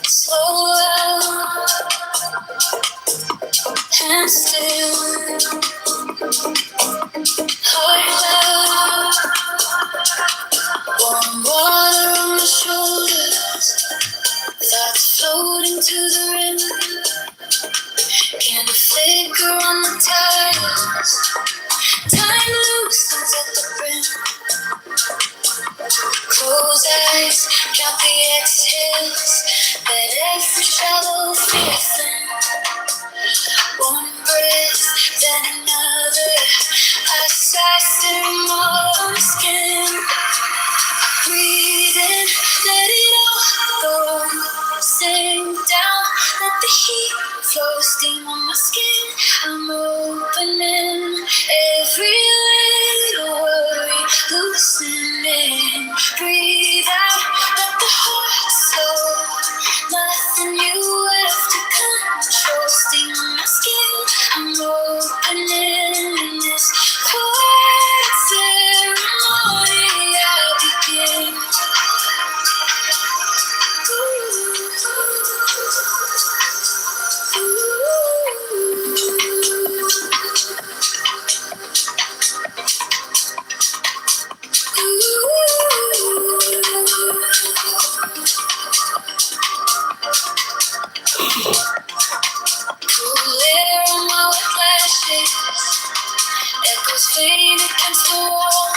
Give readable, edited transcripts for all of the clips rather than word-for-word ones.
slow and still, heart loud, warm water on my shoulders, thoughts floating to the rim, candle flicker on the tiles, time loosens at the brim, close eyes, count the exhales, let every shallow fear thin. One breath, then another. I sigh, staring all on my skin. Breathe in, let it all go. Sink down, let the heat flow. Steam on my skin. I'm opening every little worry, loosening. Breathe out, let the heart slow. Nothing you have to control. Steam on my skin. I'm opening this quiet ceremony. I begin. Cool air on my wet lashes, echoes fade against the wall.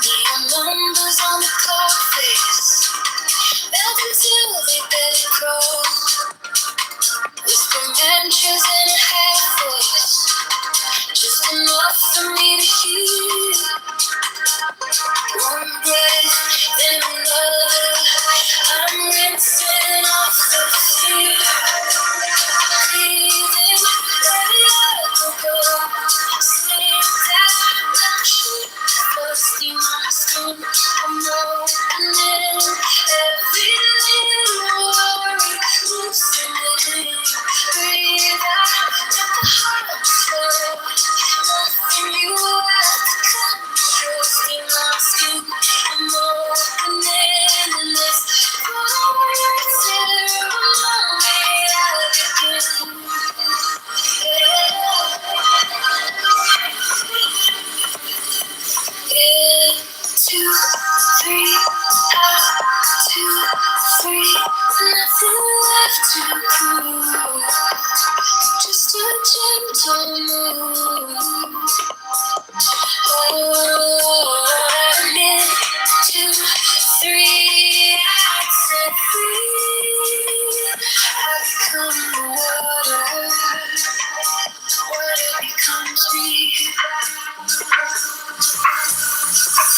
Neon numbers on the clock face, melt until they barely crawl. Whisper mantras in a half voice, just enough for me to hear. One breath, then another. I'm rinsing off the fear. Breathing, let it all go. Sleep down, let the sheet flow. Steam on my skin. I'm opening every little worry, loosening. Breathe out, let the heart flow. Nothing you have to control. Steam on my skin. I'm opening this quiet ceremony. I begin. In, 2, 3, out, 2, 3. Nothing left to prove. Just a gentle move. Oh, I'm in 2, 3, out, set free. I become the water. Water becomes me.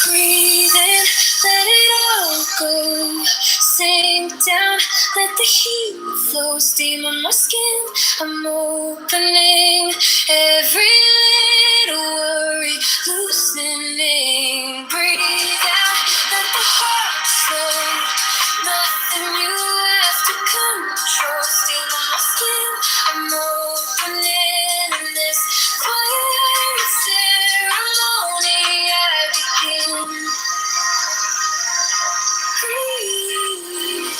Breathe in, let it all go. Sink down, let the heat flow. Steam on my skin. I'm opening every little worry, loosening. Breathe out, let the heart flow. Nothing you have to control. Steam on my skin. I'm opening this quiet ceremony. I begin. Breathe.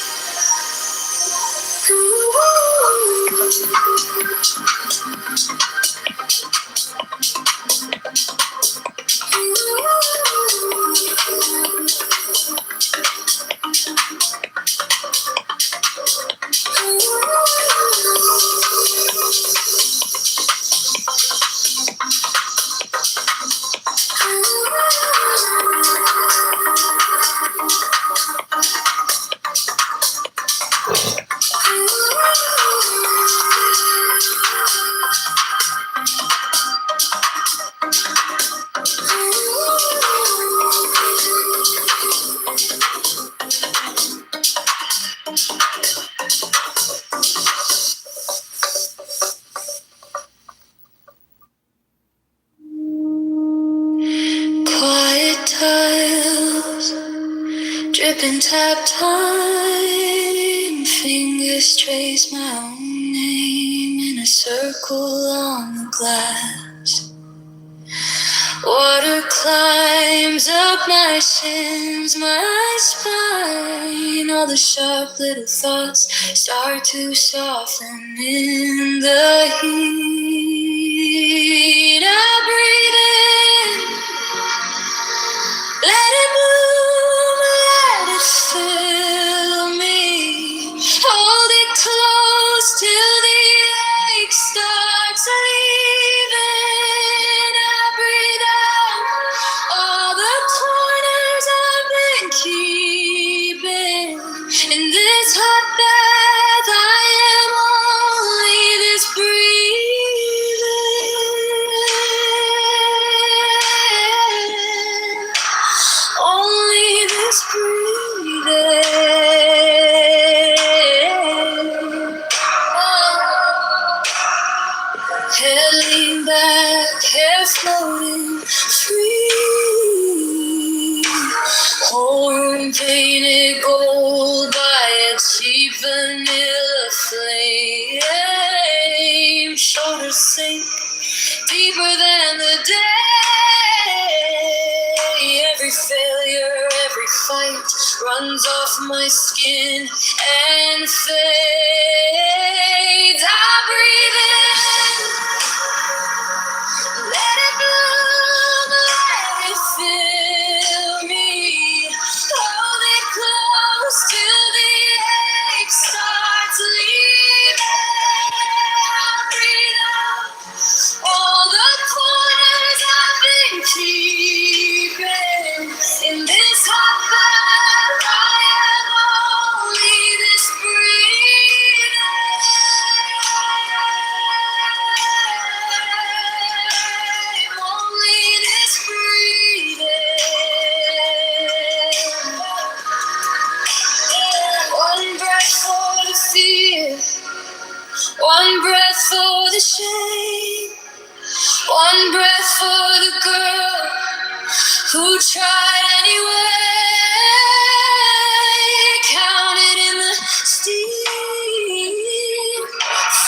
Quiet tiles, dripping tap time. Fingers trace my own name in a circle on the glass. Water climbs up my shins, my spine. All the sharp little thoughts start to soften in the heat. I breathe in, let it bloom, let it fill me. Hold it close till the ache starts leaving. I breathe out all the corners I've been keeping. In this hot bath, I am only this breathing. Only this breathing. Head lean back, hair floating free. Home painted gold by a cheap vanilla flame. Shoulders sink deeper than the day. Every failure, every fight runs off my skin and fades. I breathe in, let it bloom, let it fill me. Hold it close till the ache starts leaving. I breathe out all the corners I've been keeping. In this hot bath, I am only this breathing. Only this breathing. One breath for the fear, one breath for the shame. One breath for the girl who tried anyway. Counted in the steam.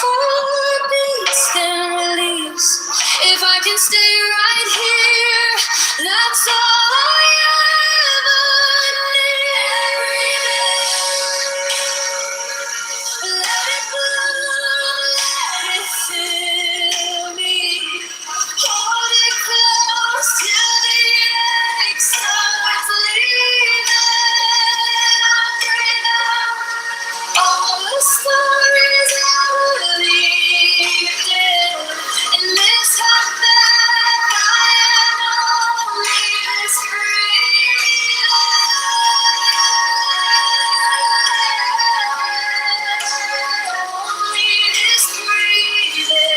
4 beats, then release. If I can stay right here, that's all I ever need. Let it bloom, let it fill me. Hold it close till the ache starts leaving. I breathe out all the stories I believed in this hot bath, I am only this breathing. Only this breathing.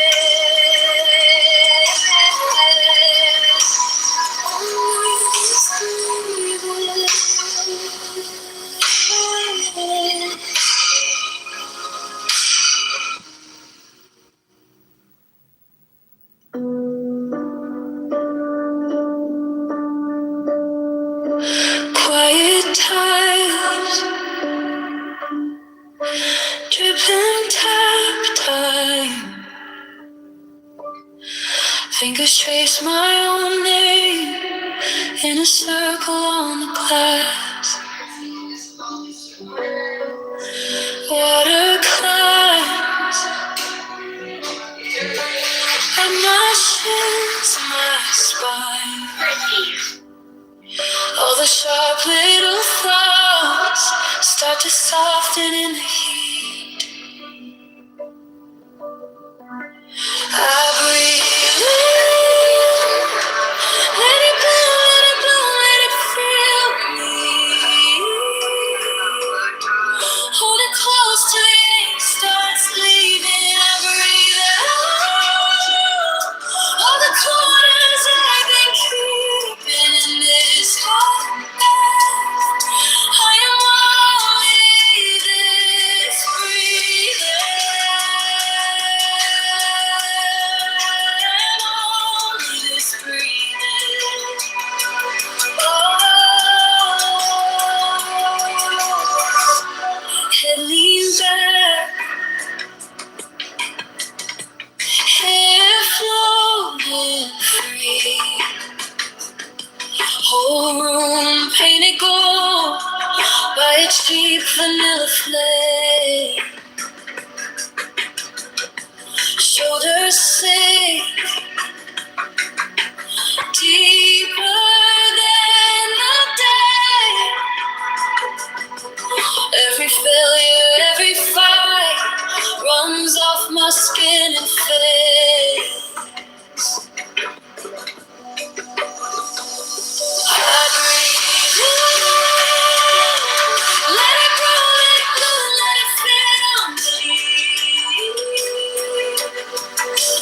Quiet times, dripping tap time. Fingers trace my own name in a circle on the glass. Water climbs at my shins, my spine. All the sharp little thoughts start to soften in the heat. I breathe in, let it bloom, let it bloom, let it fill me. Hold it close till the ache starts leaving. I breathe out all the corners I've been keeping in this hot bath. I am only this painted gold by a cheap vanilla flame. Shoulders sink deeper than the day. Every failure, every fight runs off my skin and face. I breathe in, let it grow, let it bloom, let it fill me.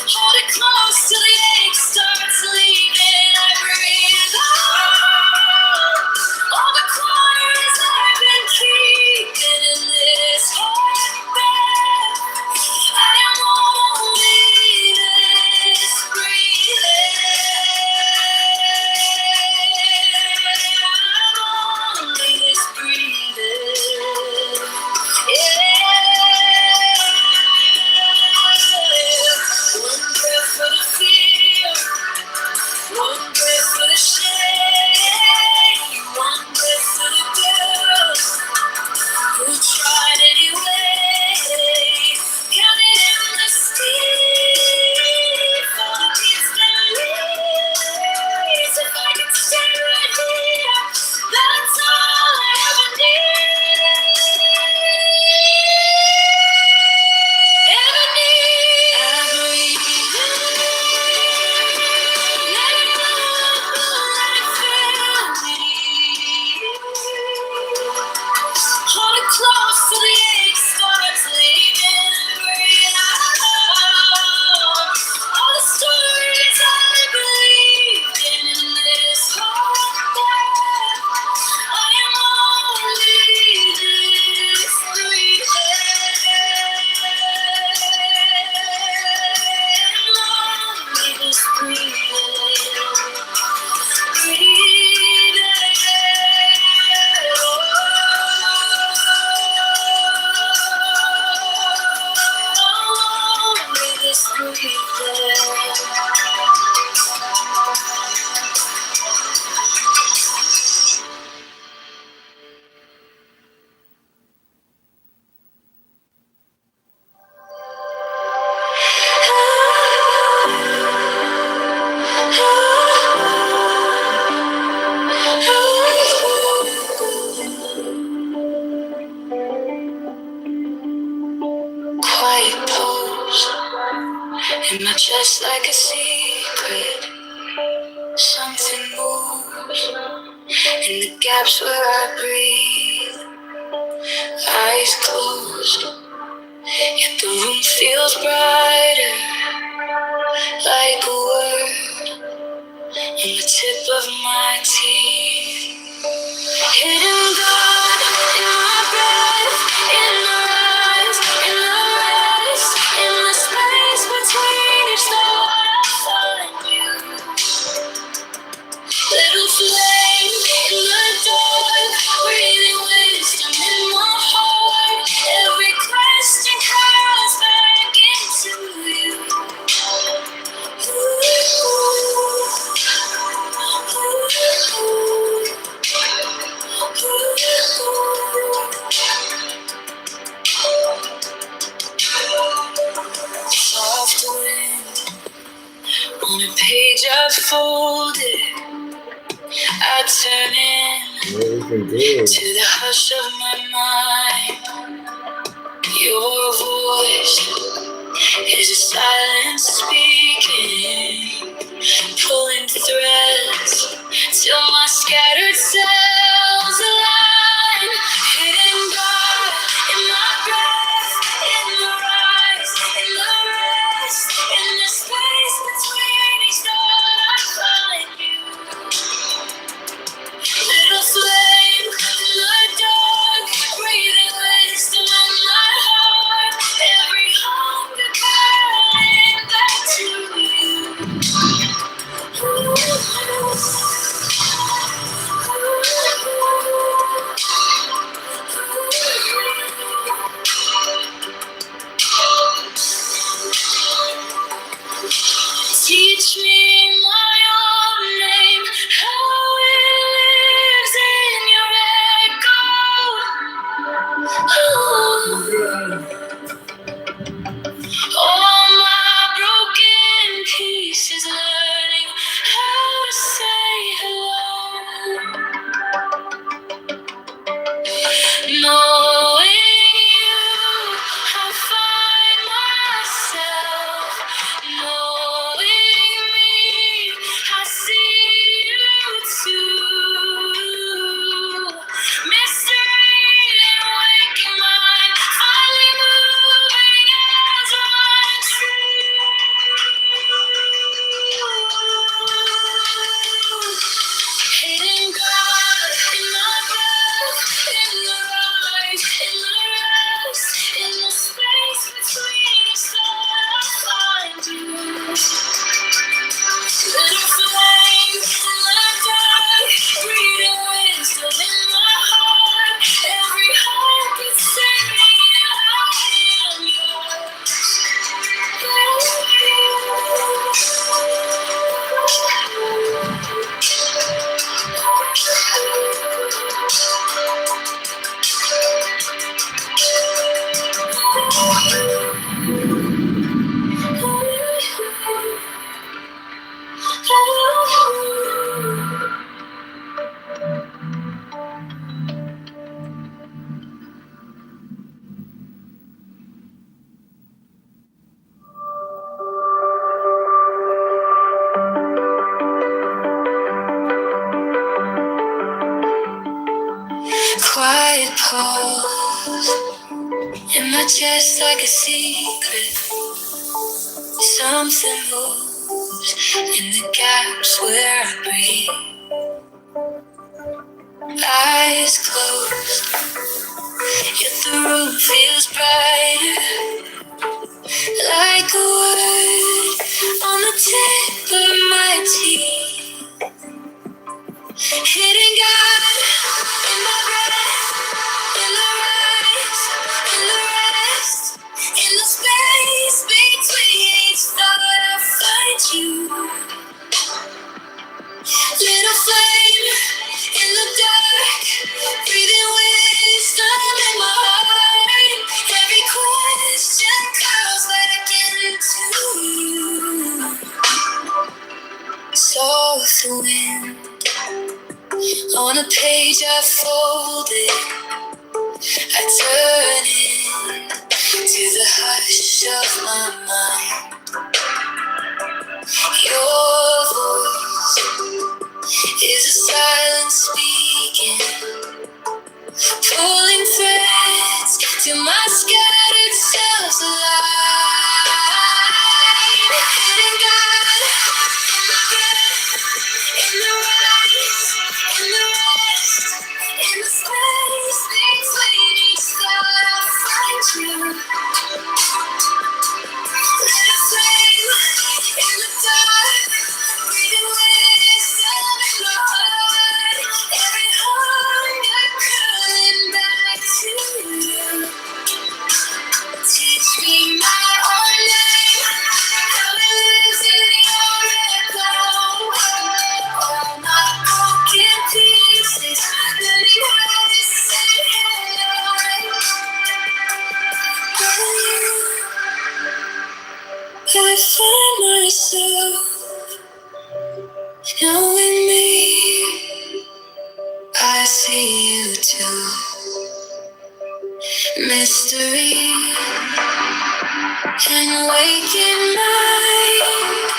Hold it close till the ache starts leaving. I breathe out all the corners I've been keeping in this heartbeat. I am only this breathing. I'm only this breathing. One breath for the fear, one breath for the shame, one breath for the girls who tried anyway. Counting in the steep for the beats that release. If I could stay right here, that's all I ever need. Ever need. I breathe in, let it go, let it fill me. Hold it close till the ache starts leaving. Breathe out all the stories I believed in this heartbeat. I am only this breathing. Only this quiet pose in my chest like a secret. Something moves in the gaps where I breathe. Eyes closed, yet the room feels brighter, like a word on the tip of my teeth. Hidden God in my breath, in the rise, in the rest, in the space between each thought I find you. Little flame in the dark, breathing wisdom in my heart. Every question curls back into you. Soft wind on a page I've folded. I turn in to the hush of my mind. Your voice is a silence speaking, pulling threads till my scattered cells align. Hidden God in my breath, in the rise, in the rest, in the space between each thought I find you. Little flame in the dark, breathing wisdom in my heart. Every hunger calling back to you. quiet pulse in my chest like a secret. Something moves in the gaps where I breathe. Eyes closed, yet the room feels brighter, like a word on the tip of my teeth. Hidden God in my breath, in the rise, in the rest, in the space between each thought I find you. Little flame in the dark, breathing wisdom in my heart. Every question comes back into you. Soft wind on a page I folded, I turn it to the hush of my mind. Your voice is a silence speaking, pulling threads to my scattered selves alive. Hidden God in my breath, in the rise, in the rest, in the space between each thought I find you. Let us flame in the dark, breathing wisdom in my heart. Every hunger calling back to you. Teach me my own name, how it lives in your echo. All my broken pieces, learning how to say hello. I find myself knowing me. I see you too. Mystery and waking mind,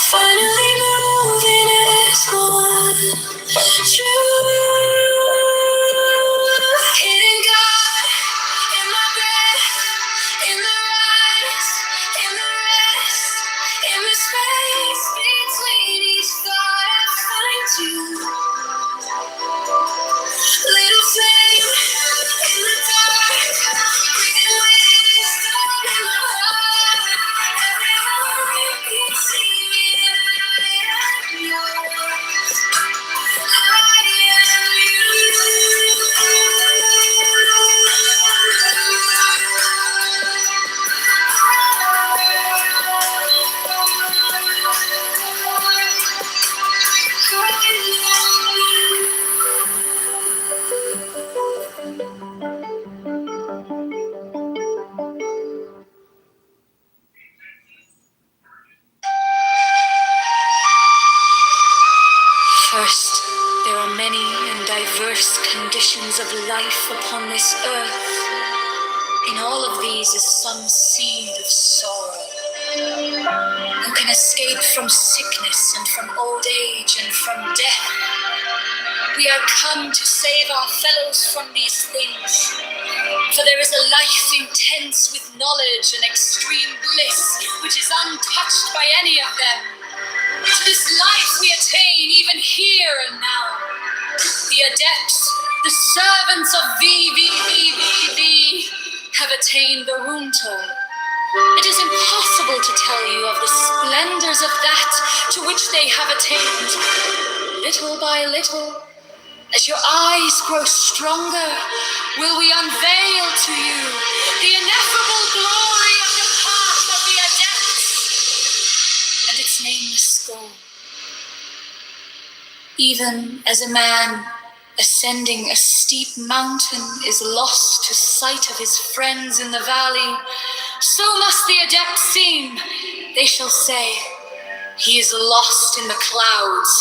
finally moving as one. True. Hidden God in my breath, in the rise, in the rest, in the space between each thought I find you. Little flame in the dark, breathing wisdom in my heart. Every heart can see me and I am yours. First, there are many and diverse conditions of life upon this earth. In all of these is some seed of sorrow. Who can escape from sickness and from old age and from death? We are come to save our fellows from these things. For there is a life intense with knowledge and extreme bliss, which is untouched by any of them. To this life we attain even here and now. The adepts, the servants of thee, have attained the Runto. It is impossible to tell you of the splendors of that to which they have attained. Little by little, as your eyes grow stronger, will we unveil to you the ineffable glory of the path of the adepts and its nameless goal. Even as a man ascending a steep mountain is lost to sight of his friends in the valley, so must the adepts seem. They shall say, he is lost in the clouds,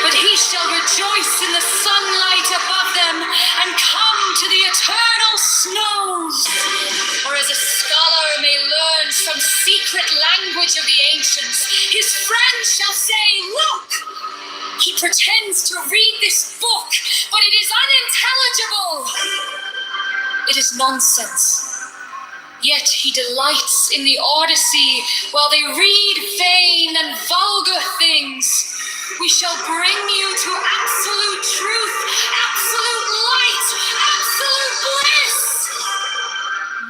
but he shall rejoice in the sunlight above them and come to the eternal snows. Or as a scholar may learn some secret language of the ancients, his friends shall say, look, he pretends to read this book, but it is unintelligible intelligible. It is nonsense. Yet he delights in the Odyssey while they read vain and vulgar things. We shall bring you to absolute truth, absolute light, absolute bliss.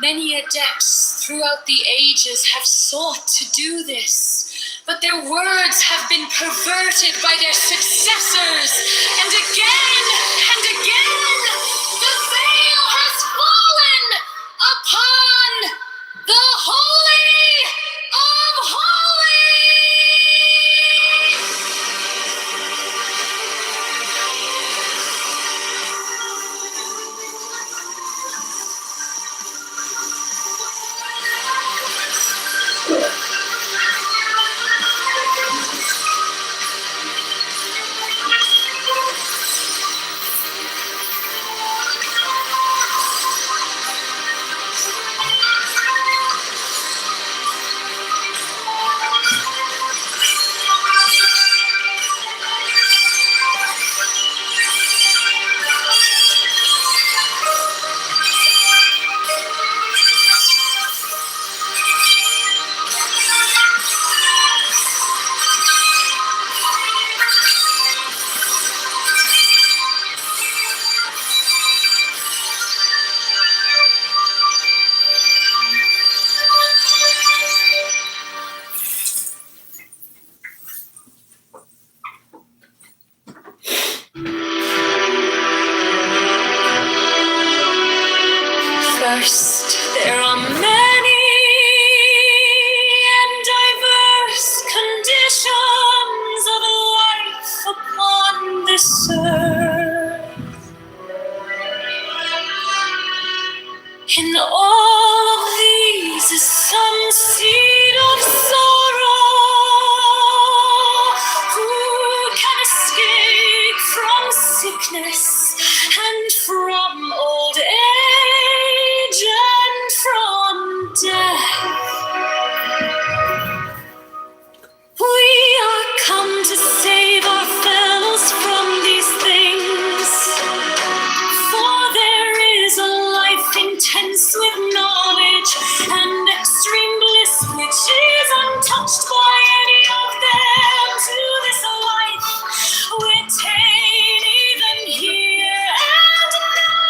Many adepts throughout the ages have sought to do this, but their words have been perverted by their successors, and again, the veil has fallen upon the Holy of First, there are many and diverse conditions of life upon this earth. In all of these is some seed of sorrow. Who can escape from sickness and from old age and from death? We are come to save our fellows from these things, for there is a life intense with knowledge and extreme bliss which is untouched by any of them. To this life we attain even here and now.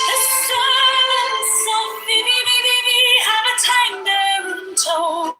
The servants of Vivi have attained their untold.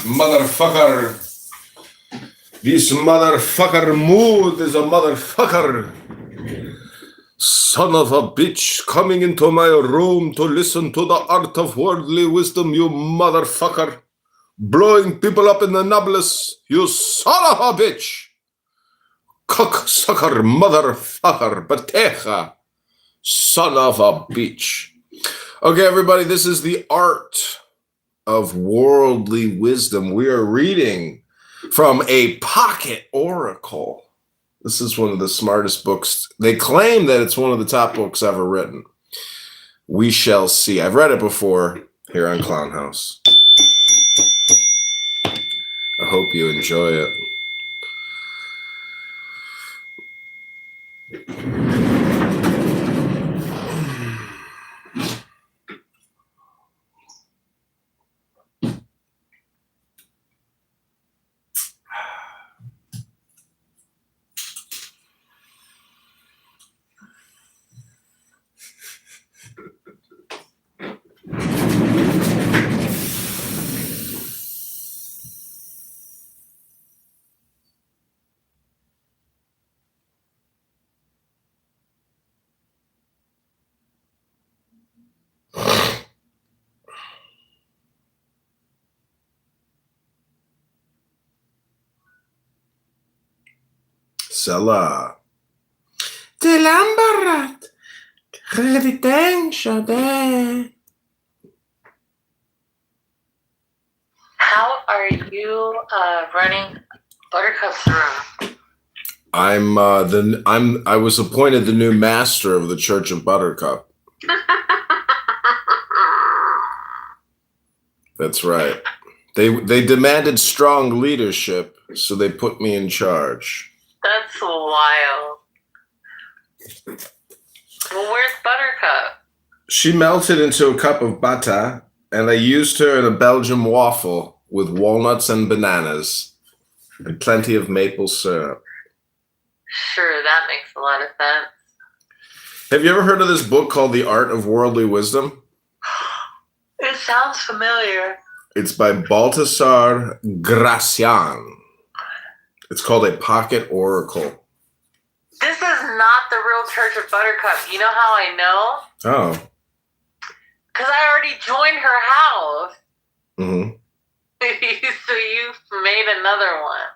Motherfucker. This motherfucker mood is a motherfucker. Son of a bitch coming into my room to listen to the art of worldly wisdom, you motherfucker. Blowing people up in the nubless, you son of a bitch. Cocksucker, motherfucker, bateja. Son of a bitch. Okay, everybody, this is the art of worldly wisdom. We are reading from a pocket oracle. This is one of the smartest books. They claim that it's one of the top books ever written. We shall see. I've read it before here on Clown House. I hope you enjoy it. Sela. Delambarat. How are you running Buttercup's room? I was appointed the new master of the Church of Buttercup. That's right. They demanded strong leadership, so they put me in charge. That's wild. Well, where's Buttercup? She melted into a cup of butter, and I used her in a Belgian waffle with walnuts and bananas and plenty of maple syrup. Sure, that makes a lot of sense. Have you ever heard of this book called The Art of Worldly Wisdom? It sounds familiar. It's by Baltasar Gracian. It's called A Pocket Oracle. This is not the real Church of Buttercup. You know how I know? Oh. Because I already joined her house. Mm-hmm. So you made another one.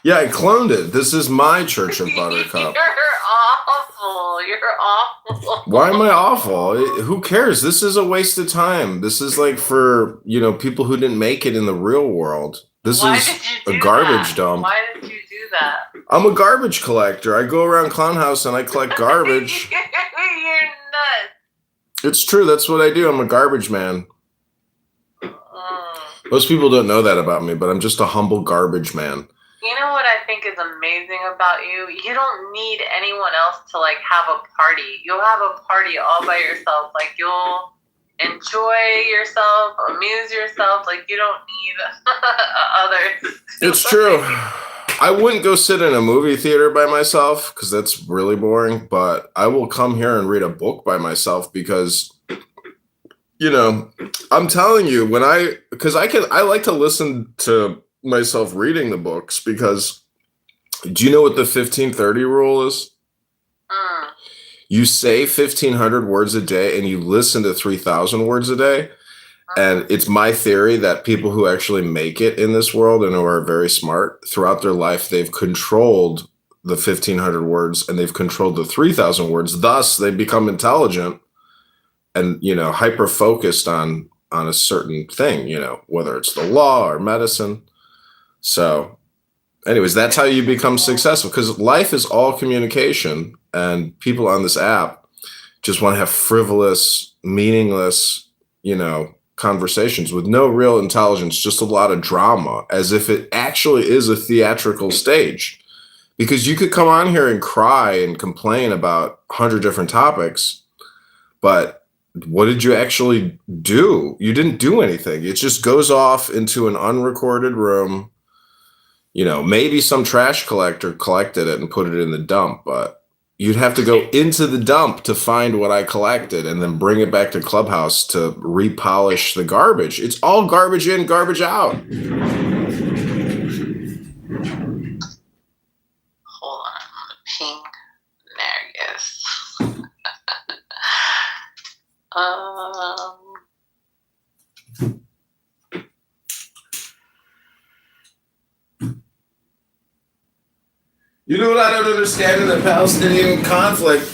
Yeah, I cloned it. This is my Church of Buttercup. You're awful. You're awful. Why am I awful? Who cares? This is a waste of time. This is like for, people who didn't make it in the real world. This is a garbage dump. Why did you do that? I'm a garbage collector. I go around Clown House and I collect garbage. You're nuts. It's true. That's what I do. I'm a garbage man. Most people don't know that about me, but I'm just a humble garbage man. You know what I think is amazing about you? You don't need anyone else to have a party. You'll have a party all by yourself. You'll enjoy yourself, amuse yourself. You don't need others. It's true. I wouldn't go sit in a movie theater by myself because that's really boring, but I will come here and read a book by myself because, I'm telling you, I like to listen to myself reading the books because do you know what the 1530 rule is? You say 1,500 words a day and you listen to 3,000 words a day. And it's my theory that people who actually make it in this world and who are very smart throughout their life, they've controlled the 1,500 words and they've controlled the 3,000 words. Thus, they become intelligent and, hyper-focused on a certain thing, whether it's the law or medicine. So anyways, that's how you become successful, because life is all communication, and people on this app just want to have frivolous, meaningless, conversations with no real intelligence, just a lot of drama, as if it actually is a theatrical stage. Because you could come on here and cry and complain about 100 different topics, but what did you actually do? You didn't do anything. It just goes off into an unrecorded room. Maybe some trash collector collected it and put it in the dump, but you'd have to go into the dump to find what I collected and then bring it back to Clubhouse to repolish the garbage. It's all garbage in, garbage out. Hold on, ping. There, yes. You know what I don't understand in the Palestinian conflict?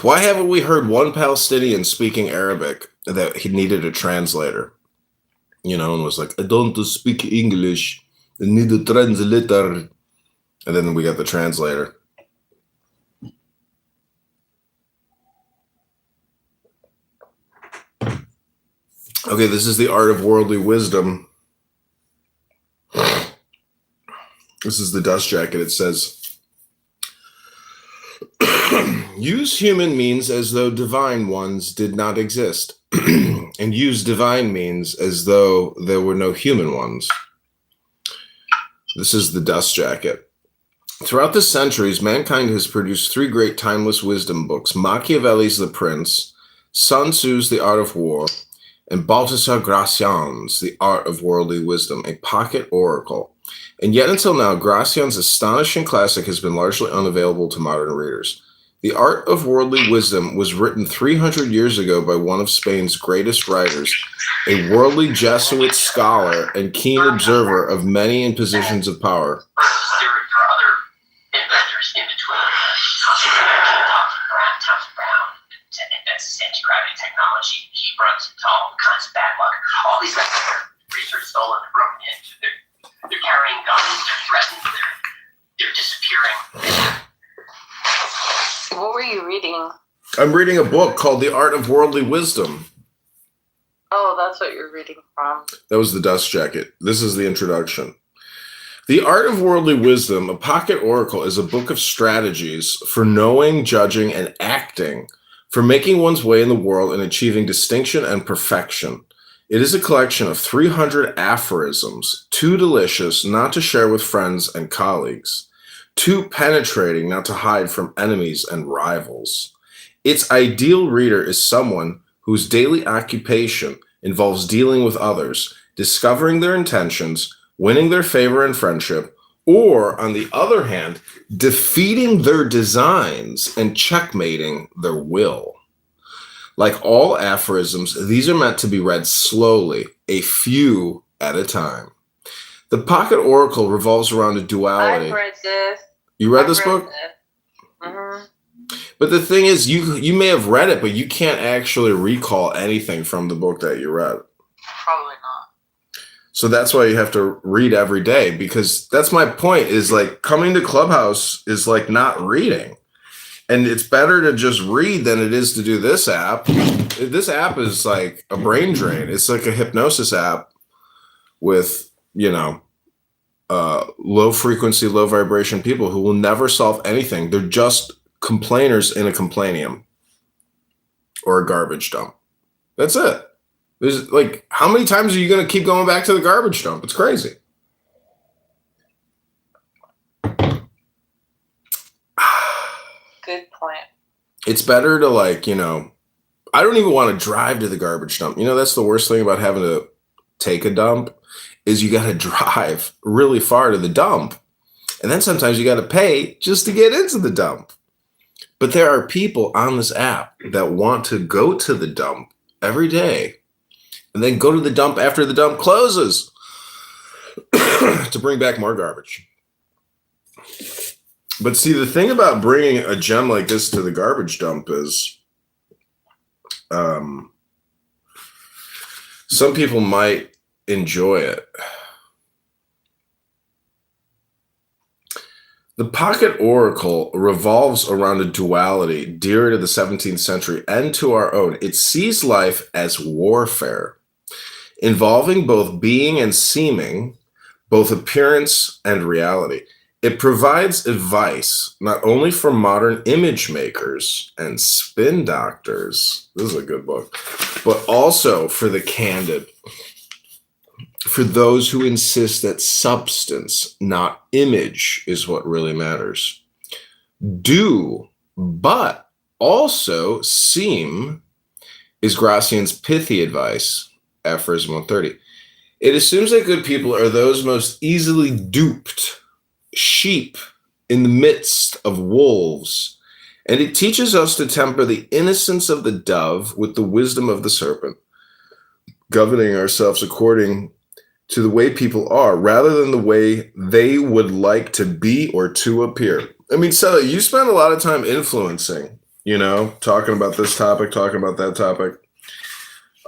Why haven't we heard one Palestinian speaking Arabic that he needed a translator? And was like, I don't speak English. I need a translator. And then we got the translator. Okay, this is the art of worldly wisdom. This is the dust jacket. It says, use human means as though divine ones did not exist, and use divine means as though there were no human ones. This is the dust jacket. Throughout the centuries, mankind has produced three great timeless wisdom books: Machiavelli's The Prince, Sun Tzu's The Art of War, and Balthasar Gracian's The Art of Worldly Wisdom, a pocket oracle. And yet until now, Gracian's astonishing classic has been largely unavailable to modern readers. The Art of Worldly Wisdom was written 300 years ago by one of Spain's greatest writers, a worldly Jesuit scholar and keen observer of many in positions of power. Anti-gravity technology, heat runs into all kinds of bad luck. All these guys are research stolen and broken into. They're carrying guns, they're threatened, they're disappearing. What were you reading? I'm reading a book called The Art of Worldly Wisdom. Oh, that's what you're reading from. That was the dust jacket. This is the introduction. The Art of Worldly Wisdom, a pocket oracle, is a book of strategies for knowing, judging, and acting, for making one's way in the world and achieving distinction and perfection. It is a collection of 300 aphorisms, too delicious not to share with friends and colleagues, too penetrating not to hide from enemies and rivals. Its ideal reader is someone whose daily occupation involves dealing with others, discovering their intentions, winning their favor and friendship, or, on the other hand, defeating their designs and checkmating their will. Like all aphorisms, these are meant to be read slowly, a few at a time. The pocket oracle revolves around a duality. I've read this. You read this book? Mm-hmm. But the thing is, you may have read it, but you can't actually recall anything from the book that you read. Probably not. So that's why you have to read every day, because that's my point, is like coming to Clubhouse is like not reading. And it's better to just read than it is to do this app. This app is like a brain drain. It's like a hypnosis app with, low frequency, low vibration people who will never solve anything. They're just complainers in a complainium or a garbage dump. That's it. There's like, how many times are you going to keep going back to the garbage dump? It's crazy. Good point. It's better to I don't even want to drive to the garbage dump. That's the worst thing about having to take a dump is you got to drive really far to the dump. And then sometimes you got to pay just to get into the dump. But there are people on this app that want to go to the dump every day and then go to the dump after the dump closes to bring back more garbage. But see, the thing about bringing a gem like this to the garbage dump is some people might enjoy it. The pocket oracle revolves around a duality dear to the 17th century and to our own. It sees life as warfare, involving both being and seeming, both appearance and reality. It provides advice not only for modern image makers and spin doctors, this is a good book, but also for the candid, for those who insist that substance, not image, is what really matters. Do, but also seem, is Gracian's pithy advice, aphorism 130. It assumes that good people are those most easily duped, sheep in the midst of wolves, and it teaches us to temper the innocence of the dove with the wisdom of the serpent, governing ourselves according to the way people are rather than the way they would like to be or to appear. I mean, Sally, you spend a lot of time influencing, talking about this topic, talking about that topic.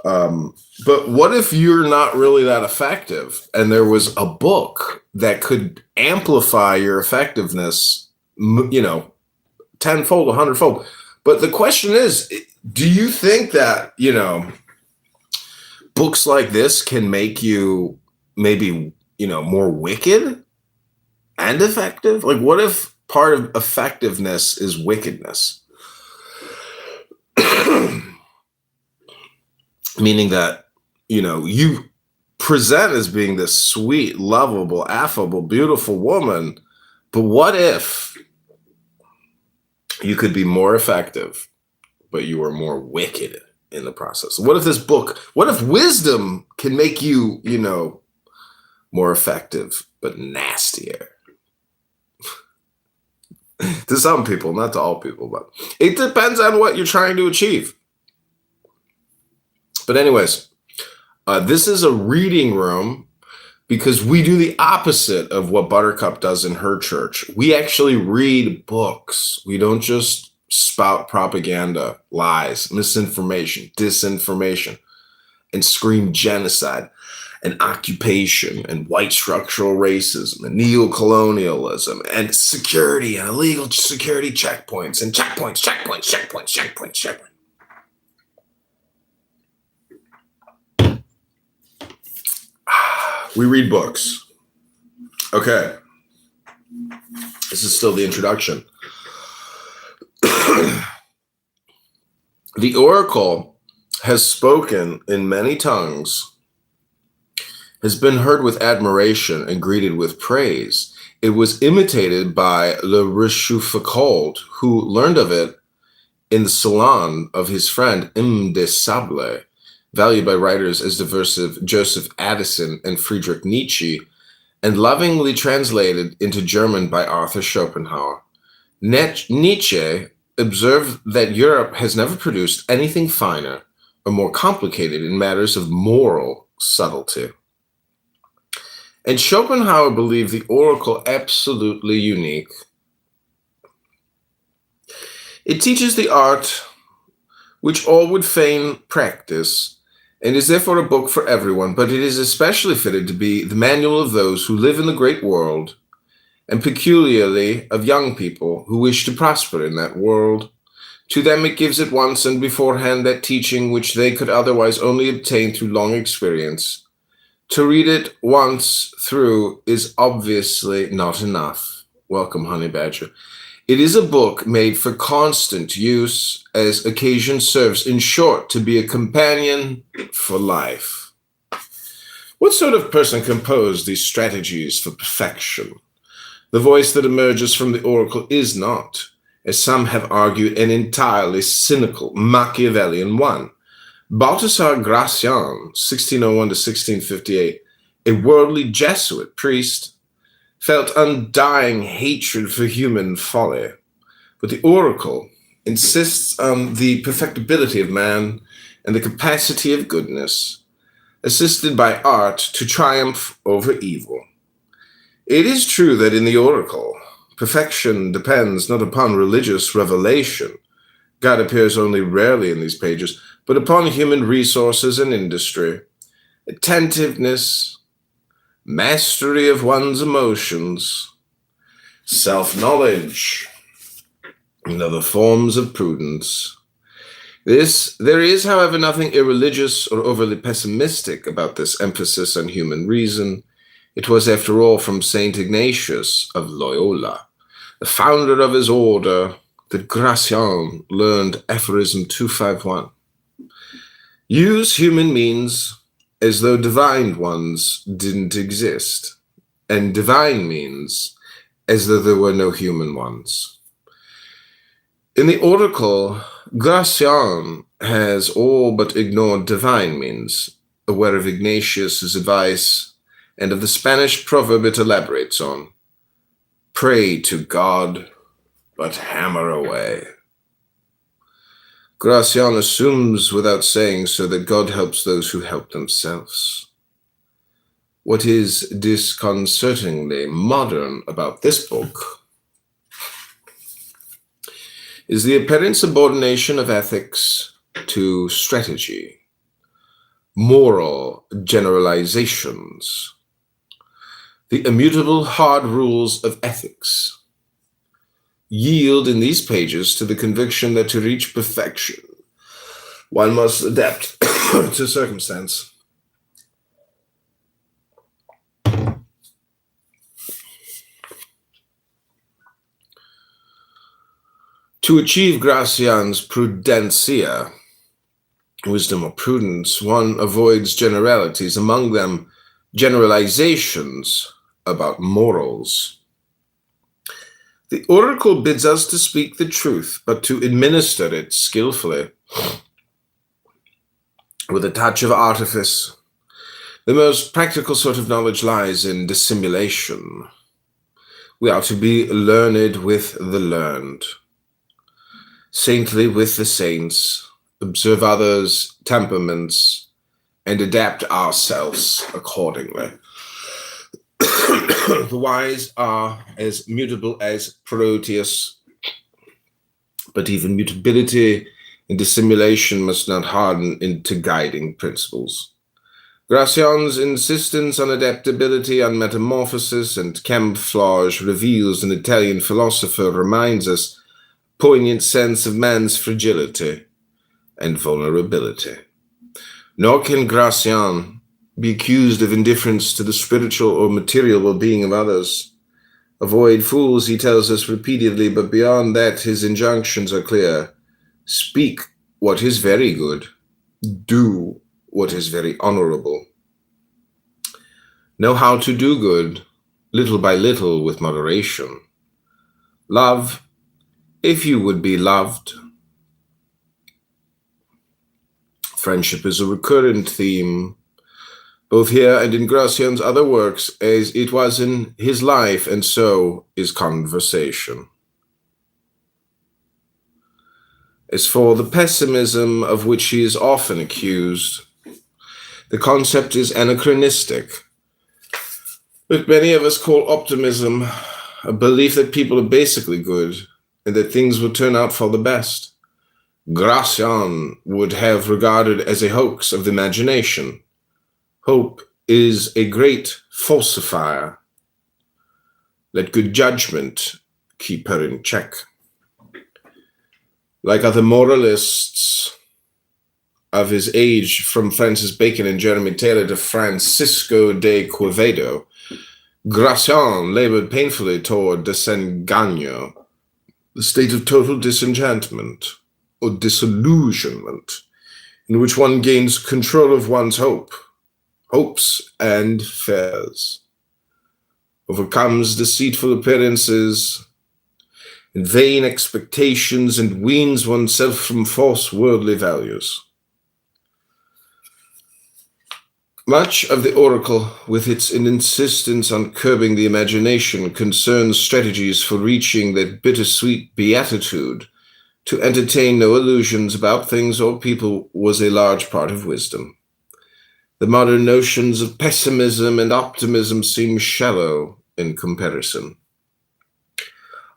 But what if you're not really that effective and there was a book that could amplify your effectiveness, tenfold, 100-fold? But the question is, do you think that, books like this can make you maybe, more wicked and effective? Like, what if part of effectiveness is wickedness? Meaning that, you present as being this sweet, lovable, affable, beautiful woman, but what if you could be more effective, but you are more wicked in the process? What if wisdom can make you, more effective, but nastier? To some people, not to all people, but it depends on what you're trying to achieve. But anyways, this is a reading room because we do the opposite of what Buttercup does in her church. We actually read books. We don't just spout propaganda, lies, misinformation, disinformation, and scream genocide and occupation and white structural racism and neocolonialism and security and illegal security checkpoints and checkpoints. We read books. Okay. This is still the introduction. The oracle has spoken in many tongues, has been heard with admiration and greeted with praise. It was imitated by Le Rochefoucauld, who learned of it in the salon of his friend M. de Sable, valued by writers as diverse as Joseph Addison and Friedrich Nietzsche, and lovingly translated into German by Arthur Schopenhauer. Nietzsche observed that Europe has never produced anything finer or more complicated in matters of moral subtlety. And Schopenhauer believed the oracle absolutely unique. It teaches the art which all would fain practice, and is therefore a book for everyone, but it is especially fitted to be the manual of those who live in the great world, and peculiarly of young people who wish to prosper in that world. To them it gives at once and beforehand that teaching which they could otherwise only obtain through long experience. To read it once through is obviously not enough. Welcome, Honey Badger. It is a book made for constant use as occasion serves, in short, to be a companion for life. What sort of person composed these strategies for perfection? The voice that emerges from the oracle is not, as some have argued, an entirely cynical Machiavellian one. Balthasar Gracian, 1601 to 1658, a worldly Jesuit priest, felt undying hatred for human folly. But the oracle insists on the perfectibility of man and the capacity of goodness, assisted by art to triumph over evil. It is true that in the oracle, perfection depends not upon religious revelation. God appears only rarely in these pages, but upon human resources and industry, attentiveness, mastery of one's emotions, self-knowledge, and other forms of prudence. There is, however, nothing irreligious or overly pessimistic about this emphasis on human reason. It was, after all, from Saint Ignatius of Loyola, the founder of his order, that Gracian learned aphorism 251. Use human means as though divine ones didn't exist, and divine means as though there were no human ones. In the oracle, Gracian has all but ignored divine means, aware of Ignatius's advice and of the Spanish proverb it elaborates on. Pray to God, but hammer away. Gracian assumes without saying so that God helps those who help themselves. What is disconcertingly modern about this book is the apparent subordination of ethics to strategy, moral generalizations, the immutable hard rules of ethics yield in these pages to the conviction that to reach perfection, one must adapt to circumstance. To achieve Gracian's prudencia, wisdom or prudence, one avoids generalities, among them generalizations about morals. The oracle bids us to speak the truth, but to administer it skillfully, with a touch of artifice. The most practical sort of knowledge lies in dissimulation. We are to be learned with the learned, saintly with the saints, observe others' temperaments, and adapt ourselves accordingly. The wise are as mutable as Proteus, but even mutability and dissimulation must not harden into guiding principles. Gracian's insistence on adaptability, on metamorphosis, and camouflage reveals an Italian philosopher, reminds us poignant sense of man's fragility and vulnerability. Nor can Gracian be accused of indifference to the spiritual or material well-being of others. Avoid fools, he tells us repeatedly, but beyond that his injunctions are clear. Speak what is very good. Do what is very honorable. Know how to do good, little by little with moderation. Love, if you would be loved. Friendship is a recurrent theme, both here and in Gracian's other works, as it was in his life, and so is conversation. As for the pessimism of which he is often accused, the concept is anachronistic. But many of us call optimism a belief that people are basically good and that things will turn out for the best. Gracian would have regarded as a hoax of the imagination. Hope is a great falsifier. Let good judgment keep her in check. Like other moralists of his age, from Francis Bacon and Jeremy Taylor to Francisco de Quevedo, Gracian labored painfully toward desengaño, the state of total disenchantment or disillusionment, in which one gains control of one's hopes and fears, overcomes deceitful appearances and vain expectations, and weans oneself from false worldly values. Much of the oracle, with its insistence on curbing the imagination, concerns strategies for reaching that bittersweet beatitude. To entertain no illusions about things or people was a large part of wisdom. The modern notions of pessimism and optimism seem shallow in comparison.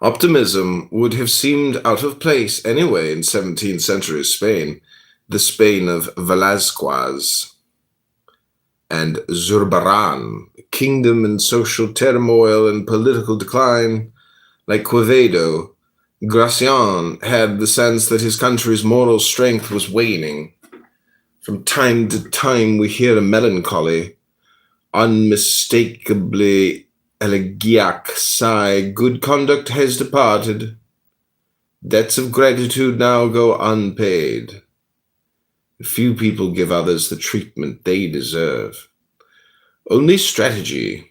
Optimism would have seemed out of place anyway in 17th century Spain, the Spain of Velázquez and Zurbarán, kingdom in social turmoil and political decline, Like Quevedo, Gracian had the sense that his country's moral strength was waning. From time to time we hear a melancholy, unmistakably elegiac sigh. Good conduct has departed. Debts of gratitude now go unpaid. Few people give others the treatment they deserve. Only strategy,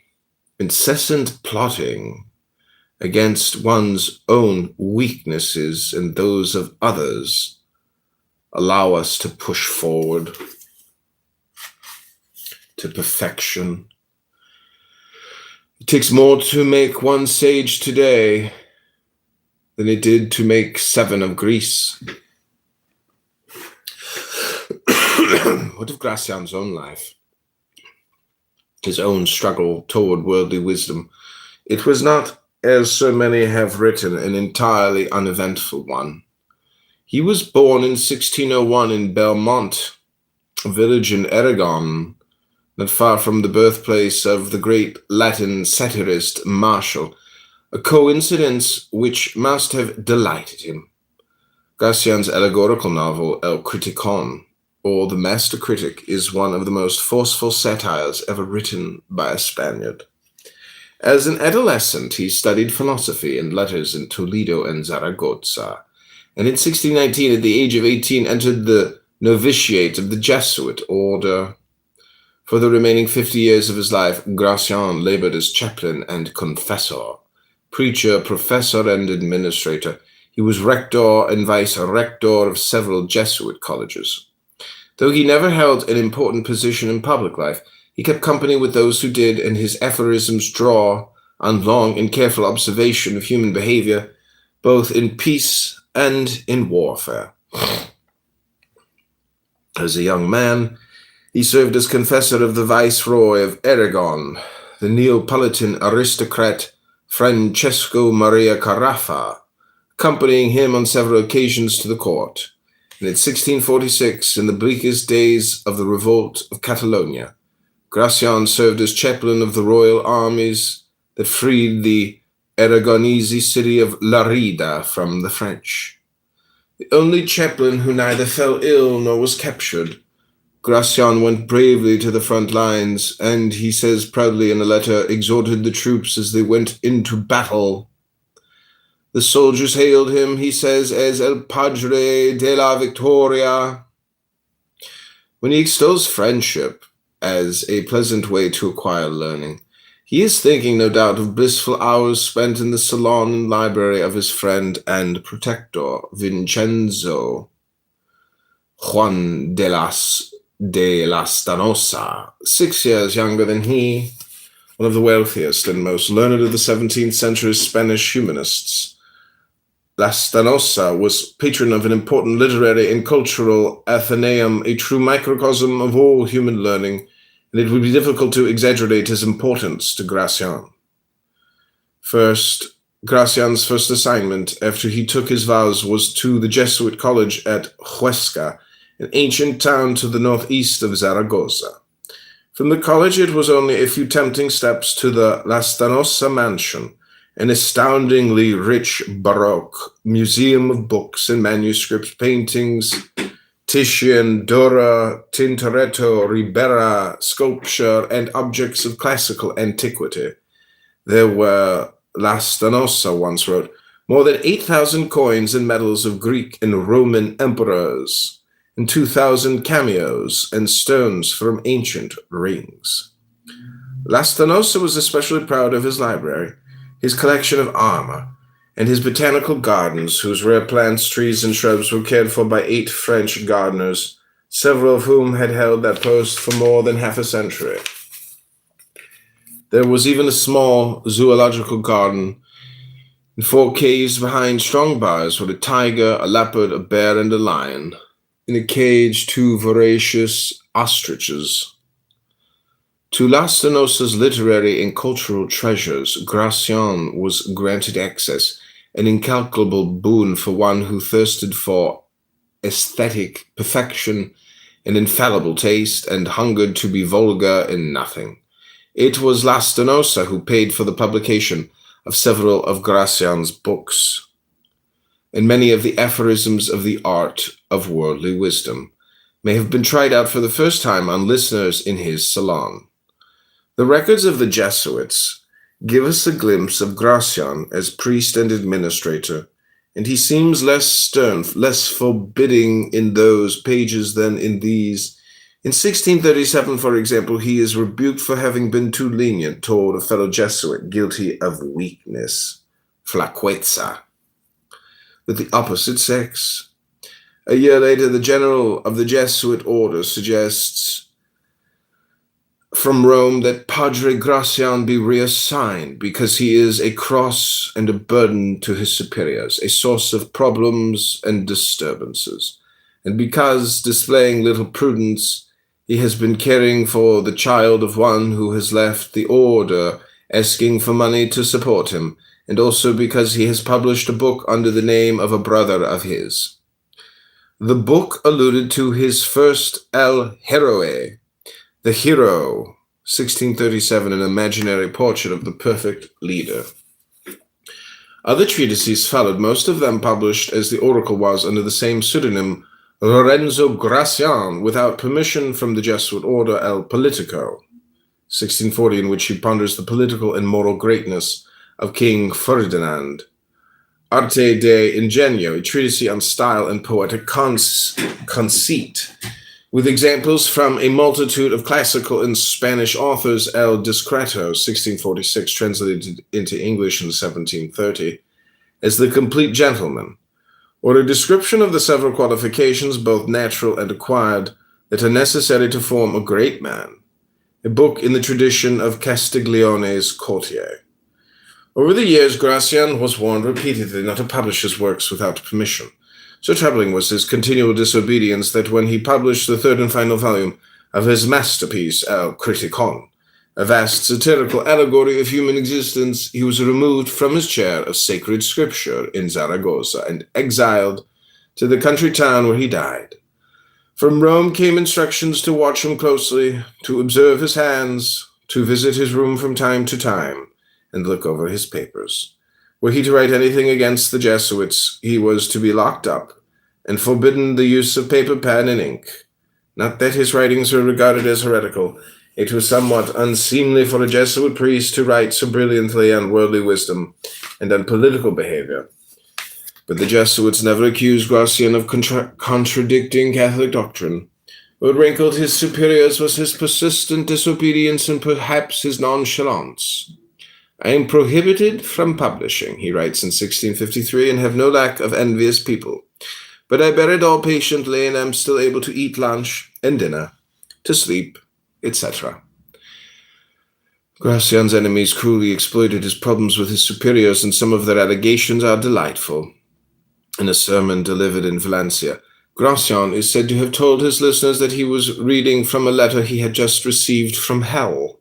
incessant plotting against one's own weaknesses and those of others allow us to push forward to perfection. It takes more to make one sage today than it did to make 7 of Greece. What of Gracian's own life? His own struggle toward worldly wisdom. It was not, as so many have written, an entirely uneventful one. He was born in 1601 in Belmont, a village in Aragon, not far from the birthplace of the great Latin satirist Martial, a coincidence which must have delighted him. Gracian's allegorical novel El Criticon, or The Master Critic, is one of the most forceful satires ever written by a Spaniard. As an adolescent, he studied philosophy and letters in Toledo and Zaragoza, and in 1619, at the age of 18, entered the novitiate of the Jesuit order. For the remaining 50 years of his life, Gracian labored as chaplain and confessor, preacher, professor, and administrator. He was rector and vice-rector of several Jesuit colleges. Though he never held an important position in public life, he kept company with those who did, and his aphorisms draw on long and careful observation of human behavior, both in peace and in warfare. As a young man, he served as confessor of the Viceroy of Aragon, the Neapolitan aristocrat Francesco Maria Carafa, accompanying him on several occasions to the court. And in 1646, in the bleakest days of the revolt of Catalonia, Gracian served as chaplain of the royal armies that freed the Aragonese city of Lerida from the French. The only chaplain who neither fell ill nor was captured, Gracian went bravely to the front lines, and, he says proudly in a letter, exhorted the troops as they went into battle. The soldiers hailed him, he says, as El Padre de la Victoria. When he extols friendship as a pleasant way to acquire learning, he is thinking, no doubt, of blissful hours spent in the salon and library of his friend and protector, Vincenzo Juan de la Stanosa, 6 years younger than he, one of the wealthiest and most learned of the 17th century's Spanish humanists. La Stanosa was patron of an important literary and cultural athenaeum, a true microcosm of all human learning, and it would be difficult to exaggerate his importance to Gracian. Gracian's first assignment after he took his vows was to the Jesuit college at Huesca, an ancient town to the northeast of Zaragoza. From the college, it was only a few tempting steps to the La Stanosa mansion, an astoundingly rich Baroque museum of books and manuscripts, paintings, Titian, Dora, Tintoretto, Ribera, sculpture, and objects of classical antiquity. There were, La Stanosa once wrote, more than 8,000 coins and medals of Greek and Roman emperors, and 2,000 cameos and stones from ancient rings. La Stanosa was especially proud of his library, his collection of armor, and his botanical gardens, whose rare plants, trees, and shrubs were cared for by 8 French gardeners, several of whom had held that post for more than half a century. There was even a small zoological garden, and 4 caves behind strong bars with a tiger, a leopard, a bear, and a lion. In a cage, 2 voracious ostriches. To La Stanosa's literary and cultural treasures, Gracian was granted access, an incalculable boon for one who thirsted for aesthetic perfection and infallible taste and hungered to be vulgar in nothing. It was La Stanosa who paid for the publication of several of Gracian's books, and many of the aphorisms of the art of worldly wisdom may have been tried out for the first time on listeners in his salon. The records of the Jesuits give us a glimpse of Gracian as priest and administrator, and he seems less stern, less forbidding in those pages than in these. In 1637, for example, he is rebuked for having been too lenient toward a fellow Jesuit guilty of weakness, flaqueza, with the opposite sex. A year later, the general of the Jesuit order suggests from Rome that Padre Gracian be reassigned because he is a cross and a burden to his superiors, a source of problems and disturbances, and because, displaying little prudence, he has been caring for the child of one who has left the order, asking for money to support him, and also because he has published a book under the name of a brother of his. The book alluded to his first El Héroe, the hero, 1637, an imaginary portrait of the perfect leader. Other treatises followed, most of them published, as the oracle was, under the same pseudonym, Lorenzo Gracian, without permission from the Jesuit order El Politico, 1640, in which he ponders the political and moral greatness of King Ferdinand. Arte de Ingenio, a treatise on style and poetic conceit, with examples from a multitude of classical and Spanish authors. El Discreto, 1646, translated into English in 1730, as the complete gentleman, or a description of the several qualifications, both natural and acquired, that are necessary to form a great man, a book in the tradition of Castiglione's courtier. Over the years, Gracian was warned repeatedly not to publish his works without permission. So troubling was his continual disobedience that when he published the third and final volume of his masterpiece, El Criticon, a vast satirical allegory of human existence, he was removed from his chair of sacred scripture in Zaragoza and exiled to the country town where he died. From Rome came instructions to watch him closely, to observe his hands, to visit his room from time to time, and look over his papers. Were he to write anything against the Jesuits, he was to be locked up and forbidden the use of paper, pen, and ink. Not that his writings were regarded as heretical. It was somewhat unseemly for a Jesuit priest to write so brilliantly on worldly wisdom and on political behavior. But the Jesuits never accused Gracian of contradicting Catholic doctrine. What rankled his superiors was his persistent disobedience and perhaps his nonchalance. I am prohibited from publishing, he writes in 1653, and have no lack of envious people. But I bear it all patiently, and am still able to eat lunch and dinner, to sleep, etc. Gracian's enemies cruelly exploited his problems with his superiors, and some of their allegations are delightful. In a sermon delivered in Valencia, Gracian is said to have told his listeners that he was reading from a letter he had just received from hell.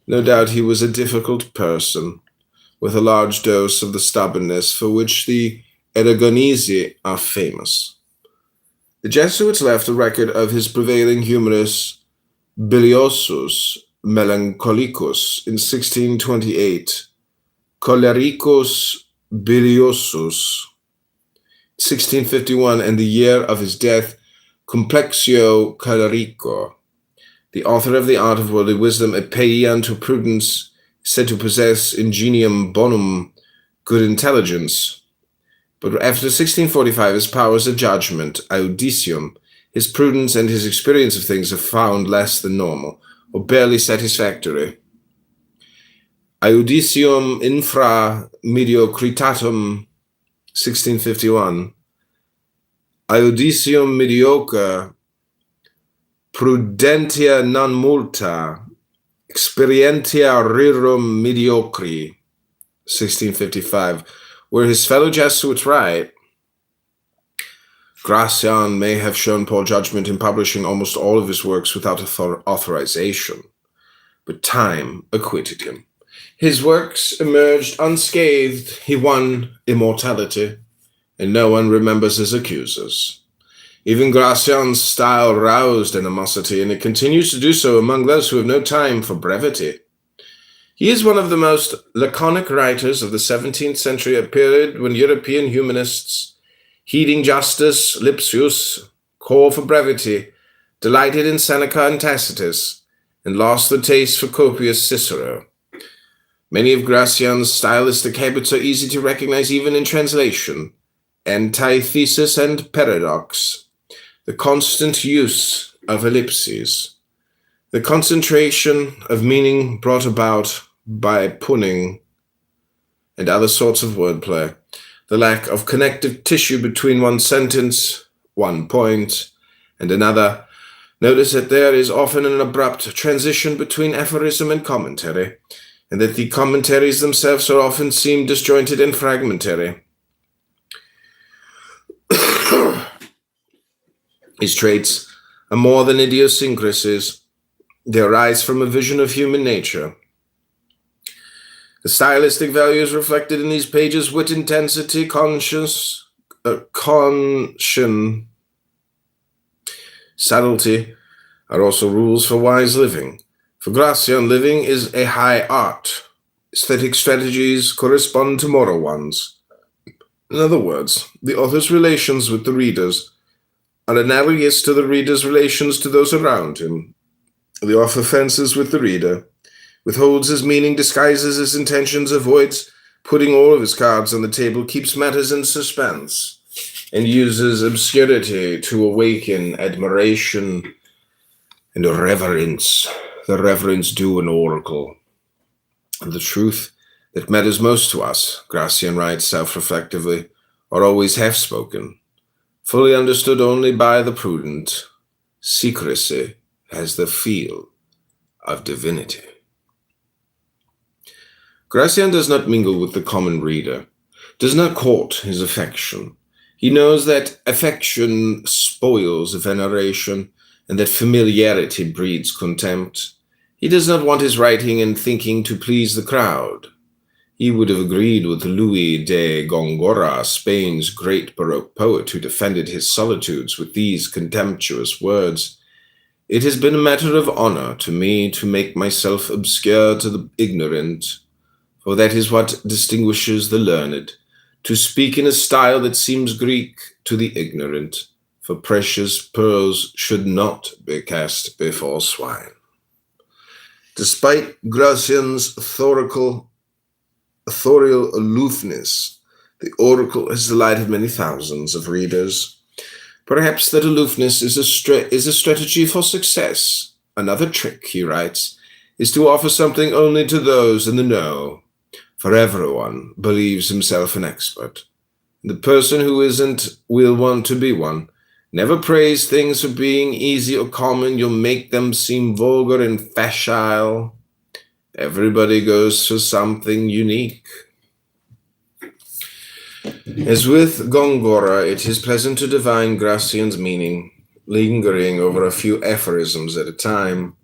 No doubt he was a difficult person, with a large dose of the stubbornness for which the Aragonese are famous. The Jesuits left a record of his prevailing humorous Biliosus Melancholicus in 1628, Cholericus Biliosus, 1651, and the year of his death, Complexio Cholerico. The author of The Art of Worldly Wisdom, a paean to prudence, said to possess ingenium bonum, good intelligence. But after 1645, his powers of judgment, audicium, his prudence and his experience of things are found less than normal, or barely satisfactory. Audicium infra mediocritatum, 1651. Audicium mediocre, prudentia non multa, experientia rerum mediocri, 1655, where his fellow Jesuits write, Gracian may have shown poor judgment in publishing almost all of his works without authorization, but time acquitted him. His works emerged unscathed, he won immortality, and no one remembers his accusers. Even Gracian's style roused animosity, and it continues to do so among those who have no time for brevity. He is one of the most laconic writers of the 17th century, a period when European humanists, heeding justice, Lipsius, call for brevity, delighted in Seneca and Tacitus, and lost the taste for copious Cicero. Many of Gracian's stylistic habits are easy to recognize even in translation: antithesis and paradox, the constant use of ellipses, the concentration of meaning brought about by punning and other sorts of wordplay, the lack of connective tissue between one sentence, one point, and another. Notice that there is often an abrupt transition between aphorism and commentary, and that the commentaries themselves are often seem disjointed and fragmentary. His traits are more than idiosyncrasies. They arise from a vision of human nature. The stylistic values reflected in these pages, wit, intensity, subtlety, are also rules for wise living. For Gracian, living is a high art. Aesthetic strategies correspond to moral ones. In other words, the author's relations with the readers are analogous to the reader's relations to those around him. The author fences with the reader, withholds his meaning, disguises his intentions, avoids putting all of his cards on the table, keeps matters in suspense, and uses obscurity to awaken admiration and reverence, the reverence due an oracle. The truth that matters most to us, Gracian writes self-reflectively, are always half-spoken, fully understood only by the prudent. Secrecy has the feel of divinity. Gracian does not mingle with the common reader, does not court his affection. He knows that affection spoils veneration and that familiarity breeds contempt. He does not want his writing and thinking to please the crowd. He would have agreed with Louis de Góngora, Spain's great Baroque poet, who defended his solitudes with these contemptuous words: "It has been a matter of honor to me to make myself obscure to the ignorant, for that is what distinguishes the learned, to speak in a style that seems Greek to the ignorant, for precious pearls should not be cast before swine." Despite Gracian's authorial aloofness, the oracle has delighted many thousands of readers. Perhaps that aloofness is a strategy for success. Another trick, he writes, is to offer something only to those in the know, for everyone believes himself an expert. The person who isn't will want to be one. Never praise things for being easy or common. You'll make them seem vulgar and facile. Everybody goes for something unique. As with Góngora, it is pleasant to divine Gracian's meaning, lingering over a few aphorisms at a time.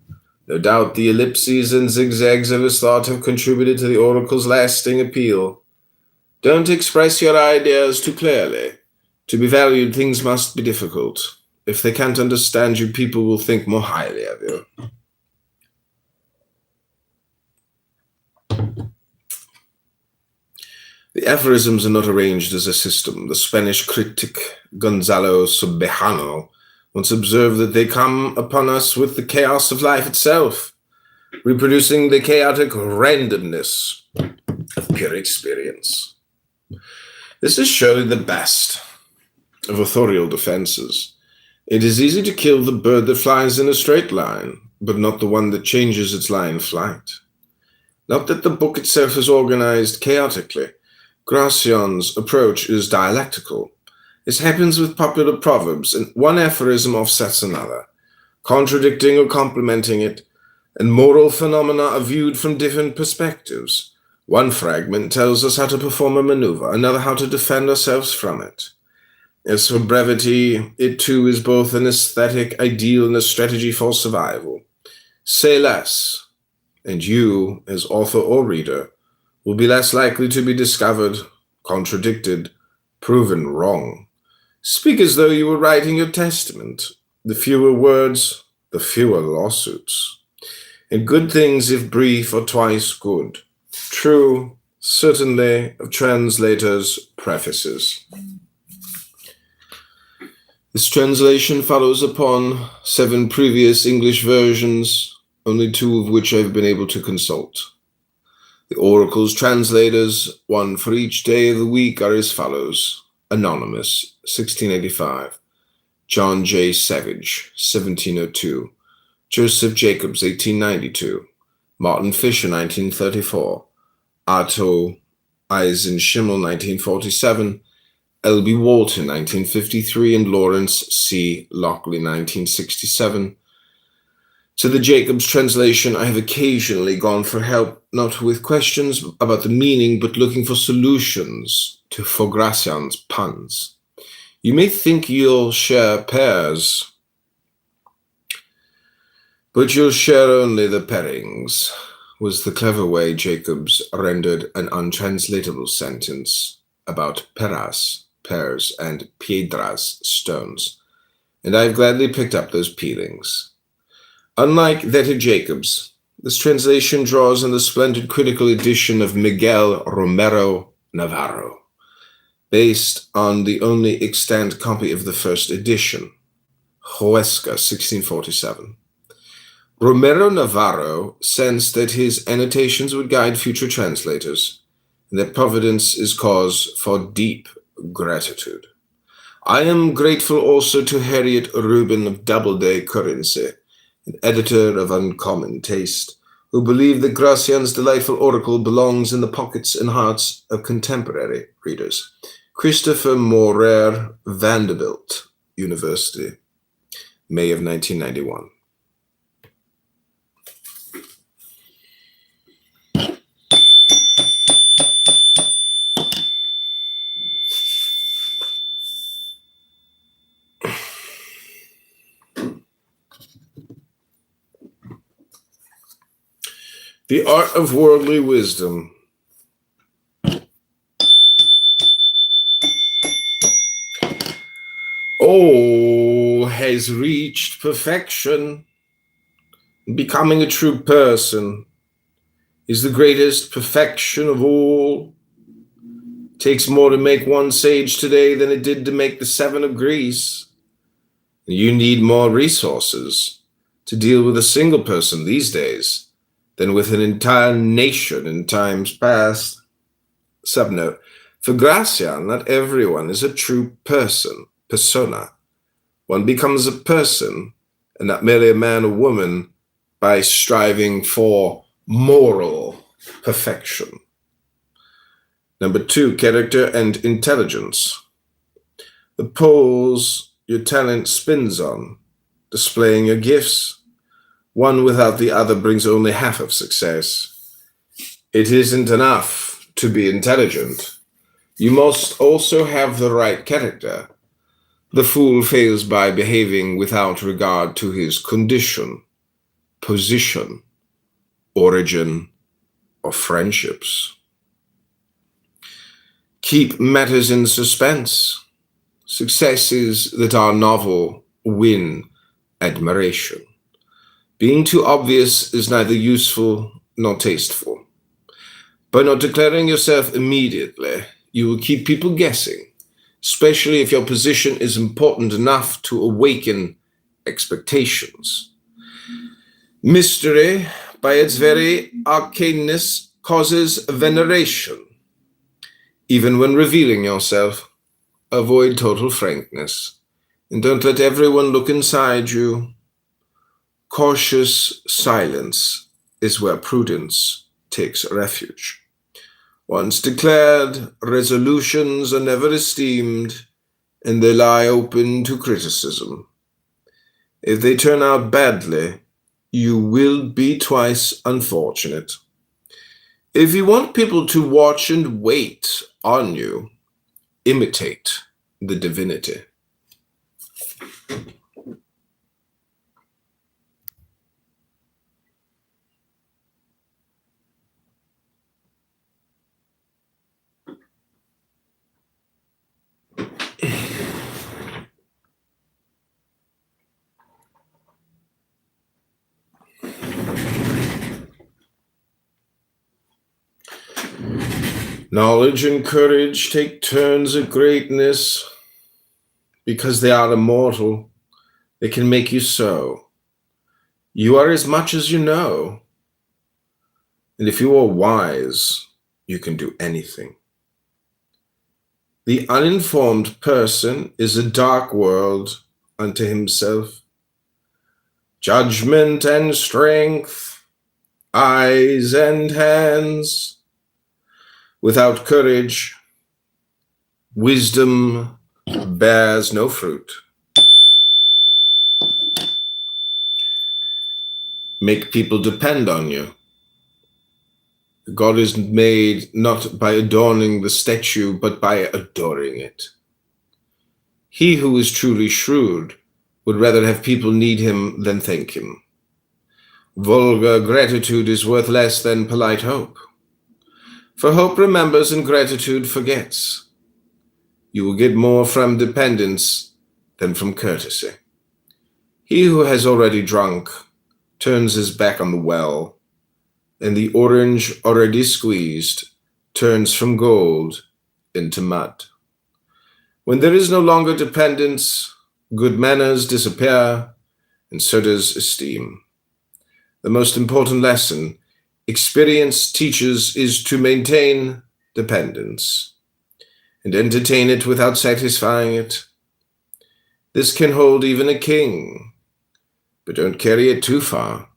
No doubt the ellipses and zigzags of his thought have contributed to the oracle's lasting appeal. Don't express your ideas too clearly. To be valued, things must be difficult. If they can't understand you, people will think more highly of you. The aphorisms are not arranged as a system. The Spanish critic Gonzalo Subejano once observed that they come upon us with the chaos of life itself, reproducing the chaotic randomness of pure experience. This is surely the best of authorial defenses. It is easy to kill the bird that flies in a straight line, but not the one that changes its line of flight. Not that the book itself is organized chaotically. Gracian's approach is dialectical. This happens with popular proverbs, and one aphorism offsets another, contradicting or complementing it, and moral phenomena are viewed from different perspectives. One fragment tells us how to perform a maneuver, another how to defend ourselves from it. As for brevity, it too is both an aesthetic ideal and a strategy for survival. Say less, and you, as author or reader, will be less likely to be discovered, contradicted, proven wrong. Speak as though you were writing your testament. The fewer words, the fewer lawsuits. And good things, if brief, are twice good. True, certainly, of translators' prefaces. This translation follows upon 7 previous English versions, only 2 of which I've been able to consult. The Oracle's translators, one for each day of the week, are as follows. Anonymous, 1685. John J. Savage, 1702. Joseph Jacobs, 1892. Martin Fisher, 1934. Otto Eisenschimmel, 1947. L.B. Walton, 1953, and Lawrence C. Lockley, 1967. To the Jacobs translation, I have occasionally gone for help, not with questions about the meaning, but looking for solutions to Fogracian's puns. You may think you'll share pairs, but you'll share only the pairings, was the clever way Jacobs rendered an untranslatable sentence about peras, pears, and piedras, stones, and I've gladly picked up those peelings. Unlike that of Jacobs, this translation draws on the splendid critical edition of Miguel Romero Navarro, based on the only extant copy of the first edition, Huesca, 1647. Romero Navarro sensed that his annotations would guide future translators, and that Providence is cause for deep gratitude. I am grateful also to Harriet Rubin of Doubleday Currency, an editor of uncommon taste, who believed that Gracian's delightful oracle belongs in the pockets and hearts of contemporary readers. Christopher Morer Vanderbilt University, May of 1991. The Art of Worldly Wisdom. All has reached perfection. Becoming a true person is the greatest perfection of all. It takes more to make one sage today than it did to make the 7 of Greece. You need more resources to deal with a single person these days than with an entire nation in times past. Subnote: for Gracian, not everyone is a true person, persona. One becomes a person, and not merely a man or woman, by striving for moral perfection. Number 2, character and intelligence. The poles your talent spins on, displaying your gifts. One without the other brings only half of success. It isn't enough to be intelligent. You must also have the right character. The fool fails by behaving without regard to his condition, position, origin, or friendships. Keep matters in suspense. Successes that are novel win admiration. Being too obvious is neither useful nor tasteful. By not declaring yourself immediately, you will keep people guessing, especially if your position is important enough to awaken expectations. Mystery, by its very arcaneness, causes veneration. Even when revealing yourself, avoid total frankness, and don't let everyone look inside you. Cautious silence is where prudence takes refuge. Once declared, resolutions are never esteemed, and they lie open to criticism. If they turn out badly, you will be twice unfortunate. If you want people to watch and wait on you, imitate the divinity. Knowledge and courage take turns at greatness. Because they are immortal, they can make you so. You are as much as you know. And if you are wise, you can do anything. The uninformed person is a dark world unto himself. Judgment and strength, eyes and hands. Without courage, wisdom bears no fruit. Make people depend on you. God is made not by adorning the statue, but by adoring it. He who is truly shrewd would rather have people need him than thank him. Vulgar gratitude is worth less than polite hope. For hope remembers and gratitude forgets. You will get more from dependence than from courtesy. He who has already drunk turns his back on the well, and the orange already squeezed turns from gold into mud. When there is no longer dependence, good manners disappear, and so does esteem. The most important lesson experience teaches is to maintain dependence and entertain it without satisfying it. This can hold even a king, but don't carry it too far,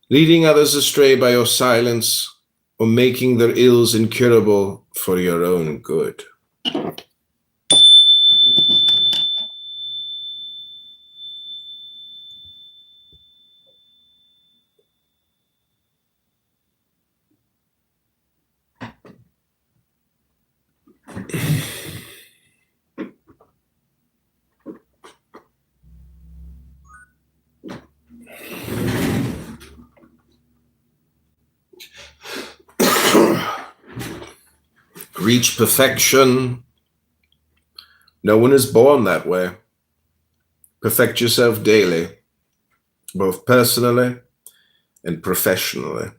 leading others astray by your silence or making their ills incurable for your own good. Reach perfection. No one is born that way. Perfect yourself daily, both personally and professionally,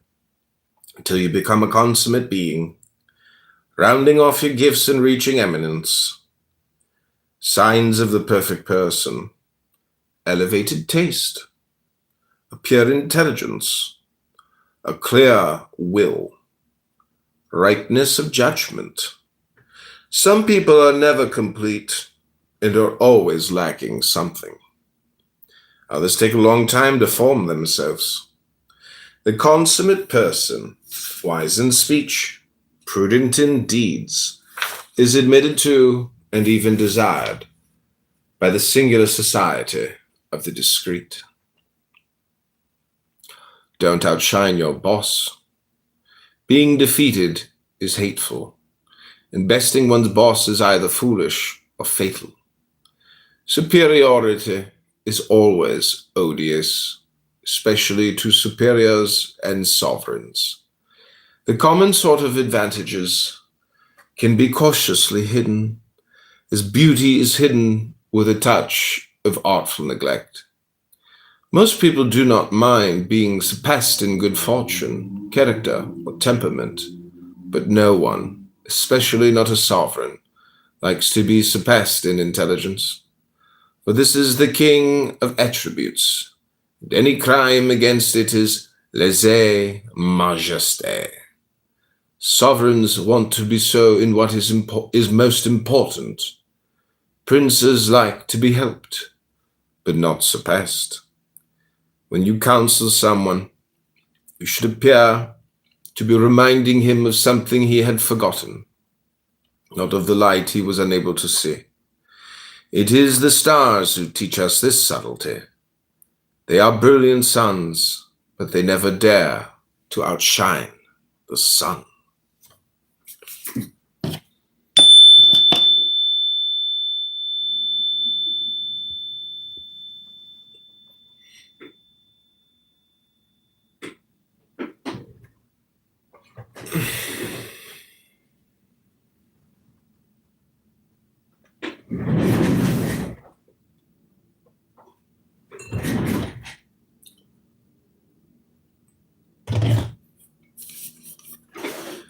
until you become a consummate being, rounding off your gifts and reaching eminence. Signs of the perfect person: elevated taste, a pure intelligence, a clear will, rightness of judgment. Some people are never complete and are always lacking something. Others take a long time to form themselves. The consummate person, wise in speech, prudent in deeds, is admitted to and even desired by the singular society of the discreet. Don't outshine your boss. Being defeated is hateful, and besting one's boss is either foolish or fatal. Superiority is always odious, especially to superiors and sovereigns. The common sort of advantages can be cautiously hidden, as beauty is hidden with a touch of artful neglect. Most people do not mind being surpassed in good fortune, character, or temperament, but no one, especially not a sovereign, likes to be surpassed in intelligence. For this is the king of attributes, and any crime against it is lèse-majesté. Sovereigns want to be so in what is most important. Princes like to be helped, but not surpassed. When you counsel someone, you should appear to be reminding him of something he had forgotten, not of the light he was unable to see. It is the stars who teach us this subtlety. They are brilliant suns, but they never dare to outshine the sun.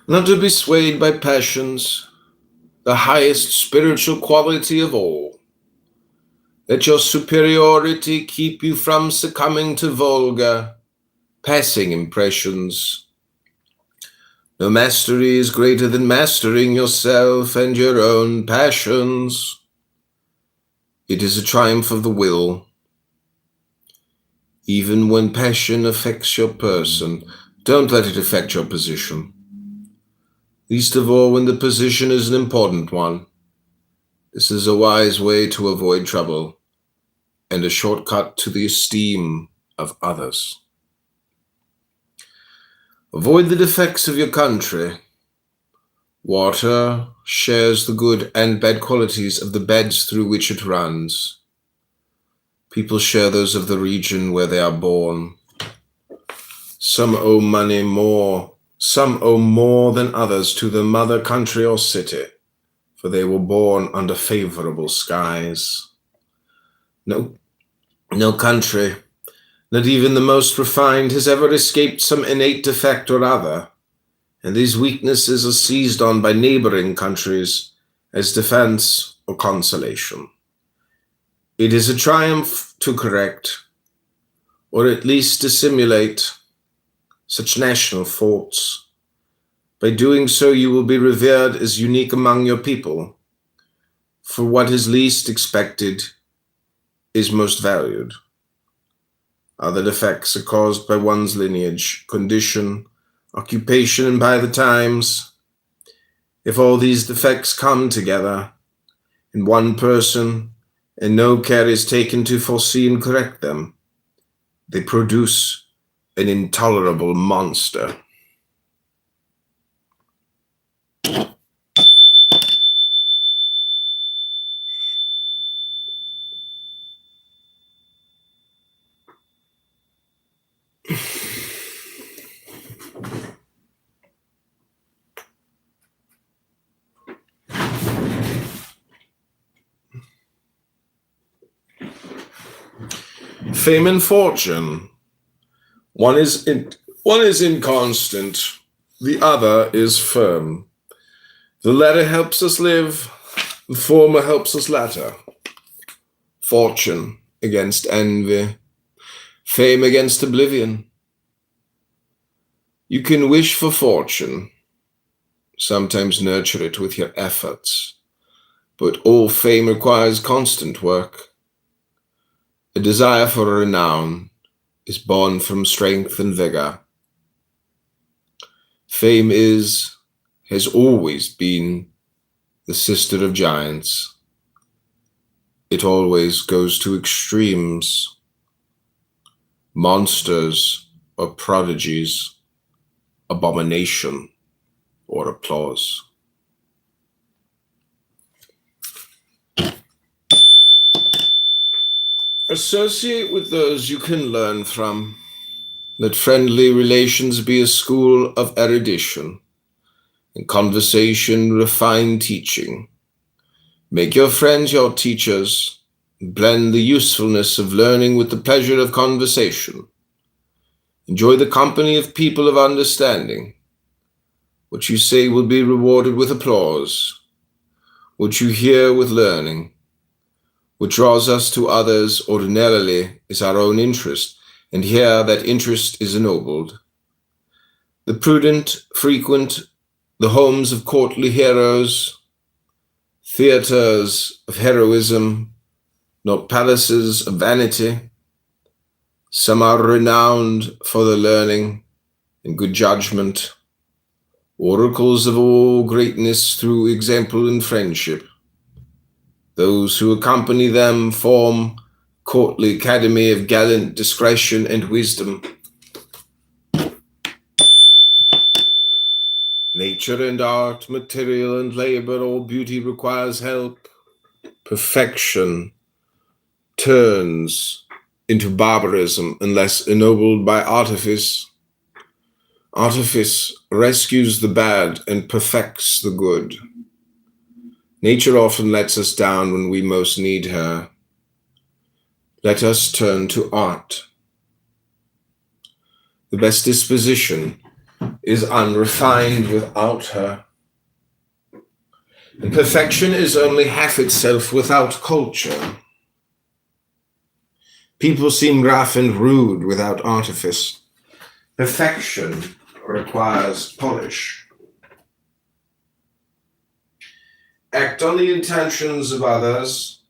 not to be swayed by passions, the highest spiritual quality of all. Let your superiority keep you from succumbing to vulgar, passing impressions. No mastery is greater than mastering yourself and your own passions. It is a triumph of the will. Even when passion affects your person, don't let it affect your position. Least of all when the position is an important one. This is a wise way to avoid trouble and a shortcut to the esteem of others. Avoid the defects of your country. Water shares the good and bad qualities of the beds through which it runs. People share those of the region where they are born. Some owe more than others to the mother country or city, for they were born under favorable skies. No country, not even the most refined, has ever escaped some innate defect or other, and these weaknesses are seized on by neighboring countries as defense or consolation. It is a triumph to correct, or at least dissimulate, such national faults. By doing so, you will be revered as unique among your people, for what is least expected is most valued. Other defects are caused by one's lineage, condition, occupation, and by the times. If all these defects come together in one person, and no care is taken to foresee and correct them, they produce an intolerable monster. Fame and fortune. One is inconstant, the other is firm. The latter helps us live, the former helps us latter. Fortune against envy, fame against oblivion. You can wish for fortune, sometimes nurture it with your efforts, but all fame requires constant work. A desire for renown is born from strength and vigor. Fame has always been the sister of giants. It always goes to extremes, monsters or prodigies, abomination or applause. Associate with those you can learn from. Let friendly relations be a school of erudition, and conversation refine teaching. Make your friends your teachers, and blend the usefulness of learning with the pleasure of conversation. Enjoy the company of people of understanding. What you say will be rewarded with applause. What you hear with learning. What draws us to others ordinarily is our own interest, and here that interest is ennobled. The prudent frequent the homes of courtly heroes, theaters of heroism, not palaces of vanity. Some are renowned for their learning and good judgment, oracles of all greatness through example and friendship. Those who accompany them form courtly academy of gallant discretion and wisdom. Nature and art, material and labor, all beauty requires help. Perfection turns into barbarism unless ennobled by artifice. Artifice rescues the bad and perfects the good. Nature often lets us down when we most need her. Let us turn to art. The best disposition is unrefined without her. And perfection is only half itself without culture. People seem rough and rude without artifice. Perfection requires polish. Act on the intentions of others,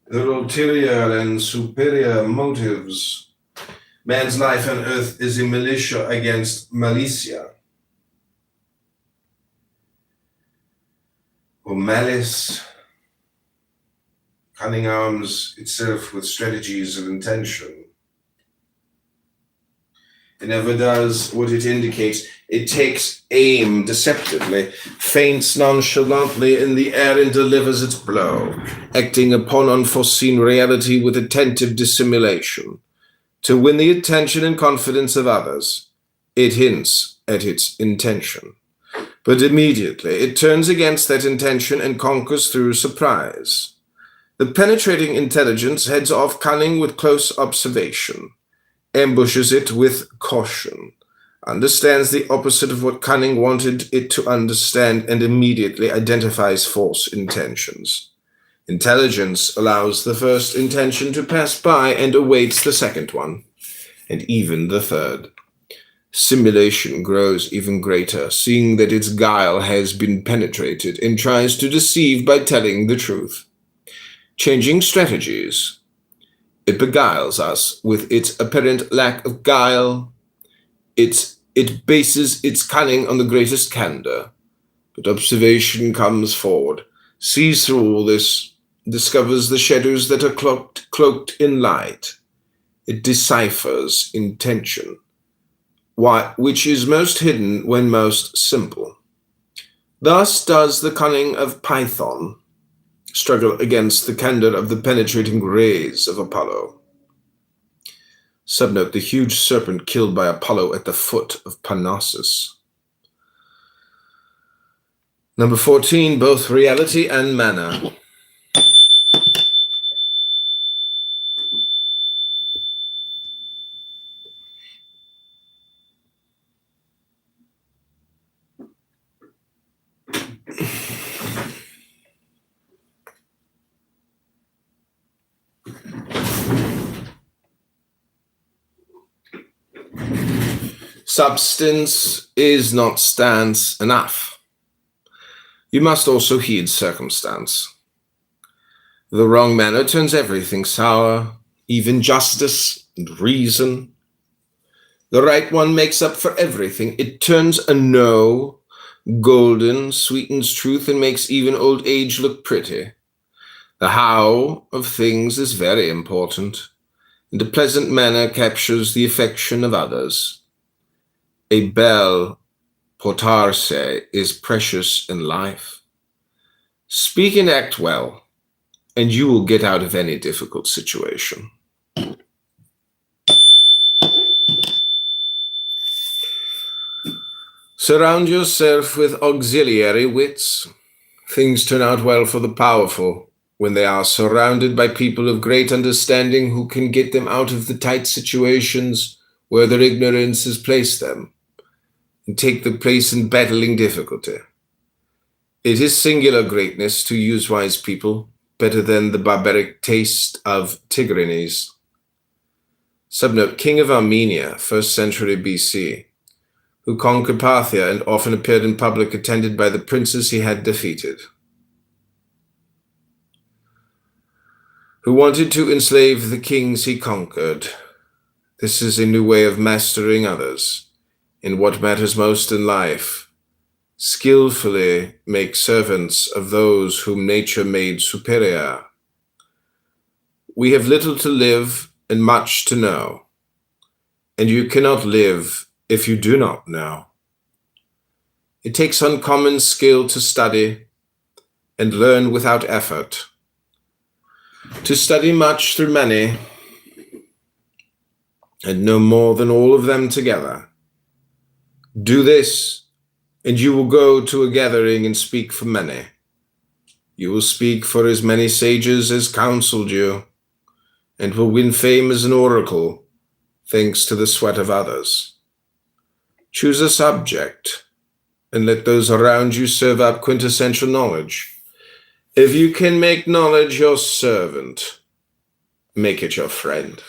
their ulterior and superior motives. Man's life on earth is a militia against malicia, or malice. Cunning arms itself with strategies of intention. It never does what it indicates. It takes aim deceptively, feints nonchalantly in the air and delivers its blow, acting upon unforeseen reality with attentive dissimulation. To win the attention and confidence of others, it hints at its intention. But immediately it turns against that intention and conquers through surprise. The penetrating intelligence heads off cunning with close observation, ambushes it with caution, understands the opposite of what cunning wanted it to understand, and immediately identifies false intentions. Intelligence allows the first intention to pass by and awaits the second one, and even the third. Simulation grows even greater, seeing that its guile has been penetrated, and tries to deceive by telling the truth. Changing strategies. It beguiles us with its apparent lack of guile. It bases its cunning on the greatest candor. But observation comes forward, sees through all this, discovers the shadows that are cloaked in light. It deciphers intention, which is most hidden when most simple. Thus does the cunning of Python struggle against the candor of the penetrating rays of Apollo. Subnote: the huge serpent killed by Apollo at the foot of Parnassus. Number 14, both reality and manner. Substance is not stance enough. You must also heed circumstance. The wrong manner turns everything sour, even justice and reason. The right one makes up for everything. It turns a no golden, sweetens truth, and makes even old age look pretty. The how of things is very important, and a pleasant manner captures the affection of others. A bel portarse is precious in life. Speak and act well, and you will get out of any difficult situation. Surround yourself with auxiliary wits. Things turn out well for the powerful when they are surrounded by people of great understanding who can get them out of the tight situations where their ignorance has placed them, and take the place in battling difficulty. It is singular greatness to use wise people, better than the barbaric taste of Tigranes. Subnote: King of Armenia, 1st century BC, who conquered Parthia and often appeared in public attended by the princes he had defeated, who wanted to enslave the kings he conquered. This is a new way of mastering others. In what matters most in life, skillfully make servants of those whom nature made superior. We have little to live and much to know, and you cannot live if you do not know. It takes uncommon skill to study and learn without effort, to study much through many, and know more than all of them together. Do this, and you will go to a gathering and speak for many. You will speak for as many sages as counseled you, and will win fame as an oracle, thanks to the sweat of others. Choose a subject and let those around you serve up quintessential knowledge. If you can make knowledge your servant, make it your friend.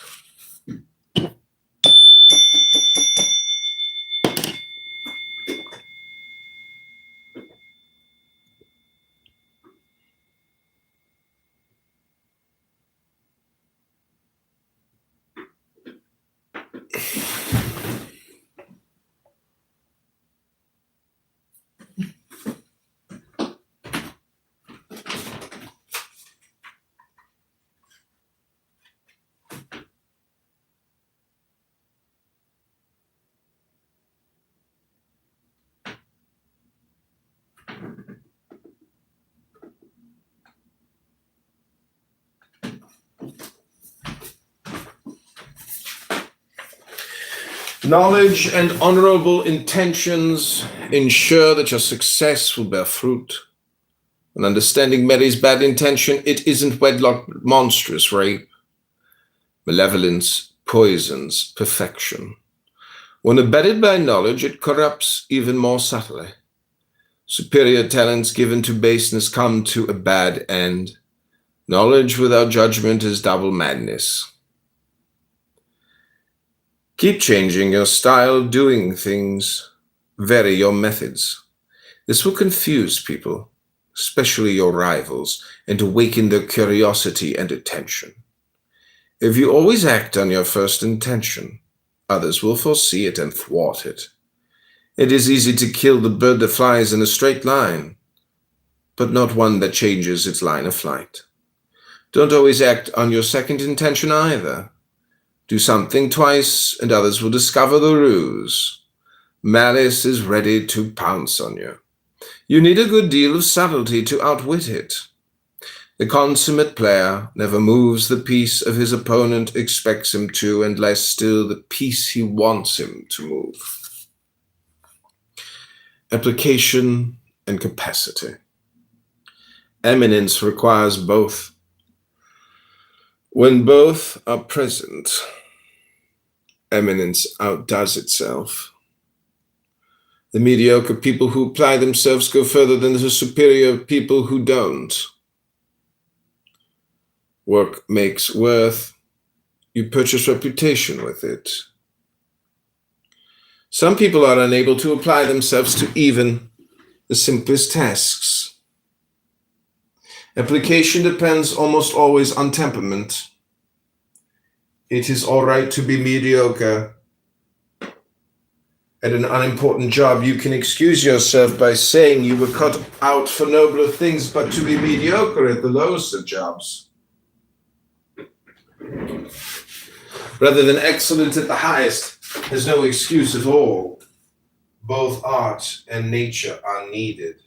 Knowledge and honorable intentions ensure that your success will bear fruit. When understanding marries bad intention, it isn't wedlock monstrous rape. Malevolence poisons perfection. When abetted by knowledge, it corrupts even more subtly. Superior talents given to baseness come to a bad end. Knowledge without judgment is double madness. Keep changing your style of doing things. Vary your methods. This will confuse people, especially your rivals, and awaken their curiosity and attention. If you always act on your first intention, others will foresee it and thwart it. It is easy to kill the bird that flies in a straight line, but not one that changes its line of flight. Don't always act on your second intention either. Do something twice, and others will discover the ruse. Malice is ready to pounce on you. You need a good deal of subtlety to outwit it. The consummate player never moves the piece of his opponent expects him to, and less still the piece he wants him to move. Application and capacity. Eminence requires both. When both are present, eminence outdoes itself. The mediocre people who apply themselves go further than the superior people who don't. Work makes worth. You purchase reputation with it. Some people are unable to apply themselves to even the simplest tasks. Application depends almost always on temperament. It is all right to be mediocre. At an unimportant job, you can excuse yourself by saying you were cut out for nobler things, but to be mediocre at the lowest of jobs, rather than excellent at the highest, has no excuse at all. Both art and nature are needed,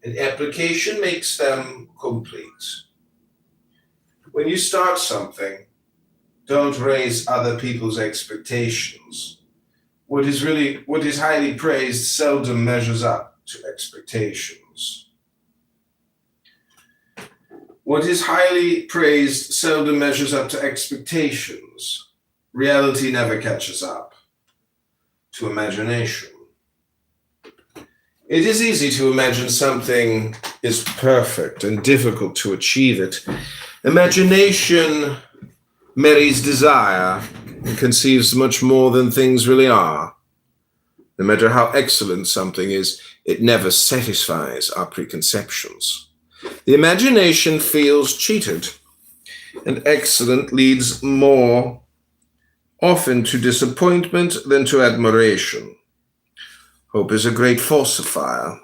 and application makes them complete. When you start something, don't raise other people's expectations. What is highly praised seldom measures up to expectations. What is highly praised seldom measures up to expectations. Reality never catches up to imagination. It is easy to imagine something is perfect and difficult to achieve it. Imagination marries desire and conceives much more than things really are. No matter how excellent something is, it never satisfies our preconceptions. The imagination feels cheated, and excellent leads more often to disappointment than to admiration. Hope is a great falsifier.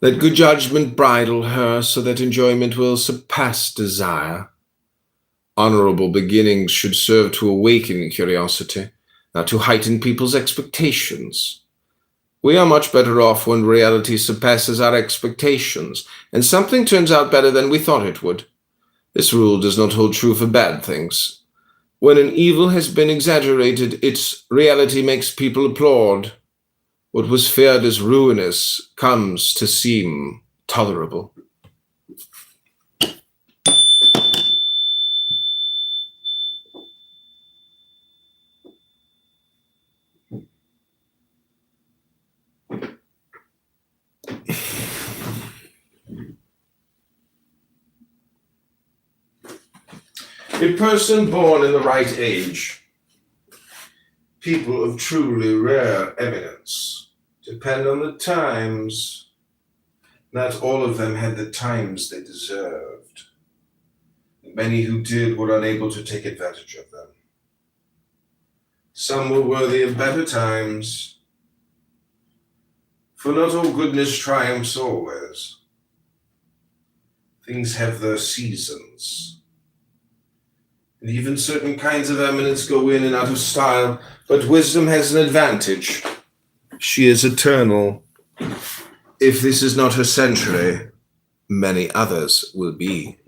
Let good judgment bridle her so that enjoyment will surpass desire. Honorable beginnings should serve to awaken curiosity, not to heighten people's expectations. We are much better off when reality surpasses our expectations, and something turns out better than we thought it would. This rule does not hold true for bad things. When an evil has been exaggerated, its reality makes people applaud. What was feared as ruinous comes to seem tolerable. A person born in the right age, people of truly rare eminence, depend on the times. Not all of them had the times they deserved. Many who did were unable to take advantage of them. Some were worthy of better times, for not all goodness triumphs always. Things have their seasons, and even certain kinds of eminence go in and out of style, but wisdom has an advantage. She is eternal. If this is not her century, many others will be.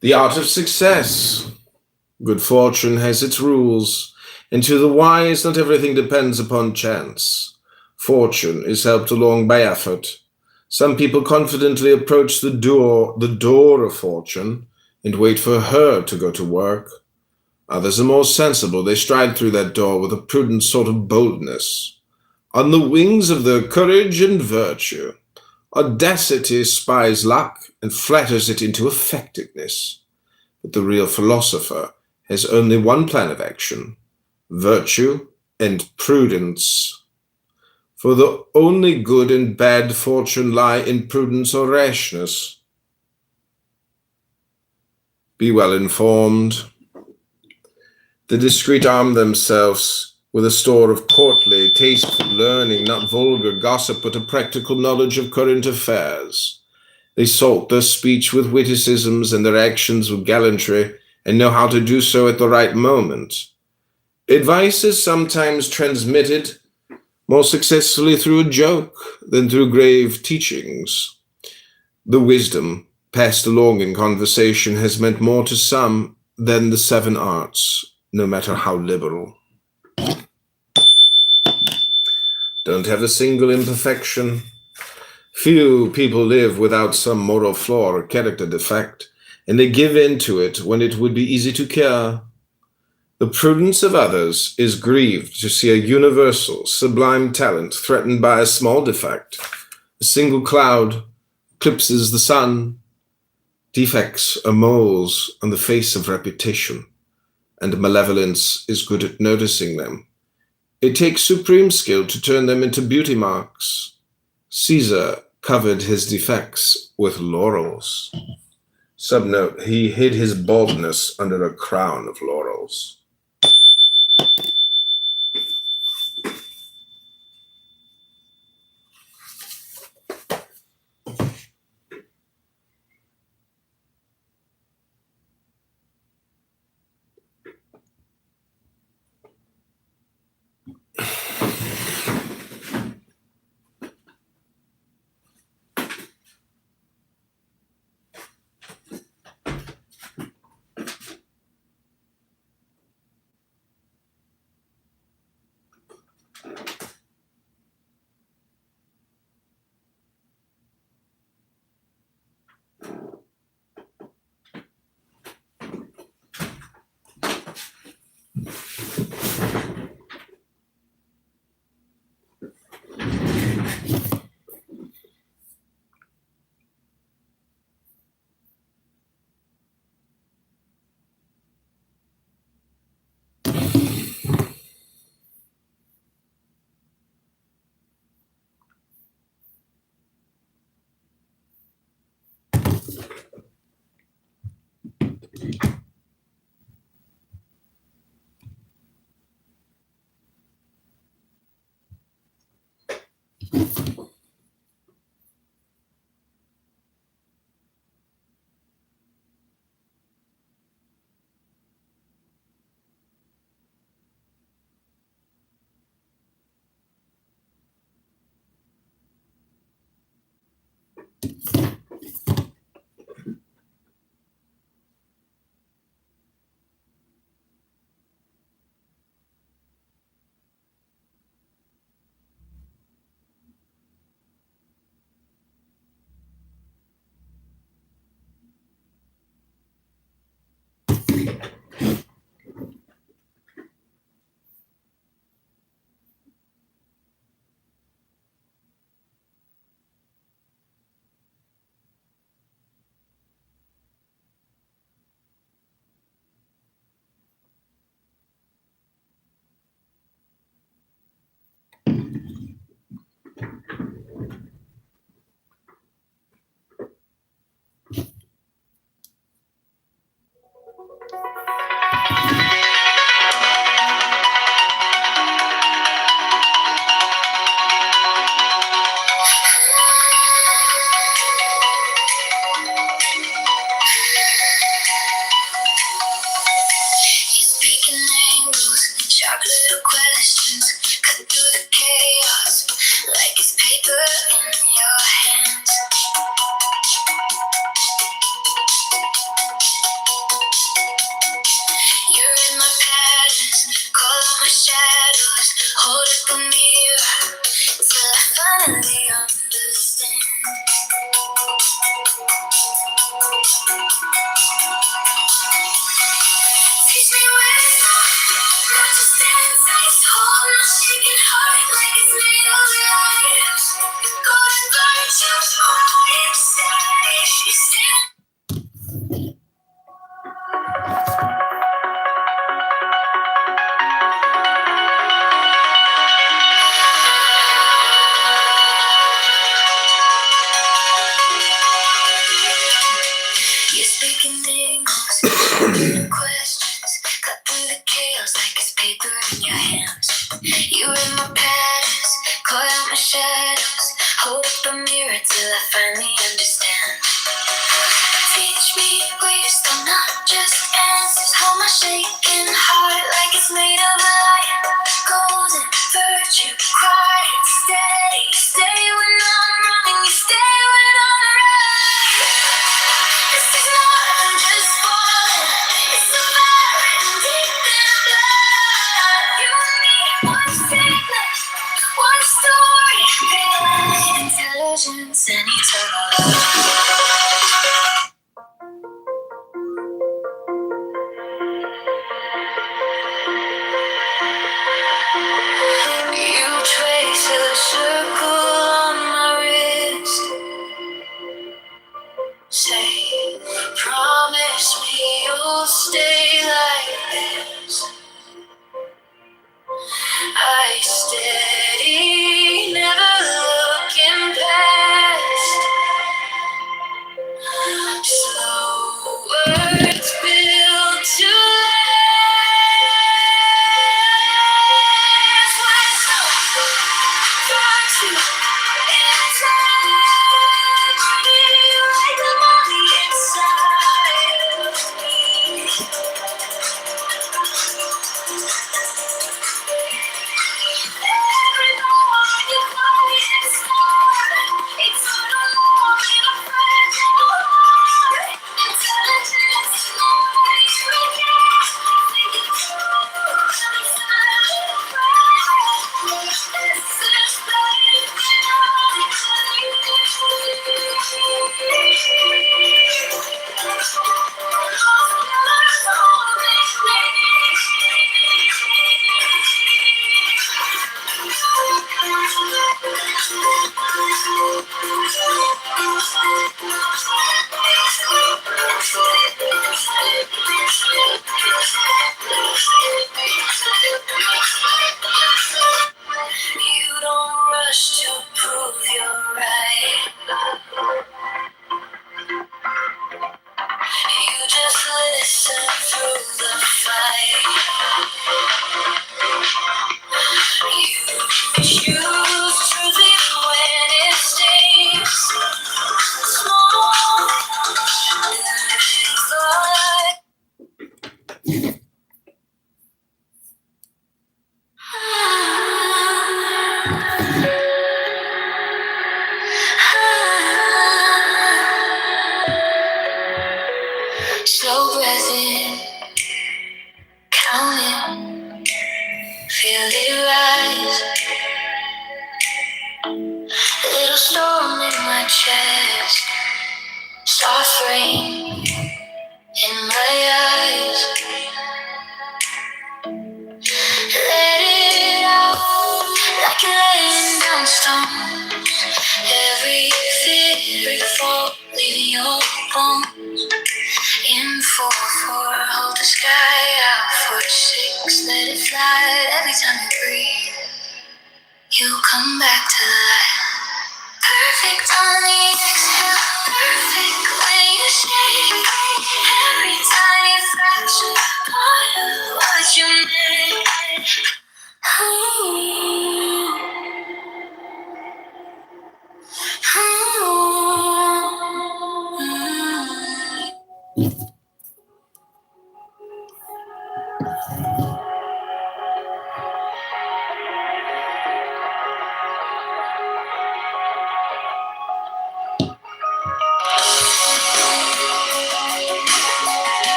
The art of success. Good fortune has its rules, and to the wise not everything depends upon chance. Fortune is helped along by effort. Some people confidently approach the door of fortune, and wait for her to go to work. Others are more sensible. They stride through that door with a prudent sort of boldness, on the wings of their courage and virtue. Audacity spies luck and flatters it into effectiveness. But the real philosopher has only one plan of action: virtue and prudence. For the only good and bad fortune lie in prudence or rashness. Be well informed. The discreet arm themselves with a store of courtly, tasteful learning, not vulgar gossip, but a practical knowledge of current affairs. They salt their speech with witticisms and their actions with gallantry, and know how to do so at the right moment. Advice is sometimes transmitted more successfully through a joke than through grave teachings. The wisdom passed along in conversation has meant more to some than the 7 arts, no matter how liberal. Don't have a single imperfection. Few people live without some moral flaw or character defect, and they give in to it when it would be easy to cure. The prudence of others is grieved to see a universal, sublime talent threatened by a small defect. A single cloud eclipses the sun. Defects are moles on the face of reputation, and malevolence is good at noticing them. It takes supreme skill to turn them into beauty marks. Caesar covered his defects with laurels. Subnote, he hid his baldness under a crown of laurels. little questions cut through the chaos like it's paper in your hands. You read my patterns, call out my shadows, hold up a mirror till I finally understand. Teach me where to start, not to stand tight, hold my shaking heart like it's made of light. Golden virtue, quiet, stay, stand. You're speaking names, asking questions, cut through the chaos like it's paper in your hands. You read my patterns, call out my shadows, hold up a mirror till I finally understand. Teach me wisdom, not just answers. Hold my shaking heart like it's made of light. Golden virtue, quiet, steady. Stay when I'm wrong, you stay when I'm right. This is more than just falling. It's a fire deep in the blood. You and me, one sickness, one story. Intelligence and eternal love. You trace a circle on my wrist. Say, promise me you'll stay like this. I steady, never looking past. Slow words built to last. Why so far to integrity like I'm on the inside of me. You don't rush to prove you're right. You just listen through the fight. You choose truth even when it stings. Small things slow breath in, count it, feel it rise. A little storm in my chest, soft rain in my eyes. Let it out like you're laying down stones. Every fear fall, leaving your bones. In 4-4, hold the sky out. 4-6, let it fly. Every time you breathe, you come back to life. Perfect on the exhale, perfect when you shake. Every tiny fraction part of what you made.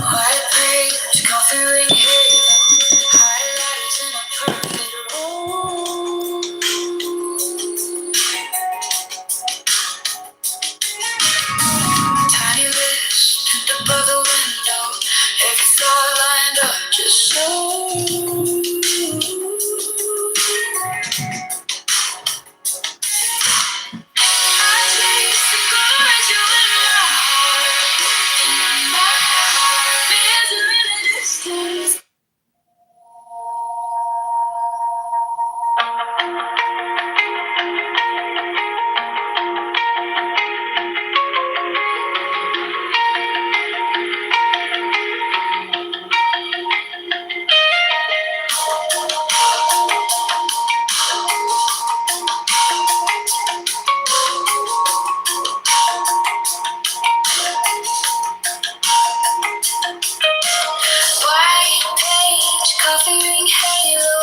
White page, coffee ring halo, highlighters in a perfect room. Tiny list pinned above the window, every thought lined up just so. I taste the glory you in my heart, measuring the distance. White page, coffee ring halo,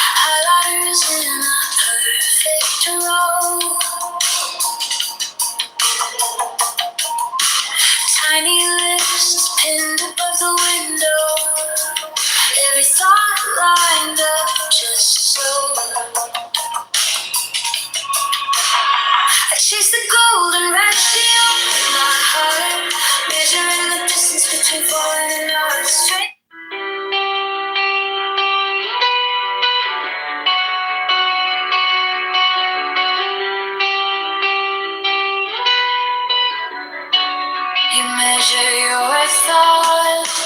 highlighters in a perfect row. Tiny lists pinned above the window, every thought lined up just so. I chase the golden ratio in my heart, measuring the distance between falling and not straight. You measure your thoughts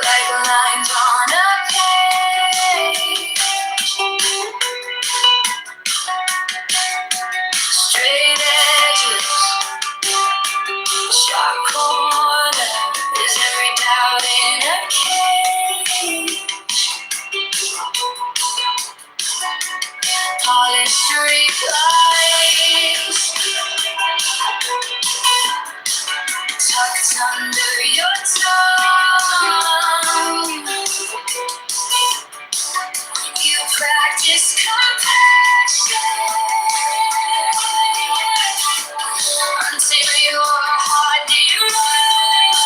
like lines on a page. Straight edges, sharp corners, every doubt in a cage. Polished replies tucked under your tongue. You practice compassion until your heart deruns.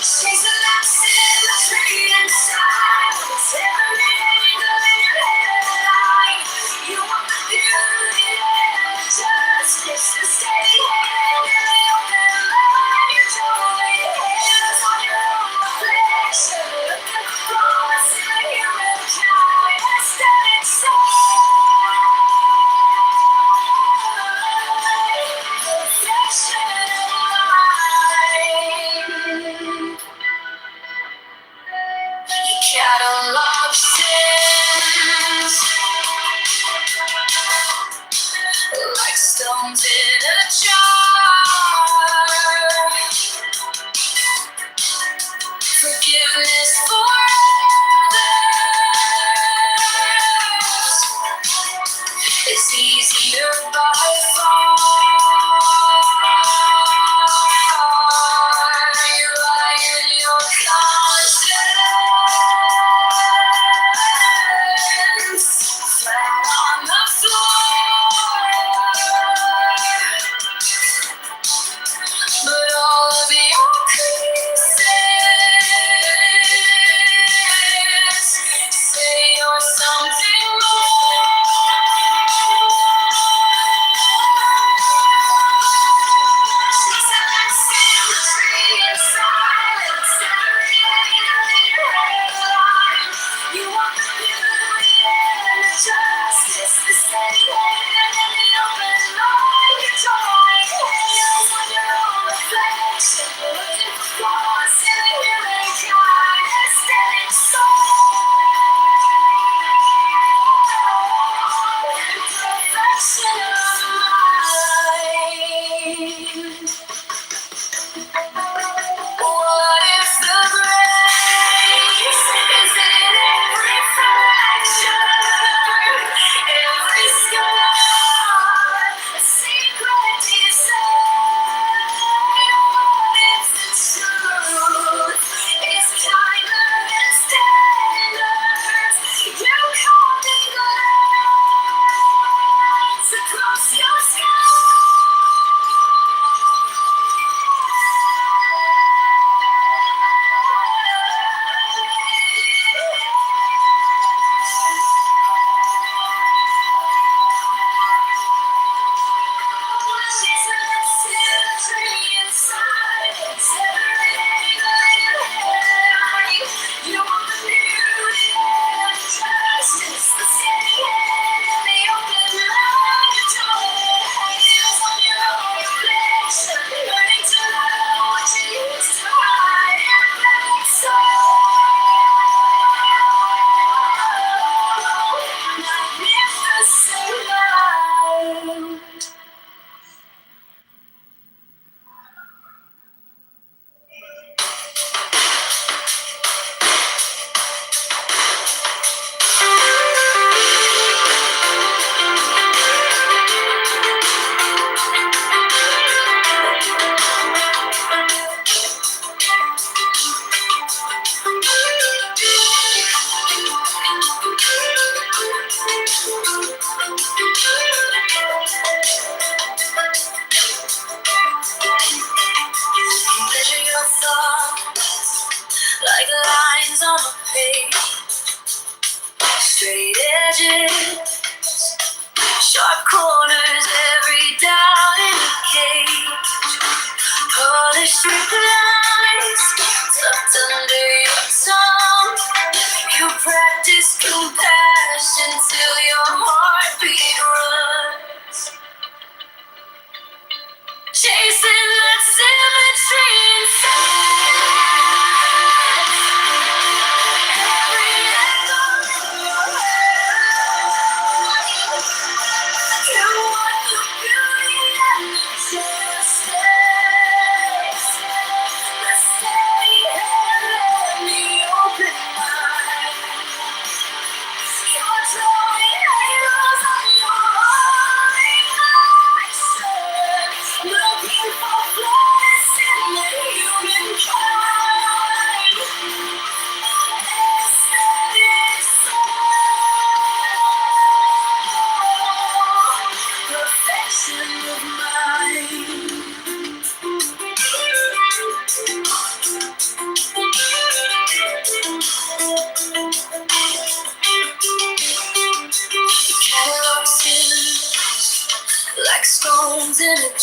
She's a lapse in the tree and silence. Every angle in your headline. You want the beauty and justice to stay in the open light. Your joy hands on your own reflection. Look across in the human kind. Aesthetic perfection of mind. You catalog sins like stones in a jar. Forgiveness for others is easier by far. You lie in your conscience, flat on the floor.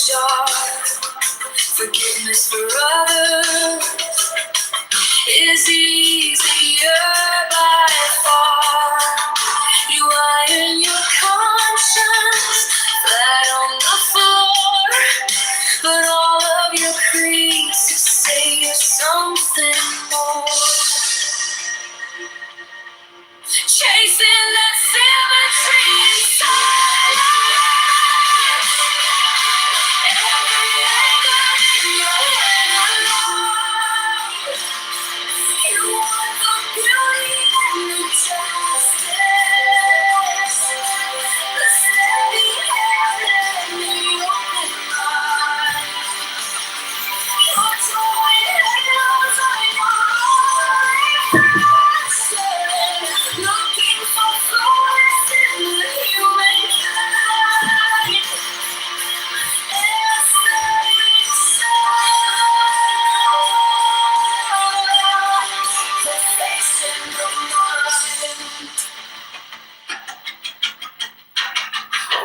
jar. Forgiveness for others is easier by far. You iron your conscience flat on the floor, but all of your creases say you're something more. Chasing that symmetry inside. Every angle in your head alone. You want the beauty and the justice, the steady hand and the open mind. Your joy hangs on your reflection, looking for flaws in the humankind. Aesthetic perfection of mind.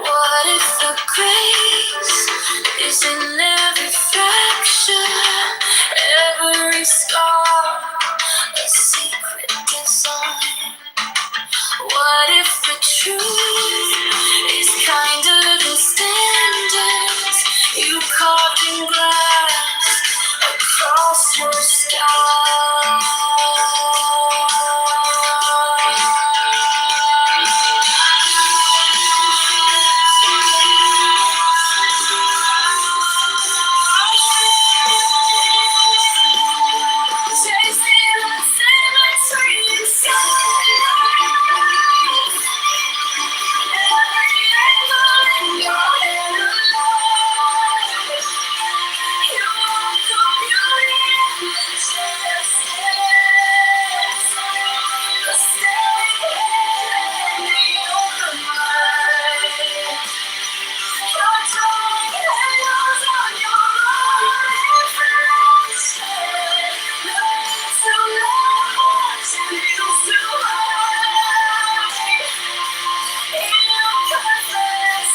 What if the grace is in every fracture, every scar, a secret design? What if the truth is kinder than standards you carved in glass across your chasing the symmetry inside. Every angle in your head alone. You want the beauty and the justice, the steady hand and the open mind. Your joy hangs on your reflection, learning to love what you used to hide. In your perfect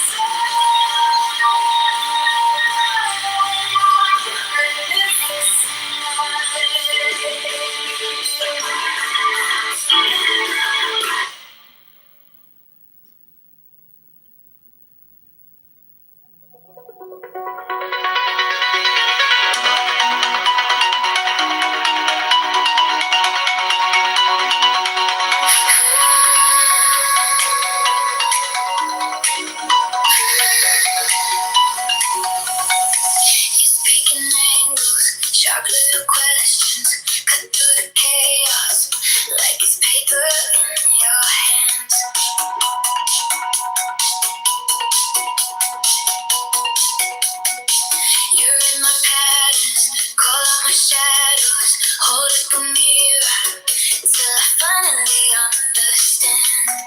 You speak in angles, sharp little questions, cut through the chaos like it's paper in your hands. You're in my patterns, call out my shadows, hold up a mirror till I finally understand.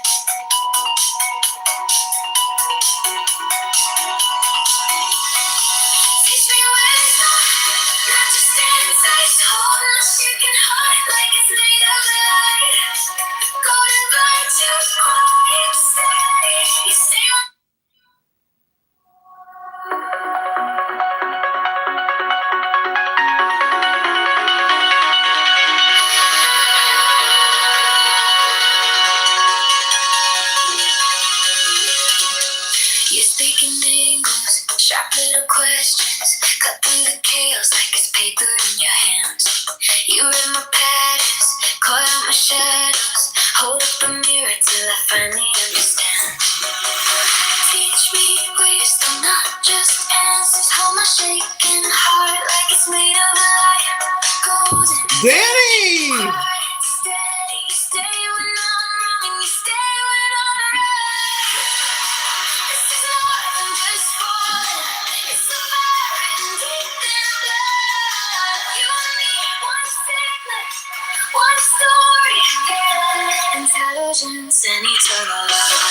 Teach me where to stop, not just stand tight, hold my shaking heart like it's made of light. Golden light, you quiet, steady, you stay on. You speak in angles, sharp little questions, cut through the chaos like it's paper in your hands. You read my patterns, call out my shadows, hold up a mirror till I finally understand. Teach me wisdom, not just answers, hold my shaking heart like it's made of light. Golden Danny! quiet, steady, you stay when I'm wrong and you stay when I'm right. This is more than just falling, it's a fire and deep in blood. You and me, one sickness, one story, yeah. Intelligence and eternal love.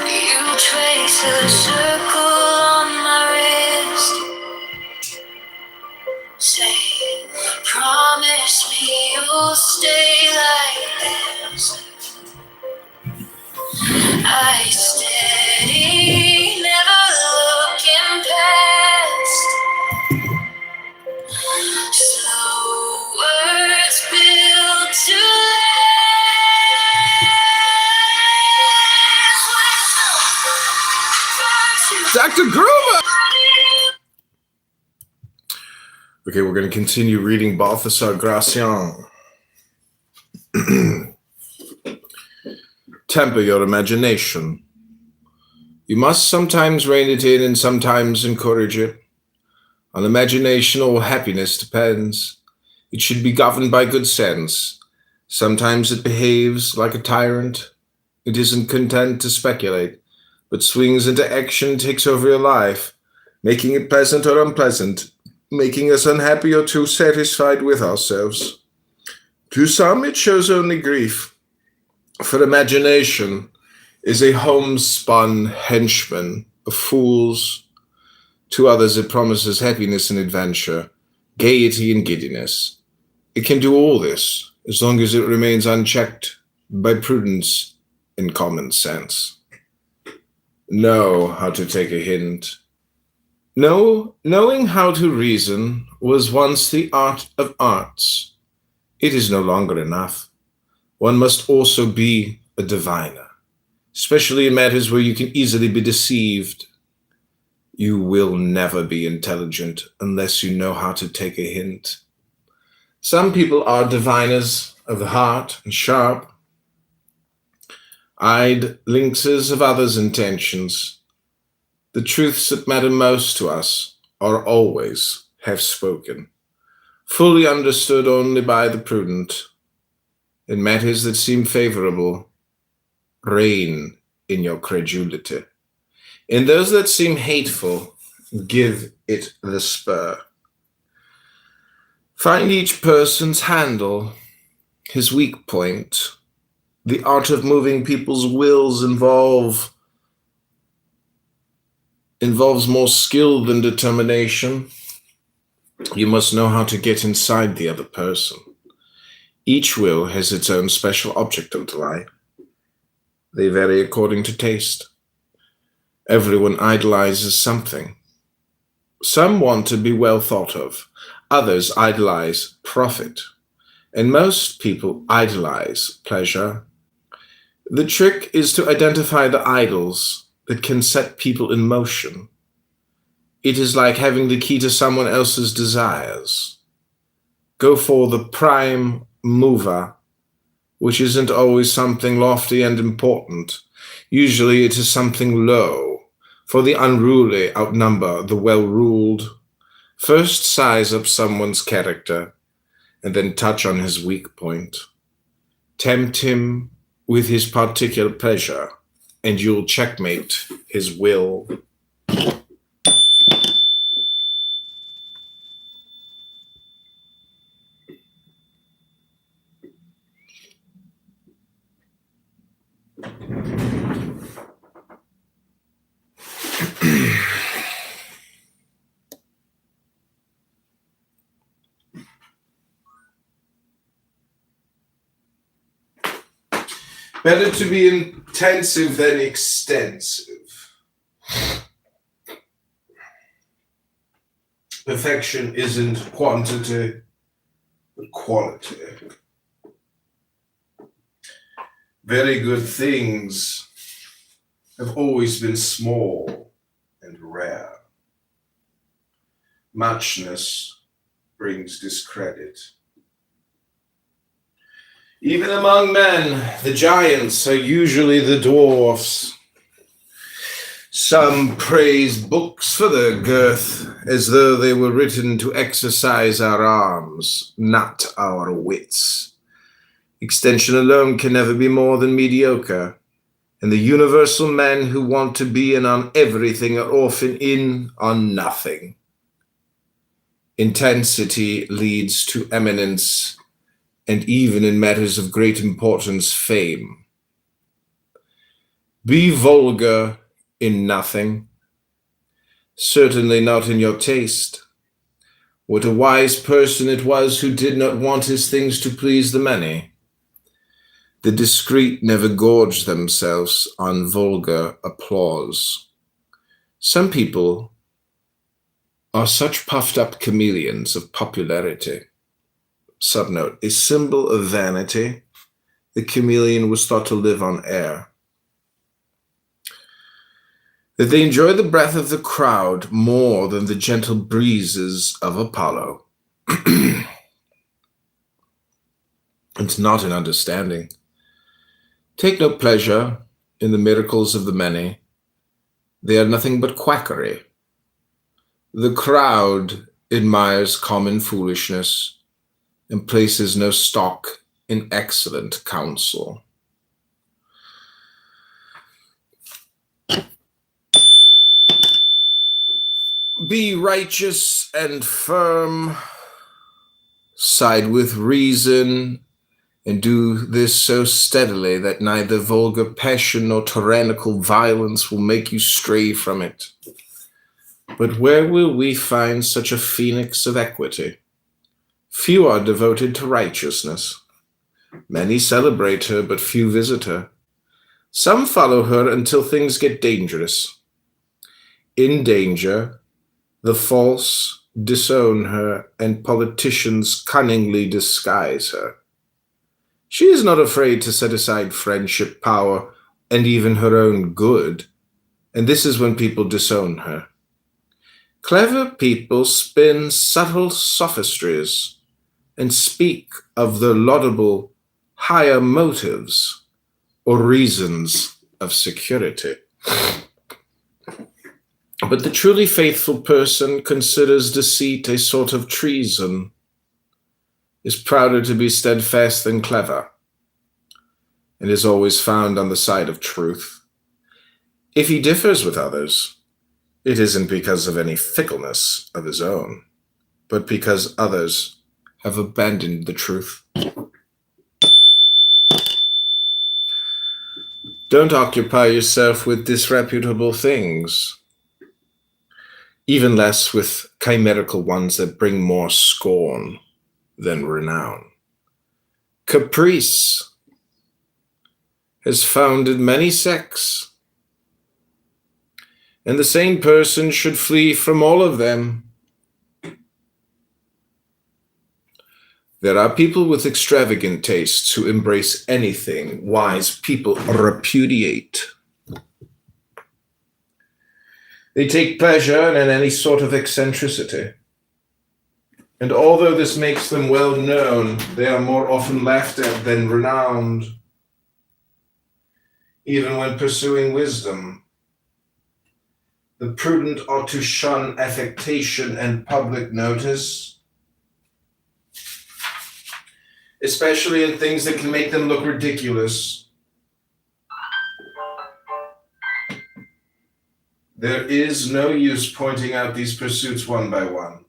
You trace a circle on my wrist. Say, promise me you'll stay Okay, we're going to continue reading Balthasar Gracian. Temper your imagination. You must sometimes rein it in and sometimes encourage it. On imagination, all happiness depends. It should be governed by good sense. Sometimes it behaves like a tyrant. It isn't content to speculate, but swings into action, takes over your life, making it pleasant or unpleasant, making us unhappy or too satisfied with ourselves. To some, it shows only grief, for imagination is a homespun henchman of fools. To others, it promises happiness and adventure, gaiety and giddiness. It can do all this as long as it remains unchecked by prudence and common sense. Know how to take a hint. Knowing how to reason was once the art of arts. It is no longer enough. One must also be a diviner, especially in matters where you can easily be deceived. You will never be intelligent unless you know how to take a hint. Some people are diviners of the heart and sharp, eyed lynxes of others' intentions. The truths that matter most to us are always have spoken, fully understood only by the prudent. In matters that seem favorable, rein in your credulity. In those that seem hateful, give it the spur. Find each person's handle, his weak point. The art of moving people's wills involves more skill than determination. You must know how to get inside the other person. Each will has its own special object of delight. They vary according to taste. Everyone idolizes something. Some want to be well thought of. Others idolize profit. And most people idolize pleasure. The trick is to identify the idols that can set people in motion. It is like having the key to someone else's desires. Go for the prime mover, which isn't always something lofty and important. Usually it is something low, for the unruly outnumber the well-ruled. First size up someone's character, and then touch on his weak point. Tempt him with his particular pleasure, and you'll checkmate his will. Better to be intensive than extensive. Perfection isn't quantity, but quality. Very good things have always been small and rare. Muchness brings discredit. Even among men, the giants are usually the dwarfs. Some praise books for their girth, as though they were written to exercise our arms, not our wits. Extension alone can never be more than mediocre, and the universal men who want to be in on everything are often in on nothing. Intensity leads to eminence, and even in matters of great importance, fame. Be vulgar in nothing, certainly not in your taste. What a wise person it was who did not want his things to please the many. The discreet never gorge themselves on vulgar applause. Some people are such puffed up chameleons of popularity. Subnote, a symbol of vanity, the chameleon was thought to live on air. That they enjoy the breath of the crowd more than the gentle breezes of Apollo. and not in understanding. Take no pleasure in the miracles of the many. They are nothing but quackery. The crowd admires common foolishness and places no stock in excellent counsel. Be righteous and firm, side with reason, and do this so steadily that neither vulgar passion nor tyrannical violence will make you stray from it. But where will we find such a phoenix of equity? Few are devoted to righteousness. Many celebrate her, but few visit her. Some follow her until things get dangerous. In danger, the false disown her, and politicians cunningly disguise her. She is not afraid to set aside friendship, power, and even her own good, and this is when people disown her. Clever people spin subtle sophistries and speak of their laudable higher motives or reasons of security. But the truly faithful person considers deceit a sort of treason, is prouder to be steadfast than clever, and is always found on the side of truth. If he differs with others, it isn't because of any fickleness of his own, but because others have abandoned the truth. Don't occupy yourself with disreputable things, even less with chimerical ones that bring more scorn than renown. Caprice has founded many sects, and the sane person should flee from all of them. There are people with extravagant tastes who embrace anything wise people repudiate. They take pleasure in any sort of eccentricity. And although this makes them well known, they are more often laughed at than renowned. Even when pursuing wisdom, the prudent ought to shun affectation and public notice, especially in things that can make them look ridiculous. There is no use pointing out these pursuits one by one.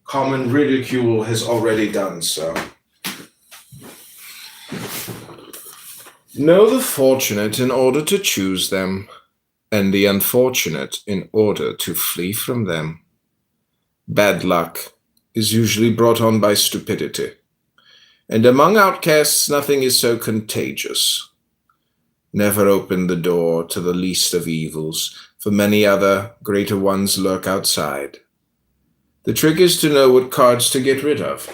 Common ridicule has already done so. Know the fortunate in order to choose them, and the unfortunate in order to flee from them. Bad luck is usually brought on by stupidity, and among outcasts nothing is so contagious. Never open the door to the least of evils, for many other greater ones lurk outside. The trick is to know what cards to get rid of.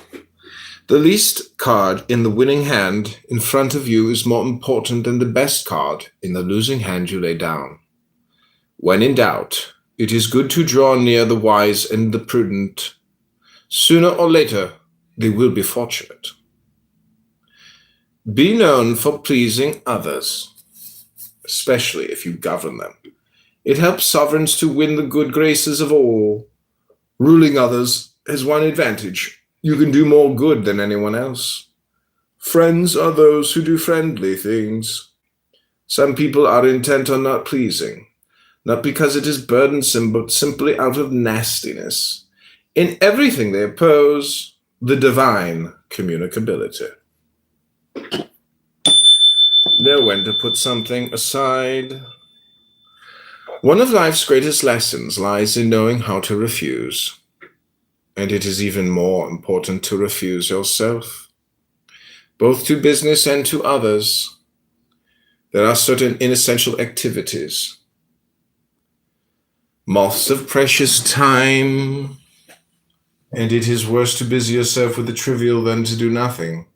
The least card in the winning hand in front of you is more important than the best card in the losing hand you lay down. When in doubt, it is good to draw near the wise and the prudent. Sooner or later, they will be fortunate. Be known for pleasing others, especially if you govern them. It helps sovereigns to win the good graces of all. Ruling others has one advantage. You can do more good than anyone else. Friends are those who do friendly things. Some people are intent on not pleasing, not because it is burdensome, but simply out of nastiness. In everything they oppose the divine communicability. Know when to put something aside. One of life's greatest lessons lies in knowing how to refuse. And it is even more important to refuse yourself, both to business and to others. There are certain inessential activities, moths of precious time, and it is worse to busy yourself with the trivial than to do nothing.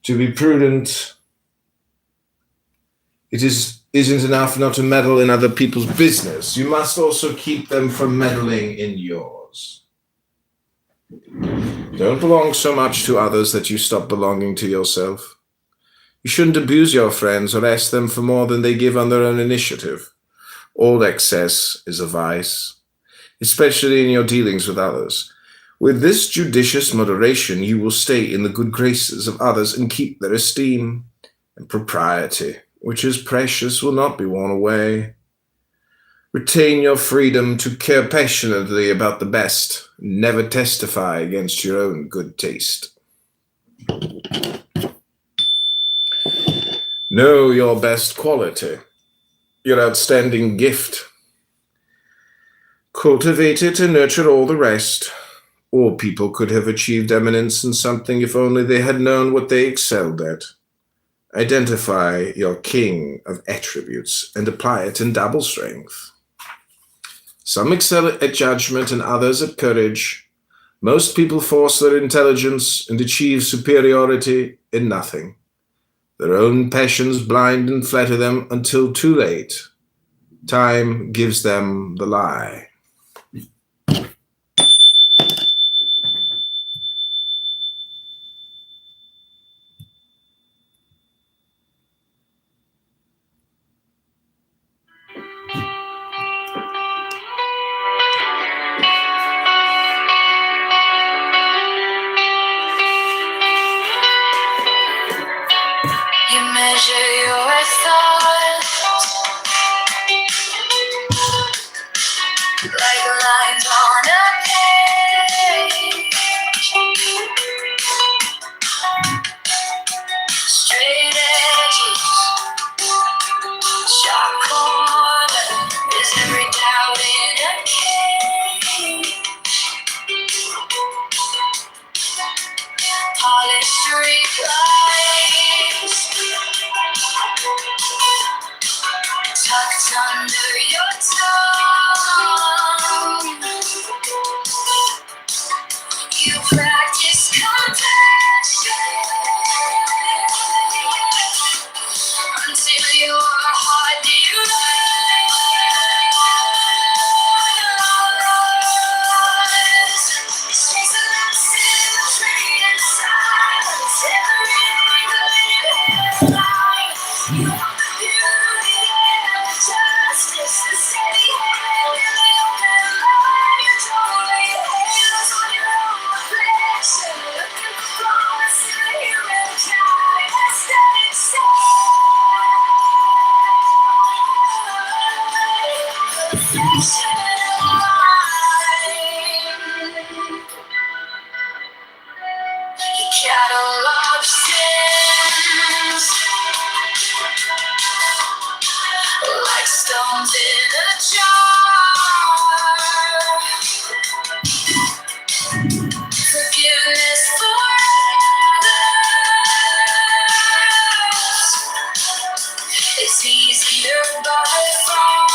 To be prudent, it isn't enough not to meddle in other people's business. You must also keep them from meddling in yours. yours. Don't belong so much to others that you stop belonging to yourself. You shouldn't abuse your friends or ask them for more than they give on their own initiative. All excess is a vice, especially in your dealings with others. With this judicious moderation, you will stay in the good graces of others and keep their esteem, and propriety, which is precious, will not be worn away. Retain your freedom to care passionately about the best, and never testify against your own good taste. Know your best quality, your outstanding gift. Cultivate it and nurture all the rest. All people could have achieved eminence in something if only they had known what they excelled at. Identify your king of attributes and apply it in double strength. Some excel at judgment and others at courage. Most people force their intelligence and achieve superiority in nothing. Their own passions blind and flatter them until too late. Time gives them the lie. You measure your thoughts like lines on a page. Straight edges, sharp corner, is every doubt in a cage. Polished replies tucked under your tongue. You practice compassion until your heart deruns. She's a lost in the train and silence. Every line. You want the beauty and the justice, the steady hand and the open line. You're totally hands on your own reflection, looking for promise in the human kind. Aesthetic perfection in mind. You catalog sins like stones in a jar. Forgiveness for others is easier by far.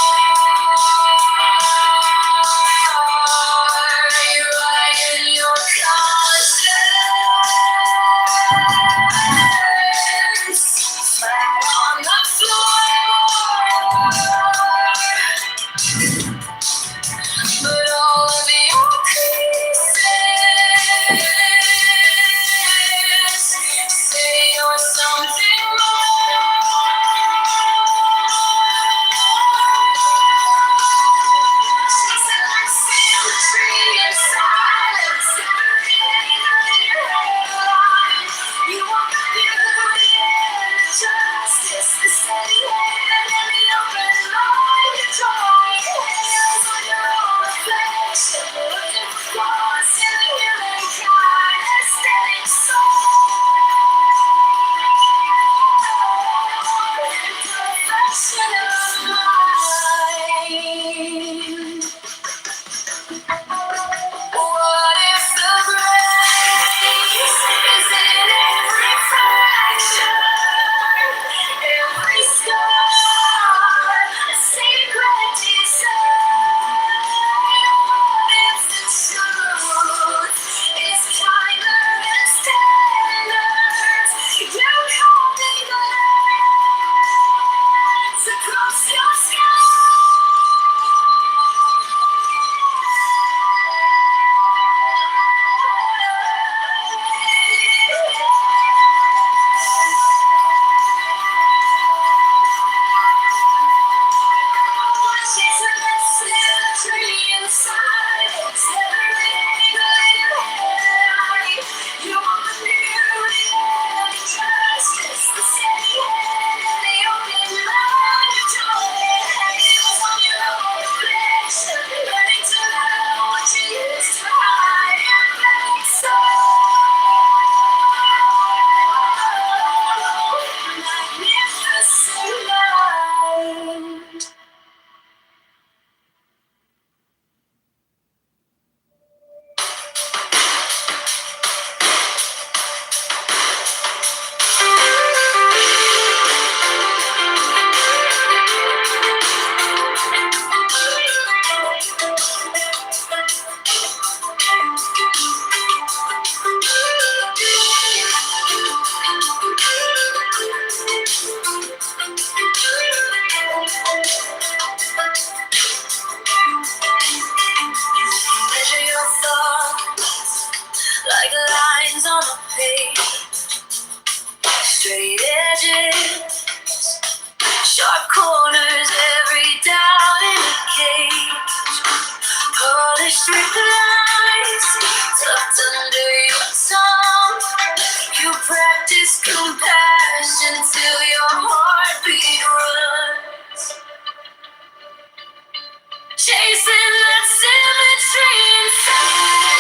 Chasing that symmetry inside.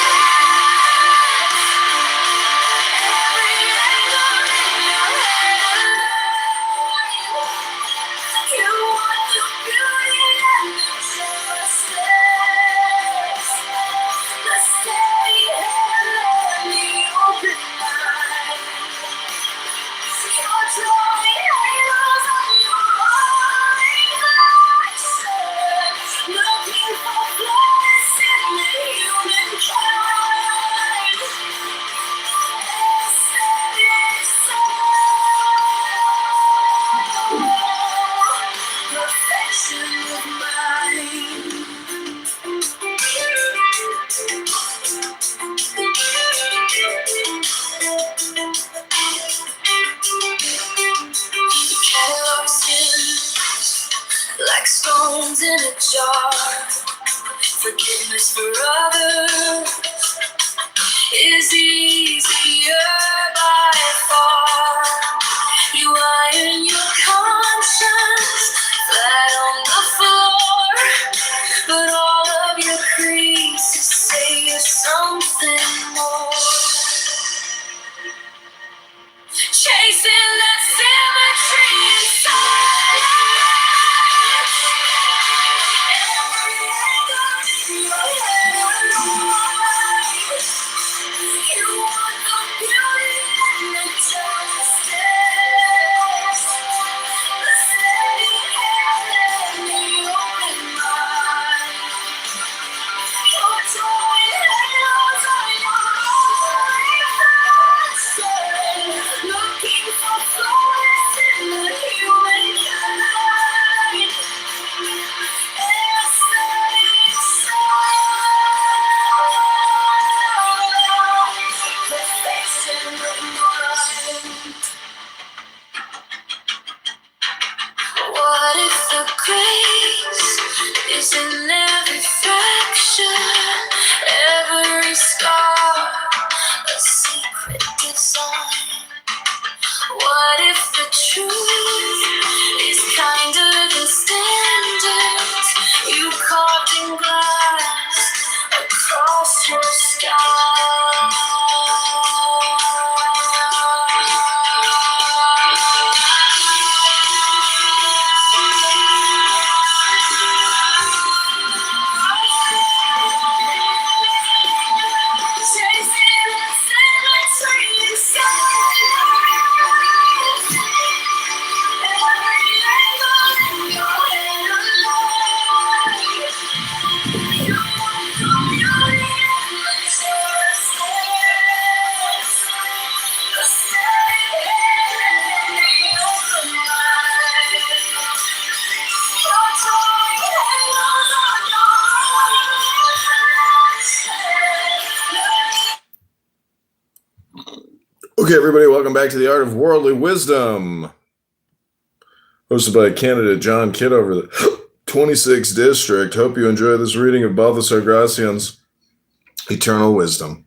Every angle in your head. You want the beauty and the justice. The steady hand and the open mind. You're drawing halos on your own reflection. Looking for flaws in the humankind. Aesthetic soul. Perfection of mind. Catalog sins like stones in a jar. Forgiveness for others is easier by far. You iron your conscience flat on the floor, but all of your creases say you're something more. Chasing that symmetry inside. Every angle in your head. You want the beauty and the justice. The steady hand and the open mind. You're drawing halos on your own reflection. Looking for flaws in the humankind. Aesthetic soul. Perfection of mind. What if the grace is in every fraction, every scar, a secret design? What if the truth is kinder than standards you carved in glass across your Chasing that symmetry inside. Every angle in your head alive. You want the beauty and the justice. The steady hand and the open mind. You're drawing halos on your own. Okay, everybody, welcome back to the Art of Worldly Wisdom, hosted by candidate John Kitover, the 26th District. Hope you enjoy this reading of Balthasar Gracian's Eternal Wisdom.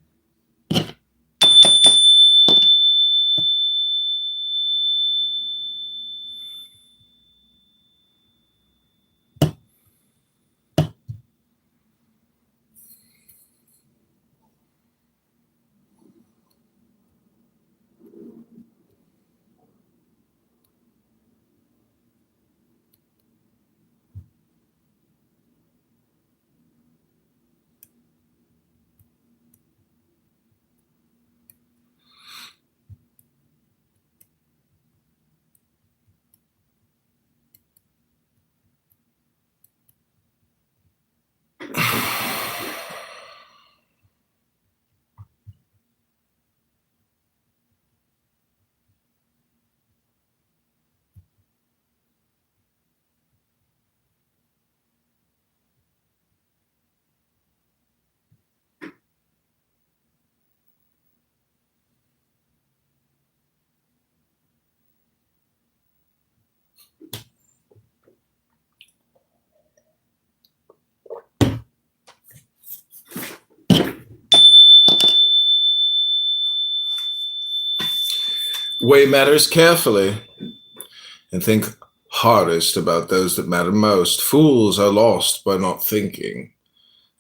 Weigh matters carefully and think hardest about those that matter most. Fools are lost by not thinking.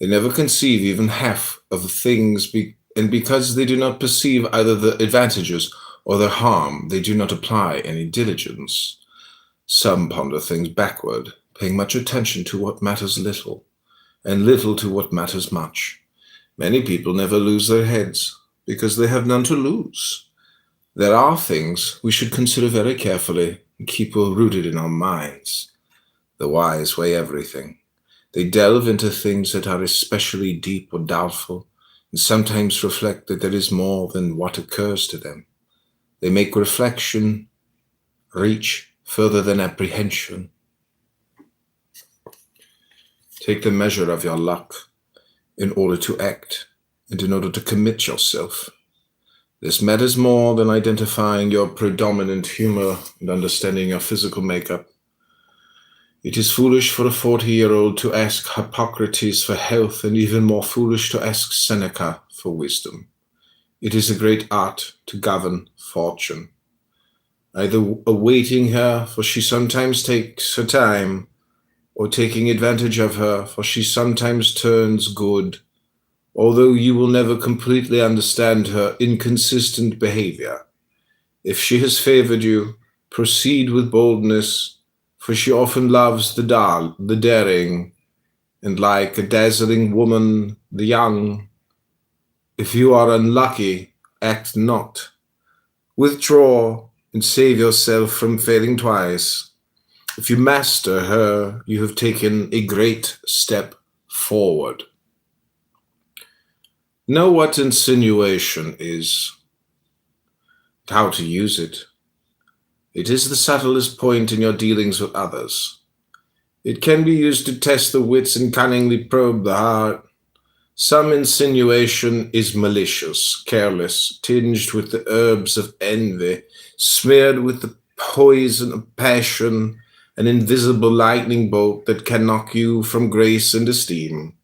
They never conceive even half of the things, and because they do not perceive either the advantages or the harm, they do not apply any diligence. Some ponder things backward, paying much attention to what matters little, and little to what matters much. Many people never lose their heads, because they have none to lose. There are things we should consider very carefully and keep well rooted in our minds. The wise weigh everything. They delve into things that are especially deep or doubtful, and sometimes reflect that there is more than what occurs to them. They make reflection reach further than apprehension. Take the measure of your luck in order to act and in order to commit yourself. This matters more than identifying your predominant humor and understanding your physical makeup. It is foolish for a 40-year-old to ask Hippocrates for health, and even more foolish to ask Seneca for wisdom. It is a great art to govern fortune, either awaiting her, for she sometimes takes her time, or taking advantage of her, for she sometimes turns good, although you will never completely understand her inconsistent behavior. If she has favored you, proceed with boldness, for she often loves the daring, and like a dazzling woman, the young. If you are unlucky, act not. Withdraw and save yourself from failing twice. If you master her, you have taken a great step forward. Know what insinuation is, how to use it. It is the subtlest point in your dealings with others. It can be used to test the wits and cunningly probe the heart. Some insinuation is malicious, careless, tinged with the herbs of envy, smeared with the poison of passion, an invisible lightning bolt that can knock you from grace and esteem.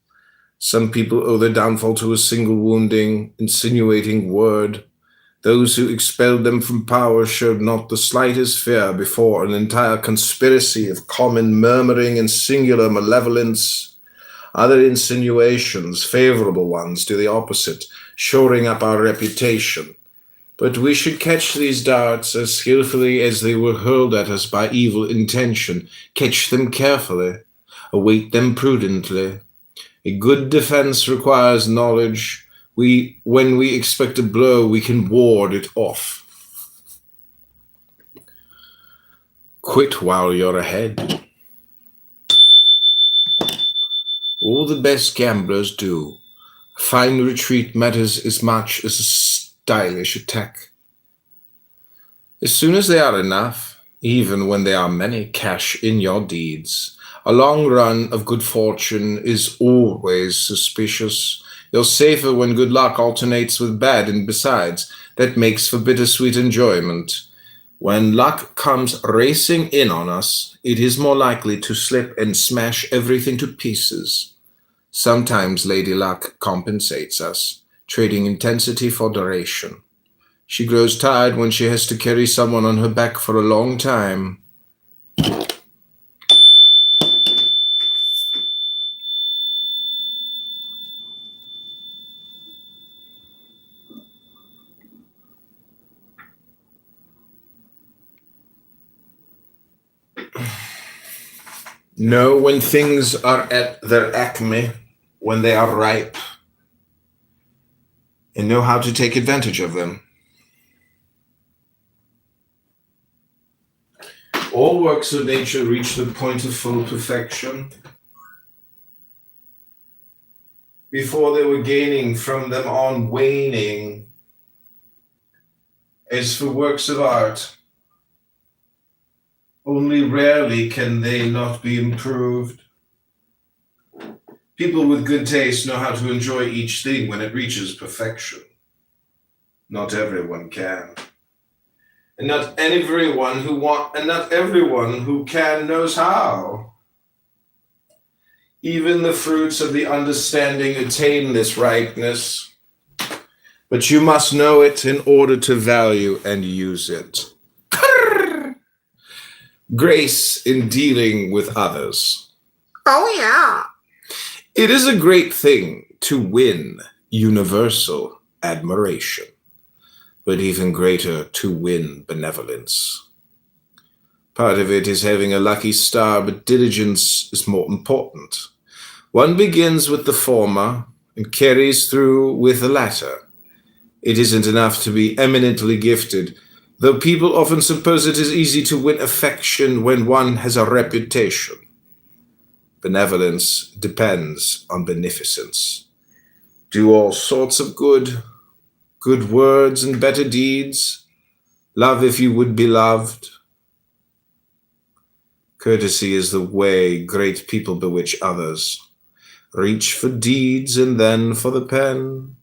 Some people owe their downfall to a single wounding, insinuating word. Those who expelled them from power showed not the slightest fear before an entire conspiracy of common murmuring and singular malevolence. Other insinuations, favorable ones, do the opposite, shoring up our reputation. But we should catch these darts as skillfully as they were hurled at us by evil intention. Catch them carefully, await them prudently. A good defense requires knowledge. When we expect a blow, we can ward it off. Quit while you're ahead. All the best gamblers do. A fine retreat matters as much as a stylish attack. As soon as they are enough, even when they are many, cash in your deeds. A long run of good fortune is always suspicious. You're safer when good luck alternates with bad, and besides, that makes for bittersweet enjoyment. When luck comes racing in on us, it is more likely to slip and smash everything to pieces. Sometimes Lady Luck compensates us, trading intensity for duration. She grows tired when she has to carry someone on her back for a long time. Know when things are at their acme, when they are ripe, and know how to take advantage of them. All works of nature reach the point of full perfection before they were gaining, from them on waning. As for works of art, only rarely can they not be improved. People with good taste know how to enjoy each thing when it reaches perfection. Not everyone can. And not everyone who can knows how. Even the fruits of the understanding attain this ripeness, but you must know it in order to value and use it. grace in dealing with others. Oh, yeah. It is a great thing to win universal admiration, but even greater to win benevolence. Part of it is having a lucky star, but diligence is more important. One begins with the former and carries through with the latter. It isn't enough to be eminently gifted, though people often suppose it is easy to win affection when one has a reputation. Benevolence depends on beneficence. Do all sorts of good words and better deeds. Love if you would be loved. Courtesy is the way great people bewitch others. Reach for deeds and then for the pen.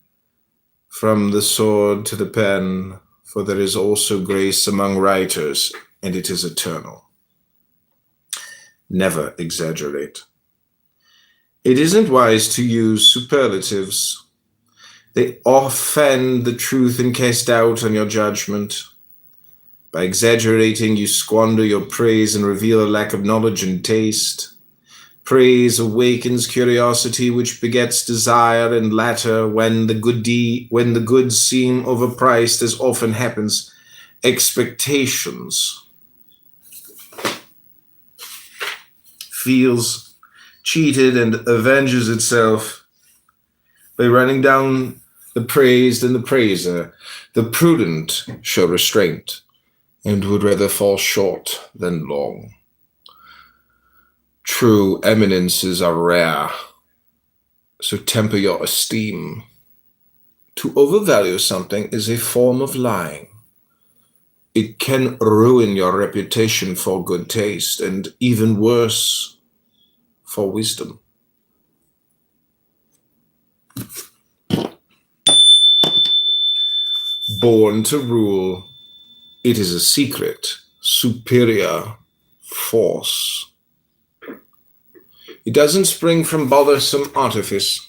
From the sword to the pen, for there is also grace among writers, and it is eternal. Never exaggerate. It isn't wise to use superlatives. They offend the truth and cast doubt on your judgment. By exaggerating, you squander your praise and reveal a lack of knowledge and taste. Praise awakens curiosity, which begets desire, and latter, when the goods seem overpriced, as often happens, expectations. Feels cheated and avenges itself by running down the praised and the praiser. The prudent show restraint, and would rather fall short than long. True eminences are rare, so temper your esteem. To overvalue something is a form of lying. It can ruin your reputation for good taste, and even worse, for wisdom. Born to rule, it is a secret, superior force. It doesn't spring from bothersome artifice,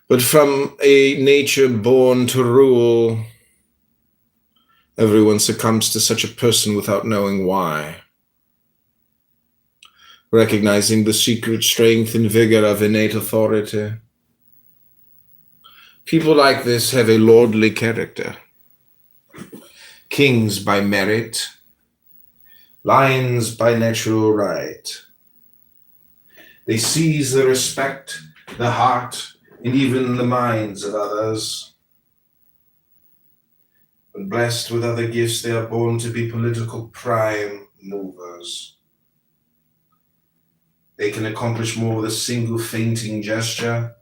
but from a nature born to rule. Everyone succumbs to such a person without knowing why. Recognizing the secret strength and vigor of innate authority. People like this have a lordly character. Kings by merit, lions by natural right. They seize the respect, the heart, and even the minds of others. When blessed with other gifts, they are born to be political prime movers. They can accomplish more with a single fainting gesture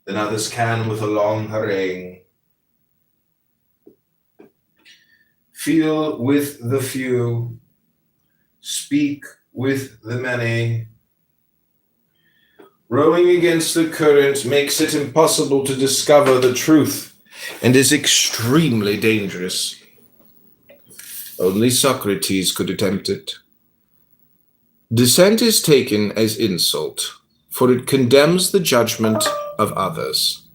than others can with a long harangue. Feel with the few, speak with the many. Rowing against the current makes it impossible to discover the truth and is extremely dangerous. Only Socrates could attempt it. Dissent is taken as insult, for it condemns the judgment of others.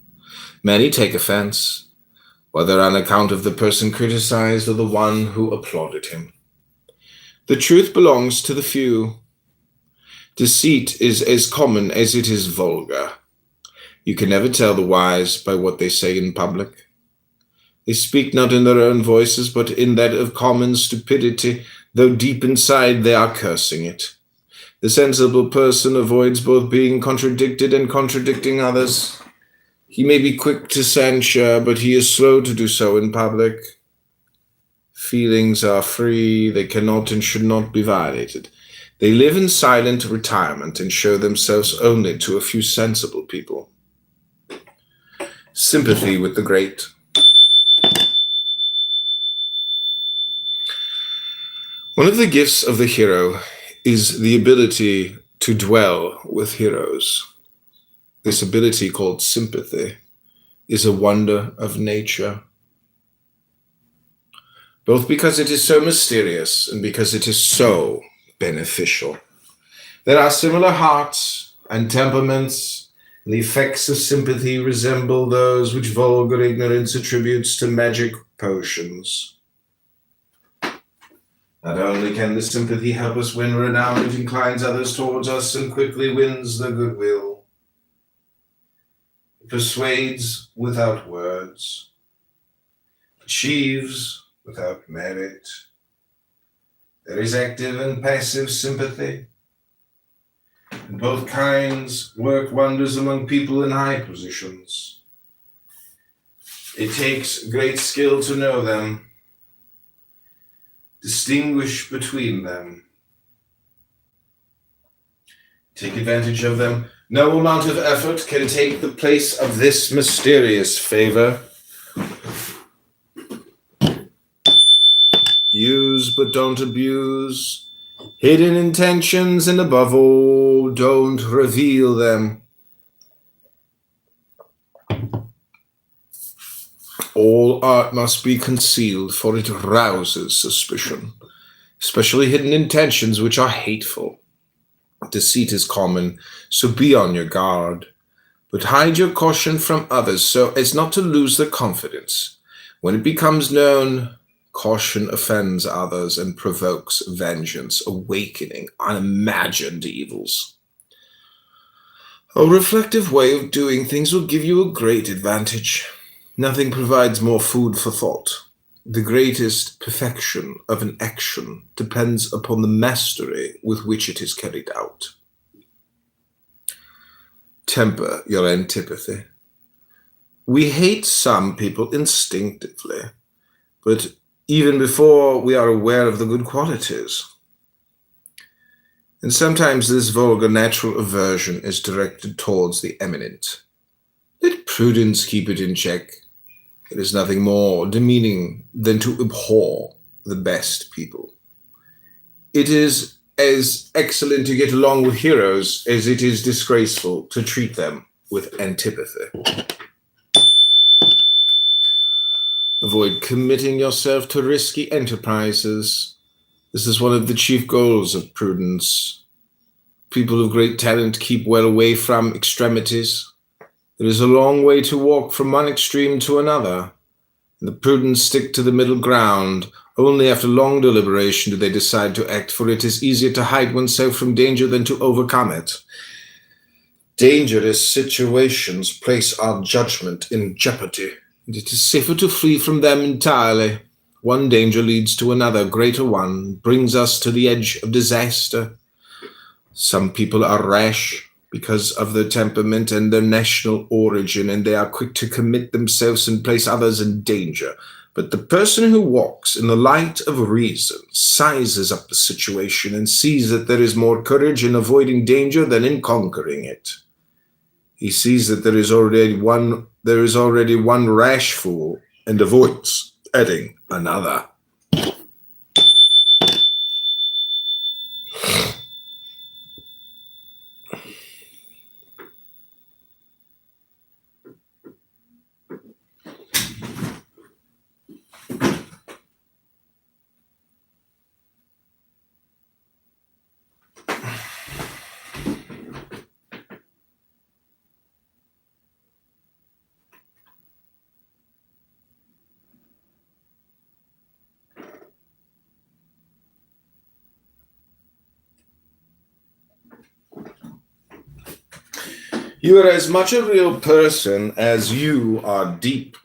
Many take offense, whether on account of the person criticized or the one who applauded him. The truth belongs to the few. Deceit is as common as it is vulgar. You can never tell the wise by what they say in public. They speak not in their own voices, but in that of common stupidity, though deep inside they are cursing it. The sensible person avoids both being contradicted and contradicting others. He may be quick to censure, but he is slow to do so in public. Feelings are free, they cannot and should not be violated. They live in silent retirement and show themselves only to a few sensible people. Sympathy with the great. One of the gifts of the hero is the ability to dwell with heroes. This ability, called sympathy, is a wonder of nature. Both because it is so mysterious and because it is so beneficial. There are similar hearts and temperaments, and the effects of sympathy resemble those which vulgar ignorance attributes to magic potions. Not only can this sympathy help us win renown, it inclines others towards us and quickly wins their goodwill. It persuades without words, achieves without merit. There is active and passive sympathy, and both kinds work wonders among people in high positions. It takes great skill to know them, distinguish between them, take advantage of them. No amount of effort can take the place of this mysterious favor. Use but don't abuse. Hidden intentions, and above all, don't reveal them. All art must be concealed, for it rouses suspicion, especially hidden intentions which are hateful. Deceit is common, so be on your guard. But hide your caution from others so as not to lose their confidence. When it becomes known, caution offends others and provokes vengeance, awakening unimagined evils. A reflective way of doing things will give you a great advantage. Nothing provides more food for thought. The greatest perfection of an action depends upon the mastery with which it is carried out. Temper your antipathy. We hate some people instinctively, but even before we are aware of the good qualities. And sometimes this vulgar natural aversion is directed towards the eminent. Let prudence keep it in check. It is nothing more demeaning than to abhor the best people. It is as excellent to get along with heroes as it is disgraceful to treat them with antipathy. Avoid committing yourself to risky enterprises. This is one of the chief goals of prudence. People of great talent keep well away from extremities. There is a long way to walk from one extreme to another. The prudent stick to the middle ground. Only after long deliberation do they decide to act, for it is easier to hide oneself from danger than to overcome it. Dangerous situations place our judgment in jeopardy, and it is safer to flee from them entirely. One danger leads to another, greater one, brings us to the edge of disaster. Some people are rash because of their temperament and their national origin, and they are quick to commit themselves and place others in danger. But the person who walks in the light of reason sizes up the situation and sees that there is more courage in avoiding danger than in conquering it. He sees that there is already one rash fool and avoids adding another. You are as much a real person as you are deep.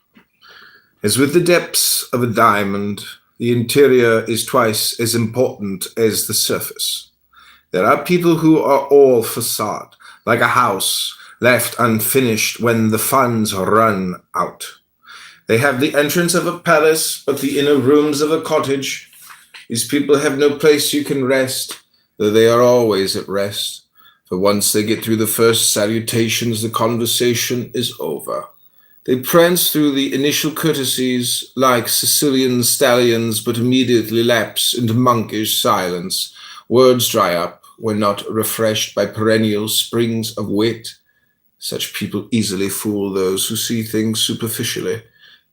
As with the depths of a diamond, the interior is twice as important as the surface. There are people who are all facade, like a house left unfinished when the funds run out. They have the entrance of a palace, but the inner rooms of a cottage. These people have no place you can rest, though they are always at rest. For once they get through the first salutations, the conversation is over. They prance through the initial courtesies like Sicilian stallions, but immediately lapse into monkish silence. Words dry up when not refreshed by perennial springs of wit. Such people easily fool those who see things superficially,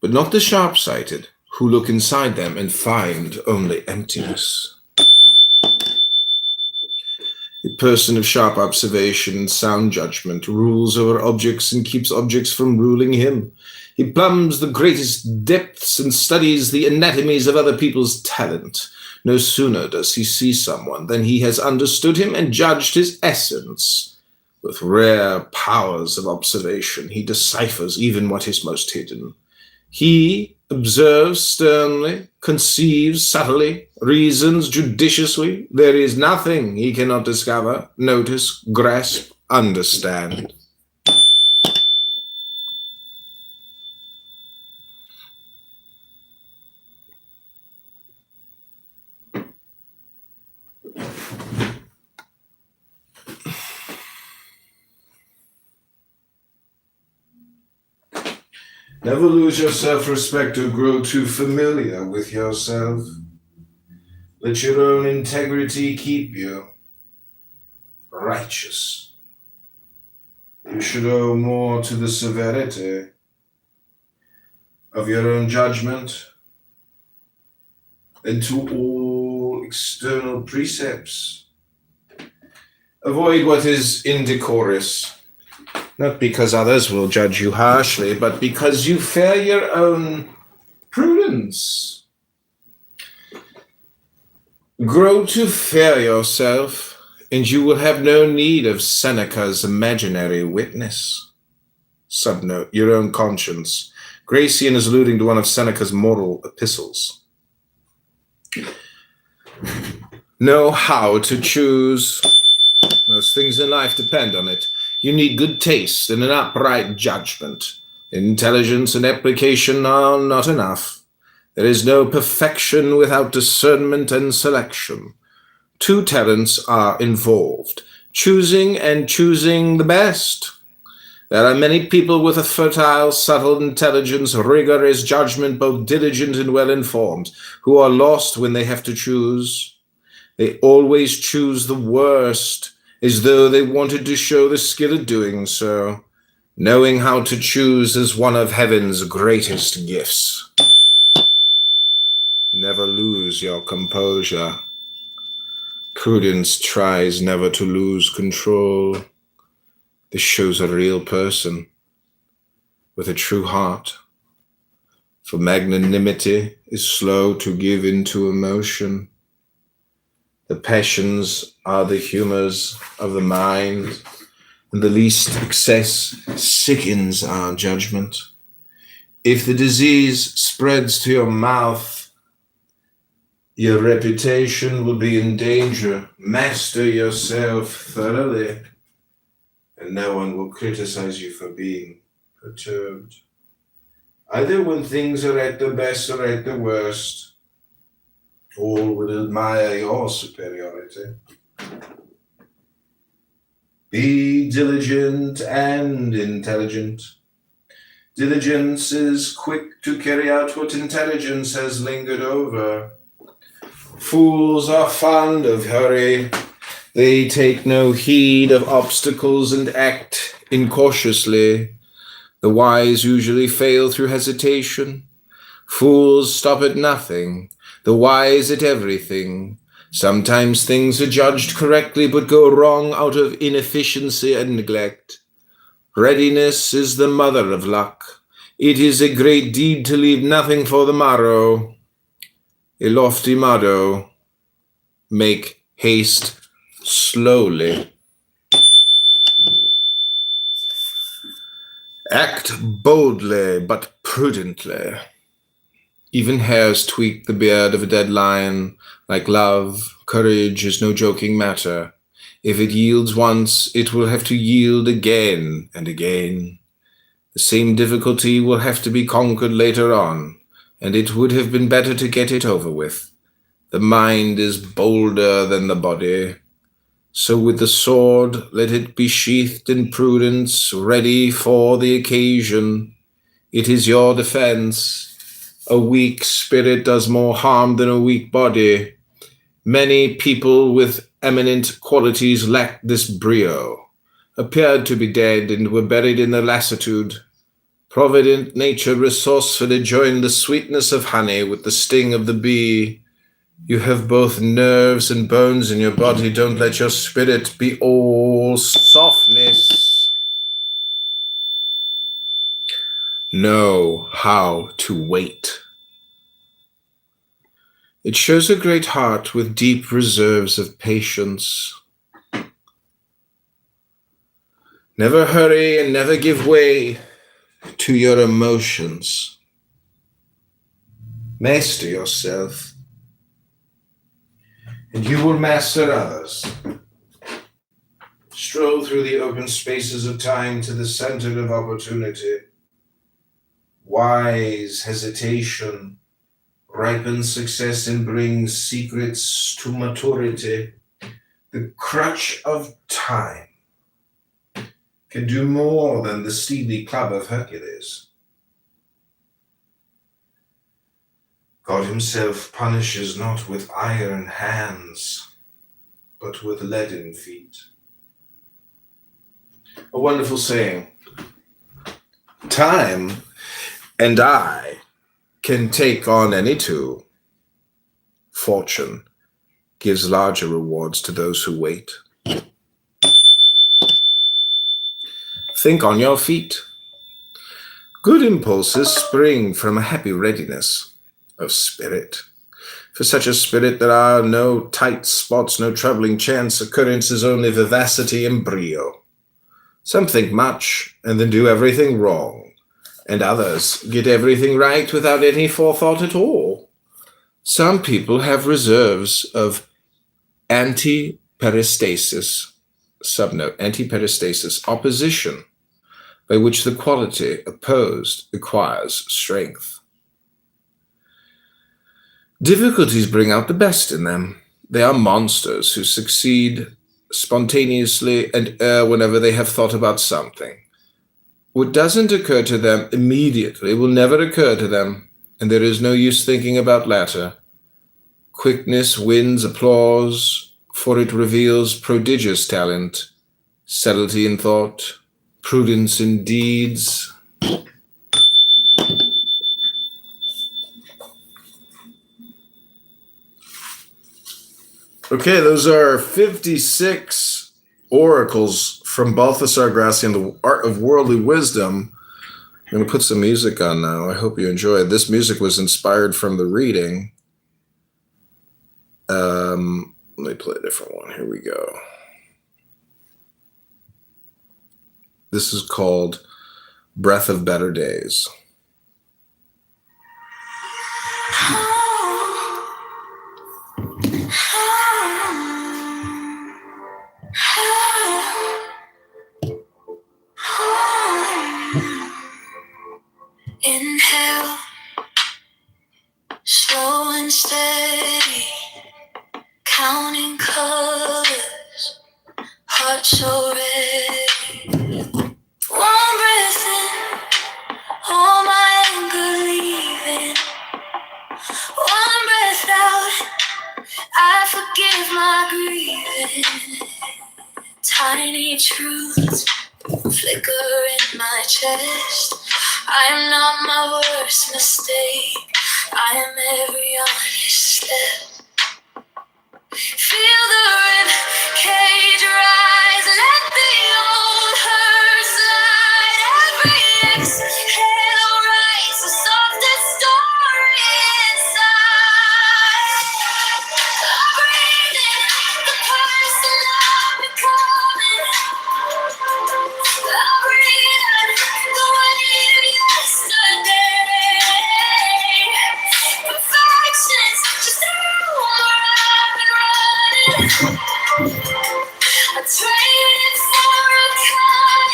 but not the sharp-sighted, who look inside them and find only emptiness. A person of sharp observation and sound judgment rules over objects and keeps objects from ruling him. He plumbs the greatest depths and studies the anatomies of other people's talent. No sooner does he see someone than he has understood him and judged his essence. With rare powers of observation, he deciphers even what is most hidden. He observes sternly, conceives subtly, reasons judiciously. There is nothing he cannot discover, notice, grasp, understand. Never lose your self-respect or grow too familiar with yourself. Let your own integrity keep you righteous. You should owe more to the severity of your own judgment than to all external precepts. Avoid what is indecorous, not because others will judge you harshly, but because you fear your own prudence. Grow to fear yourself, and you will have no need of Seneca's imaginary witness. Subnote, your own conscience. Gracian is alluding to one of Seneca's moral epistles. Know how to choose. Most things in life depend on it. You need good taste and an upright judgment. Intelligence and application are not enough. There is no perfection without discernment and selection. Two talents are involved, choosing and choosing the best. There are many people with a fertile, subtle intelligence, rigorous judgment, both diligent and well-informed, who are lost when they have to choose. They always choose the worst, as though they wanted to show the skill at doing so. Knowing how to choose is one of heaven's greatest gifts. Never lose your composure. Prudence tries never to lose control. This shows a real person with a true heart. For magnanimity is slow to give into emotion. The passions are the humors of the mind, and the least excess sickens our judgment. If the disease spreads to your mouth, your reputation will be in danger. Master yourself thoroughly, and no one will criticize you for being perturbed. Either when things are at their best or at their worst, all will admire your superiority. Be diligent and intelligent. Diligence is quick to carry out what intelligence has lingered over. Fools are fond of hurry. They take no heed of obstacles and act incautiously. The wise usually fail through hesitation. Fools stop at nothing. The wise at everything. Sometimes things are judged correctly but go wrong out of inefficiency and neglect. Readiness is the mother of luck. It is a great deed to leave nothing for the morrow. A lofty motto, make haste slowly. Act boldly but prudently. Even hairs tweak the beard of a dead lion. Like love, courage is no joking matter. If it yields once, it will have to yield again and again. The same difficulty will have to be conquered later on, and it would have been better to get it over with. The mind is bolder than the body. So with the sword, let it be sheathed in prudence, ready for the occasion. It is your defense. A weak spirit does more harm than a weak body. Many people with eminent qualities lacked this brio, appeared to be dead, and were buried in their lassitude. Provident nature resourcefully joined the sweetness of honey with the sting of the bee. You have both nerves and bones in your body. Don't let your spirit be all softness. Know how to wait. It shows a great heart with deep reserves of patience. Never hurry and never give way to your emotions. Master yourself, and you will master others. Stroll through the open spaces of time to the center of opportunity. Wise hesitation ripens success and brings secrets to maturity. The crutch of time can do more than the steely club of Hercules. God himself punishes not with iron hands, but with leaden feet. A wonderful saying. Time and I can take on any two. Fortune gives larger rewards to those who wait. Think on your feet. Good impulses spring from a happy readiness of spirit. For such a spirit there are no tight spots, no troubling chance occurrences, only vivacity and brio. Some think much and then do everything wrong, and others get everything right without any forethought at all. Some people have reserves of antiperistasis, subnote, antiperistasis, opposition, by which the quality opposed acquires strength. Difficulties bring out the best in them. They are monsters who succeed spontaneously and err whenever they have thought about something. What doesn't occur to them immediately will never occur to them, and there is no use thinking about latter. Quickness wins applause, for it reveals prodigious talent, subtlety in thought, prudence in deeds. Okay, those are 56 oracles from Balthasar Gracian, The Art of Worldly Wisdom. I'm going to put some music on now. I hope you enjoy it. This music was inspired from the reading. Let me play a different one. Here we go. This is called Breath of Better Days. Inhale, slow and steady, counting colors, heart so ready. One breath in, all my anger leaving. One breath out, I forgive my grieving. Tiny truths flicker in my chest. I am not my worst mistake. I am every honest step. Feel the rib cage rise. Let the old hurt slide. Every exhale writes the softest story inside. I'm breathing the person I'm becoming. I'm breathing the weight of yesterday. Perfection's just a rumor I've been running. I traded for a kind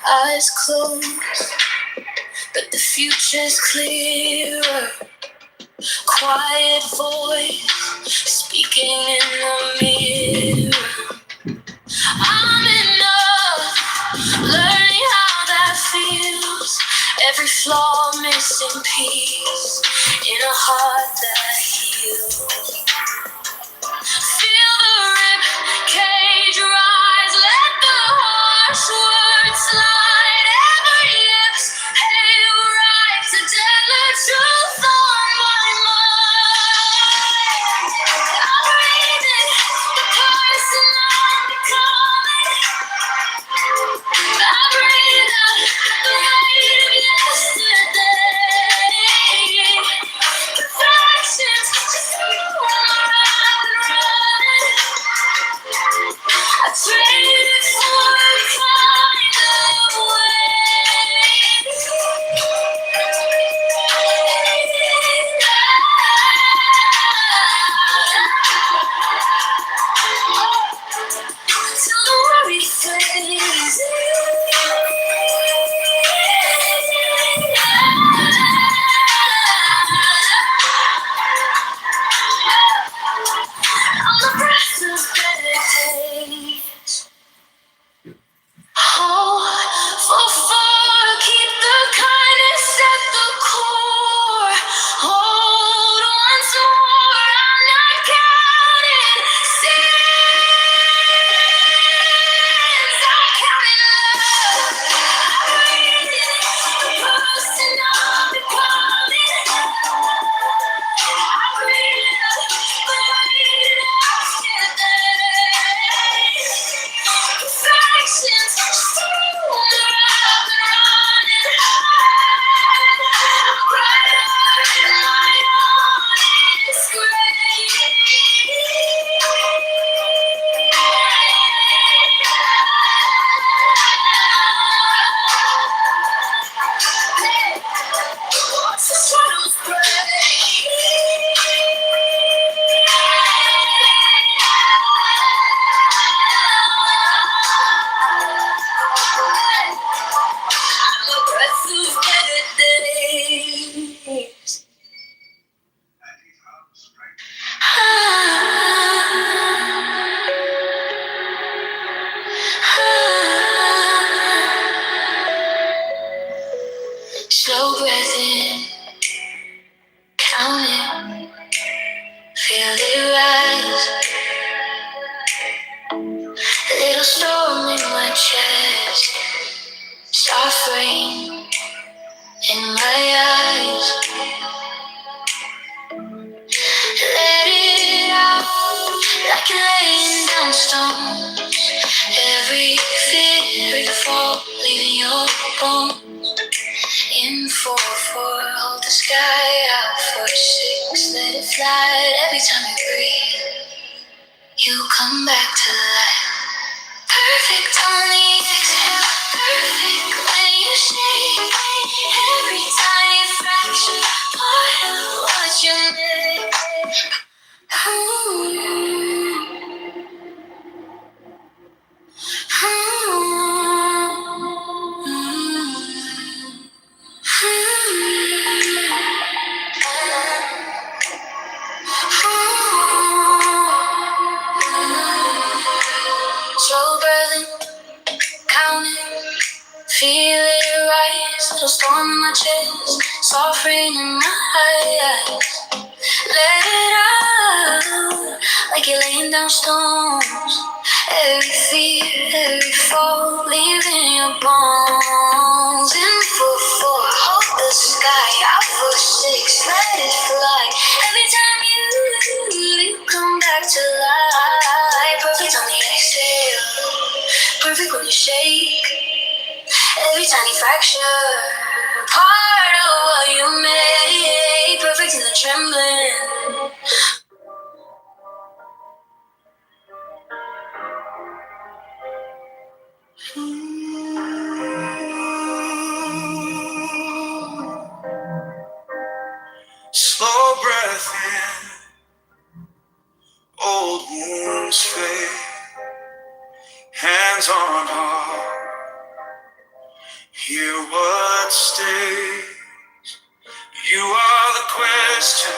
Eyes closed, but the future's clearer. quiet voice speaking in the mirror. I'm enough, learning how that feels. Every flaw, missing piece in a heart that heals. Feel the rib cage rise, let the harsh words slide. Every exhale rise to tell the truth on my mind. I'm breathing the person I'm becoming. I breathe out the weight of yesterday. Perfection's just running. I traded for a kind of till the worry fades. On the breath of better days. For keep the kindness at the core. Hold once more, I'm not counting sins. I'm counting love. Breathing the person I'm becoming. I breathe the weight of yesterday. Perfection's still alive and running. I'm brighter in my honest grave. Once the shadows break, the breath of better days. Slow breath in, count it, feel it rise. A little storm in my chest, soft rain in my eyes. Let it out like you're laying down stones. Every fear, every fall, leaving your bones. In 4-4, hold the sky out. 4-6, let it fly. Every time you breathe, you come back to life. Perfect on the exhale, perfect when you shake. Every tiny fraction, part of what you make. Slow breathing, counting, feel it rise. Little storm in my chest, soft rain in my eyes. Let it out like you're laying down stones. Every fear, every fall, leaving your bones. In 4-4, hold the sky out. 4-6, let it fly. Every time you come back to life. Perfect on the exhale, perfect when you shake. Every tiny fracture, part of what you made. Perfect in the trembling. Slow breath in, old wounds fade, hands on heart, hear what stays. You are the question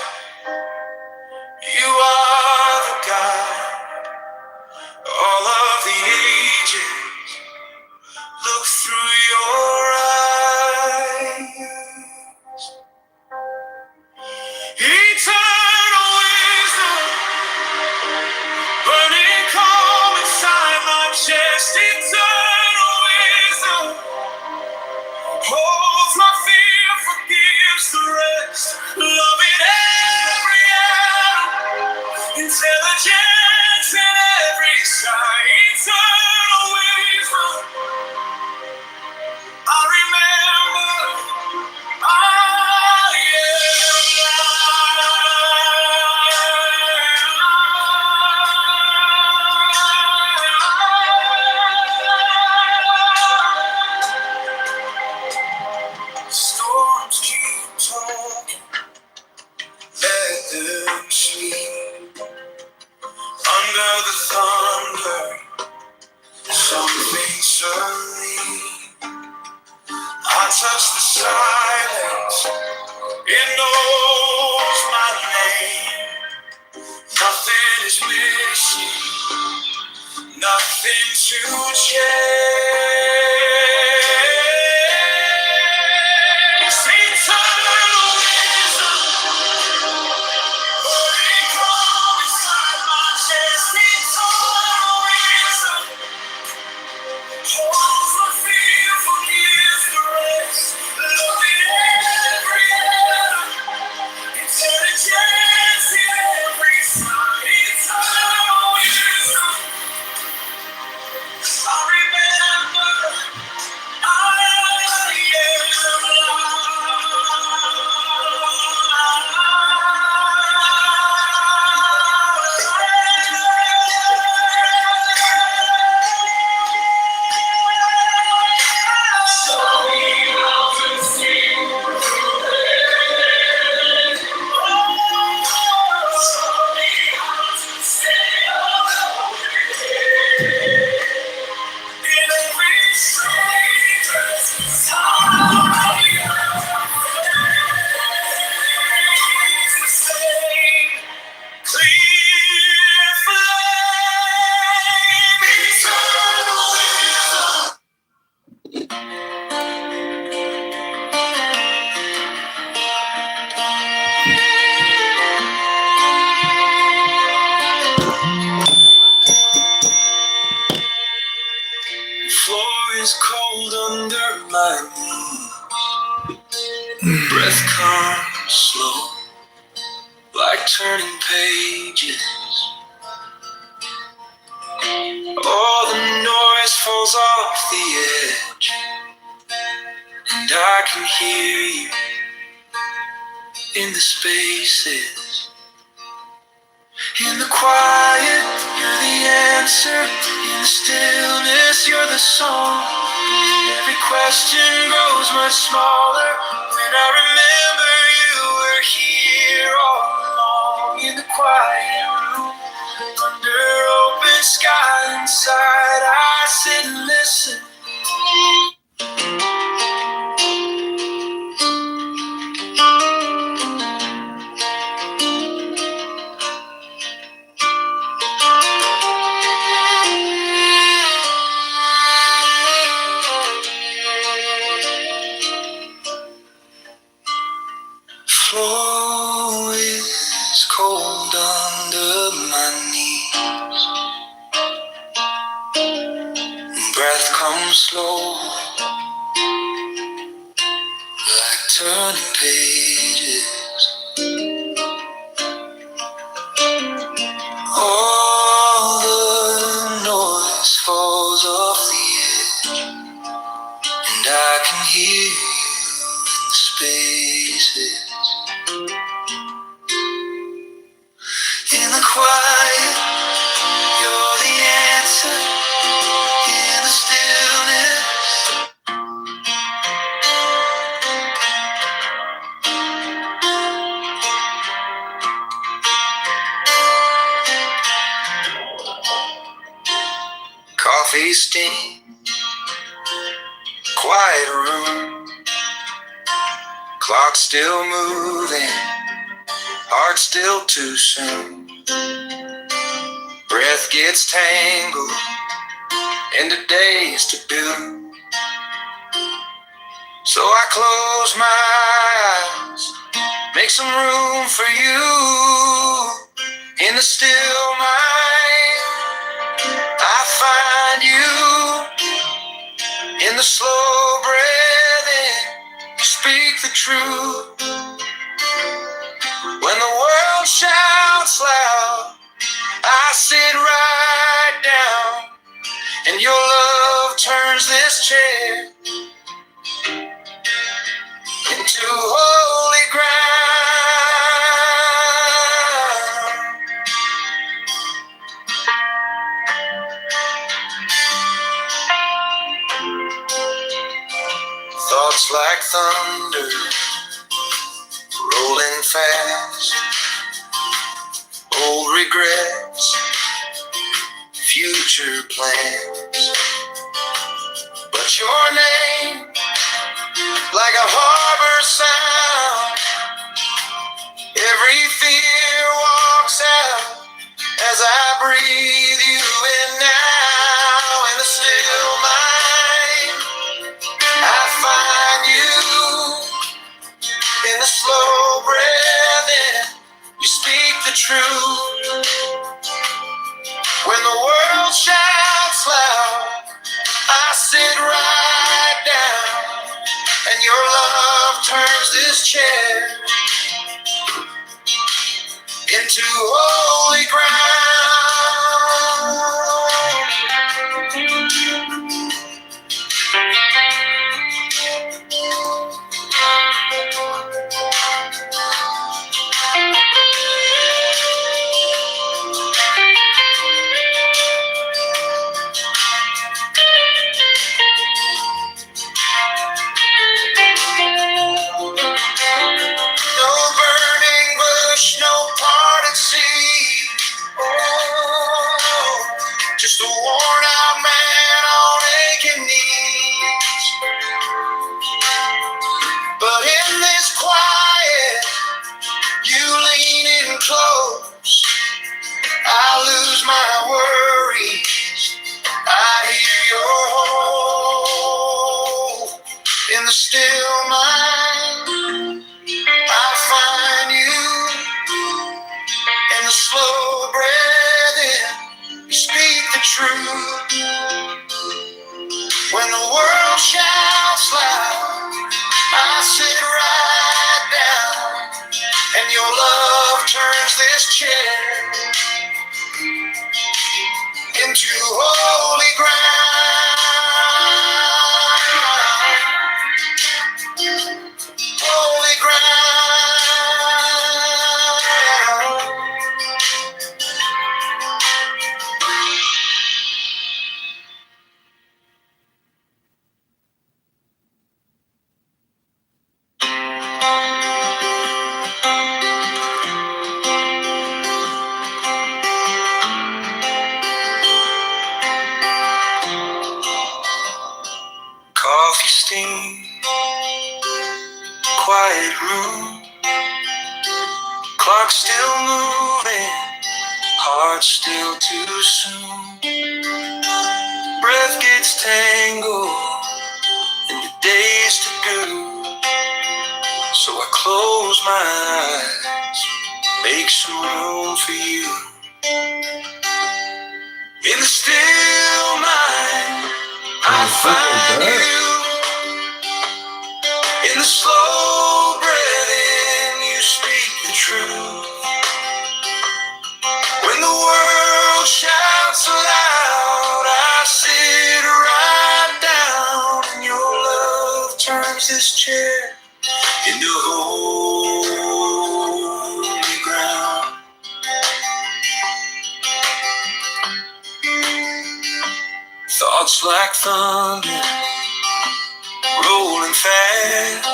easily. I touch the silence, it knows my name. Nothing is missing, nothing to change. Eternal wisdom, burning cold inside my chest. Eternal wisdom, holds the fear, forgives the rest. Love in every atom, intelligence in every sign. Eternal wisdom, I remember I floor is cold under my knee. Breath comes slow, like turning pages. All the noise falls off the edge, and I can hear you in the spaces. In the quiet, you're the answer. In the stillness, you're the song. Every question grows much smaller when I remember you were here all along. In the quiet room, under open sky inside, I sit and listen. Floor is cold under my knees. Breath comes slow, like turning pages. All the noise falls off the edge, and I can hear you in the spaces. In the quiet, you're the answer. In the stillness, coffee steam, quiet room, clock still moving, heart still too soon. Breath gets tangled into days to do. So I close my eyes, make some room for you. In the still mind, I find you. In the slow breathing, you speak the truth. When the world shouts loud, I sit right down, and your love turns this chair into holy ground. Thoughts like thunder, rolling fast. Old regrets, future plans, a harbor sound. Every fear walks out as I breathe you in now. In the still mind, I find you. In the slow breath in, you speak the truth. When the world shouts loud, I sit right down, and your love turns this chair into holy No burning bush, no parted sea. Oh, just a worn out man on aching knees. But in this quiet, you lean in close. I lose my worries. I hear your hope. In the still mind, I find you. In the slow breath in, you speak the truth. When the world shouts loud, I sit right down, and your love turns this chair into holy ground. Holy ground. Coffee steam, quiet room, clock still moving, heart still too soon. Breath gets tangled in the days to go, so I close my eyes, make some room for you. In the still mind, I find you. In the slow breath in, you speak the truth. When the world shouts aloud, I sit right down, and your love turns this chair into holy ground. Thoughts like thunder, rolling fast.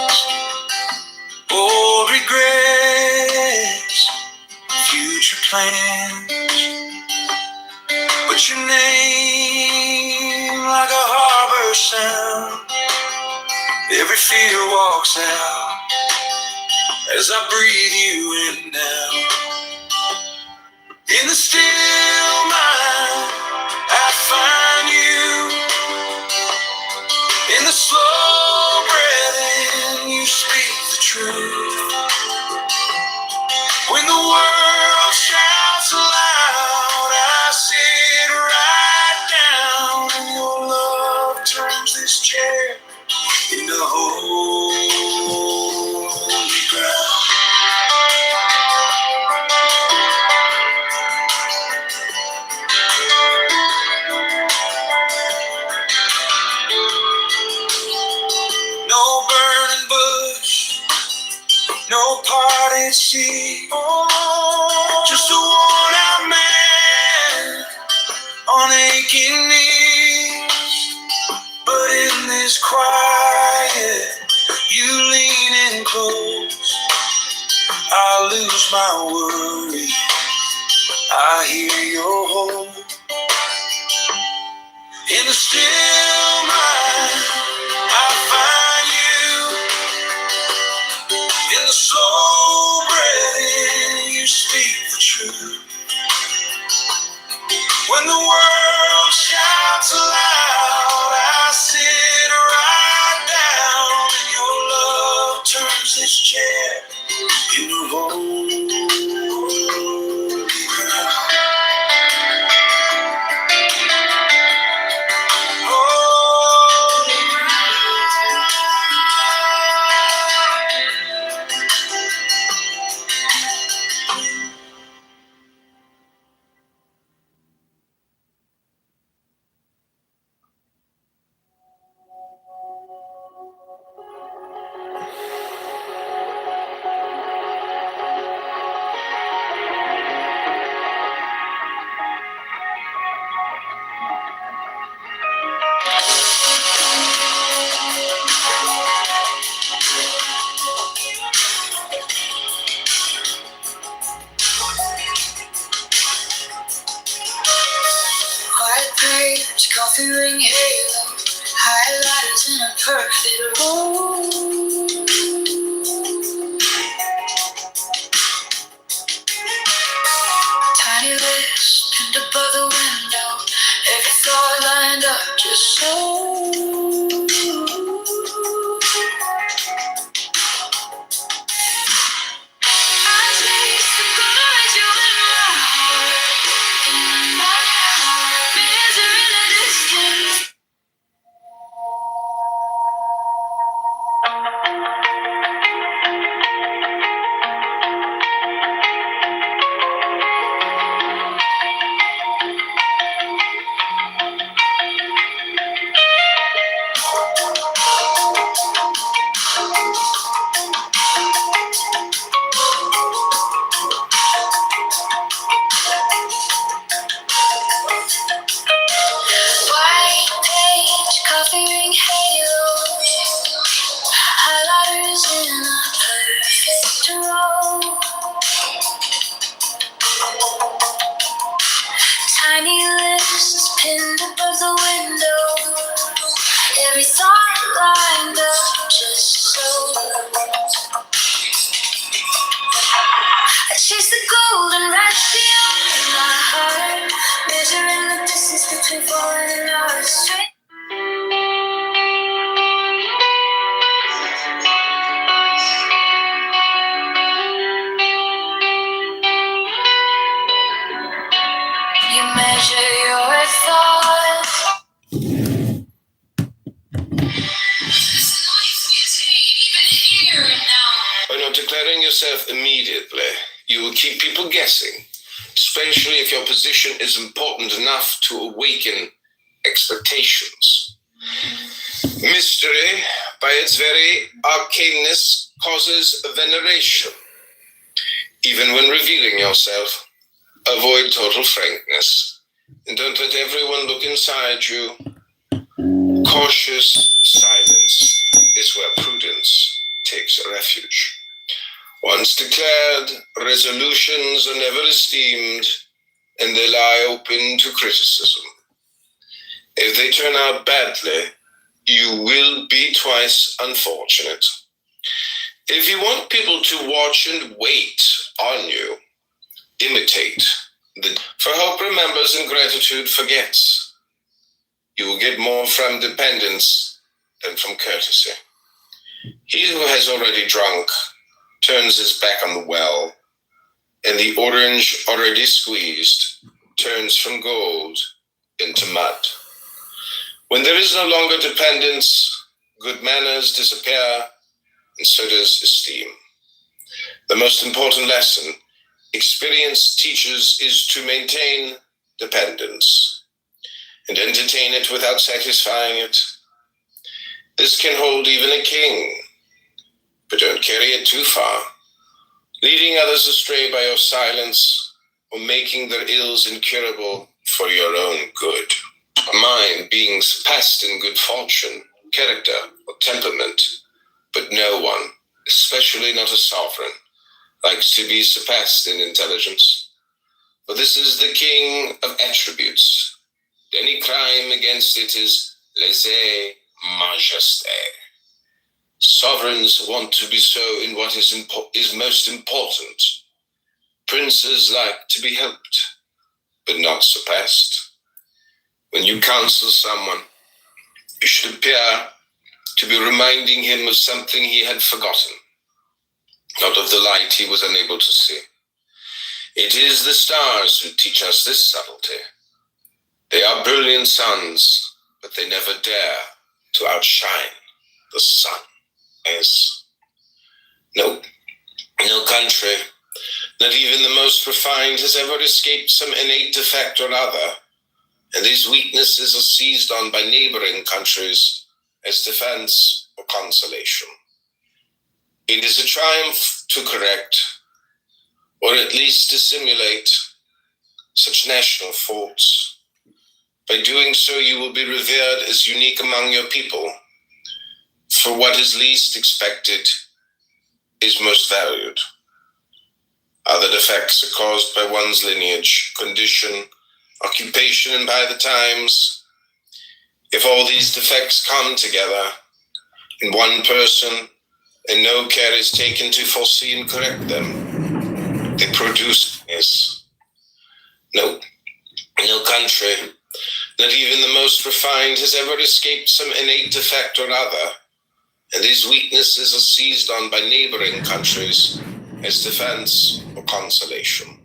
Old regrets, future plans. But your name like a harbor sound. Every fear walks out as I breathe you in now. In the still mind, I find you. In the slow breath in, you speak the truth. When the world shouts aloud, I sit right down, and your love turns this chair into holy ground. No burning bush, no parted sea. Just a worn out man on aching knees. But in this quiet, you lean in close. I lose my worry. I hear your hope. In the still mind, I find you. Highlighters in a perfect room. Tiny lips pinned above the window. Every thought lined up just so. I taste the good you in my heart, misery in the distance. White page, coffee ring halos, highlighters in a perfect row. Tiny lists pinned above the window. Every thought lined up just so. I chase the golden right beyond my heart, measuring the distance between falling stars. Straight. You measure your thoughts. By not declaring yourself immediately, you will keep people guessing, especially if your position is important enough to awaken expectations. Mystery, by its very arcaneness, causes veneration. Even when revealing yourself, avoid total frankness, and don't let everyone look inside you. Cautious silence is where prudence takes refuge. Once declared, resolutions are never esteemed, and they lie open to criticism. If they turn out badly, you will be twice unfortunate. If you want people to watch and wait on you, imitate. For hope remembers and gratitude forgets. You will get more from dependence than from courtesy. He who has already drunk turns his back on the well, and the orange already squeezed turns from gold into mud. When there is no longer dependence, good manners disappear, and so does esteem. The most important lesson experience teaches is to maintain dependence and entertain it without satisfying it. This can hold even a king, but don't carry it too far, leading others astray by your silence or making their ills incurable for your own good. A mind being surpassed in good fortune, character, or temperament, but no one, especially not a sovereign, likes to be surpassed in intelligence. For this is the king of attributes. Any crime against it is lèse-majesté. Sovereigns want to be so in what is most important. Princes like to be helped, but not surpassed. When you counsel someone, you should appear to be reminding him of something he had forgotten, not of the light he was unable to see. It is the stars who teach us this subtlety. They are brilliant suns, but they never dare to outshine the sun. Yes. No country, not even the most refined, has ever escaped some innate defect or other, and these weaknesses are seized on by neighboring countries as defense or consolation. It is a triumph to correct, or at least to simulate, such national faults. By doing so, you will be revered as unique among your people, for what is least expected is most valued. Other defects are caused by one's lineage, condition, occupation, and by the times. If all these defects come together in one person, and no care is taken to foresee and correct them, they produce this. No country, not even the most refined, has ever escaped some innate defect or other, and these weaknesses are seized on by neighboring countries as defense or consolation.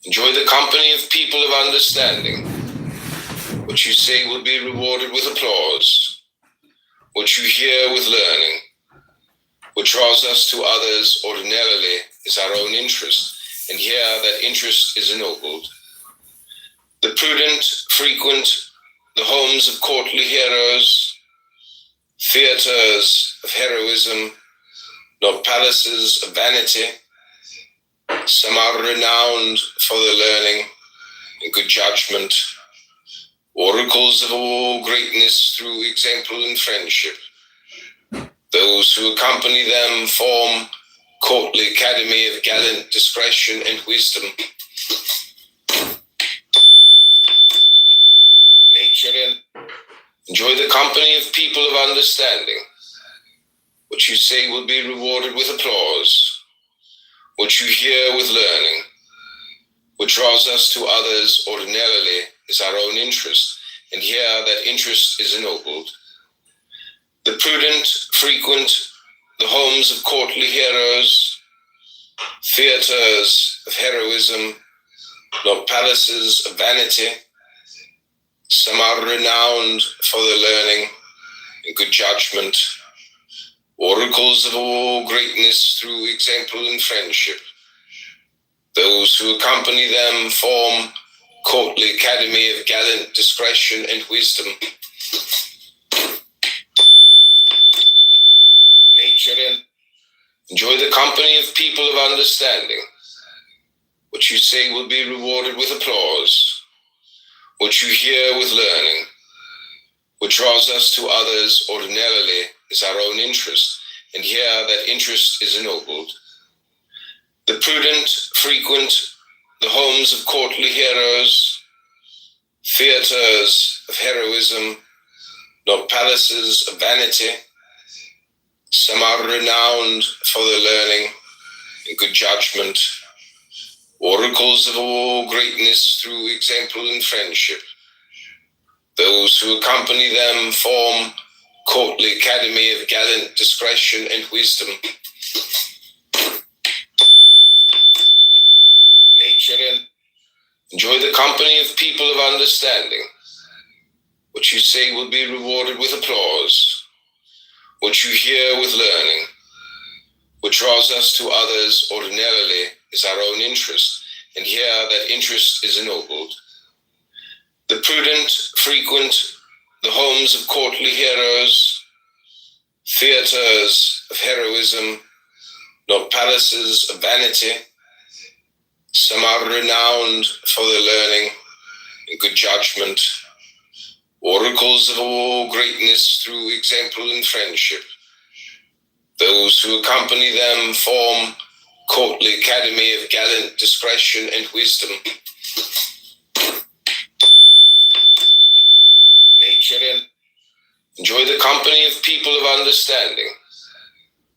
Enjoy the company of people of understanding. What you say will be rewarded with applause. What you hear with learning. What draws us to others ordinarily is our own interest, and here that interest is ennobled. The prudent frequent the homes of courtly heroes, theaters of heroism, not palaces of vanity. Some are renowned for their learning and good judgment, oracles of all greatness through example and friendship. Those who accompany them form courtly academy of gallant discretion and wisdom. Nature in. Enjoy the company of people of understanding. What you say will be rewarded with applause. What you hear with learning. What draws us to others ordinarily is our own interest, and here that interest is ennobled. The prudent frequent the homes of courtly heroes, theaters of heroism, not palaces of vanity. Some are renowned for their learning and good judgment, oracles of all greatness through example and friendship. Those who accompany them form courtly academy of gallant discretion and wisdom. Nature in. Enjoy the company of people of understanding. What you say will be rewarded with applause. What you hear with learning. What draws us to others ordinarily is our own interest, and here that interest is ennobled. The prudent frequent the homes of courtly heroes, theaters of heroism, not palaces of vanity. Some are renowned for their learning and good judgment, oracles of all greatness through example and friendship. Those who accompany them form courtly academy of gallant discretion and wisdom. Nature in. Enjoy the company of people of understanding. What you say will be rewarded with applause. What you hear with learning. What draws us to others ordinarily is our own interest, and here that interest is ennobled. The prudent frequent the homes of courtly heroes, theaters of heroism, not palaces of vanity. Some are renowned for their learning and good judgment, oracles of all greatness through example and friendship. Those who accompany them form courtly academy of gallant discretion and wisdom. Nature in. Enjoy the company of people of understanding.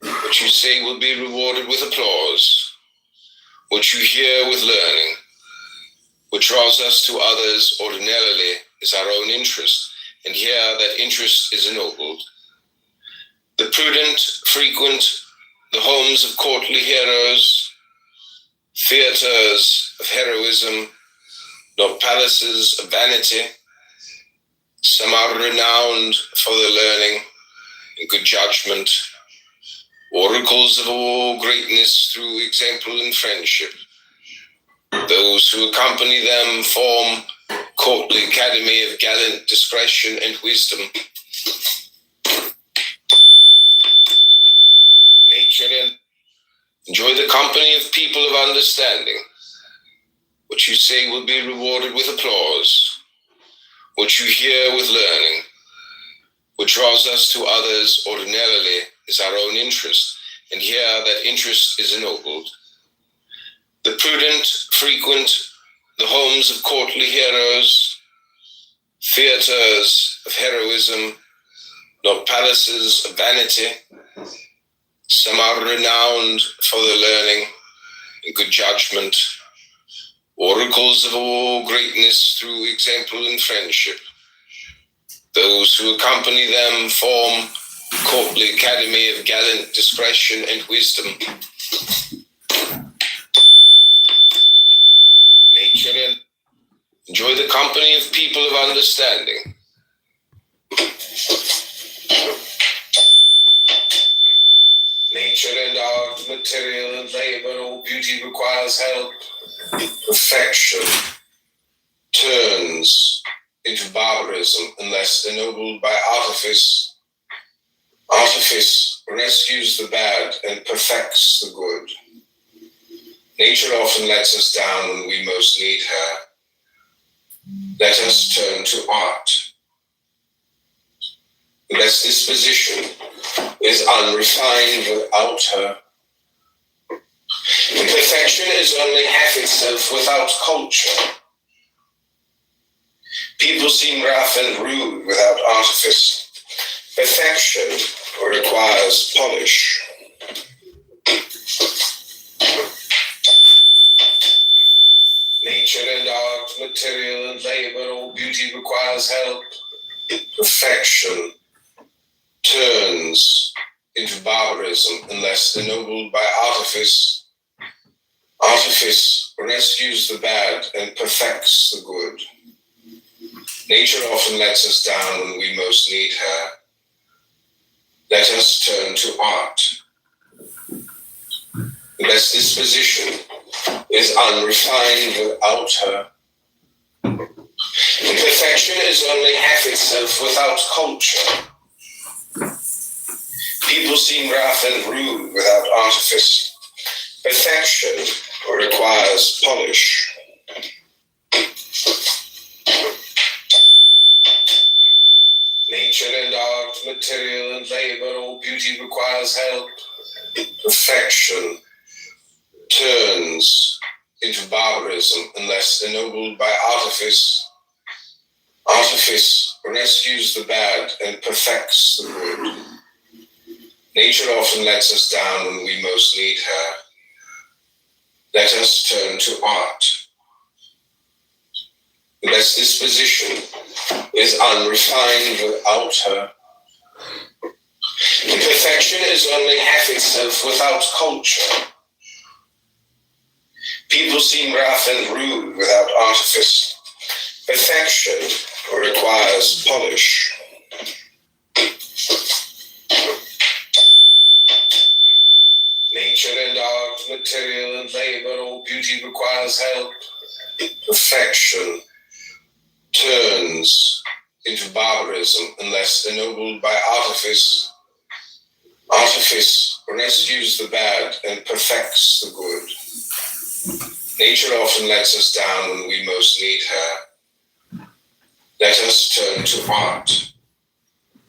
What you say will be rewarded with applause. What you hear with learning. What draws us to others ordinarily is our own interest, and here that interest is ennobled. The prudent frequent the homes of courtly heroes, theaters of heroism, not palaces of vanity. Some are renowned for their learning and good judgment, oracles of all greatness through example and friendship. Those who accompany them form courtly academy of gallant discretion and wisdom. Nature in. Enjoy the company of people of understanding. What you say will be rewarded with applause. What you hear with learning. What draws us to others ordinarily is our own interest, and here that interest is ennobled. The prudent frequent the homes of courtly heroes, theaters of heroism, nor palaces of vanity. Some are renowned for their learning and good judgment, oracles of all greatness through example and friendship. Those who accompany them form the courtly academy of gallant discretion and wisdom. Nature and enjoy the company of people of understanding. Nature and art, material and labor, all beauty requires help. Perfection turns into barbarism unless ennobled by artifice. Artifice rescues the bad and perfects the good. Nature often lets us down when we most need her. Let us turn to art. The best disposition is unrefined without her. Imperfection is only half itself without culture. People seem rough and rude without artifice. Perfection requires polish. Nature and art, material and labor, all beauty requires help. Perfection turns into barbarism unless ennobled by artifice. Artifice rescues the bad and perfects the good. Nature often lets us down when we most need her. Let us turn to art. The best disposition is unrefined without her. Imperfection is only half itself without culture. People seem rough and rude without artifice. Perfection requires polish. Nature and art, material and labor, all beauty requires help. Perfection turns into barbarism unless ennobled by artifice. Artifice rescues the bad and perfects the good. Nature often lets us down when we most need her. Let us turn to art. The best disposition is unrefined without her. Imperfection is only half itself without culture. People seem rough and rude without artifice. Perfection requires polish. Nature and art, material and labor, all beauty requires help. Perfection turns into barbarism unless ennobled by artifice. Artifice rescues the bad and perfects the good. Nature often lets us down when we most need her. Let us turn to art.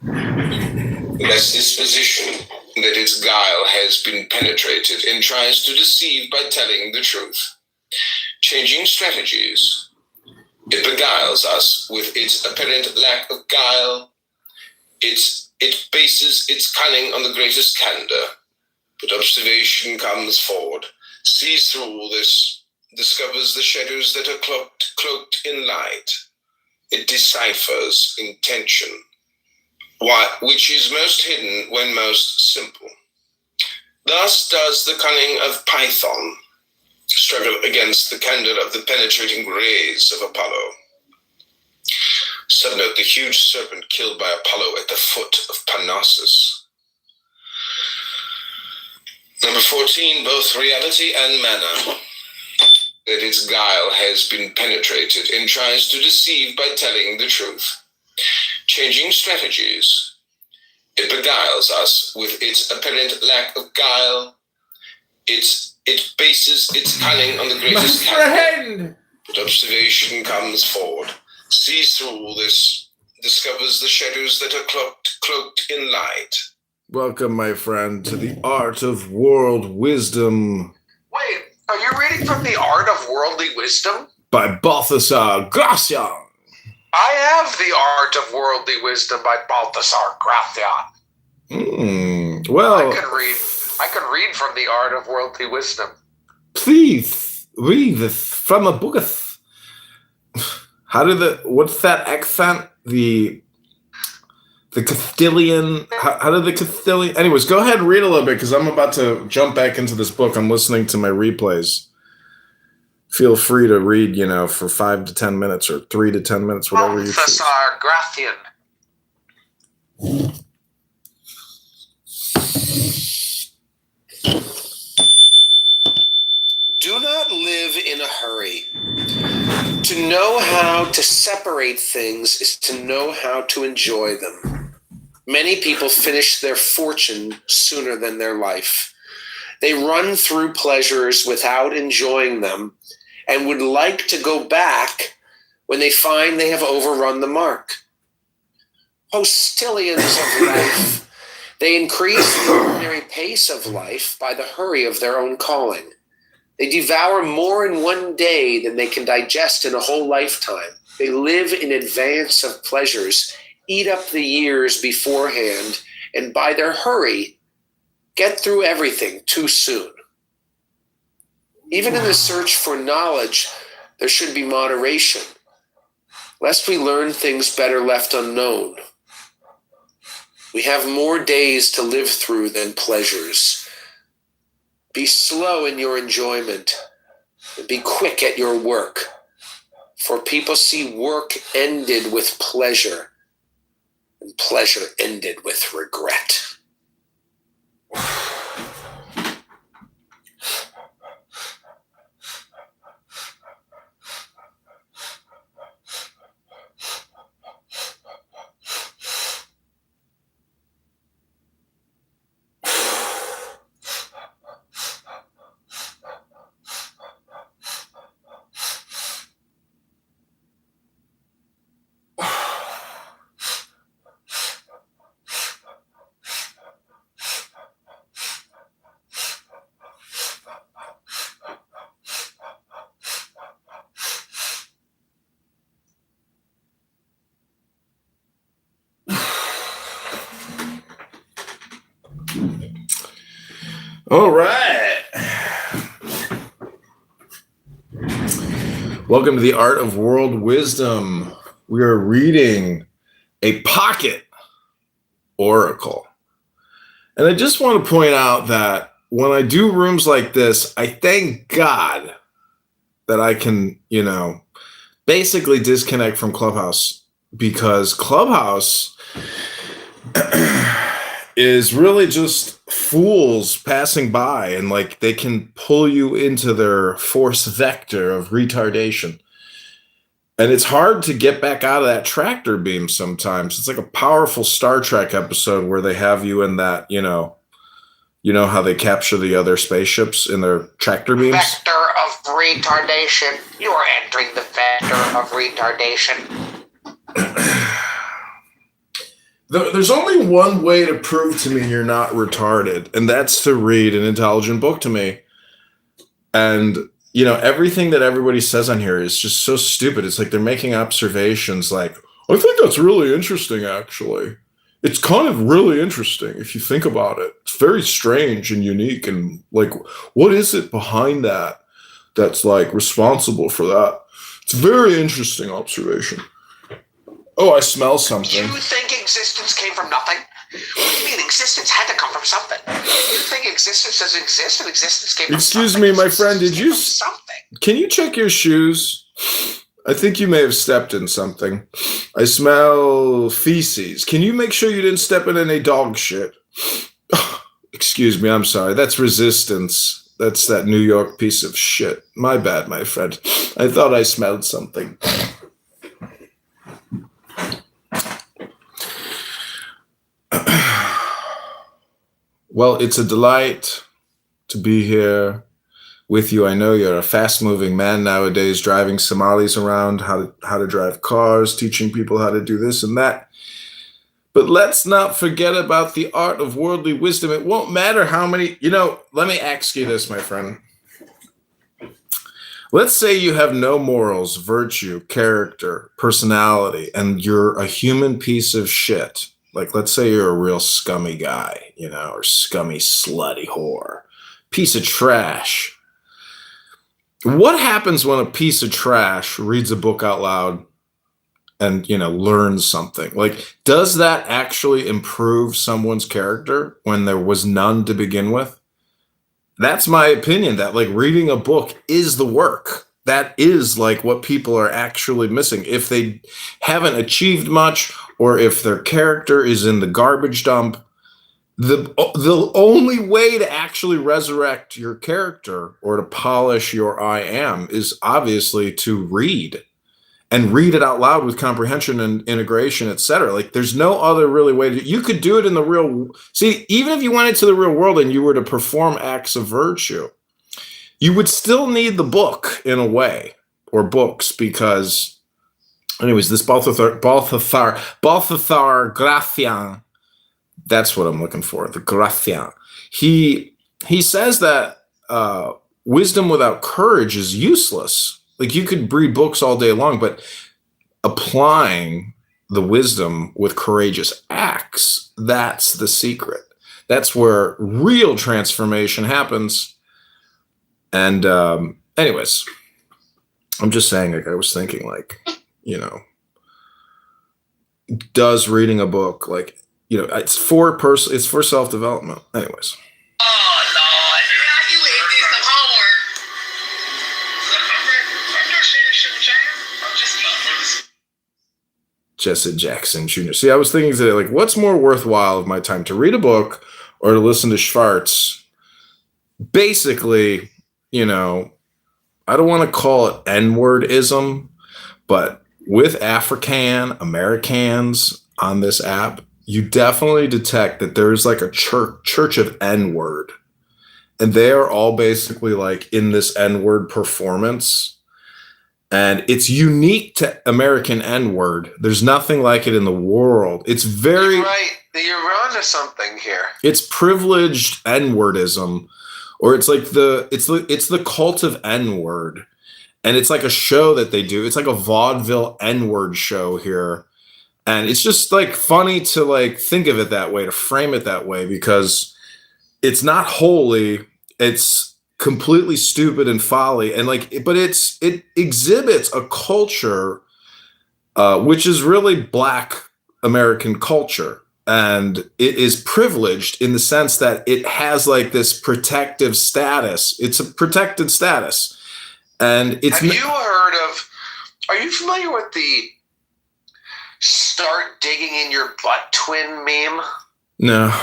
The best disposition that its guile has been penetrated and tries to deceive by telling the truth. Changing strategies, it beguiles us with its apparent lack of guile. It bases its cunning on the greatest candor. But observation comes forward, sees through all this, discovers the shadows that are cloaked in light. It deciphers intention, which is most hidden when most simple. Thus does the cunning of Python struggle against the candor of the penetrating rays of Apollo. Subnote the huge serpent killed by Apollo at the foot of Parnassus. Number 14, both reality and manner. That its guile has been penetrated and tries to deceive by telling the truth. Changing strategies, it beguiles us with its apparent lack of guile. It bases its cunning on the greatest candor. But observation comes forward, sees through all this, discovers the shadows that are cloaked in light. Welcome, my friend, to the Art of World Wisdom. Wait, are you reading from The Art of Worldly Wisdom? By Balthasar Gracian. I have The Art of Worldly Wisdom by Balthasar Gracian. Well, I could read from The Art of Worldly Wisdom. Please read this from a book. What's that accent? The Castilian, how did the Castilian? Anyways, go ahead and read a little bit because I'm about to jump back into this book. I'm listening to my replays. Feel free to read, for 5 to 10 minutes or 3 to 10 minutes, whatever you choose. Balthasar Gracian. Do not live in a hurry. To know how to separate things is to know how to enjoy them. Many people finish their fortune sooner than their life. They run through pleasures without enjoying them and would like to go back when they find they have overrun the mark. Postilions of life, they increase the ordinary pace of life by the hurry of their own calling. They devour more in one day than they can digest in a whole lifetime. They live in advance of pleasures, eat up the years beforehand, and by their hurry, get through everything too soon. Even in the search for knowledge, there should be moderation, lest we learn things better left unknown. We have more days to live through than pleasures. Be slow in your enjoyment, and be quick at your work, for people see work ended with pleasure, and pleasure ended with regret. All right. Welcome to the Art of World Wisdom. We are reading a pocket oracle. And I just want to point out that when I do rooms like this, I thank God that I can, basically disconnect from Clubhouse, because Clubhouse is really just fools passing by, and they can pull you into their force vector of retardation. And it's hard to get back out of that tractor beam sometimes. It's like a powerful Star Trek episode where they have you in that, how they capture the other spaceships in their tractor beams. Vector of retardation. You are entering the vector of retardation. There's only one way to prove to me you're not retarded, and that's to read an intelligent book to me. And, everything that everybody says on here is just so stupid. It's like they're making observations like, I think that's really interesting, actually. It's kind of really interesting if you think about it. It's very strange and unique, and, what is it behind that that's, responsible for that? It's a very interesting observation. Oh, I smell something. You think existence came from nothing? What do you mean existence had to come from something? You think existence doesn't exist and existence came from Excuse something? me, my friend, did you... Something. Can you check your shoes? I think you may have stepped in something. I smell feces. Can you make sure you didn't step in any dog shit? Excuse me, I'm sorry. That's resistance. That's that New York piece of shit. My bad, my friend. I thought I smelled something. Well, it's a delight to be here with you. I know you're a fast-moving man nowadays, driving Somalis around, how to drive cars, teaching people how to do this and that. But let's not forget about the art of worldly wisdom. It won't matter how many, let me ask you this, my friend. Let's say you have no morals, virtue, character, personality, and you're a human piece of shit. Like, let's say you're a real scummy guy, or scummy, slutty whore. Piece of trash. What happens when a piece of trash reads a book out loud and, learns something? Like, does that actually improve someone's character when there was none to begin with? That's my opinion, that like reading a book is the work. That is like what people are actually missing. If they haven't achieved much, or if their character is in the garbage dump, the only way to actually resurrect your character or to polish your I am is obviously to read. And read it out loud with comprehension and integration, etc. Like, there's no other really way to. You could do it in the real. See, even if you went into the real world and you were to perform acts of virtue, you would still need the book in a way, or books, because, anyways, this Balthasar Gracian. That's what I'm looking for. The Gracian. He says that wisdom without courage is useless. Like, you could read books all day long, but applying the wisdom with courageous acts, that's the secret. That's where real transformation happens. And anyways, I'm just saying, like, I was thinking, like, does reading a book, like, it's for self-development. Anyways. Oh, Lord. Now you ain't did some homework. Jesse Jackson Jr. See, I was thinking today, like, what's more worthwhile of my time, to read a book or to listen to Schwartz? Basically, I don't want to call it N-wordism, but with African Americans on this app, you definitely detect that there's like a church of N-word. And they are all basically like in this N-word performance. And it's unique to American N-word. There's nothing like it in the world. It's very... You're right. You're onto something here. It's privileged N-wordism, or it's like it's the cult of N-word. And it's like a show that they do. It's like a vaudeville N-word show here. And it's just like funny to like think of it that way, to frame it that way, because it's not holy. It's completely stupid and folly. And like, but it exhibits a culture, which is really Black American culture. And it is privileged in the sense that it has like this protective status. It's a protected status. And it's... Have you heard of, are you familiar with the start digging in your butt twin meme? No.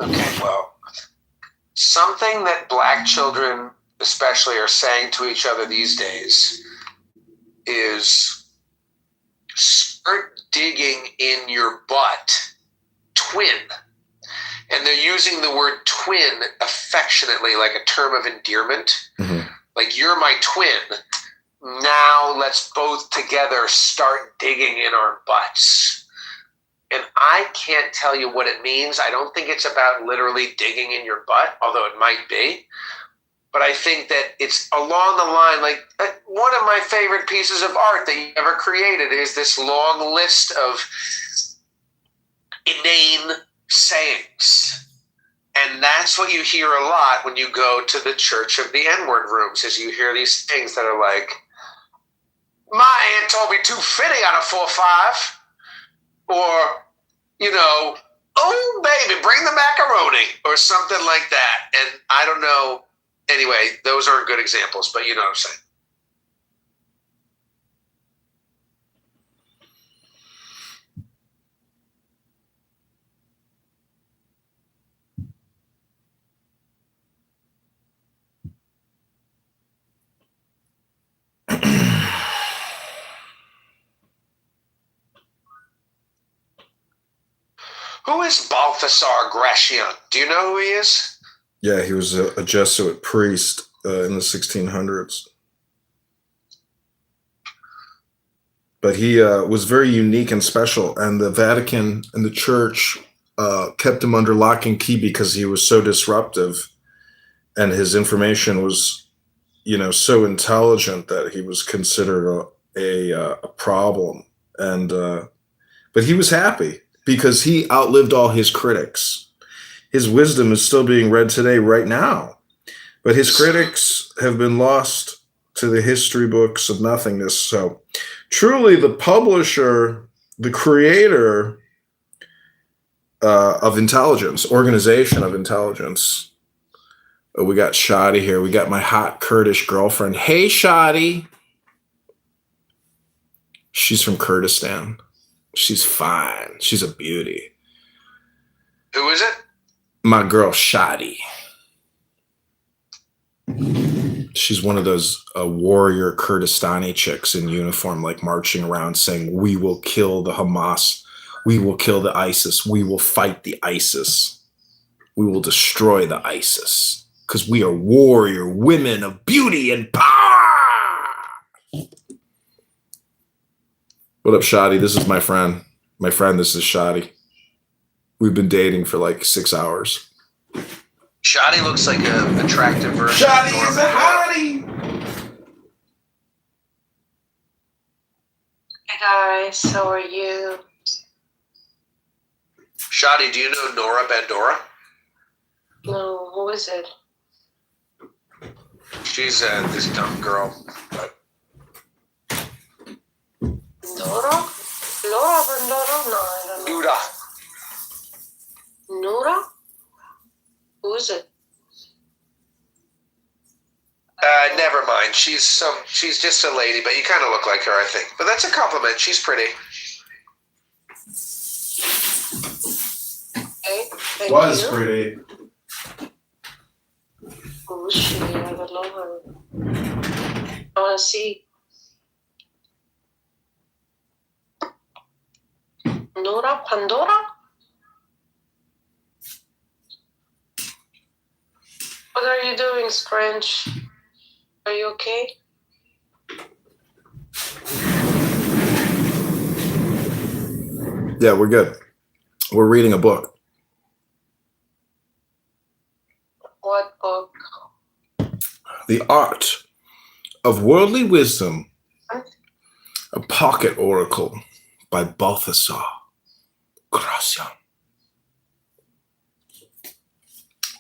Okay, well, something that Black children especially are saying to each other these days is start digging in your butt twin. And they're using the word twin affectionately, like a term of endearment. Mm-hmm. Like, you're my twin. Now let's both together start digging in our butts. And I can't tell you what it means. I don't think it's about literally digging in your butt, although it might be. But I think that it's along the line, like one of my favorite pieces of art that you ever created is this long list of inane sayings. And that's what you hear a lot when you go to the Church of the N-word rooms, is you hear these things that are like, my aunt told me 250 on a 4-5, or, oh, baby, bring the macaroni, or something like that. And I don't know. Anyway, those aren't good examples, but you know what I'm saying. Who is Balthasar Gracian? Do you know who he is? Yeah, he was a Jesuit priest in the 1600s. But he was very unique and special, and the Vatican and the Church kept him under lock and key because he was so disruptive, and his information was so intelligent that he was considered a problem. And but he was happy because he outlived all his critics. His wisdom is still being read today, right now. But his critics have been lost to the history books of nothingness. So truly the publisher, the creator of intelligence, organization of intelligence. Oh, we got Shadi here. We got my hot Kurdish girlfriend. Hey, Shadi. She's from Kurdistan. She's fine. She's a beauty. Who is it? My girl, Shadi. She's one of those warrior Kurdistani chicks in uniform, like marching around saying, "We will kill the Hamas. We will kill the ISIS. We will fight the ISIS. We will destroy the ISIS. Because we are warrior women of beauty and power." What up, Shadi? This is my friend. My friend, this is Shadi. We've been dating for like 6 hours. Shadi looks like an attractive version. Shadi is a hottie. Hey guys, how are you? Shadi, do you know Nora Bandora? No, who is it? She's this dumb girl. But Dora? Laura Bandora? No, I don't know. Nuda. Nora? Who is it? Never mind. She's just a lady, but you kind of look like her, I think. But that's a compliment. She's pretty. Okay, thank Was you. pretty. Who is she? I don't know her. I want to see. Nora Pandora? What are you doing, Scrunch? Are you okay? Yeah, we're good. We're reading a book. What book? The Art of Worldly Wisdom, a Pocket Oracle by Balthasar Gracian.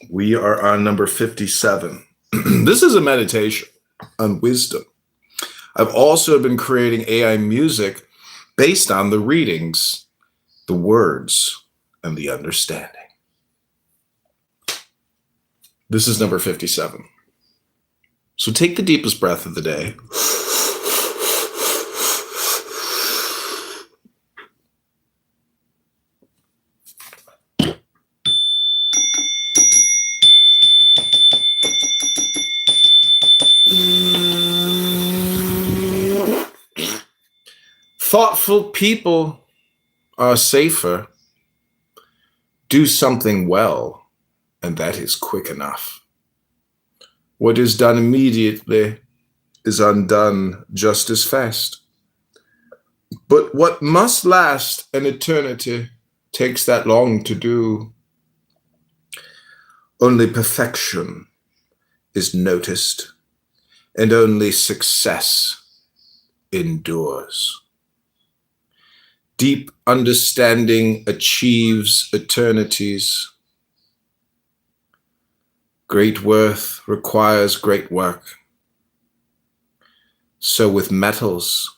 We are on number 57. This is a meditation on wisdom. I've also been creating AI music based on the readings, the words, and the understanding. This is number 57. So take the deepest breath of the day. Thoughtful people are safer. Do something well, and that is quick enough. What is done immediately is undone just as fast. But what must last an eternity takes that long to do. Only perfection is noticed, and only success endures. Deep understanding achieves eternities. Great worth requires great work. So with metals,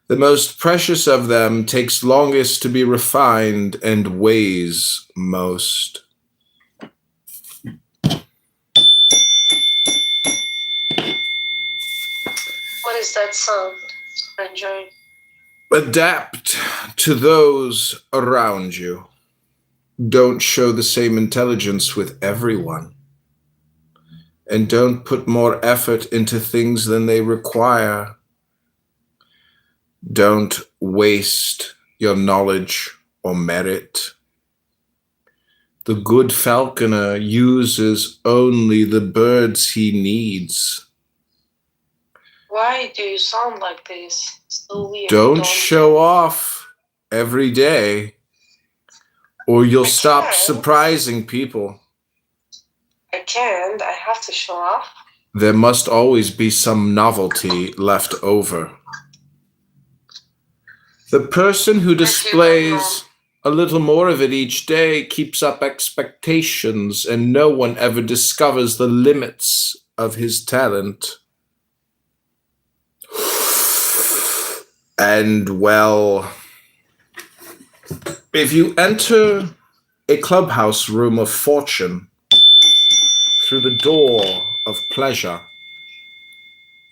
the most precious of them takes longest to be refined and weighs most. What is that sound? Enjoy. Adapt to those around you. Don't show the same intelligence with everyone. And don't put more effort into things than they require. Don't waste your knowledge or merit. The good falconer uses only the birds he needs. Why do you sound like this? So weird. Don't show off every day, or you'll I stop can't. surprising people. I can't. I have to show off. there must always be some novelty left over. The person who displays a little more of it each day keeps up expectations, and no one ever discovers the limits of his talent. And well, if you enter a clubhouse room of fortune through the door of pleasure,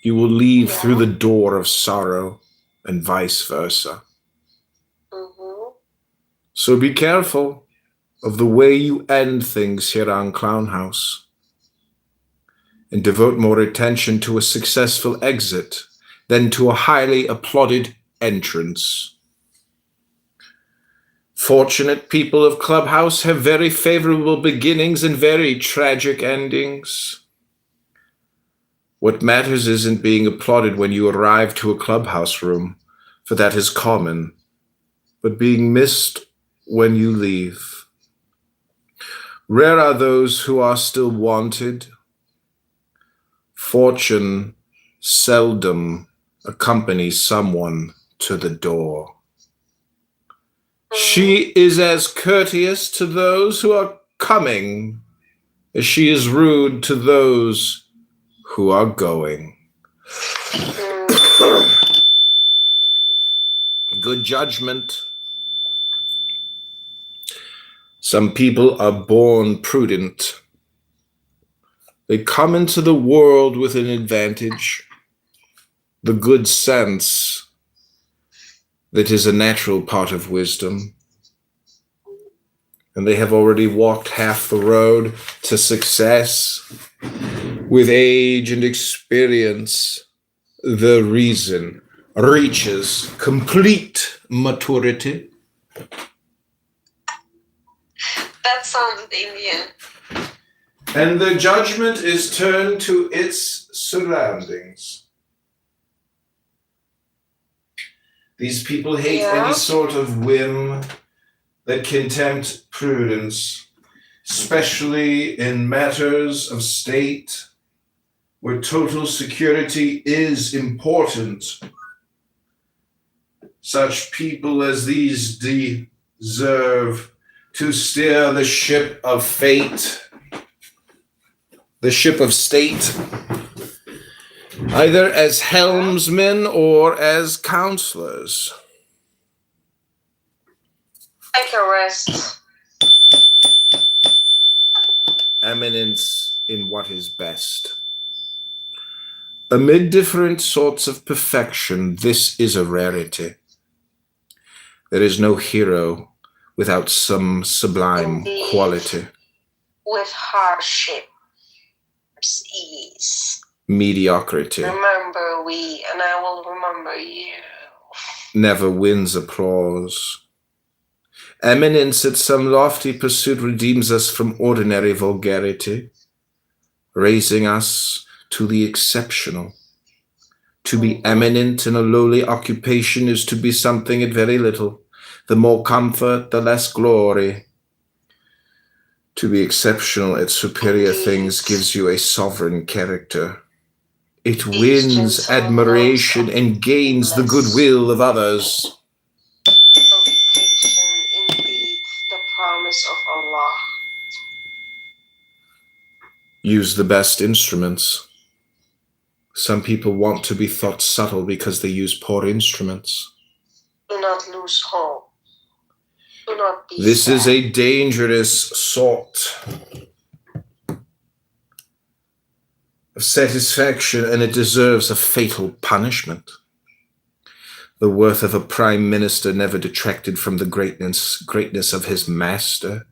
you will leave through the door of sorrow, and vice versa. So be careful of the way you end things here on Clown House, and devote more attention to a successful exit than to a highly applauded entrance. Fortunate people of Clubhouse have very favorable beginnings and very tragic endings. What matters isn't being applauded when you arrive to a clubhouse room, for that is common, but being missed when you leave. Rare are those who are still wanted. Fortune seldom accompanies someone to the door. She is as courteous to those who are coming as she is rude to those who are going. Good judgment. Some people are born prudent. They come into the world with an advantage, the good sense that is a natural part of wisdom. And they have already walked half the road to success. With age and experience, the reason reaches complete maturity. That sounded Indian. And the judgment is turned to its surroundings. These people hate any sort of whim that can tempt prudence, especially in matters of state, where total security is important. Such people as these deserve to steer the ship of fate, the ship of state, either as helmsmen or as counselors. Take a rest. Eminence in what is best. Amid different sorts of perfection, this is a rarity. There is no hero without some sublime quality. With hardship ease. Mediocrity. Remember we, and I will remember you. Never wins applause. Eminence at some lofty pursuit redeems us from ordinary vulgarity, raising us to the exceptional. To be eminent in a lowly occupation is to be something at very little. The more comfort, the less glory. To be exceptional at superior things gives you a sovereign character. It wins admiration and gains the goodwill of others. Indeed, the promise of Allah. Use the best instruments. Some people want to be thought subtle because they use poor instruments. Do not lose hope. Do not be This sad. is a dangerous sort of satisfaction, and it deserves a fatal punishment. The worth of a prime minister never detracted from the greatness of his master.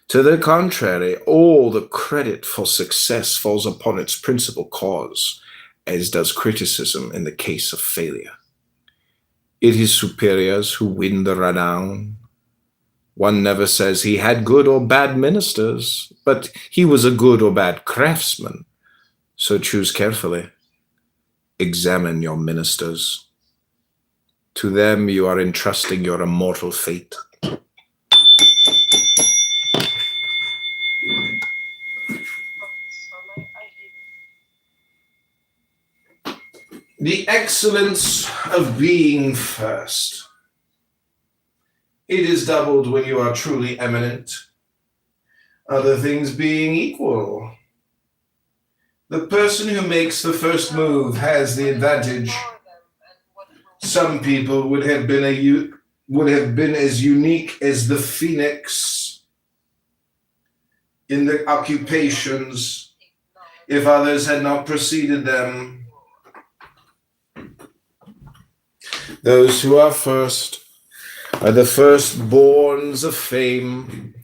To the contrary, all the credit for success falls upon its principal cause, as does criticism in the case of failure. It is superiors who win the renown. One never says he had good or bad ministers, but he was a good or bad craftsman. So choose carefully. Examine your ministers. To them you are entrusting your immortal fate. The excellence of being first. It is doubled when you are truly eminent. Other things being equal, the person who makes the first move has the advantage. Some people would have been as unique as the phoenix in their occupations if others had not preceded them. Those who are first are the firstborns of fame,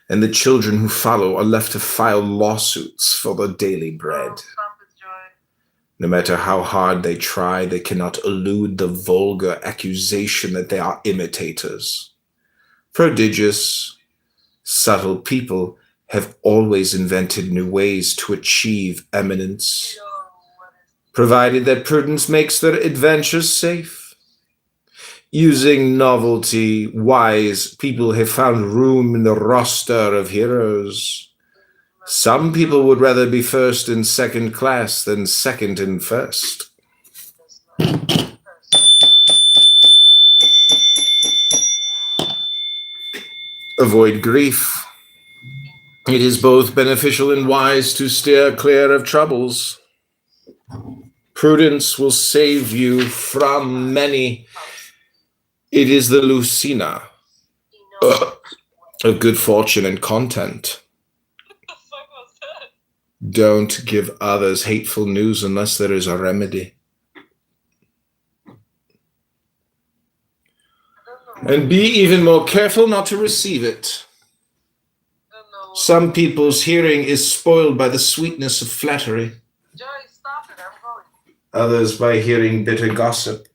and the children who follow are left to file lawsuits for their daily bread. No matter how hard they try, they cannot elude the vulgar accusation that they are imitators. Prodigious, subtle people have always invented new ways to achieve eminence, provided that prudence makes their adventures safe. Using novelty, wise people have found room in the roster of heroes. Some people would rather be first in second class than second in first. Avoid grief. It is both beneficial and wise to steer clear of troubles. Prudence will save you from many. It is the Lucina of good fortune and content. Don't give others hateful news unless there is a remedy. And be even more careful not to receive it. Some people's hearing is spoiled by the sweetness of flattery. Others by hearing bitter gossip.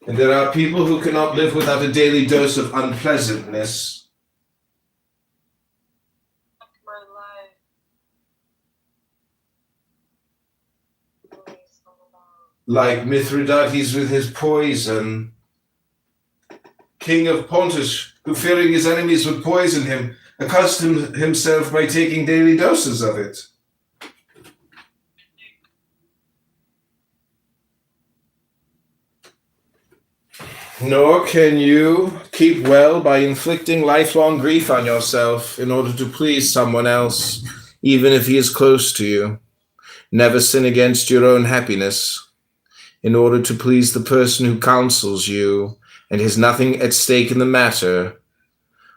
And there are people who cannot live without a daily dose of unpleasantness. Like Mithridates with his poison. King of Pontus, who fearing his enemies would poison him, accustomed himself by taking daily doses of it. Nor can you keep well by inflicting lifelong grief on yourself in order to please someone else, even if he is close to you. Never sin against your own happiness in order to please the person who counsels you and has nothing at stake in the matter.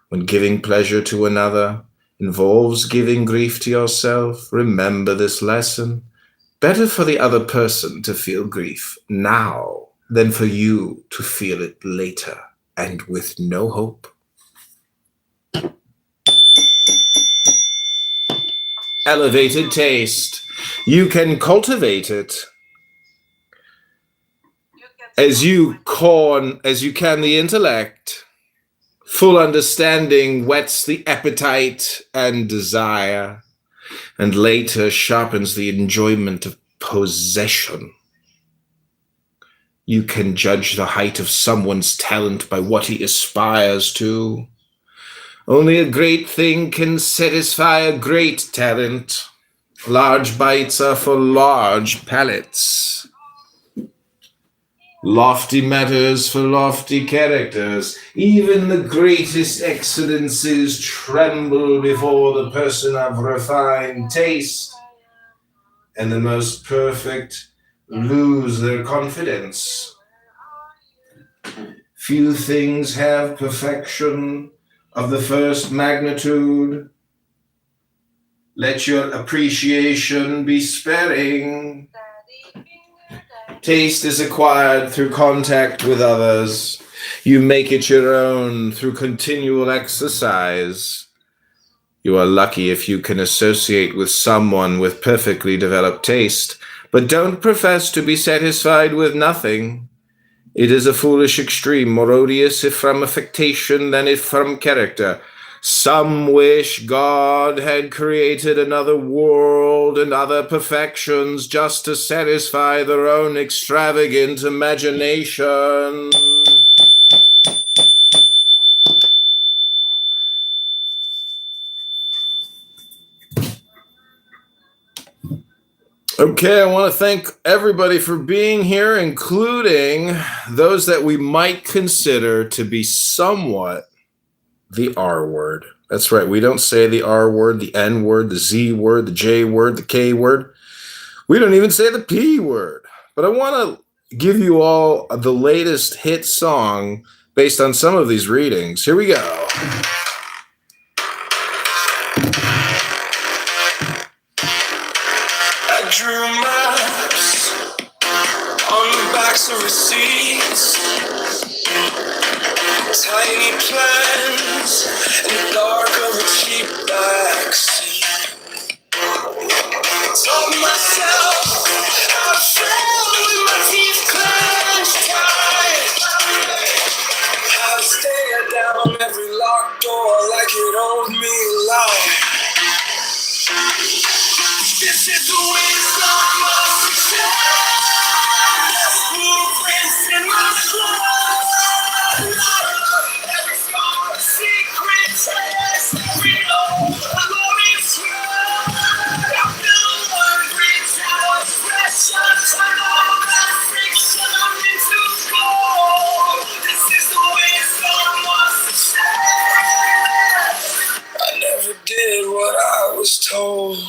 When giving pleasure to another involves giving grief to yourself, remember this lesson. Better for the other person to feel grief now than for you to feel it later and with no hope. Elevated taste. You can cultivate it as you can the intellect. Full understanding whets the appetite and desire, and later sharpens the enjoyment of possession. You can judge the height of someone's talent by what he aspires to. Only a great thing can satisfy a great talent. Large bites are for large palates. Lofty matters for lofty characters. Even the greatest excellences tremble before the person of refined taste, and the most perfect lose their confidence. Few things have perfection of the first magnitude. Let your appreciation be sparing. Taste is acquired through contact with others. You make it your own through continual exercise. You are lucky if you can associate with someone with perfectly developed taste, but don't profess to be satisfied with nothing. It is a foolish extreme, more odious if from affectation than if from character. Some wish God had created another world and other perfections just to satisfy their own extravagant imagination. Okay, I want to thank everybody for being here, including those that we might consider to be somewhat the R word. That's right. We don't say the R word, the N word, the Z word, the J word, the K word. We don't even say the P word. But I want to give you all the latest hit song based on some of these readings. Here we go. I drew maps on the backs of receipts, tiny plans in the dark of a cheap backseat. Told myself I failed with my teeth clenched tight. How to stare down every locked door like it owed me life. This is the wisdom of success. Blueprints in my blood. Every scar a secret test. We know the Lord is true. I feel the word reach out. Pressure, turn all that friction into gold. This is the wisdom of success. I never did what I was told.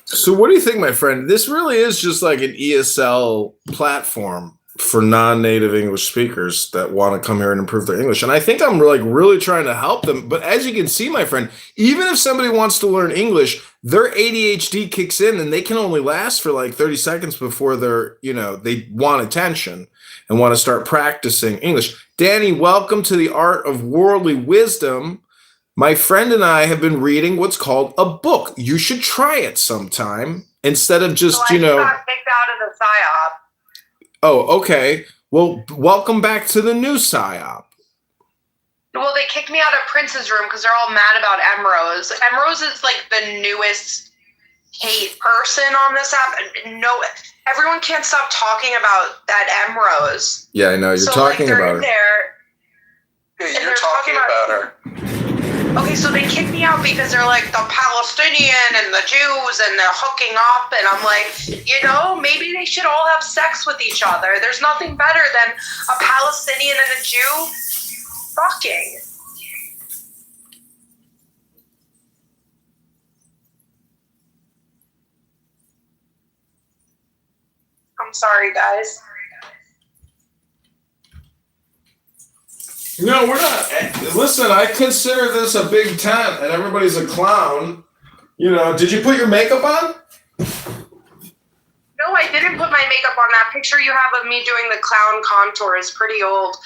So what do you think, my friend? This really is just like an ESL platform for non-native English speakers that want to come here and improve their English. And I think I'm like really trying to help them. But as you can see, my friend, even if somebody wants to learn English, their ADHD kicks in and they can only last for like 30 seconds before they want attention and want to start practicing English. Danny, welcome to the Art of Worldly Wisdom. My friend and I have been reading what's called a book. You should try it sometime instead of just, got kicked out of the PSYOP. Oh, okay. Well, welcome back to the new PSYOP. Well, they kicked me out of Prince's room because they're all mad about Emrose. Emrose is like the newest hate person on this app. No, everyone can't stop talking about that Emrose. Yeah, I know. You're talking about her. Yeah, you're talking about her. Okay, so they kicked me out because they're like the Palestinian and the Jews and they're hooking up, and I'm like, maybe they should all have sex with each other. There's nothing better than a Palestinian and a Jew fucking. I'm sorry, guys. No, we're not. Listen, I consider this a big tent and everybody's a clown. Did you put your makeup on? No, I didn't put my makeup on. That picture you have of me doing the clown contour is pretty old.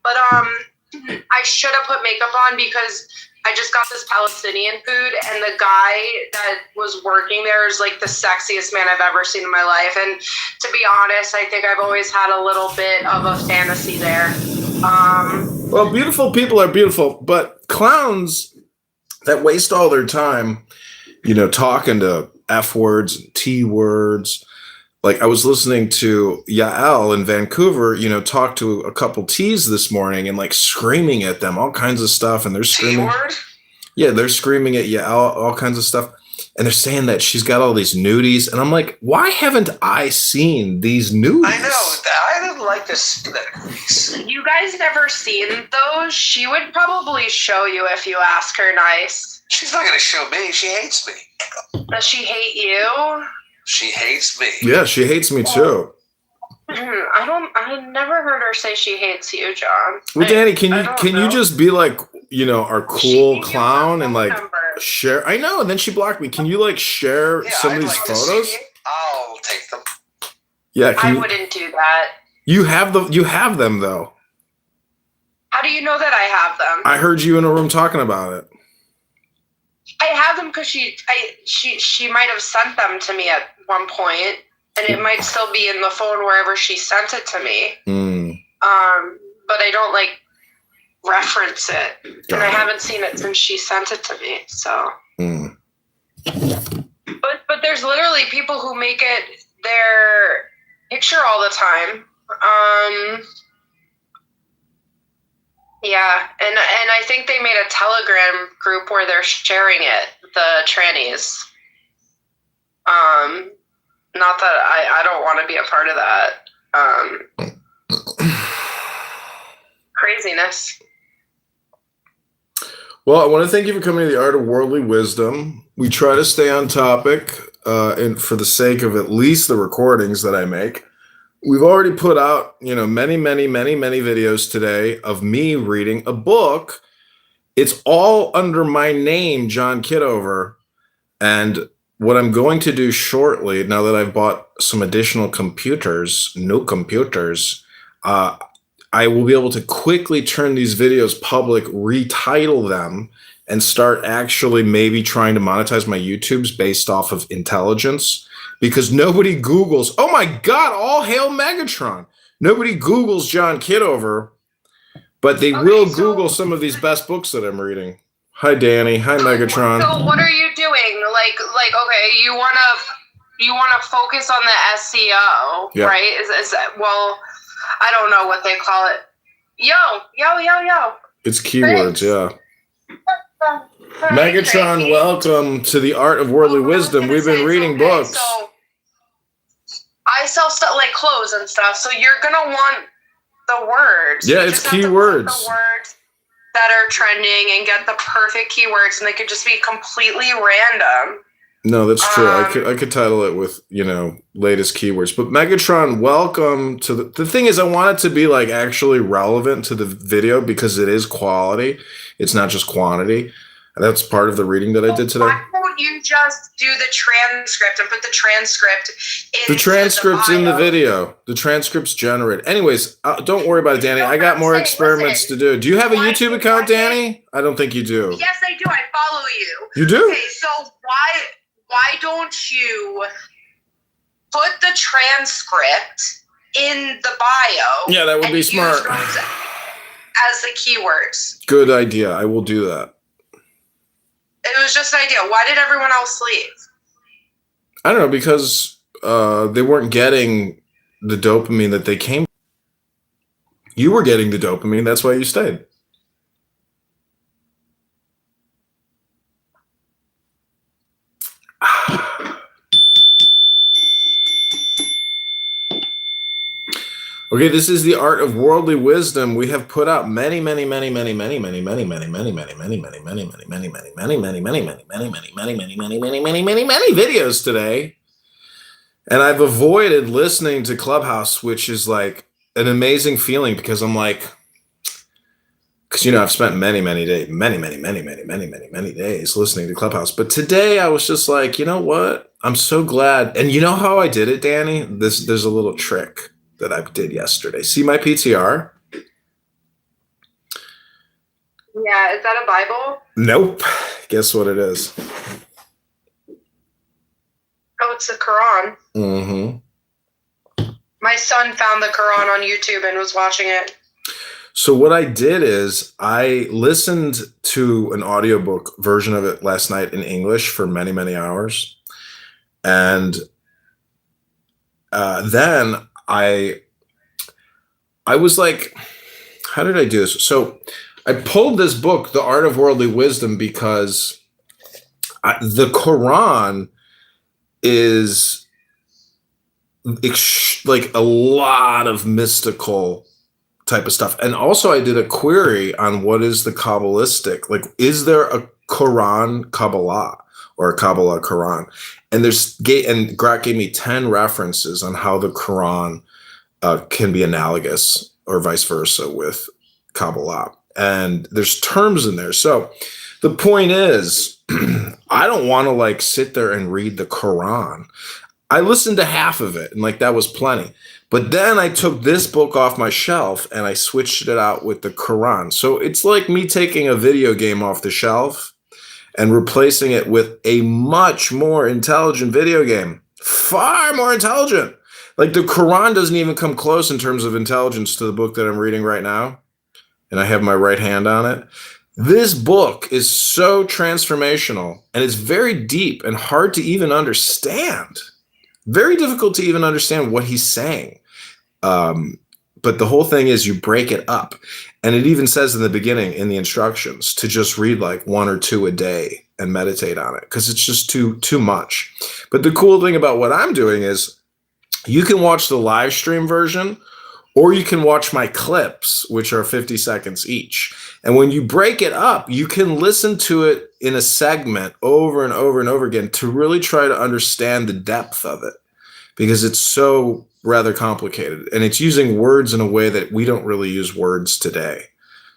But I should have put makeup on because I just got this Palestinian food, and the guy that was working there is like the sexiest man I've ever seen in my life. And to be honest, I think I've always had a little bit of a fantasy there. Well, beautiful people are beautiful, but clowns that waste all their time, talking to F words and T words. Like I was listening to Yael in Vancouver, talk to a couple T's this morning and like screaming at them, all kinds of stuff. And they're screaming. T-word? Yeah, they're screaming at Yael, all kinds of stuff. And they're saying that she's got all these nudies. And I'm like, why haven't I seen these nudies? I know. I didn't like this. You guys never seen those? She would probably show you if you ask her nice. She's not going to show me. She hates me. Does she hate you? She hates me. Yeah, she hates me too. I never heard her say she hates you, John. Well, Danny, can you just be like, our cool clown and like share? I know, and then she blocked me. Can you like share some of these photos? I'll take them. Yeah, I wouldn't do that. You have them though. How do you know that I have them? I heard you in a room talking about it. I have them because she might have sent them to me at one point, and it might still be in the phone wherever she sent it to me. But I don't like reference it, and I haven't seen it since she sent it to me. So, but there's literally people who make it their picture all the time. Yeah, and I think they made a Telegram group where they're sharing it, the trannies. Not that I don't want to be a part of that. Craziness. Well, I want to thank you for coming to the Art of Worldly Wisdom. We try to stay on topic, and for the sake of at least the recordings that I make. We've already put out, many videos today of me reading a book. It's all under my name, John Kitover. And what I'm going to do shortly, now that I've bought some additional new computers, I will be able to quickly turn these videos public, retitle them, and start actually maybe trying to monetize my YouTubes based off of intelligence. Because nobody Googles, oh my God, all hail Megatron. Nobody Googles John Kitover, but they will Google some of these best books that I'm reading. Hi, Danny. Hi, Megatron. So what are you doing? Like, okay, you wanna focus on the SEO, yep. Right? Is well, I don't know what they call it. Yo. It's keywords, yeah. Megatron, welcome to the Art of Worldly Wisdom. We've been reading books. So I sell stuff like clothes and stuff, so you're gonna want the words. Yeah, it's keywords. The words that are trending and get the perfect keywords, and they could just be completely random. No, that's true. I could title it with, latest keywords. But Megatron, welcome to the thing is I want it to be like actually relevant to the video because it is quality. It's not just quantity. That's part of the reading that I did today. Why won't you just do the transcript and put the transcript in the transcript's in the video. The transcript's generated. Anyways, don't worry about it, Danny. I got more experiments to do. Do you have a YouTube account, Danny? I don't think you do. Yes, I do. I follow you. You do? Okay, so why don't you put the transcript in the bio? Yeah, that would be smart. As the keywords. Good idea. I will do that. It was just an idea. Why did everyone else leave? I don't know, because they weren't getting the dopamine that they came. You were getting the dopamine. That's why you stayed. Okay, this is the Art of Worldly Wisdom. We have put out many videos today. And I've avoided listening to Clubhouse, which is like an amazing feeling because I'm like, because I've spent many days, many days listening to Clubhouse. But today I was just like, you know what? I'm so glad. And you know how I did it, Danny? There's a little trick that I did yesterday. See my PTR? Yeah, is that a Bible? Nope. Guess what it is? Oh, it's the Quran. Mm-hmm. My son found the Quran on YouTube and was watching it. So what I did is I listened to an audiobook version of it last night in English for many hours. And then I was like, how did I do this? So I pulled this book, The Art of Worldly Wisdom, because the Quran is like a lot of mystical type of stuff. And also I did a query on what is the Kabbalistic, like, is there a Quran Kabbalah or a Kabbalah Quran? And Grok gave me 10 references on how the Quran can be analogous or vice versa with Kabbalah. And there's terms in there. So the point is, I don't want to sit there and read the Quran. I listened to half of it and that was plenty. But then I took this book off my shelf and I switched it out with the Quran. So it's like me taking a video game off the shelf and replacing it with a much more intelligent video game. Far more intelligent. The Quran doesn't even come close in terms of intelligence to the book that I'm reading right now. And I have my right hand on it. This book is so transformational and it's very deep and hard to even understand. Very difficult to even understand what he's saying. But the whole thing is you break it up. And it even says in the beginning, in the instructions, to just read like 1 or 2 a day and meditate on it, because it's just too much. But the cool thing about what I'm doing is you can watch the live stream version, or you can watch my clips, which are 50 seconds each. And when you break it up, you can listen to it in a segment over and over and over again to really try to understand the depth of it, because it's so rather complicated. And it's using words in a way that we don't really use words today.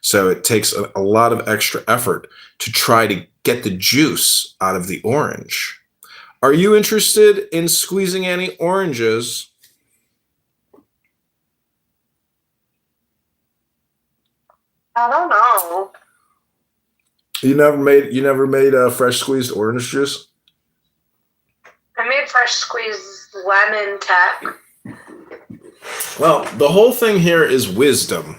So it takes a lot of extra effort to try to get the juice out of the orange. Are you interested in squeezing any oranges? I don't know. You never made a fresh squeezed orange juice? I made fresh squeezed lemon tech. Well, the whole thing here is wisdom.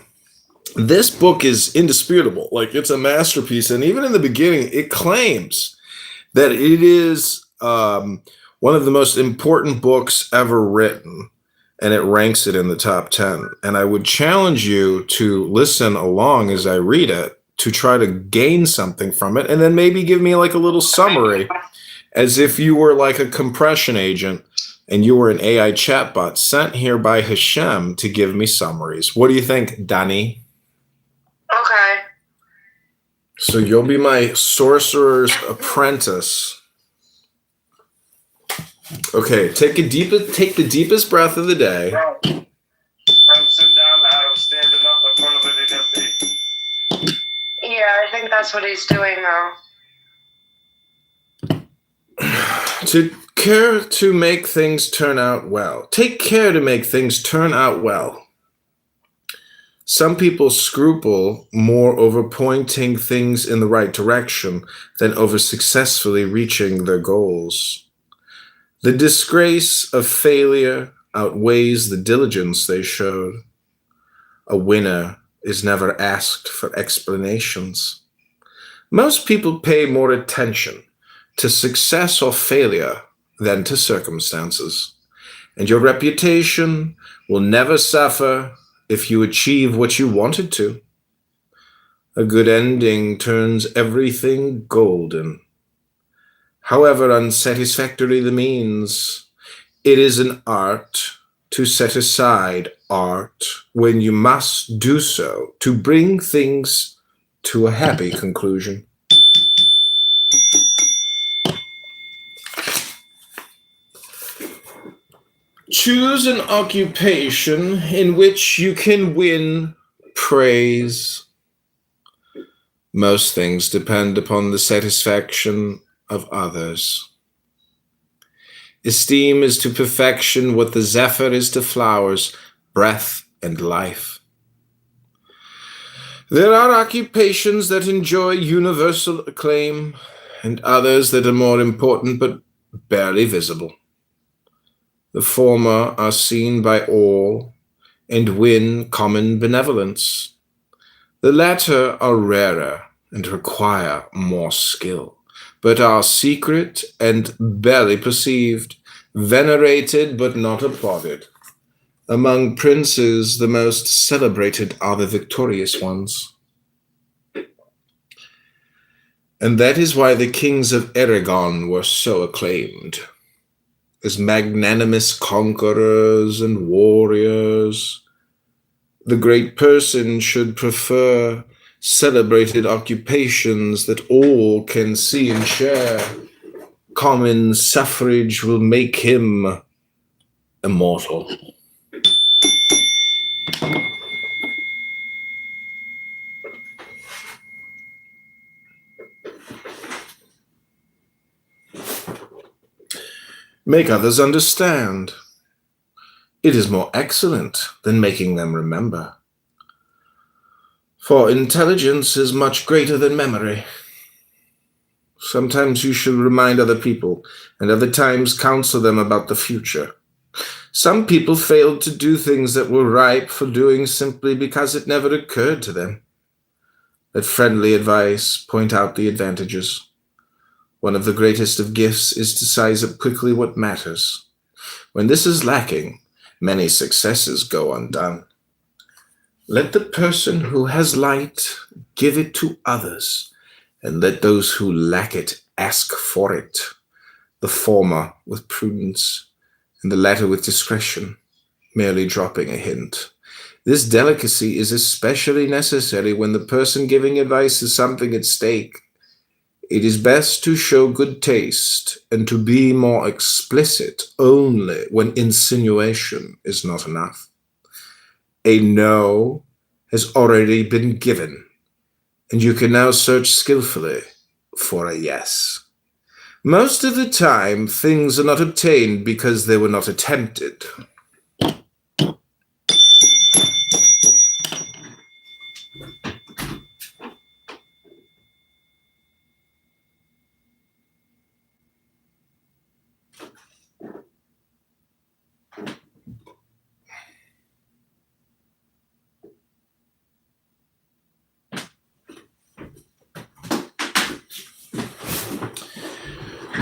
This book is indisputable. Like, it's a masterpiece. And even in the beginning, it claims that it is one of the most important books ever written. And it ranks it in the top 10. And I would challenge you to listen along as I read it to try to gain something from it. And then maybe give me like a little summary, as if you were like a compression agent and you were an AI chatbot sent here by Hashem to give me summaries. What do you think, Danny? Okay. So you'll be my sorcerer's apprentice. Okay, take the deepest breath of the day. I'm sitting down now, standing up in front of an EMP. Yeah, I think that's what he's doing now. To care to make things turn out well. Take care to make things turn out well. Some people scruple more over pointing things in the right direction than over successfully reaching their goals. The disgrace of failure outweighs the diligence they showed. A winner is never asked for explanations. Most people pay more attention to success or failure than to circumstances, and your reputation will never suffer if you achieve what you wanted to. A good ending turns everything golden. However unsatisfactory the means, it is an art to set aside art when you must do so to bring things to a happy conclusion. Choose an occupation in which you can win praise. Most things depend upon the satisfaction of others. Esteem is to perfection what the zephyr is to flowers, breath and life. There are occupations that enjoy universal acclaim, and others that are more important but barely visible. The former are seen by all and win common benevolence. The latter are rarer and require more skill, but are secret and barely perceived, venerated but not applauded. Among princes, the most celebrated are the victorious ones. And that is why the kings of Aragon were so acclaimed. As magnanimous conquerors and warriors, the great person should prefer celebrated occupations that all can see and share. Common suffrage will make him immortal. Make others understand. It is more excellent than making them remember. For intelligence is much greater than memory. Sometimes you should remind other people, and other times counsel them about the future. Some people failed to do things that were ripe for doing simply because it never occurred to them. Let friendly advice point out the advantages. One of the greatest of gifts is to size up quickly what matters. When this is lacking, many successes go undone. Let the person who has light give it to others, and let those who lack it ask for it, the former with prudence, and the latter with discretion, merely dropping a hint. This delicacy is especially necessary when the person giving advice has something at stake. It is best to show good taste and to be more explicit only when insinuation is not enough. A no has already been given, and you can now search skillfully for a yes. Most of the time, things are not obtained because they were not attempted.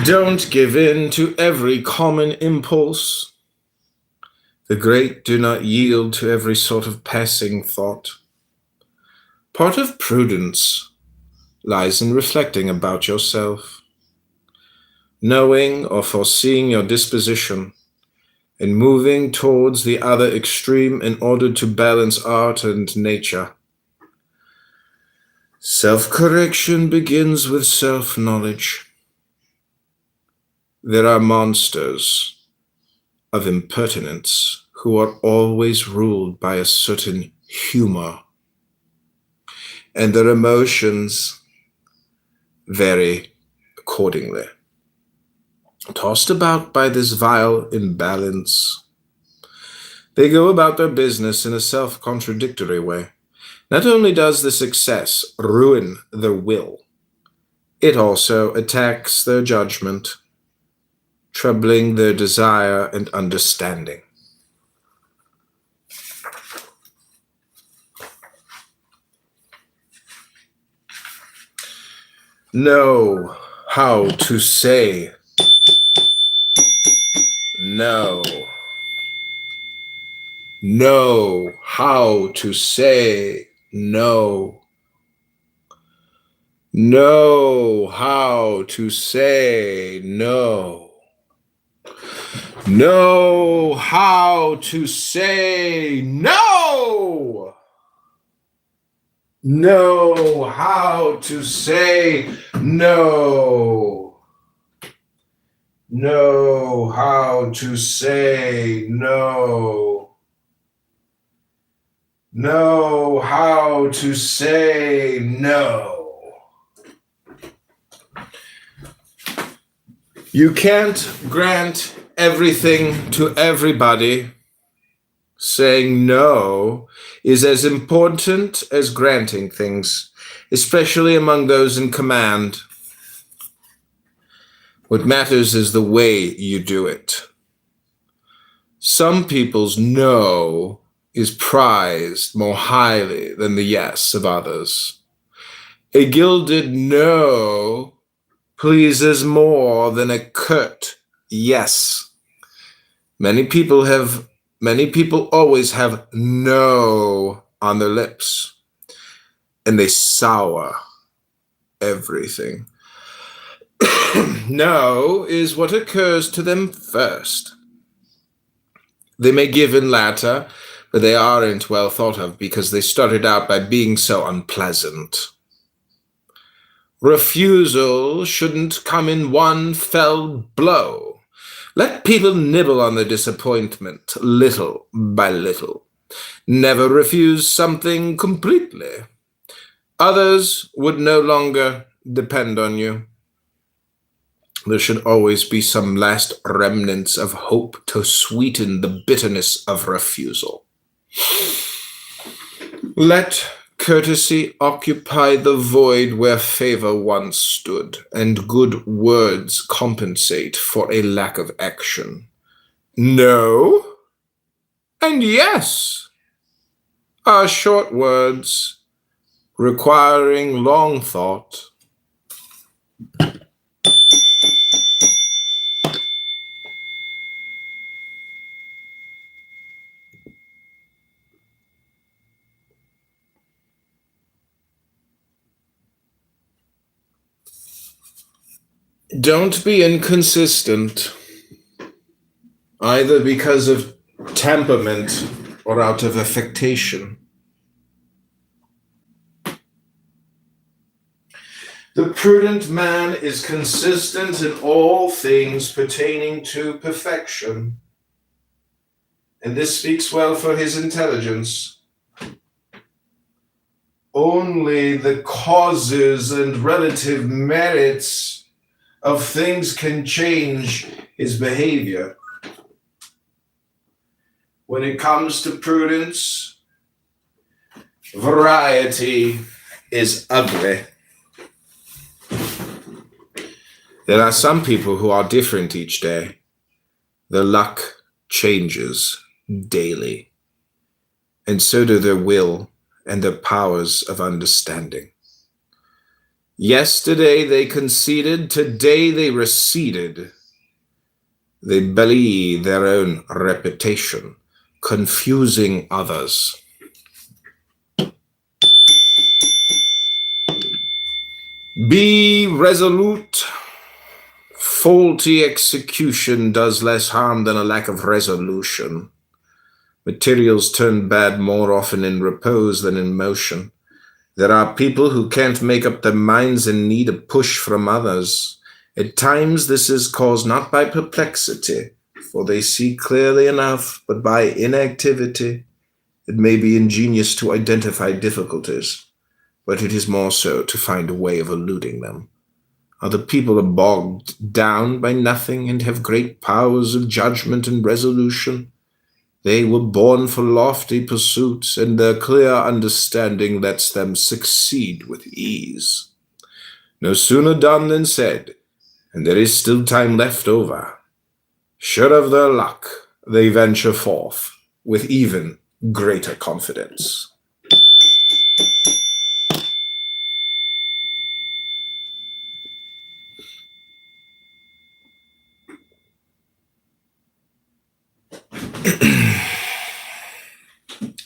Don't give in to every common impulse. The great do not yield to every sort of passing thought. Part of prudence lies in reflecting about yourself, knowing or foreseeing your disposition, and moving towards the other extreme in order to balance art and nature. Self-correction begins with self-knowledge. There are monsters of impertinence who are always ruled by a certain humor, and their emotions vary accordingly. Tossed about by this vile imbalance, they go about their business in a self-contradictory way. Not only does the success ruin their will, it also attacks their judgment, troubling their desire and understanding. Know how to say no. Know how to say no. Know how to say no. Know how to say no. Know how to say no. Know how to say no. Know how to say no. You can't grant everything to everybody. Saying no is as important as granting things, especially among those in command. What matters is the way you do it. Some people's no is prized more highly than the yes of others. A gilded no pleases more than a curt yes. Many people always have no on their lips, and they sour everything. No is what occurs to them first. They may give in latter, but they aren't well thought of because they started out by being so unpleasant. Refusal shouldn't come in one fell blow. Let people nibble on their disappointment little by little. Never refuse something completely. Others would no longer depend on you. There should always be some last remnants of hope to sweeten the bitterness of refusal. Let courtesy occupy the void where favor once stood, and good words compensate for a lack of action. No and yes are short words requiring long thought. Don't be inconsistent, either because of temperament or out of affectation. The prudent man is consistent in all things pertaining to perfection, and this speaks well for his intelligence. Only the causes and relative merits of things can change his behavior. When it comes to prudence, variety is ugly. There are some people who are different each day. Their luck changes daily, and so do their will and their powers of understanding. Yesterday they conceded, today they receded. They belie their own reputation, confusing others. Be resolute. Faulty execution does less harm than a lack of resolution. Materials turn bad more often in repose than in motion. There are people who can't make up their minds and need a push from others. At times this is caused not by perplexity, for they see clearly enough, but by inactivity. It may be ingenious to identify difficulties, but it is more so to find a way of eluding them. Other people are bogged down by nothing and have great powers of judgment and resolution. They were born for lofty pursuits, and their clear understanding lets them succeed with ease. No sooner done than said, and there is still time left over. Sure of their luck, they venture forth with even greater confidence.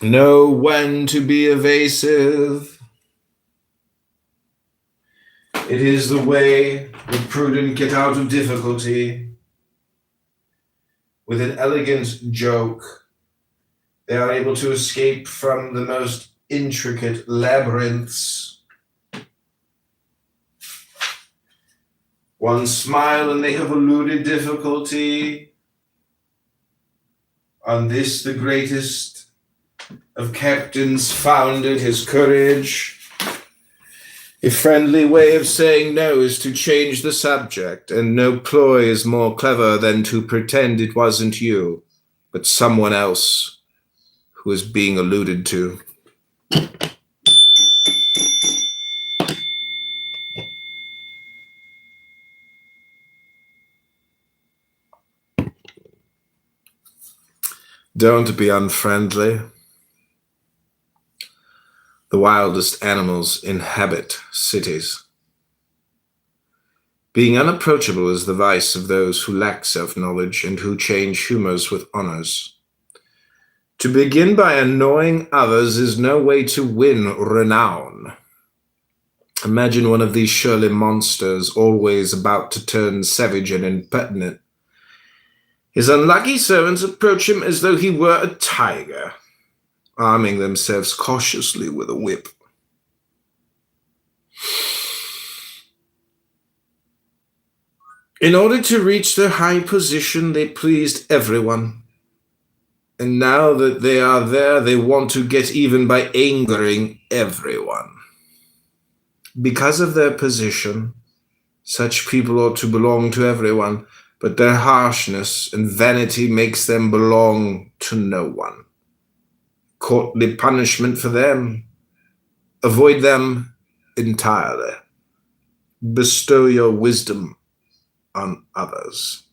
Know when to be evasive. It is the way the prudent get out of difficulty. With an elegant joke, they are able to escape from the most intricate labyrinths. One smile and they have eluded difficulty. On this, the greatest of captains founded his courage. A friendly way of saying no is to change the subject, and no ploy is more clever than to pretend it wasn't you, but someone else who is being alluded to. Don't be unfriendly. The wildest animals inhabit cities. Being unapproachable is the vice of those who lack self-knowledge and who change humors with honors. To begin by annoying others is no way to win renown. Imagine one of these surly monsters always about to turn savage and impertinent. His unlucky servants approach him as though he were a tiger, arming themselves cautiously with a whip. In order to reach their high position, they pleased everyone. And now that they are there, they want to get even by angering everyone. Because of their position, such people ought to belong to everyone, but their harshness and vanity makes them belong to no one. Courtly punishment for them. Avoid them entirely. Bestow your wisdom on others.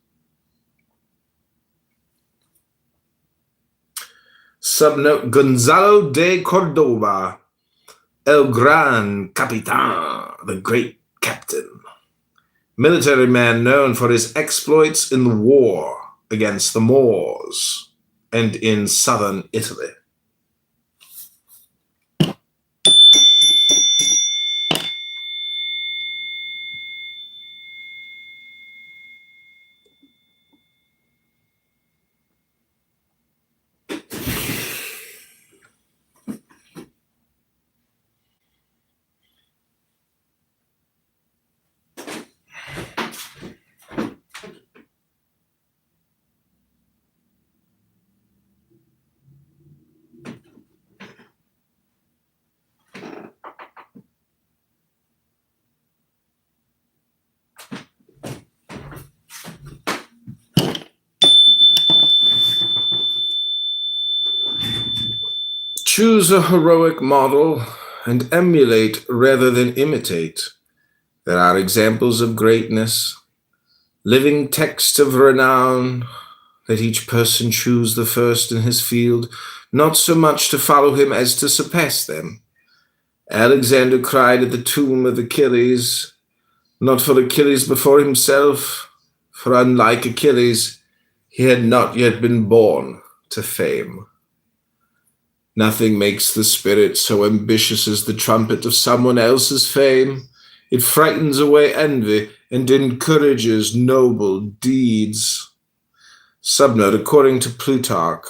Subnote: Gonzalo de Cordova, El Gran Capitan, the great captain. Military man known for his exploits in the war against the Moors and in southern Italy. Choose a heroic model and emulate rather than imitate. There are examples of greatness, living texts of renown. Let each person choose the first in his field, not so much to follow him as to surpass them. Alexander cried at the tomb of Achilles, not for Achilles before himself, for unlike Achilles, he had not yet been born to fame. Nothing makes the spirit so ambitious as the trumpet of someone else's fame. It frightens away envy and encourages noble deeds. Subnote, according to Plutarch,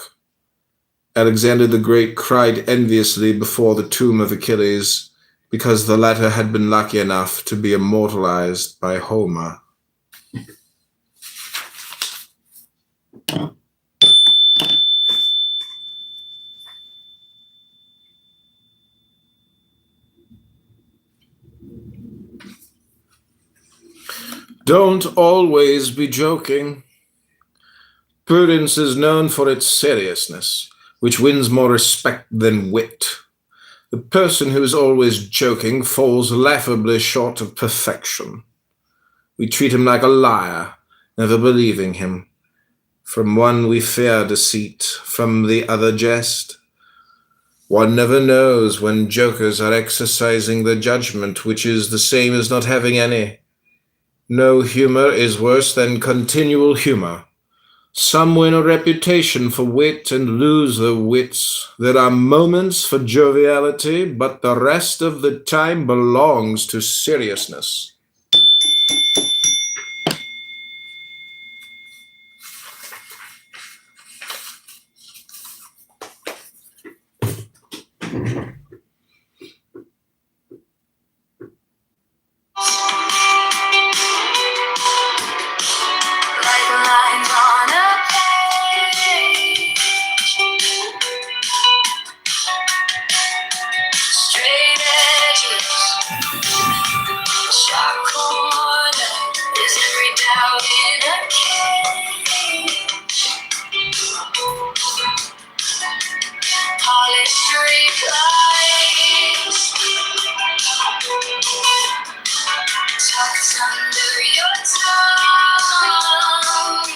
Alexander the Great cried enviously before the tomb of Achilles because the latter had been lucky enough to be immortalized by Homer. Don't always be joking. Prudence is known for its seriousness, which wins more respect than wit. The person who is always joking falls laughably short of perfection. We treat him like a liar, never believing him. From one we fear deceit, from the other jest. One never knows when jokers are exercising their judgment, which is the same as not having any. No humor is worse than continual humor. Some win a reputation for wit and lose their wits. There are moments for joviality, but the rest of the time belongs to seriousness. Like lines on a page, straight edges, sharp corner. Is every doubt in a cage? Polished replies tucked under your tongue.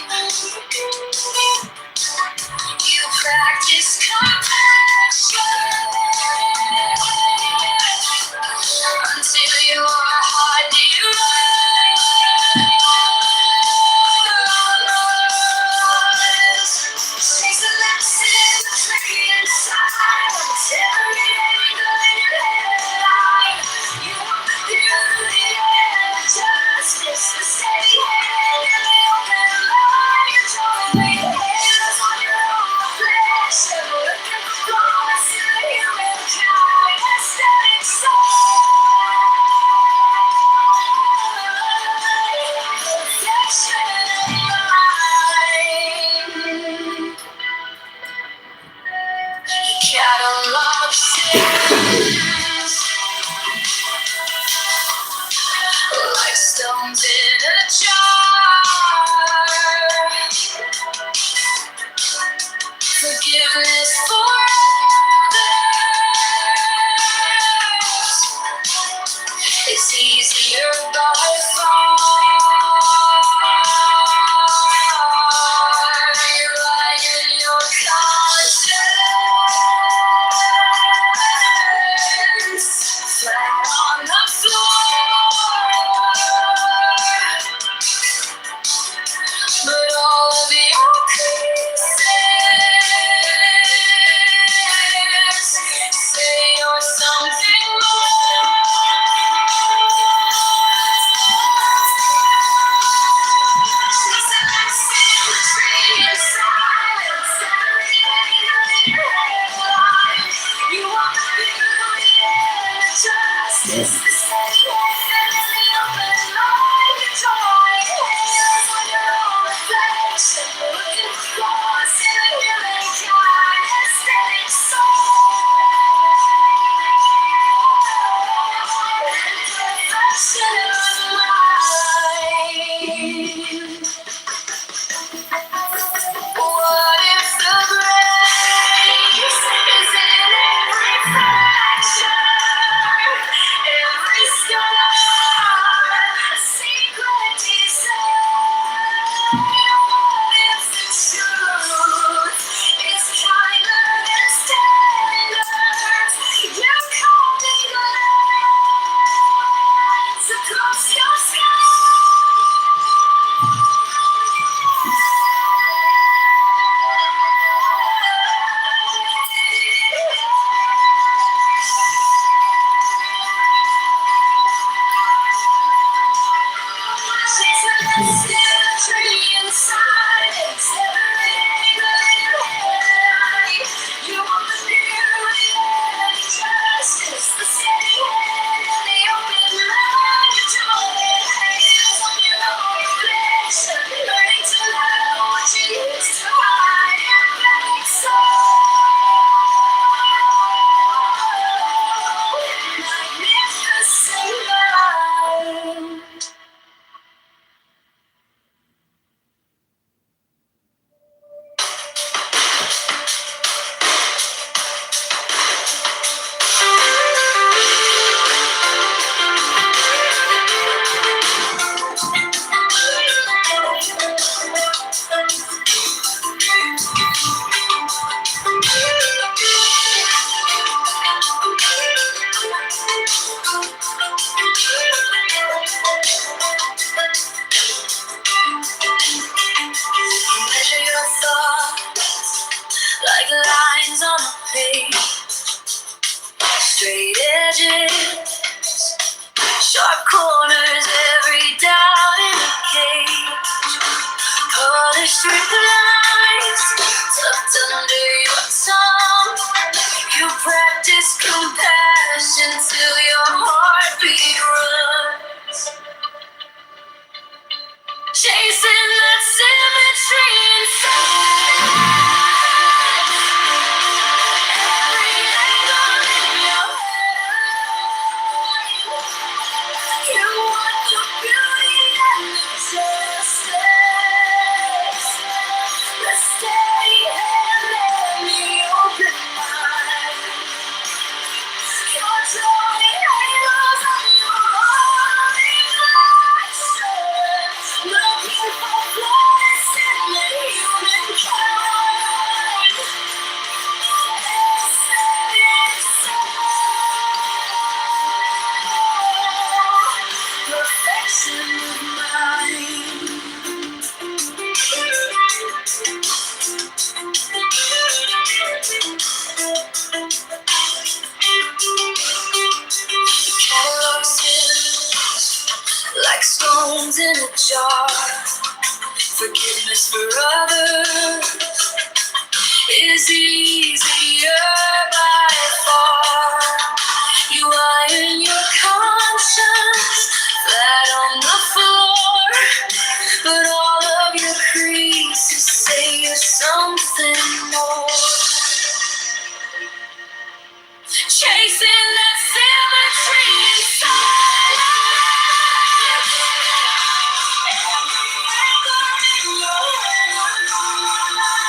You practice compassion until your heart demands. Takes a lesson between and silence. Every angle in your headline. You want the beauty and the justice. The steady hand and the open line. You're totally hands on your own reflection. Looking for promise in the humankind. Aesthetic perfection in mind. Catalog sins like stones in a jar. Forgiveness for others is easier by far. You're lying in your conscience, flat on the floor. But all of your creases page. Straight edges, sharp corners, every doubt in a cage. Polished lines tucked under your tongue. You practice compassion till your heartbeat runs. Chasing that symmetry inside. Every angle in your head. You want the beauty and the justice. The steady hand, let me open mine. You're drawing angles on your holy lights. Looking for flaws in the human kind. Perfection of mine. Catalog sins like stones in a jar. Forgiveness for others is easier by far. You iron your conscience flat on the floor, but all of your creases say you're something more. Chasing that symmetry inside. Every angle in your head.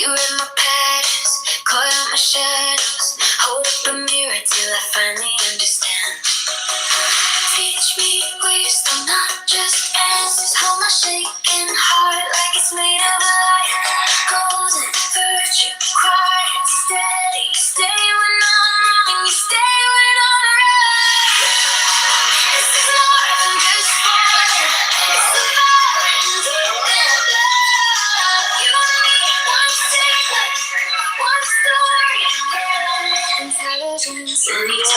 You read my patterns, caught out my shadows. Hold up the mirror till I finally understand. Teach me wisdom, not just answers. Hold my shaking heart like it's made of light. Golden virtue, quiet, steady. Stay when I'm wrong, you stay when I'm right. This is more than just water. It's the fire deep in love. You and me, one secret, one story. Intelligence in each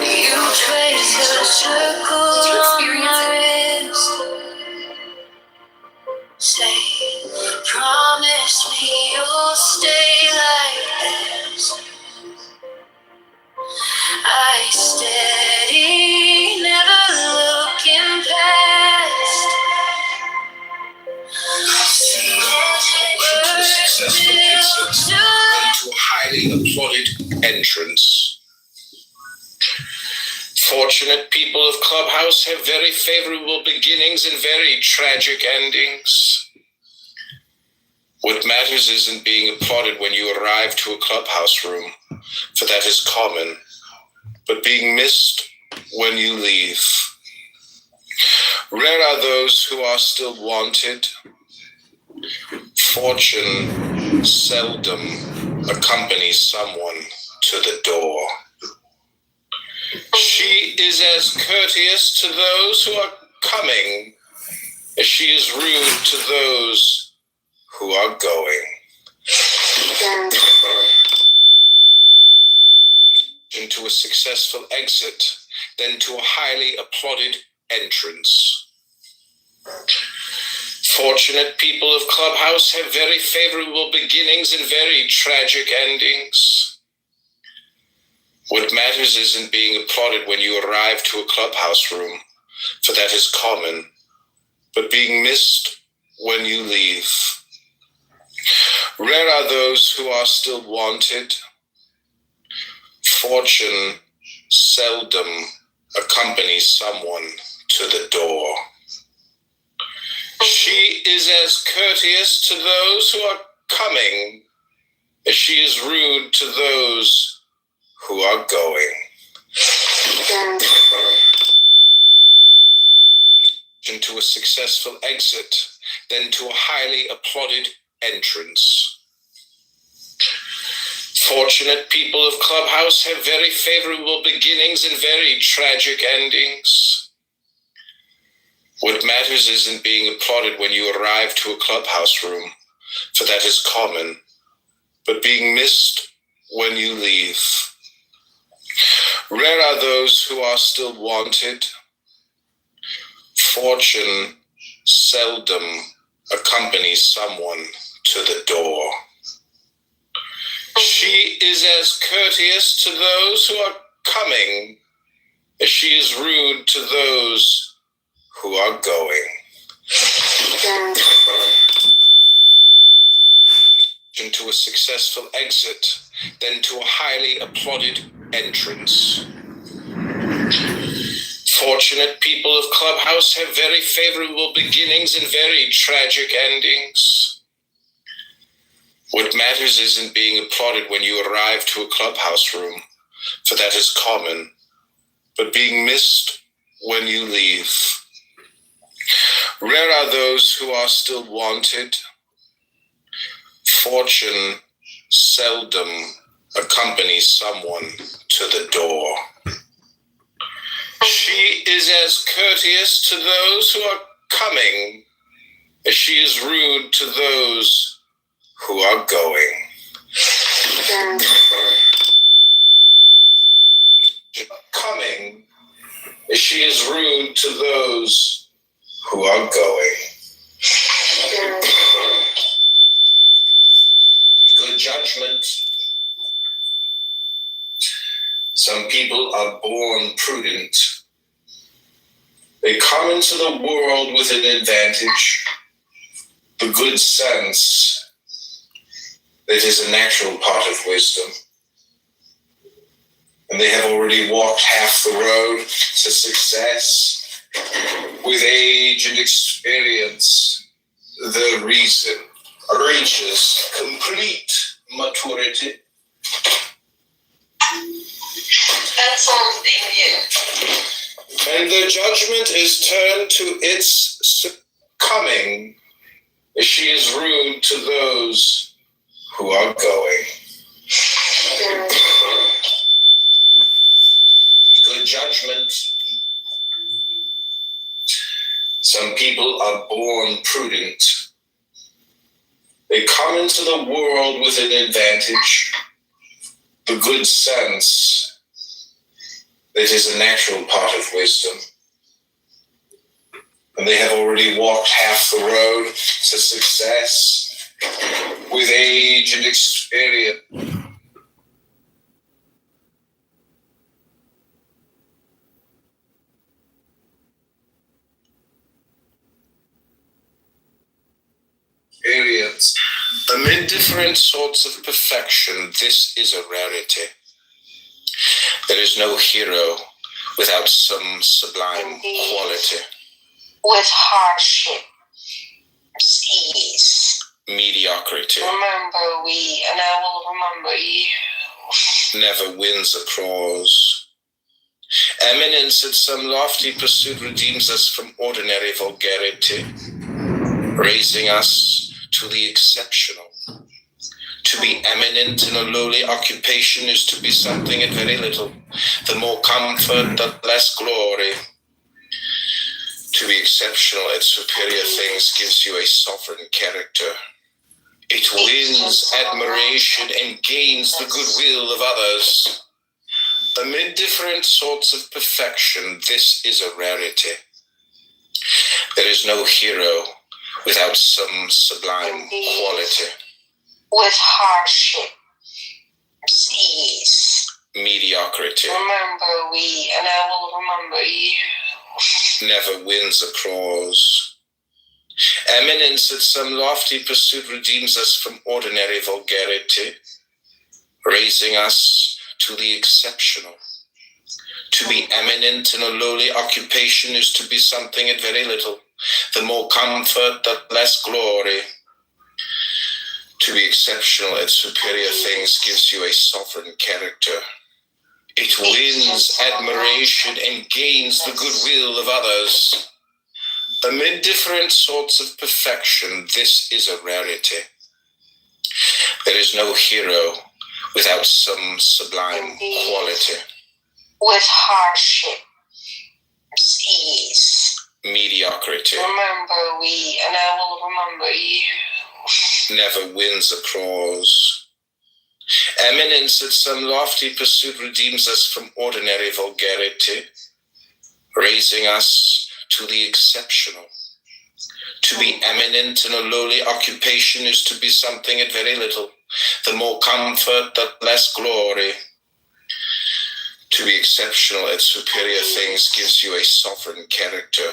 You trace a circle on my wrist. Say, promise me you'll stay like this. I steady, never looking past. To a highly applauded entrance. Fortunate people of Clubhouse have very favorable beginnings and very tragic endings. What matters isn't being applauded when you arrive to a clubhouse room, for that is common, but being missed when you leave. Rare are those who are still wanted. Fortune seldom accompanies someone to the door. She is as courteous to those who are coming as she is rude to those who are going. Into a successful exit, then to a highly applauded entrance. Fortunate people of Clubhouse have very favorable beginnings and very tragic endings. What matters isn't being applauded when you arrive to a clubhouse room, for that is common, but being missed when you leave. Rare are those who are still wanted. Fortune seldom accompanies someone to the door. She is as courteous to those who are coming as she is rude to those who are going. Into a successful exit, then to a highly applauded entrance. Fortunate people of Clubhouse have very favorable beginnings and very tragic endings. What matters isn't being applauded when you arrive to a clubhouse room, for that is common, but being missed when you leave. Rare are those who are still wanted. Fortune seldom accompanies someone to the door. She is as courteous to those who are coming as she is rude to those who are going. Into a successful exit, then to a highly applauded entrance. Fortunate people of Clubhouse have very favorable beginnings and very tragic endings. What matters isn't being applauded when you arrive to a clubhouse room, for that is common, but being missed when you leave. Rare are those who are still wanted. Fortune seldom accompanies someone to the door. She is as courteous to those who are coming as she is rude to those who are going. Coming as she is rude to those who are going. Good judgment. Some people are born prudent. They come into the world with an advantage, the good sense that is a natural part of wisdom. Some people are born prudent. They come into the world with an advantage, the good sense that is a natural part of wisdom. Some people are born prudent. They come into the world with an advantage, the good sense that is a natural part of wisdom. Some people are born prudent. They come into the world with an advantage, the good sense that is a natural part of wisdom. and they have already walked half the road to success. With age and experience, the reason reaches complete maturity. That's all Indian. And the judgment is turned to its succumbing. She is rude to those who are going. Good judgment. Some people are born prudent. They come into the world with an advantage, the good sense that is a natural part of wisdom. And they have already walked half the road to success with age and experience. Amid different sorts of perfection, this is a rarity. There is no hero without some sublime quality. With hardship, ease. Mediocrity Remember we, and I will remember you. never wins applause. Eminence at some lofty pursuit redeems us from ordinary vulgarity, raising us to the exceptional. To be eminent in a lowly occupation is to be something at very little. The more comfort, the less glory. To be exceptional at superior things gives you a sovereign character. It wins admiration and gains the goodwill of others. Amid different sorts of perfection, this is a rarity. There is no hero without some sublime quality. With hardship, ease. Mediocrity Remember we, and I will remember you. never wins applause. Eminence at some lofty pursuit redeems us from ordinary vulgarity, raising us to the exceptional. To be eminent in a lowly occupation is to be something at very little. The more comfort, the less glory. To be exceptional at superior things gives you a sovereign character. It wins admiration and gains the goodwill of others. Amid different sorts of perfection, this is a rarity. There is no hero without some sublime quality. With hardship, ease. Mediocrity Remember we, and I will remember you. never wins applause. Eminence at some lofty pursuit redeems us from ordinary vulgarity, raising us to the exceptional. To be eminent in a lowly occupation is to be something at very little. The more comfort, the less glory. To be exceptional at superior things gives you a sovereign character.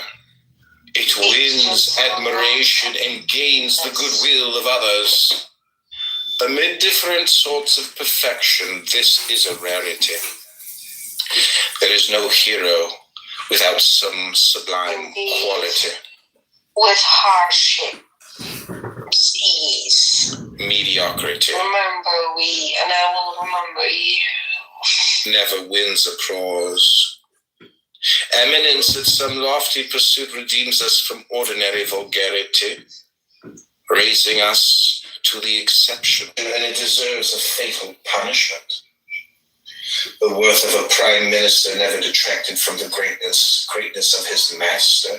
It wins admiration and gains the goodwill of others. Amid different sorts of perfection, this is a rarity. There is no hero without some sublime quality. With hardship, ease. Mediocrity Remember we, and I will remember you. never wins applause. Eminence at some lofty pursuit redeems us from ordinary vulgarity, raising us to the exceptional. And it deserves a fatal punishment. The worth of a prime minister never detracted from the greatness of his master.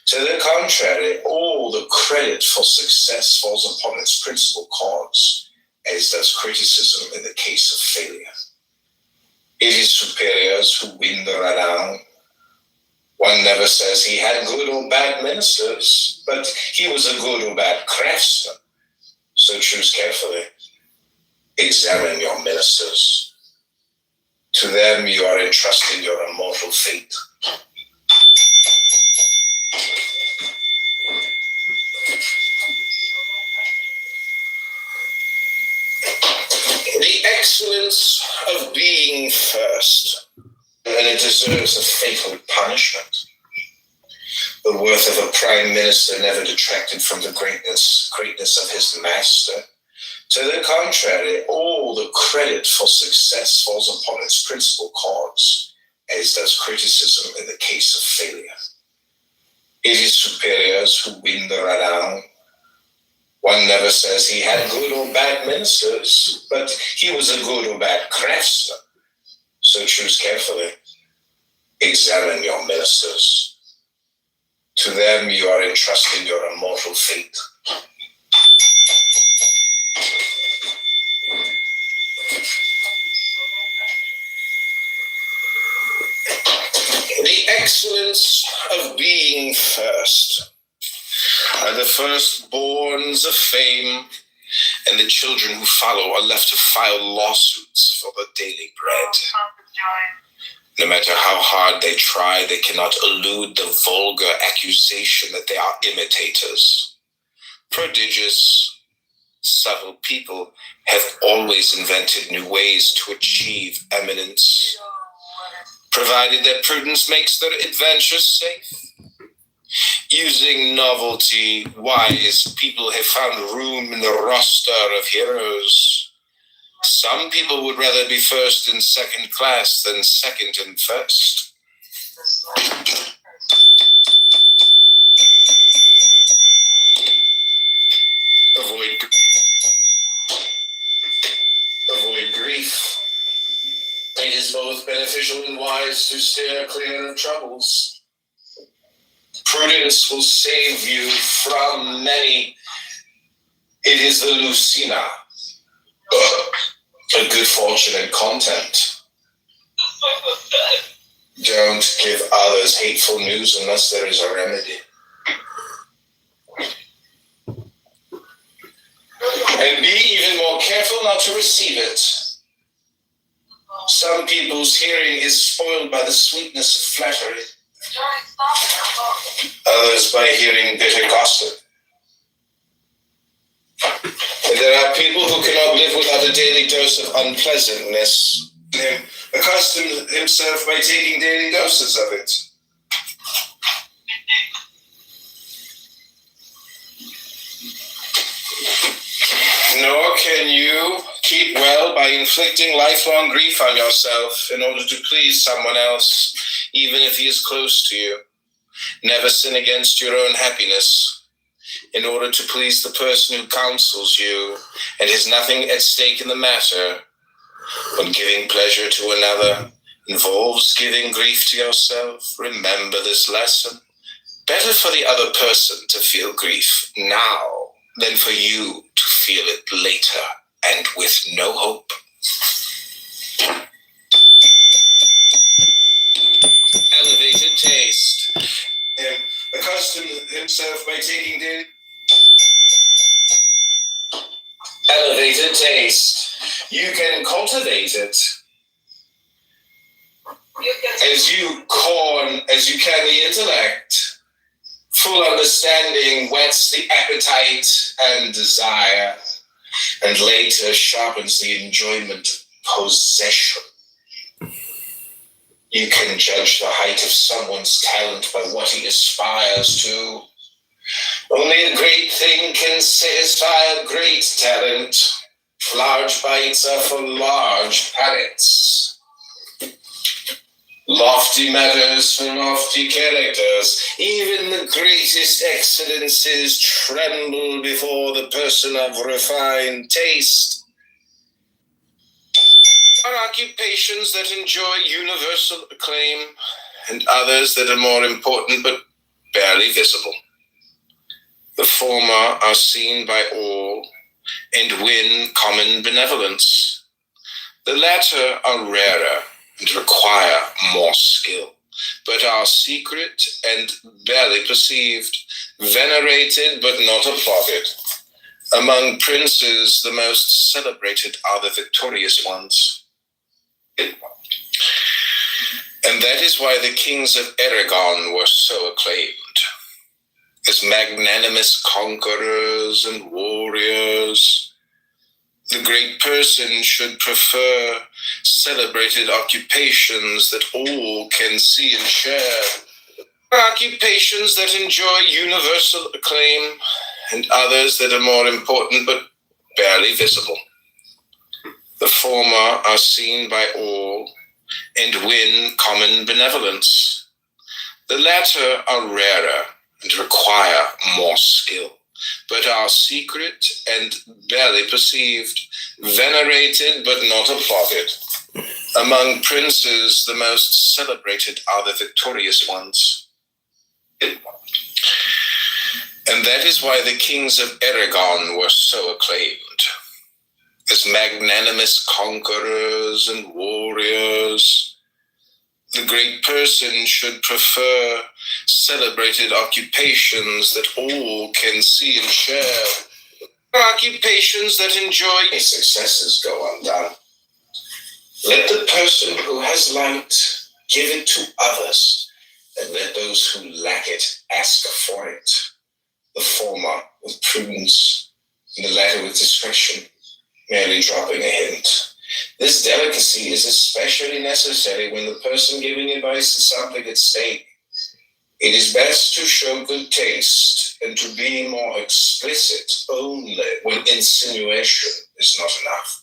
To the contrary, all the credit for success falls upon its principal cause, as does criticism in the case of failure. It is superiors who win the renown. One never says he had good or bad ministers, but he was a good or bad craftsman. So choose carefully. Examine your ministers. To them you are entrusting your immortal fate. The excellence of being first. failure deserves a fatal punishment. The worth of a prime minister never detracted from the greatness of his master. To the contrary, all the credit for success falls upon its principal cause, as does criticism in the case of failure. It is superiors who win the renown. One never says he had good or bad ministers, but he was a good or bad craftsman. So choose carefully. Examine your ministers. To them you are entrusting your immortal fate. The excellence of being first are the firstborns of fame, and the children who follow are left to file lawsuits for the daily bread. No matter how hard they try, they cannot elude the vulgar accusation that they are imitators. Prodigious, subtle people have always invented new ways to achieve eminence, provided that prudence makes their adventures safe. Using novelty, wise people have found room in the roster of heroes. Some people would rather be first in second class than second in first. Avoid grief. It is both beneficial and wise to steer clear of troubles. Prudence will save you from many. It is the Lucina, a good fortune and content. Don't give others hateful news unless there is a remedy. And be even more careful not to receive it. Some people's hearing is spoiled by the sweetness of flattery. Others by hearing bitter gossip. And there are people who cannot live without a daily dose of unpleasantness. Him accustomed himself by taking daily doses of it. Nor can you keep well by inflicting lifelong grief on yourself in order to please someone else, even if he is close to you. Never sin against your own happiness in order to please the person who counsels you and has nothing at stake in the matter. When giving pleasure to another involves giving grief to yourself, remember this lesson. Better for the other person to feel grief now than for you to feel it later and with no hope. Elevated taste. Accustomed himself by taking daily. Elevated taste. You can cultivate it as you can the intellect. Full understanding whets the appetite and desire, and later sharpens the enjoyment of possession. You can judge the height of someone's talent by what he aspires to. Only a great thing can satisfy a great talent. Large bites are for large palates. Lofty matters for lofty characters. Even the greatest excellences tremble before the person of refined taste. Are occupations that enjoy universal acclaim, and others that are more important but barely visible. The former are seen by all and win common benevolence. The latter are rarer and require more skill, but are secret and barely perceived, venerated but not applauded. Among princes, the most celebrated are the victorious ones. And that is why the kings of Aragon were so acclaimed. As magnanimous conquerors and warriors, the great person should prefer celebrated occupations that all can see and share. Occupations that enjoy universal acclaim, and others that are more important but barely visible. The former are seen by all and win common benevolence. The latter are rarer and require more skill, but are secret and barely perceived, venerated but not applauded. Among princes, the most celebrated are the victorious ones. And that is why the kings of Aragon were so acclaimed. As magnanimous conquerors and warriors, the great person should prefer celebrated occupations that all can see and share. Occupations that enjoy successes go undone. Let the person who has light give it to others, and let those who lack it ask for it. The former with prudence, and the latter with discretion, merely dropping a hint. This delicacy is especially necessary when the person giving advice has something at stake. It is best to show good taste and to be more explicit only when insinuation is not enough.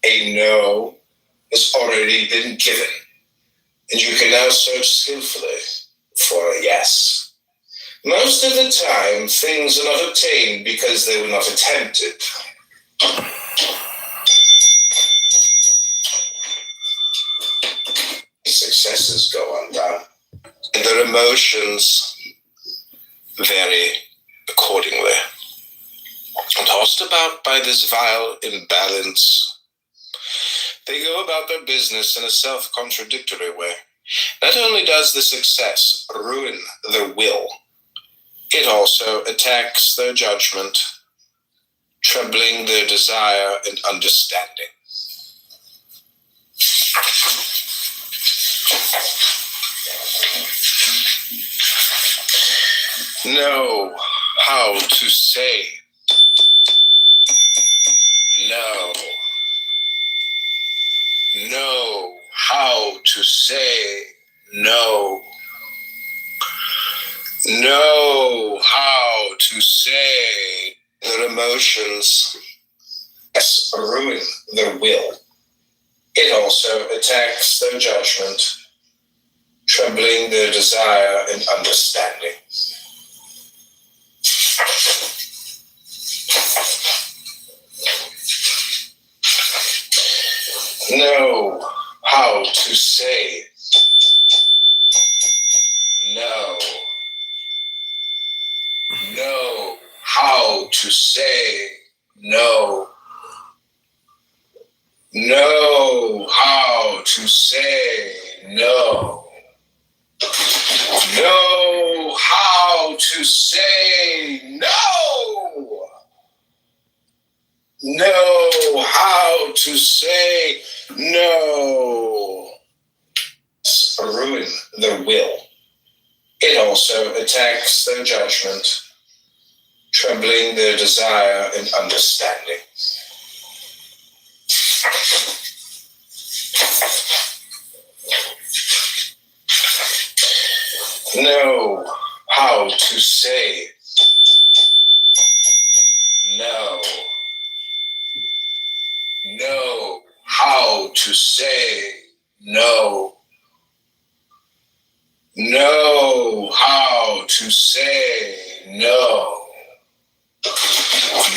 A no has already been given, and you can now search skillfully for a yes. Most of the time, things are not obtained because they were not attempted. Successes go undone, and their emotions vary accordingly. Tossed about by this vile imbalance, they go about their business in a self-contradictory way. Not only does the success ruin their will, it also attacks their judgment, troubling their desire and understanding. Know how to say no. Know how to say no. Know how to say their emotions ruin their will. It also attacks their judgment, troubling their desire and understanding. Know how to say no. Know how to say no. Know how to say no. Know how to say no. Know how to say no. Ruin their will. It also attacks their judgment, troubling their desire and understanding. Know how to say no. Know how to say no. Know how to say no.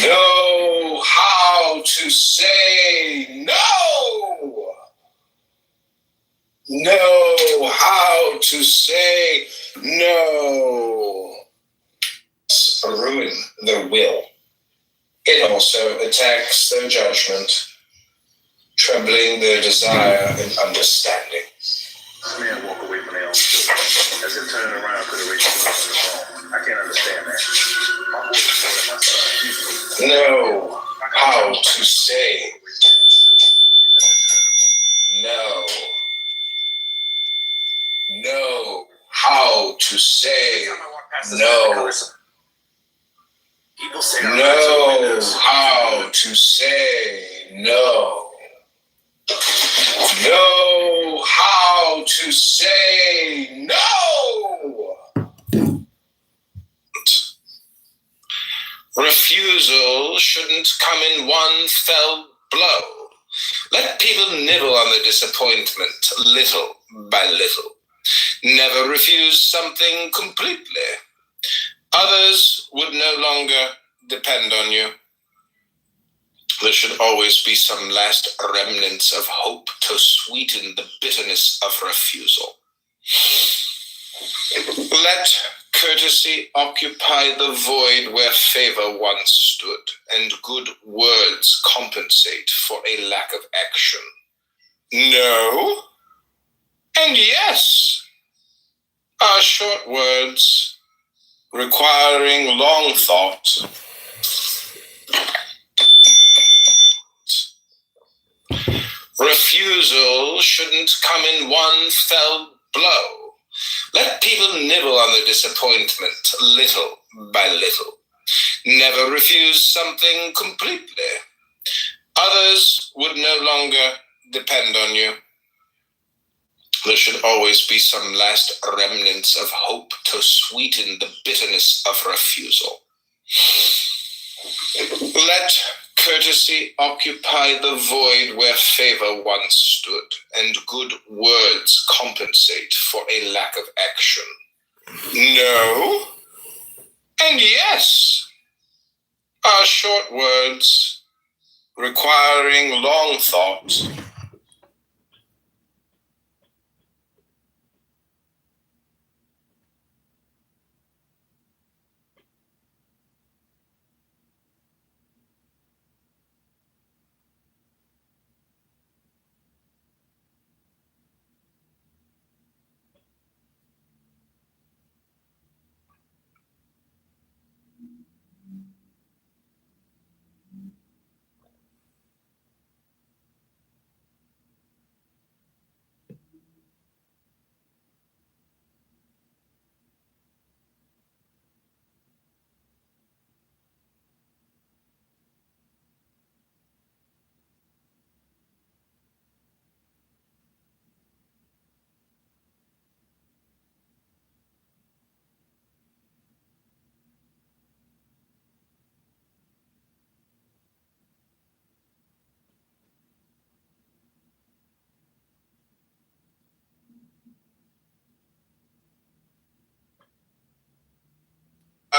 Know how to say no. Know how to say no. Ruin their will. It also attacks their judgment, troubling their desire and understanding. This man walk away from their own children. As if turning around could have raised him on the phone. I can't understand that. My boy is more than my son. Know how to say no. Know how to say no. Know how to say no. Know how to say no. Refusal shouldn't come in one fell blow. Let people nibble on the disappointment little by little. Never refuse something completely. Others would no longer depend on you. There should always be some last remnants of hope to sweeten the bitterness of refusal. Let courtesy occupy the void where favor once stood, and good words compensate for a lack of action. No and yes are short words requiring long thought. Refusal shouldn't come in one fell blow. Let people nibble on the disappointment little by little. Never refuse something completely. Others would no longer depend on you. There should always be some last remnants of hope to sweeten the bitterness of refusal. Let courtesy occupy the void where favor once stood, and good words compensate for a lack of action. No and yes are short words requiring long thought.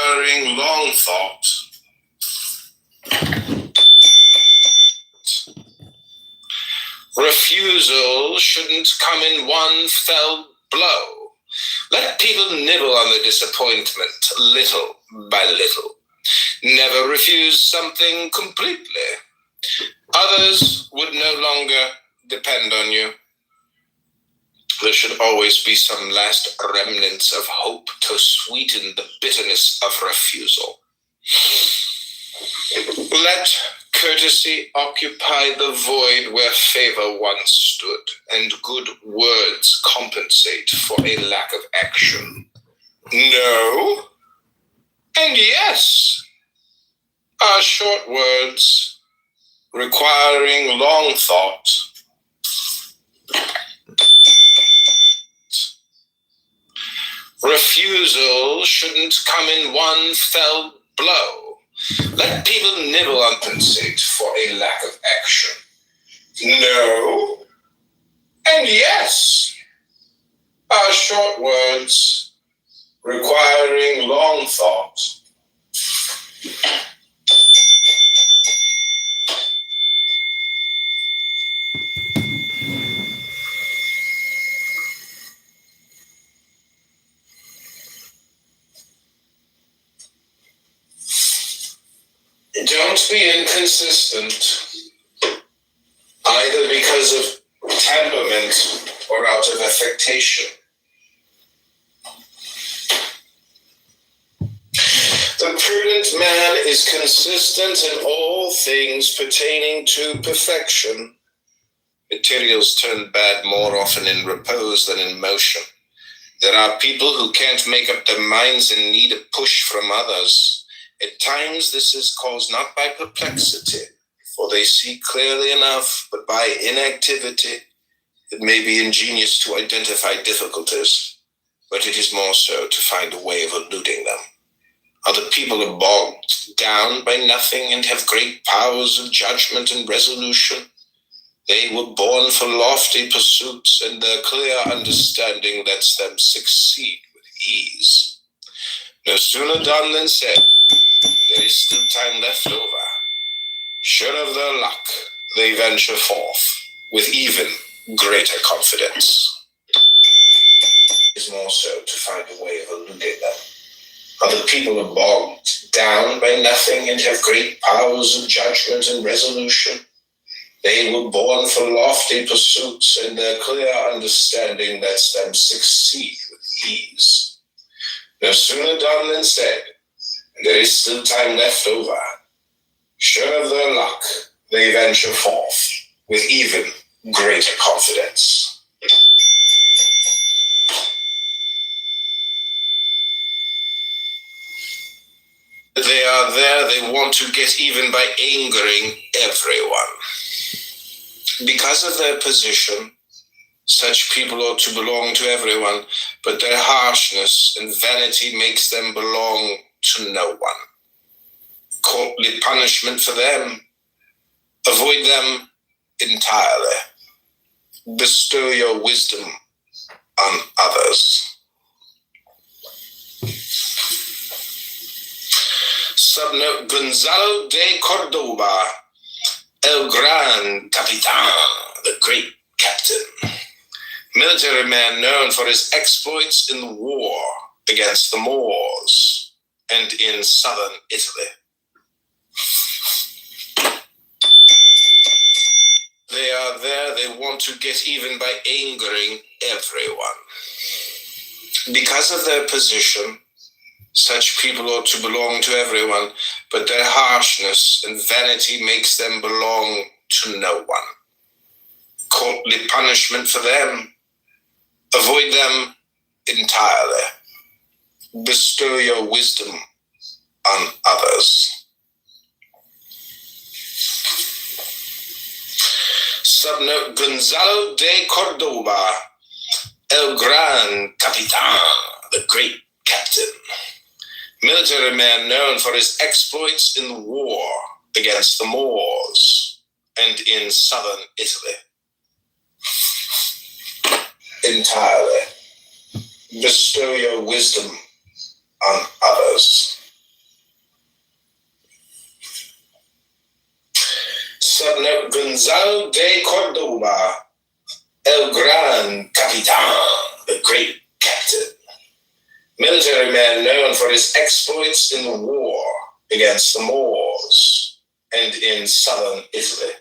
Requiring long thought. Refusal shouldn't come in one fell blow. Let people nibble on the disappointment little by little. Never refuse something completely. Others would no longer depend on you. There should always be some last remnants of hope to sweeten the bitterness of refusal. Let courtesy occupy the void where favor once stood, and good words compensate for a lack of action. No and yes are short words requiring long thought. Refusal shouldn't come in one fell blow. Let people nibble and compensate for a lack of action. No and yes are short words requiring long thought. Don't be inconsistent, either because of temperament or out of affectation. The prudent man is consistent in all things pertaining to perfection. Materials turn bad more often in repose than in motion. There are people who can't make up their minds and need a push from others. At times, this is caused not by perplexity, for they see clearly enough, but by inactivity it may be ingenious to identify difficulties, but it is more so to find a way of eluding them. Other people are bogged down by nothing and have great powers of judgment and resolution. They were born for lofty pursuits, and their clear understanding lets them succeed with ease. No sooner done than said. There is still time left over. Sure of their luck, they venture forth with even greater confidence. It is more so to find a way of eluding them. Other people are bogged down by nothing and have great powers of judgment and resolution. They were born for lofty pursuits, and their clear understanding lets them succeed with ease. No sooner done than said. There is still time left over. Sure of their luck, they venture forth with even greater confidence. They are there, they want to get even by angering everyone. Because of their position, such people ought to belong to everyone, but their harshness and vanity makes them belong to no one. Courtly punishment for them. Avoid them entirely. Bestow your wisdom on others. Subnote: Gonzalo de Cordoba, El Gran Capitan, the great captain. Military man known for his exploits in the war against the Moors and in southern Italy. They are there, they want to get even by angering everyone. Because of their position, such people ought to belong to everyone, but their harshness and vanity makes them belong to no one. Courtly punishment for them. Avoid them entirely. Bestow your wisdom on others. Subnote: Gonzalo de Cordoba, El Gran Capitan, the great captain. Military man known for his exploits in the war against the Moors and in southern Italy. Entirely. Bestow your wisdom on others. Subnote: Gonzalo de Cordoba, El Gran Capitan, the great captain. Military man known for his exploits in the war against the Moors and in southern Italy.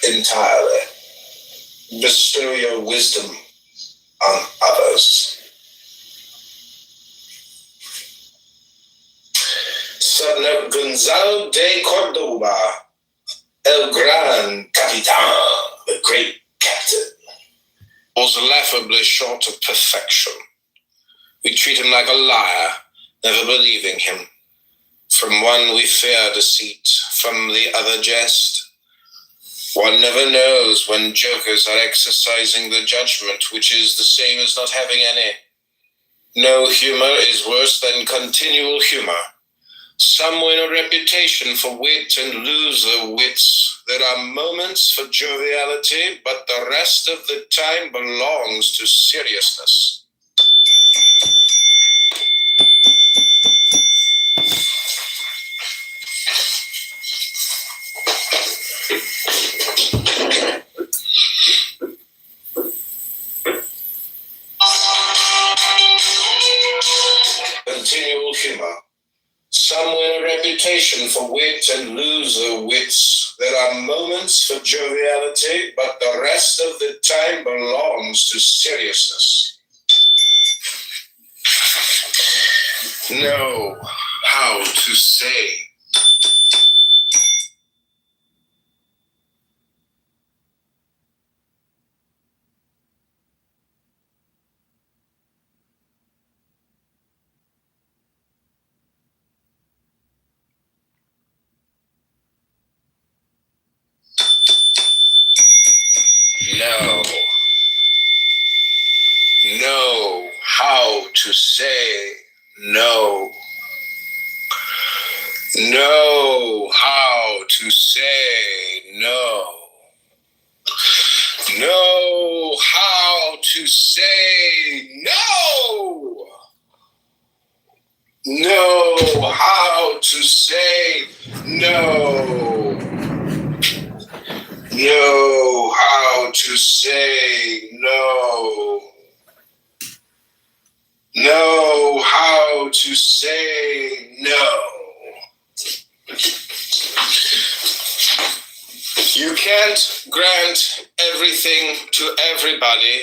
Entirely. Bestow your wisdom on others. Subnote: Gonzalo de Cordoba, El Gran Capitan, the great captain. Was laughably short of perfection. We treat him like a liar, never believing him. From one we fear deceit, from the other jest. One never knows when jokers are exercising the judgment, which is the same as not having any. No humor is worse than continual humor. Some win a reputation for wit and lose their wits. There are moments for joviality, but the rest of the time belongs to seriousness. Continual humor. Some win a reputation for wit and lose their wits. There are moments for joviality, but the rest of the time belongs to seriousness. know how to say. Know how to say no. Know how to say no. Know how to say no. Know how to say no. Know how to say no. Know how to say no. You can't grant everything to everybody.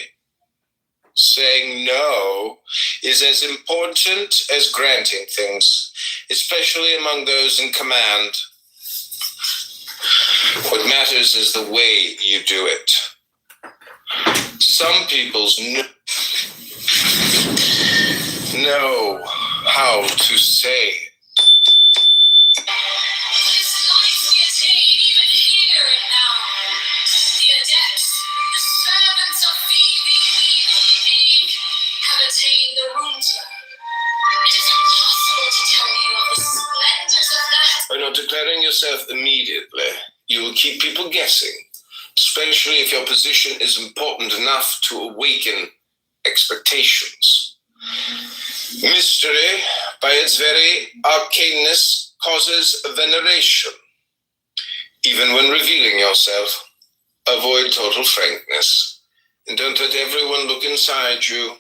Saying no is as important as granting things, especially among those in command. What matters is the way you do it. Some people's know how to say. This life we attain even here and now. The adepts, the servants of VVVVV have attained the Runta. It is impossible to tell you of the splendors of that. By not declaring yourself immediately, you will keep people guessing, especially if your position is important enough to awaken expectations. Mystery, by its very arcaneness, causes veneration. Even when revealing yourself, avoid total frankness, and don't let everyone look inside you.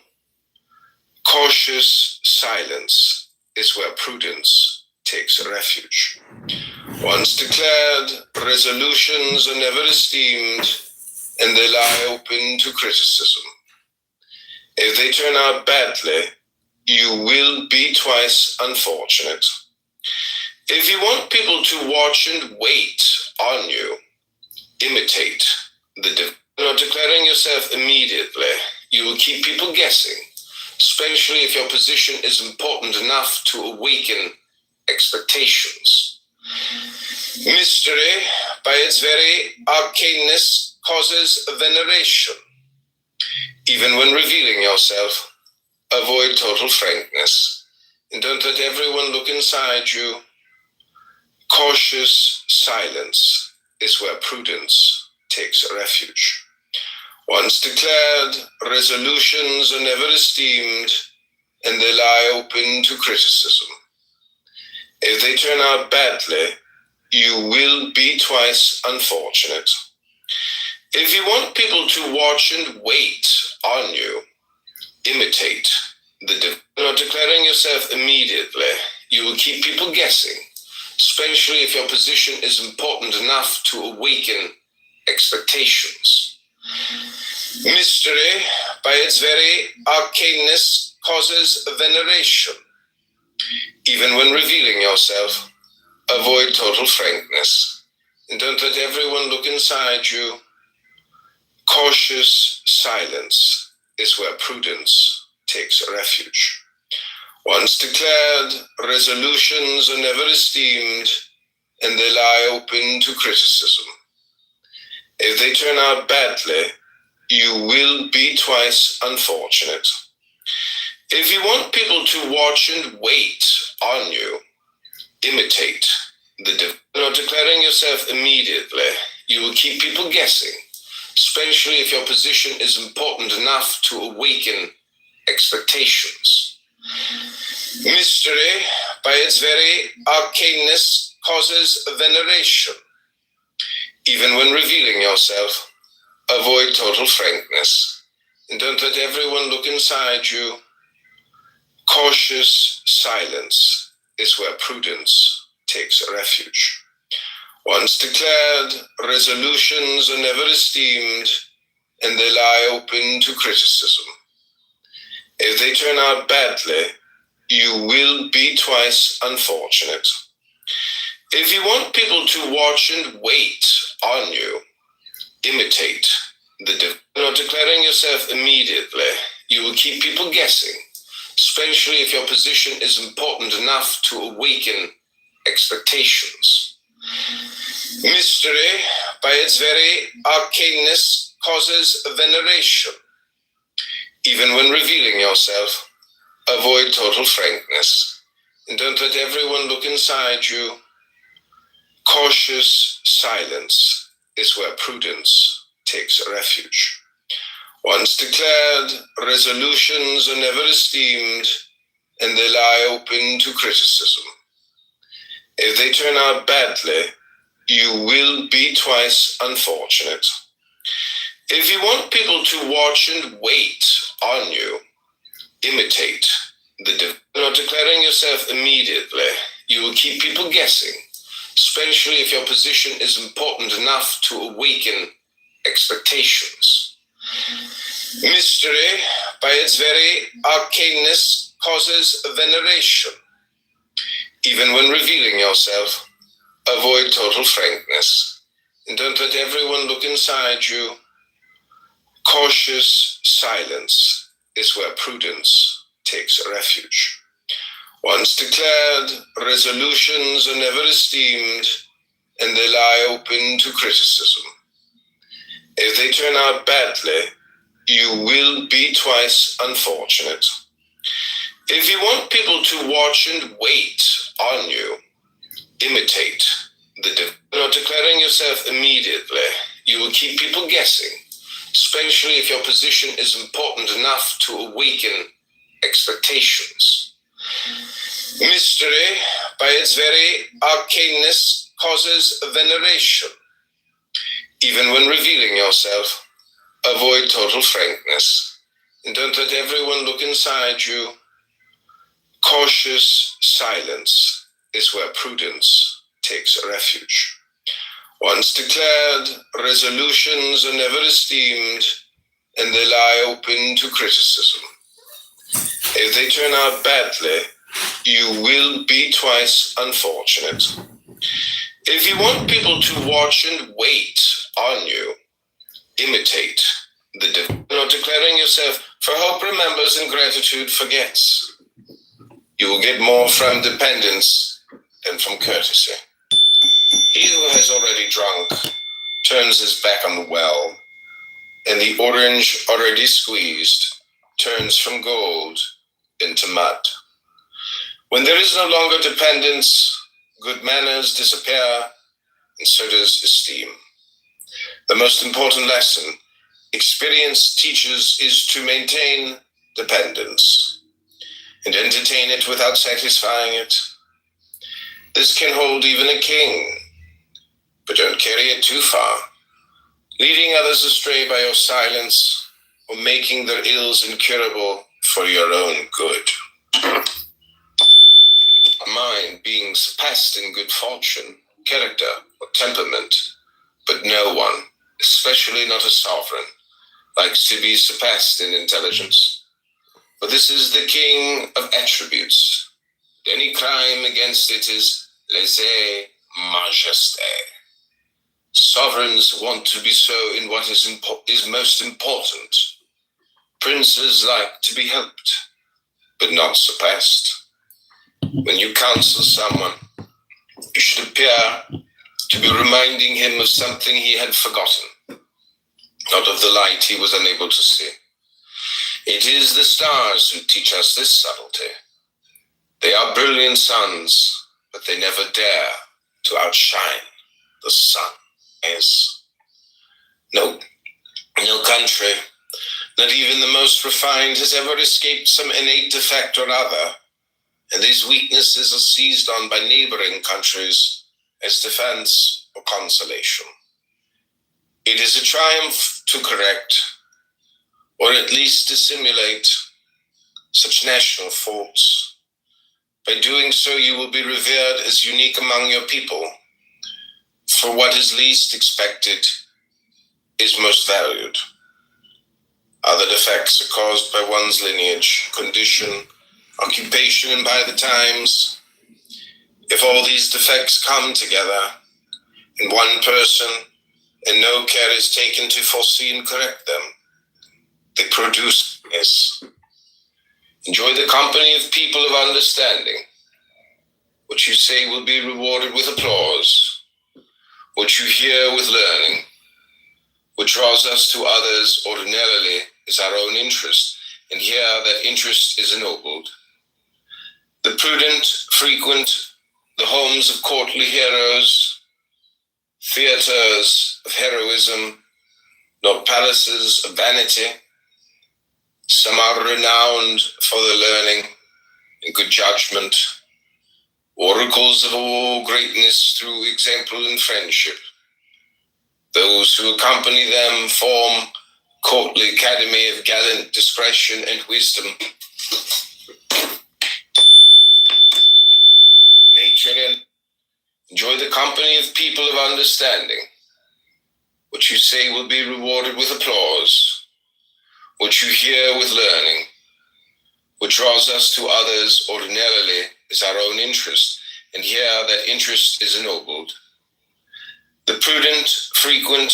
Cautious silence is where prudence takes refuge. Once declared, resolutions are never esteemed, and they lie open to criticism. If they turn out badly, you will be twice unfortunate. If you want people to watch and wait on you, imitate the not declaring yourself immediately, you will keep people guessing, especially if your position is important enough to awaken expectations. Mystery, by its very arcaneness, causes veneration. Even when revealing yourself, avoid total frankness, and don't let everyone look inside you. Cautious silence is where prudence takes refuge. Once declared, resolutions are never esteemed, and they lie open to criticism. If they turn out badly, you will be twice unfortunate. If you want people to watch and wait on you, imitate the not declaring yourself immediately, you will keep people guessing, especially if your position is important enough to awaken expectations. Mystery, by its very arcaneness, causes veneration. Even when revealing yourself, avoid total frankness, and don't let everyone look inside you. Cautious silence is where prudence takes refuge. Once declared, resolutions are never esteemed, and they lie open to criticism. If they turn out badly, you will be twice unfortunate. If you want people to watch and wait on you, imitate the not declaring yourself immediately, you will keep people guessing, especially if your position is important enough to awaken expectations. Mystery, by its very arcaneness, causes veneration. Even when revealing yourself, avoid total frankness, and don't let everyone look inside you. Cautious silence is where prudence takes refuge. Once declared, resolutions are never esteemed, and they lie open to criticism. If they turn out badly, you will be twice unfortunate. If you want people to watch and wait on you, imitate the devil. Not declaring yourself immediately, you will keep people guessing, especially if your position is important enough to awaken expectations. Mystery, by its very arcaneness, causes veneration. Even when revealing yourself, avoid total frankness, and don't let everyone look inside you. Cautious silence is where prudence takes refuge. Once declared, resolutions are never esteemed, and they lie open to criticism. If they turn out badly, you will be twice unfortunate. If you want people to watch and wait on you, imitate the devil. Not declaring yourself immediately, you will keep people guessing, especially if your position is important enough to awaken expectations. Mystery, by its very arcaneness, causes veneration. Even when revealing yourself, avoid total frankness, and don't let everyone look inside you. Cautious silence is where prudence takes refuge. Once declared, resolutions are never esteemed, and they lie open to criticism. If they turn out badly, you will be twice unfortunate. If you want people to watch and wait on you, imitate the devil. Not declaring yourself immediately, you will keep people guessing, especially if your position is important enough to awaken expectations. Mystery, by its very arcaneness, causes veneration. Even when revealing yourself, avoid total frankness, and don't let everyone look inside you. Cautious silence is where prudence takes refuge. Once declared, resolutions are never esteemed, and they lie open to criticism. If they turn out badly, you will be twice unfortunate. If you want people to watch and wait on you, imitate the devil. Not declaring yourself, for hope remembers and gratitude forgets. You will get more from dependence than from courtesy. He who has already drunk turns his back on the well, and the orange already squeezed turns from gold into mud. When there is no longer dependence, good manners disappear, and so does esteem. The most important lesson experience teaches is to maintain dependence and entertain it without satisfying it. This can hold even a king, but don't carry it too far, leading others astray by your silence or making their ills incurable for your own good. A mind being surpassed in good fortune, character, or temperament, but no one, especially not a sovereign, likes to be surpassed in intelligence. For this is the king of attributes. Any crime against it is lèse-majesté. Sovereigns want to be so in what is most important. Princes like to be helped, but not surpassed. When you counsel someone, you should appear to be reminding him of something he had forgotten, not of the light he was unable to see. It is the stars who teach us this subtlety. They are brilliant suns, but they never dare to outshine the sun. No country, not even the most refined, has ever escaped some innate defect or other, and these weaknesses are seized on by neighboring countries as defense or consolation. It is a triumph to correct, or at least dissimulate, such national faults. By doing so, you will be revered as unique among your people, for what is least expected is most valued. Other defects are caused by one's lineage, condition, occupation, and by the times. If all these defects come together in one person, and no care is taken to foresee and correct them, they produce this. Enjoy the company of people of understanding. What you say will be rewarded with applause. What you hear with learning. What draws us to others ordinarily is our own interest, and here that interest is ennobled. The prudent frequent the homes of courtly heroes, theaters of heroism, not palaces of vanity. Some are renowned for their learning and good judgment, oracles of all greatness through example and friendship. Those who accompany them form courtly academy of gallant discretion and wisdom. Nature in. Enjoy the company of people of understanding. What you say will be rewarded with applause. What you hear with learning. What draws us to others ordinarily is our own interest, and here that interest is ennobled. The prudent frequent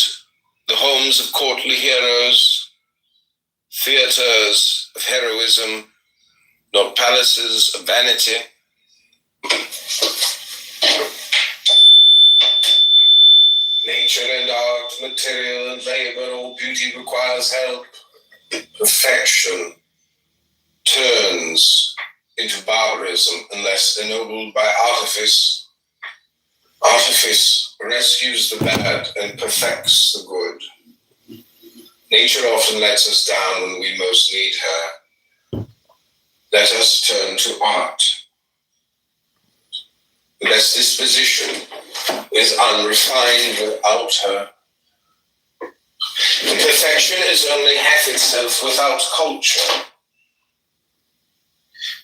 the homes of courtly heroes, theaters of heroism, not palaces of vanity. Nature and art, material and labor, all beauty requires help. Perfection turns into barbarism unless ennobled by artifice. Artifice rescues the bad and perfects the good. Nature often lets us down when we most need her. Let us turn to art. The best disposition is unrefined without her. Perfection is only half itself without culture.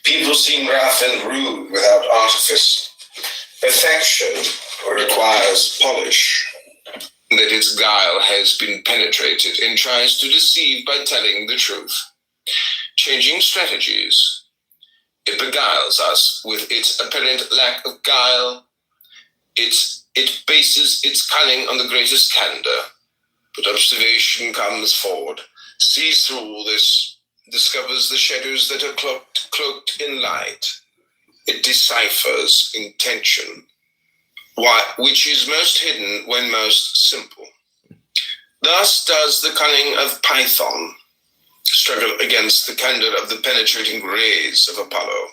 People seem rough and rude without artifice. Perfection requires polish, that its guile has been penetrated and tries to deceive by telling the truth. Changing strategies, it beguiles us with its apparent lack of guile. It bases its cunning on the greatest candor, but observation comes forward, sees through all this, discovers the shadows that are cloaked in light. It deciphers intention, which is most hidden when most simple. Thus does the cunning of Python struggle against the candor of the penetrating rays of Apollo.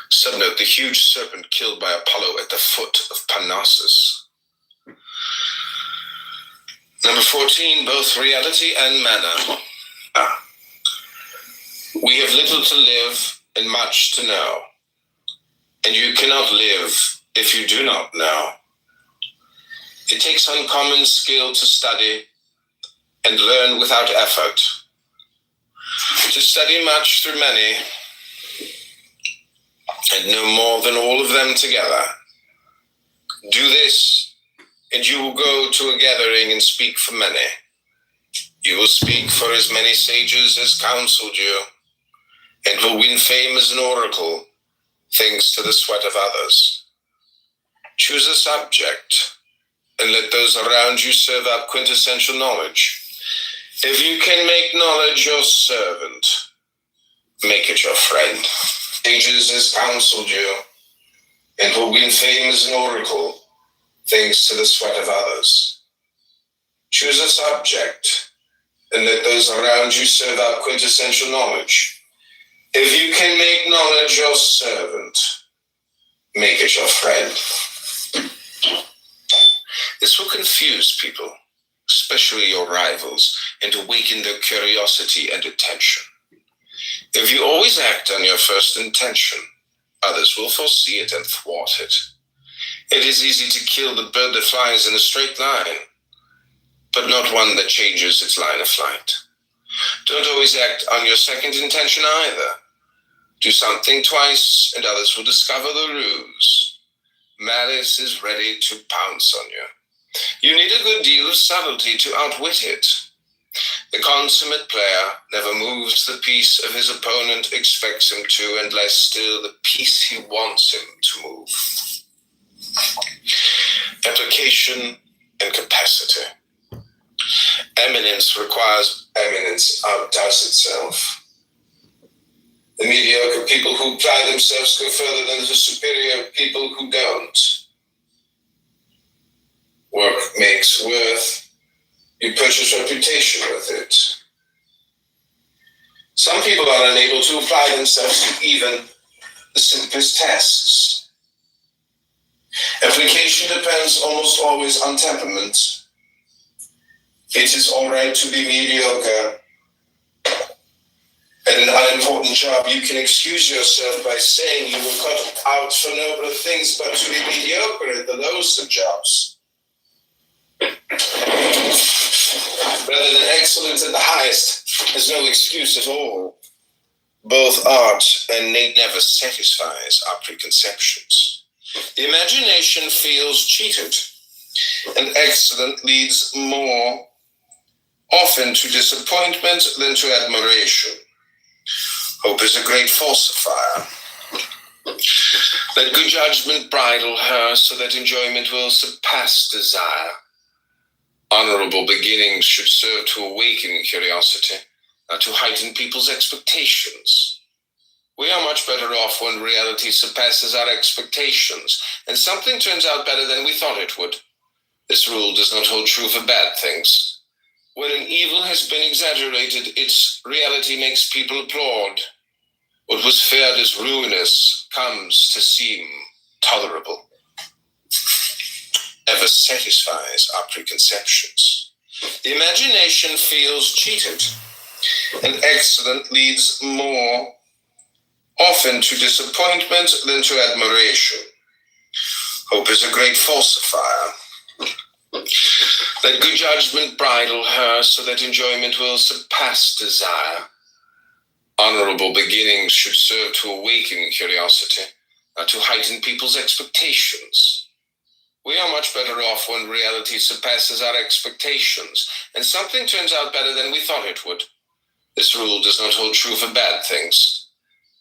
Subnote the huge serpent killed by Apollo at the foot of Parnassus. Number 14, both reality and manner. We have little to live and much to know, and you cannot live if you do not know. It takes uncommon skill to study and learn without effort, to study much through many, and know more than all of them together. Do this, and you will go to a gathering and speak for many. You will speak for as many sages as counseled you, and will win fame as an oracle, thanks to the sweat of others. Choose a subject, and let those around you serve up quintessential knowledge. If you can make knowledge your servant, make it your friend. Sages as counseled you, and will win fame as an oracle, thanks to the sweat of others. Choose a subject, and let those around you serve up quintessential knowledge. If you can make knowledge your servant, make it your friend. This will confuse people, especially your rivals, and awaken their curiosity and attention. If you always act on your first intention, others will foresee it and thwart it. It is easy to kill the bird that flies in a straight line, but not one that changes its line of flight. Don't always act on your second intention either. Do something twice, and others will discover the ruse. Malice is ready to pounce on you. You need a good deal of subtlety to outwit it. The consummate player never moves the piece of his opponent expects him to, and less still the piece he wants him to move. Application and capacity. Eminence requires eminence outdoes itself. The mediocre people who apply themselves go further than the superior people who don't. Work makes worth. You purchase reputation with it. Some people are unable to apply themselves to even the simplest tasks. Application depends almost always on temperament. It is all right to be mediocre. At an unimportant job, you can excuse yourself by saying you were cut out for nobler things, but to be mediocre at the lowest of jobs, rather than excellence at the highest, is no excuse at all. Both art and Nate never satisfies our preconceptions. The imagination feels cheated, and excellent leads more often to disappointment than to admiration. Hope is a great falsifier. Let good judgment bridle her so that enjoyment will surpass desire. Honorable beginnings should serve to awaken curiosity, not to heighten people's expectations. We are much better off when reality surpasses our expectations, and something turns out better than we thought it would. This rule does not hold true for bad things. When an evil has been exaggerated, its reality makes people applaud. What was feared as ruinous comes to seem tolerable. Never satisfies our preconceptions. The imagination feels cheated, and excellent leads more often to disappointment than to admiration. Hope is a great falsifier. Let good judgment bridle her so that enjoyment will surpass desire. Honorable beginnings should serve to awaken curiosity, not to heighten people's expectations. We are much better off when reality surpasses our expectations, and something turns out better than we thought it would. This rule does not hold true for bad things.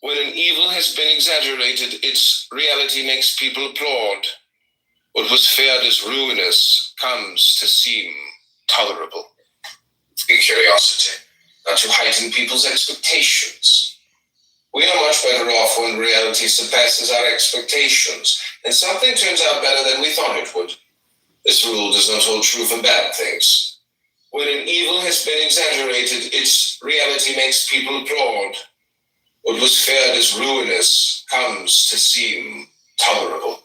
When an evil has been exaggerated, its reality makes people applaud. What was feared as ruinous comes to seem tolerable. In curiosity, not to heighten people's expectations. We are much better off when reality surpasses our expectations, and something turns out better than we thought it would. This rule does not hold true for bad things. When an evil has been exaggerated, its reality makes people applaud. What was feared as ruinous comes to seem tolerable.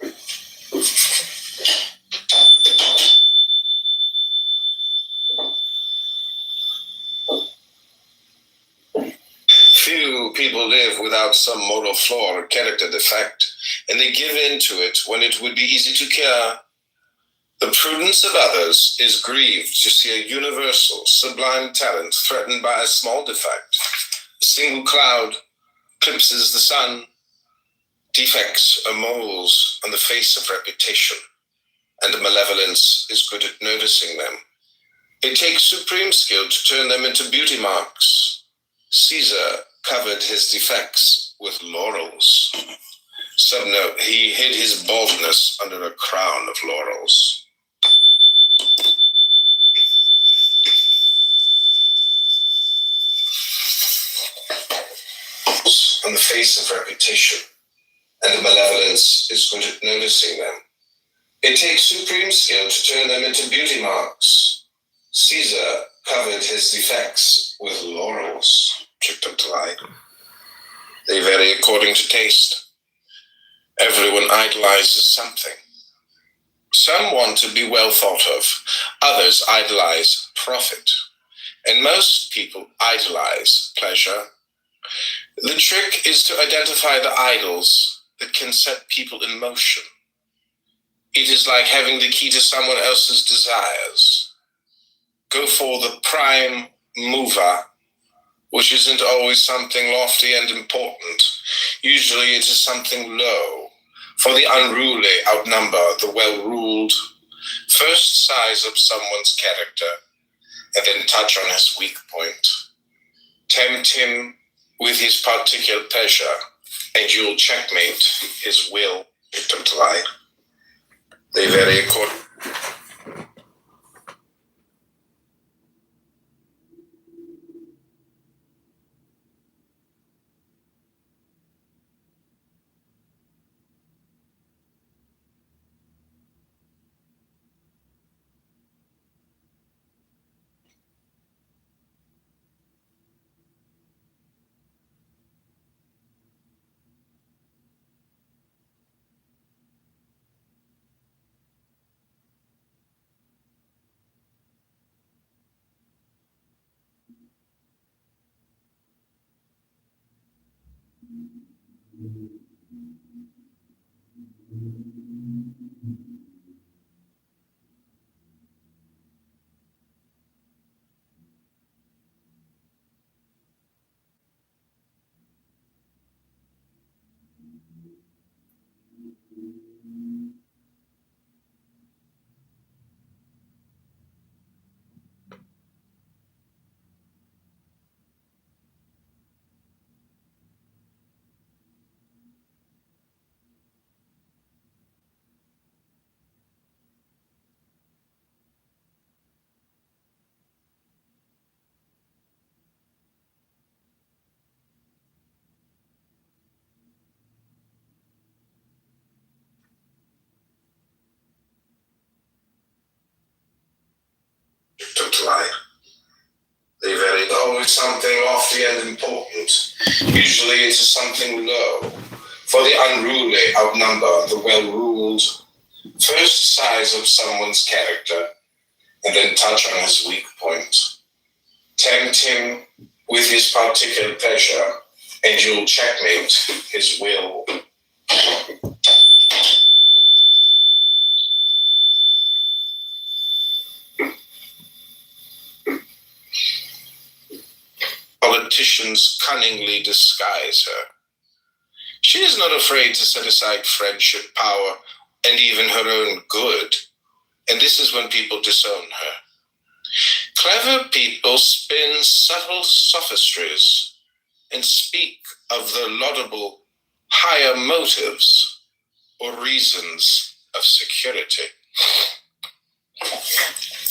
Few people live without some moral flaw or character defect, and they give in to it when it would be easy to cure. The prudence of others is grieved to see a universal, sublime talent threatened by a small defect. A single cloud eclipses the sun. Defects are moles on the face of reputation, and malevolence is good at noticing them. It takes supreme skill to turn them into beauty marks. Caesar covered his defects with laurels. Subnote, he hid his baldness under a crown of laurels. On the face of reputation, and malevolence is good at noticing them. It takes supreme skill to turn them into beauty marks. Caesar covered his defects with laurels. Tricked them to lie. They vary according to taste. Everyone idolizes something. Some want to be well thought of. Others idolize profit. And most people idolize pleasure. The trick is to identify the idols that can set people in motion. It is like having the key to someone else's desires. Go for the prime mover, which isn't always something lofty and important. Usually it is something low. For the unruly outnumber the well-ruled. First size up someone's character, and then touch on his weak point. Tempt him with his particular pleasure, and you'll checkmate his will. Victim to lie. They vary according. Victim to lie. They vary always something lofty and important. Usually it is something low. For the unruly outnumber the well-ruled. First size of someone's character, and then touch on his weak point. Tempt him with his particular pleasure, and you'll checkmate his will. Politicians cunningly disguise her. She is not afraid to set aside friendship, power, and even her own good, and this is when people disown her. Clever people spin subtle sophistries and speak of the laudable higher motives or reasons of security.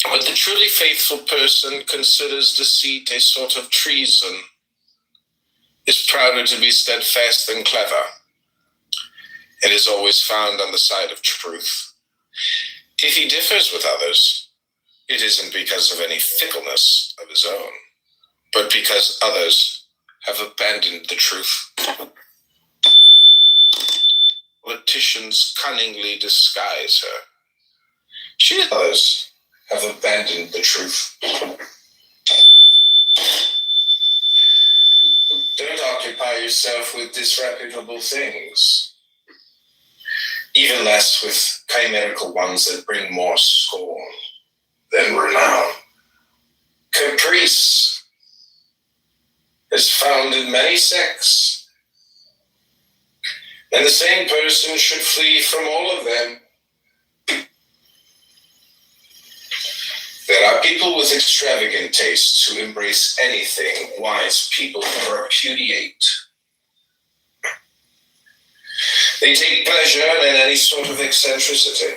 But the truly faithful person considers deceit a sort of treason, is prouder to be steadfast than clever, and is always found on the side of truth. If he differs with others, it isn't because of any fickleness of his own, but because others have abandoned the truth. Politicians cunningly disguise her. Others have abandoned the truth. Don't occupy yourself with disreputable things, even less with chimerical ones that bring more scorn than renown. Caprice is found in many sects, and the same person should flee from all of them. There are people with extravagant tastes who embrace anything wise people repudiate. They take pleasure in any sort of eccentricity.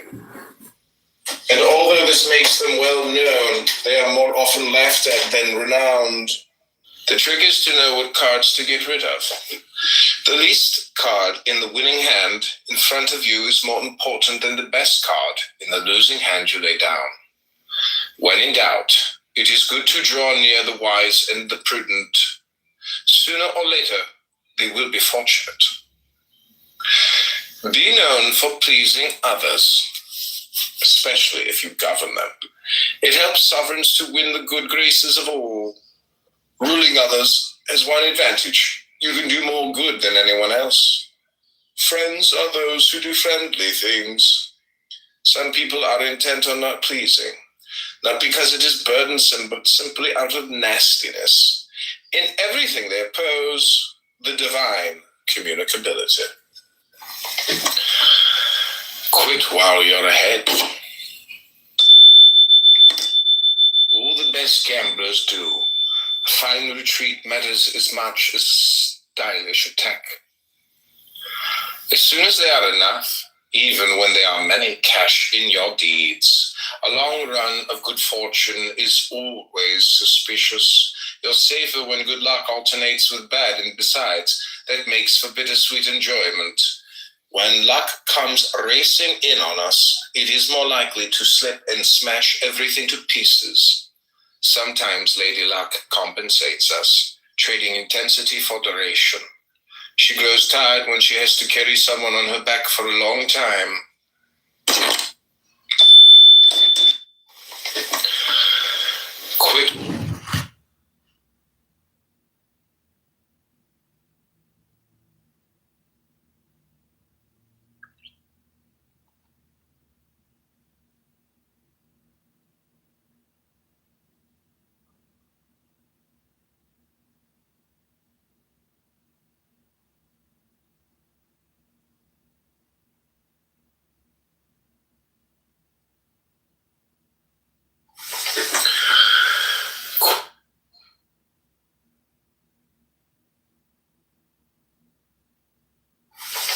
And although this makes them well known, they are more often laughed at than renowned. The trick is to know what cards to get rid of. The least card in the winning hand in front of you is more important than the best card in the losing hand you lay down. When in doubt, it is good to draw near the wise and the prudent. Sooner or later, they will be fortunate. Be known for pleasing others, especially if you govern them. It helps sovereigns to win the good graces of all. Ruling others has one advantage. You can do more good than anyone else. Friends are those who do friendly things. Some people are intent on not pleasing, not because it is burdensome, but simply out of nastiness. In everything they oppose the divine communicability. Quit while you're ahead. All the as gamblers do. A fine retreat matters as much as a stylish attack. As soon as there are enough, even when there are many cash in your deeds, a long run of good fortune is always suspicious. You're safer when good luck alternates with bad, and besides, that makes for bittersweet enjoyment. When luck comes racing in on us, it is more likely to slip and smash everything to pieces. Sometimes Lady Luck compensates us, trading intensity for duration. She grows tired when she has to carry someone on her back for a long time. Quick.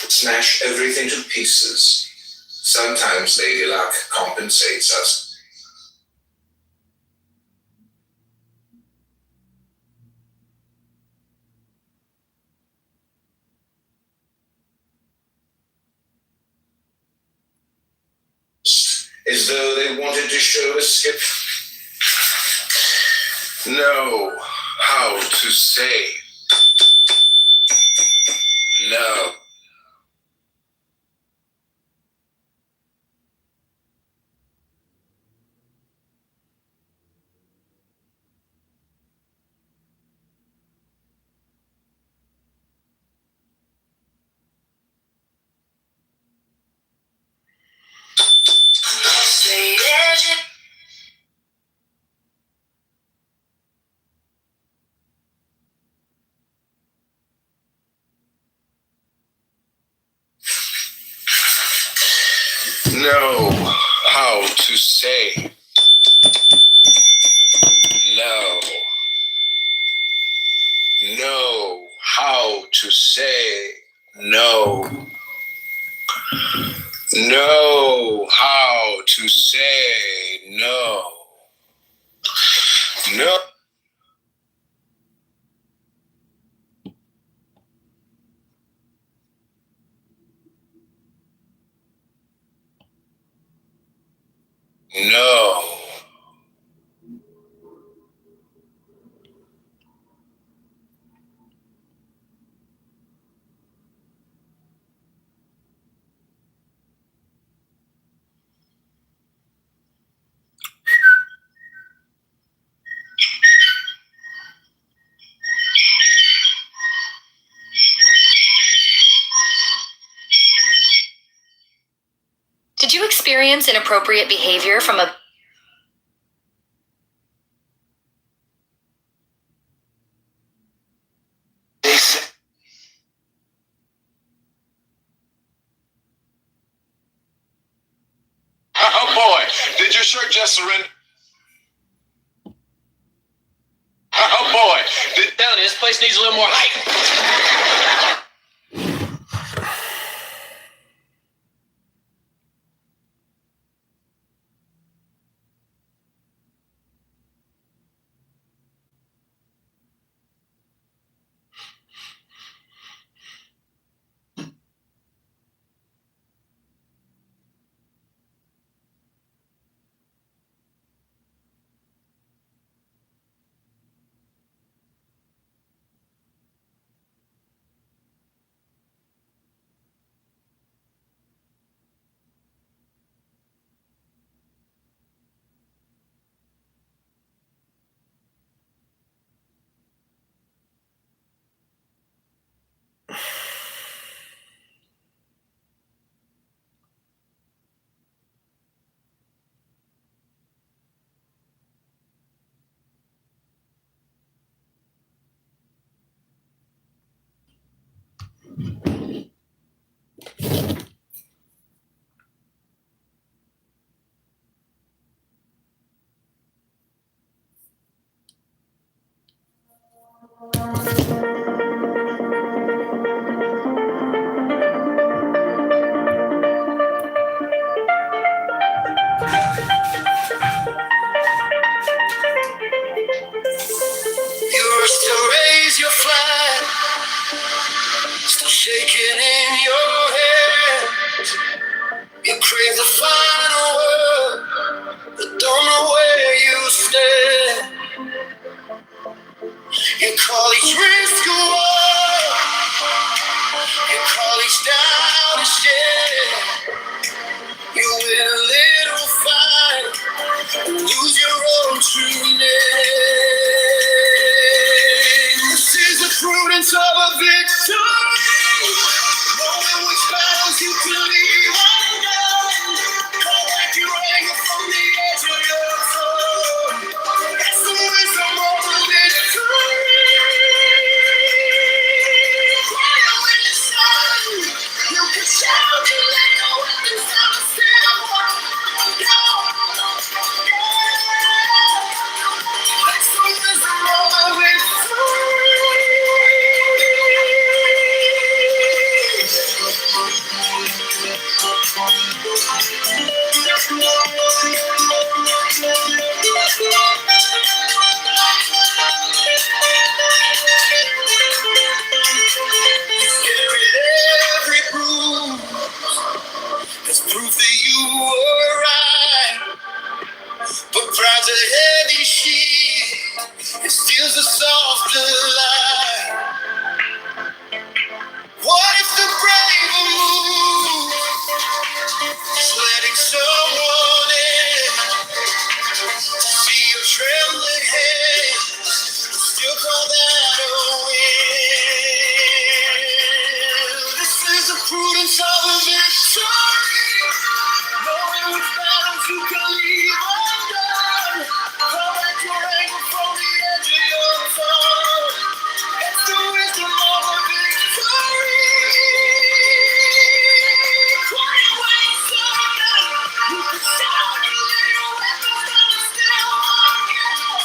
Smash everything to pieces. Sometimes Lady Luck compensates us. As though they wanted to show us skip. Know how to say no. Know how to say no. Know how to say no. Know how to say no. No. No. Did you experience inappropriate behavior from a... Oh boy, did your shirt just surrender? Oh boy, this place needs a little more height. You rush to raise your flag, still shaking in your head. You crave the final word, but don't know where you stand. You call each risk a war, you call each doubt a shame. You win a little fight, lose your own true name. This is the prudence of a victory, knowing which battles you can leave undone. Call back your anger from the edge of your throne. That's the wisdom of a victory. Quiet when it's done, you can shout and let your weapons down and still walk. Go, that's the wisdom of a every bruise as proof that you were right. But pride's a heavy shield, it steals the softer light. What if the brave are moved, just letting someone in? See your trembling hand, still call that a win. This is the prudence of a victory, knowing which battles you can leave undone. Call back your anger from the edge of your throne. It's the wisdom of a victory. Quiet when it's done, you can shout and lay your weapons down and still walk out.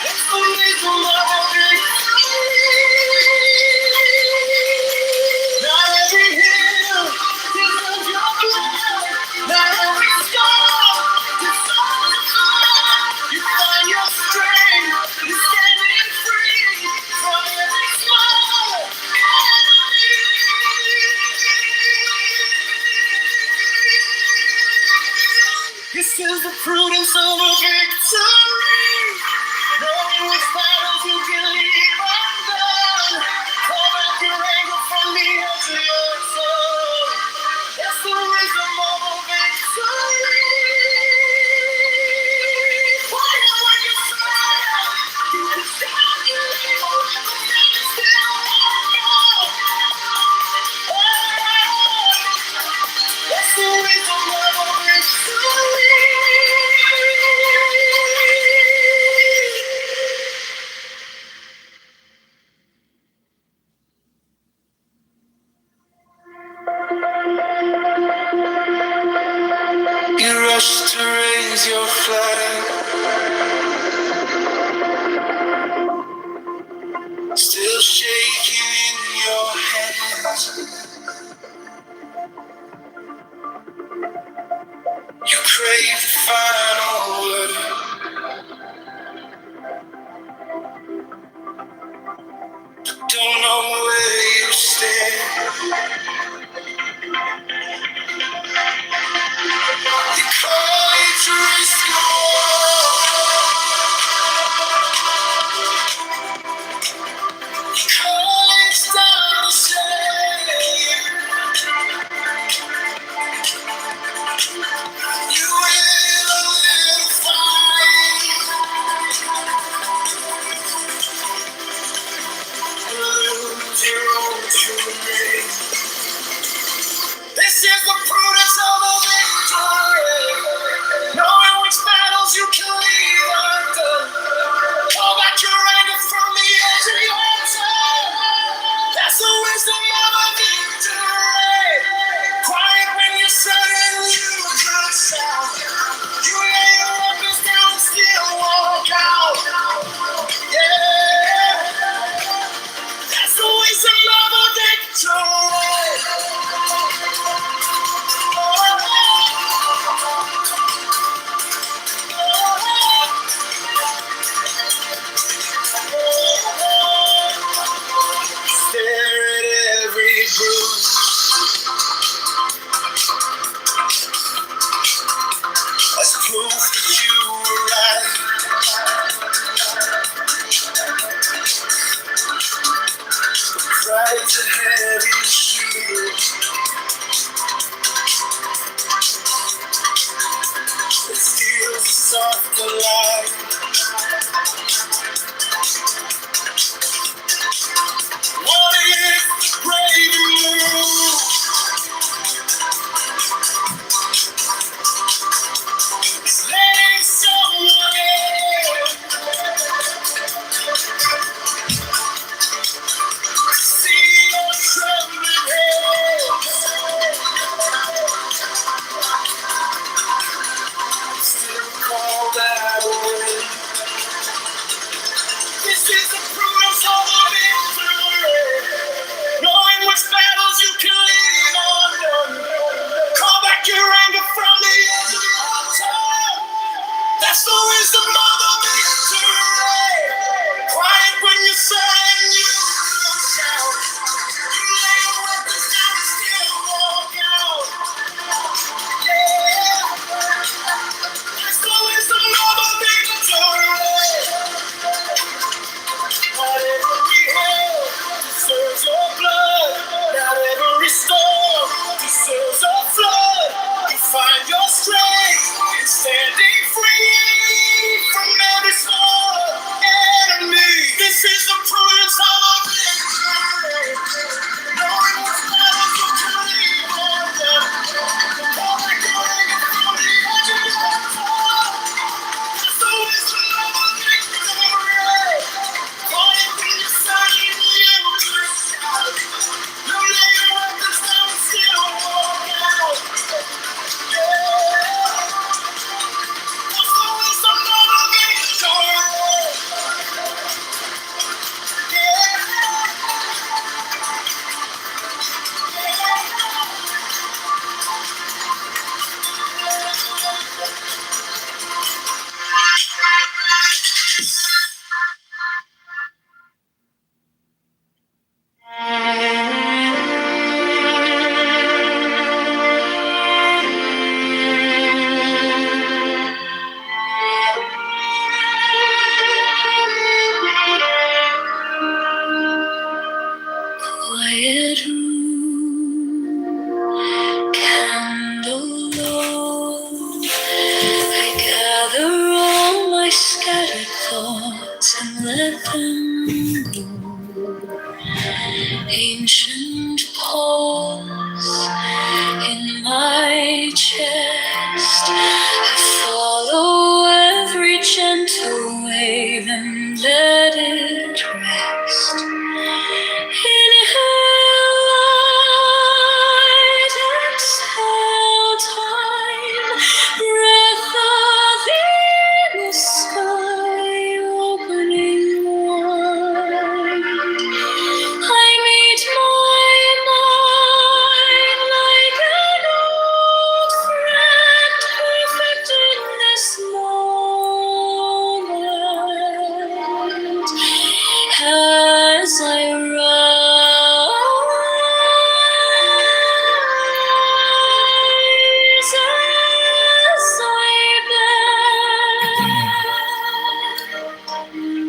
It's the wisdom of a victory. Not every hill deserves your blood. Not every storm deserves a flood. You find your strength, you're standing free from every small enemy. This is the prudence of a victory, knowing which battles you can leave undone. Call back your anger from the edge of your soul. That's the wisdom of a victory. Quiet when you're sad, you can shout your name over the man and still walk out. That's the wisdom of a victory. You rush to raise your flag, still shaking in your hands. You crave the final word, don't know where you stand. You call it to risk war, you call it down to shame. You will my chest. I follow every gentle wave and let it rest. Inhale light, exhale time, breath of the sky opening wide. I meet my mind like an old friend, perfect in this moment. As I rise, as I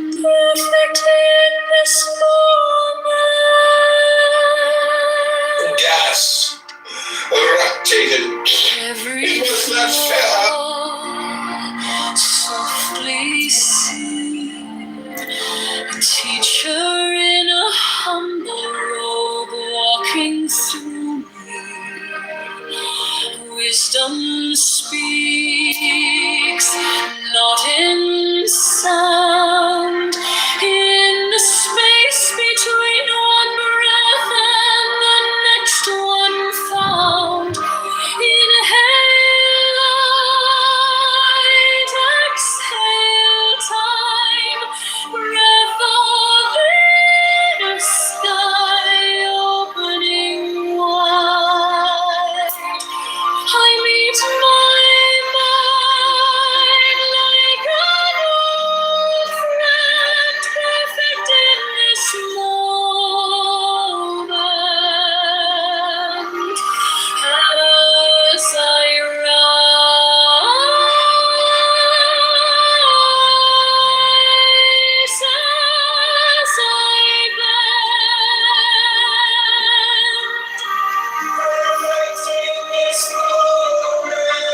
bend, perfect in this moment. Gas. Rotated. Every It was that fella. thought softly sing. A teacher in a humble robe walking through me. Wisdom speaks, not in sound, in the space between one breath and the next one found. Inhale light, exhale time, breath of inner sky opening wide. I meet my mind like an old friend, perfect in this moment. As I rise, as I bend, perfect in this moment.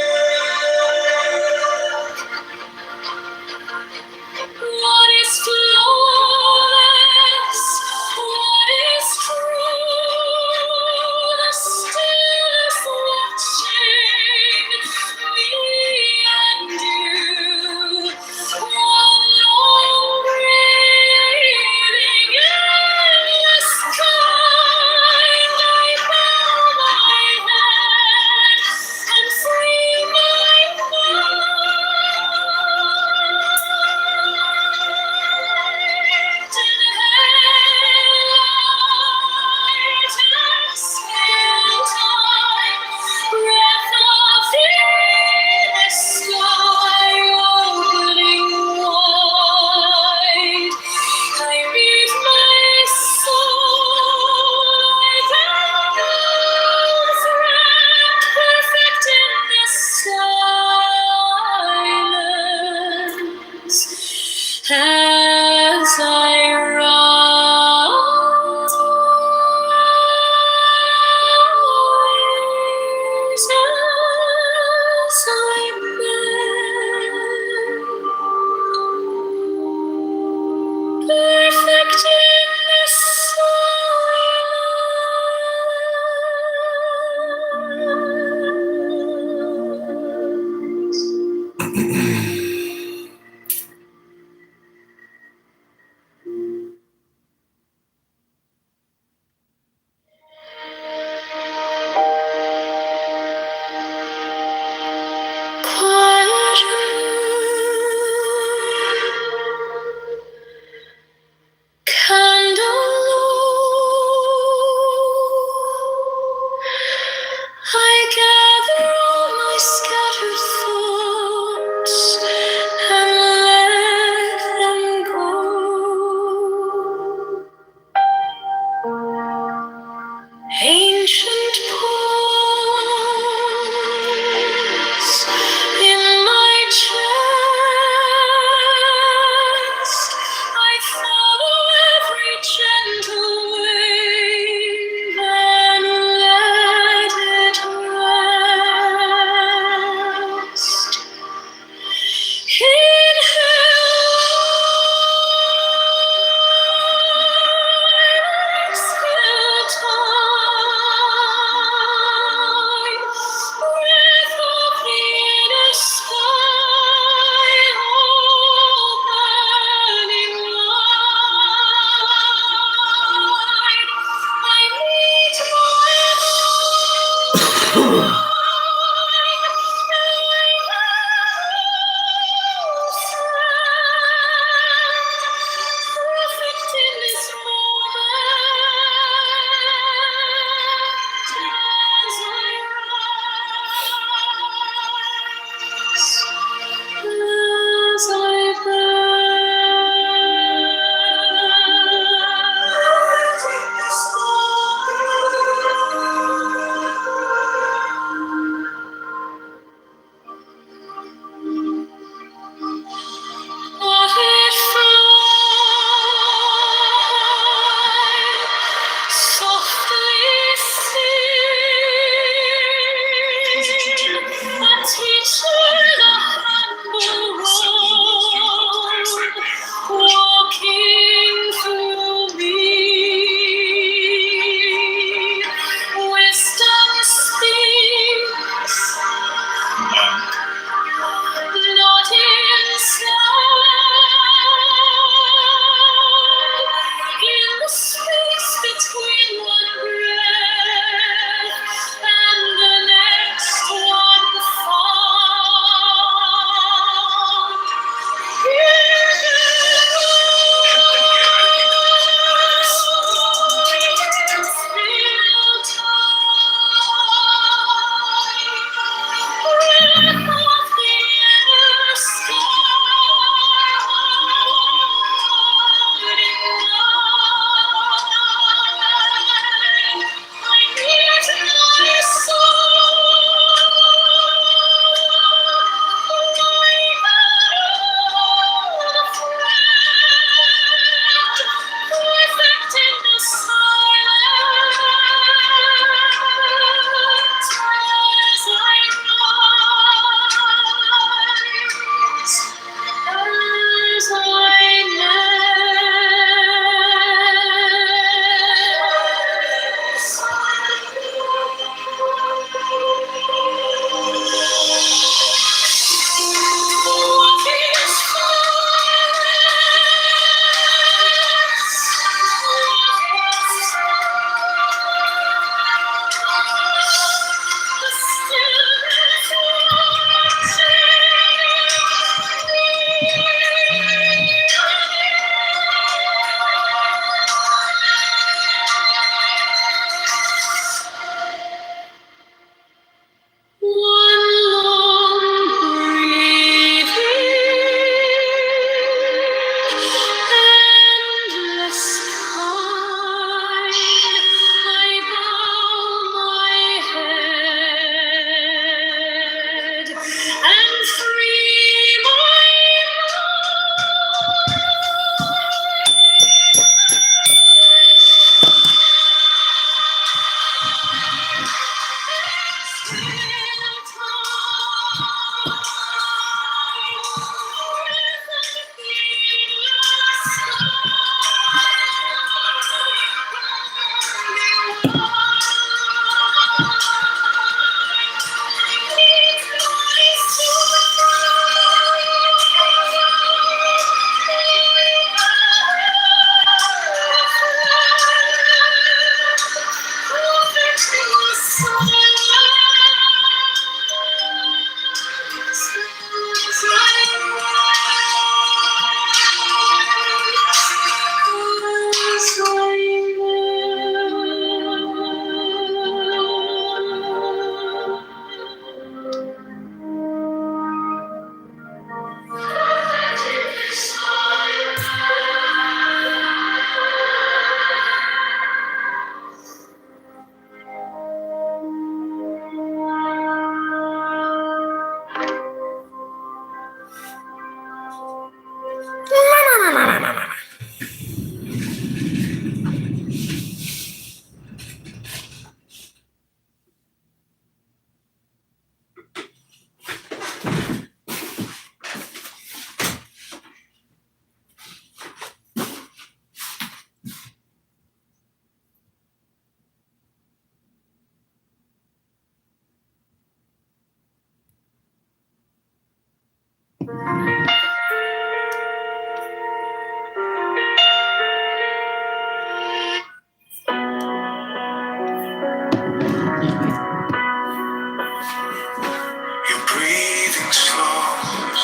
slows,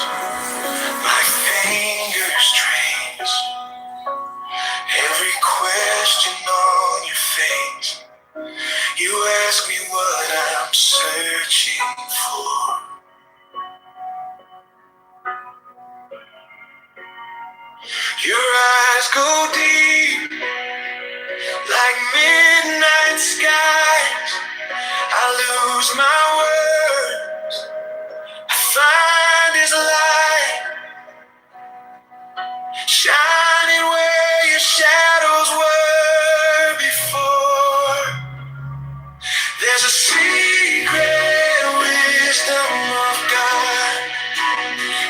my fingers trace every question on your face. You ask me what I'm searching for. Your eyes go deep like midnight skies. I lose my words, I find His light shining where your shadows were before. There's a secret wisdom of God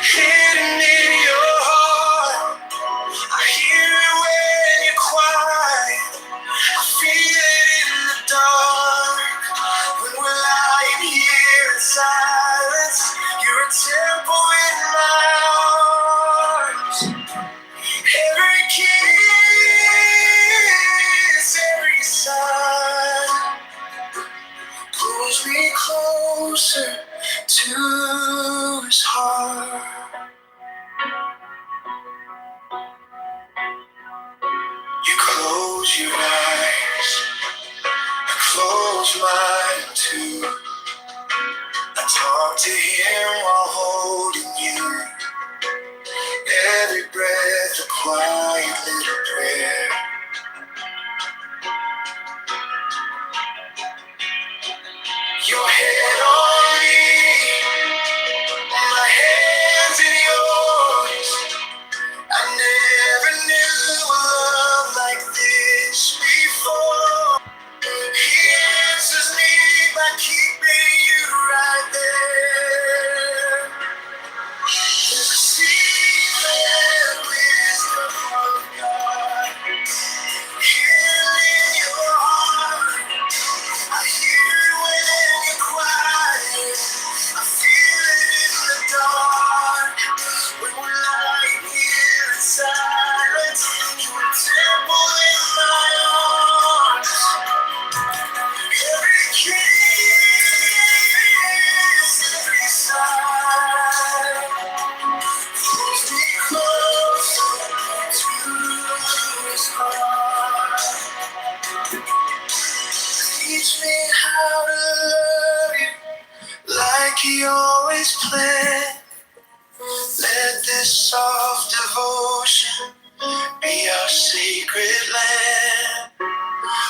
hidden in your heart. I hear it when you're quiet, I feel it in the dark. When we're lying here in silence, you're a temple in my arms. Every kiss, every sigh pulls me closer to His heart. You close your eyes, I close mine too. I talk to Him while holding you. Every breath a quiet little prayer. Your head on me, my hands in yours. I never knew a love like this before. He answers me by keeping you right there. There's a secret wisdom of God hidden in your heart. I hear it when you're quiet, I feel it in the dark. When we're lying here in silence, you're a temple in my arms. Every kiss, every sigh pulls me closer to His heart. Teach me how to love you like He always planned. Let this soft devotion be our sacred land.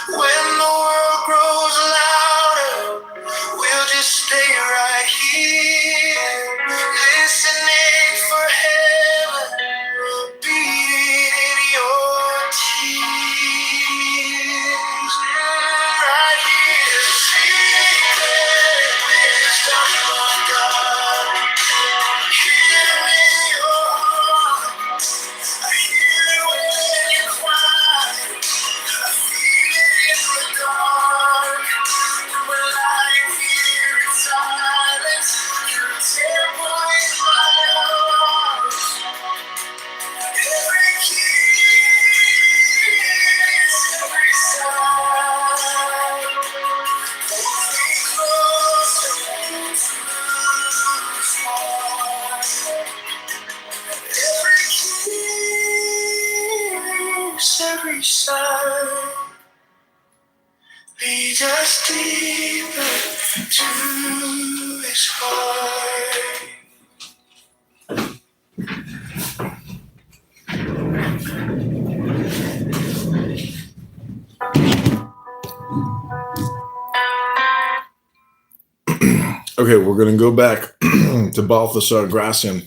When the world grows louder, we'll just stay right here, listening for heaven beating in your tears. Right here, secret wisdom of God hidden in your heart. I hear it when you're quiet, I feel it in the dark. When we're lying here in silence, you're a temple in my arms. Every kiss, every sigh pulls me closer to His heart. Every kiss, every sigh leads us deeper to His heart. Okay, we're going to go back to Balthasar Gracian.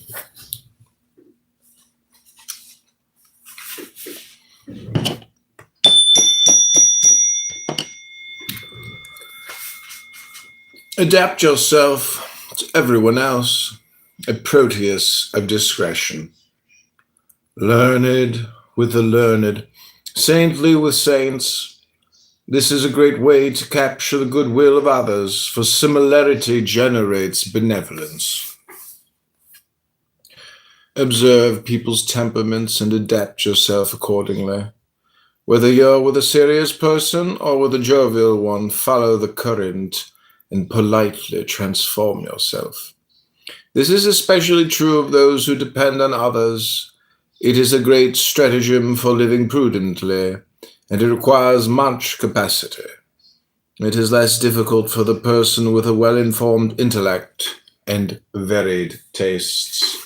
Adapt yourself to everyone else, a Proteus of discretion. Learned with the learned, saintly with saints. This is a great way to capture the goodwill of others, for similarity generates benevolence. Observe people's temperaments and adapt yourself accordingly. Whether you're with a serious person or with a jovial one, follow the current and politely transform yourself. This is especially true of those who depend on others. It is a great stratagem for living prudently, and it requires much capacity. It is less difficult for the person with a well-informed intellect and varied tastes.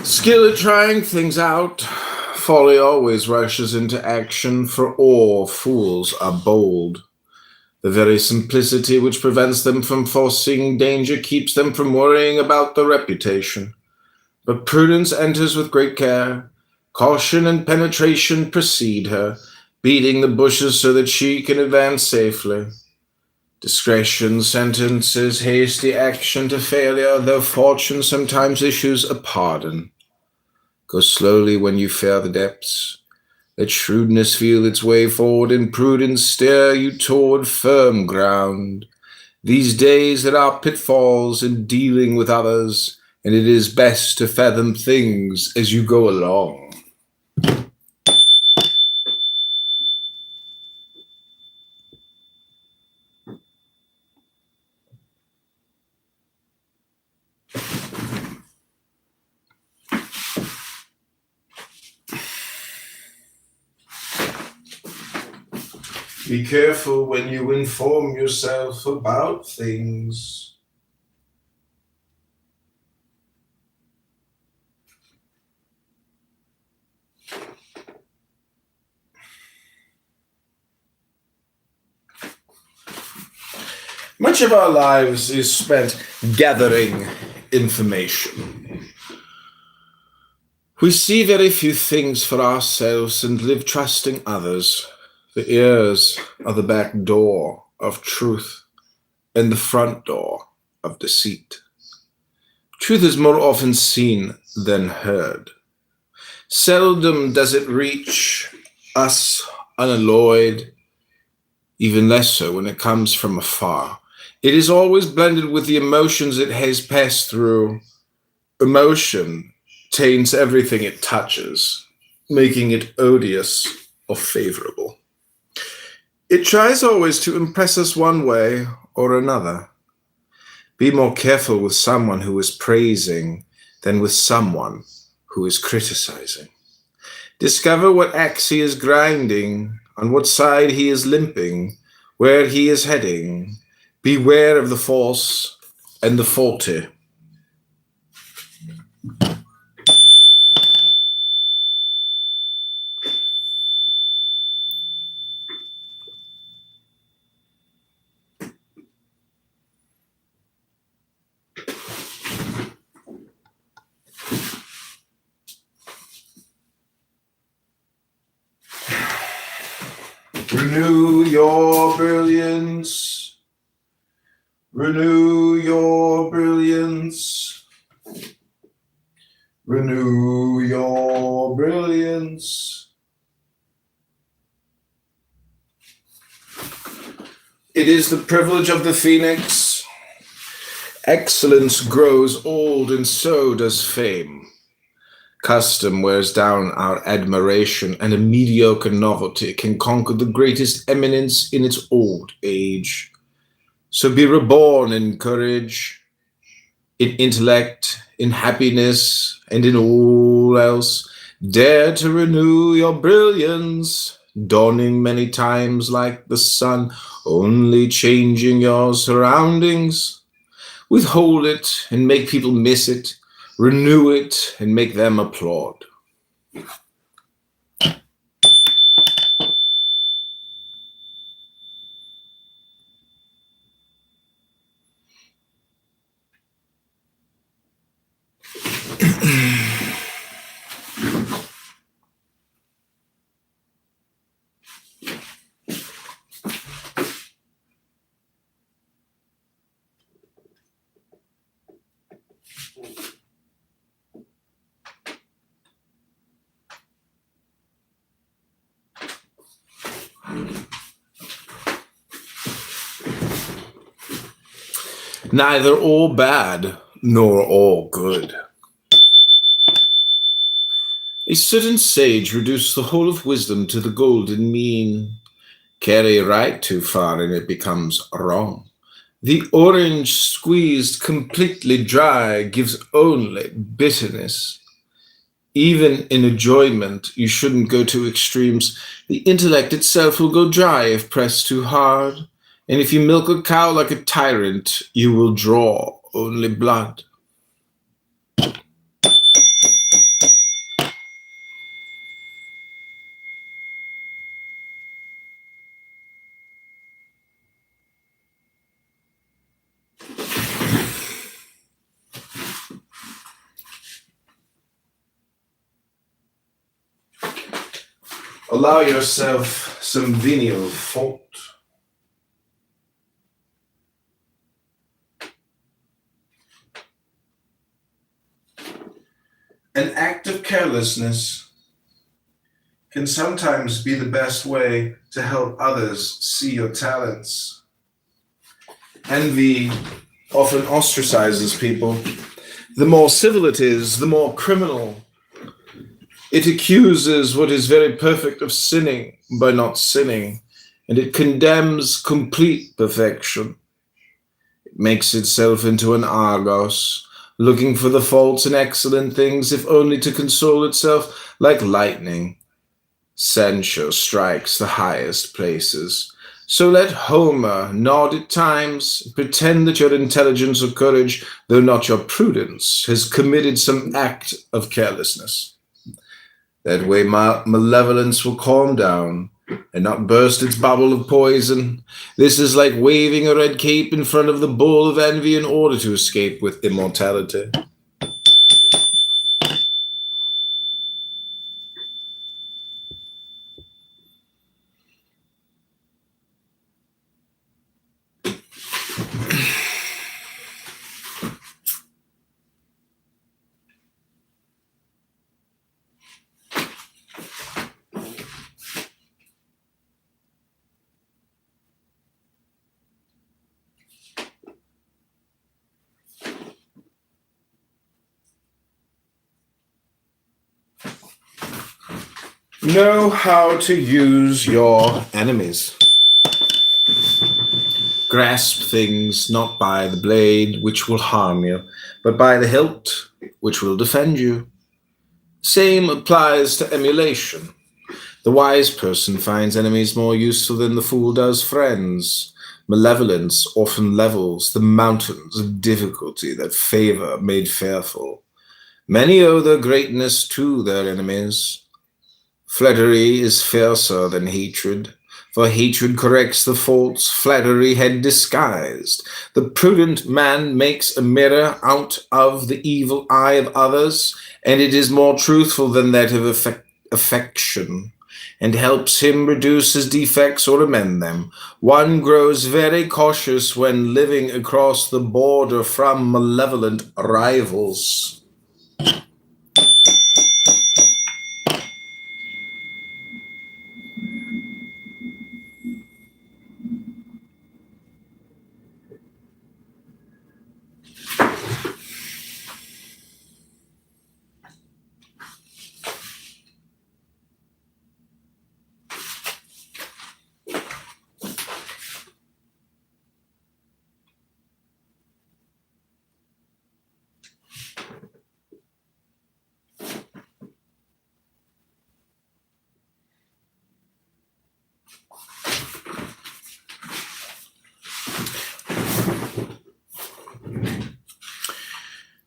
Skill at trying things out. Folly always rushes into action, for all fools are bold. The very simplicity which prevents them from foreseeing danger keeps them from worrying about their reputation. But prudence enters with great care. Caution and penetration precede her, beating the bushes so that she can advance safely. Discretion sentences hasty action to failure, though fortune sometimes issues a pardon. Go slowly when you fear the depths. Let shrewdness feel its way forward, and prudence steer you toward firm ground. These days there are pitfalls in dealing with others, and it is best to fathom things as you go along. Be careful when you inform yourself about things. Much of our lives is spent gathering information. We see very few things for ourselves and live trusting others. The ears are the back door of truth and the front door of deceit. Truth is more often seen than heard. Seldom does it reach us unalloyed, even less so when it comes from afar. It is always blended with the emotions it has passed through. Emotion taints everything it touches, making it odious or favorable. It tries always to impress us one way or another. Be more careful with someone who is praising than with someone who is criticizing. Discover what axe he is grinding, on what side he is limping, where he is heading. Beware of the false and the faulty. Renew your brilliance. Renew your brilliance. Renew your brilliance. It is the privilege of the phoenix. Excellence grows old, and so does fame. Custom wears down our admiration, and a mediocre novelty can conquer the greatest eminence in its old age. So be reborn in courage, in intellect, in happiness, and in all else. Dare to renew your brilliance, dawning many times like the sun, only changing your surroundings. Withhold it and make people miss it. Renew it and make them applaud. Neither all bad nor all good. A certain sage reduced the whole of wisdom to the golden mean. Carry right too far and it becomes wrong. The orange squeezed completely dry gives only bitterness. Even in enjoyment, you shouldn't go to extremes. The intellect itself will go dry if pressed too hard. And if you milk a cow like a tyrant, you will draw only blood. Allow yourself some venial fault. An act of carelessness can sometimes be the best way to help others see your talents. Envy often ostracizes people. The more civil it is, the more criminal. It accuses what is very perfect of sinning by not sinning, and it condemns complete perfection. It makes itself into an Argos, looking for the faults and excellent things, if only to console itself. Like lightning, censure strikes the highest places. So let Homer nod at times, pretend that your intelligence or courage, though not your prudence, has committed some act of carelessness. That way malevolence will calm down and not burst its bubble of poison. This is like waving a red cape in front of the bull of envy in order to escape with immortality. Know how to use your enemies. Grasp things not by the blade, which will harm you, but by the hilt, which will defend you. Same applies to emulation. The wise person finds enemies more useful than the fool does friends. Malevolence often levels the mountains of difficulty that favor made fearful. Many owe their greatness to their enemies. Flattery is fiercer than hatred, for hatred corrects the faults flattery had disguised. The prudent man makes a mirror out of the evil eye of others, and it is more truthful than that of affection, and helps him reduce his defects or amend them. One grows very cautious when living across the border from malevolent rivals.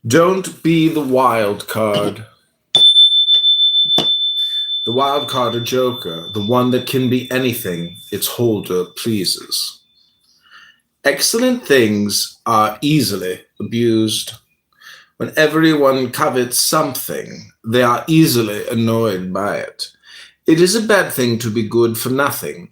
Don't be the wild card. The wild card or joker, the one that can be anything its holder pleases. Excellent things are easily abused. When everyone covets something, they are easily annoyed by it. It is a bad thing to be good for nothing,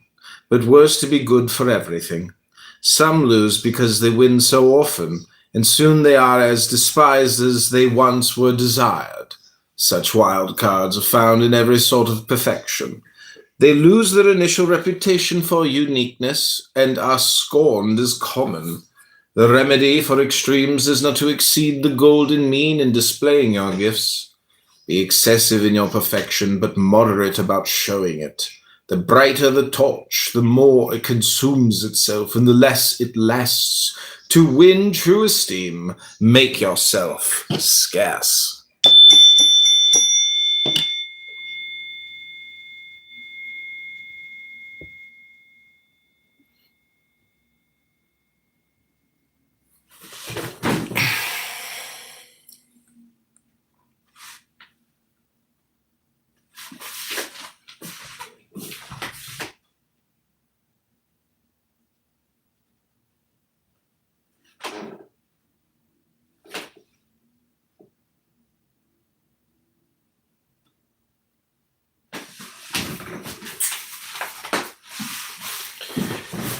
but worse to be good for everything. Some lose because they win so often, and soon they are as despised as they once were desired. Such wild cards are found in every sort of perfection. They lose their initial reputation for uniqueness and are scorned as common. The remedy for extremes is not to exceed the golden mean in displaying your gifts. Be excessive in your perfection, but moderate about showing it. The brighter the torch, the more it consumes itself, and the less it lasts. To win true esteem, make yourself scarce.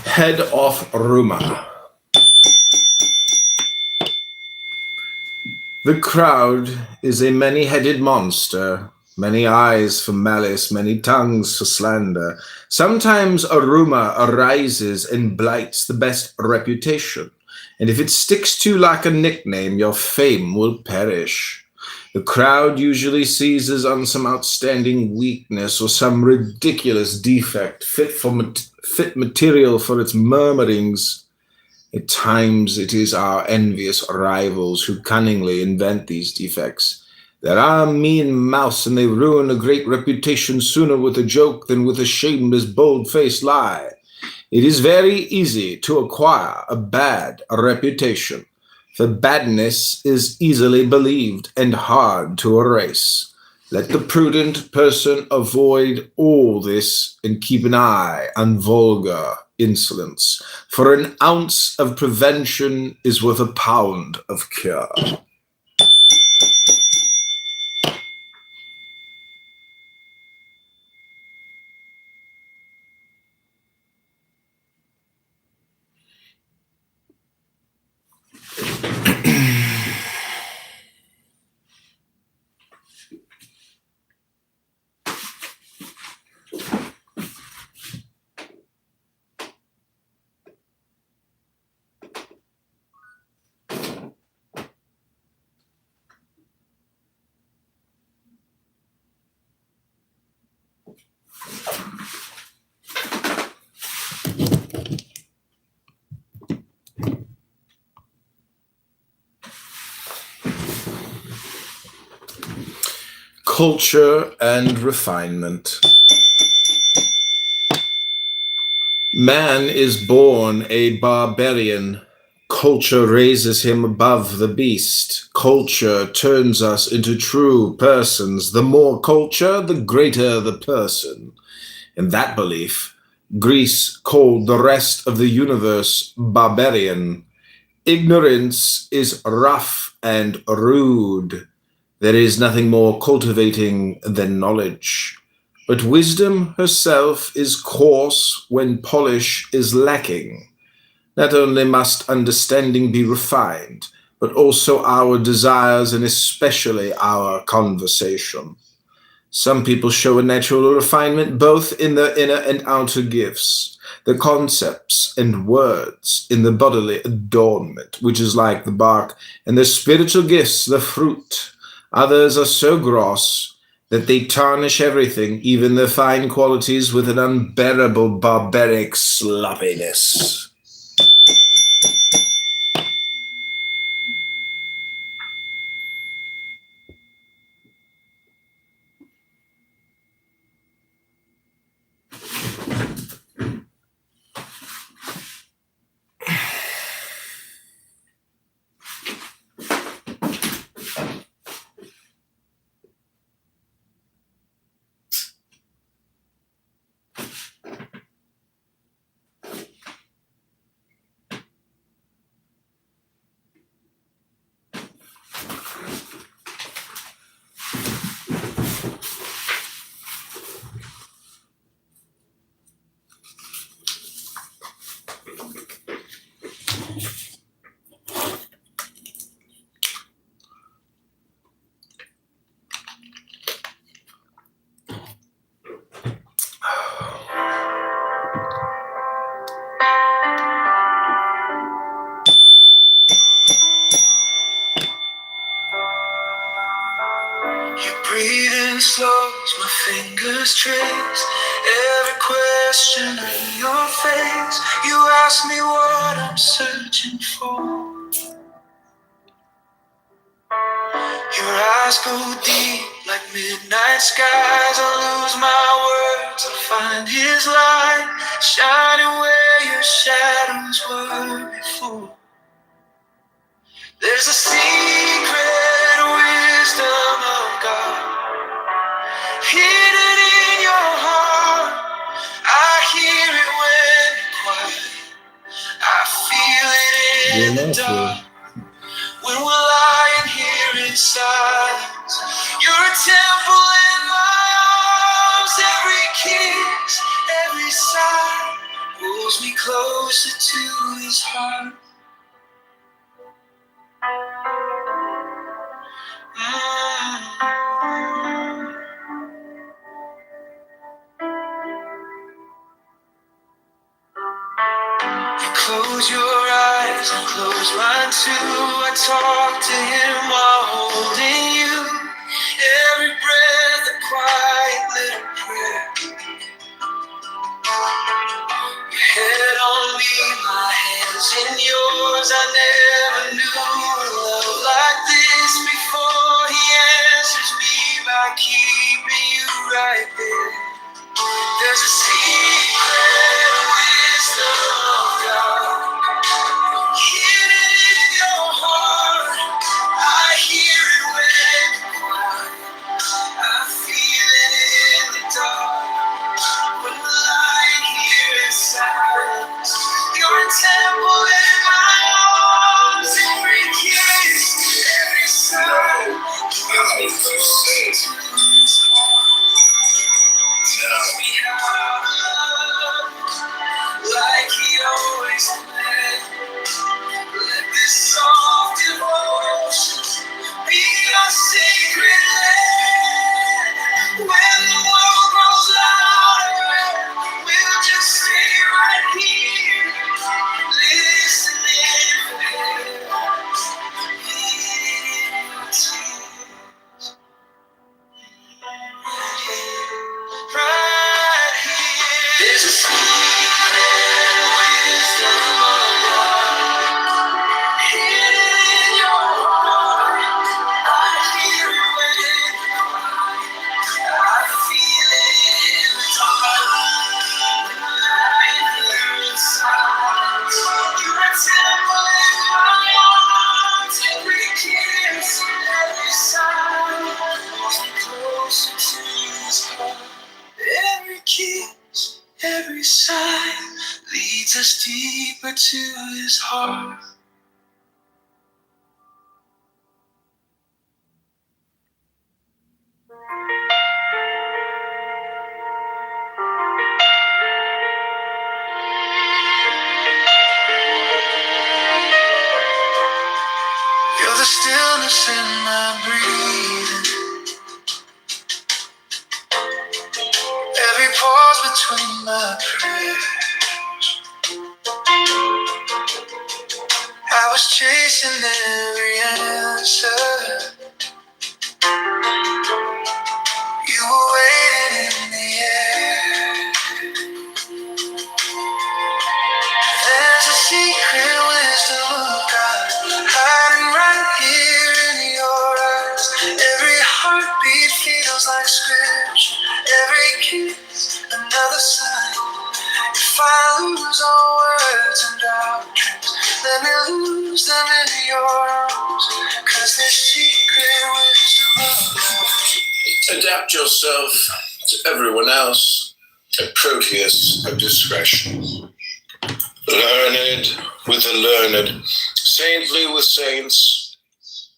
Head of rumor. The crowd is a many-headed monster, many eyes for malice, many tongues for slander. Sometimes a rumor arises and blights the best reputation, and if it sticks to you like a nickname, your fame will perish. The crowd usually seizes on some outstanding weakness or some ridiculous defect fit material for its murmurings. At times it is our envious rivals who cunningly invent these defects. There are mean mouths, and they ruin a great reputation sooner with a joke than with a shameless, bold-faced lie. It is very easy to acquire a bad reputation, for badness is easily believed and hard to erase. Let the prudent person avoid all this and keep an eye on vulgar insolence, for an ounce of prevention is worth a pound of cure. Culture and refinement. Man is born a barbarian. Culture raises him above the beast. Culture turns us into true persons. The more culture, the greater the person. In that belief, Greece called the rest of the universe barbarian. Ignorance is rough and rude. There is nothing more cultivating than knowledge. But wisdom herself is coarse when polish is lacking. Not only must understanding be refined, but also our desires and especially our conversation. Some people show a natural refinement both in their inner and outer gifts, the concepts and words in the bodily adornment, which is like the bark, and the spiritual gifts, the fruit. Others are so gross that they tarnish everything, even their fine qualities, with an unbearable barbaric sloppiness. Your breathing slows, my fingers trace every question in your face. You ask me what I'm searching for. Your eyes go deep like midnight skies. I lose my words, I find his light shining where your shadows were before. There's a secret wisdom of God hidden in your heart. I hear it when you're quiet. I feel it in the dark. When we're lying here in silence, you're a temple in my arms. Every kiss, every sigh pulls me closer to his heart. You close your eyes and close mine too. I talk to him while holding you. Every breath a quiet little prayer. Your head on me, my hands in yours. I never knew a love like this before. He answers me by keeping you right there. There's a secret wisdom of God hidden in your heart. I hear it when you cry. I feel it in the dark. When we're lying here in silence, you're a temple in my arms. Every kiss, every sigh, how you say to his heart. Teach me how to love like he always planned. Let this soft devotion be our sacred land. When the world grows louder, we'll just stay right here, listening for help, in your tears. Right here, there's a secret wisdom of God hidden in your heart. I hear it when you cry. I feel it in the dark. When we're lying here in silence, you're a temple in my arms. Every kiss, every sigh, pulls me closer to his heart. Every kiss, every sigh leads us deeper to his heart. You're the stillness in my breathing, every pause between my prayers. I was chasing every answer. You were waiting in the air. There's a secret wisdom of God hiding right here in your eyes. Every heartbeat feels like scripture. Every kiss, another sign. If I lose all words and doctrines, let me lose them in your arms. 'Cause this secret wisdom of God. Adapt yourself to everyone else. A Proteus of discretion. Learned with the learned, saintly with saints.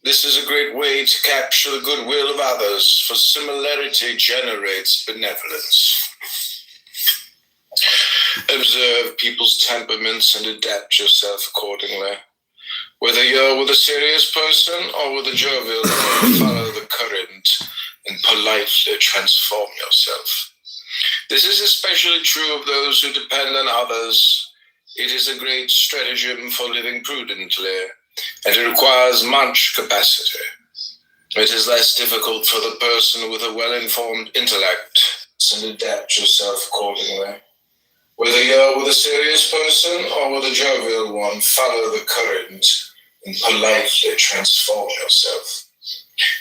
This is a great way to capture the goodwill of others, for similarity generates benevolence. Observe people's temperaments and adapt yourself accordingly. Whether you're with a serious person or with a jovial one, follow the current and politely transform yourself. This is especially true of those who depend on others. It is a great stratagem for living prudently, and it requires much capacity. It is less difficult for the person with a well-informed intellect to adapt yourself accordingly. Whether you're with a serious person or with a jovial one, follow the current and politely transform yourself.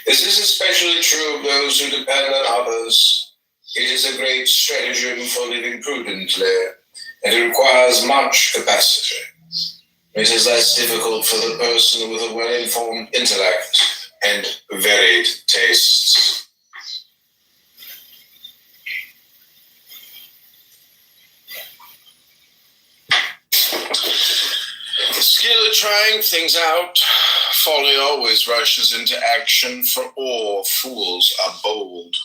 This is especially true of those who depend on others. It is a great stratagem for living prudently, and it requires much capacity. It is less difficult for the person with a well-informed intellect and varied tastes. The skill at trying things out, folly always rushes into action, for all fools are bold.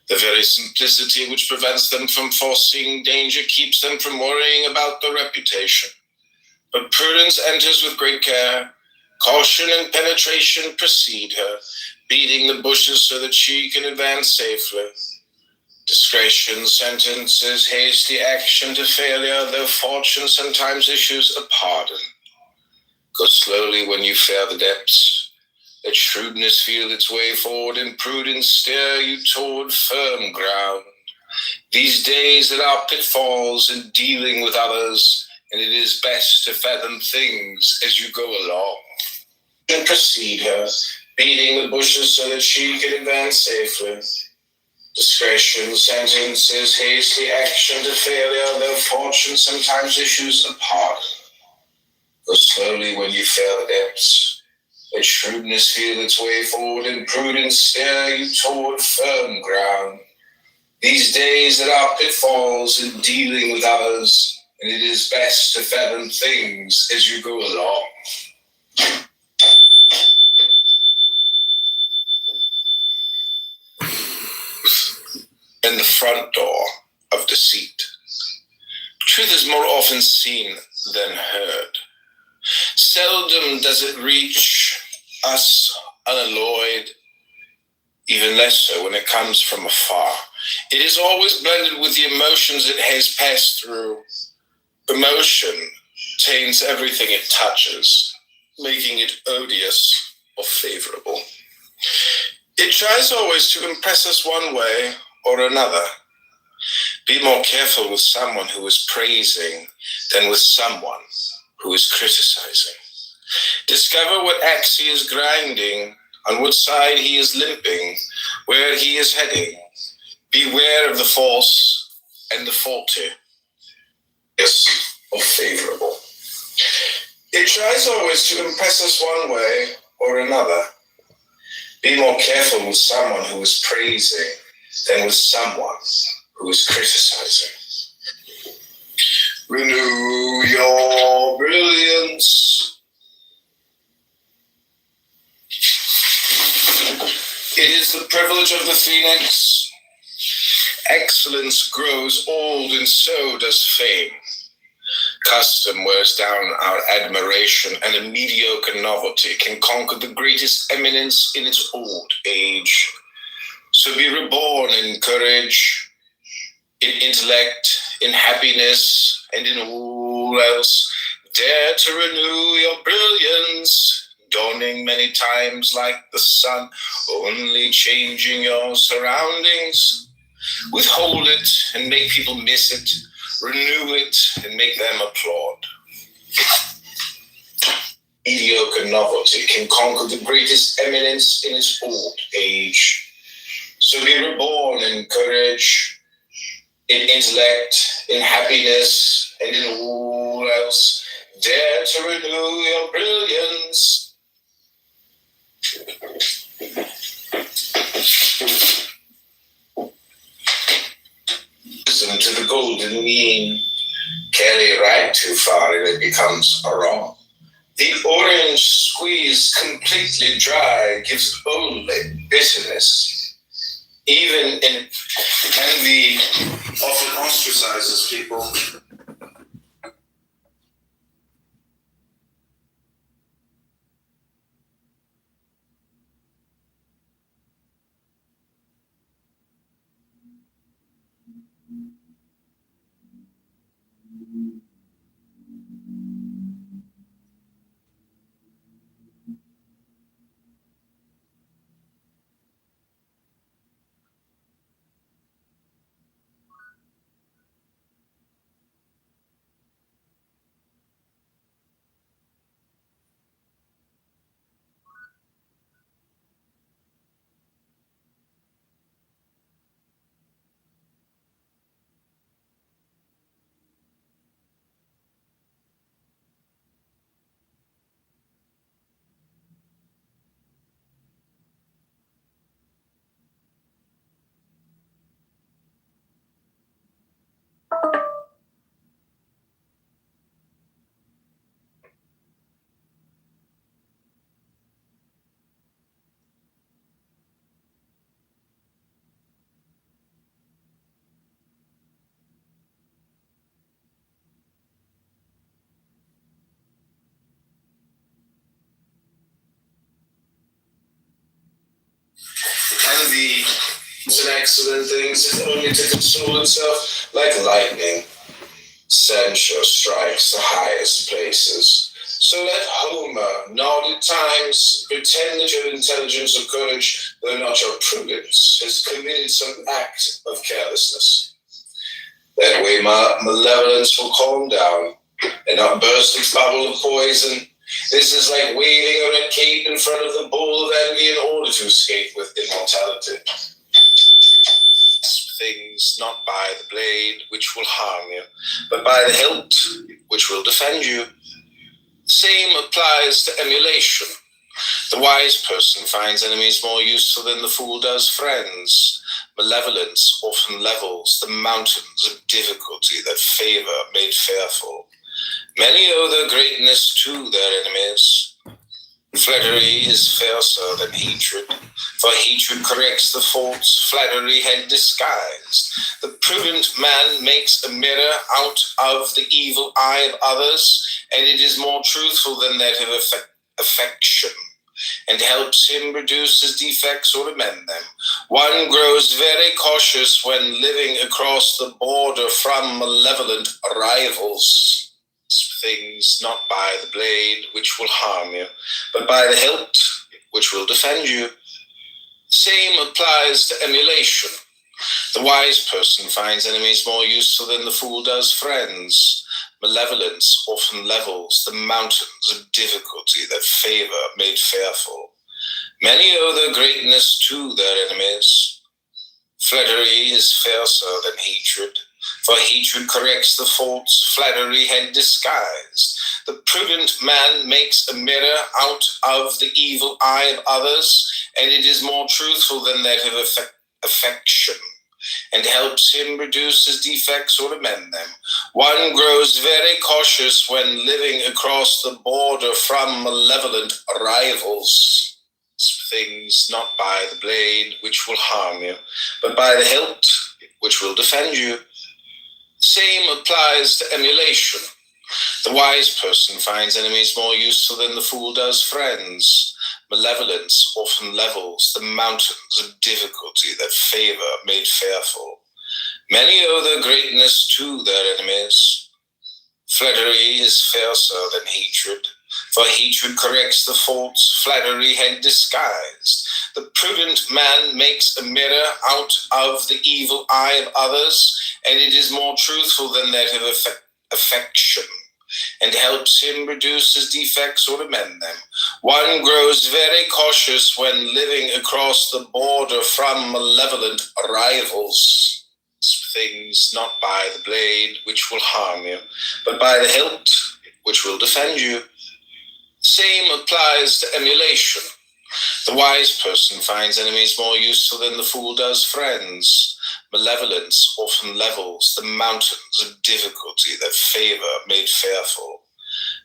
The very simplicity which prevents them from foreseeing danger keeps them from worrying about their reputation. But prudence enters with great care. Caution and penetration precede her, beating the bushes so that she can advance safely. Discretion sentences hasty action to failure, though fortune sometimes issues a pardon. Go slowly when you fare the depths. Let shrewdness feel its way forward, and prudence steer you toward firm ground. These days there are pitfalls in dealing with others, and it is best to fathom things as you go along. And precede her, beating the bushes so that she can advance safely. Discretion sentences hasty action to failure, though fortune sometimes issues a pardon. Go slowly when you fare the depths. Let shrewdness feel its way forward, and prudence steer you toward firm ground. These days there are pitfalls in dealing with others, and it is best to fathom things as you go along. In the front door of deceit. Truth is more often seen than heard. Seldom does it reach us unalloyed, even less so when it comes from afar. It is always blended with the emotions it has passed through. Emotion taints everything it touches, making it odious or favorable. It tries always to impress us one way or another. Be more careful with someone who is praising than with someone who is criticizing. Discover what axe he is grinding, on what side he is limping, where he is heading. Beware of the false and the faulty, yes, or favorable. It tries always to impress us one way or another. Be more careful with someone who is praising than with someone who is criticizing. Renew your brilliance. It is the privilege of the phoenix. Excellence grows old, and so does fame. Custom wears down our admiration, and a mediocre novelty can conquer the greatest eminence in its old age. So be reborn in courage, in intellect, in happiness, and in all else. Dare to renew your brilliance, dawning many times like the sun, only changing your surroundings. Withhold it and make people miss it. Renew it and make them applaud. Mediocre novelty can conquer the greatest eminence in its old age. So be reborn in courage, in intellect, in happiness, and in all else. Dare to renew your brilliance. Listen to the golden mean. Carry right too far and it becomes a wrong. The orange squeezed completely dry gives only bitterness. Even in envy often ostracizes people. thee is an excellent thing, if only to console itself like lightning. Censure strikes the highest places. So let Homer nod at times, pretend that your intelligence or courage, though not your prudence, has committed some act of carelessness. That way malevolence will calm down and not burst its bubble of poison. This is like waving a red cape in front of the bowl of envy in order to escape with immortality. Things not by the blade, which will harm you, but by the hilt, which will defend you. Same applies to emulation. The wise person finds enemies more useful than the fool does friends. Malevolence often levels the mountains of difficulty that favor made fearful. Many owe their greatness to their enemies. Flattery is fiercer than hatred, for hatred corrects the faults flattery had disguised. The prudent man makes a mirror out of the evil eye of others, and it is more truthful than that of affection, and helps him reduce his defects or amend them. One grows very cautious when living across the border from malevolent rivals. Things not by the blade, which will harm you, but by the hilt, which will defend you. Same applies to emulation. The wise person finds enemies more useful than the fool does friends. Malevolence often levels the mountains of difficulty that favor made fearful. Many owe their greatness to their enemies. Flattery is fiercer than hatred, for hatred corrects the faults flattery had disguised. The prudent man makes a mirror out of the evil eye of others, and it is more truthful than that of affection, and helps him reduce his defects or amend them. One grows very cautious when living across the border from malevolent rivals. Things not by the blade, which will harm you, but by the hilt, which will defend you. Same applies to emulation. The wise person finds enemies more useful than the fool does friends. Malevolence often levels the mountains of difficulty that favor made fearful. Many owe their greatness to their enemies. Flattery is fiercer than hatred, for hatred corrects the faults flattery had disguised. The prudent man makes a mirror out of the evil eye of others, and it is more truthful than that of affection, and helps him reduce his defects or amend them. One grows very cautious when living across the border from malevolent rivals. Things not by the blade, which will harm you, but by the hilt, which will defend you. Same applies to emulation. The wise person finds enemies more useful than the fool does friends. Malevolence often levels the mountains of difficulty that favor made fearful.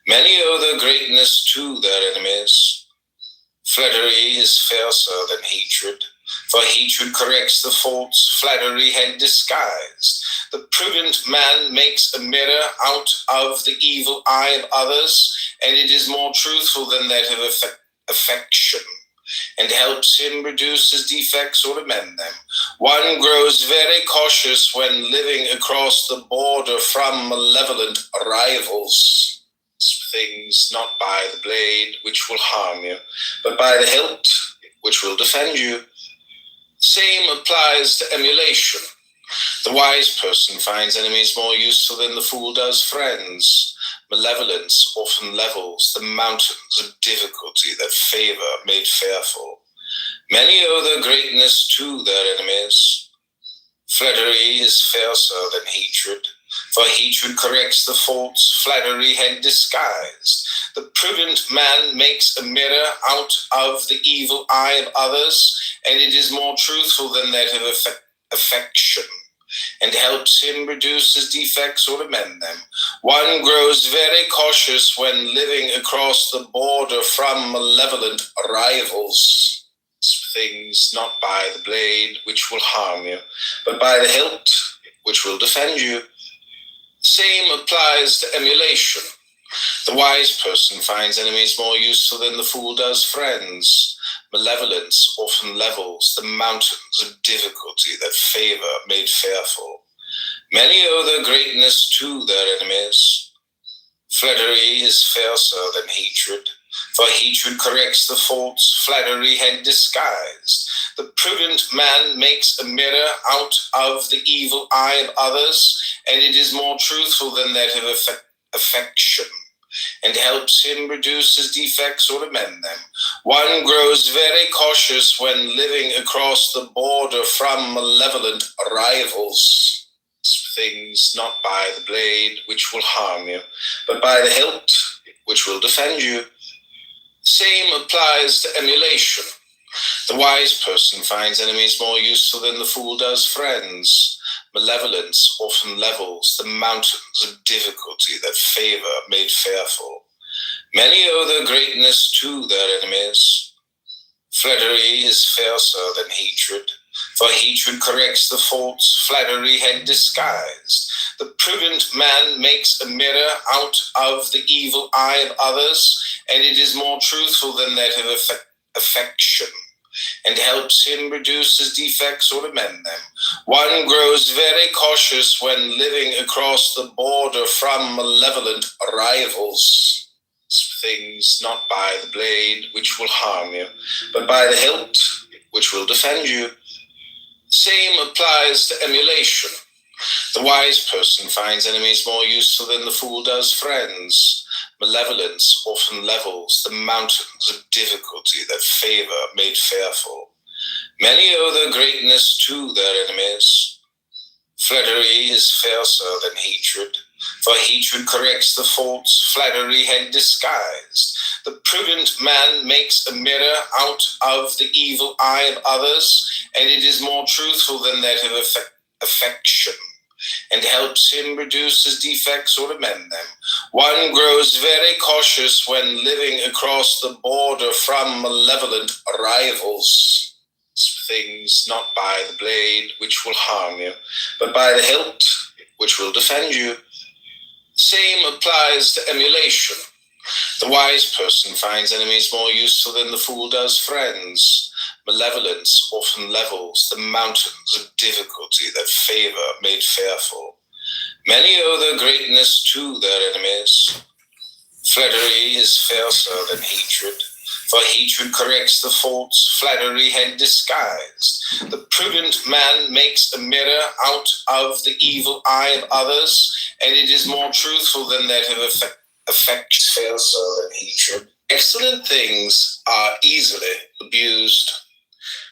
Many owe their greatness to their enemies. Flattery is fiercer than hatred, for hatred corrects the faults flattery had disguised. The prudent man makes a mirror out of the evil eye of others, and it is more truthful than that of affection, and helps him reduce his defects or amend them. One grows very cautious when living across the border from malevolent rivals. Things not by the blade, which will harm you, but by the hilt, which will defend you. Same applies to emulation. The wise person finds enemies more useful than the fool does friends. Malevolence often levels the mountains of difficulty that favor made fearful. Many owe their greatness to their enemies. Flattery is fiercer than hatred, for hatred corrects the faults flattery had disguised. The prudent man makes a mirror out of the evil eye of others, and it is more truthful than that of affection, and helps him reduce his defects or amend them. One grows very cautious when living across the border from malevolent rivals. Things not by the blade, which will harm you, but by the hilt, which will defend you. Same applies to emulation. The wise person finds enemies more useful than the fool does friends. Malevolence often levels the mountains of difficulty that favor made fearful. Many owe their greatness to their enemies. Flattery is fiercer than hatred, for hatred corrects the faults flattery had disguised. The prudent man makes a mirror out of the evil eye of others, and it is more truthful than that of affection, and helps him reduce his defects or amend them. One grows very cautious when living across the border from malevolent rivals. Things not by the blade which will harm you, but by the hilt which will defend you. Same applies to emulation. The wise person finds enemies more useful than the fool does friends. Malevolence often levels the mountains of difficulty that favor made fearful. Many owe their greatness to their enemies. Flattery is fiercer than hatred, for hatred corrects the faults flattery had disguised. The prudent man makes a mirror out of the evil eye of others, and it is more truthful than that of affection, and helps him reduce his defects or amend them. One grows very cautious when living across the border from malevolent rivals. Things not by the blade which will harm you, but by the hilt which will defend you. Same applies to emulation. The wise person finds enemies more useful than the fool does friends. Malevolence often levels the mountains of difficulty that favor made fearful. Many owe their greatness to their enemies. Flattery is fiercer than hatred, for hatred corrects the faults flattery had disguised. The prudent man makes a mirror out of the evil eye of others, and it is more truthful than that of affection, and helps him reduce his defects or amend them. One grows very cautious when living across the border from malevolent rivals. Things not by the blade which will harm you, but by the hilt which will defend you. Same applies to emulation. The wise person finds enemies more useful than the fool does friends. Malevolence often levels the mountains of difficulty that favor made fearful. Many owe their greatness to their enemies. Flattery is fiercer than hatred, for hatred corrects the faults flattery had disguised. The prudent man makes a mirror out of the evil eye of others, and it is more truthful than that of affection, fiercer than hatred. Excellent things are easily abused.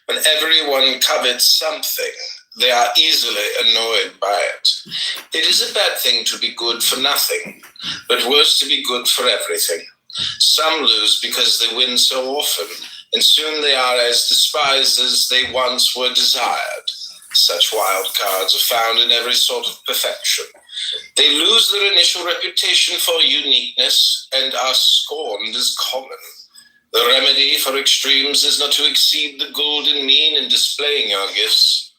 When everyone covets something, they are easily annoyed by it. It is a bad thing to be good for nothing, but worse to be good for everything. Some lose because they win so often, and soon they are as despised as they once were desired. Such wild cards are found in every sort of perfection. They lose their initial reputation for uniqueness and are scorned as common. The remedy for extremes is not to exceed the golden mean in displaying your gifts.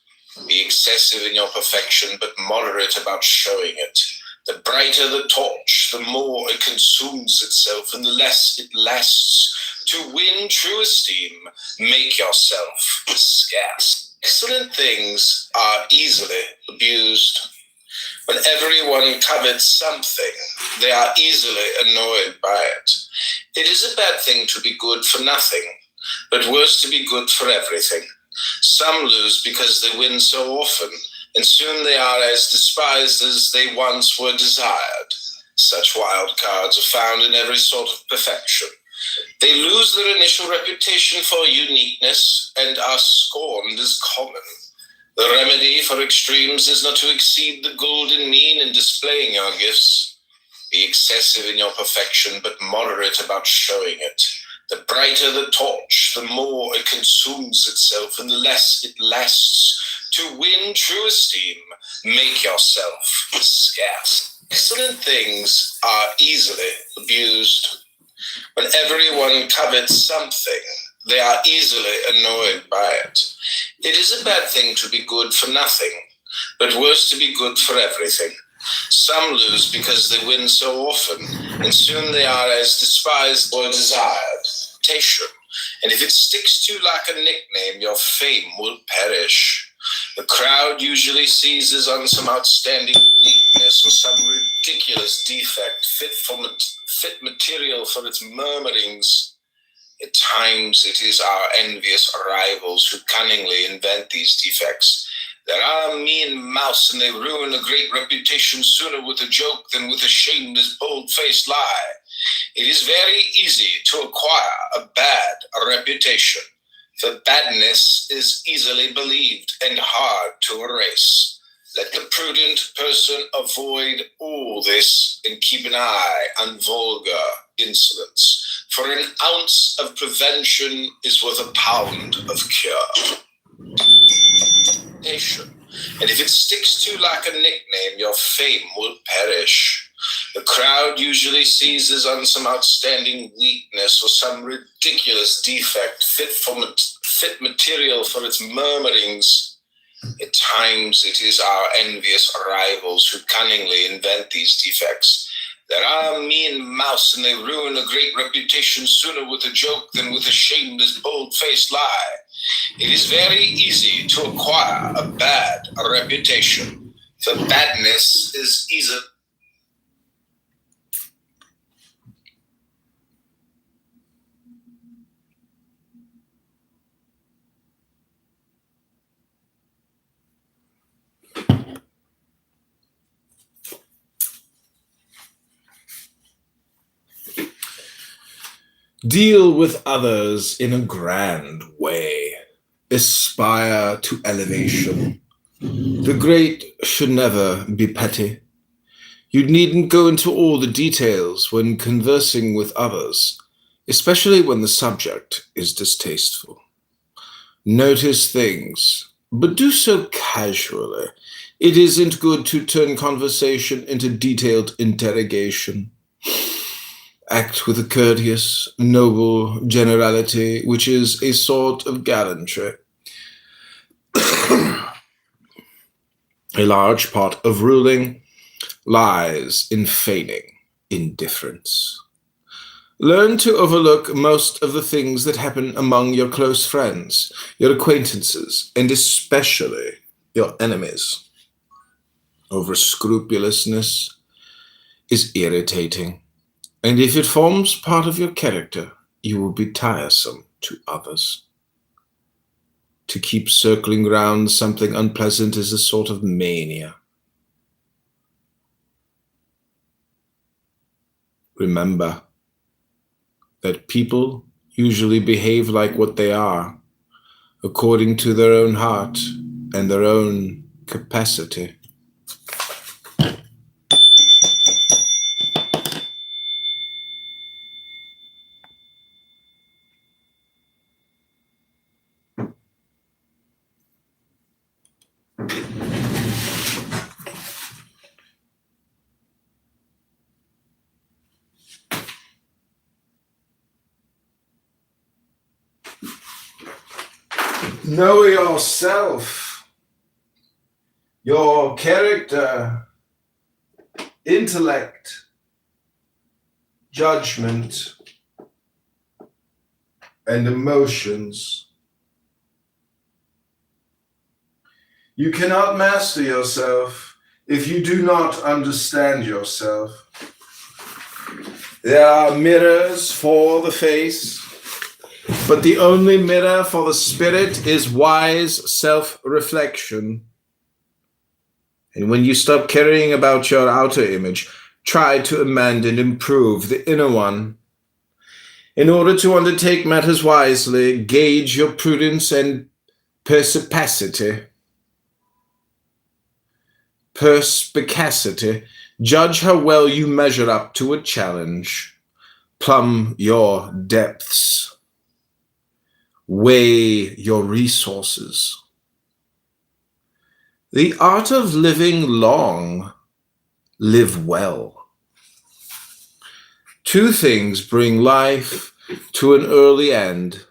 Be excessive in your perfection, but moderate about showing it. The brighter the torch, the more it consumes itself, and the less it lasts. To win true esteem, make yourself scarce. Excellent things are easily abused. When everyone covets something, they are easily annoyed by it. It is a bad thing to be good for nothing, but worse to be good for everything. Some lose because they win so often, and soon they are as despised as they once were desired. Such wild cards are found in every sort of perfection. They lose their initial reputation for uniqueness and are scorned as common. The remedy for extremes is not to exceed the golden mean in displaying your gifts. Be excessive in your perfection, but moderate about showing it. The brighter the torch, the more it consumes itself, and the less it lasts. To win true esteem, make yourself scarce. Excellent things are easily abused. When everyone covets something, they are easily annoyed by it. It is a bad thing to be good for nothing, but worse to be good for everything. Some lose because they win so often, and soon they are as despised or desired. Temptation. and if it sticks to you like a nickname, your fame will perish. The crowd usually seizes on some outstanding weakness or some ridiculous defect fit material for its murmurings. At times it is our envious rivals who cunningly invent these defects. There are a mean mouse, and they ruin a great reputation sooner with a joke than with a shameless, bold-faced lie. It is very easy to acquire a bad reputation, for badness is easily believed and hard to erase. Let the prudent person avoid all this and keep an eye on vulgar insolence, for an ounce of prevention is worth a pound of cure. And if it sticks to you like a nickname, your fame will perish. The crowd usually seizes on some outstanding weakness or some ridiculous defect fit material for its murmurings. At times it is our envious rivals who cunningly invent these defects. There are a mean mouse, and they ruin a great reputation sooner with a joke than with a shameless, bold-faced lie. It is very easy to acquire a bad reputation, for badness is easy. Deal with others in a grand way. Aspire to elevation. The great should never be petty. You needn't go into all the details when conversing with others, especially when the subject is distasteful. Notice things, but do so casually. It isn't good to turn conversation into detailed interrogation. Act with a courteous, noble generality, which is a sort of gallantry. A large part of ruling lies in feigning indifference. Learn to overlook most of the things that happen among your close friends, your acquaintances, and especially your enemies. Over-scrupulousness is irritating. And if it forms part of your character, you will be tiresome to others. To keep circling round something unpleasant is a sort of mania. Remember that people usually behave like what they are, according to their own heart and their own capacity. Know yourself, your character, intellect, judgment, and emotions. You cannot master yourself if you do not understand yourself. There are mirrors for the face, but the only mirror for the spirit is wise self-reflection. And when you stop caring about your outer image, try to amend and improve the inner one. In order to undertake matters wisely, gauge your prudence and perspicacity. Judge how well you measure up to a challenge. Plumb your depths. Weigh your resources. The art of living long, live well. Two things bring life to an early end: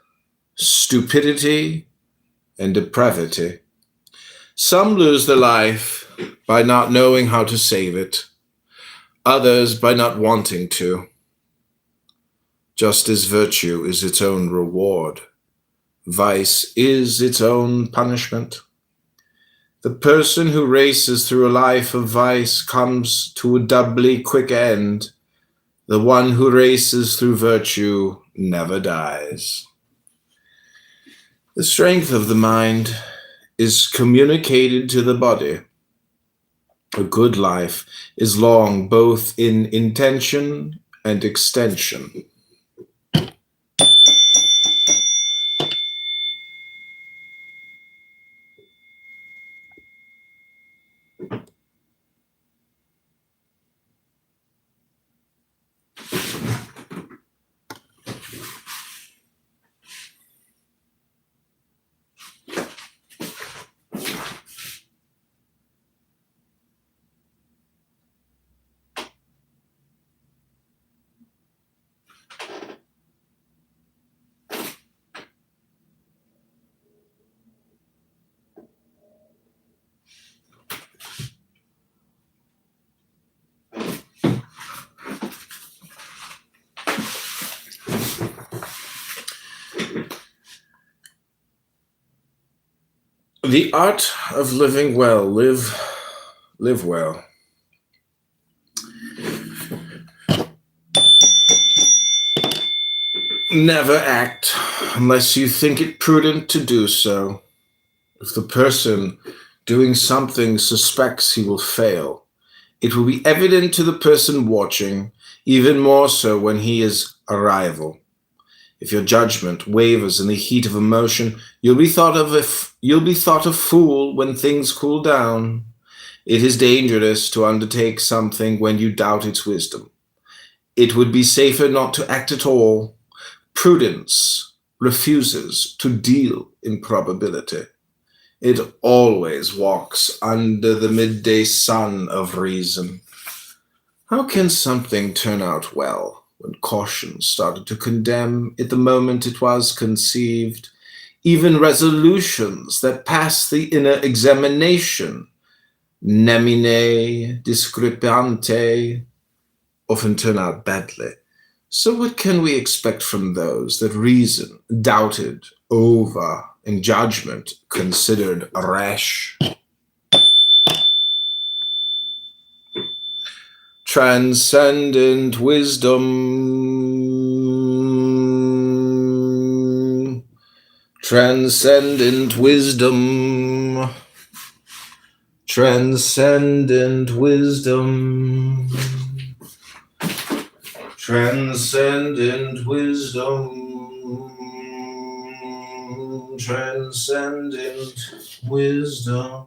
stupidity and depravity. Some lose their life by not knowing how to save it, others by not wanting to. just as virtue is its own reward, vice is its own punishment. The person who races through a life of vice comes to a doubly quick end. The one who races through virtue never dies. The strength of the mind is communicated to the body. A good life is long both in intention and extension. The art of living well, live well. Never act unless you think it prudent to do so. If the person doing something suspects he will fail, it will be evident to the person watching, even more so when he is a rival. If your judgment wavers in the heat of emotion, you'll be thought a fool when things cool down. It is dangerous to undertake something when you doubt its wisdom. It would be safer not to act at all. Prudence refuses to deal in probability. It always walks under the midday sun of reason. How can something turn out well when caution started to condemn it the moment it was conceived? Even resolutions that pass the inner examination, nemine discrepante, often turn out badly. So what can we expect from those that reason doubted over and judgment considered rash? Transcendent wisdom, transcendent wisdom, transcendent wisdom, transcendent wisdom, transcendent wisdom.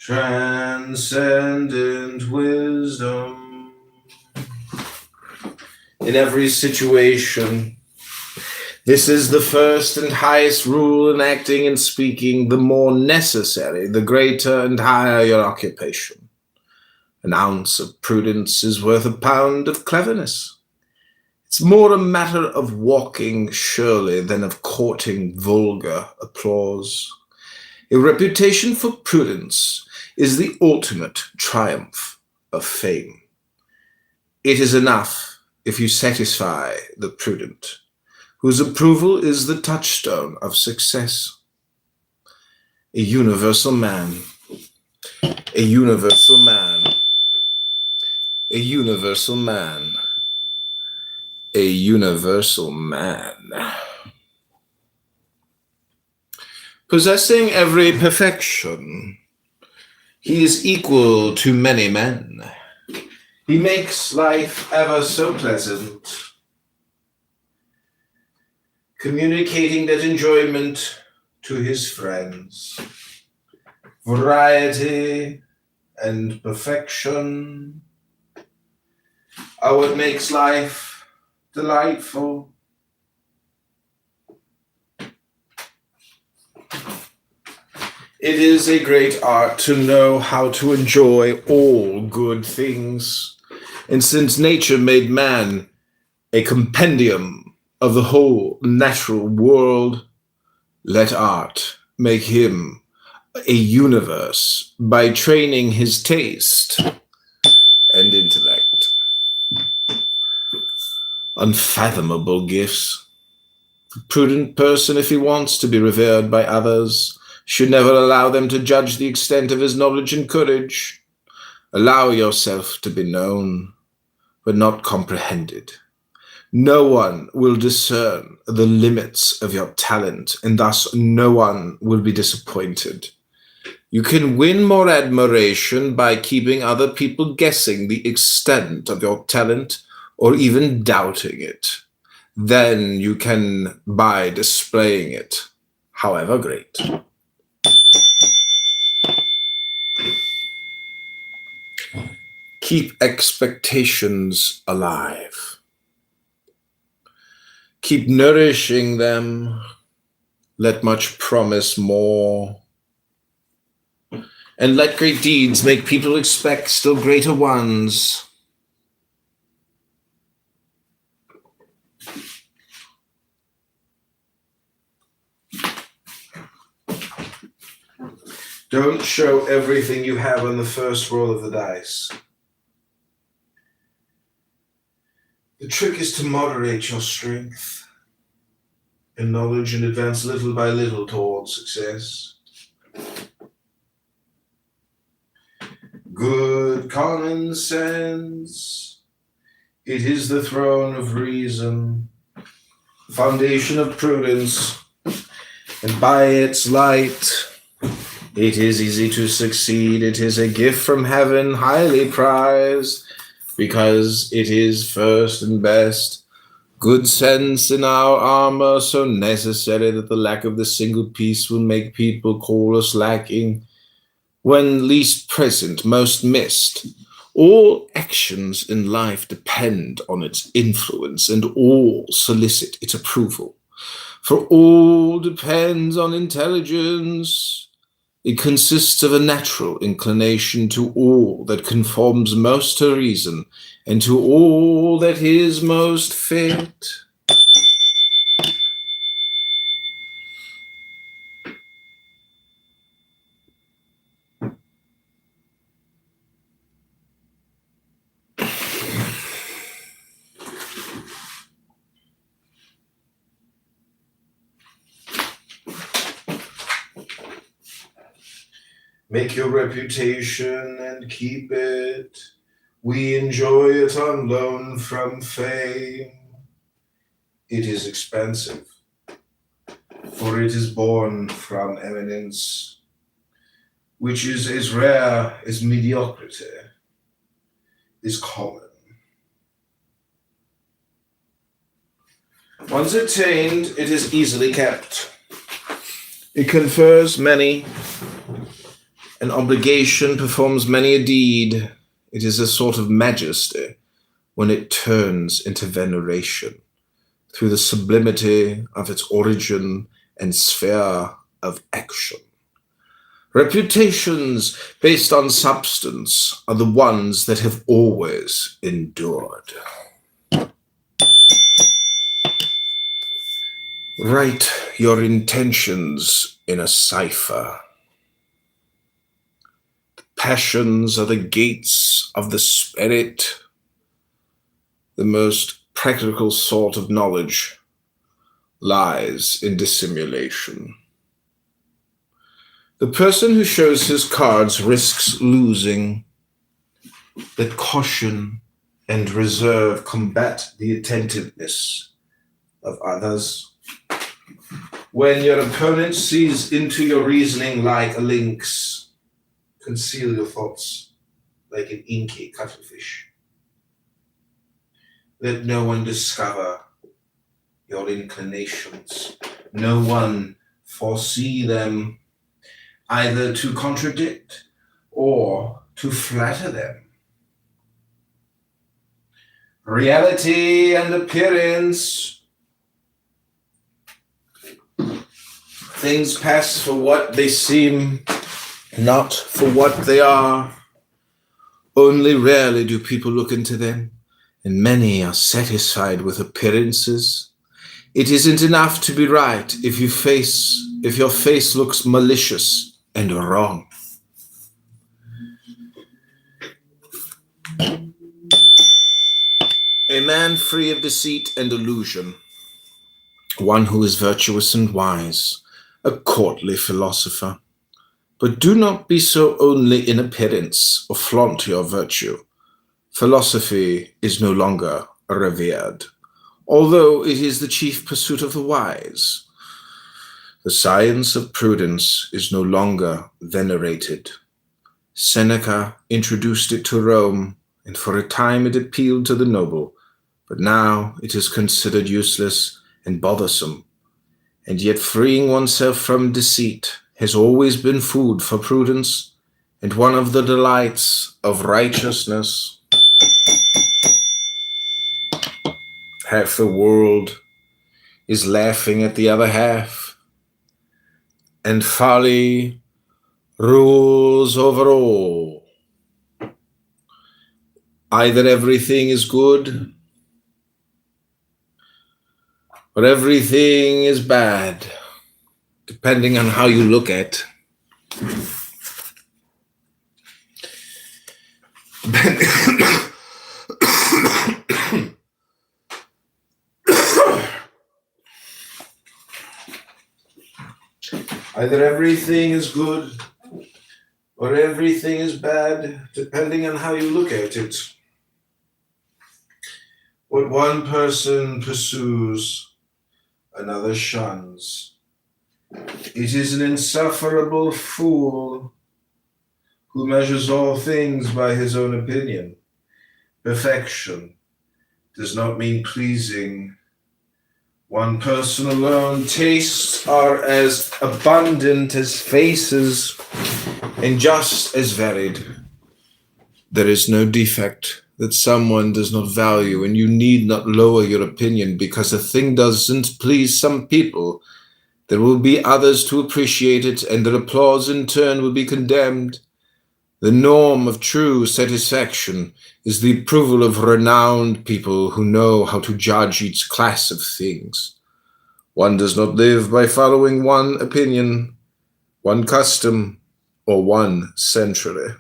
Transcendent wisdom. In every situation, this is the first and highest rule in acting and speaking. The more necessary, the greater and higher your occupation. An ounce of prudence is worth a pound of cleverness. It's more a matter of walking surely than of courting vulgar applause. A reputation for prudence is the ultimate triumph of fame. It is enough if you satisfy the prudent, whose approval is the touchstone of success. A universal man, a universal man, a universal man, a universal man. Possessing every perfection, he is equal to many men. He makes life ever so pleasant, communicating that enjoyment to his friends. Variety and perfection are what makes life delightful. It is a great art to know how to enjoy all good things. And since nature made man a compendium of the whole natural world, let art make him a universe by training his taste and intellect. unfathomable gifts. The prudent person, if he wants to be revered by others, should never allow them to judge the extent of his knowledge and courage. Allow yourself to be known, but not comprehended. No one will discern the limits of your talent, and thus no one will be disappointed. You can win more admiration by keeping other people guessing the extent of your talent or even doubting it than you can by displaying it, however great. Keep expectations alive. Keep nourishing them. Let much promise more. And let great deeds make people expect still greater ones. Don't show everything you have on the first roll of the dice. The trick is to moderate your strength and knowledge and advance little by little towards success. Good common sense, it is the throne of reason, foundation of prudence, and by its light, it is easy to succeed. It is a gift from heaven, highly prized, because it is first and best. Good sense in our armor, so necessary that the lack of the single piece will make people call us lacking. When least present, most missed. All actions in life depend on its influence, and all solicit its approval. For all depends on intelligence. It consists of a natural inclination to all that conforms most to reason, and to all that is most fit. Make your reputation and keep it. We enjoy it on loan from fame. It is expensive, for it is born from eminence, which is as rare as mediocrity is common. Once attained, it is easily kept. It confers many. An obligation performs many a deed. It is a sort of majesty when it turns into veneration through the sublimity of its origin and sphere of action. Reputations based on substance are the ones that have always endured. Write your intentions in a cipher. Passions are the gates of the spirit. The most practical sort of knowledge lies in dissimulation. The person who shows his cards risks losing. Let caution and reserve combat the attentiveness of others. When your opponent sees into your reasoning like a lynx, conceal your thoughts like an inky cuttlefish. Let no one discover your inclinations. No one foresee them, either to contradict or to flatter them. Reality and appearance. Things pass for what they seem, not for what they are. Only rarely do people look into them, and many are satisfied with appearances. It isn't enough to be right if your face looks malicious and wrong. a man free of deceit and illusion, one who is virtuous and wise, a courtly philosopher. But do not be so only in appearance, or flaunt your virtue. Philosophy is no longer revered, although it is the chief pursuit of the wise. The science of prudence is no longer venerated. Seneca introduced it to Rome, and for a time it appealed to the noble, but now it is considered useless and bothersome. And yet freeing oneself from deceit has always been food for prudence, and one of the delights of righteousness. Half the world is laughing at the other half, and folly rules over all. Either everything is good, or everything is bad, depending on how you look at. Either everything is good or everything is bad, depending on how you look at it. What one person pursues, another shuns. It is an insufferable fool who measures all things by his own opinion. Perfection does not mean pleasing one person alone. Tastes are as abundant as faces and just as varied. There is no defect that someone does not value, and you need not lower your opinion because a thing doesn't please some people. There will be others to appreciate it, and their applause in turn will be condemned. The norm of true satisfaction is the approval of renowned people who know how to judge each class of things. One does not live by following one opinion, one custom, or one century.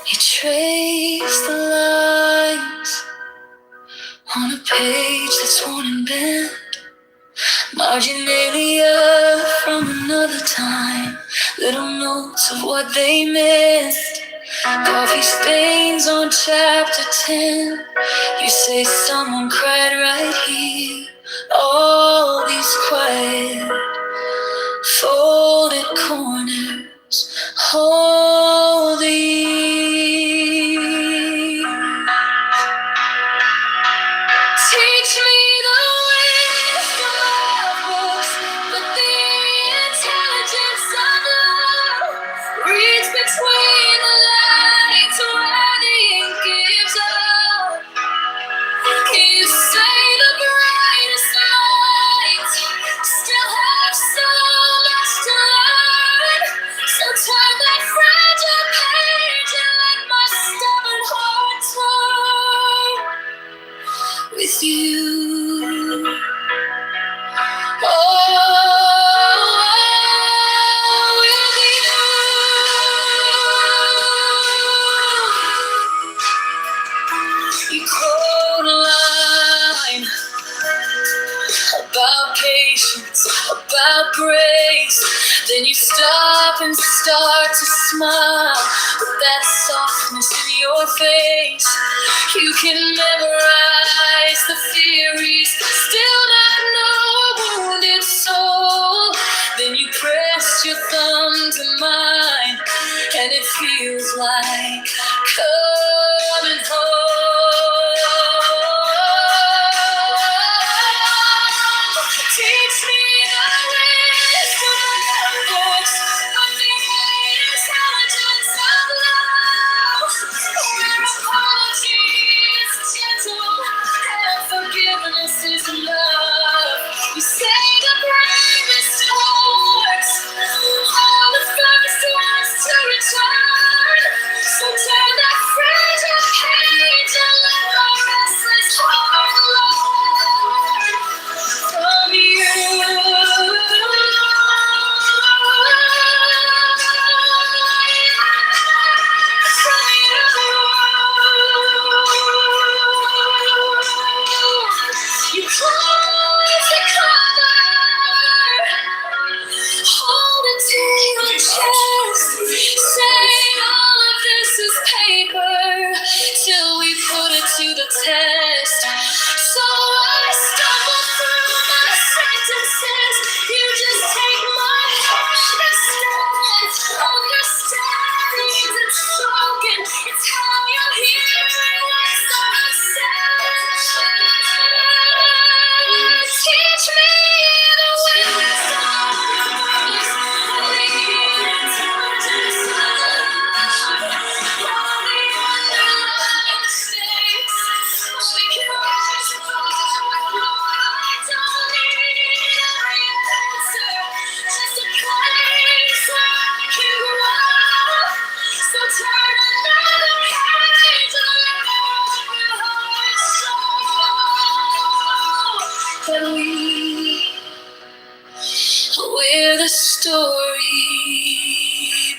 You trace the lines on a page that's worn and bent, marginalia from another time, little notes of what they meant, coffee stains on chapter 10. You say someone cried right here, all these quiet folded corners holding. Teach me the wisdom of books, but the intelligence of love reads between the lines where the ink gives up. You say the about patience, about grace. Then you stop and start to smile with that softness in your face. You can memorize the theories, still not know a wounded soul. Then you press your thumb to mine, and it feels like coming home. Teach me the wisdom of books, of the intelligence of love, where apology is gentle and forgiveness is enough. You say the bravest hearts are the first ones to return. So turn that fragile page and let my restless heart learn from you. You close the cover, hold it to your chest, say all of this is paper till we put it to the test. So I stumble through my sentences, you just take my hand instead. Understanding isn't spoken, it's how you hear what's unsaid. Teach me the wisdom of the intelligence of love, all the underlying mistakes. We can rise above. I don't need every answer, just a place where I can grow. So turn another page and let me open your heart so that we're the story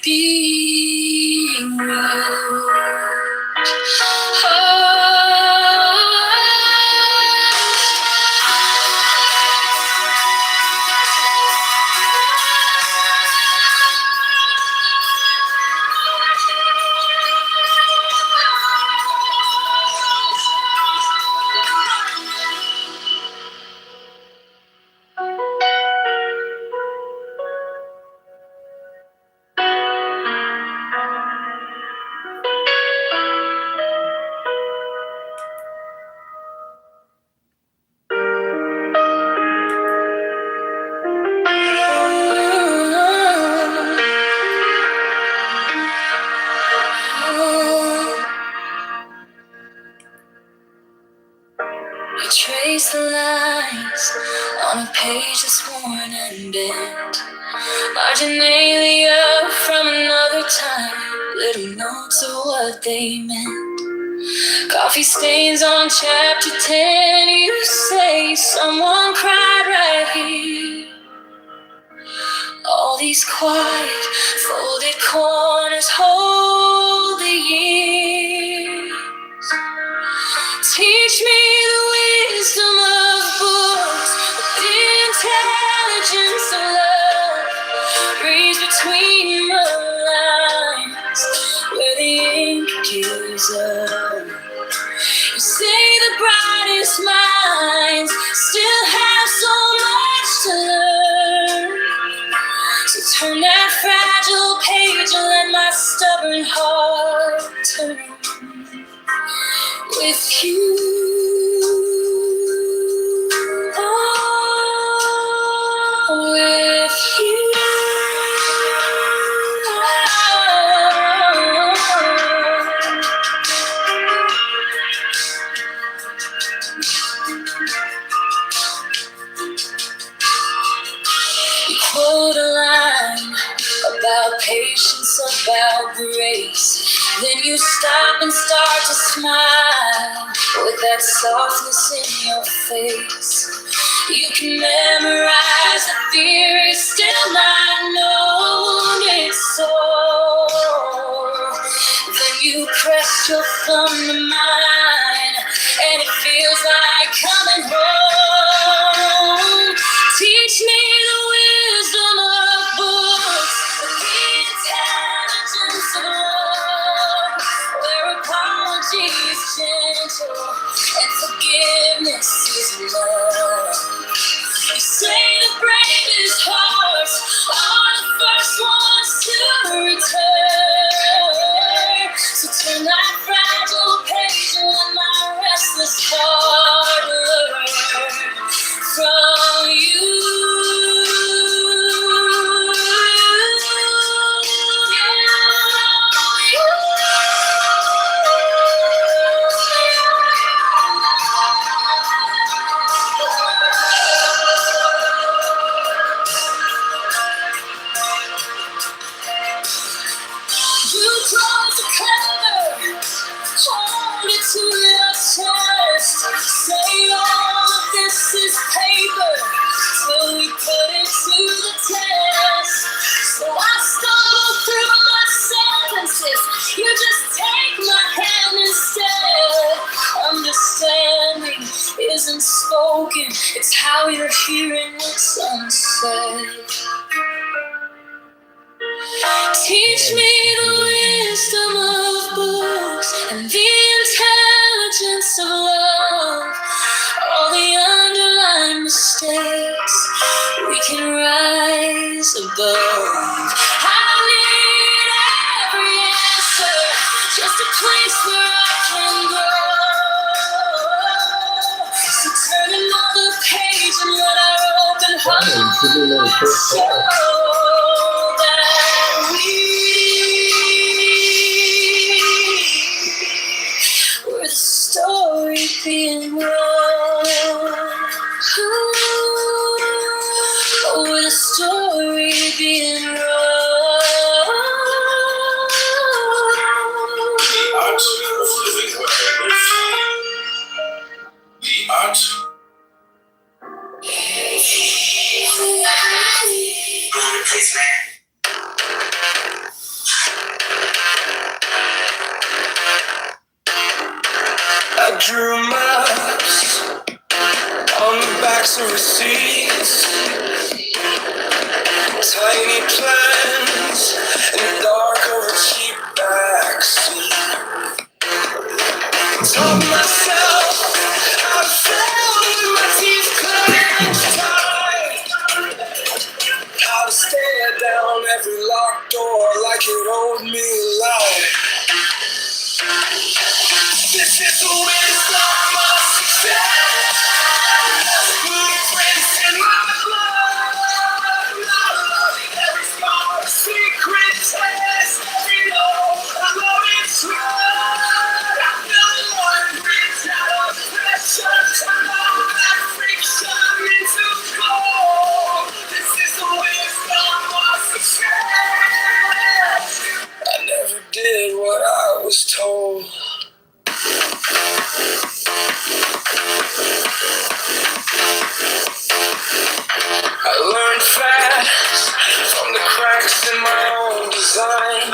being wrote. You trace the lines on a page that's worn and bent, marginalia from another time, little notes of what they meant. Coffee stains on chapter 10, you say someone cried right here. All these quiet, folded corners hold the years. Teach me the wisdom of books, the intelligence of love. Reads between the lines where the ink gives up. You say the brightest minds still have so much to learn. So turn that fragile page and let my stubborn heart turn with you. Oh, with you. You quote a line about patience, about grace. Then you stop and start to smile with that softness in your face. You can memorize the theory, still not know its soul. Then you press your thumb to mine, and it feels like coming home. It's how you're hearing the sunset. Teach me the wisdom of books and the intelligence of love. All the underlying mistakes we can rise above. I need every answer, just a place where I can grow. So turn another page and let our open hearts show that we're the story being wrong. Oh, we're the story being wrong. The art of living where I live. The art. Please, man. I drew maps on the backs of receipts, tiny plans in the dark of a cheap backseat. Taught myself how to fail with my teeth clenched tight, how to stare down every locked door like it owed me life. This is the wisdom of success. Blueprints in my blood. Every scar, a secret test. Every no, a loaded truck. I feel the Lord breathe out of pressure. Turn all that friction into gold. This is the wisdom of success. I never did what I was told. I learned fast from the cracks in my own design.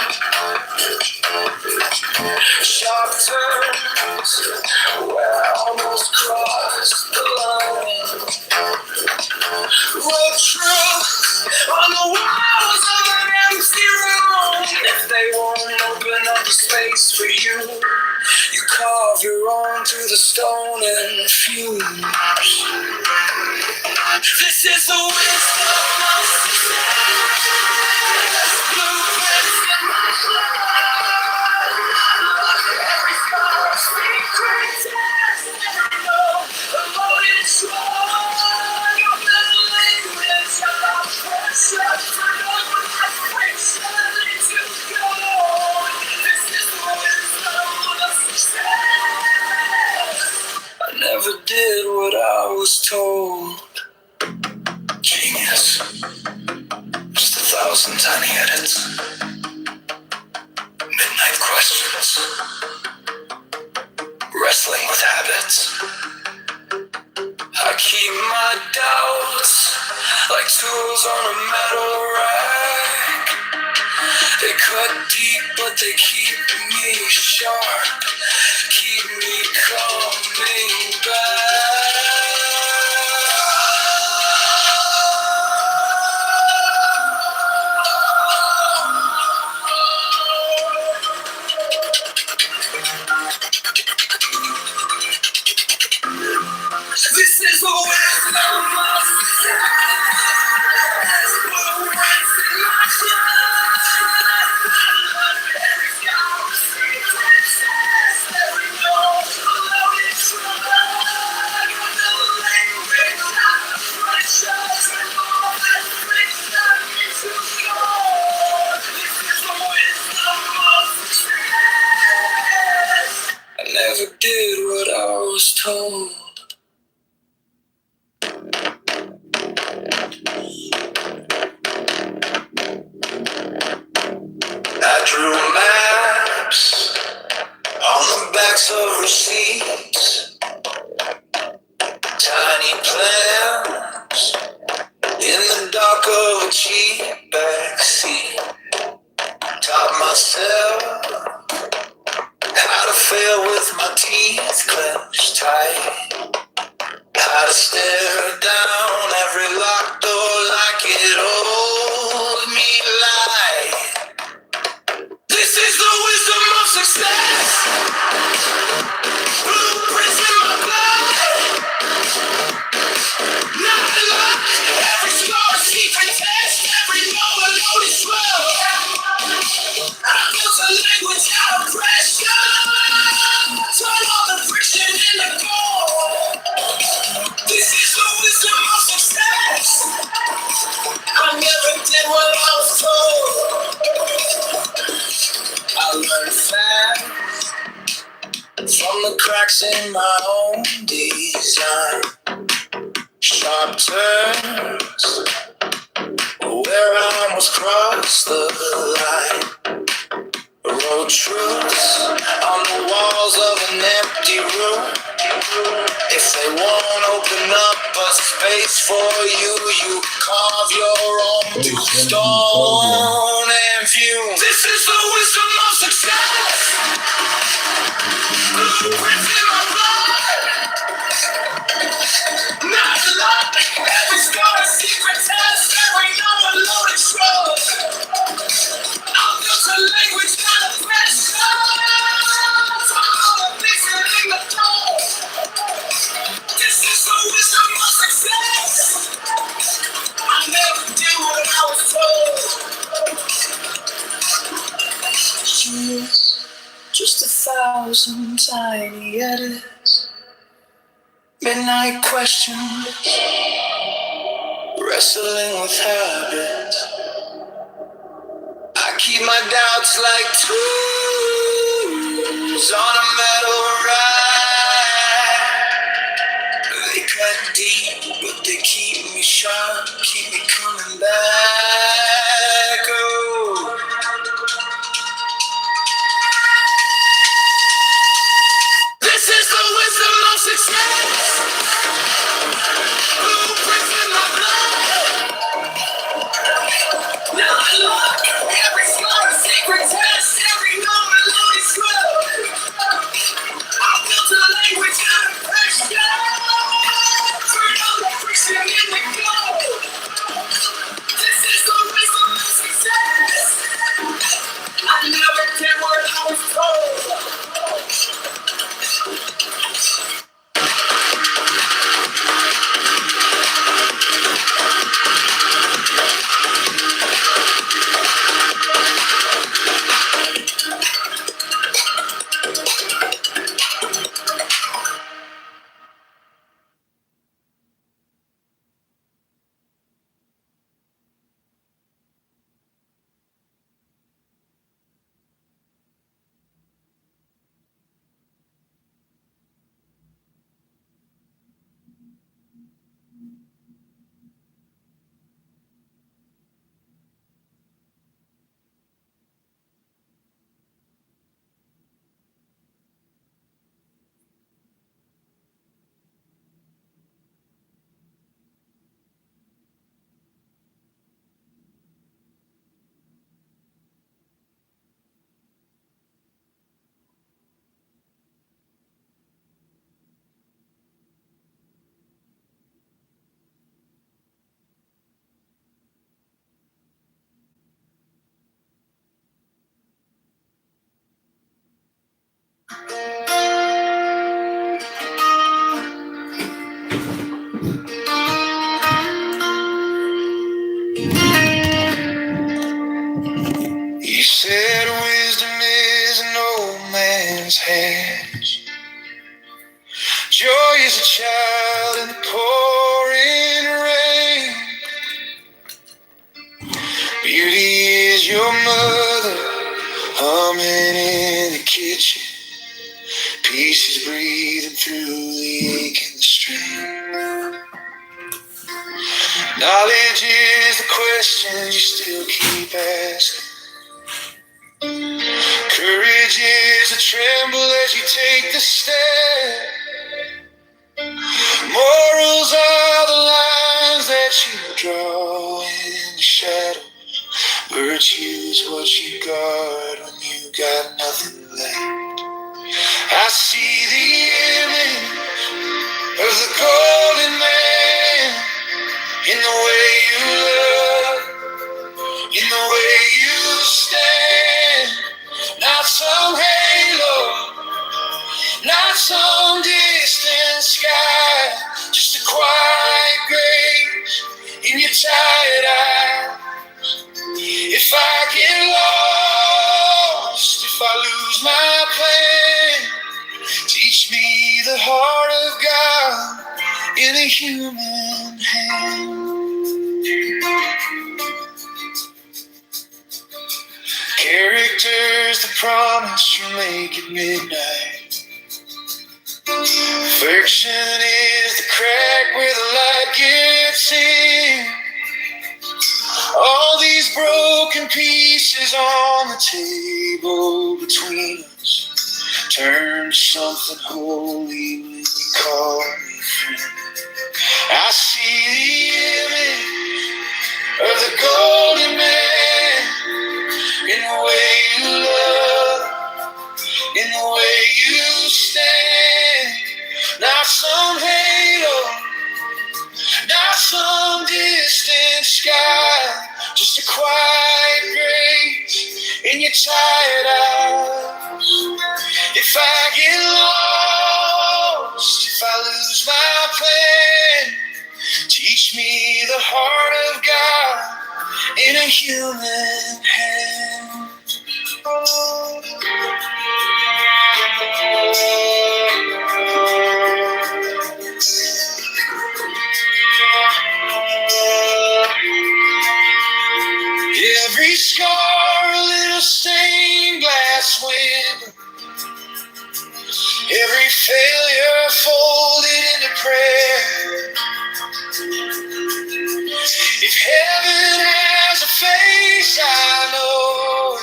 Sharp turns where I almost crossed the line. Wrote truth on the walls of an empty room. If they won't open up a space for you, you carve your own through the stone and fumes. This is the wisdom of success. Blueprints in my blood. Every scar, a secret test. Every no, a loaded truck. I feel the language of pressure. Turn over my friction into gold. This is the wisdom of success. I never did what I was told. Genius. Just 1,000 tiny edits. Midnight questions. Wrestling with habits. I keep my doubts like tools on a metal rack. They cut deep, but they keep me sharp. Keep me coming back. This is the wisdom of success. Blueprints in my blood. Every scar, a secret test. Every no, a loaded truck. I feel the language of pressure. Turn all that friction into gold. This is the wisdom of success. I never did what I was told. I drew maps on the backs of receipts, tiny plans in the dark of a cheap backseat. Taught myself how to fail with my teeth clenched tight, how Had to stare down every locked door like it owed me light. This is the wisdom of success. Blueprints in my blood. Not luck. Every scar, secret test. Every moment, loaded swell. I built a language out of pressure. Turn all the friction into gold. This is the wisdom of success. I never did what I was told. I learned fast from the cracks in my own design. Sharp turns where I almost crossed the line. Wrote truths on the walls of an empty room. If they won't open up a space for you, you carve your own through stone and fume. This is the wisdom of success. Blueprints in my blood. Not luck. Every scar, a secret test. Every number, loaded shrug. I built a language out of pressure. All the picture in the door. This is the wisdom of success. I never did what I was told. Just 1,000 tiny edits. Midnight questions. Wrestling with habits. I keep my doubts like tools on a metal ride. They cut deep, but they keep me sharp, keep me coming back. Oh, this is the wisdom of success. Blueprints in my blood. Now I look. Every scar, a secret test. Every number, loaded scroll. I built a language out of pressure. Turn all the friction into gold. This is the wisdom of success. I never did what I was told. You said wisdom is an old man's hands. Joy is a child in the pouring rain. Beauty is your mother humming in the kitchen. Peace is breathing through the ache and the strain. Knowledge is the question you still keep asking. Courage is a tremble as you take the step. Morals are the lines that you draw in the shadows. Virtue's what you guard when you got nothing left. I see the image of the golden man, in the way you love, in the way you stand. Not some halo, not some distant sky, just a quiet grace in your tired eye. If I get lost, if I lose my plan, teach me the heart of God in a human hand. Characters the promise you make at midnight. Friction is the crack where the light gets in. All these broken pieces on the table between us turn to something holy when you call me friend. I see the image of the golden man in the way you love, in the way you stand. Not some halo, not some distant sky, just a quiet grace in your tired eyes. If I get lost, if I lose my plan, teach me the heart of God in a human hand. Every scar, a little stained glass window. Every failure folded into prayer. If heaven has a face, I know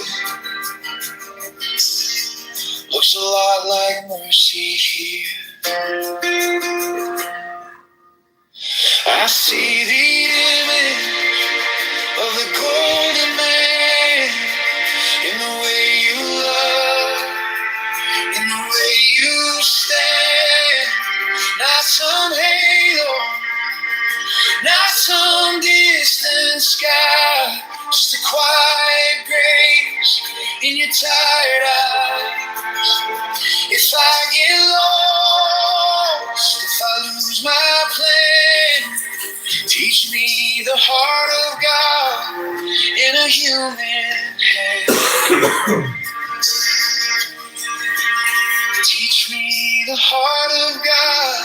it looks a lot like mercy here. I see the image of the golden man in the way you love, in the way you stand. Not some halo, not some distant sky, just a quiet grace in your tired eyes. If I get lost, if I lose my plan, teach me the heart of God in a human hand. Teach me the heart of God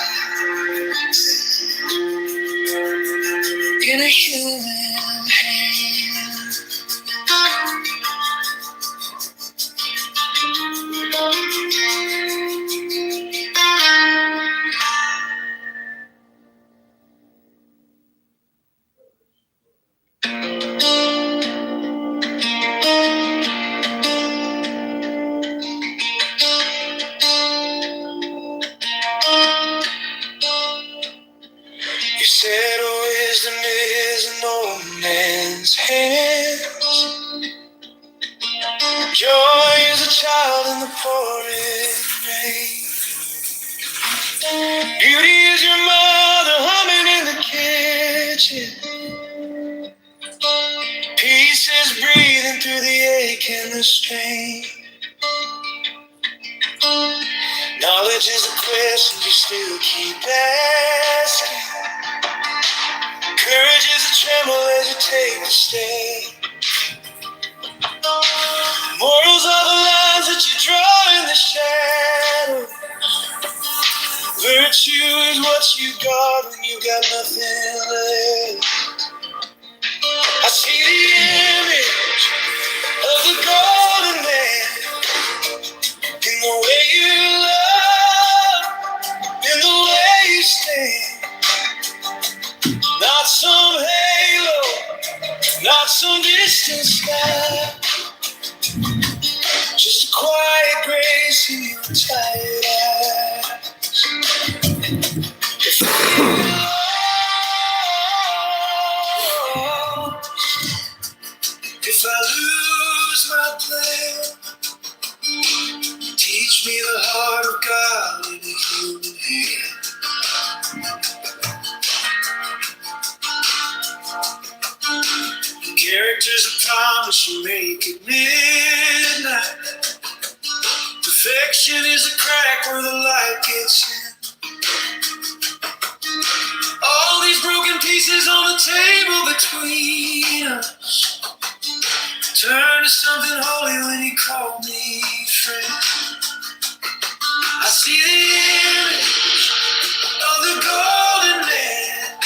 in a human hand. You said wisdom is in no man's hands. Joy is a child in the pouring rain. Beauty is your mother humming in the kitchen. Peace is breathing through the ache and the strain. Knowledge is a question you still keep asking. Courage is a tremble as you take the step. Morals are the lines that you draw in the shadow. Virtue is what you got when you got nothing left. I see the image of the golden man in the way you love, in the way you stand. Not some halo, not some distant sky, just a quiet grace in your tired eyes. If I lose my plan, teach me the heart of God in a human hand. Characters of promise you make at midnight. Perfection is a crack where the light gets in. All these broken pieces on the table between us turn to something holy when you call me friend. I see the image of the golden man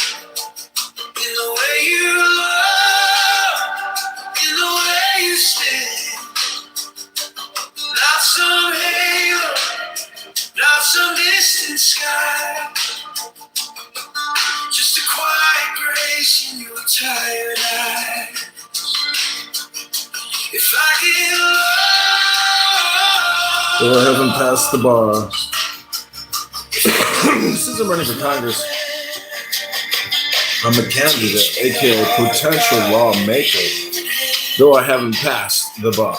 in the way you love, in the way you stand. Not some halo, not some distant sky, just a quiet grace in your tired eyes. If I could love, Well, I haven't passed the bar. This isn't running for Congress. I'm a candidate, aka potential lawmaker, though I haven't passed the bar.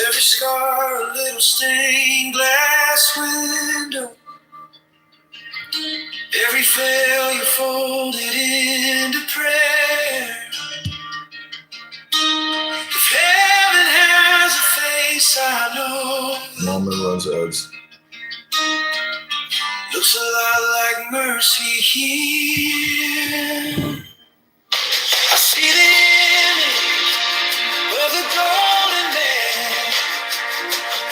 every scar, a little stained glass window, every failure folded into prayer. If heaven has a face, I know Moment runs ads. looks a lot like mercy here. I see the image of the golden man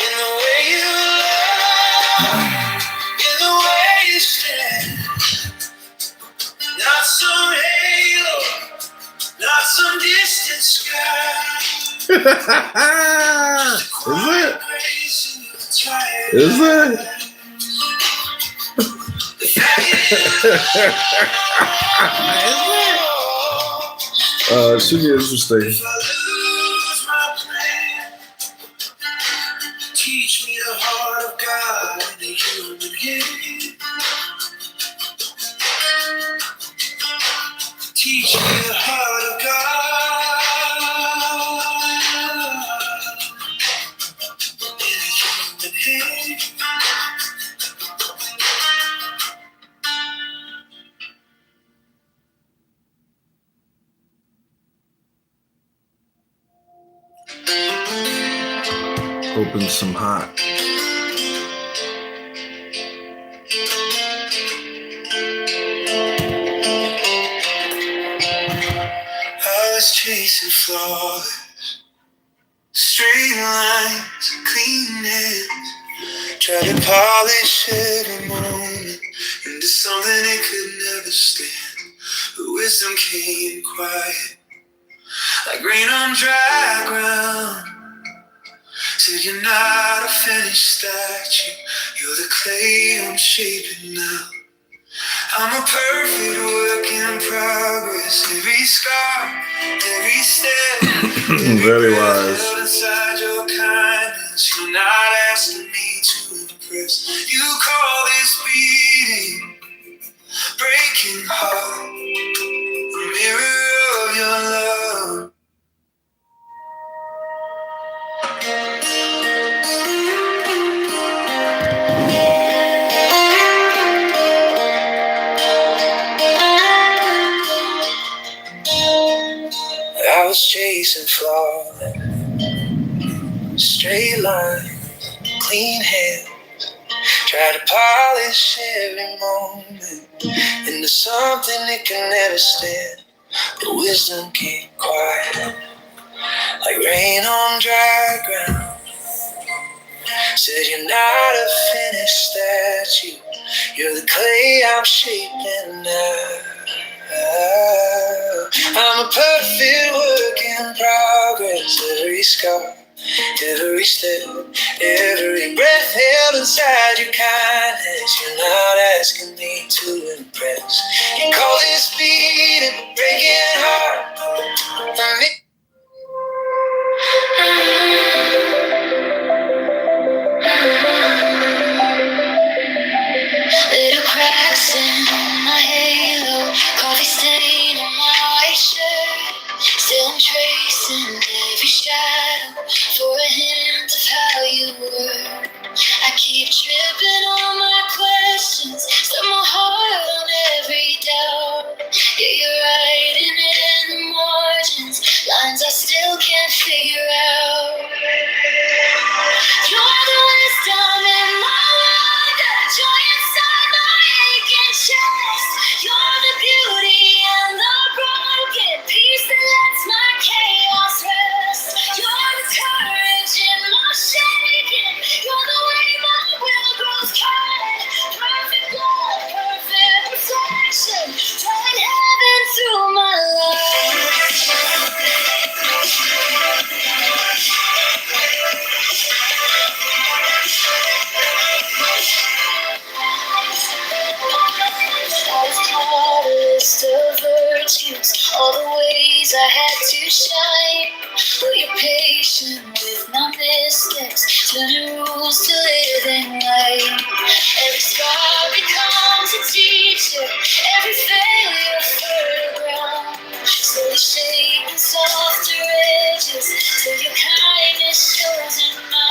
in the way you love, in the way you stand. Not some halo, not some distant sky. Is it? It should be interesting. If I lose my plan, teach me the heart of God in the human hand. Teach me the heart of God in the human hand. Open some hot. I was chasing flawless, straight lines, clean hands. Tried to polish every moment into something it could never stand. But wisdom came quiet, like rain on dry ground. Said you're not a finished statue, you're the clay I'm shaping now. I'm a perfect work in progress. Every scar, every step, Very wise. held inside your kindness. You're not asking me to impress. You call this beating, breaking heart, the mirror of your love. I was chasing flawless, straight lines, clean hands. Try to polish every moment into something it can never stand. But wisdom came quiet, like rain on dry ground. Said you're not a finished statue, you're the clay I'm shaping now. I'm a perfect work in progress. Every scar, every step, every breath held inside your kindness. You're not asking me to impress. You call this beating, breaking heart for me. Little cracks in my halo, coffee stain on my white shirt. Still I'm tracing every shadow for a hint of how you were. I keep tripping on my questions, set my heart on every doubt. juice, all the ways I had to shine. But you're patient with my mistakes, turning rules to living light. Every scar becomes a teacher, every failure fertile ground. Slowly shaping softer edges, till your kindness shows in mine.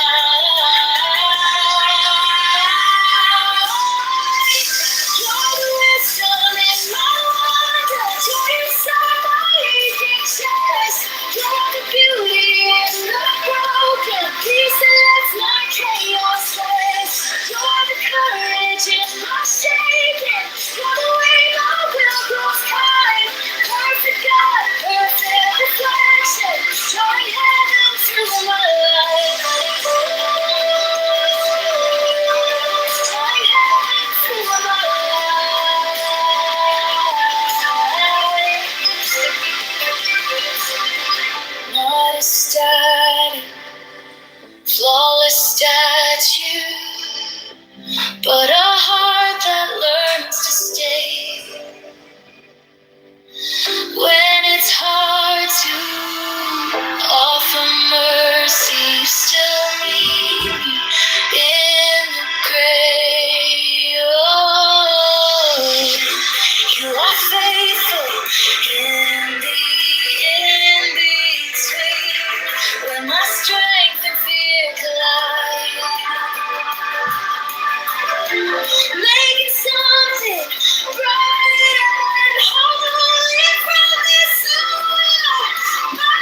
You're the wisdom in my wonder, joy inside my aching chest. You're the beauty in the broken, peace that lets my chaos rest. You're the courage in my shaking, you're the way my will grows kind. Perfect God, perfect reflection, drawing heaven through my life. Drawing heaven through my life. Not a static, flawless statue, but a heart that learns to stay. When it's hard to offer mercy, you still meet me in the gray. Oh, you are faithful in the in-between, when my strength and fear collide. Making something bright and holy from this soul, my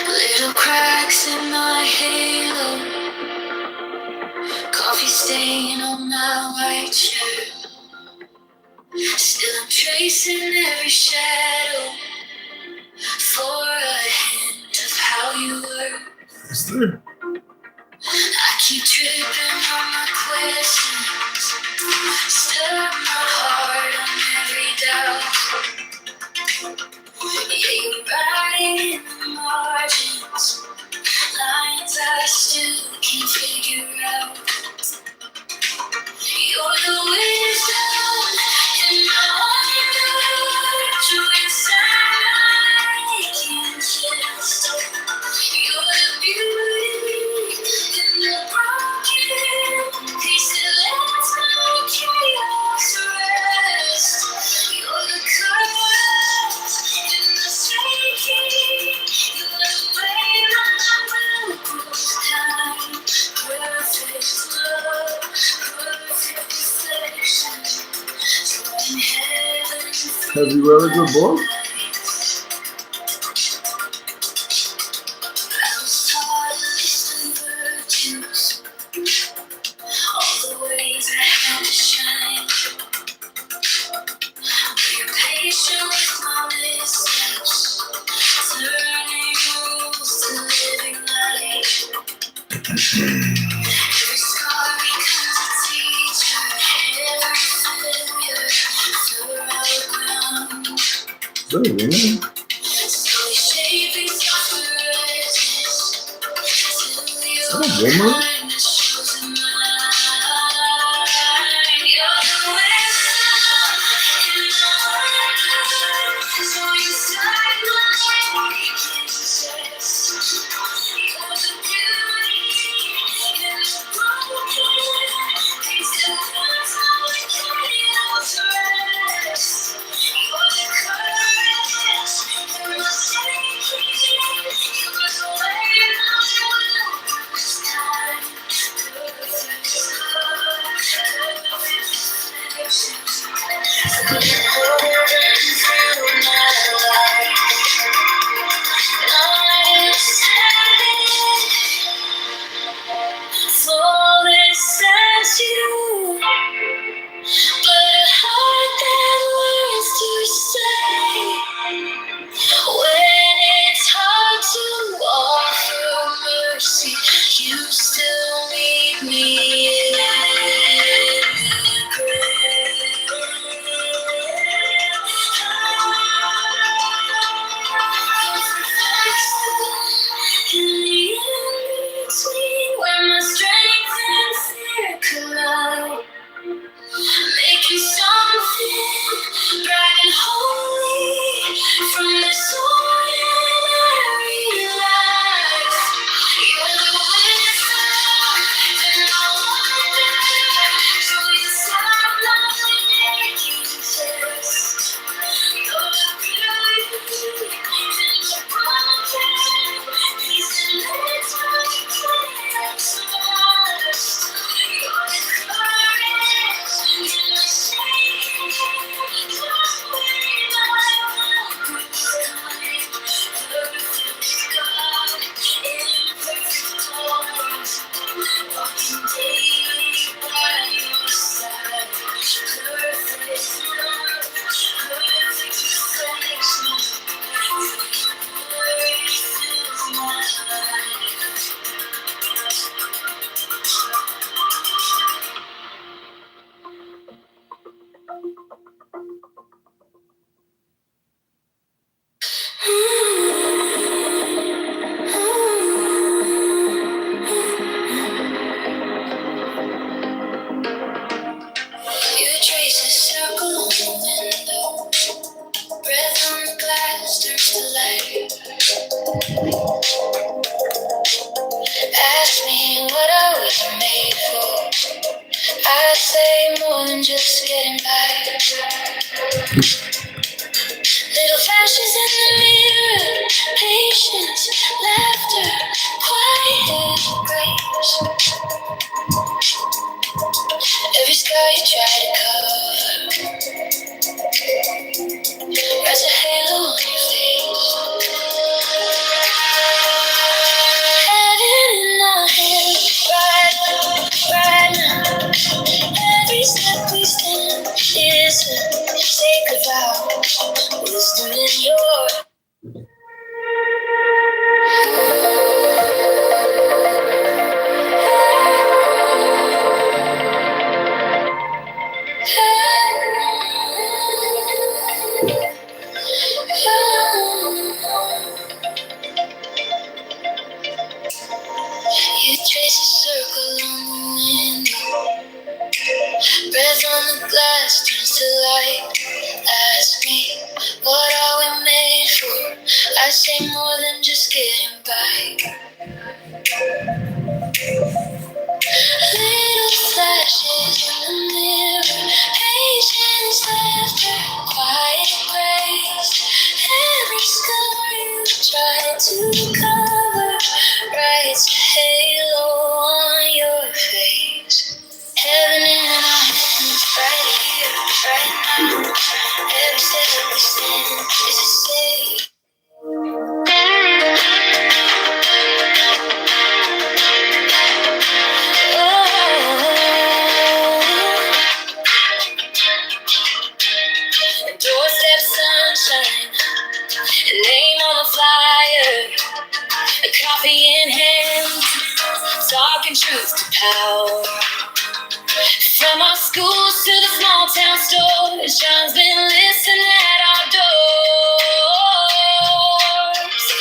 little cracks in my halo, coffee stain on my white shirt. Still I'm tracing every shadow for a hint of how you were. Is there? I keep tripping on my questions, stir my heart on every doubt. Yeah, you're writing in the margins, lines I still can't figure out. You're the wisdom in my wonder, joy inside my aching chest. You're the beauty in the broken, peace that lets my chaos rest. You're the courage in the shaking, you're the way my will grows kind. Perfect love, perfect reflection, drawing heaven through. Have you read the book? I was taught a list of virtues, all the ways I had to shine. But you're patient with my missteps, turning rules to living light. Every scar becomes a teacher, every failure fertile ground. Is that a woman? Slowly shaping softer edges, till Is your that a woman? kindness shows in mine. You're the wisdom in my Flawless as you, but a heart that learns to stay when it's hard to offer mercy. You still meet me in the grave. In the in-between, where my strength and fear collide, making something bright and holy from this ordinary life. You're the wisdom that no wonder, so inside my neck you exist. You're the beauty in the broken piece that makes my chaos last. You're the courage in the shame, just when I want to time. Perfect God, imperfect heart, walking daily by your side. Perfect love, perfect reflection. Your glory fills my life. You trace a circle on the window, breath on the glass turns to light. Ask me what I was made for. I say more than just getting by. Little flashes in the mirror, patience, laughter, quiet grace. Every scar you try to cover, there's a halo on your face. Heaven in our hands, right now, right now. Every step we stand is a sacred vow. Wisdom in your You trace a circle on the window, breath on the glass turns to light. Ask me, what are we made for? I say more than just getting by. Little flashes in the mirror, patience, laughter, quiet grace. Every scar you try to cover writes a halo on your face. Heaven in our hands, right here, right now. Every step we stand is a safe. Doorstep sunshine, name on the flyer, a coffee in hand, talking truth to power. From our schools to the small town stores, John's been listening at our doors.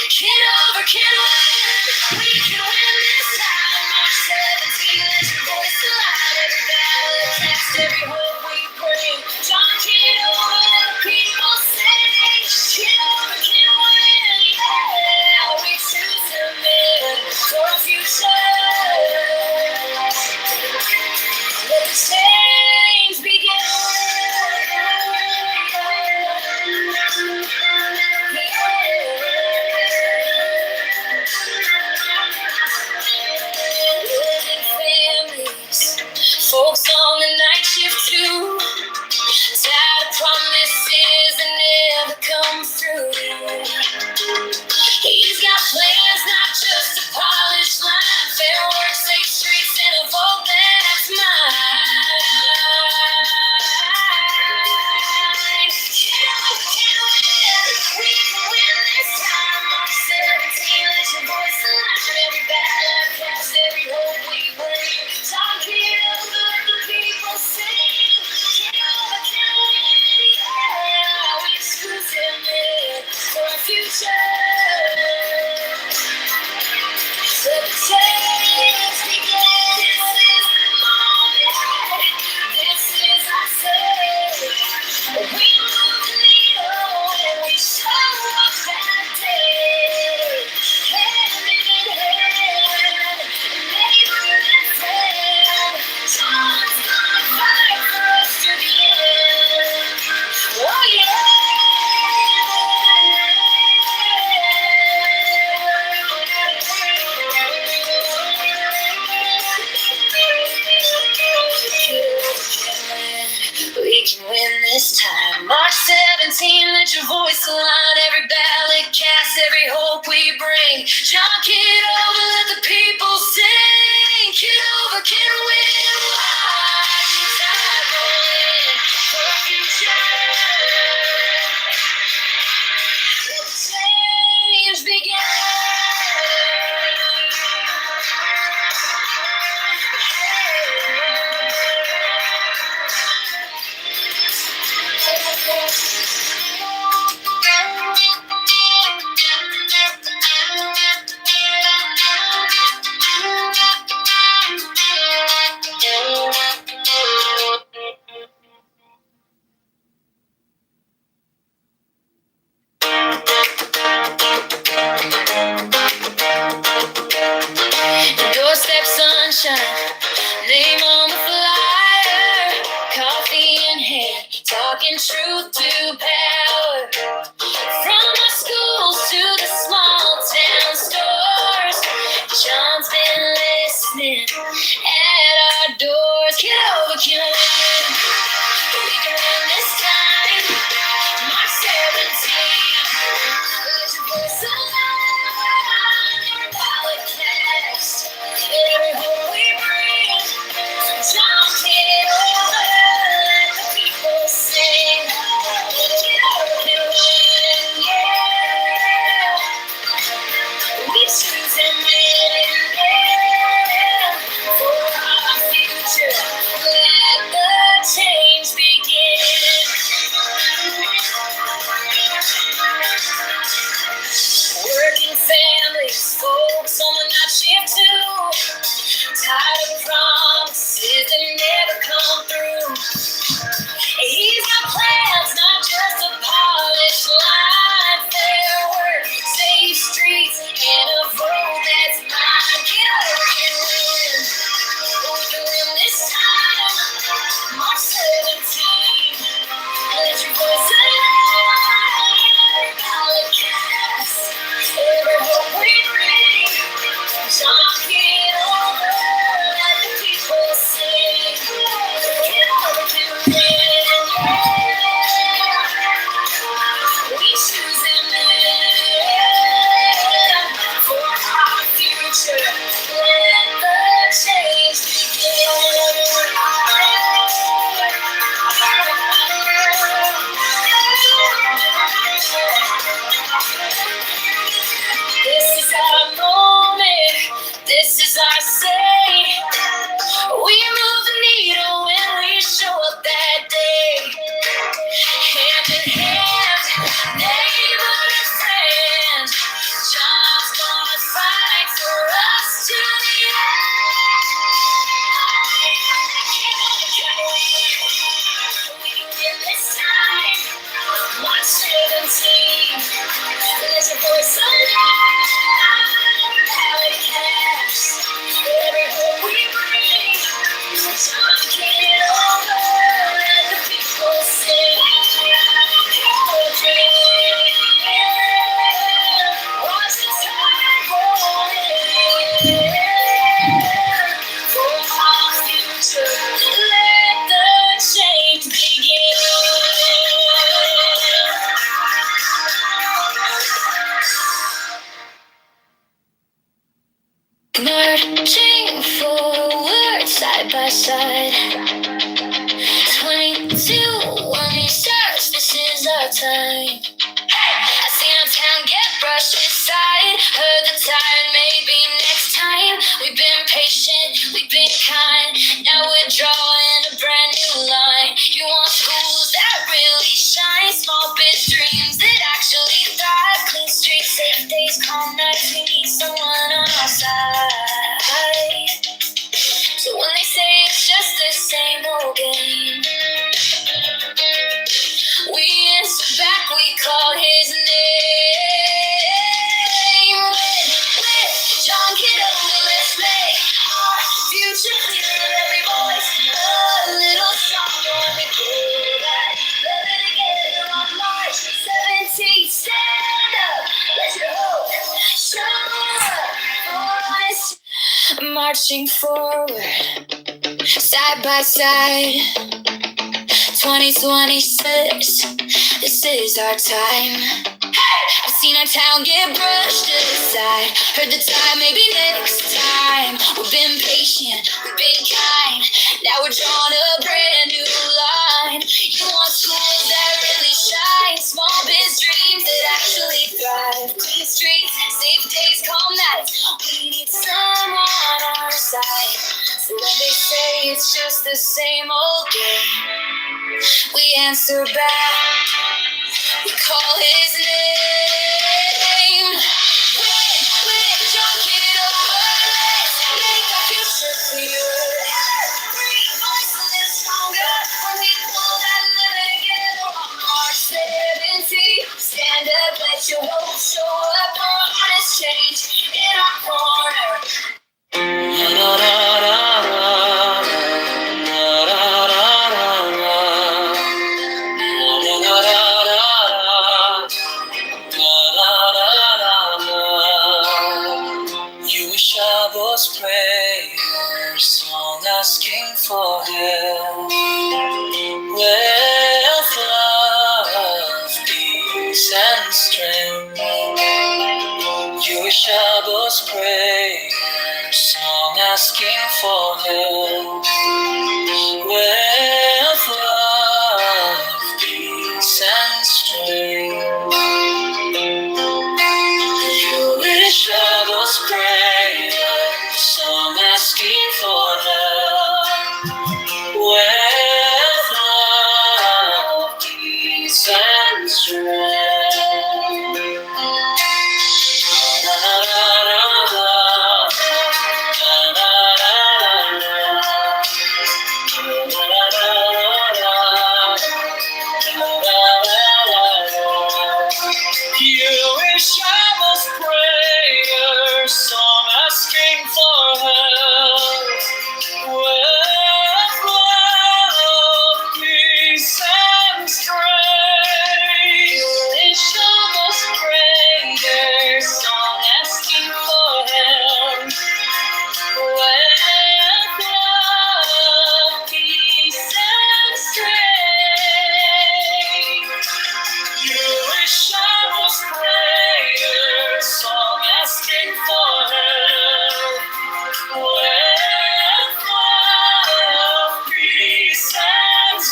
Kitover, can win, we can win this time. March 17, let your voice alive. Every battle, a test, every hope we bring. John Kitover, let the people sing. Kitover, can win, yeah. We choose to live for a future. Let the change begin. John Kitover, let the people sing. Kitover can win. Tide rolling for our future. Let the change begin. Doorstep sunshine, name on the flyer, coffee in hand, talking truth to power. From our schools to the small town stores, John's been listening at our doors. Kitover can win. We can win this time. March 17. Let your voice alive. Your ballot cast. Every hope we bring. John Kitover, let the people sing. Kitover can win, yeah. We choose him for our future. Let the change begin. Working families, folks on the night shift too. Tired of promises that never come through. He's got plans, not just a polished line. Fair work, safe streets, and a vote that's mine. Kitover can win. We can win this time. March 17. Let your voice alive. Ballot cast. Every hope we bring. John Kitover, let the people sing. Kitover can win, yeah. We choose him for our future. Let the change This is our moment. This is our say. We move the needle when we show up that day. Hand in hand, neighbor and friend. John's gonna fight for us to the end. We can win this time. March 17. Let your voice alive. Ballot cast. Every hope we bring. John Kitover, let the people sing. Watch the tide rolling for our future. Let the change begin. Marching forward side by side. 22 when he starts, this is our time. I seen our town get brushed aside. Heard the tide, maybe next time. We've been patient, we've been kind. Now we're drawing a brand new line. You want schools that really shine. Small biz dreams that actually thrive. Clean streets, safe days, calm nights. We need someone on our side. So when they say it's just the same old game, we answer back, we call his name. With John Kitover, let's make our future clear. Every voice a little stronger when we pull back. Love it together on March 17th. Stand up, let your hope show up for us. Marching forward, side by side. 2026, this is our time. I've seen our town get brushed aside. Heard the time, maybe next time. We've been patient, we've been kind. Now we're drawing a brand new line. You want schools that really shine, small biz dreams that actually thrive. Clean streets, safe days, calm nights. We need someone on our side. So when they say it's just the same old game, we answer back. We call his name. Win, jump it over. Let's make our future clear. Free voice a little stronger. When we pull that lever together on March 17th. Stand up, let your hope show up for honest change in our corner. You wish I was prayer, song asking for help. With love, peace, and strength. You wish I was prayer, song asking for help. With love, peace, and strength. You wish I was prayer, song asking for help. With love, peace, and strength. You wish I was prayer, song asking for help. With love, peace, and strength. You wish I was prayer, song asking for help. With love, peace, and strength. You wish I was prayer, song asking for help. With love, peace, and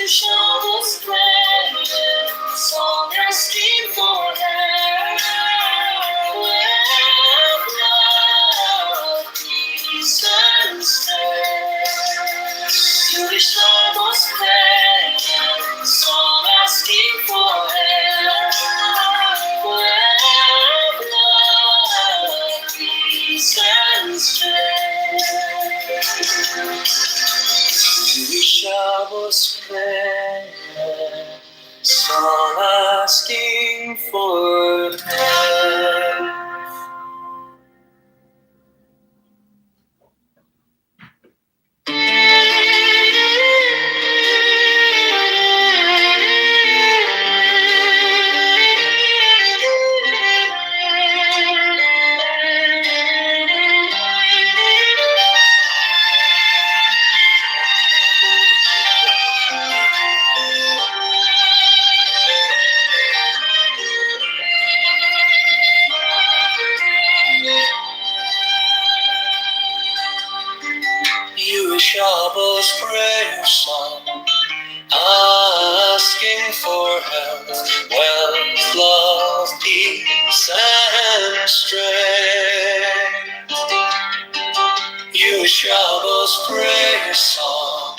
wish I was prayer, song asking for help. With love, peace, and strength. You wish I was prayer, song asking for help. With love, peace, and strength. You wish I was prayer, song asking for help. You wish I was prayer, song asking for help. Wealth, love, peace, and strength. You wish I was prayer, song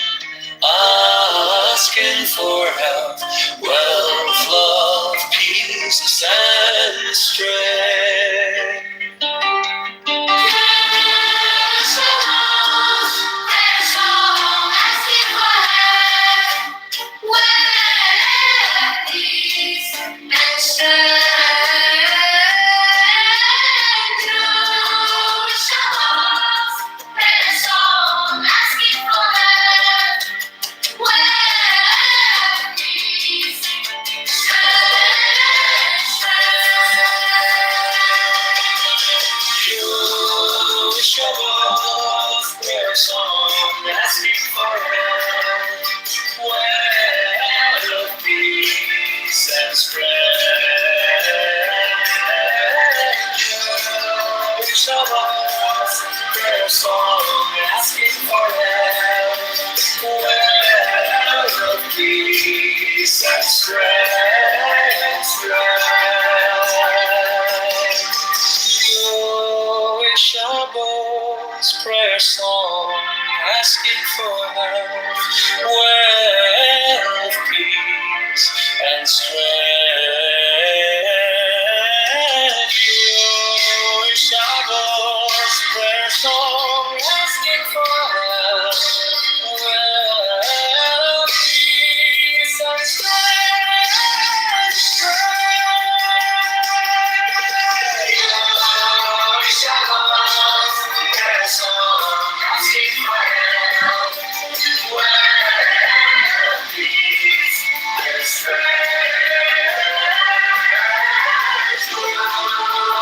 asking for help. Wealth, love, peace, and strength. peace and strength. Your Shabbat's prayer song, asking for health, wealth, peace, and strength. Your Shabbat's prayer song, asking for health, wealth, peace, and strength. Your Shabbat's prayer song, asking for health, wealth, peace, and strength.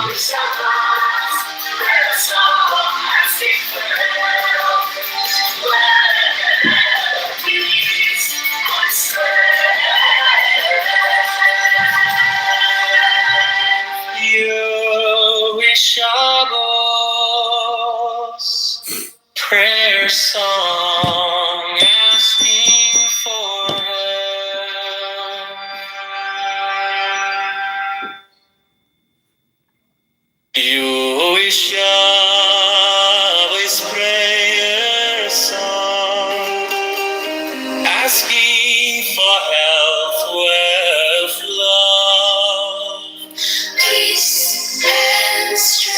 Your Shabbat's prayer song, asking for health, wealth, peace, and strength. Your Shabbat's prayer song, asking for help. You Shabbat's prayer song, asking for health, wealth, love, peace, and strength.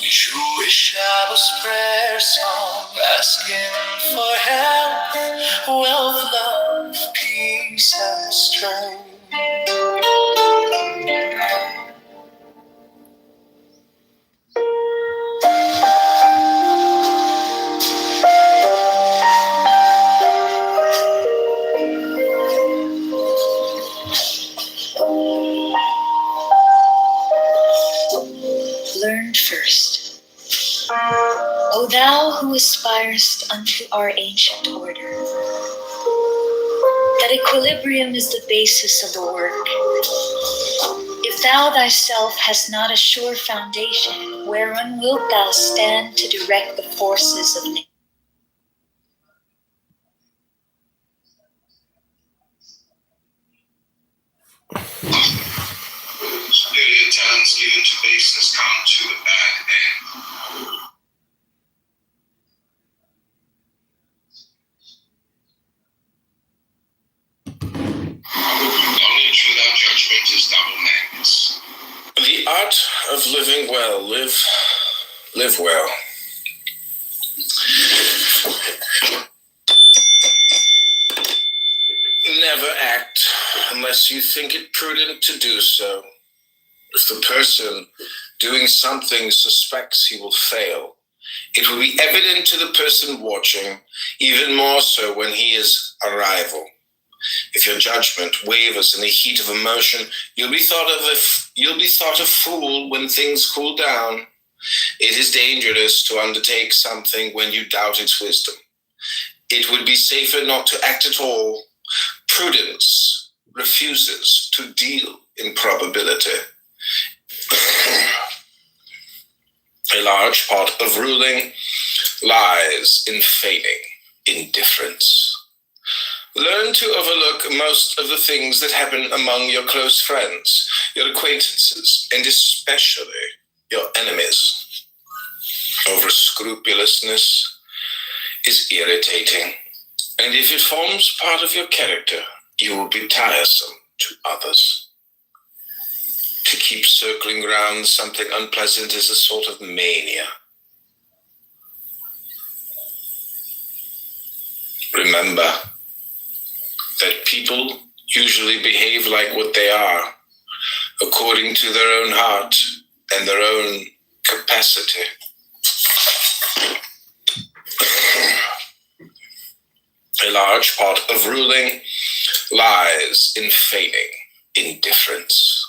Jewish Shabbos prayer song, asking for help, wealth, love, peace, and strength. Learned first. O thou who aspirest unto our ancient order, that equilibrium is the basis of the work. If thou thyself hast not a sure foundation, whereon wilt thou stand to direct the forces of nature? Superior talents given to baseness come to a bad end. Knowledge without judgment is double madness. The art of living well. Live well. Never act unless you think it prudent to do so. If the person doing something suspects he will fail, it will be evident to the person watching, even more so when he is a rival. If your judgment wavers in the heat of emotion, you'll be thought a fool when things cool down. It is dangerous to undertake something when you doubt its wisdom. It would be safer not to act at all. Prudence refuses to deal in probability. A large part of ruling lies in feigning indifference. Learn to overlook most of the things that happen among your close friends, your acquaintances, and especially your enemies. Over-scrupulousness is irritating, and if it forms part of your character, you will be tiresome to others. To keep circling around something unpleasant is a sort of mania. Remember that people usually behave like what they are, according to their own heart and their own capacity. A large part of ruling lies in feigning indifference.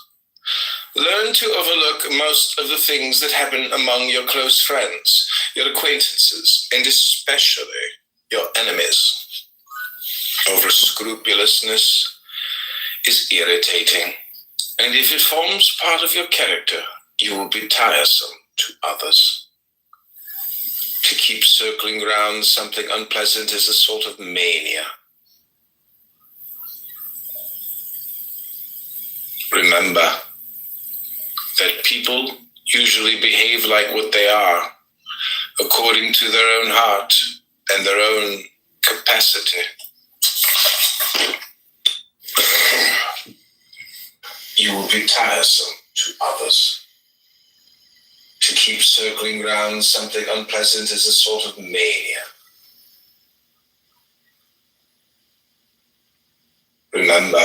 Learn to overlook most of the things that happen among your close friends, your acquaintances, and especially your enemies. Over-scrupulousness is irritating, and if it forms part of your character, you will be tiresome to others. To keep circling around something unpleasant is a sort of mania. Remember that people usually behave like what they are, according to their own heart and their own capacity. You will be tiresome to others. To keep circling around something unpleasant is a sort of mania. Remember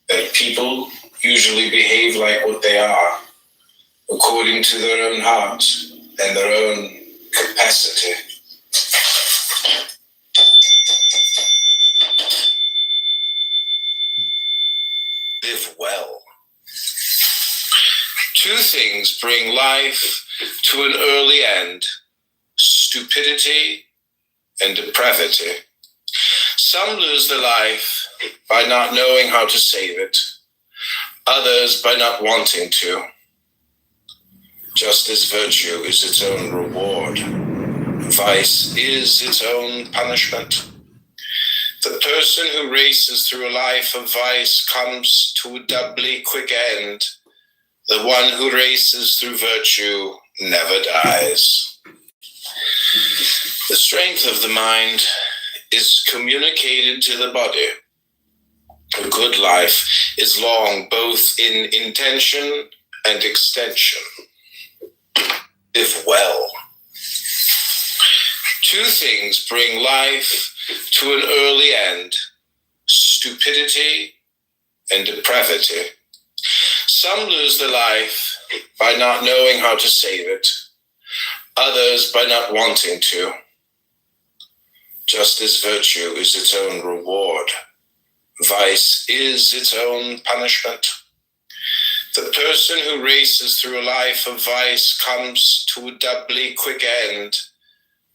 that people usually behave like what they are, according to their own heart and their own capacity. Live well. Two things bring life to an early end: stupidity and depravity. Some lose their life by not knowing how to save it, others by not wanting to. Just as virtue is its own reward, vice is its own punishment. The person who races through a life of vice comes to a doubly quick end. The one who races through virtue never dies. The strength of the mind is communicated to the body. A good life is long both in intention and extension. Live well. Two things bring life to an early end: stupidity and depravity. Some lose their life by not knowing how to save it, others by not wanting to. Just as virtue is its own reward, vice is its own punishment. The person who races through a life of vice comes to a doubly quick end.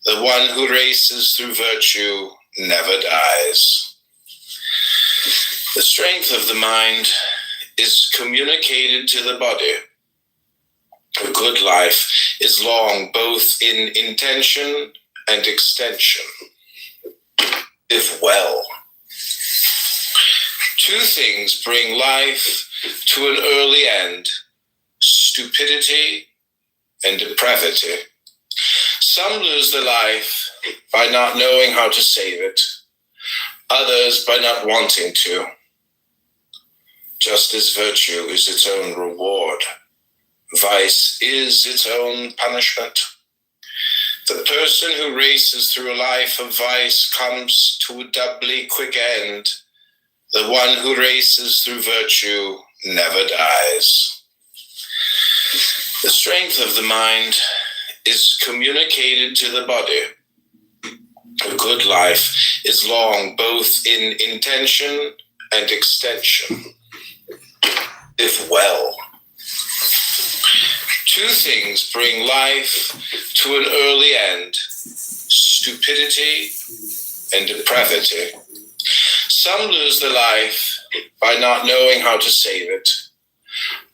The one who races through virtue never dies. The strength of the mind is communicated to the body. A good life is long both in intention and extension. Live well. Two things bring life to an early end: stupidity and depravity. Some lose their life by not knowing how to save it, others by not wanting to. Just as virtue is its own reward, vice is its own punishment. The person who races through a life of vice comes to a doubly quick end. The one who races through virtue never dies. The strength of the mind is communicated to the body. A good life is long both in intention and extension. Live well. Two things bring life to an early end: stupidity and depravity. Some lose their life by not knowing how to save it,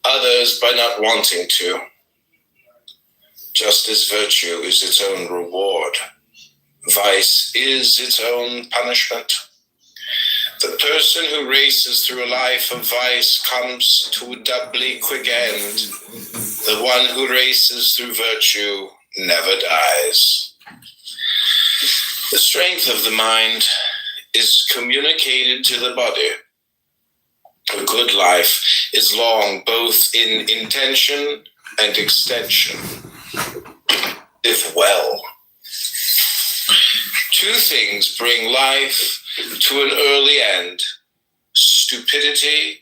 others by not wanting to. Just as virtue is its own reward, vice is its own punishment. The person who races through a life of vice comes to a doubly quick end. The one who races through virtue never dies. The strength of the mind is communicated to the body. A good life is long both in intention and extension. Live well. Two things bring life to an early end: stupidity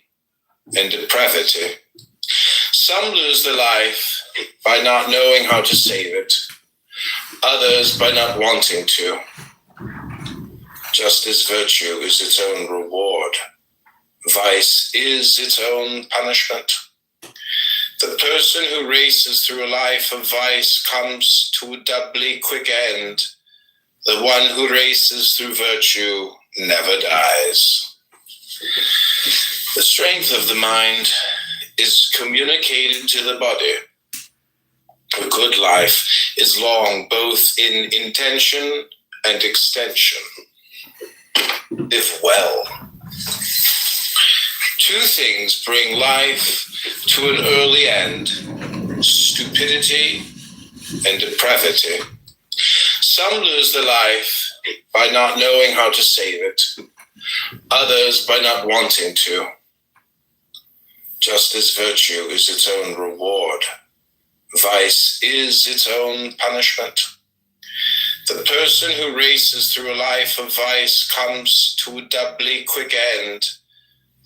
and depravity. Some lose their life by not knowing how to save it, others by not wanting to. Just as virtue is its own reward, vice is its own punishment. The person who races through a life of vice comes to a doubly quick end. The one who races through virtue never dies. The strength of the mind is communicated to the body. A good life is long both in intention and extension, if well. Two things bring life to an early end: stupidity and depravity. Some lose their life by not knowing how to save it, others by not wanting to. Just as virtue is its own reward, vice is its own punishment. The person who races through a life of vice comes to a doubly quick end.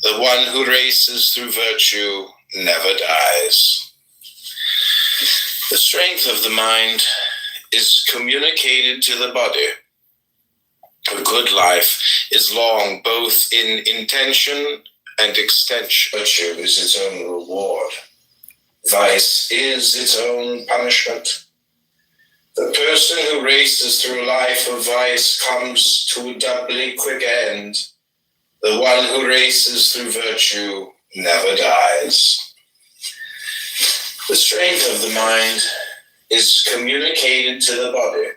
The one who races through virtue never dies. The strength of the mind is communicated to the body. A good life is long both in intention and extension. Virtue is its own reward. Vice is its own punishment. The person who races through a life of vice comes to a doubly quick end. The one who races through virtue never dies. The strength of the mind is communicated to the body.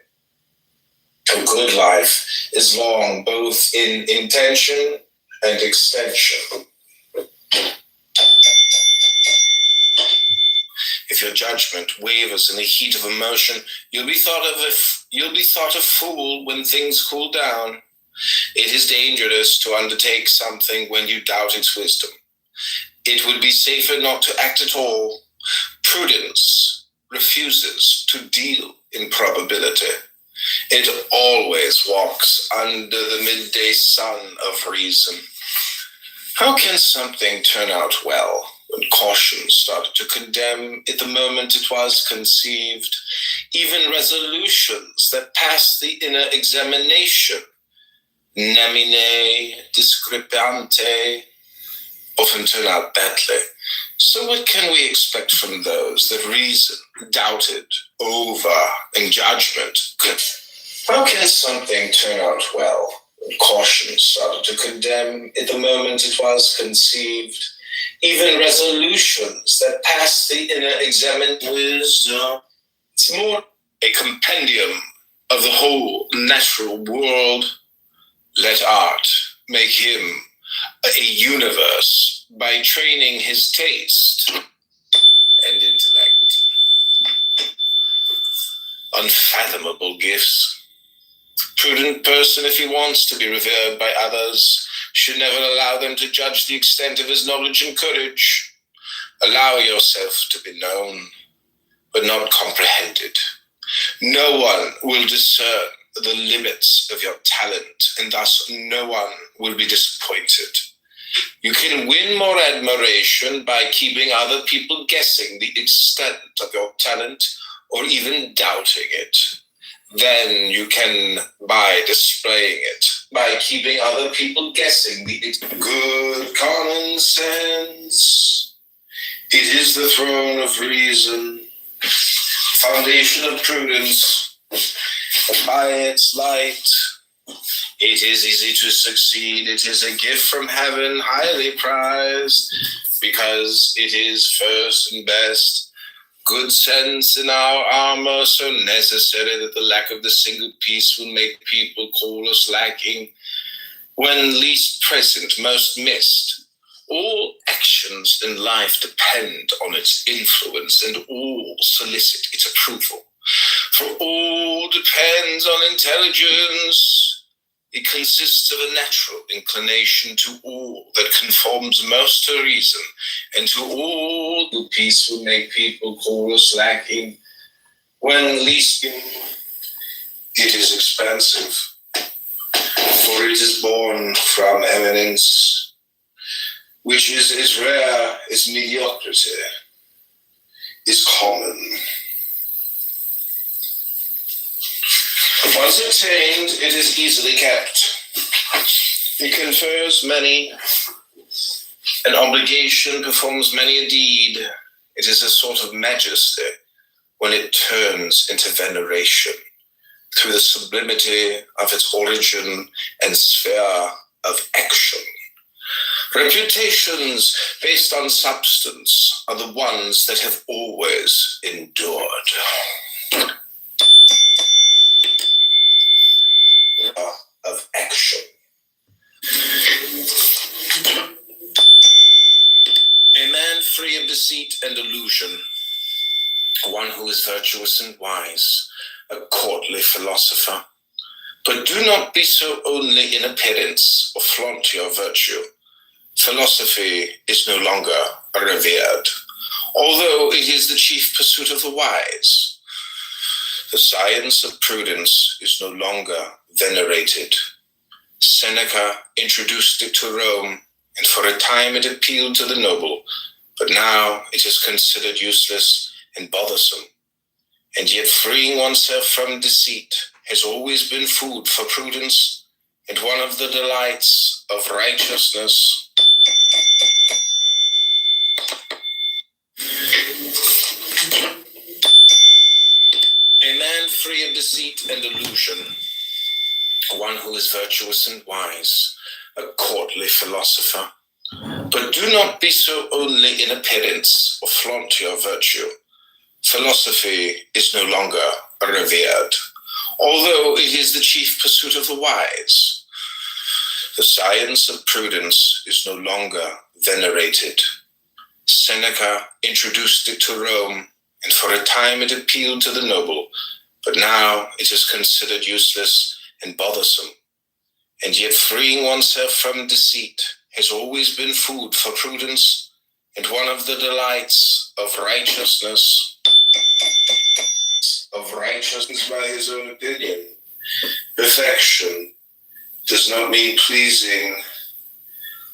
A good life is long both in intention and extension. If your judgment wavers in the heat of emotion, you'll be thought a fool when things cool down. It is dangerous to undertake something when you doubt its wisdom. It would be safer not to act at all. Prudence refuses to deal in probability. It always walks under the midday sun of reason. How can something turn out well when caution started to condemn it the moment it was conceived? Even resolutions that pass the inner examination, nemine discrepante, often turn out badly. So what can we expect from those that reason, doubted, over, and judgment could? How can something turn out well when caution started to condemn it the moment it was conceived? Even resolutions that pass the inner examination wisdom. It's more a compendium of the whole natural world. Let art make him a universe by training his taste and intellect. Unfathomable gifts. Prudent person, if he wants to be revered by others, should never allow them to judge the extent of his knowledge and courage. Allow yourself to be known, but not comprehended. No one will discern the limits of your talent, and thus no one will be disappointed. You can win more admiration by keeping other people guessing the extent of your talent or even doubting it. Then you can by displaying it, by keeping other people guessing the good common sense. It is the throne of reason, foundation of prudence, and by its light, it is easy to succeed. It is a gift from heaven, highly prized, because it is first and best. Good sense in our armor, so necessary that the lack of the single piece will make people call us lacking. When least present, most missed. All actions in life depend on its influence, and all solicit its approval. For all depends on intelligence. It consists of a natural inclination to all that conforms most to reason, and to all the peace will make people call us lacking. When least it is expansive, for it is born from eminence, which is as rare as mediocrity is common. Once attained, it is easily kept. He confers many, an obligation performs many a deed. It is a sort of majesty when it turns into veneration through the sublimity of its origin and sphere of action. Reputations based on substance are the ones that have always endured. Of action. A man free of deceit and illusion, one who is virtuous and wise, a courtly philosopher. But do not be so only in appearance or flaunt your virtue. Philosophy is no longer revered, although it is the chief pursuit of the wise. The science of prudence is no longer venerated. Seneca introduced it to Rome, and for a time it appealed to the noble, but now it is considered useless and bothersome. And yet freeing oneself from deceit has always been food for prudence, and one of the delights of righteousness. A man free of deceit and illusion, one who is virtuous and wise, a courtly philosopher. But do not be so only in appearance or flaunt your virtue. Philosophy is no longer revered, although it is the chief pursuit of the wise. The science of prudence is no longer venerated. Seneca introduced it to Rome, and for a time it appealed to the noble, but now it is considered useless and bothersome. And yet freeing oneself from deceit has always been food for prudence, and one of the delights of righteousness. By his own opinion. Perfection does not mean pleasing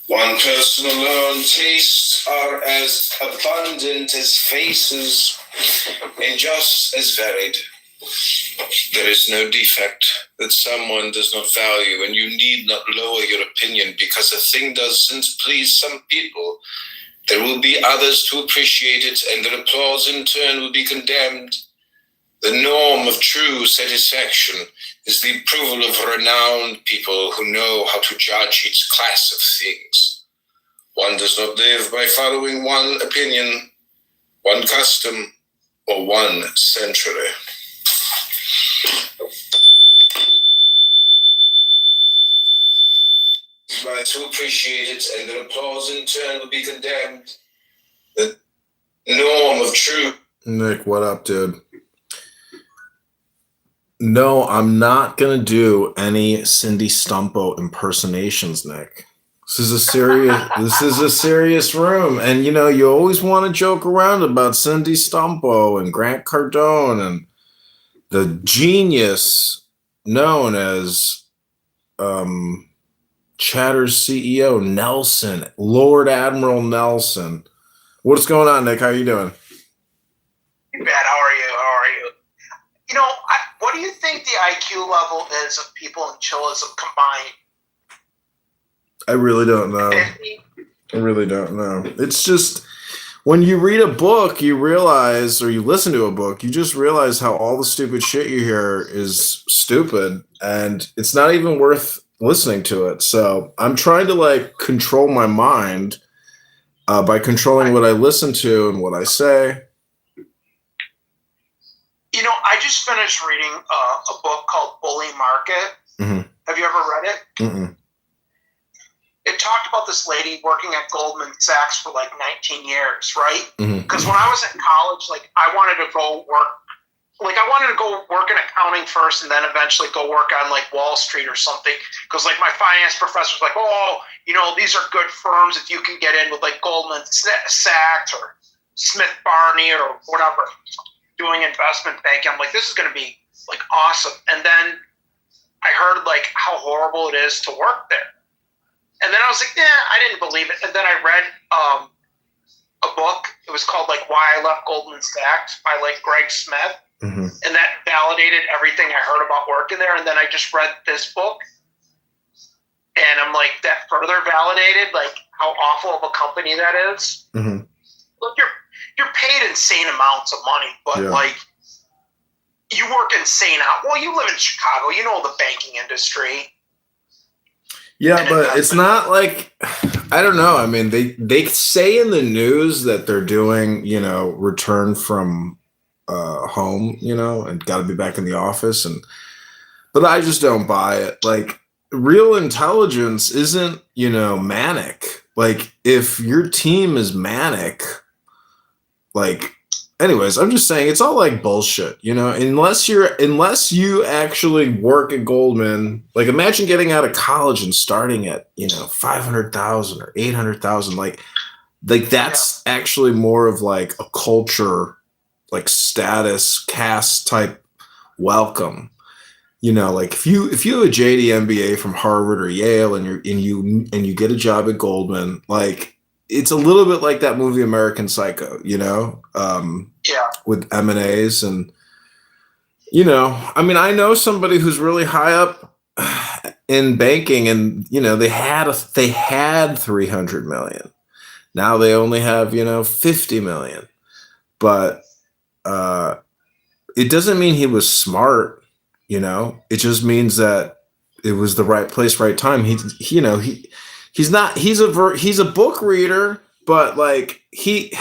one person alone. Tastes are as abundant as faces, and just as varied. There is no defect that someone does not value, and you need not lower your opinion because a thing doesn't please some people. There will be others to appreciate it, and their applause in turn will be condemned. The norm of true satisfaction is the approval of renowned people who know how to judge each class of things. One does not live by following one opinion, one custom, or one century. To appreciate it, and their applause in turn will be condemned. The norm of true. Nick, what up, dude? No, I'm not gonna do any Cindy Stumpo impersonations, Nick. This is a serious room, and you know you always want to joke around about Cindy Stumpo and Grant Cardone and the genius known as Chatter's CEO Nelson, Lord Admiral Nelson. What's going on, Nick? How are you doing? Bad. How are you? You know, what do you think the IQ level is of people in chillism combined? I really don't know. 50? I really don't know. It's just when you read a book, you realize, or you listen to a book, you just realize how all the stupid shit you hear is stupid, and it's not even worth listening to it. So I'm trying to control my mind by controlling what I listen to and what I say. You know, I just finished reading a book called Bully Market. Mm-hmm. Have you ever read it? Mm-mm. It talked about this lady working at Goldman Sachs for 19 years, right? Because when I was in college, I wanted to go work. I wanted to go work in accounting first and then eventually go work on Wall Street or something. Because my finance professor was like, oh, these are good firms if you can get in with Goldman Sachs or Smith Barney or whatever, doing investment banking. I'm like, this is going to be awesome. And then I heard how horrible it is to work there. And then I was like, I didn't believe it. And then I read a book. It was called Why I Left Goldman Sachs by Greg Smith. Mm-hmm. And that validated everything I heard about working there. And then I just read this book. And I'm like, that further validated like how awful of a company that is. Mm-hmm. Look, you're paid insane amounts of money, but like you work insane out. Well, you live in Chicago, you know the banking industry. Yeah, but it's not like, I don't know. I mean, they say in the news that they're doing, you know, return from home, you know, and got to be back in the office, but I just don't buy it. Like, real intelligence isn't, you know, manic. Like, if your team is manic, like, anyways, I'm just saying it's all like bullshit, you know, unless you actually work at Goldman. Like, imagine getting out of college and starting at, you know, 500,000 or 800,000. Like that's actually more of like a culture, like status, caste type welcome. You know, like if you have a JD MBA from Harvard or Yale and you get a job at Goldman, like it's a little bit like that movie American Psycho, you know, with M&As and, you know, I mean, I know somebody who's really high up in banking, and you know they had 300 million. Now they only have, you know, 50 million, but it doesn't mean he was smart. You know, it just means that it was the right place, right time. He's a book reader, but like he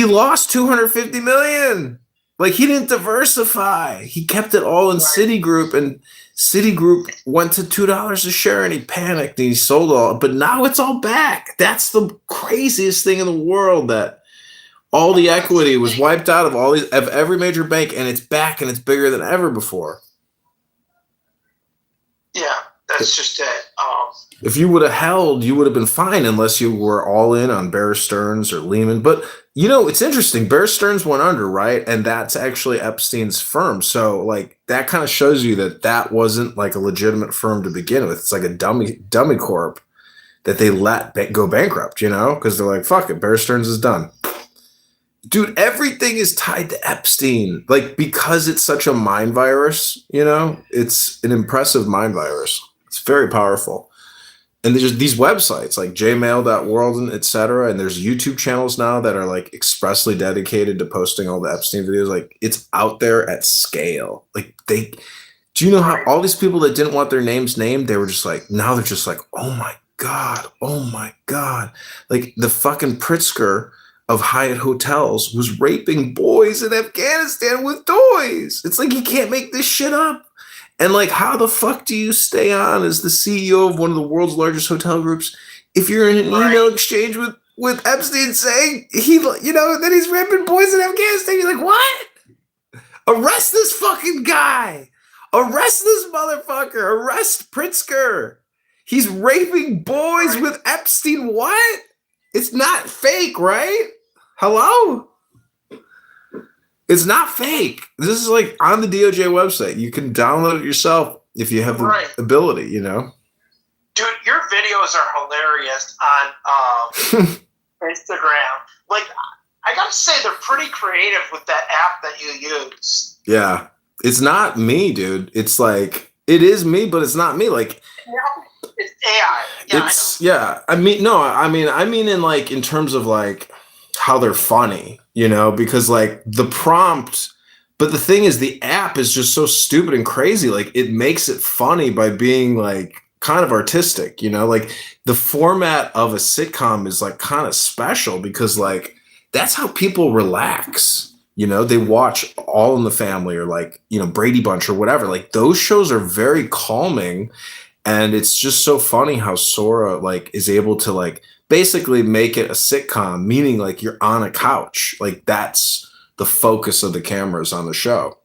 lost 250 million. Like, he didn't diversify. He kept it all in Citigroup, and Citigroup went to $2 a share, and he panicked and he sold all. But now it's all back. That's the craziest thing in the world, that all the equity was wiped out of every major bank, and it's back, and it's bigger than ever before. Yeah, that's just it. If you would have held, you would have been fine, unless you were all in on Bear Stearns or Lehman. But, you know, it's interesting. Bear Stearns went under, right? And that's actually Epstein's firm. So, like, that kind of shows you that wasn't like a legitimate firm to begin with. It's like a dummy corp that they let go bankrupt, you know? Because they're like, fuck it, Bear Stearns is done. Dude, everything is tied to Epstein. Like, because it's such a mind virus, you know? It's an impressive mind virus. It's very powerful. And there's these websites like jmail.world and et cetera. And there's YouTube channels now that are like expressly dedicated to posting all the Epstein videos. Like, it's out there at scale. Like, do you know how all these people that didn't want their names named, they were just like, now they're just like, oh my God. Like, the fucking Pritzker of Hyatt Hotels was raping boys in Afghanistan with toys. It's like, you can't make this shit up. And like, how the fuck do you stay on as the CEO of one of the world's largest hotel groups if you're in an email exchange with Epstein saying that he's raping boys in Afghanistan? You're like, what? Arrest this fucking guy. Arrest this motherfucker. Arrest Pritzker. He's raping boys with Epstein. What? It's not fake, right? Hello? It's not fake. This is like on the DOJ website. You can download it yourself if you have the ability, you know? Dude, your videos are hilarious on Instagram. Like, I gotta say, they're pretty creative with that app that you use. Yeah. It's not me, dude. It's like, it is me, but it's not me. Like, it's AI. I mean in terms of like how they're funny, you know, because like the prompt, but the thing is, the app is just so stupid and crazy. Like, it makes it funny by being like kind of artistic, you know, like the format of a sitcom is like kind of special because like that's how people relax. You know, they watch All in the Family or like, you know, Brady Bunch or whatever. Like, those shows are very calming. And it's just so funny how Sora like is able to like basically make it a sitcom, meaning like you're on a couch. Like, that's the focus of the cameras on the show.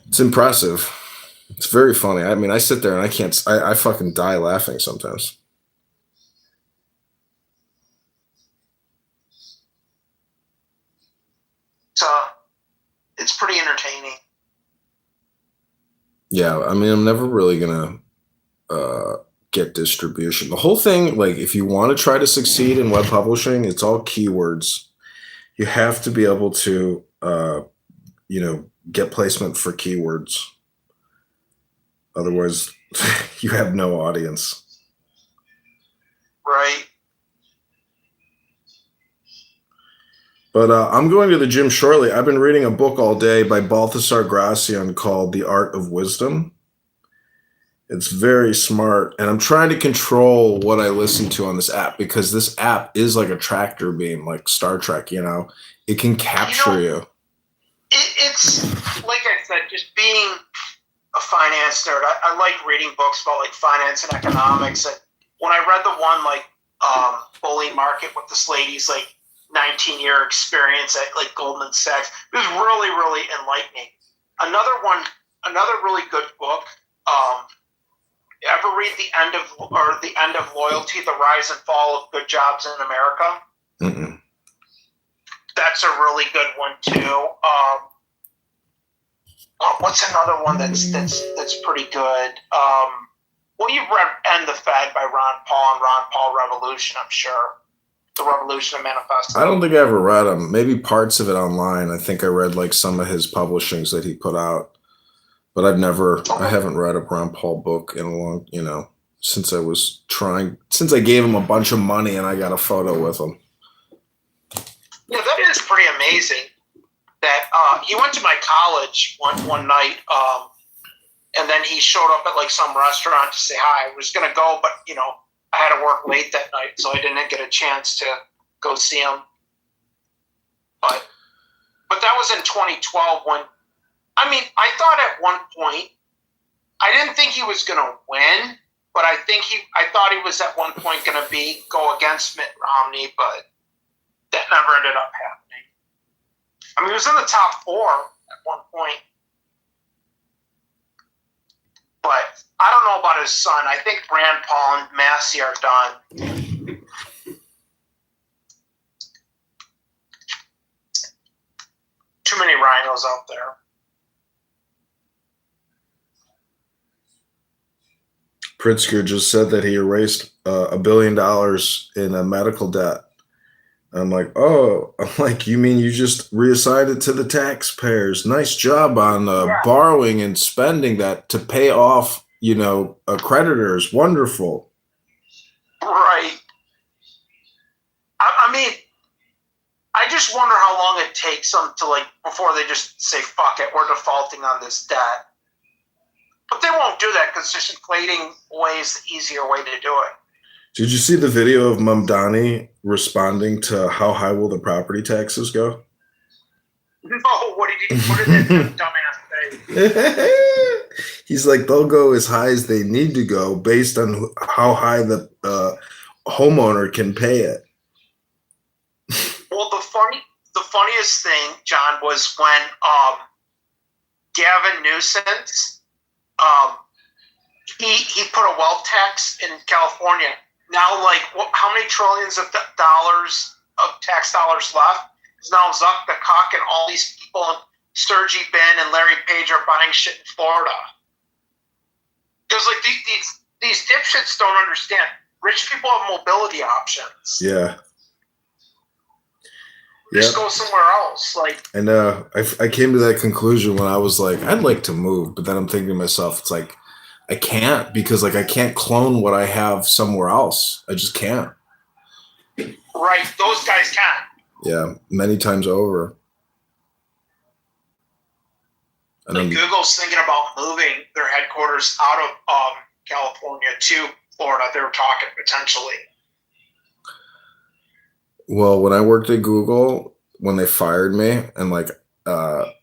It's impressive. It's very funny. I mean, I sit there and I fucking die laughing sometimes. So it's pretty entertaining. Yeah, I mean, I'm never really gonna get distribution. The whole thing, like, if you want to try to succeed in web publishing, it's all keywords. You have to be able to, get placement for keywords. Otherwise, you have no audience. Right. But I'm going to the gym shortly. I've been reading a book all day by Balthasar Gracian called The Art of Wisdom. It's very smart. And I'm trying to control what I listen to on this app because this app is like a tractor beam, like Star Trek, you know? It can capture you. It's, like I said, just being a finance nerd. I like reading books about like finance and economics. And when I read the one like Bully Market with this lady's like 19-year experience at like Goldman Sachs, it was really, really enlightening. Another really good book. You ever read The End of Loyalty: The Rise and Fall of Good Jobs in America? Mm-mm. That's a really good one too. What's another one that's pretty good? Well, you've read End the Fed by Ron Paul and Ron Paul Revolution, I'm sure. The Revolution of Manifesto. I don't think I ever read them. Maybe parts of it online. I think I read like some of his publishings that he put out. But I haven't read a Ron Paul book in a long, since I gave him a bunch of money and I got a photo with him. Yeah, that is pretty amazing that he went to my college one night and then he showed up at like some restaurant to say hi. I was going to go, but I had to work late that night, so I didn't get a chance to go see him. But that was in 2012 when, I thought at one point, I didn't think he was going to win, but I thought he was at one point going to go against Mitt Romney, but that never ended up happening. He was in the top 4 at one point. But I don't know about his son. I think Rand Paul and Massey are done. Too many rhinos out there. Pritzker just said that he erased $1 billion in a medical debt. I'm like, you mean you just reassigned it to the taxpayers? Nice job on borrowing and spending that to pay off, creditors. Wonderful. Right. I just wonder how long it takes them to before they just say, fuck it, we're defaulting on this debt. But they won't do that because just inflating away is the easier way to do it. Did you see the video of Mamdani responding to how high will the property taxes go? No, what did that dumbass say? He's like, they'll go as high as they need to go based on how high the homeowner can pay it. Well, the funniest thing, John, was when Gavin Newsom, he put a wealth tax in California. Now, how many trillions of dollars of tax dollars left? Because now Zuck the Cock and all these people, Sergey Ben and Larry Page, are buying shit in Florida. Because these dipshits don't understand. Rich people have mobility options. Yeah. Just go somewhere else. I know. I came to that conclusion when I was like, I'd like to move, but then I'm thinking to myself, it's like, I can't because I can't clone what I have somewhere else. I just can't. Right. Those guys can. Yeah. Many times over. Google's thinking about moving their headquarters out of California to Florida. They were talking potentially. Well, when I worked at Google, when they fired me and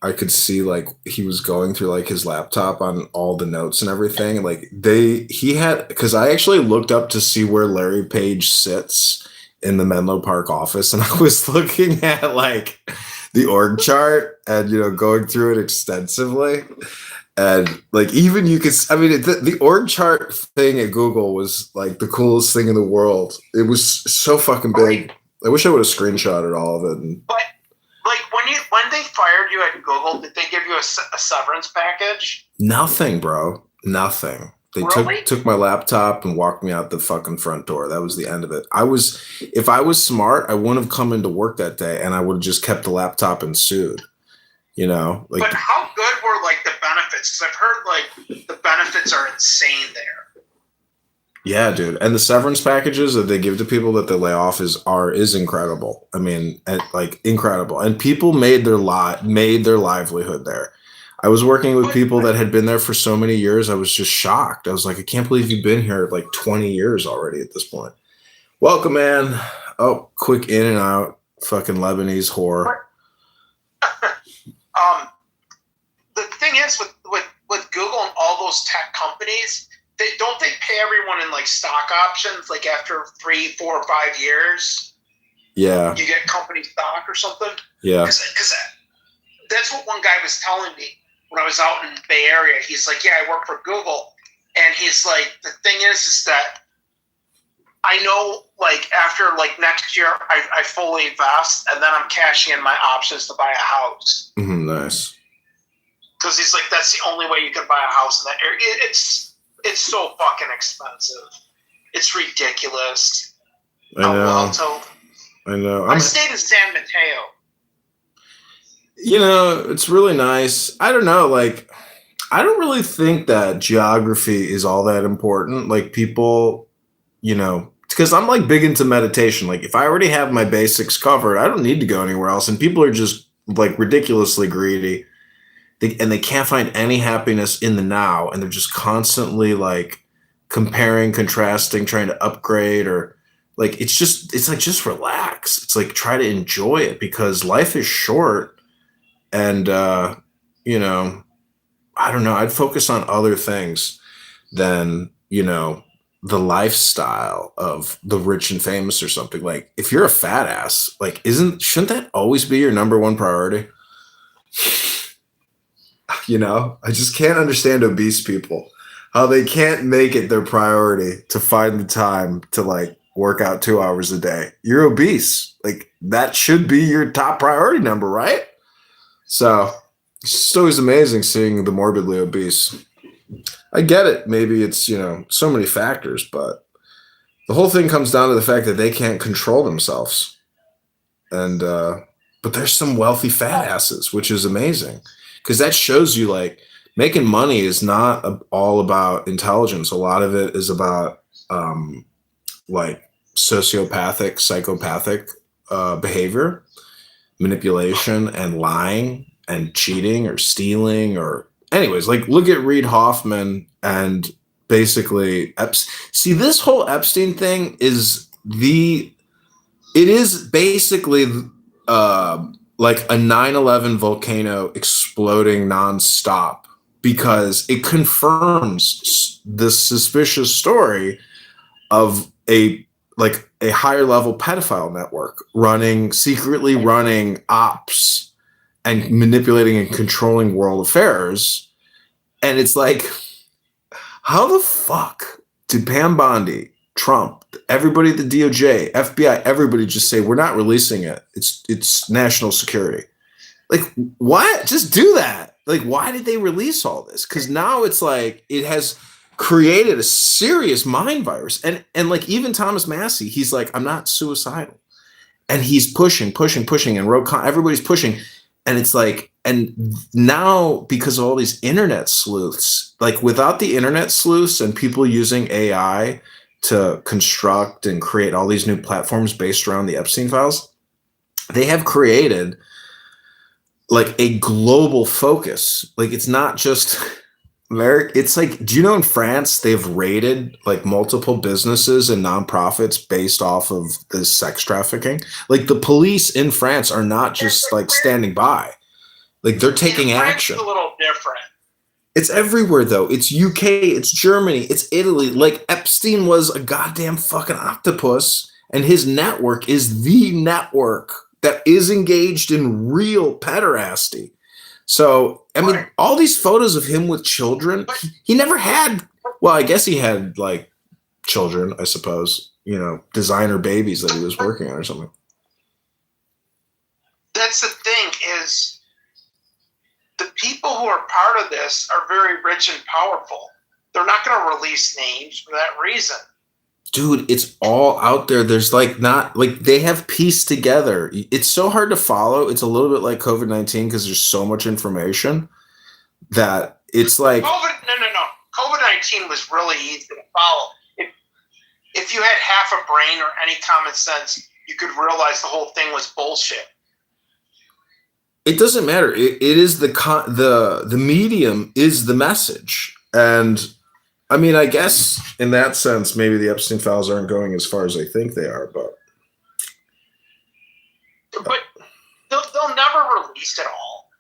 I could see he was going through his laptop on all the notes and everything. Because I actually looked up to see where Larry Page sits in the Menlo Park office, and I was looking at the org chart and going through it extensively. And even you could, the org chart thing at Google was the coolest thing in the world. It was so fucking big. I wish I would have screenshotted all of it. But when they fired you at Google, did they give you a severance package? Nothing, bro. Nothing. They really? took my laptop and walked me out the fucking front door. That was the end of it. If I was smart, I wouldn't have come into work that day, and I would have just kept the laptop and sued. But how good were the benefits benefits? Because I've heard like the benefits are insane there. Yeah, dude. And the severance packages that they give to people that they lay off is incredible. I mean, like incredible. And people made their livelihood there. I was working with people that had been there for so many years. I was just shocked. I was like, I can't believe you've been here like 20 years already at this point. Welcome, man. Oh, quick in and out. Fucking Lebanese whore. The thing is with Google and all those tech companies, they pay everyone in like stock options, like after 3, 4, or 5 years. Yeah. You get company stock or something. Yeah. Because that's what one guy was telling me when I was out in the Bay Area. He's like, yeah, I work for Google. And he's like, the thing is that I know, like, after, like, next year, I fully invest, and then I'm cashing in my options to buy a house. Nice. Because he's like, that's the only way you can buy a house in that area. It's so fucking expensive. It's ridiculous. I know. I stayed in San Mateo. You know, it's really nice. I don't know, like, I don't really think that geography is all that important. Like, people, you know, because I'm like big into meditation. Like, if I already have my basics covered, I don't need to go anywhere else. And people are just like ridiculously greedy. And they can't find any happiness in the now. And they're just constantly like comparing, contrasting, trying to upgrade, or like, it's like, just relax. It's like, try to enjoy it, because life is short. And, you know, I don't know, I'd focus on other things than, you know, the lifestyle of the rich and famous or something. Like, if you're a fat ass, like, shouldn't that always be your number one priority? You know, I just can't understand obese people, how they can't make it their priority to find the time to like work out 2 hours a day. You're obese. Like, that should be your top priority number, right? So it's just always amazing seeing the morbidly obese. I get it. Maybe it's, you know, so many factors, but the whole thing comes down to the fact that they can't control themselves. And, but there's some wealthy fat asses, which is amazing, because that shows you like making money is not all about intelligence. A lot of it is about, like sociopathic, psychopathic, behavior, manipulation and lying and cheating or stealing, or anyways, like look at Reid Hoffman and basically see, this whole Epstein thing is basically like a 9/11 volcano exploding nonstop, because it confirms the suspicious story of a higher level pedophile network secretly running ops and manipulating and controlling world affairs. And it's like, how the fuck did Pam Bondi, Trump, everybody at the DOJ, FBI, everybody just say, we're not releasing it. It's national security. Like, what? Just do that. Like, why did they release all this? Because now it's like, it has created a serious mind virus. And like, even Thomas Massey, he's like, I'm not suicidal. And he's pushing and everybody's pushing. And it's like, and now because of all these internet sleuths, like without the internet sleuths and people using AI to construct and create all these new platforms based around the Epstein files, they have created like a global focus. Like, it's not just America. It's like, do you know in France, they've raided like multiple businesses and nonprofits based off of this sex trafficking? Like, the police in France are not just like standing by. Like, they're taking action. It's a little different. It's everywhere though. It's UK, it's Germany, it's Italy. Like, Epstein was a goddamn fucking octopus, and his network is the network that is engaged in real pederasty. So, I mean, all these photos of him with children, he never had, well, I guess he had like children, I suppose, you know, designer babies that he was working on or something. That's the thing, is the people who are part of this are very rich and powerful. They're not going to release names for that reason. Dude, it's all out there. There's like not like they have pieced together. It's so hard to follow. It's a little bit like COVID-19 because there's so much information that it's like COVID-19 was really easy to follow. If you had half a brain or any common sense, you could realize the whole thing was bullshit. It doesn't matter. It is the medium is the message, and I mean, I guess in that sense, maybe the Epstein files aren't going as far as I think they are, but they'll never release it all.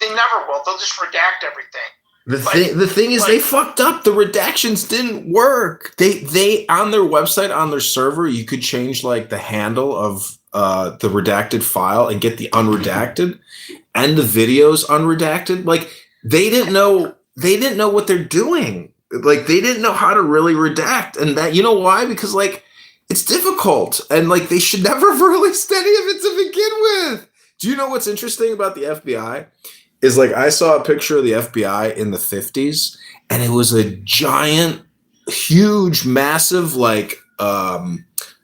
They never will. They'll just redact everything. The thing is, they fucked up. The redactions didn't work. They on their website, on their server, you could change like the handle of the redacted file and get the unredacted, and the videos unredacted. Like they didn't know what they're doing. Like they didn't know how to really redact, and that, you know why? Because like it's difficult, and like they should never have released any of it to begin with. Do you know what's interesting about the FBI? Is like I saw a picture of the FBI in the 50s, and it was a giant, huge, massive like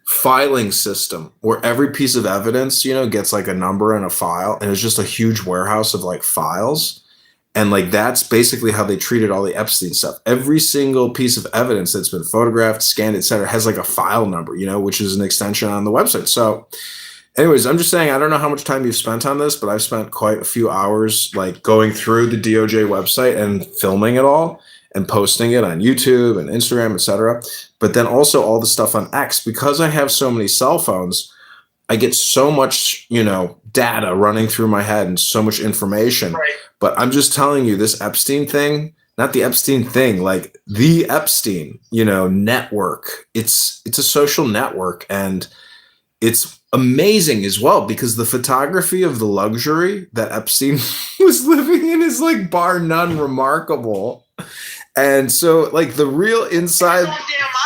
filing system where every piece of evidence, you know, gets like a number and a file, and it's just a huge warehouse of like files. And like that's basically how they treated all the Epstein stuff. Every single piece of evidence that's been photographed, scanned, etc., has like a file number, you know, which is an extension on the website. So anyways, I'm just saying, I don't know how much time you've spent on this, but I've spent quite a few hours like going through the DOJ website and filming it all and posting it on YouTube and Instagram, etc. But then also all the stuff on X, because I have so many cell phones, I get so much, you know, data running through my head and so much information. Right. But I'm just telling you, this Epstein thing, not the Epstein thing, like the Epstein, you know, network. It's a social network, and it's amazing as well because the photography of the luxury that Epstein was living in is like bar none remarkable. And so like the real inside, Damn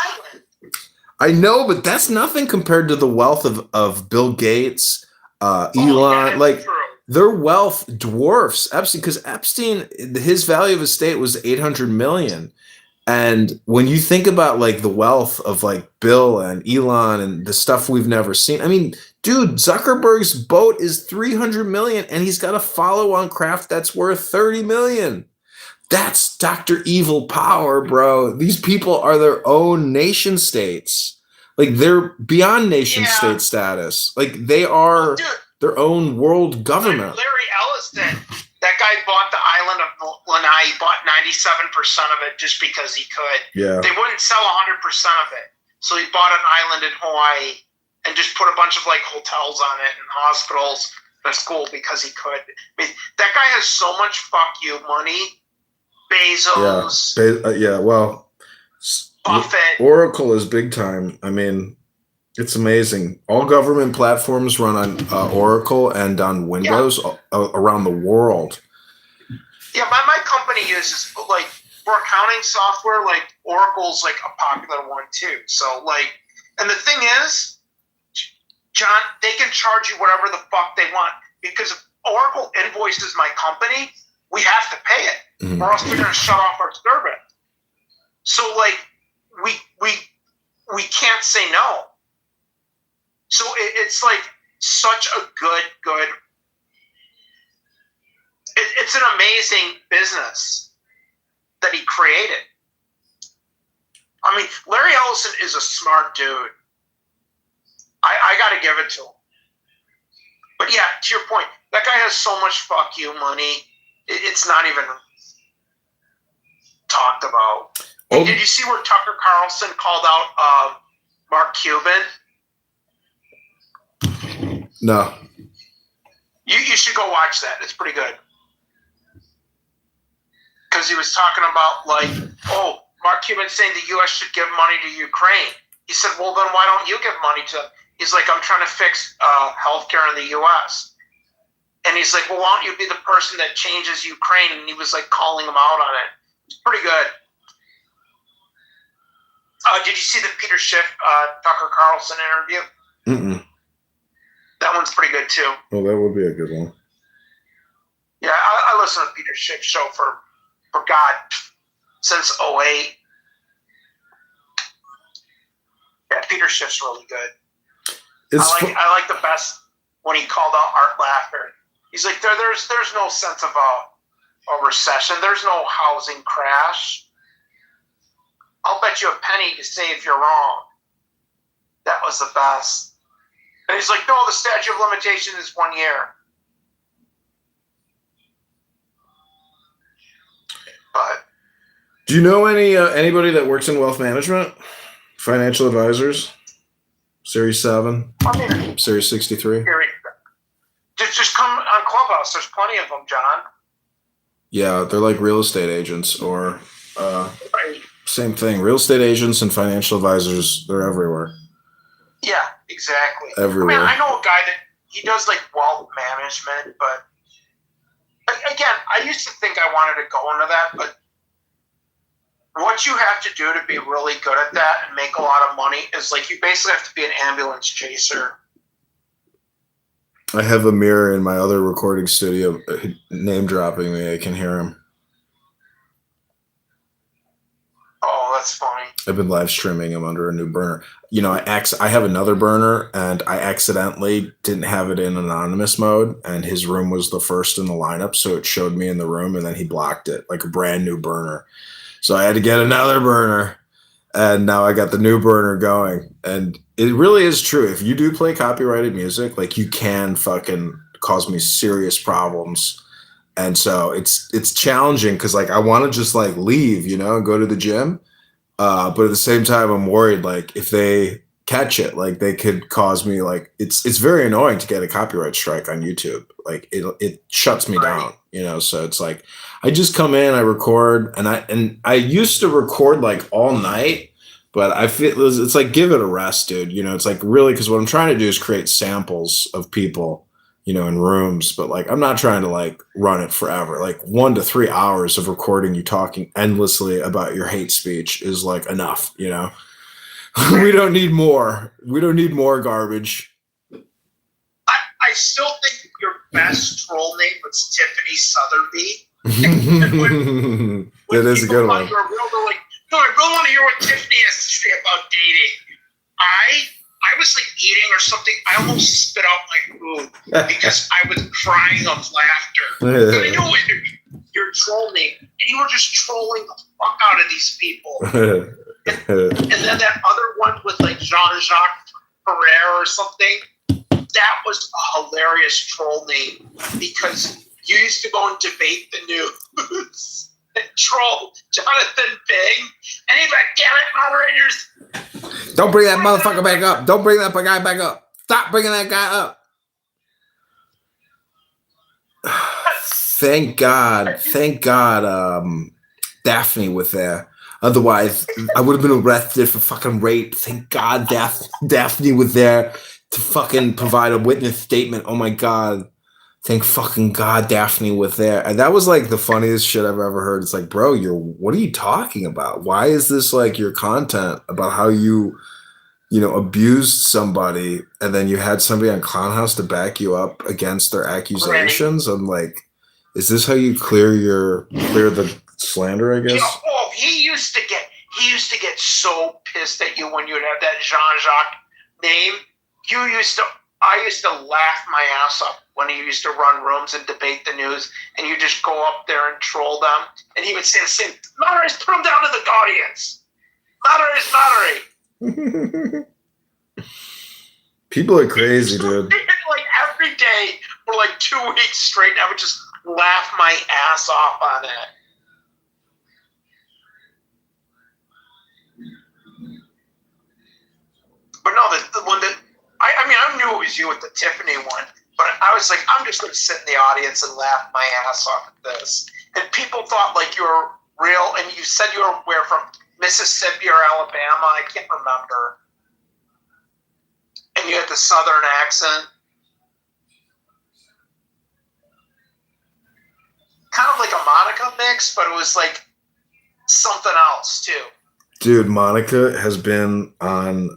island. I know, but that's nothing compared to the wealth of Bill Gates, Elon, like true. their wealth dwarfs Epstein, because Epstein, his value of estate was 800 million. And when you think about like the wealth of like Bill and Elon and the stuff we've never seen, I mean, dude, Zuckerberg's boat is 300 million and he's got a follow-on craft that's worth 30 million. That's Dr. Evil power, bro. These people are their own nation states. Like they're beyond nation state status. Like they are their own world government. Larry Ellison, that guy bought the island of Lanai. He bought 97% of it just because he could. Yeah. They wouldn't sell 100% of it. So he bought an island in Hawaii and just put a bunch of like hotels on it and hospitals and a school because he could. I mean, that guy has so much fuck you money. Bezos. Yeah, well, Buffett. Oracle is big time. I mean, it's amazing. All government platforms run on Oracle and on Windows around the world. Yeah, my company uses, like, for accounting software, like, Oracle's, like, a popular one, too. So, like, and the thing is, John, they can charge you whatever the fuck they want. Because if Oracle invoices my company, we have to pay it. Mm-hmm. Or else they're going to shut off our service. So, like, we can't say no. So it's like such a good. It's an amazing business that he created. I mean, Larry Ellison is a smart dude. I got to give it to him. But yeah, to your point, that guy has so much fuck you money. It's not even talked about. Oh. Did you see where Tucker Carlson called out Mark Cuban? No. You should go watch that. It's pretty good. Because he was talking about, like, Mark Cuban saying the U.S. should give money to Ukraine. He said, well, then why don't you give money to... He's like, I'm trying to fix healthcare in the U.S. And he's like, well, why don't you be the person that changes Ukraine? And he was, like, calling him out on it. It's pretty good. Did you see the Peter Schiff, Tucker Carlson interview? Mm-mm. That one's pretty good, too. Well, that would be a good one. Yeah, I listen to Peter Schiff's show for God, since 2008. Yeah, Peter Schiff's really good. I like the best when he called out Art Laffer. He's like, there's no sense of a recession. There's no housing crash. I'll bet you a penny to say if you're wrong. That was the best. And he's like, no, the statute of limitation is 1 year. But do you know anybody that works in wealth management? Financial advisors? Series 7? Series 63? Just come on Clubhouse. There's plenty of them, John. Yeah, they're like real estate agents or same thing. Real estate agents and financial advisors, they're everywhere. Yeah, exactly. Everywhere. I mean, I know a guy that he does like wealth management, but again, I used to think I wanted to go into that, but what you have to do to be really good at that and make a lot of money is like you basically have to be an ambulance chaser. I have a mirror in my other recording studio name dropping me. I can hear him. Oh, that's funny. I've been live streaming him under a new burner. You know, I have another burner and I accidentally didn't have it in anonymous mode and his room was the first in the lineup. So it showed me in the room and then he blocked it like a brand new burner. So I had to get another burner and now I got the new burner going. And it really is true. If you do play copyrighted music, like you can fucking cause me serious problems. And so it's challenging because like I want to just like leave, you know, and go to the gym. But at the same time, I'm worried like if they catch it, like they could cause me like it's very annoying to get a copyright strike on YouTube. Like it shuts me down, you know. So it's like I just come in, I record, and I used to record like all night, but I feel it's like give it a rest, dude. You know, it's like really because what I'm trying to do is create samples of people, you know, in rooms, but like I'm not trying to like run it forever. Like 1 to 3 hours of recording you talking endlessly about your hate speech is like enough, you know. We don't need more. We don't need more garbage. I still think your best troll name was Tiffany Sotheby. That is a good one. They're like, no, I really want to hear what Tiffany has to say about dating. I was like eating or something. I almost spit out my food because I was crying of laughter. And I know your troll name, and you were just trolling the fuck out of these people. And then that other one with like Jean-Jacques Ferrer or something, that was a hilarious troll name because you used to go and debate the news and troll Jonathan Bing. And he'd be like, damn it, moderators. Don't bring that motherfucker back up. Don't bring that guy back up. Stop bringing that guy up. Thank God, Daphne was there. Otherwise, I would have been arrested for fucking rape. Thank God Daphne was there to fucking provide a witness statement. Oh my God. Thank fucking God Daphne was there. And that was like the funniest shit I've ever heard. It's like, bro, what are you talking about? Why is this like your content about how you know, abused somebody and then you had somebody on Clown House to back you up against their accusations? I'm like, is this how you clear the slander, I guess? You know, he used to get so pissed at you when you would have that Jean-Jacques name. I used to laugh my ass off when he used to run rooms and debate the news, and you just go up there and troll them, and he would say the same, moderators, put him down to the audience. Moderate. People are crazy, dude. Like every day for like 2 weeks straight, I would just laugh my ass off on it. But no, the one that I knew it was you with the Tiffany one, but I was like, I'm just going to sit in the audience and laugh my ass off at this. And people thought like you were real, and you said you were from Mississippi or Alabama. I can't remember. And you had the Southern accent. Kind of like a Monica mix, but it was like something else too. Dude, Monica has been on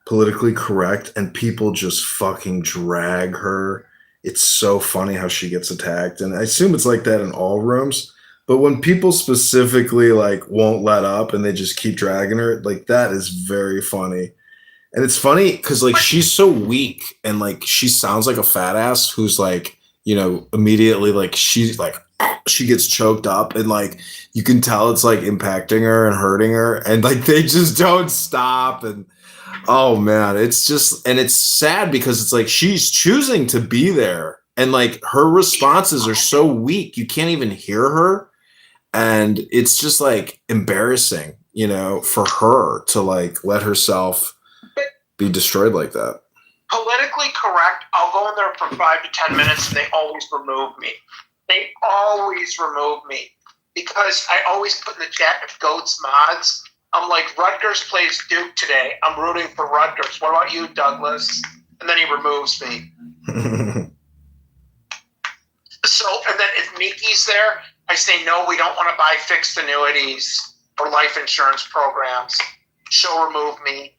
Politically Correct, and people just fucking drag her. It's so funny how she gets attacked, and I assume it's like that in all rooms. But when people specifically like won't let up and they just keep dragging her, like that is very funny. And it's funny because like she's so weak and like she sounds like a fat ass who's like immediately like she's like she gets choked up and like you can tell it's like impacting her and hurting her and like they just don't stop and oh man, it's just and it's sad because it's like she's choosing to be there and like her responses are so weak you can't even hear her and it's just like embarrassing, for her to like let herself be destroyed like that. Politically correct, I'll go in there for 5 to 10 minutes and they always remove me. They always remove me because I always put in the chat if Goats mods. I'm like, Rutgers plays Duke today. I'm rooting for Rutgers. What about you, Douglas? And then he removes me. So, and then if Mickey's there, I say, no, we don't want to buy fixed annuities or life insurance programs. She'll remove me.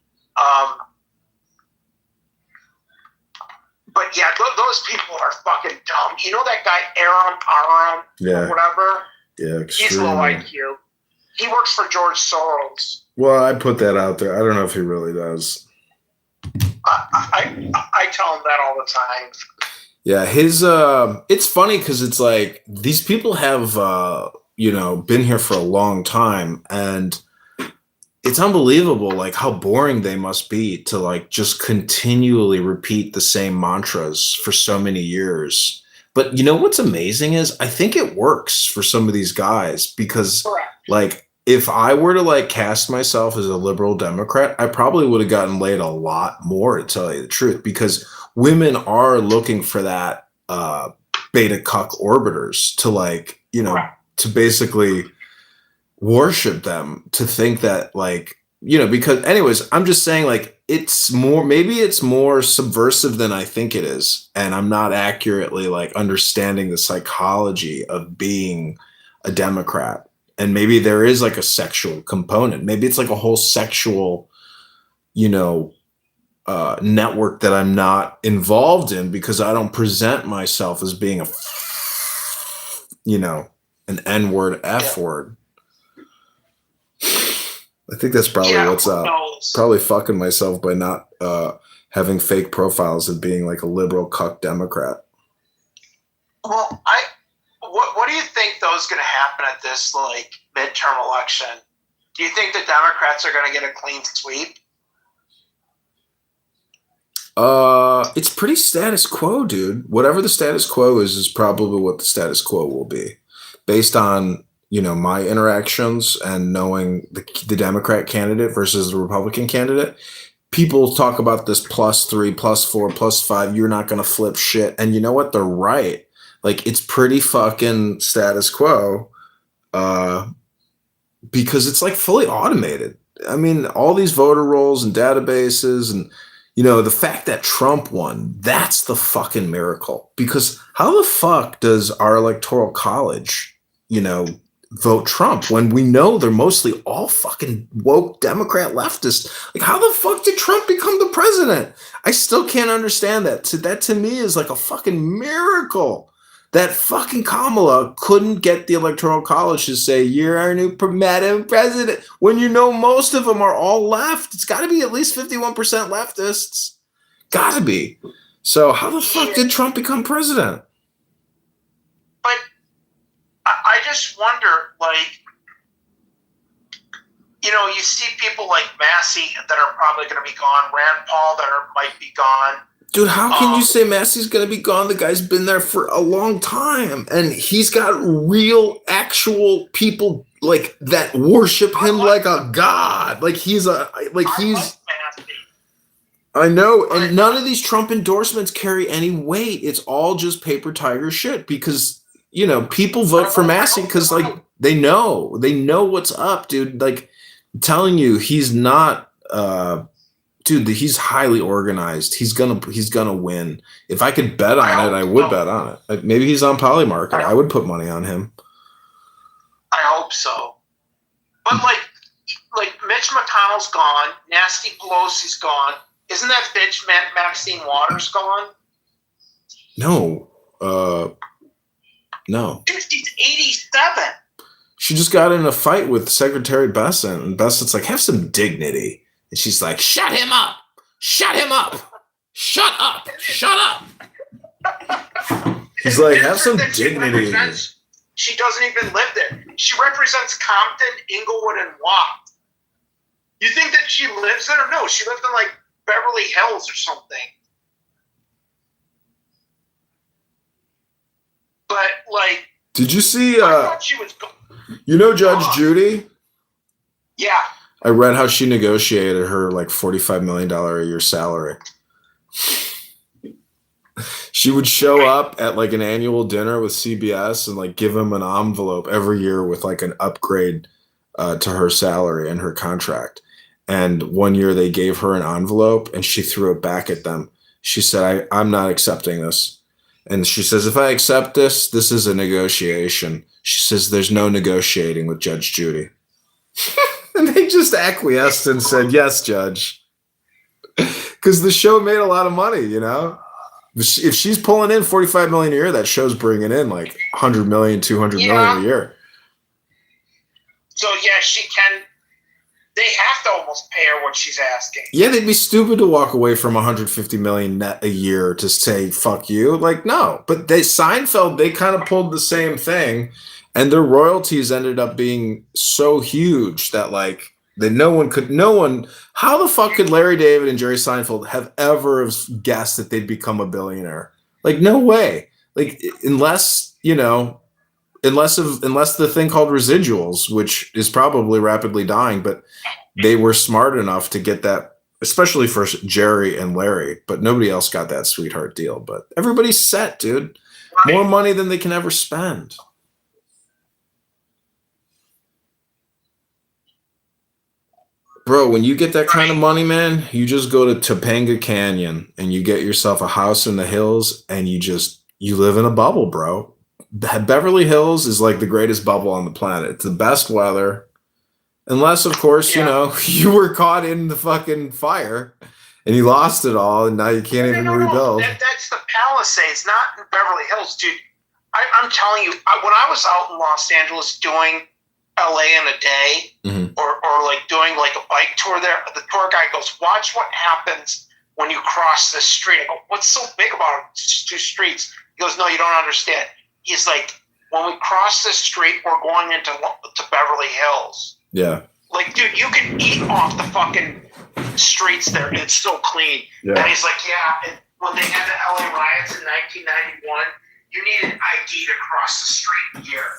But yeah, those people are fucking dumb. You know that guy, Aram, yeah, or whatever? Yeah, he's low IQ. He works for George Soros. Well, I put that out there. I don't know if he really does. I tell him that all the time. Yeah, it's funny because it's like these people have, been here for a long time and it's unbelievable like how boring they must be to like just continually repeat the same mantras for so many years. But what's amazing is I think it works for some of these guys because like if I were to like cast myself as a liberal Democrat, I probably would have gotten laid a lot more, to tell you the truth, because women are looking for that beta cuck orbiters to like, to basically worship them, to think that like, because anyways, I'm just saying like maybe it's more subversive than I think it is. And I'm not accurately like understanding the psychology of being a Democrat. And maybe there is like a sexual component. Maybe it's like a whole sexual, network that I'm not involved in because I don't present myself as being an N-word, F-word. I think that's probably what's up. Probably fucking myself by not having fake profiles and being like a liberal cuck Democrat. Well, what do you think though is going to happen at this like midterm election? Do you think the Democrats are going to get a clean sweep? It's pretty status quo, dude. Whatever the status quo is probably what the status quo will be, based on my interactions and knowing the Democrat candidate versus the Republican candidate. People talk about this +3, +4, +5. You're not going to flip shit, and you know what? They're right. Like it's pretty fucking status quo, because it's like fully automated. I mean, all these voter rolls and databases and the fact that Trump won, that's the fucking miracle. Because how the fuck does our electoral college, vote Trump when we know they're mostly all fucking woke Democrat leftists? Like, how the fuck did Trump become the president? I still can't understand that. That to me is like a fucking miracle. That fucking Kamala couldn't get the electoral college to say, you're our new Madam President, when most of them are all left. It's got to be at least 51% leftists. Got to be. So how the fuck did Trump become president? But I just wonder, like, you see people like Massey that are probably going to be gone, Rand Paul that might be gone. Dude, how can you say Massey's going to be gone? The guy's been there for a long time, and he's got real, actual people like that worship him like a god. Like he's. I know, and none of these Trump endorsements carry any weight. It's all just paper tiger shit because people vote for Massey because like they know what's up, dude. Like I'm telling you, he's not. Dude, he's highly organized. He's gonna win. If I could bet on it, I would bet on it. Maybe he's on Polymarket. I would put money on him. I hope so. But like Mitch McConnell's gone. Nasty Pelosi's gone. Isn't that bitch Maxine Waters gone? No. No. Dude, she's 87. She just got in a fight with Secretary Bessent, and Bessent's like, have some dignity. And she's like, shut him up. Shut him up. Shut up. Shut up. He's like, have some That dignity. She doesn't even live there. She represents Compton, Inglewood, and Watt. You think that she lives there? No, she lives in like Beverly Hills or something. But like, did you see? I thought she was. You know Judge Judy? Yeah. I read how she negotiated her like $45 million a year salary. She would show up at like an annual dinner with CBS and like give him an envelope every year with like an upgrade to her salary and her contract. And one year they gave her an envelope and she threw it back at them. She said, I'm not accepting this. And she says, if I accept this, this is a negotiation. She says, there's no negotiating with Judge Judy. And they just acquiesced and said, yes, Judge. Because the show made a lot of money, you know? If she's pulling in $45 million a year, that show's bringing in like $100 million, $200 million a year. So yeah, she can. They have to almost pay her what she's asking. Yeah, they'd be stupid to walk away from $150 million net a year to say "fuck you." Like, no. But Seinfeld, they kind of pulled the same thing, and their royalties ended up being so huge that like that no one. How the fuck could Larry David and Jerry Seinfeld have ever guessed that they'd become a billionaire? Like, no way. Like, unless the thing called residuals, which is probably rapidly dying, but they were smart enough to get that, especially for Jerry and Larry, but nobody else got that sweetheart deal. But everybody's set, dude. More money than they can ever spend. Bro, when you get that kind of money, man, you just go to Topanga Canyon and you get yourself a house in the hills and you live in a bubble, bro. Beverly Hills is like the greatest bubble on the planet. It's the best weather. Unless, of course, you were caught in the fucking fire and you lost it all and now you can't even rebuild. That's the Palisades, not in Beverly Hills, dude. I'm telling you, when I was out in Los Angeles doing LA in a day, or like doing like a bike tour there, the tour guy goes, watch what happens when you cross this street. I go, what's so big about it? It's 2 streets. He goes, no, you don't understand. He's like, when we cross this street, we're going into Beverly Hills. Yeah. Like, dude, you can eat off the fucking streets there, and it's still clean. Yeah. And he's like, yeah, and when they had the LA riots in 1991, you needed ID to cross the street here.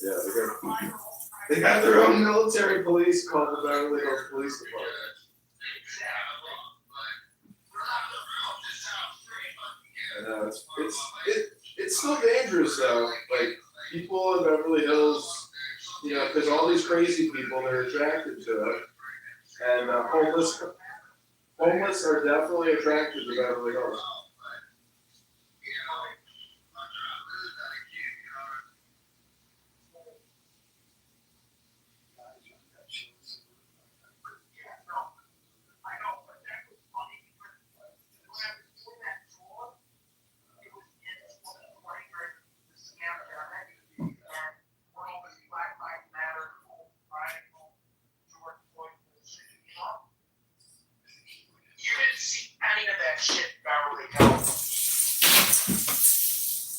Yeah, they got their own military police called the Beverly Hills Police Department. It's still dangerous though. Like people in Beverly Hills, because all these crazy people, they're attracted to it, and homeless are definitely attracted to Beverly Hills.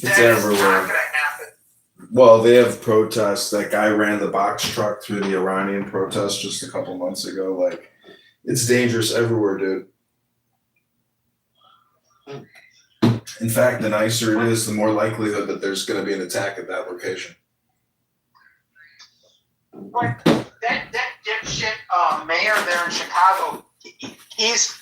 It's everywhere. Well, they have protests. That guy ran the box truck through the Iranian protests just a couple months ago. Like, it's dangerous everywhere, dude. In fact, the nicer it is, the more likelihood that there's going to be an attack at that location. Like that dipshit mayor there in Chicago, he's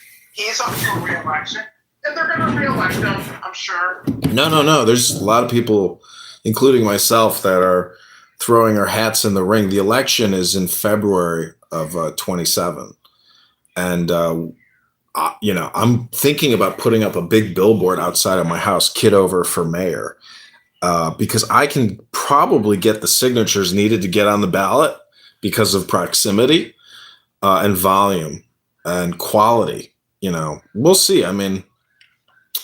up for re-election, and they're going to re-elect him, I'm sure. No. There's a lot of people, including myself, that are throwing our hats in the ring. The election is in February of 27, and I'm thinking about putting up a big billboard outside of my house, Kitover for mayor, because I can probably get the signatures needed to get on the ballot because of proximity and volume and quality. We'll see. I mean,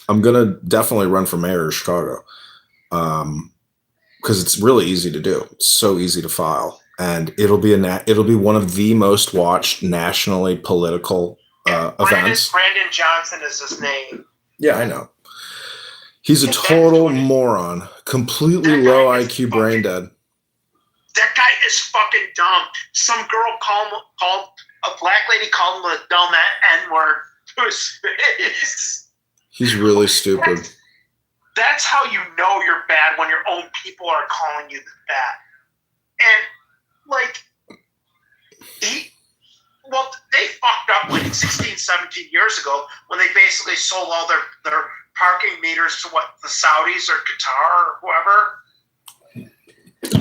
I'm gonna definitely run for mayor of Chicago because it's really easy to do. It's so easy to file, and it'll be one of the most watched nationally political events. Brandon Johnson is his name. Yeah, I know. He's a total moron. Completely low IQ, brain dead. That guy is fucking dumb. Some girl called a black lady called him a dumb N-word to his face. He's really stupid. That's how you know you're bad, when your own people are calling you that. And like they fucked up like 16, 17 years ago when they basically sold all their parking meters to the Saudis or Qatar or whoever.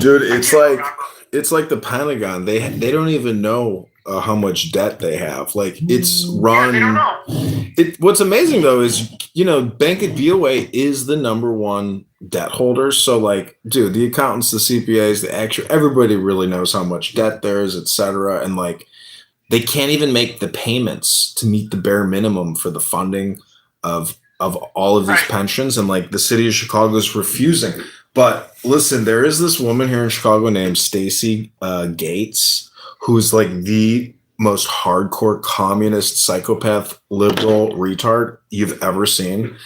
Dude, it's like the Pentagon. They don't even know how much debt they have. Like, it's run. Yeah, they don't know. What's amazing though is, Bank of BOA is the #1 debt holder. So like, dude, the accountants, the CPAs, the actual, everybody really knows how much debt there is, etc. And like, they can't even make the payments to meet the bare minimum for the funding of all of these pensions. And like, the city of Chicago is refusing. But listen, there is this woman here in Chicago named Stacey Gates, who's like the most hardcore communist, psychopath, liberal retard you've ever seen.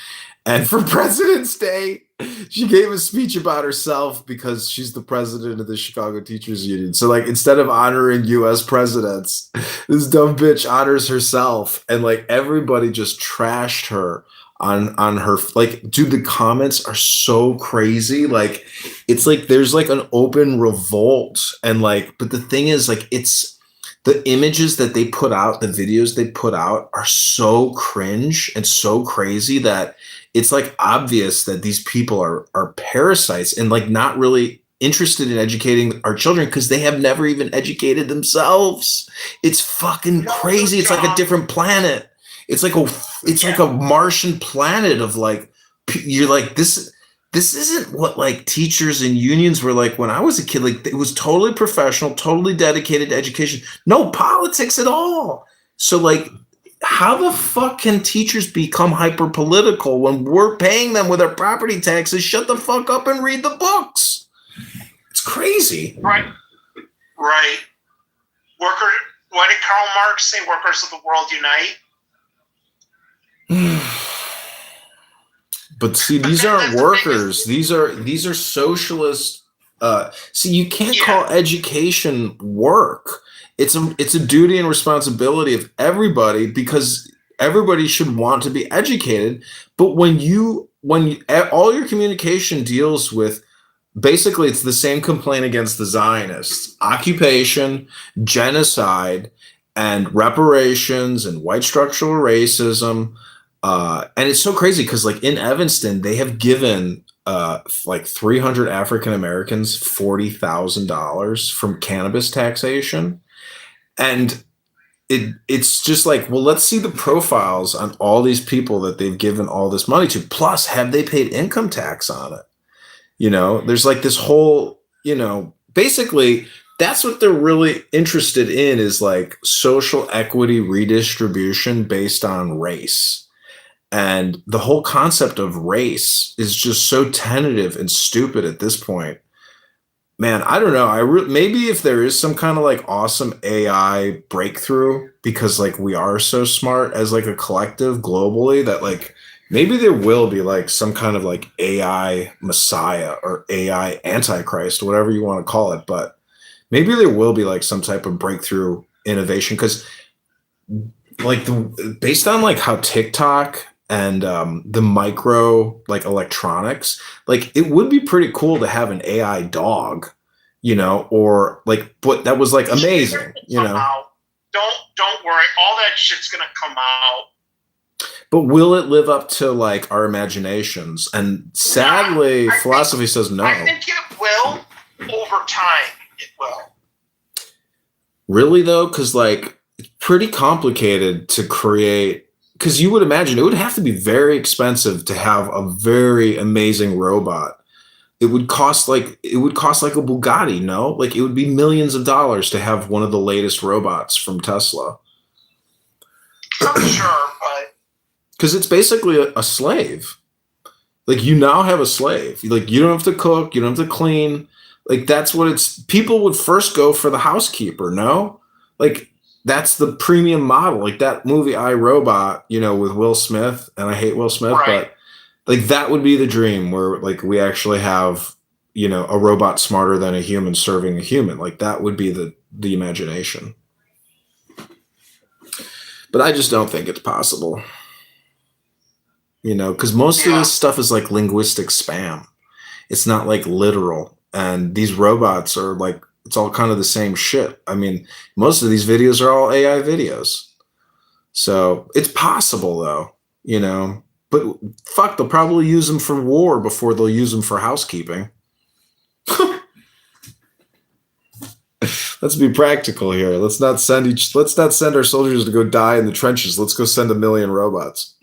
And for President's Day, she gave a speech about herself because she's the president of the Chicago Teachers Union. So like, instead of honoring US presidents, this dumb bitch honors herself. And like, everybody just trashed her on her. Like, dude, the comments are so crazy. Like, it's like there's like an open revolt. And like, but the thing is, like, it's the images that they put out, the videos they put out are so cringe and so crazy that it's like obvious that these people are parasites and like not really interested in educating our children because they have never even educated themselves. It's fucking crazy. It's like a different planet. It's like a Martian planet of like, you're like, this isn't what like teachers and unions were like when I was a kid. Like, it was totally professional, totally dedicated to education, no politics at all. So like, how the fuck can teachers become hyper political when we're paying them with our property taxes? Shut the fuck up and read the books. It's crazy. Right. What did Karl Marx say? Workers of the world unite. But see, these aren't workers. These are socialist. See, you can't call education work. It's a duty and responsibility of everybody because everybody should want to be educated. But when all your communication deals with, basically, it's the same complaint against the Zionists: occupation, genocide, and reparations, and white structural racism. And it's so crazy because like in Evanston, they have given like 300 African Americans $40,000 from cannabis taxation. And it's just like, well, let's see the profiles on all these people that they've given all this money to. Plus, have they paid income tax on it? There's like this whole, basically that's what they're really interested in, is like social equity redistribution based on race. And the whole concept of race is just so tentative and stupid at this point. Man, I don't know. Maybe if there is some kind of like awesome AI breakthrough, because like we are so smart as like a collective globally, that like maybe there will be like some kind of like AI messiah or AI antichrist, whatever you want to call it. But maybe there will be like some type of breakthrough innovation, because like based on like how TikTok and the micro like electronics, like it would be pretty cool to have an AI dog, or like, but that was like amazing, Don't worry, all that shit's gonna come out. But will it live up to like our imaginations? And sadly, philosophy says no. I think it will over time. It will. Really though, because like it's pretty complicated to create. Because you would imagine it would have to be very expensive to have a very amazing robot. It would cost like a Bugatti, no? Like it would be millions of dollars to have one of the latest robots from Tesla. I'm sure, but because it's basically a slave. Like you now have a slave. Like you don't have to cook, you don't have to clean. Like that's what it's. People would first go for the housekeeper, no? Like that's the premium model. Like that movie I, Robot, you know, with Will Smith, and I hate Will Smith, Right. but like that would be the dream where like we actually have, you know, a robot smarter than a human serving a human. Like that would be the imagination. But I just don't think it's possible. You know, because most of this stuff is like linguistic spam. It's not like literal. And these robots are like, it's all kind of the same shit. I mean, most of these videos are all AI videos. So it's possible though, you know. But fuck, they'll probably use them for war before they'll use them for housekeeping. Let's be practical here. Let's not send our soldiers to go die in the trenches. Let's go send 1 million robots.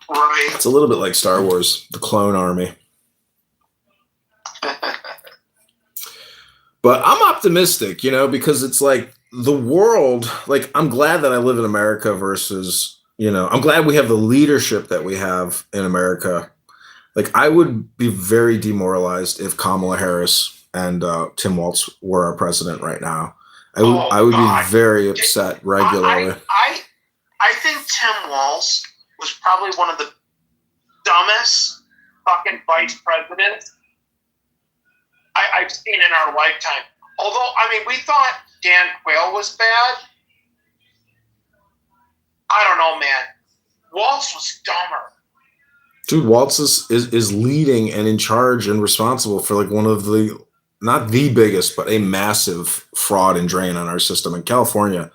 Right. It's a little bit like Star Wars, the clone army. But I'm optimistic, you know, because it's like the world, like I'm glad that I live in America versus, you know, I'm glad we have the leadership that we have in America. Like I would be very demoralized if Kamala Harris and Tim Walz were our president right now. I would be very upset regularly. I think Tim Walz was probably one of the dumbest fucking vice presidents I've seen in our lifetime. Although, I mean, we thought Dan Quayle was bad. I don't know, man. Walz was dumber. Dude, Walz is leading and in charge and responsible for like one of the, not the biggest, but a massive fraud and drain on our system in California.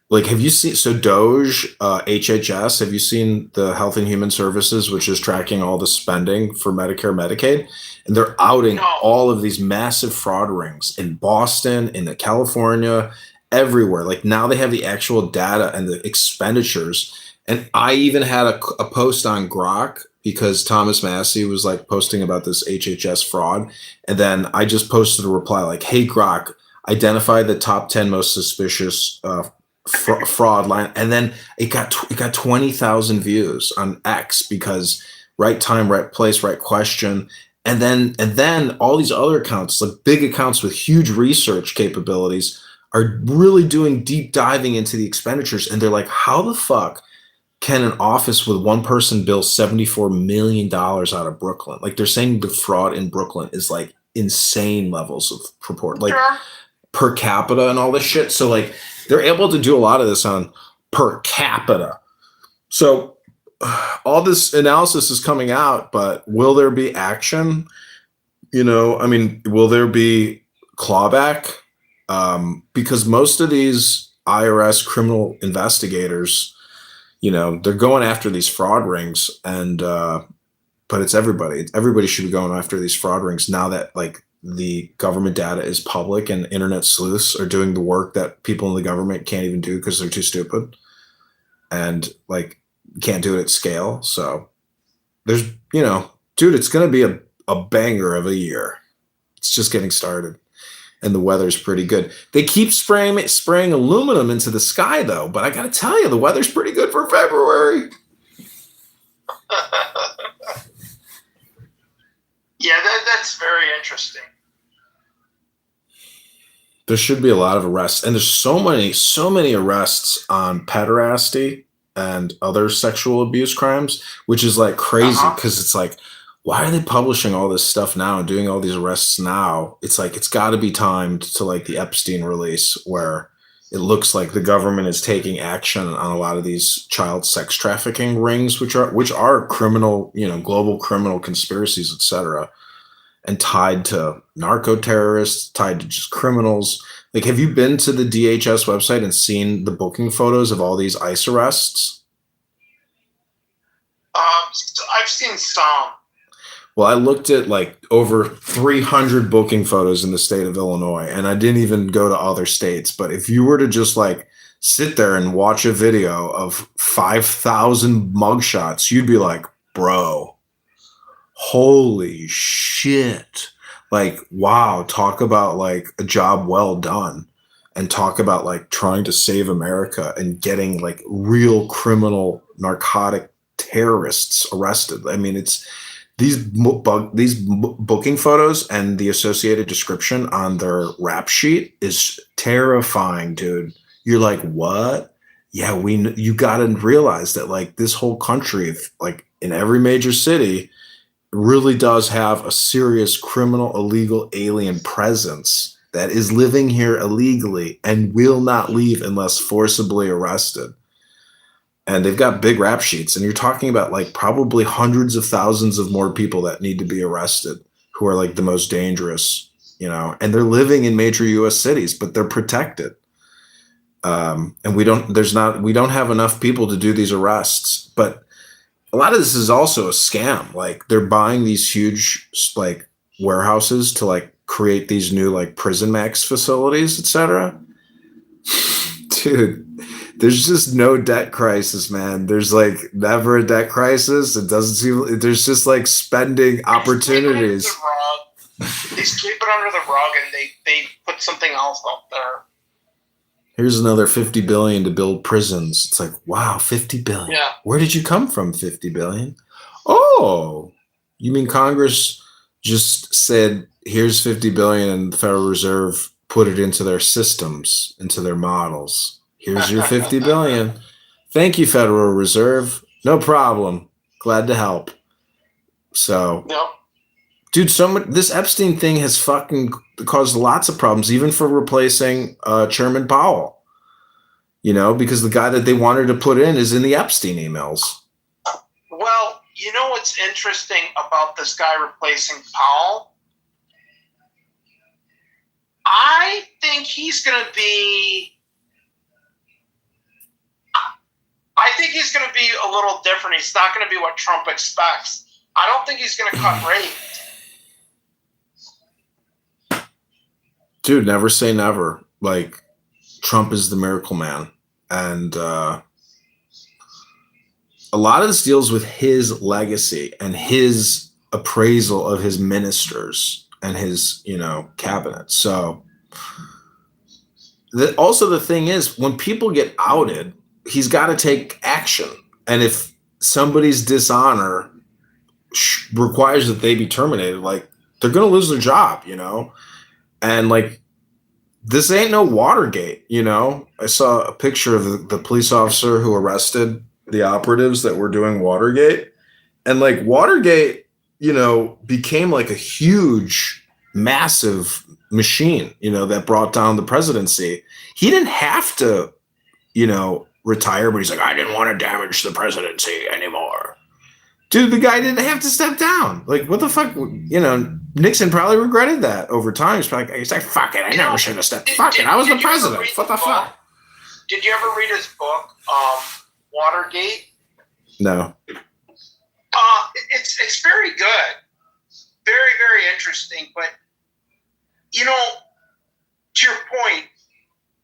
Like, have you seen, so Doge, HHS, have you seen the Health and Human Services, which is tracking all the spending for Medicare, Medicaid? And they're outing all of these massive fraud rings in Boston, in California, everywhere. Like now they have the actual data and the expenditures. And I even had a post on Grok because Thomas Massey was like posting about this HHS fraud. And then I just posted a reply like, hey, Grok, identify the top 10 most suspicious fraud line. And then it got 20,000 views on X because right time, right place, right question. And then all these other accounts, like big accounts with huge research capabilities, are really doing deep diving into the expenditures. And they're like, how the fuck can an office with one person bill $74 million out of Brooklyn? Like they're saying the fraud in Brooklyn is like insane levels of purport, like per capita and all this shit. So like they're able to do a lot of this on per capita. So all this analysis is coming out, but will there be action? You know, I mean, will there be clawback? Because most of these IRS criminal investigators, you know, they're going after these fraud rings, and but it's everybody. Everybody should be going after these fraud rings now that like the government data is public and internet sleuths are doing the work that people in the government can't even do because they're too stupid and like can't do it at scale. So there's, you know, dude, it's going to be a banger of a year. It's just getting started. And the weather's pretty good. They keep spraying aluminum into the sky, though. But I got to tell you, the weather's pretty good for February. Yeah, that's very interesting. There should be a lot of arrests. And there's so many arrests on pederasty and other sexual abuse crimes, which is like crazy because it's like, why are they publishing all this stuff now and doing all these arrests now? It's like, it's got to be timed to like the Epstein release where it looks like the government is taking action on a lot of these child sex trafficking rings, which are criminal, you know, global criminal conspiracies, etc., and tied to narco terrorists, tied to just criminals. Like, have you been to the DHS website and seen the booking photos of all these ICE arrests? I've seen some. Well, I looked at like over 300 booking photos in the state of Illinois, and I didn't even go to other states. But if you were to just like sit there and watch a video of 5,000 mugshots, you'd be like, bro, holy shit. Like, wow, talk about like a job well done, and talk about like trying to save America and getting like real criminal narcotic terrorists arrested. I mean, these booking photos and the associated description on their rap sheet is terrifying, dude. You're like, what? Yeah, you got to realize that like this whole country, like in every major city, really does have a serious criminal, illegal alien presence that is living here illegally and will not leave unless forcibly arrested. And they've got big rap sheets, and you're talking about like probably hundreds of thousands of more people that need to be arrested who are like the most dangerous, you know, and they're living in major US cities, but they're protected. And we don't have enough people to do these arrests, but a lot of this is also a scam. Like they're buying these huge like warehouses to like create these new like prison max facilities, etc. Dude, there's just no debt crisis, man. There's like never a debt crisis. It doesn't seem there's just like spending opportunities. They sweep it under the rug and they put something else up there. Here's another 50 billion to build prisons. It's like, wow, 50 billion. Yeah. Where did you come from, 50 billion? Oh, you mean Congress just said, here's 50 billion and the Federal Reserve put it into their systems, into their models. Here's your 50 billion. Thank you, Federal Reserve. No problem. Glad to help. So, Yep. dude, this Epstein thing has fucking caused lots of problems, even for replacing Chairman Powell. You know, because the guy that they wanted to put in is in the Epstein emails. Well, you know what's interesting about this guy replacing Powell? I think he's going to be. I think he's going to be a little different. He's not going to be what Trump expects. I don't think he's going to cut rates. Dude, never say never. Like, Trump is the miracle man. And a lot of this deals with his legacy and his appraisal of his ministers and his, you know, cabinet. So also the thing is, when people get outed, he's got to take action. And if somebody's dishonor requires that they be terminated, like, they're going to lose their job, you know? And like, this ain't no Watergate, you know? I saw a picture of the police officer who arrested the operatives that were doing Watergate. And like Watergate, you know, became like a huge, massive machine, you know, that brought down the presidency. He didn't have to, you know, retire, but he's like, I didn't want to damage the presidency anymore. Dude, the guy didn't have to step down. Like, what the fuck? You know, Nixon probably regretted that over time. He's like, fuck it, I never should have stepped. Fuck it, I was the president. What the fuck? Did you ever read his book, Watergate? No. It's very good. Very, very interesting. But, you know, to your point,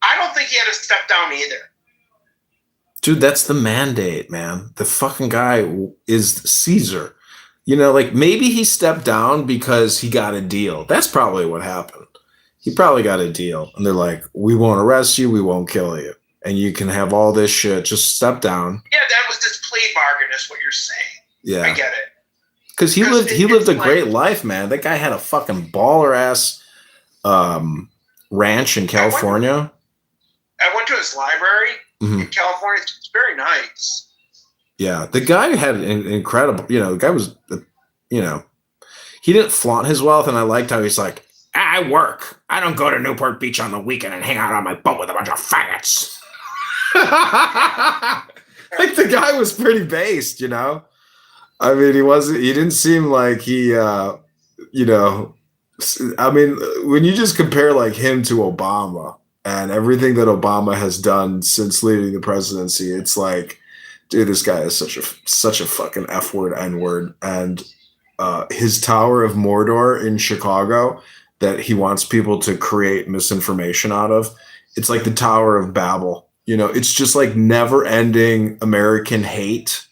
I don't think he had to step down either. Dude, that's the mandate, man. The fucking guy is Caesar. You know, like maybe he stepped down because he got a deal. That's probably what happened. He probably got a deal. And they're like, we won't arrest you. We won't kill you. And you can have all this shit. Just step down. Yeah, that was this plea bargain is what you're saying. Yeah. I get it. Because he lived a great life, man. That guy had a fucking baller-ass ranch in California. I went to his library in California. It's very nice. Yeah, the guy had an incredible, you know, the guy was, you know, he didn't flaunt his wealth, and I liked how he's like, I work. I don't go to Newport Beach on the weekend and hang out on my boat with a bunch of faggots. Like, the guy was pretty based, you know? I mean, he didn't seem like he, you know, I mean, when you just compare like him to Obama and everything that Obama has done since leaving the presidency, it's like, dude, this guy is such a fucking F-word, N-word. And his Tower of Mordor in Chicago that he wants people to create misinformation out of, it's like the Tower of Babel. You know, it's just like never-ending American hate.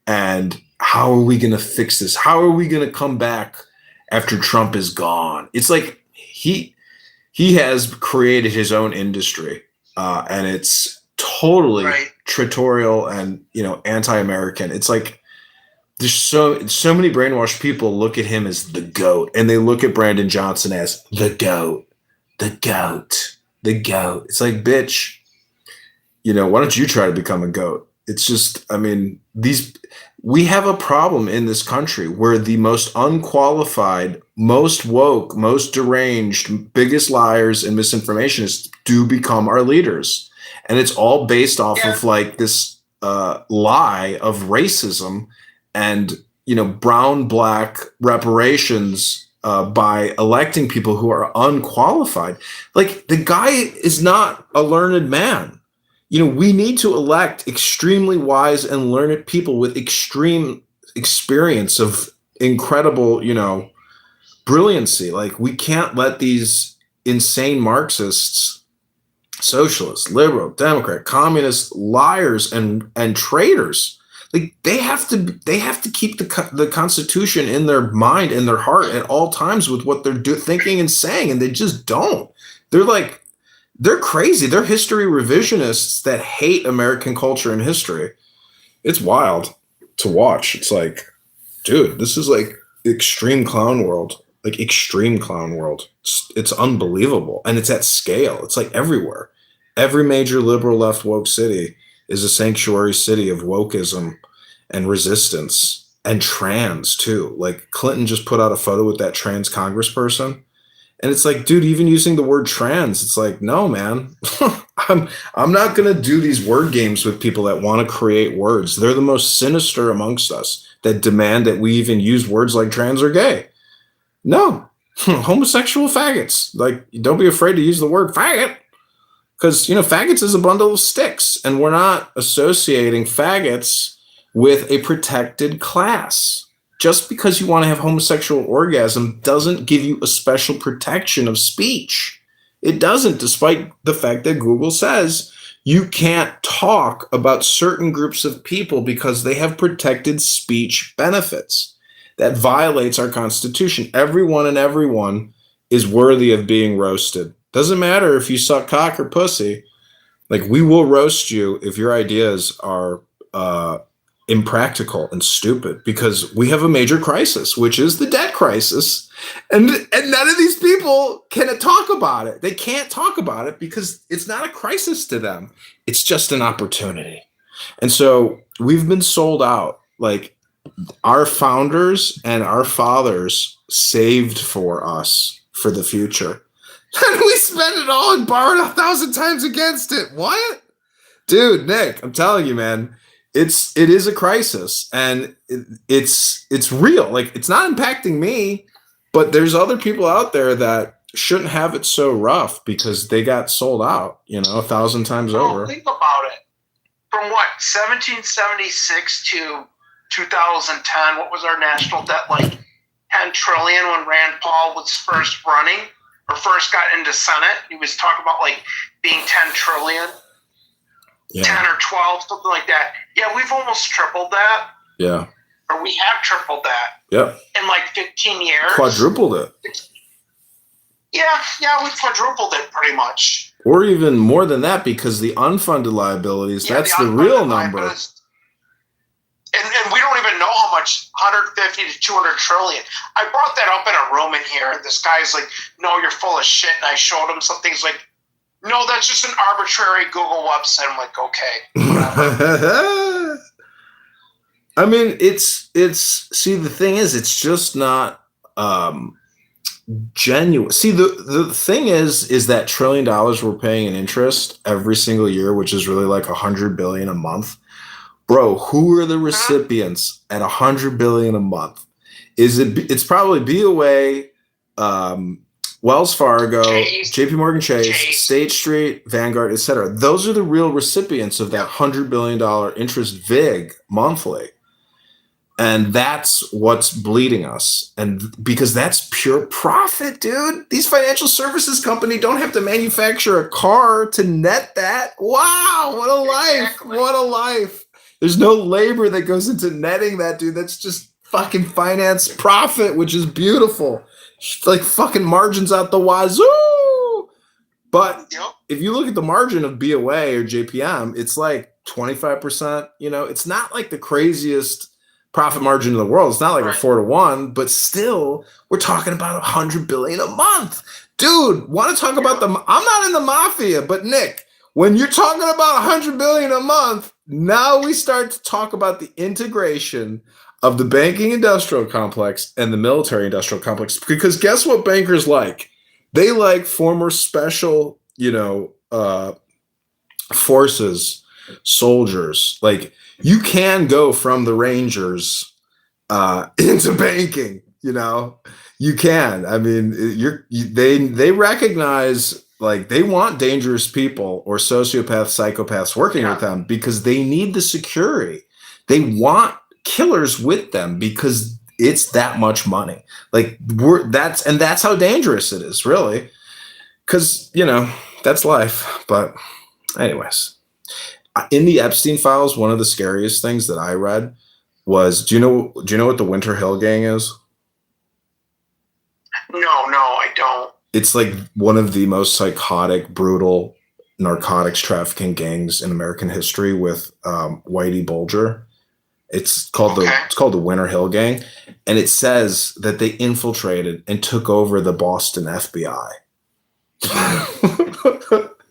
And how are we going to fix this? How are we going to come back after Trump is gone? It's like he has created his own industry, and it's totally traitorial and, you know, anti-American. It's like there's so many brainwashed people look at him as the GOAT, and they look at Brandon Johnson as the GOAT, the GOAT, the GOAT. It's like, bitch, why don't you try to become a GOAT? It's just, I mean, we have a problem in this country where the most unqualified, most woke, most deranged, biggest liars and misinformationists do become our leaders. And it's all based off of like this lie of racism and, brown, black reparations by electing people who are unqualified. Like, the guy is not a learned man. We need to elect extremely wise and learned people with extreme experience of incredible, brilliancy. Like, we can't let these insane Marxists, socialists, liberal, Democrat, communist, liars, and traitors. Like, they have to keep the Constitution in their mind and their heart at all times with what they're thinking and saying, and they just don't. They're crazy. They're history revisionists that hate American culture and history. It's wild to watch. It's like, dude, this is like extreme clown world. Like, extreme clown world. It's unbelievable. And it's at scale. It's like everywhere. Every major liberal left woke city is a sanctuary city of wokeism and resistance and trans too. Like, Clinton just put out a photo with that trans congressperson. And it's like, dude, even using the word trans, it's like, no, man, I'm not going to do these word games with people that want to create words. They're the most sinister amongst us that demand that we even use words like trans or gay. No, homosexual faggots. Like, don't be afraid to use the word faggot, because, faggots is a bundle of sticks, and we're not associating faggots with a protected class. Just because you want to have homosexual orgasm doesn't give you a special protection of speech. It doesn't, despite the fact that Google says you can't talk about certain groups of people because they have protected speech benefits. That violates our Constitution. Everyone and everyone is worthy of being roasted. Doesn't matter if you suck cock or pussy. Like, we will roast you if your ideas are impractical and stupid, because we have a major crisis, which is the debt crisis, and none of these people can talk about it. They can't talk about it because it's not a crisis to them. It's just an opportunity. And so we've been sold out. Like, our founders and our fathers saved for us for the future, and we spent it all and borrowed 1,000 times against it. What? Dude, Nick, I'm telling you, man, it is a crisis, and it's real. Like, it's not impacting me, but there's other people out there that shouldn't have it so rough because they got sold out, 1,000 times over. Think about it. From 1776 to 2010, what was our national debt? Like 10 trillion when Rand Paul was first running or first got into Senate. He was talking about like being 10 trillion. Yeah. 10 or 12, something like that. Yeah, we've almost tripled that. Yeah. Or we have tripled that. Yep. In like 15 years. Quadrupled it. Yeah, we've quadrupled it pretty much. Or even more than that, because the unfunded liabilities, that's the real number. And we don't even know how much, 150 to 200 trillion. I brought that up in a room in here, and this guy's like, no, you're full of shit. And I showed him some things like, no, that's just an arbitrary Google website. I'm like, okay. I mean, it's see, the thing is, it's just not genuine. See, the thing is that $1 trillion we're paying in interest every single year, which is really like $100 billion a month. Bro, who are the recipients at $100 billion a month? It's probably BOA, Wells Fargo, JP Morgan Chase, State Street, Vanguard, etc. Those are the real recipients of that $100 billion interest VIG monthly. And that's what's bleeding us. And because that's pure profit, dude. These financial services companies don't have to manufacture a car to net that. Wow, what a life. Exactly. What a life. There's no labor that goes into netting that, dude. That's just fucking finance profit, which is beautiful. Like fucking margins out the wazoo. But if you look at the margin of BOA or JPM, it's like 25%. It's not like the craziest profit margin in the world. It's not like Right. a 4-to-1, but still, we're talking about $100 billion a month. Dude, want to talk about I'm not in the mafia, but Nick, when you're talking about $100 billion a month, now we start to talk about the integration of the banking industrial complex and the military industrial complex. Because guess what bankers like? They like former special, forces, soldiers. Like, you can go from the Rangers into banking. You can. I mean, they recognize, like, they want dangerous people or sociopaths, psychopaths working with them because they need the security. They want killers with them because it's that much money. Like, that's how dangerous it is, really. Because, that's life. But anyways, in the Epstein files, one of the scariest things that I read was, do you know what the Winter Hill Gang is? No, I don't. It's like one of the most psychotic, brutal narcotics trafficking gangs in American history with Whitey Bulger. It's called the Winter Hill Gang, and it says that they infiltrated and took over the Boston FBI.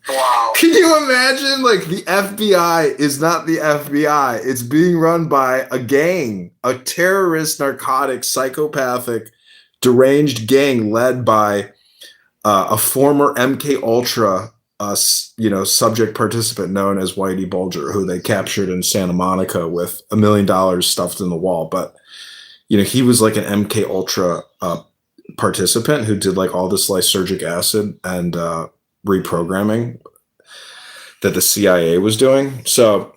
Wow. Can you imagine? Like, the FBI is not the FBI. It's being run by a gang, a terrorist, narcotic, psychopathic, deranged gang led by a former MK Ultra, subject participant known as Whitey Bulger, who they captured in Santa Monica with $1 million stuffed in the wall. But he was like an MK Ultra participant who did like all this lysergic acid and reprogramming that the CIA was doing. So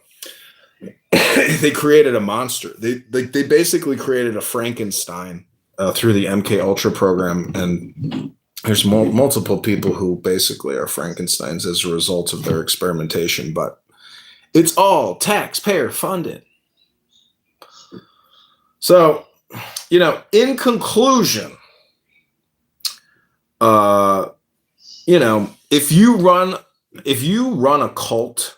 they created a monster. They basically created a Frankenstein through the MK Ultra program, and there's multiple people who basically are Frankensteins as a result of their experimentation, but it's all taxpayer funded. So, in conclusion, if you run a cult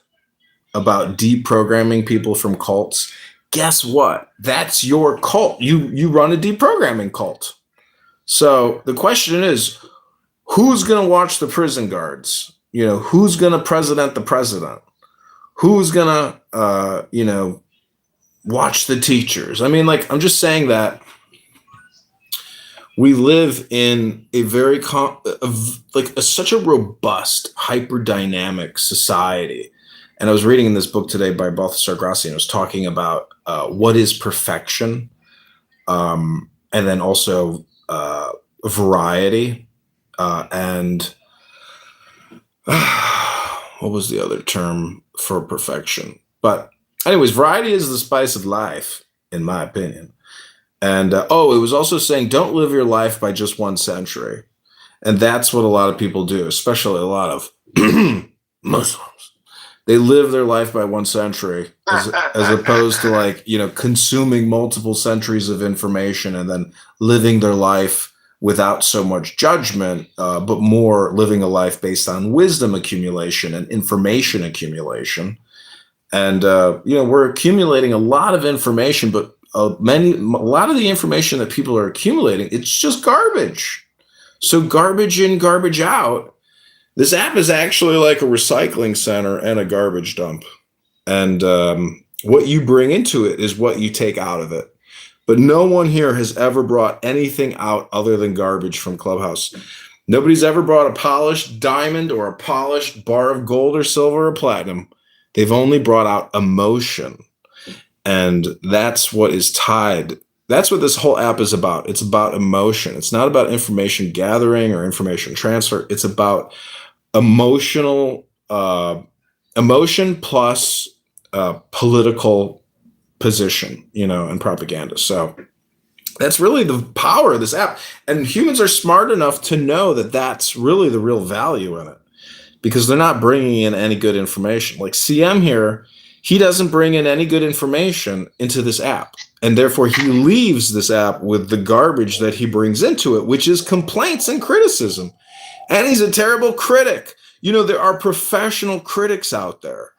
about deprogramming people from cults, guess what? That's your cult. You run a deprogramming cult. So the question is, who's going to watch the prison guards? Who's going to president the president? Who's going to, watch the teachers? I mean, like, I'm just saying that we live in a very such a robust, hyper-dynamic society. And I was reading in this book today by Balthasar Grassi, and it was talking about what is perfection, and then also variety, and what was the other term for perfection? But anyways, variety is the spice of life, in my opinion. And it was also saying, don't live your life by just one century. And that's what a lot of people do, especially a lot of Muslims. They live their life by one century as opposed to consuming multiple centuries of information and then living their life without so much judgment, but more living a life based on wisdom accumulation and information accumulation. And, we're accumulating a lot of information, but a lot of the information that people are accumulating, it's just garbage. So garbage in, garbage out. This app is actually like a recycling center and a garbage dump. And what you bring into it is what you take out of it. But no one here has ever brought anything out other than garbage from Clubhouse. Nobody's ever brought a polished diamond or a polished bar of gold or silver or platinum. They've only brought out emotion. And that's what is tied. That's what this whole app is about. It's about emotion. It's not about information gathering or information transfer. It's about emotion plus political position, and propaganda. So that's really the power of this app. And humans are smart enough to know that that's really the real value in it, because they're not bringing in any good information. Like CM here, he doesn't bring in any good information into this app. And therefore, he leaves this app with the garbage that he brings into it, which is complaints and criticism. And he's a terrible critic. There are professional critics out there,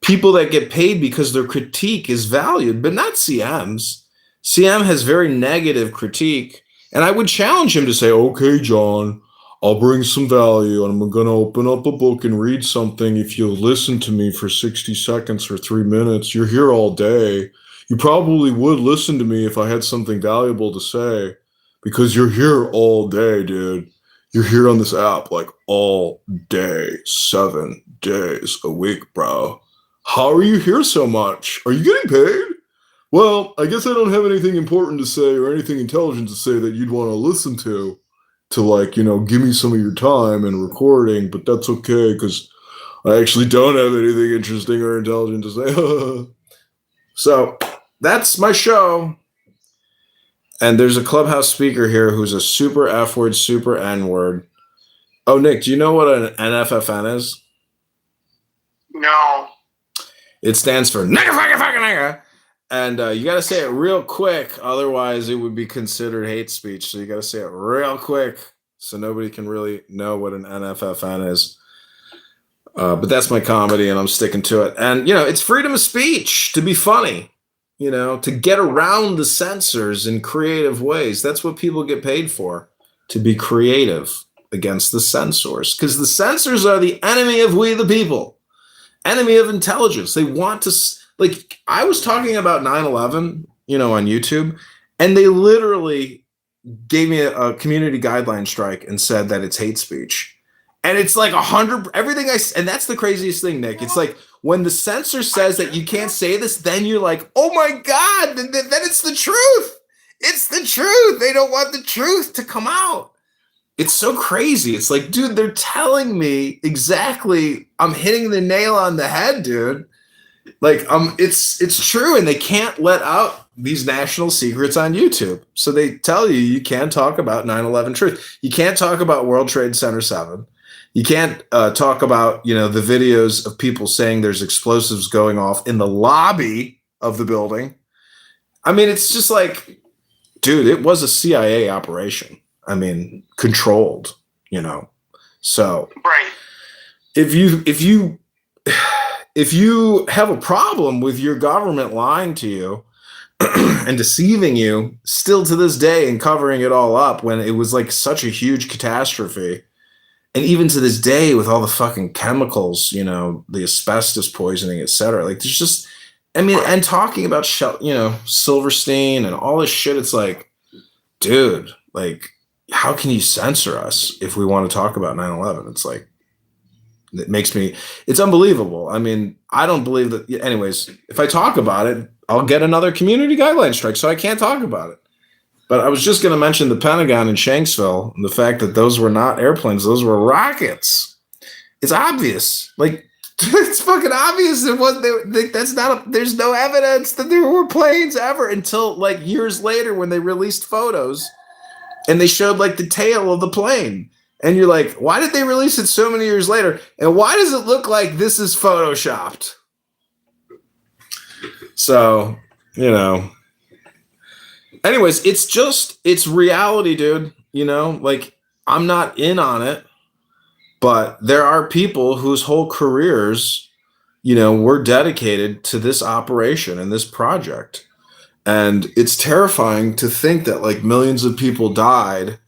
people that get paid because their critique is valued, but not CM's. CM has very negative critique, and I would challenge him to say, okay, John, I'll bring some value, and I'm going to open up a book and read something. If you'll listen to me for 60 seconds or 3 minutes, you're here all day. You probably would listen to me if I had something valuable to say, because you're here all day, dude. You're here on this app like all day, 7 days a week, bro. How are you here so much? Are you getting paid? Well, I guess I don't have anything important to say or anything intelligent to say that you'd want to listen to like, you know, give me some of your time and recording, but that's okay because I actually don't have anything interesting or intelligent to say. So that's my show. And there's a Clubhouse speaker here who's a super F word, super N word. Oh, Nick, do you know what an NFFN is? No. It stands for nigga, fucking, fucking, nigga. And you got to say it real quick. Otherwise, it would be considered hate speech. So you got to say it real quick so nobody can really know what an NFFN is. But that's my comedy, and I'm sticking to it. And, you know, it's freedom of speech to be funny, you know, to get around the censors in creative ways. That's what people get paid for, to be creative against the censors. Because the censors are the enemy of we the people, enemy of intelligence. They want to... Like, I was talking about 9/11, you know, on YouTube, and they literally gave me a community guideline strike and said that it's hate speech. And it's like 100, everything and that's the craziest thing, Nick. It's like when the censor says that you can't say this, then you're like, oh my God, then it's the truth. It's the truth. They don't want the truth to come out. It's so crazy. It's like, dude, they're telling me exactly, I'm hitting the nail on the head, dude. Like, it's true, and they can't let out these national secrets on YouTube. So they tell you can't talk about 9/11 truth. You can't talk about World Trade Center 7. You can't talk about, you know, the videos of people saying there's explosives going off in the lobby of the building. I mean, it's just like, dude, it was a CIA operation. I mean, controlled, you know. So Right. if you have a problem with your government lying to you and deceiving you still to this day and covering it all up when it was like such a huge catastrophe, and even to this day with all the fucking chemicals, you know, the asbestos poisoning, etc. Like, there's just, I mean, and talking about, you know, Silverstein and all this shit, it's like, dude, like, how can you censor us if we want to talk about 9/11? It's like, it makes me, it's unbelievable. I mean, I don't believe that. Anyways, if I talk about it, I'll get another community guideline strike, so I can't talk about it. But I was just going to mention the Pentagon in Shanksville and the fact that those were not airplanes, those were rockets. It's obvious. Like, it's fucking obvious. There's no evidence that there were planes ever until like years later when they released photos and they showed like the tail of the plane. And you're like, why did they release it so many years later? And why does it look like this is photoshopped? So, you know. Anyways, it's reality, dude. You know, like, I'm not in on it, but there are people whose whole careers, you know, were dedicated to this operation and this project. And it's terrifying to think that like millions of people died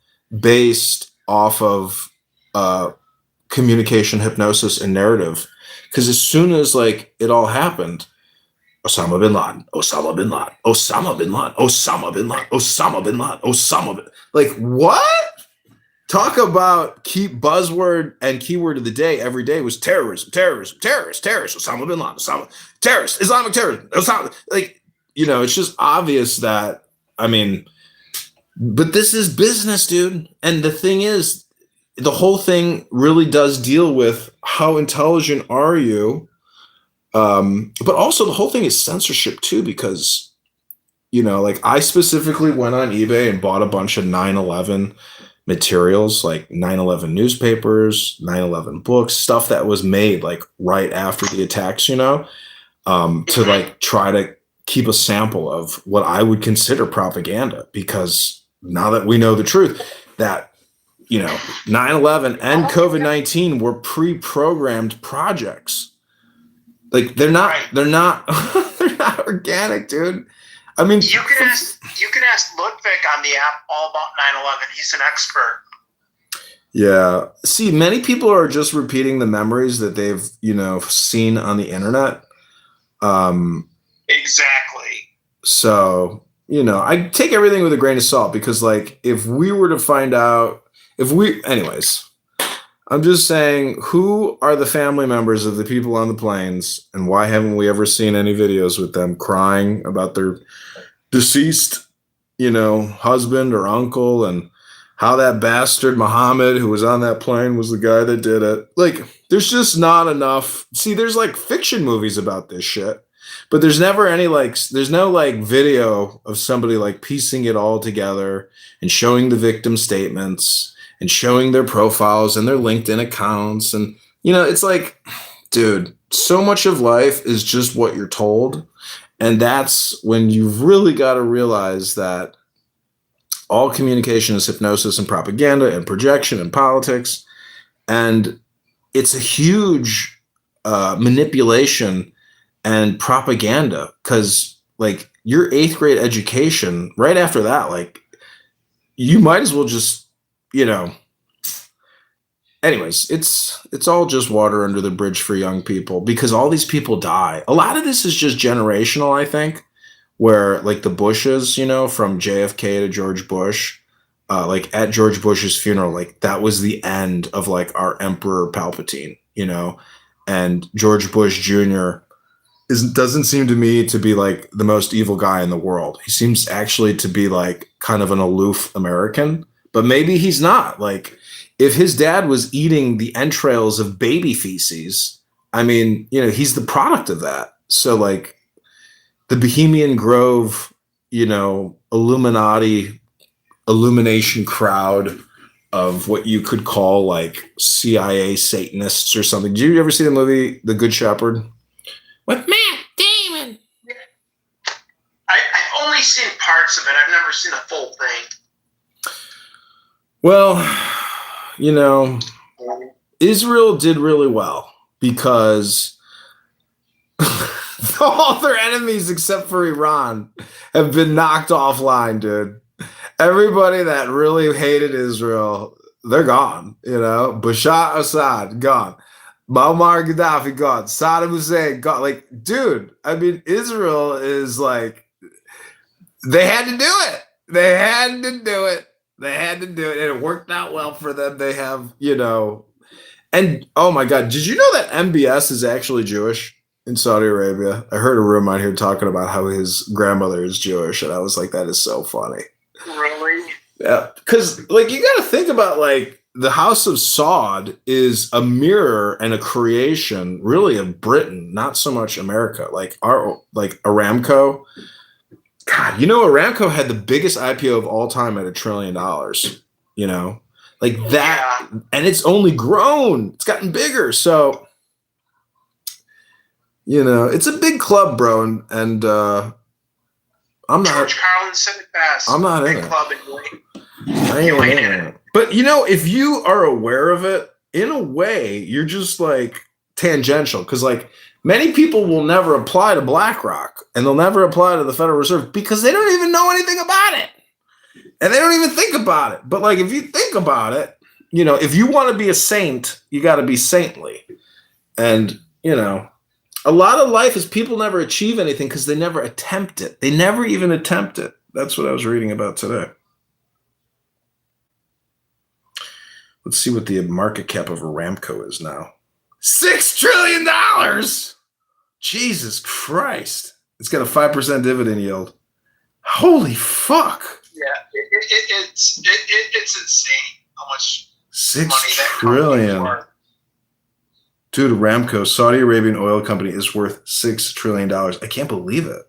based off of communication, hypnosis, and narrative. Because as soon as like it all happened, Osama bin Laden, Osama bin Laden, Osama bin Laden, Osama bin Laden, Osama bin Laden, Osama bin, like, what? Talk about keep buzzword and keyword of the day every day was terrorism, terrorism, terrorist, terrorist, Osama bin Laden, Osama, terrorist, Islamic terrorism, Osama, like, you know, it's just obvious that, I mean, but this is business, dude. And the thing is, the whole thing really does deal with how intelligent are you? But also the whole thing is censorship too, because, you know, like I specifically went on eBay and bought a bunch of 9/11 materials, like 9/11 newspapers, 9/11 books, stuff that was made like right after the attacks, you know, to like try to keep a sample of what I would consider propaganda, because now that we know the truth that, you know, 9/11 and COVID-19 were pre-programmed projects. Like they're not they're not organic, dude. I mean, you can ask Ludwig on the app all about 9/11. He's an expert. Yeah. See, many people are just repeating the memories that they've, seen on the internet. Exactly. So, I take everything with a grain of salt because, like, if we were to find out, anyways, I'm just saying, who are the family members of the people on the planes, and why haven't we ever seen any videos with them crying about their deceased, husband or uncle, and how that bastard Muhammad who was on that plane was the guy that did it? Like, there's just not enough. See, there's like fiction movies about this shit, but there's never any there's no video of somebody like piecing it all together and showing the victim statements and showing their profiles and their LinkedIn accounts. And, it's like, dude, so much of life is just what you're told. And that's when you've really got to realize that all communication is hypnosis and propaganda and projection and politics. And it's a huge manipulation and propaganda, because like your 8th grade education, right after that, like you might as well just, anyways, it's all just water under the bridge for young people, because all these people die. A lot of this is just generational, I think, where like the Bushes, from JFK to George Bush, like at George Bush's funeral, like that was the end of like our Emperor Palpatine, and George Bush Jr. doesn't seem to me to be like the most evil guy in the world. He seems actually to be like kind of an aloof American, but maybe he's not. Like, if his dad was eating the entrails of baby feces, I mean, he's the product of that. So like the Bohemian Grove, illumination crowd of what you could call like CIA Satanists or something. Did you ever see the movie The Good Shepherd? With Matt Damon. I've only seen parts of it. I've never seen the full thing. Well, Israel did really well because all their enemies except for Iran have been knocked offline, dude. Everybody that really hated Israel, they're gone. Bashar Assad, gone. Muammar Gaddafi, gone. Saddam Hussein, gone. Like, dude, I mean, Israel is like, they had to do it. They had to do it. They had to do it, and it worked out well for them. They have, and oh my God, did you know that MBS is actually Jewish in Saudi Arabia? I heard a rumor out here talking about how his grandmother is Jewish, and I was like, that is so funny. Really? Yeah, because like you got to think about like the House of Saud is a mirror and a creation, really, of Britain, not so much America. Like Aramco. God, Aramco had the biggest IPO of all time at $1 trillion, like that. Yeah. And it's only grown. It's gotten bigger. So, it's a big club, bro. And I'm not. George Carlin said it best. I'm not big in club it. And you ain't in it. But, if you are aware of it, in a way, you're just like tangential. Because like, many people will never apply to BlackRock and they'll never apply to the Federal Reserve because they don't even know anything about it. And they don't even think about it. But like, if you think about it, if you want to be a saint, you got to be saintly. And, a lot of life is people never achieve anything because they never attempt it. They never even attempt it. That's what I was reading about today. Let's see what the market cap of Aramco is now. $6 trillion. Jesus Christ. It's got a 5% dividend yield. Holy fuck. Yeah, it's insane how much $6 money that trillion. Dude, Aramco, Saudi Arabian oil company, is worth $6 trillion. I can't believe it.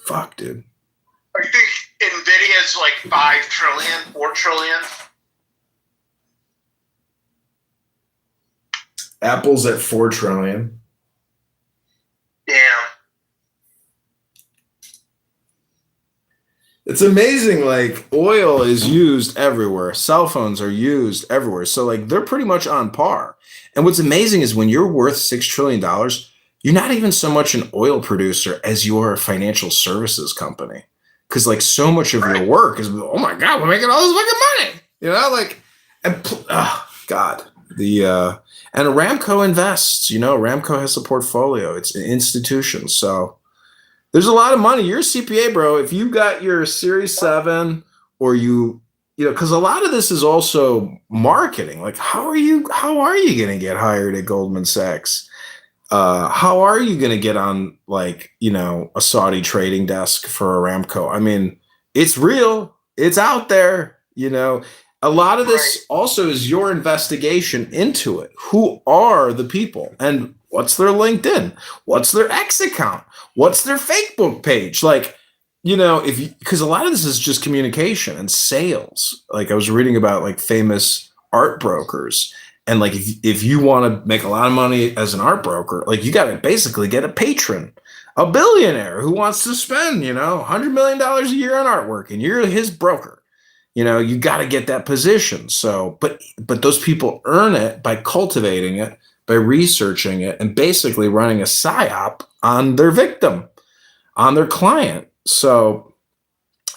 Fuck, dude. I think Nvidia's like 5 trillion, 4 trillion. Apple's at $4 trillion. Damn. It's amazing. Like, oil is used everywhere. Cell phones are used everywhere. So like, they're pretty much on par. And what's amazing is when you're worth $6 trillion, you're not even so much an oil producer as you are a financial services company. Because like so much of your work is, oh my God, we're making all this fucking money. You know, like, and God, and Aramco invests. You know, Aramco has a portfolio. It's an institution, so there's a lot of money. You're a CPA, bro. If you got your Series 7 or you know, because a lot of this is also marketing. Like, how are you going to get hired at Goldman Sachs? How are you going to get on, like, you know, a Saudi trading desk for Aramco? I mean, it's real. It's out there. You know, a lot of this also is your investigation into it. Who are the people and what's their LinkedIn? What's their X account? What's their Facebook page? Like, you know, because a lot of this is just communication and sales. Like I was reading about like famous art brokers. And like, if you want to make a lot of money as an art broker, like you got to basically get a patron, a billionaire who wants to spend, you know, $100 million a year on artwork, and you're his broker. You know, you got to get that position. So, but those people earn it by cultivating it, by researching it, and basically running a psyop on their victim, on their client. So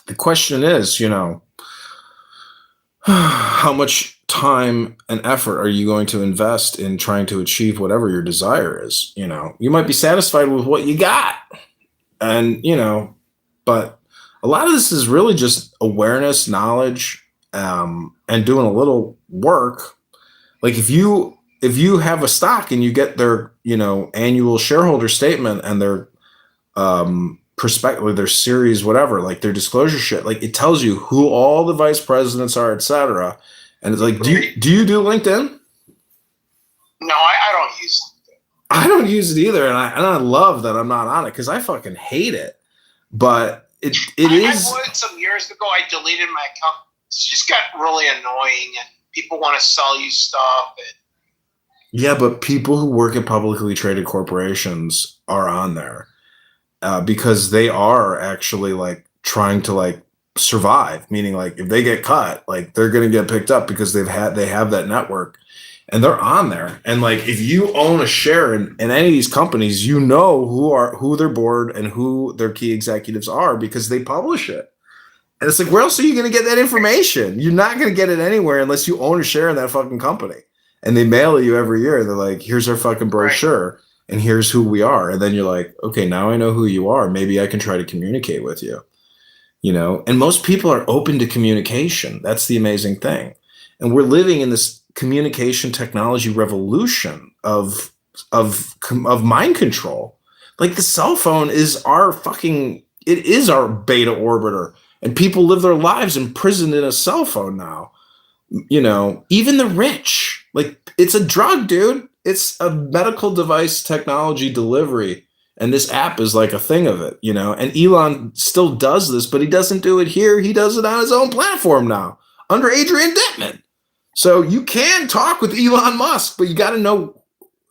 the question is, you know, how much time and effort are you going to invest in trying to achieve whatever your desire is? You know, you might be satisfied with what you got, and, you know, but a lot of this is really just awareness, knowledge, and doing a little work. Like if you have a stock and you get their, you know, annual shareholder statement and their perspective, their series, whatever, like their disclosure shit, like it tells you who all the vice presidents are, etc. And it's like, do you do LinkedIn? No, I don't use LinkedIn. I don't use it either, and I love that I'm not on it because I fucking hate it. But it is. I would some years ago. I deleted my account. It's just got really annoying, and people want to sell you stuff. Yeah, but people who work at publicly traded corporations are on there because they are actually like trying to like survive. Meaning, like if they get cut, like they're going to get picked up because they have that network, and they're on there. And like if you own a share in any of these companies, you know who their board and who their key executives are because they publish it. And it's like, where else are you going to get that information? You're not going to get it anywhere unless you own a share in that fucking company. And they mail it you every year. They're like, here's our fucking brochure, and here's who we are. And then you're like, okay, now I know who you are. Maybe I can try to communicate with you. You know, and most people are open to communication. That's the amazing thing. And we're living in this communication technology revolution of mind control. Like the cell phone is our beta orbiter. And people live their lives imprisoned in a cell phone now. You know, even the rich, like it's a drug, dude. It's a medical device technology delivery. And this app is like a thing of it, you know, and Elon still does this, but he doesn't do it here. He does it on his own platform now under Adrian Dittman. So you can talk with Elon Musk, but you got to know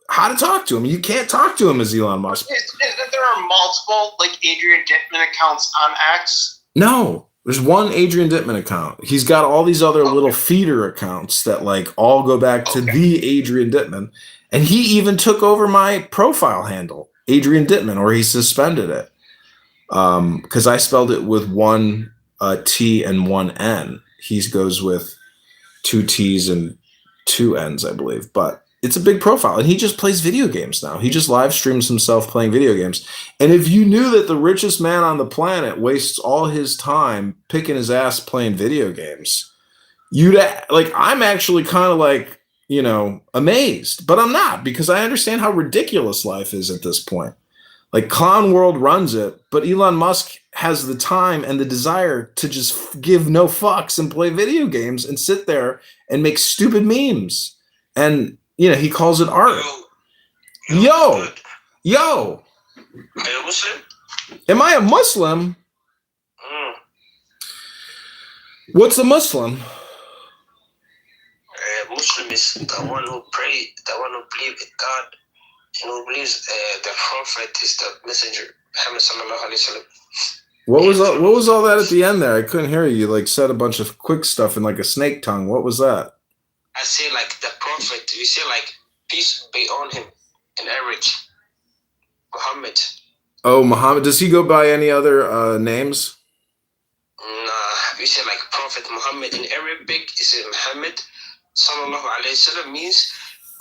how to talk to him. You can't talk to him as Elon Musk. There are multiple like Adrian Dittman accounts on X. No, there's one Adrian Dittman account. He's got all these other little feeder accounts that like all go back to the Adrian Dittman. And he even took over my profile handle, Adrian Dittman, or he suspended it. Because I spelled it with one T and one N. He goes with 2 T's and 2 N's, I believe. But it's a big profile. And he just plays video games now. He just live streams himself playing video games. And if you knew that the richest man on the planet wastes all his time picking his ass playing video games, you'd like, I'm actually kind of like, you know, amazed. But I'm not, because I understand how ridiculous life is at this point. Like Clown World runs it, but Elon Musk has the time and the desire to just give no fucks and play video games and sit there and make stupid memes. And, you know, he calls it art. Yo. Are you a Muslim? Am I a Muslim? What's a Muslim? Muslim is the one who pray, the one who believes in God, and who believes the Prophet is the messenger, Muhammad sallallahu alaihi wasallam. What was all that at the end there? I couldn't hear you. You like said a bunch of quick stuff in like a snake tongue. What was that? I say like the Prophet. We say like peace be on him in average. Muhammad. Oh, Muhammad. Does he go by any other names? Nah, we say like Prophet Muhammad in Arabic is Muhammad sallallahu alaihi wasallam means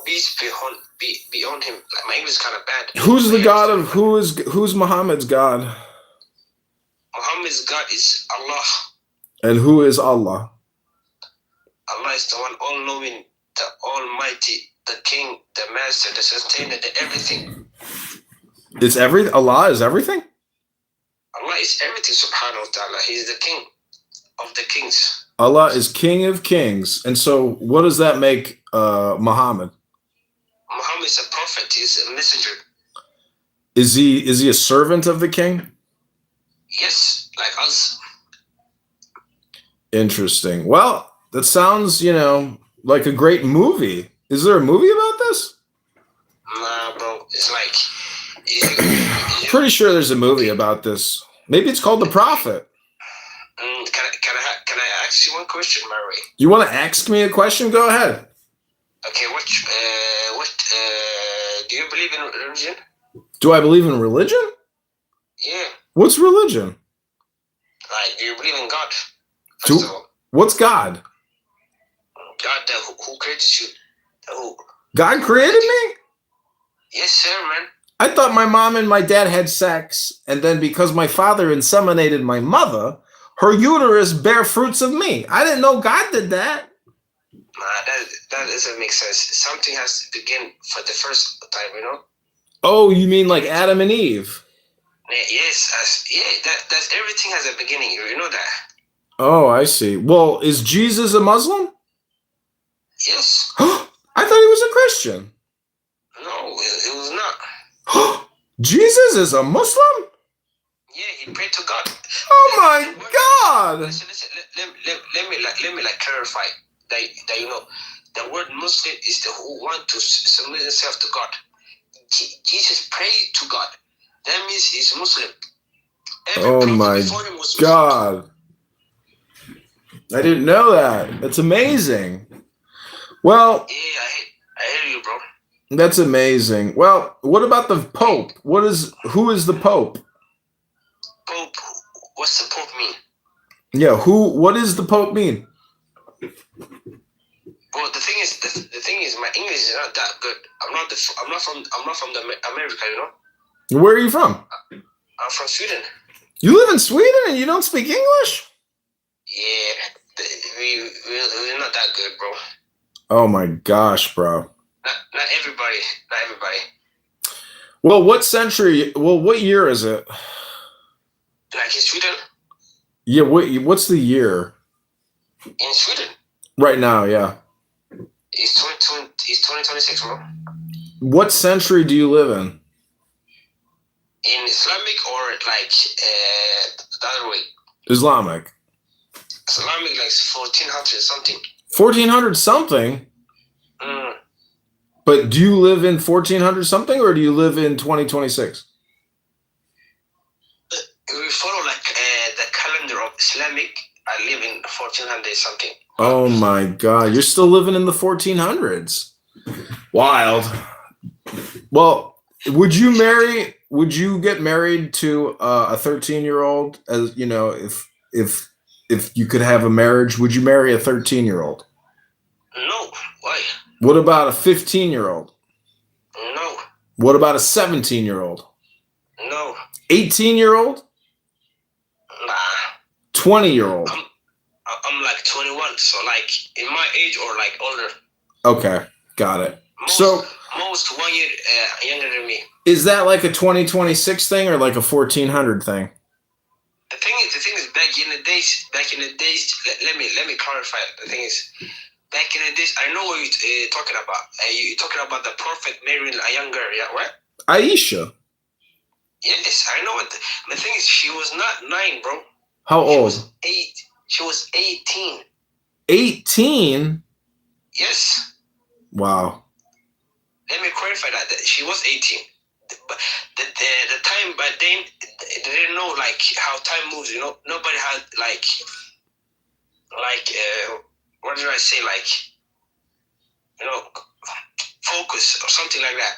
peace be on him. Like my English is kind of bad. Who's the God of who's Muhammad's God? Muhammad's God is Allah. And who is Allah? Allah is the one all-knowing, the Almighty, the King, the Master, the Sustainer, the everything. It's Allah is everything? Allah is everything, subhanahu wa ta'ala. He is the King of the kings. Allah is King of kings. And so what does that make Muhammad? Muhammad is a prophet, he is a messenger. Is he a servant of the king? Yes, like us. Interesting. Well, that sounds, like a great movie. Is there a movie about this? Nah, bro. It's like Pretty sure there's a movie about this. Maybe it's called The Prophet. Can I ask you one question, Mary? You want to ask me a question? Go ahead. Okay, what do you believe in religion? Do I believe in religion? Yeah. What's religion? Like, do you believe in God? What's God? God who created you. God created me? Yes, sir, man. I thought my mom and my dad had sex, and then because my father inseminated my mother, her uterus bare fruits of me. I didn't know God did that. Nah, that doesn't make sense. Something has to begin for the first time, Oh, you mean like Adam and Eve? Yes, that's everything has a beginning. You know that. Oh, I see. Well, is Jesus a Muslim? Yes. I thought he was a Christian. No, it was not. Jesus is a Muslim? Yeah, he prayed to God. Oh my God! Listen. Let me clarify that the word Muslim is the who want to submit himself to God. Jesus prayed to God. That means he's Muslim. Oh my God! I didn't know that. That's amazing. Well, yeah, I hear you, bro. That's amazing. Well, what about the Pope? Who is the Pope? Pope. What's the Pope mean? Yeah, what does the Pope mean? Well, the thing is, my English is not that good. I'm not from America, Where are you from? I'm from Sweden. You live in Sweden and you don't speak English? Yeah, we're not that good, bro. Oh my gosh, bro. Not everybody. Well, what year is it? Like in Sweden? Yeah, what's the year? In Sweden? Right now, yeah. It's 2026, bro. What century do you live in? In Islamic or like the other way? Islamic, like 1400 something. 1400 something? But do you live in 1400 something or do you live in 2026? We follow like the calendar of Islamic. I live in 1400 something. Oh my God, you're still living in the 1400s. Wild. Well, would you get married to a 13-year-old? As you know, if you could have a marriage, would you marry a 13-year-old? No. Why? What about a 15-year-old? No. What about a 17-year-old? No. 18-year-old? Nah. 20-year-old? I'm like 21, so like in my age or like older. Okay, got it. Most 1 year younger than me. Is that like a 2026 thing or like a 1400 thing? The thing is, back in the days. Let me clarify. The thing is, back in the days, I know what you're talking about. You're talking about the Prophet marrying a young girl, yeah, right? Aisha. Yes, I know it. The thing is, she was not 9, bro. How old? She was 18. 18? Yes. Wow. Let me clarify that she was 18. But the time by then, they didn't know like how time moves. Nobody had like what did I say? Like focus or something like that.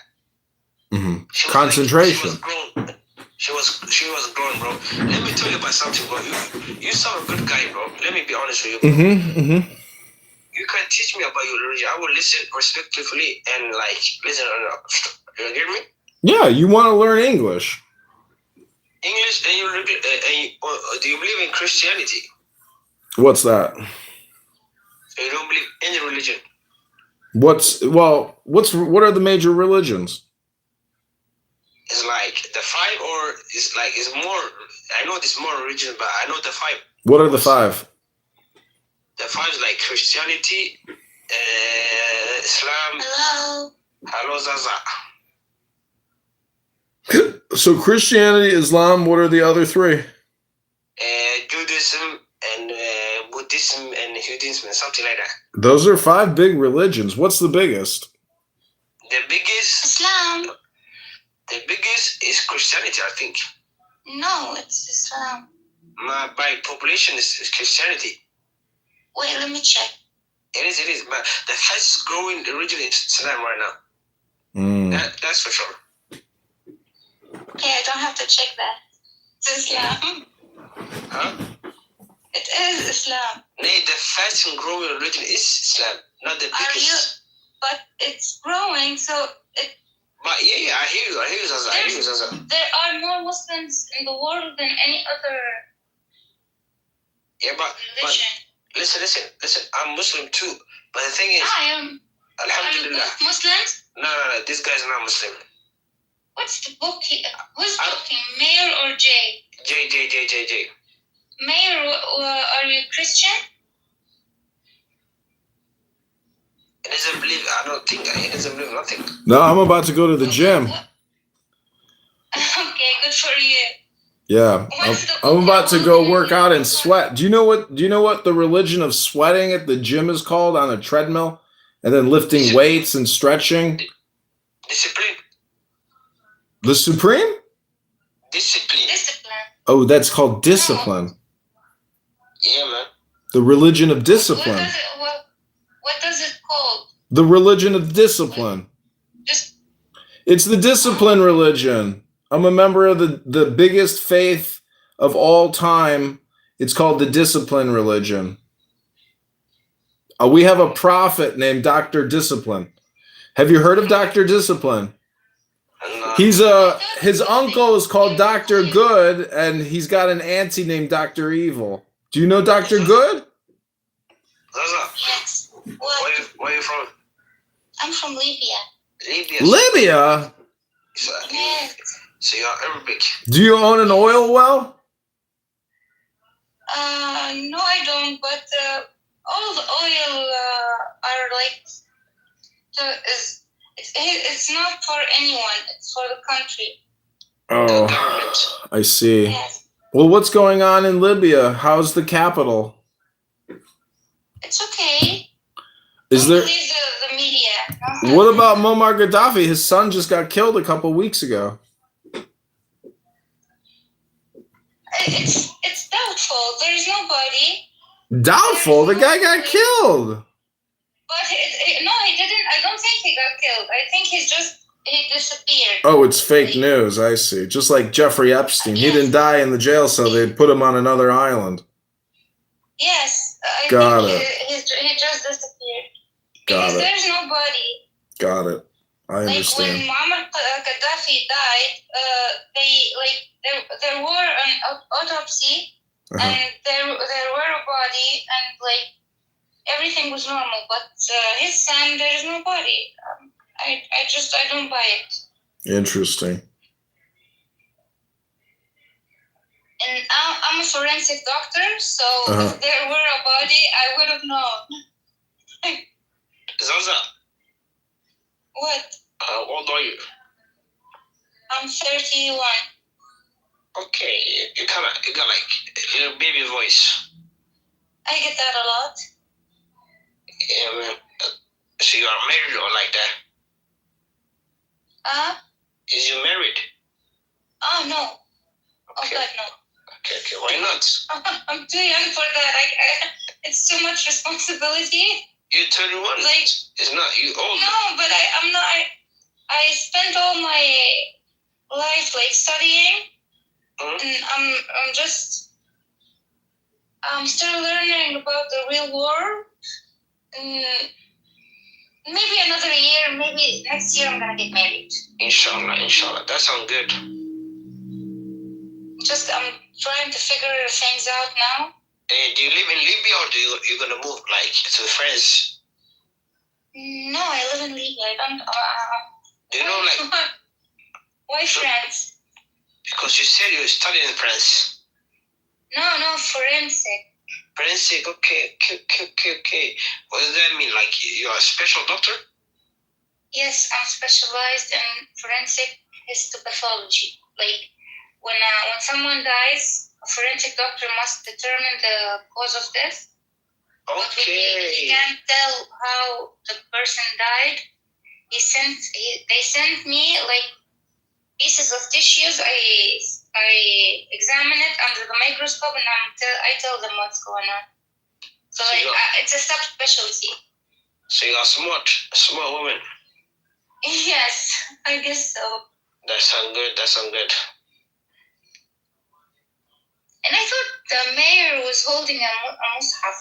Mm-hmm. She was Concentration. Like, she was grown, bro. Let me tell you about something, bro. You sound a good guy, bro. Let me be honest with you. You can teach me about your religion. I will listen respectfully and like listen. You get me? Yeah, you want to learn English. English, and do you believe in Christianity? What's that? You don't believe any religion? What are the major religions? It's like the 5, or it's more. I know there's more religion, but I know the 5. What are the 5? The 5 is like Christianity, Islam. Hello, Zaza. So Christianity, Islam. What are the other 3? Judaism and Buddhism and Hinduism and something like that. Those are 5 big religions. What's the biggest? The biggest Islam. The biggest is Christianity, I think. No, it's Islam. By population is Christianity. Wait, let me check. It is. But the fastest growing religion is Islam right now. That's for sure. Okay, I don't have to check that. It's Islam. Huh? It is Islam. No, the fastest growing religion is Islam, not the biggest. But it's growing, so it. But yeah, I hear you, Zaza. There are more Muslims in the world than any other religion. Listen. I'm Muslim too. But the thing is, I am. Alhamdulillah. Are you Muslims? No. This guy's not Muslim. What's the book here? Who's talking? Mayor or Jay? J. Mayor, are you Christian? He doesn't believe. I don't think he doesn't believe nothing. No, I'm about to go to the gym. Okay, good for you. Yeah, I'm about to go work out and sweat. Do you know what the religion of sweating at the gym is called on a treadmill, and then lifting weights and stretching? Discipline. The Supreme? Discipline. Oh, that's called discipline. Yeah, man. The religion of discipline. What does it called? The religion of discipline. It's the discipline religion. I'm a member of the biggest faith of all time. It's called the discipline religion. We have a prophet named Dr. Discipline. Have you heard of Dr. Discipline? His uncle is called Dr. Good, and he's got an auntie named Dr. Evil. Do you know Dr. Good? Yes. Where are you from? I'm from Libya. Libya? Yes. So you're Arabic. Do you own an oil well? No, I don't. But all the oil are like it's not for anyone. It's for the country. Oh, I see. Yes. Well, what's going on in Libya? How's the capital? It's okay. Is Don't there? believe the media. What about Muammar Gaddafi? His son just got killed a couple weeks ago. It's doubtful. There's nobody. Doubtful? The guy got killed. But no, he didn't. I don't think he got killed. I think he disappeared. Oh, it's fake news. I see. Just like Jeffrey Epstein. He didn't die in the jail cell. They'd put him on another island. Yes. I Got think it. He just disappeared. Got Because it. there's nobody. Got it. I Like understand. when Muammar Gaddafi died, there were an autopsy and there were a body and like everything was normal. But his son, there's no body. I don't buy it. Interesting. And I'm a forensic doctor, so if there were a body, I would have known. Zaza, What? how old are you? I'm 31. Okay, you got like your baby voice. I get that a lot. Yeah, man. So you are married or like that? Is you married? Oh, no. Okay. Oh, God, no. Okay, why not? I'm too young for that. It's too much responsibility. You're 31. Like, it's not you old. no, but I'm not. I spent all my life like studying, and I'm still learning about the real world. And maybe another year, maybe next year I'm gonna get married. Inshallah, that sounds good. Just I'm trying to figure things out now. Do you live in Libya, or you gonna move like to France? No, I live in Libya. I don't. Do you know like? Why France? Because you said you studied in France. No, forensic. Forensic, okay. What does that mean? Like you're a special doctor? Yes, I'm specialized in forensic histopathology. Like when someone dies, a forensic doctor must determine the cause of death. Okay. He can't tell how the person died. They sent me like pieces of tissues. I examine it under the microscope, and I tell them what's going on. So it's a subspecialty. So you are smart woman. Yes, I guess so. That sounds good. And I thought the mayor was holding a mushaf.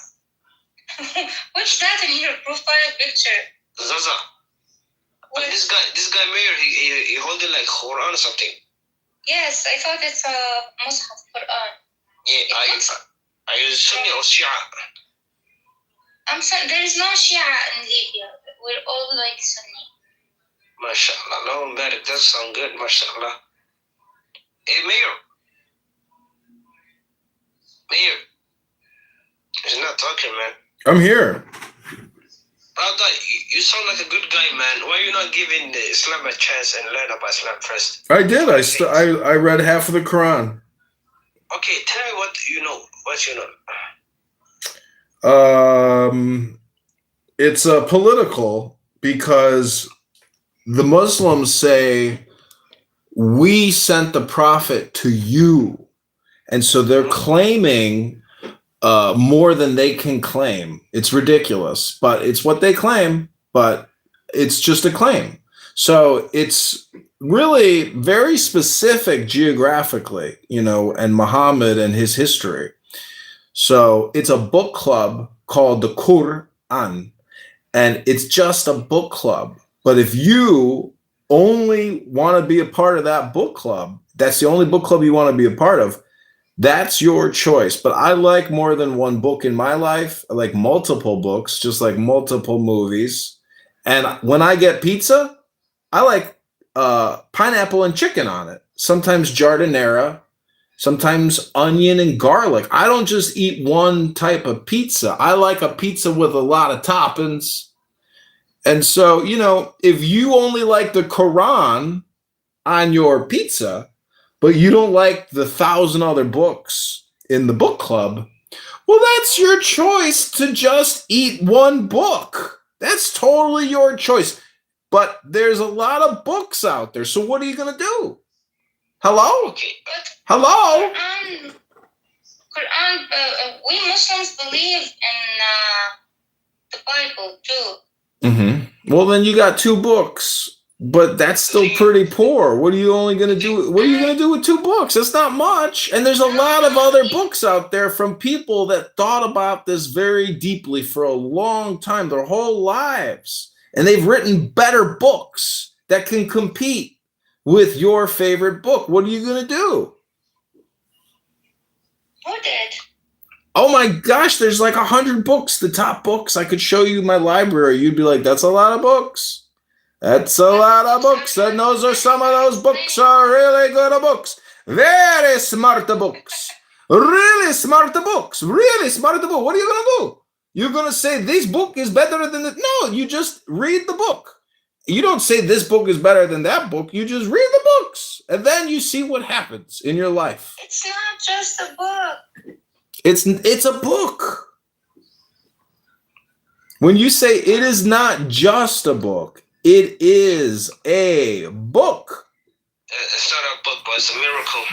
What's that in your profile picture? Zaza. But this guy mayor, he holding like Quran or something. Yes, I thought it's a mushaf Quran. Yeah, are you Sunni or Shia? There is no Shia in Libya. We're all like Sunni. MashaAllah, no matter. That sounds good, MashaAllah. Hey, Mayor, he's not talking, man. I'm here. Brother, you sound like a good guy, man. Why are you not giving Islam a chance and learn about Islam first? I did. I read half of the Quran. Okay, tell me what you know. It's political because the Muslims say we sent the prophet to you, and so they're claiming more than they can claim. It's ridiculous, but it's what they claim, but it's just a claim. So it's really very specific geographically, and Muhammad and his history. So it's a book club called the Quran, and it's just a book club. But if you only want to be a part of that book club, that's the only book club you want to be a part of, that's your choice. But I like more than one book in my life. I like multiple books, just like multiple movies. And when I get pizza, I like pineapple and chicken on it. Sometimes giardiniera, sometimes onion and garlic. I don't just eat one type of pizza. I like a pizza with a lot of toppings. And so, if you only like the Quran on your pizza, but you don't like the 1,000 other books in the book club, well, that's your choice to just eat one book. That's totally your choice. But there's a lot of books out there. So what are you going to do? Hello? Okay. Hello? Quran, we Muslims believe in the Bible too. Mm-hmm. Well, then you got two books, but that's still pretty poor. What are you only going to do? What are you going to do with two books? That's not much. And there's a lot of other books out there from people that thought about this very deeply for a long time, their whole lives. And they've written better books that can compete with your favorite book. What are you going to do? Who did? Oh my gosh, there's like 100 books, the top books. I could show you my library. You'd be like, that's a lot of books. That's a lot of books. And some of those books are really good books. Very smart books. Really smart books. Really smart books. What are you going to do? You're going to say this book is better than this? No, you just read the book. You don't say this book is better than that book. You just read the books. And then you see what happens in your life. It's not just a book. It's a book. When you say it is not just a book, it is a book. It's not a book, but it's a miracle.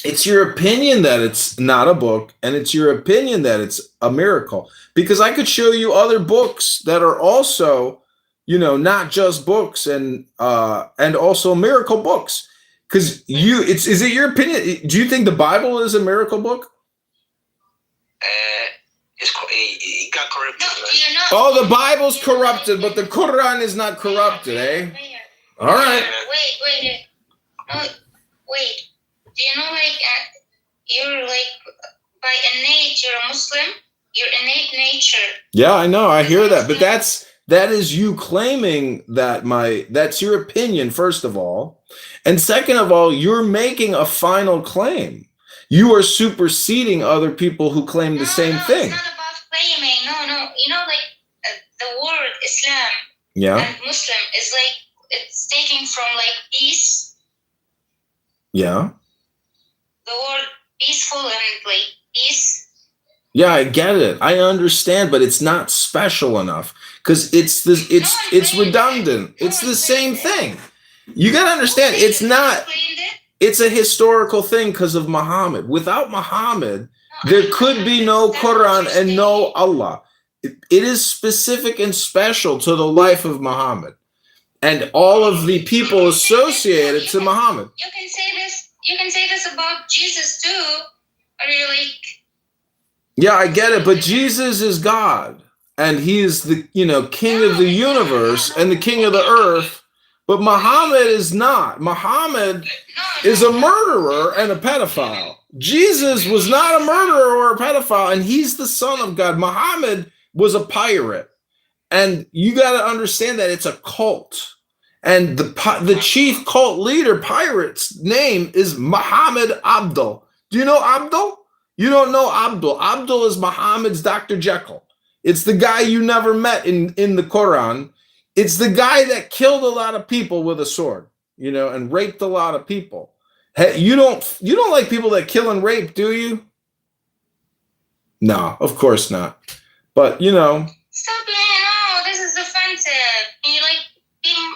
It's your opinion that it's not a book, and it's your opinion that it's a miracle. Because I could show you other books that are also not just books and also miracle books. Because is it your opinion? Do you think the Bible is a miracle book? It got corrupted. No, Right? you're not. Oh, the Bible's corrupted, but the Quran is not corrupted, eh? All right. Wait. No, wait. Do you know, like, you're like, by innate, you're a Muslim? Your innate nature. Yeah, I know. I hear that. But that is you claiming that's your opinion, first of all. And second of all, you're making a final claim. You are superseding other people who claim the same thing. It's not about claiming. No. Like, the word Islam and Muslim is like, it's taken from like peace. Yeah. The word peaceful and like peace. Yeah, I get it. I understand, but it's not special enough because it's redundant. It's the same thing. You got to understand, it's not. It's a historical thing because of Muhammad. Without Muhammad, there could be no Quran and no Allah. It is specific and special to the life of Muhammad and all of the people associated to Muhammad. You can say this about Jesus too. Are you like? Yeah, I get it, but Jesus is God, and he is the king of the universe and the king of the earth. But Muhammad is not. Muhammad is a murderer and a pedophile. Jesus was not a murderer or a pedophile, and he's the son of God. Muhammad was a pirate, and you got to understand that it's a cult. And the chief cult leader, pirate's name is Muhammad Abdul. Do you know Abdul? You don't know Abdul. Abdul is Muhammad's Dr. Jekyll. It's the guy you never met in the Quran. It's the guy that killed a lot of people with a sword, and raped a lot of people. Hey, you don't like people that kill and rape, do you? No, of course not. But Stop being. No, this is offensive. Can you like being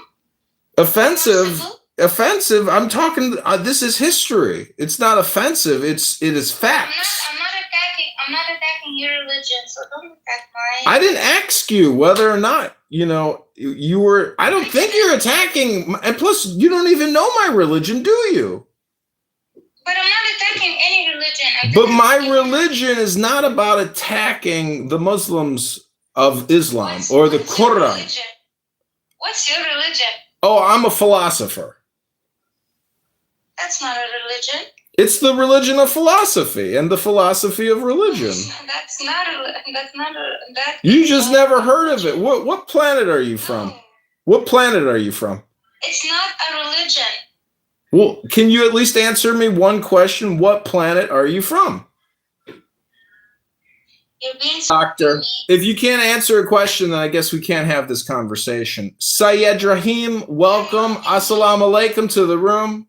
offensive? I'm talking. This is history. It's not offensive. It is facts. I'm not attacking your religion, so don't attack mine. I didn't ask you whether or not you were. I don't think you're attacking. And plus, you don't even know my religion, do you? But I'm not attacking any religion. But my religion is not about attacking the Muslims of Islam or the Quran. What's your religion? Oh, I'm a philosopher. That's not a religion. It's the religion of philosophy and the philosophy of religion. That's not a. You just never heard of it. What planet are you from? No. What planet are you from? It's not a religion. Well, can you at least answer me one question? What planet are you from? You're being Doctor, if you can't answer a question, then I guess we can't have this conversation. Syed Rahim, welcome. Assalamu alaikum to the room.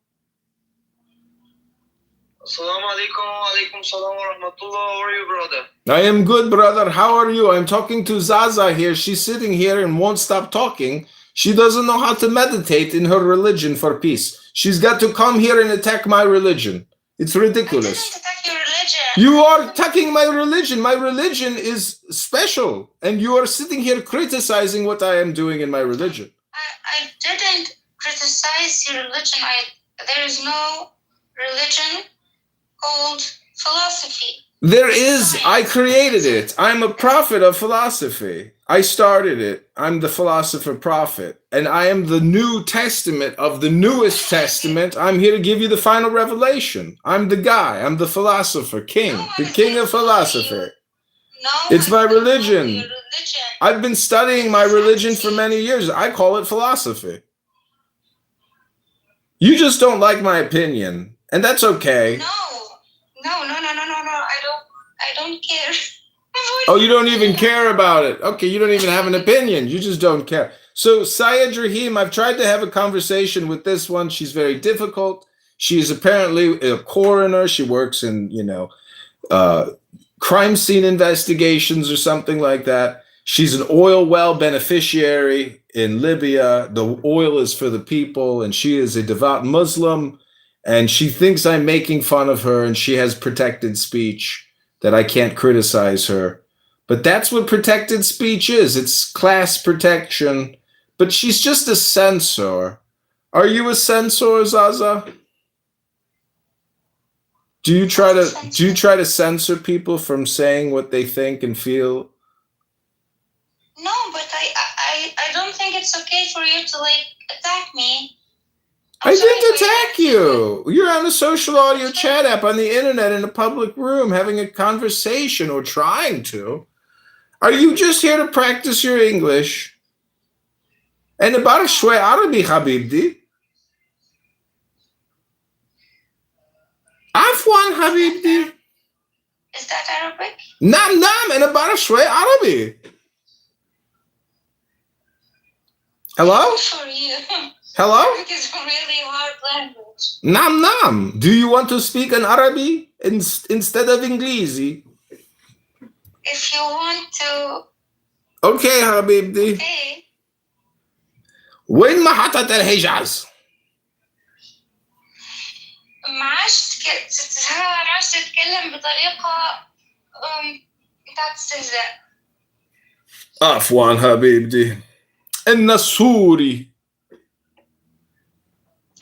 Assalamu alaikum. Alaikum salam wa rahmatullah. How are you, brother? I am good, brother. How are you? I'm talking to Zaza here. She's sitting here and won't stop talking. She doesn't know how to meditate in her religion for peace. She's got to come here and attack my religion. It's ridiculous. I didn't attack your religion. You are attacking my religion. My religion is special. And you are sitting here criticizing what I am doing in my religion. I didn't criticize your religion. There is no religion called philosophy. There is. I created it. I'm a prophet of philosophy. I started it. I'm the philosopher prophet. And I am the New Testament of the newest testament. I'm here to give you the final revelation. I'm the guy. I'm the philosopher king. The king of philosophy. No, It's my religion. Your religion. I've been studying my religion for many years. I call it philosophy. You just don't like my opinion. And that's okay. No. I don't care. Oh, you don't even care about it. Okay, you don't even have an opinion. You just don't care. So, Syed Rahim, I've tried to have a conversation with this one. She's very difficult. She is apparently a coroner. She works in, crime scene investigations or something like that. She's an oil well beneficiary in Libya. The oil is for the people, and she is a devout Muslim. And she thinks I'm making fun of her, and she has protected speech that I can't criticize her. But that's what protected speech is. It's class protection But she's just a censor. Are you a censor, Zaza? Do you try to censor people from saying what they think and feel? No, but I don't think it's okay for you to like attack me. I didn't attack you. You're on a social audio chat app on the internet in a public room having a conversation or trying to. Are you just here to practice your English? And about شوي عربي حبيبتي. عفوا حبيبتي. Is that Arabic? نعم أنا بعرف شوي عربي. Hello? For you. Hello? Arabic is a really hard language. نعم. Do you want to speak in Arabic instead of English? If you want to. Okay حبيبتي. Okay. وين محطة الحجاز؟ ما عادش تتكلم بطريقة بتاعت استهزاء. عفوا حبيبتي. إن السوري.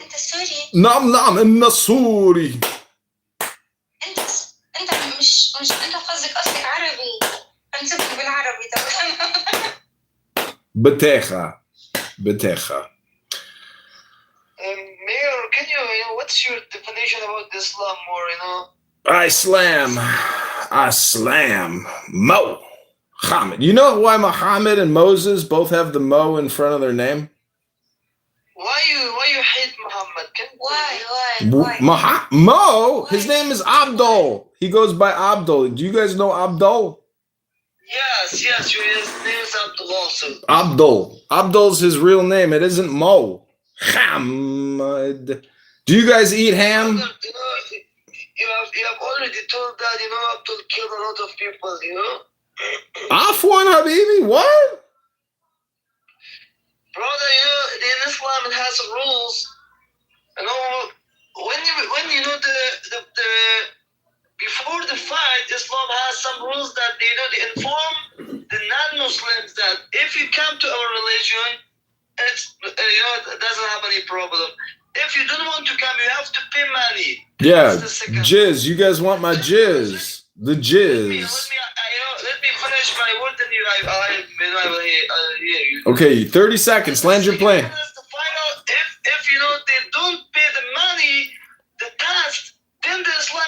أنت سوري؟ نعم إن السوري. أنت مش أنت قصدك عربي. أنت بالعربي طبعا. بتاخة. Mayor, can you know, what's your definition about Islam or, I slam. Mo. Muhammad. You know why Muhammad and Moses both have the Mo in front of their name? Why you hate Muhammad? Why? Mo, his name is Abdul. He goes by Abdul. Do you guys know Abdul? Yes, his name is Abdul also. Abdul's his real name. It isn't Mo. Hamad. Do you guys eat ham? You have already told that, Abdul killed a lot of people, Afwan Habibi, what? Brother, in Islam it has rules. When the before the fight, Islam has some rules that they inform the non-Muslims that if you come to our religion, it doesn't have any problem. If you don't want to come, you have to pay money. Yeah, jizz. You guys want my jizz? The jizz. Let me finish my word, and I will hear you. Okay, 30 seconds. Land your plane. If they don't pay the money, the task, then the Islam,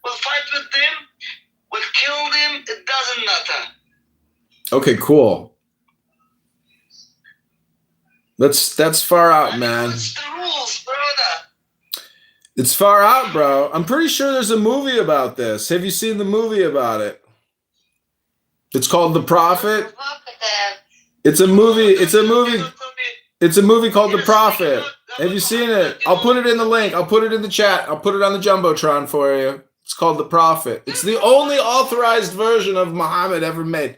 will fight with them, will kill them. It doesn't matter. Okay, cool. That's far out, man. What's the rules, brother? It's far out, bro. I'm pretty sure there's a movie about this. Have you seen the movie about it? It's called The Prophet. It's a movie called The Prophet. Have you seen it? I'll put it in the link. I'll put it in the chat. I'll put it on the Jumbotron for you. It's called The Prophet. It's the only authorized version of Muhammad ever made.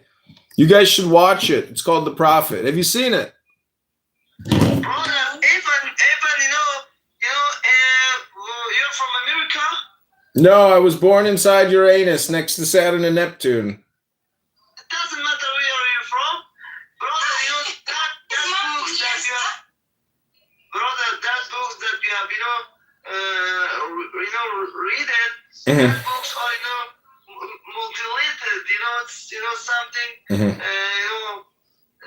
You guys should watch it. It's called The Prophet. Have you seen it? Brother, even you're from America? No, I was born inside Uranus next to Saturn and Neptune. It doesn't matter where you're from. Brother, that books that you have. Brother, that books that you have, read it. That books are, mutilated. It's something.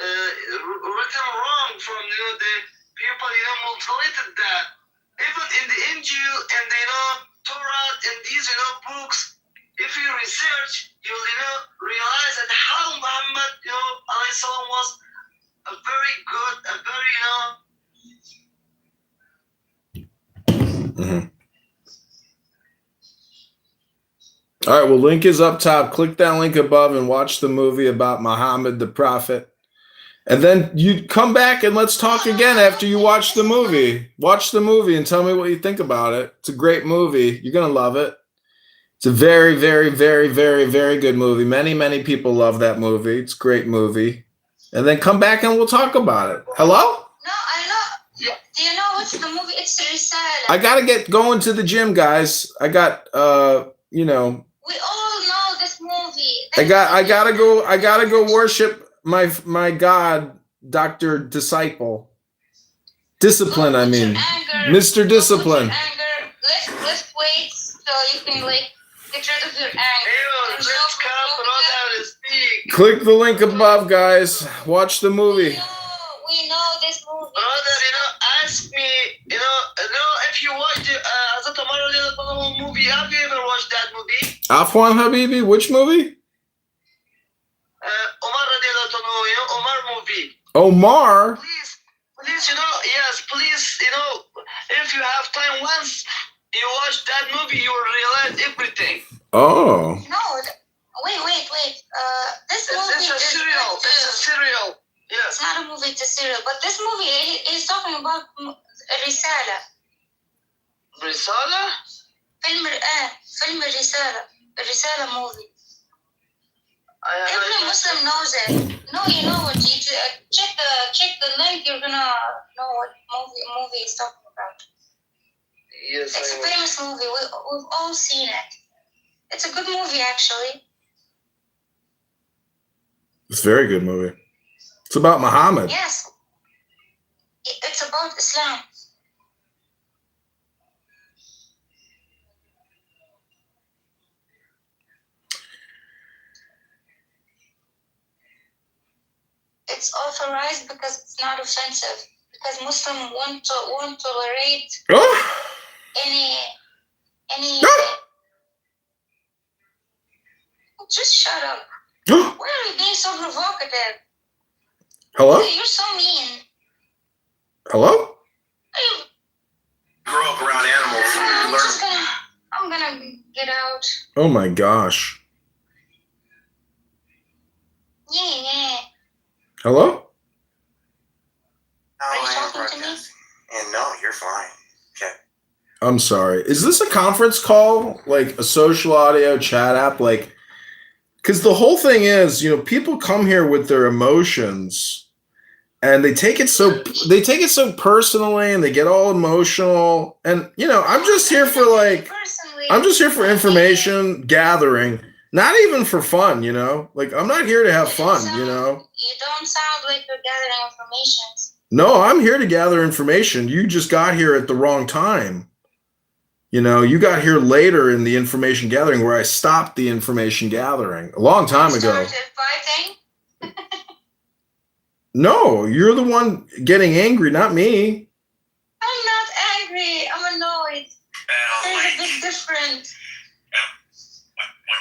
Written wrong from the people mutilated that. Even in the Injil and Torah and these books, if you research, you'll realize that how Muhammad alayhi salam was a very good, a very All right, well, link is up top. Click that link above and watch the movie about Muhammad the Prophet. And then you come back and let's talk again after you watch the movie. Watch the movie and tell me what you think about it. It's a great movie. You're going to love it. It's a very, very, very, very, very good movie. Many, many people love that movie. It's a great movie. And then come back and we'll talk about it. Hello? No, I know. Do you know what's the movie? It's Risala. I got to get going to the gym, guys. I got, We all know this movie. I gotta go worship my God Dr. Disciple. Discipline, I mean. Anger. Mr. Discipline. Anger. Let's wait so you can like get rid of your anger. Hey, let's come, brother, speak. Click the link above, guys. Watch the movie. We know this movie. Brother, ask me, if you watched Hazrat Omar radiallahu anhu movie, have you ever watched that movie? Afwan Habibi, which movie? Omar radiallahu anhu, Omar movie. Omar? Please, yes, please, if you have time once you watch that movie, you will realize everything. Oh. No, wait. This movie it's a serial. It's a serial. Yes. It's not a movie, it's a serial. But this movie is talking about Risala. Risala? Film Risala movie. Every Muslim knows it. No, you know what? Check the link. You're gonna know what movie is talking about. Yes, it's a famous movie. We've all seen it. It's a good movie, actually. It's a very good movie. It's about Muhammad. Yes. It's about Islam. It's authorized because it's not offensive. Because Muslims won't tolerate any. Just shut up. Why are you being so provocative? Hello? You're so mean. Hello? Grow up around animals. I'm gonna get out. Oh my gosh. Yeah. Hello? Are you talking to me? And no, you're fine. Okay. I'm sorry. Is this a conference call? Like a social audio chat app? Like, because the whole thing is, people come here with their emotions and they take it so personally and they get all emotional. And, I'm just here for information gathering, not even for fun, like I'm not here to have fun, You don't sound like you're gathering information. No, I'm here to gather information. You just got here at the wrong time. You got here later in the information gathering where I stopped the information gathering a long time ago. Started fighting? No, you're the one getting angry, not me. I'm not angry. I'm annoyed. There's a big difference.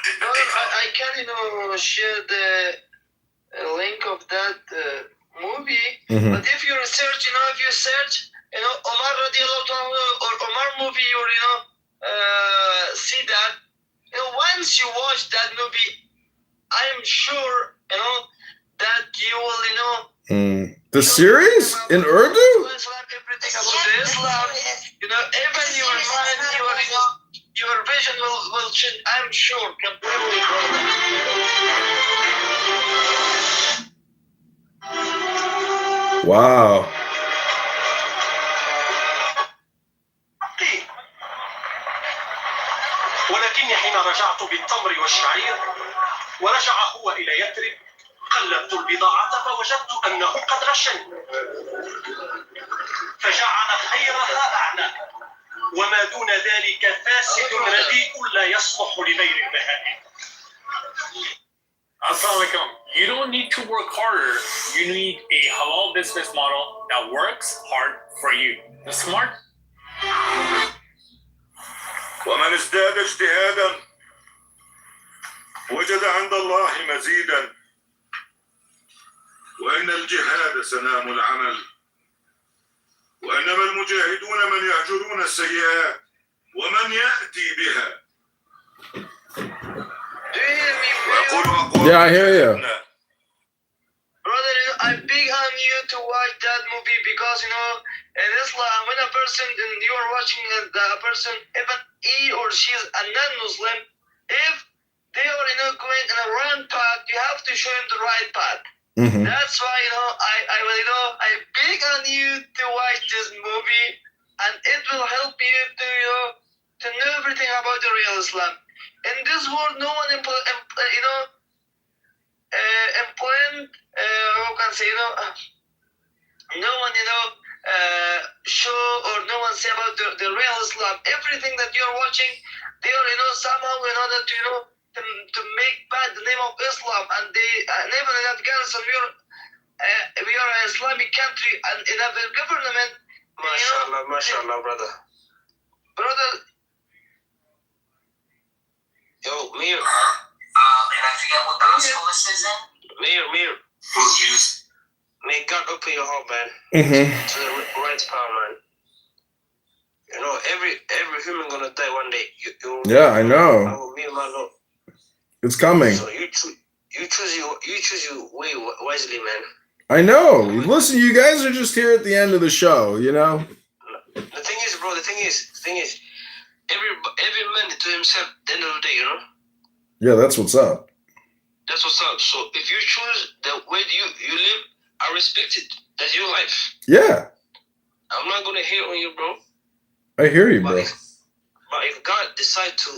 I can, share the link of that movie. Mm-hmm. But if you research, if you search, Omar radiallahu anhu or Omar movie, or see that. Once you watch that movie, I am sure, that you will, The series in Urdu? Everything about Islam, even your mind, your vision will change. I'm sure completely. Wow. ولكني حين رجعت بالتمر والشعير ورجع هو إلى يثرب قلبت البضاعة فوجدت أنه قد غشني فجعل خيرها أعناق وما دون ذلك فاسد رديء لا يصلح لغير البهائم. Assalamu alaikum. You don't need to work harder. You need a halal business model that works hard for you. The smart. ومن ازداد اجتهادا وجد عند الله مزيدا وإن الجهاد سنام العمل وإنما المجاهدون من يهجرون السيئات ومن يأتي بها. Yeah, I hear you. Brother, I'm big on you to watch that movie because, in Islam, when a person, and you are watching the person, even he or she is a non-Muslim, if they are, going in a wrong path, you have to show him the right path. Mm-hmm. That's why, I'm big on you to watch this movie, and it will help you to know everything about the real Islam. In this world, no one implement, how can I say, no one, show or no one say about the real Islam. Everything that you're watching, they are, somehow in order to, to make bad the name of Islam. And they, and even in Afghanistan, we are an Islamic country, and in our government, MashaAllah, brother. Brother. Yo, Mir. And I forget what gospel this is in. Mir. May God open your heart, man. To the right power, man. Every human gonna die one day. Yeah, I know. I will meet my Lord. It's coming. So you choose your way wisely, man. I know. Listen, you guys are just here at the end of the show, The thing is, bro. The thing is, every man to himself. At the end of the day, Yeah, that's what's up. That's what's up. So if you choose the way you live, I respect it. That's your life. Yeah. I'm not gonna hate on you, bro. I hear you, bro. But if God decide to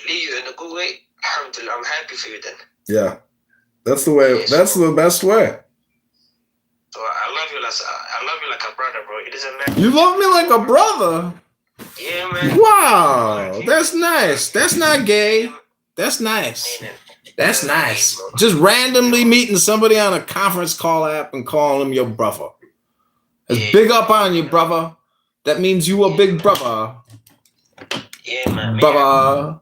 lead you in a good way, alhamdulillah, I'm happy for you then. Yeah. That's the way. That's the best way. So I love you like a brother, bro. It doesn't matter. You love me like a brother? Yeah, man. Wow. That's nice. That's not gay. That's nice. That's nice. Just randomly meeting somebody on a conference call app and calling them your brother. It's big up on you, brother. That means you a big brother. Yeah, man. Brother.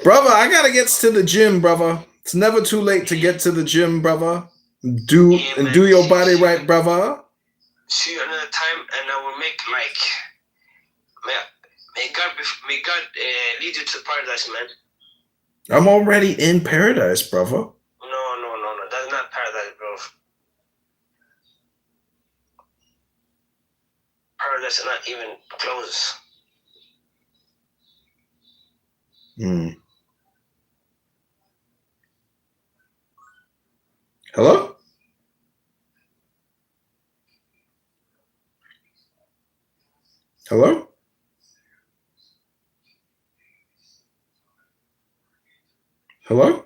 Brother, I gotta get to the gym, brother. It's never too late to get to the gym, brother. Do your body right, brother. See you another time, and I will make may God lead you to paradise, man. I'm already in paradise, brother. No. That's not paradise, bro. Paradise is not even close. Hello? Hello? Hello?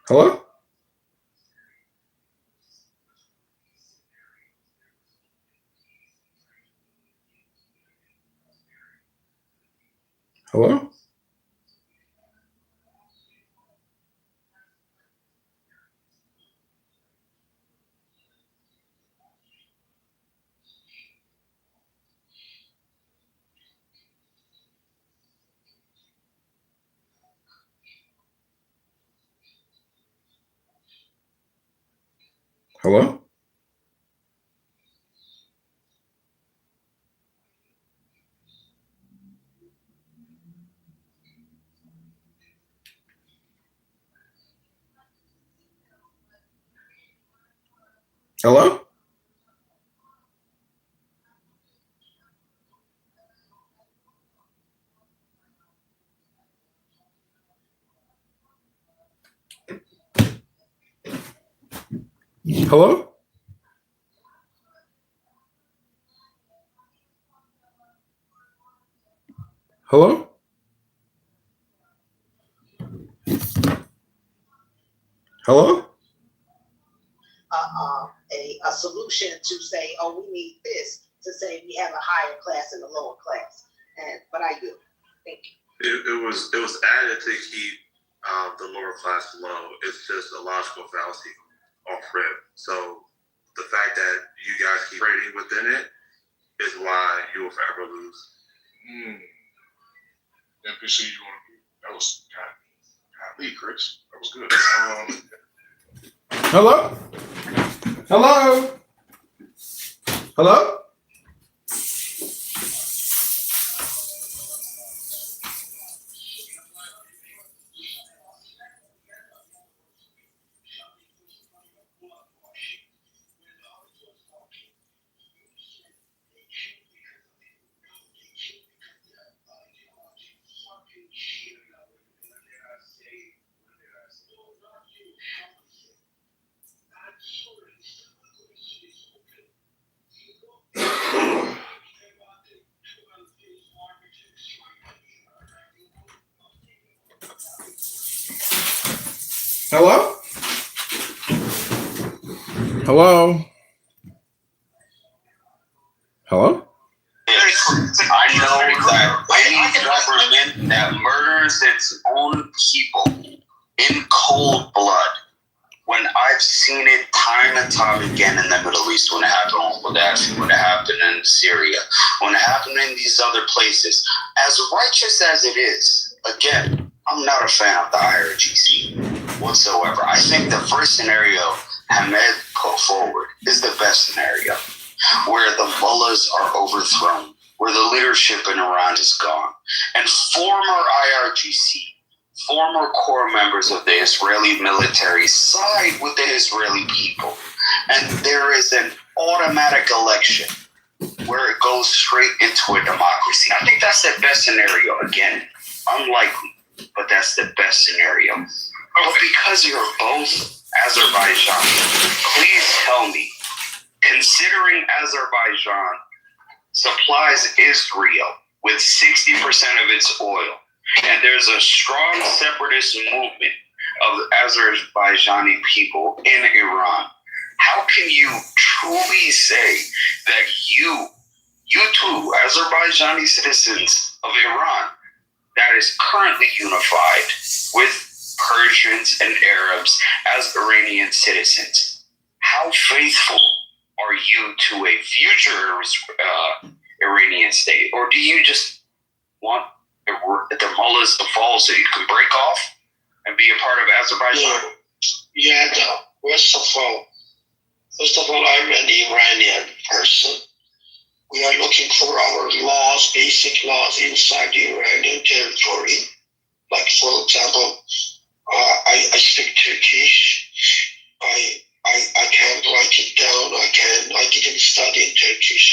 Hello? Hello? Hello? Hello? Hello? Hello? Hello? A solution to say, oh, we need this, to say we have a higher class and a lower class. But I do. Thank you. It was added to keep the lower class low. It's just a logical fallacy off rip. So the fact that you guys keep trading within it is why you will forever lose. NPC, that was God, Chris. That was good. Hello? Hello? Hello? Hello? Hello? Hello? I know that any government that murders its own people in cold blood, when I've seen it time and time again in the Middle East, when it happened with Daesh, when it happened in Syria, when it happened in these other places, as righteous as it is, again, I'm not a fan of the IRGC whatsoever. I think the first scenario Hamed put forward is the best scenario, where the mullahs are overthrown, where the leadership in Iran is gone, and former IRGC, former core members of the Israeli military side with the Israeli people, and there is an automatic election where it goes straight into a democracy. I think that's the best scenario. Again, unlikely, but that's the best scenario. But because you're both Azerbaijan, please tell me, considering Azerbaijan supplies Israel with 60% of its oil, and there's a strong separatist movement of Azerbaijani people in Iran, how can you truly say that you two Azerbaijani citizens of Iran that is currently unified with Persians and Arabs as Iranian citizens, how faithful are you to a future Iranian state? Or do you just want the mullahs to fall so you can break off and be a part of Azerbaijan? Yeah, first of all, I'm an Iranian person. We are looking for our laws, basic laws inside the Iranian territory. Like, for example, I speak Turkish. I can't write it down. I didn't study in Turkish.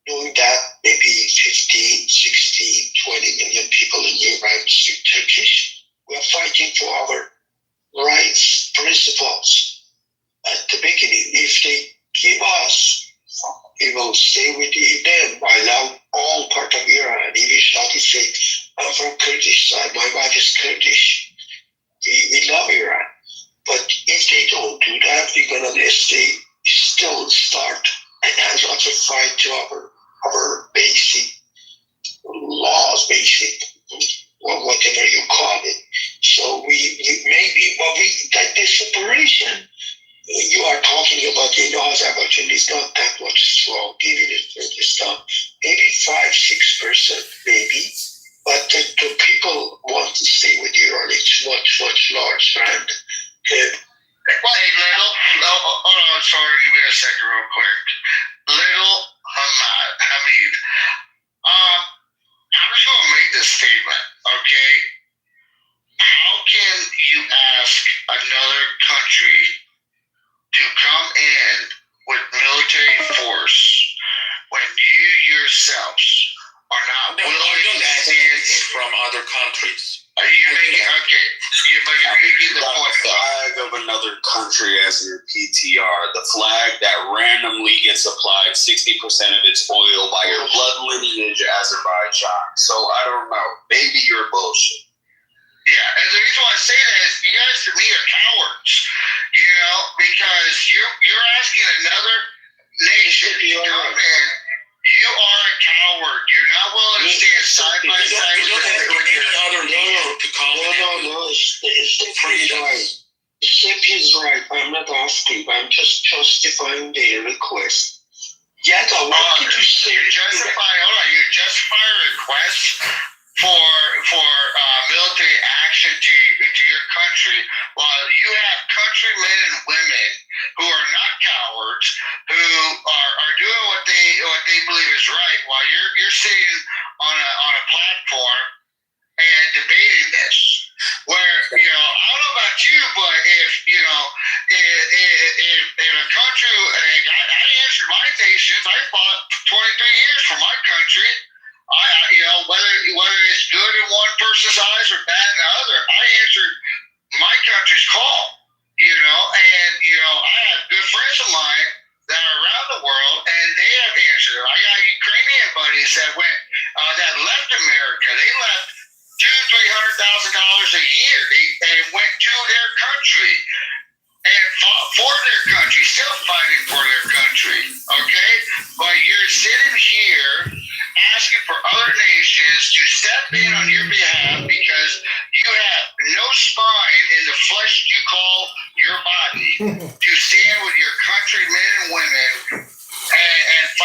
Knowing that maybe 15, 16, 20 million people in Iran speak Turkish, we are fighting for our rights, principles. At the beginning, if they give us, we will stay with them. I love all part of Iran. If you start to say, I'm from Kurdish side, my wife is Kurdish. We love Iran. But if they don't do that, we're going to still start and have lots of fight to our basic laws, basic, whatever you call it. So that the separation you are talking about in Azerbaijan is not that much strong, even if it's not, maybe 5-6%, maybe. But the people want to stay with Iran. It's much large and Hold on, sorry, give me a second real quick. Little Hamid, I'm just going to make this statement, okay? How can you ask another country to come in with military force when you yourselves are not willing to stand from other countries? Are you making, okay, but you're making the point. Flag of another country as your PTR, the flag that randomly gets applied 60% of its oil by your blood lineage, Azerbaijan. So I don't know, maybe you're bullshit. Yeah, and the reason why I say that is you guys to me are cowards, because you're asking another nation to come in. You are a coward. You're not willing to stand side by side with any other nation to come in. No. Step is right. I'm not asking. I'm just justifying their request. Yeah, what did you say? You're justifying a request for military action to your country, while you have countrymen and women who are not cowards, who are doing what they believe is right, while you're sitting on a platform and debating this. Where I don't know about you, but if a country, I answered my nations. I fought 23 years for my country. Whether it's good in one person's eyes or bad in the other, I answered my country's call. I have good friends of mine that are around the world, and they have answered it. I got Ukrainian buddies that left America. They left $200,000-$300,000 a year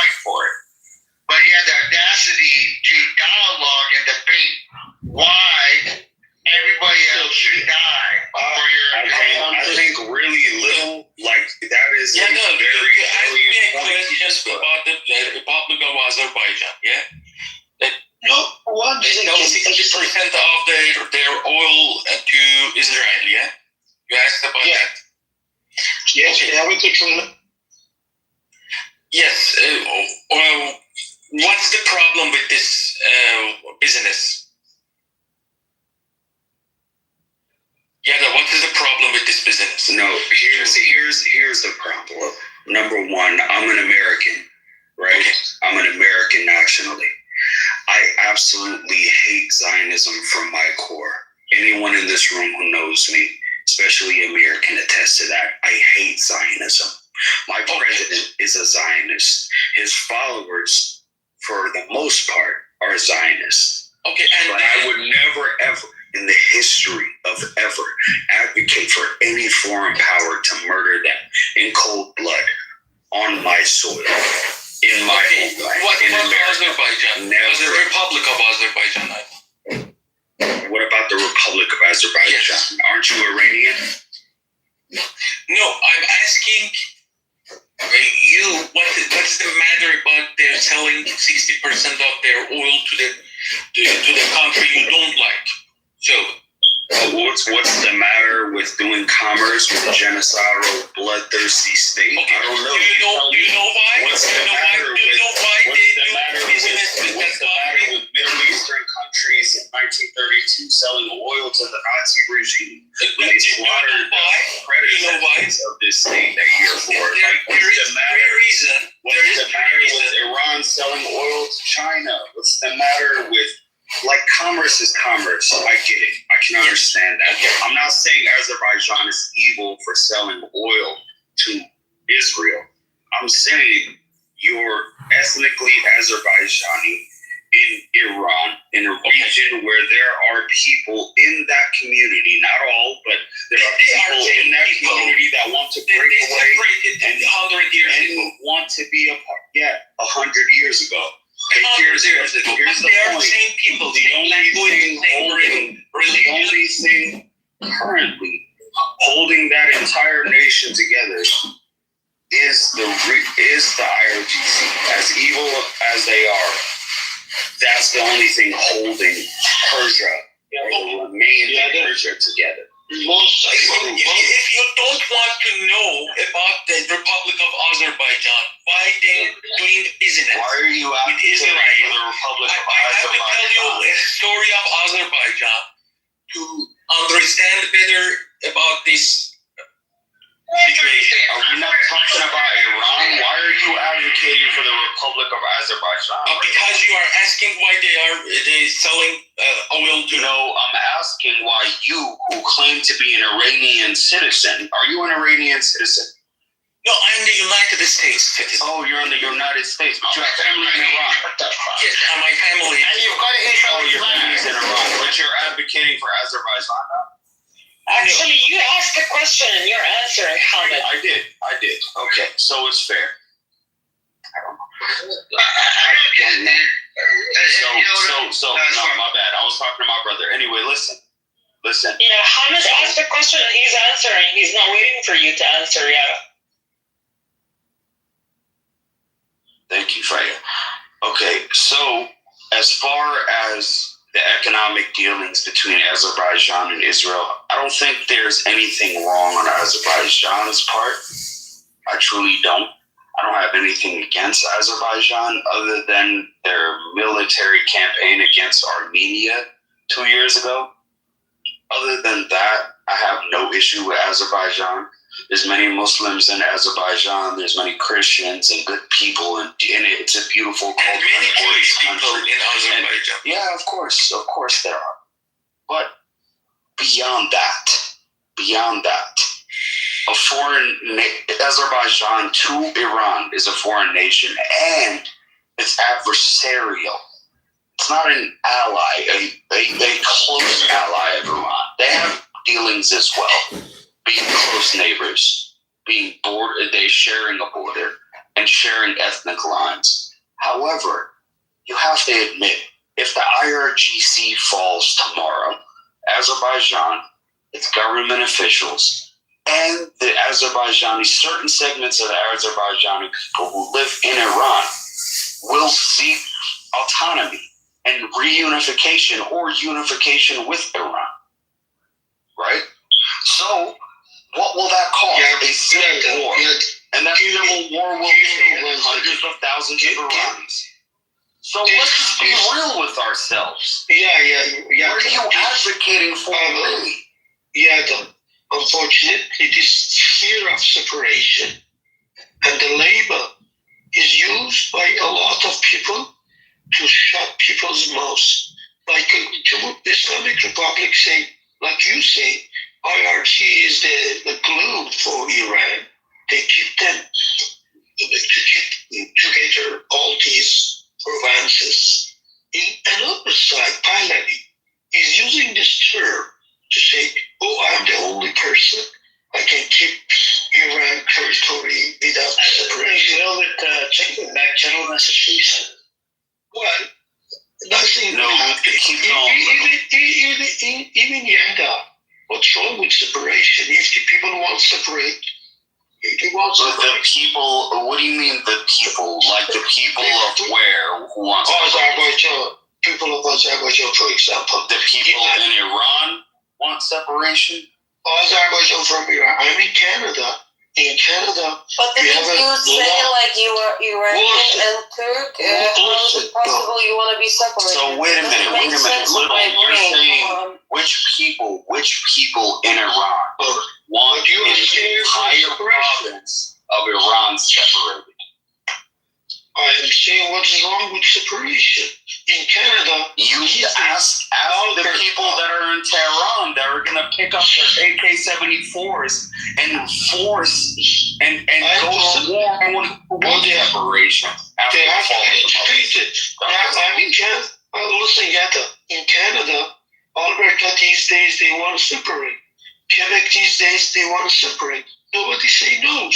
fight for it. But he had the audacity to dialogue and debate why everybody else should die for your I think really little, like, that is Yeah, no, very, you asked very me a important. question about the Republic of Azerbaijan, yeah? No, what? They sell 60% of their oil to Israel, yeah? You asked about that. Yes, okay. they have a control. Yes. What's the problem with this business? Yeah, what is the problem with this business? No, here's the problem. Number one, I'm an American, right? Okay. I'm an American nationally. I absolutely hate Zionism from my core. Anyone in this room who knows me, especially Amir, can attest to that. I hate Zionism. My president is a Zionist. His followers, for the most part, are Zionists. Okay, but I would never, ever, in the history of ever, advocate for any foreign power to murder them in cold blood on my soil, in my homeland. What about Azerbaijan? Never. The Republic of Azerbaijan. What about the Republic of Azerbaijan? Yes. Aren't you Iranian? No, I'm asking you, what's the matter about they're selling 60% of their oil to the country you don't like? So what's the matter with doing commerce with a genocidal, bloodthirsty state? Okay. I don't know. Do you know why? What's the matter with Middle Eastern countries in 1932 selling oil to the Nazi regime? When they slaughtered the creditors of this state that year for it. Like, what's the matter with Iran selling oil to China? What's the matter with, like, commerce is commerce. I get it. I can understand that. I'm not saying Azerbaijan is evil for selling oil to Israel. I'm saying you're ethnically Azerbaijani in Iran, in a region where there are people in that community, not all, but there are people in that community that want to break away and want to be a part. Yeah, 100 years ago. Here's the point. The only thing currently holding that entire nation together is the IRGC. As evil as they are, that's the only thing holding Persia, or the remains of Persia, together. If you don't want to know about the Republic of Azerbaijan, why they're doing business Why are you with Israel? for the Republic of I have to tell you a story of Azerbaijan to understand better about this situation. Are we not talking about Iran? Why are you advocating for the Republic of Azerbaijan? Because you are asking why they selling oil to. No, I'm asking why you, who claim to be an Iranian citizen, are you an Iranian citizen? No, I'm the United States citizen. Oh, you're in the United States, but you have family in Iran. Yes, my family. And you've got it your family's in Iran, but you're advocating for Azerbaijan now. Actually, you asked a question and you're answering, Hamid. I did. Okay, so it's fair. So, no, my bad. I was talking to my brother. Anyway, listen. Yeah, Hamid asked a question and he's answering. He's not waiting for you to answer yet. Thank you, Freya. Okay, so as far as the economic dealings between Azerbaijan and Israel, I don't think there's anything wrong on Azerbaijan's part. I truly don't. I don't have anything against Azerbaijan other than their military campaign against Armenia 2 years ago. Other than that, I have no issue with Azerbaijan. There's many Muslims in Azerbaijan. There's many Christians and good people, and it's a beautiful culture. And many Jewish people in Azerbaijan. Yeah, of course there are. But beyond that, Azerbaijan to Iran is a foreign nation, and it's adversarial. It's not an ally, a close ally of Iran. They have dealings as well, being close neighbors, being they sharing a border, and sharing ethnic lines. However, you have to admit, if the IRGC falls tomorrow, Azerbaijan, its government officials, and the Azerbaijani, certain segments of the Azerbaijani people who live in Iran will seek autonomy and reunification or unification with Iran. Right? So, what will that cause? A civil war. And that civil war will kill hundreds of thousands of Iranians. So let's just be real with ourselves. Yeah. What are you advocating for, really? Yeah, unfortunately, this fear of separation and the label is used by a lot of people to shut people's mouths. Like the Islamic Republic say, like you say, IRG is the glue for Iran. They keep them to keep together all these provinces. In another side, Pahlavi is using this term to say, oh, I'm the only person I can keep Iran territory without separation. You know that check the back channel message, please. Well, nothing will happen. Even Yanda, what's wrong with separation? If the people want to separate, they want to separate. The people, what do you mean the people? Like the people of where? Who want to Azerbaijan. People of Azerbaijan, for example. The people in Iran want separation? Azerbaijan from Iran. I'm in Canada. In Canada, but didn't you say like you were Iranian and Turk? How is it possible you want to be separated? So wait a minute. Little, you're saying which people in Iran want the entire province of Iran separated? I am saying what's wrong with separation. In Canada, you ask the people that are in Tehran that are going to pick up their AK-74s and force and go to war on separation. They have to be educated. Listen, Yetta, in Canada, Alberta these days they want to separate. Quebec these days they want to separate. Nobody say no.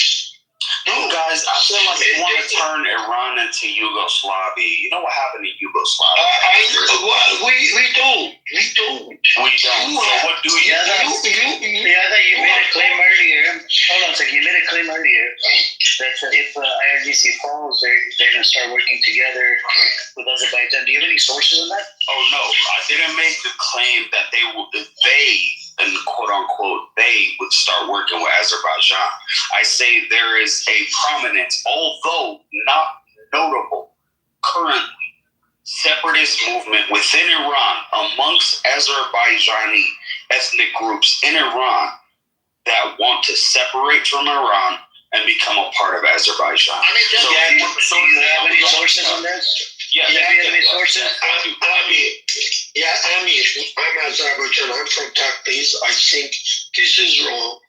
No, guys, I feel like you want to turn Iran into Yugoslavia. You know what happened to Yugoslavia? We don't. So what do you do? You made a claim earlier. Hold on a second. You made a claim earlier that if IRGC falls, they're going to start working together with Azerbaijan. Do you have any sources on that? Oh, no. I didn't make the claim that they and quote unquote, they would start working with Azerbaijan. I say there is a prominent, although not notable, currently separatist movement within Iran amongst Azerbaijani ethnic groups in Iran that want to separate from Iran and become a part of Azerbaijan. Do you have any sources on this? Yeah, do you have any sources? I'm Azerbaijan. I'm from Tabriz. I think this is wrong.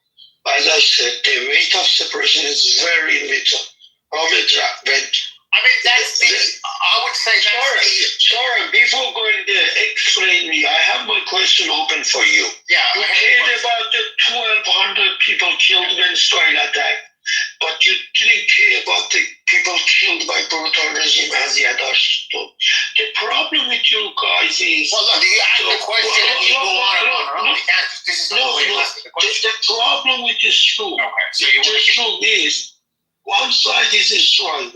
As I said, the rate of separation is very little. I would say Sorry, before going there, explain me. I have my question open for you. Yeah. You cared about the 1,200 people killed in Venezuela attack, but you didn't care about the people killed by brutal regime as you had understood. The problem with you guys is... Well, look, you ask the question and you go on. The problem with this school, is one side is Israel,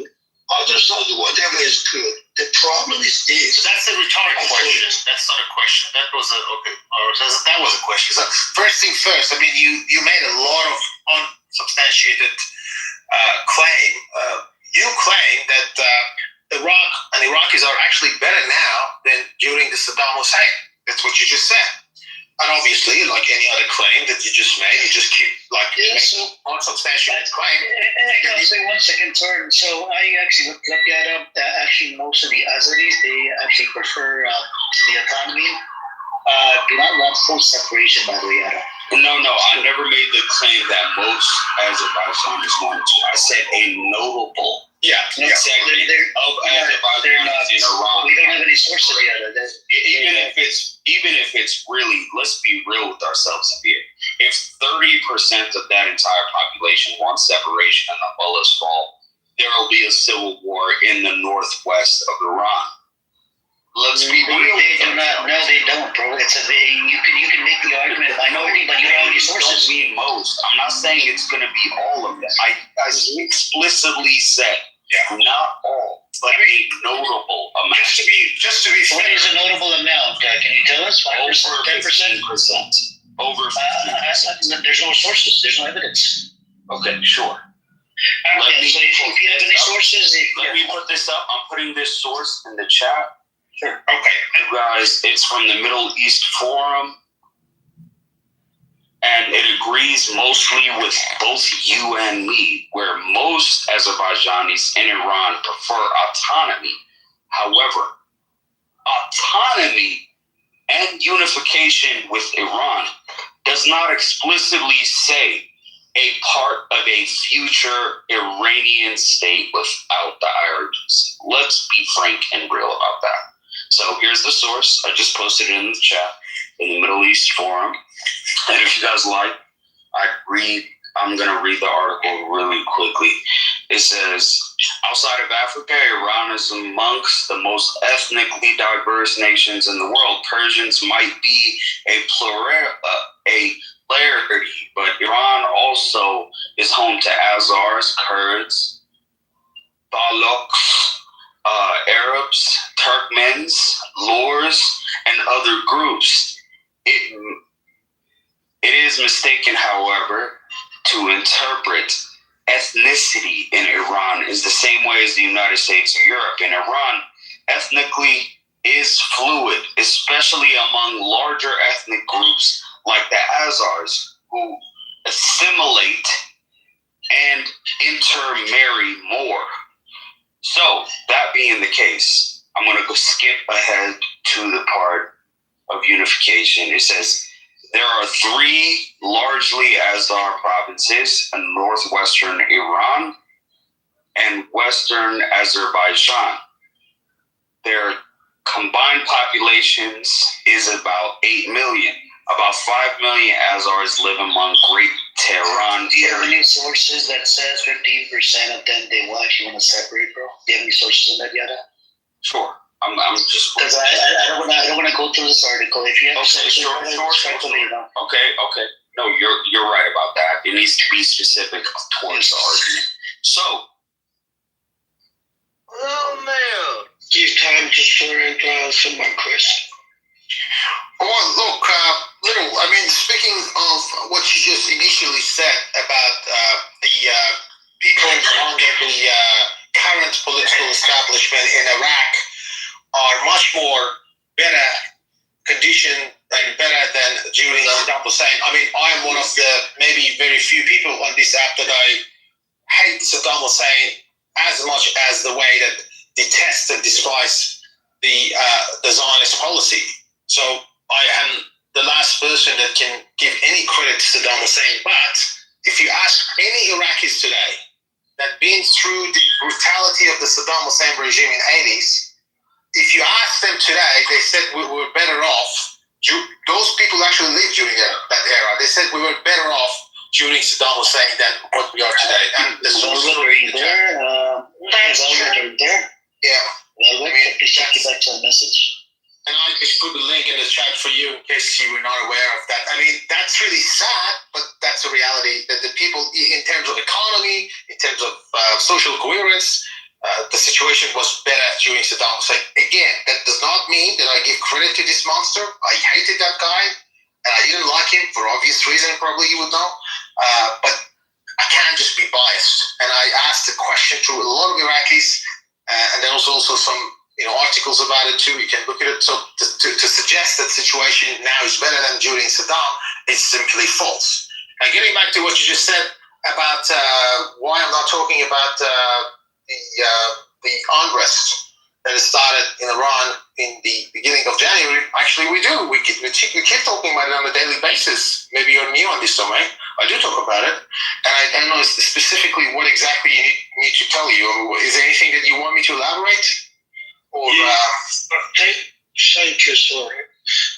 other side whatever is good. The problem is this. That's a rhetorical question. That's not a question. That was a question. So first thing first, I mean, you made a lot of unsubstantiated claim. You claim that Iraq and Iraqis are actually better now than during the Saddam Hussein. That's what you just said. And obviously, like any other claim that you just made, you just keep unsubstantiated claim. I'll say 1 second, sorry. So I actually looked that up. Actually, most of the Azeris, they actually prefer the autonomy. Do not want full separation, by the way, Adam. No, I never made the claim that most Azerbaijanis wanted to. I said a notable segment of Azerbaijanis in Iran. We don't have any sources yet. Even if it's really, let's be real with ourselves here. If 30% of that entire population wants separation and the mullahs fall, there will be a civil war in the northwest of Iran. Let's be real. They do not. No, they don't, bro. You can make the argument minority, but you don't have any sources. Don't mean most. I'm not saying it's going to be all of them. I explicitly said not all, but a notable amount. Just to be fair. What is a notable amount? Can you tell us? 5%, 10%? Over 15%. There's no sources. There's no evidence. Okay, sure. Okay, so if you have any sources, let me put this up. I'm putting this source in the chat. Sure. Okay. You guys, it's from the Middle East Forum, and it agrees mostly with both you and me, where most Azerbaijanis in Iran prefer autonomy. However, autonomy and unification with Iran does not explicitly say a part of a future Iranian state without the Arabs. Let's be frank and real about that. So here's the source. I just posted it in the chat in the Middle East Forum. And if you guys like, I'm going to read the article really quickly. It says, outside of Africa, Iran is amongst the most ethnically diverse nations in the world. Persians might be a plurality, but Iran also is home to Azars, Kurds, Balochs, Arabs, Turkmens, Lurs, and other groups. It is mistaken, however, to interpret ethnicity in Iran is the same way as the United States or Europe. In Iran, ethnically is fluid, especially among larger ethnic groups like the Azars, who assimilate and intermarry more. So, that being the case, I'm going to go skip ahead to the part of unification. It says, there are 3 largely Azar provinces in northwestern Iran and western Azerbaijan. Their combined populations is about 8 million. About 5 million Azars live among Great Tehran. Do you have any sources that says 15% of them they will actually want to separate, bro? Do you have any sources on that, Yada? Sure. I'm just because I don't want to go through this article. If you have sources, sure. Okay. No, you're right about that. It needs to be specific towards the argument. So, oh man, give time to store and answer my question. Well, look, speaking of what you just initially said about the people under the current political establishment in Iraq are much more better conditioned and better than during Saddam Hussein. I mean, I am one of the maybe very few people on this app that I hate Saddam Hussein as much as the way that detest and despise the Zionist policy. So I am the last person that can give any credit to Saddam Hussein. But if you ask any Iraqis today that been through the brutality of the Saddam Hussein regime in the 80s, if you ask them today, they said we were better off. Those people actually lived during that era. They said we were better off during Saddam Hussein than what we are today. And the source is already there. That's true. Yeah. Well, please check you back to the message. And I just put the link in the chat for you in case you were not aware of that. I mean, that's really sad, but that's a reality that the people, in terms of economy, in terms of social coherence, the situation was better during Saddam Hussein. Again, that does not mean that I give credit to this monster. I hated that guy, and I didn't like him for obvious reason, probably you would know. But I can't just be biased. And I asked the question to a lot of Iraqis, and there was also some articles about it too. You can look at it. So to suggest that situation now is better than during Saddam is simply false. Now, getting back to what you just said about why I'm not talking about the unrest that started in Iran in the beginning of January, actually we do. We keep talking about it on a daily basis. Maybe you're new on this domain. I do talk about it. And I don't know specifically what exactly you need me to tell you. Is there anything that you want me to elaborate? Or thank you, sorry.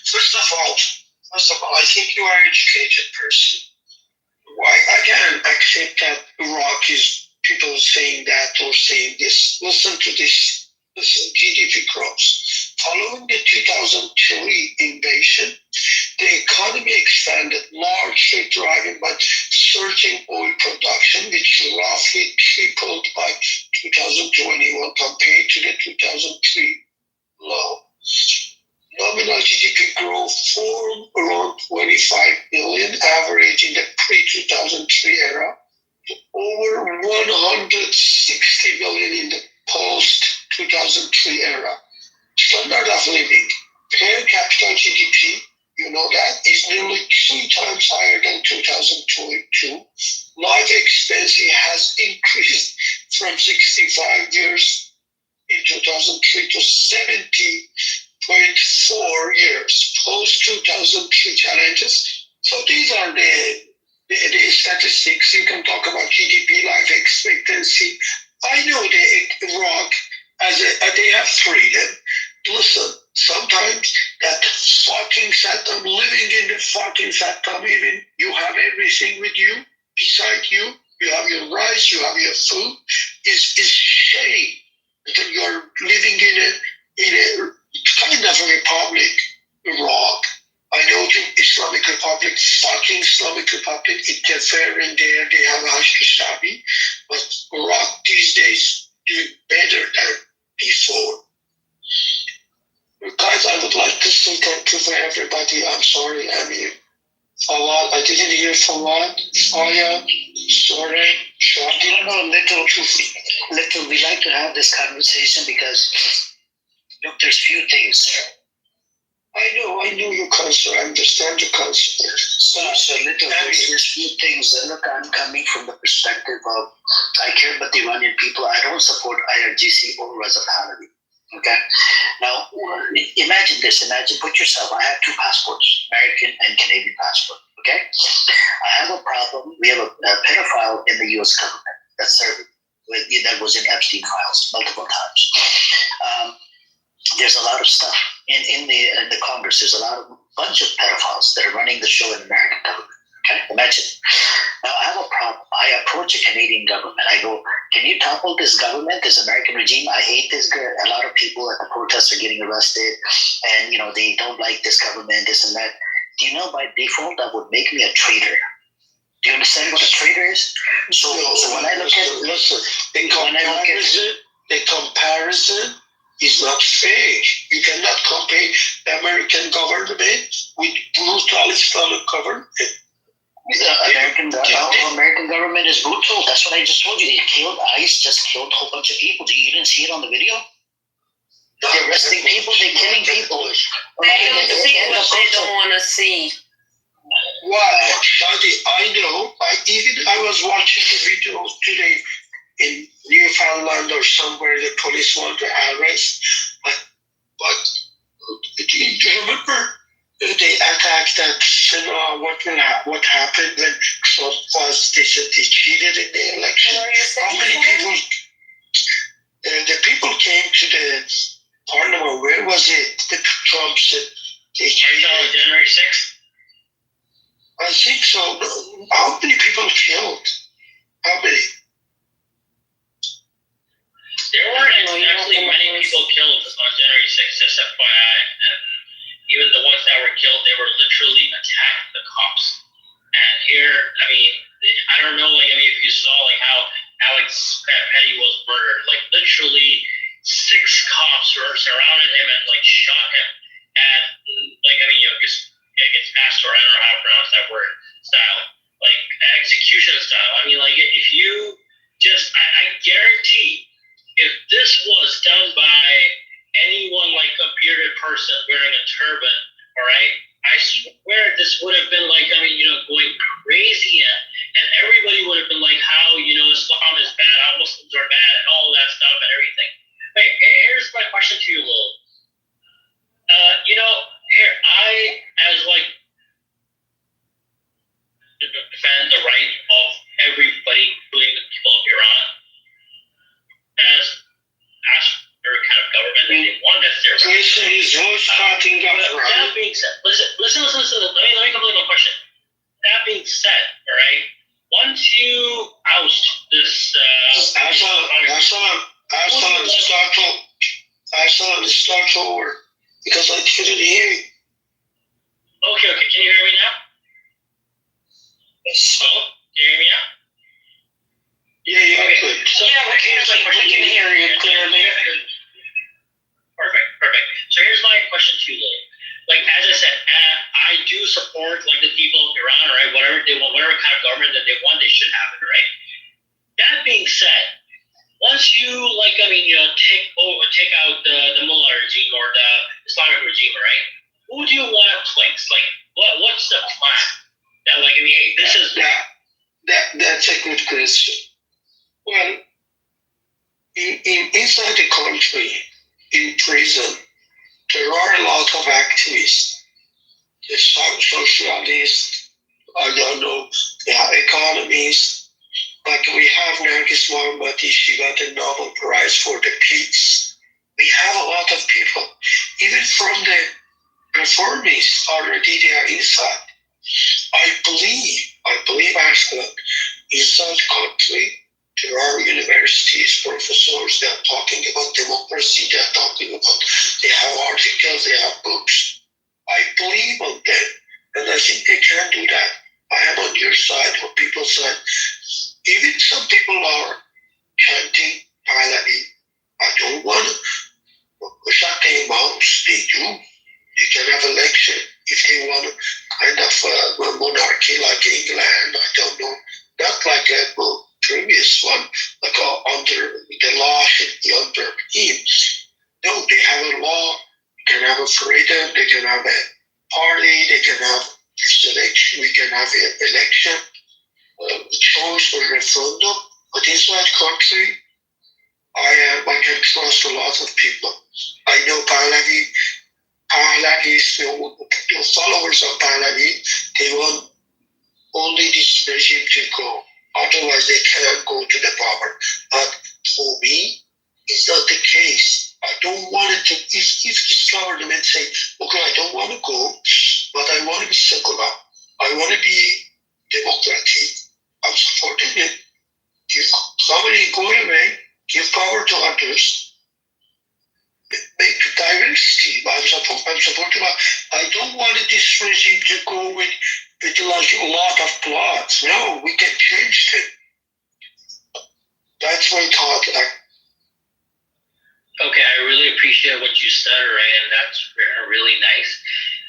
First of all, I think you are an educated person. I can accept that Iraq is people saying that or saying this. Listen to this. Listen, GDP growth. Following the 2003 invasion, the economy expanded largely driven by surging oil production, which roughly tripled by 2021 compared to the 2003 low. Nominal GDP growth formed around 25 billion, average in the pre-2003 era, to over 160 billion in the post-2003 era. Standard of living, per capita GDP, you know that, is nearly 3 times higher than 2022. Life expectancy has increased from 65 years in 2003 to 70.4 years post 2003 challenges. So these are the statistics. You can talk about GDP, life expectancy. I know the Iraq they have freedom. Listen, sometimes that fucking Saddam, living in the fucking Saddam, even you have everything with you, beside you, you have your rice, you have your food, is shame that you're living in a kind of a republic, Iraq. I know the Islamic Republic, fucking Islamic Republic, interfering there, they have Hashd-e-Shabi, but Iraq these days doing better than before. Guys, I would like to say thank you for everybody. I'm sorry, Fawad, I didn't hear Fawad. Faya, sorry. Little, we like to have this conversation because, look, there's few things. I know your concern. I understand your concern. So little, there's few things. Look, I'm coming from the perspective of, I care about the Iranian people. I don't support IRGC or Reza Pahlavi. Okay. Now, imagine this. Put yourself. I have 2 passports, American and Canadian passport. Okay. I have a problem. We have a pedophile in the U.S. government that's serving that was in Epstein files multiple times. There's a lot of stuff in the Congress. There's a bunch of pedophiles that are running the show in the American government. Okay, imagine. Now I have a problem. I approach a Canadian government. I go, can you topple this government, this American regime? I hate this girl. A lot of people at the protests are getting arrested, and they don't like this government, this and that. Do you know by default that would make me a traitor? Do you understand what a traitor is? So when I look at the comparison is not fair. You cannot compare the American government with brutal Islamic government. American government is brutal. That's what I just told you. They killed ICE, just killed a whole bunch of people. You didn't see it on the video? They're arresting people, they're killing people. They don't see what they don't want to see. Why, Shadi, I know. I was watching the video today in Newfoundland or somewhere. The police want to arrest, but do you remember? They attacked that what happened when Trump they said they cheated in the election. How many people? The people came to the parliament. Where was it? The Trump said they cheated. January 6th? I think so. How many people killed? How many? There weren't actually many people killed on January 6th, just FYI. Even the ones that were killed, they were literally attacking the cops. And here, I don't know, if you saw, how Alex Petty was murdered. Literally 6 cops surrounded him and, shot him. And, gets passed, or I don't know how to pronounce that word, style. Execution style. If you just, I guarantee, if this was done by anyone a bearded person wearing a turban, all right, I swear this would have been going crazy, and everybody would have been how Islam is bad, how Muslims are bad, and all that stuff and everything. But here's my question to you, Lil. Here I, as defend the right of everybody, including the people of Iran, as very kind of government that they want necessarily. That being said, listen. Let me complete my question. That being said, all right, once you oust this I saw the start over because I couldn't hear you. Okay. Can you hear me now? Yes. Hello? Can you hear me now? Yeah, Okay. good. So here's my question. We can hear you clearly. Perfect. So here's my question to you, Lily. Like as I said, I do support like the people of Iran, right? Whatever they want, whatever kind of government that they want, they should have it, right? That being said, once you take out the Mullah regime or the Islamic regime, right? Who do you want to place? Like what's the plan? That hey, this is that's a good question. Well, inside the country, in prison, there are a lot of activists. The socialists, I don't know, they are economists. Like we have Nargis Mohammadi, she got a Nobel Prize for the peace. We have a lot of people, even from the reformists already they are inside. I believe actually inside the country there are universities, professors, they are talking about democracy, they are talking about, they have articles, they have books. I believe on them, and I think they can do that. I am on your side, or people's side. Even some people are chanting Pahlavi. I don't want to shut their mouths, they do. You can have election if they want kind of monarchy like England, I don't know. Not like a previous one, like under the law should be under him. No, they have a law, they can have a freedom, they can have a party, they can have selection, we can have an election, choice or referendum. But inside country, I can trust a lot of people. I know Pahlavis, the followers of Pahlavi, they want only this regime to go. Otherwise, they cannot go to the power. But for me, it's not the case. I don't want it to, if this government say, okay, I don't want to go, but I want to be secular. I want to be democratic. I'm supporting it. If somebody go away, give power to others, make diversity. I'm supporting. I don't want this regime to go with a lot of plots. No, we can change it. That's my thought. Okay, I really appreciate what you said, Ray, and that's really nice.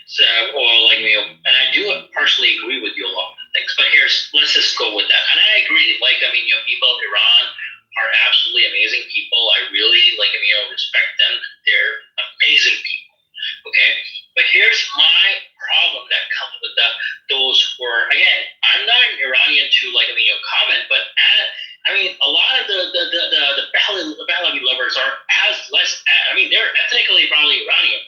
So, and I do partially agree with you a lot of things. But let's just go with that. And I agree. People of Iran are absolutely amazing people. I really respect them. They're amazing people. Okay, but here's my problem that comes with those who are, again, I'm not an Iranian to comment, but a lot of the Pahlavi lovers are they're ethnically probably Iranian,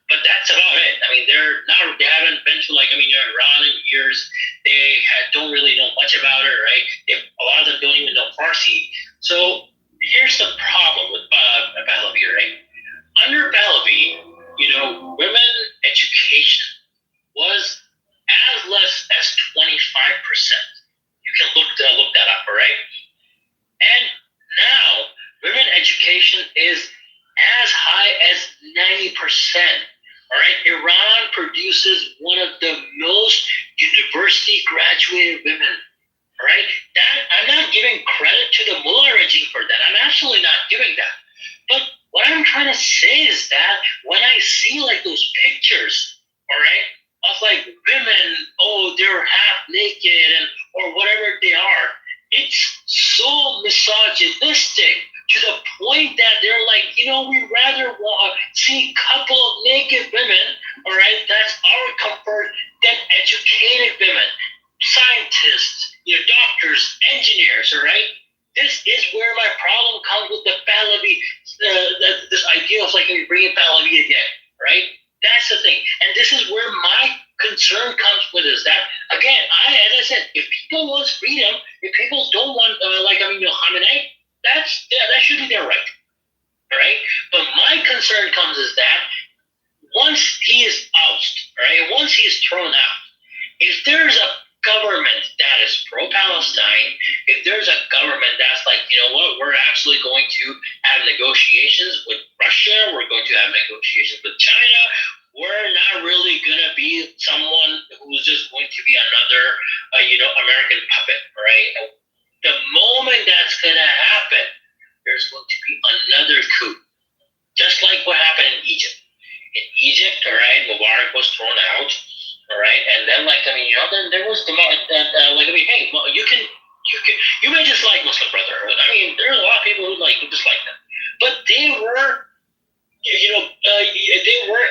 but that's about it. They haven't been to Iran in years. They don't really know much about it, right? A lot of them don't even know Farsi. So here's the problem with Pahlavi, right? Under Pahlavi, women education was as less as 25%. You can look that up, all right? And now women education is as high as 90%. All right, Iran produces one of the most university graduated women. All right, that I'm not giving credit to the Mullah regime for that. I'm absolutely not giving that. But what I'm trying to say is that when I see those pictures, all right, of women, they're half naked or whatever they are, it's so misogynistic to the point that they're we'd rather see a couple of naked women, all right, that's our comfort, than educated women, scientists, doctors, engineers, all right? This is where my problem comes with the Pahlavi, this idea of bringing Pahlavi again, right? That's the thing. And this is where my concern comes with is that, again, as I said, if people want freedom, if people don't want, Khamenei, that should be their right, all right? But my concern comes is that once he is ousted, all right, once he is thrown out, if there's a government that is pro-Palestine, if there's a government that's we're actually going to have negotiations with Russia, we're going to have negotiations with China. We're not really going to be someone who's just going to be another, American puppet, right? The moment that's going to happen, there's going to be another coup, just like what happened in Egypt. In Egypt, all right, Mubarak was thrown out, all right, and then then there was the hey, well, you may dislike Muslim Brotherhood. I mean, there's a lot of people who dislike them, but they were, they were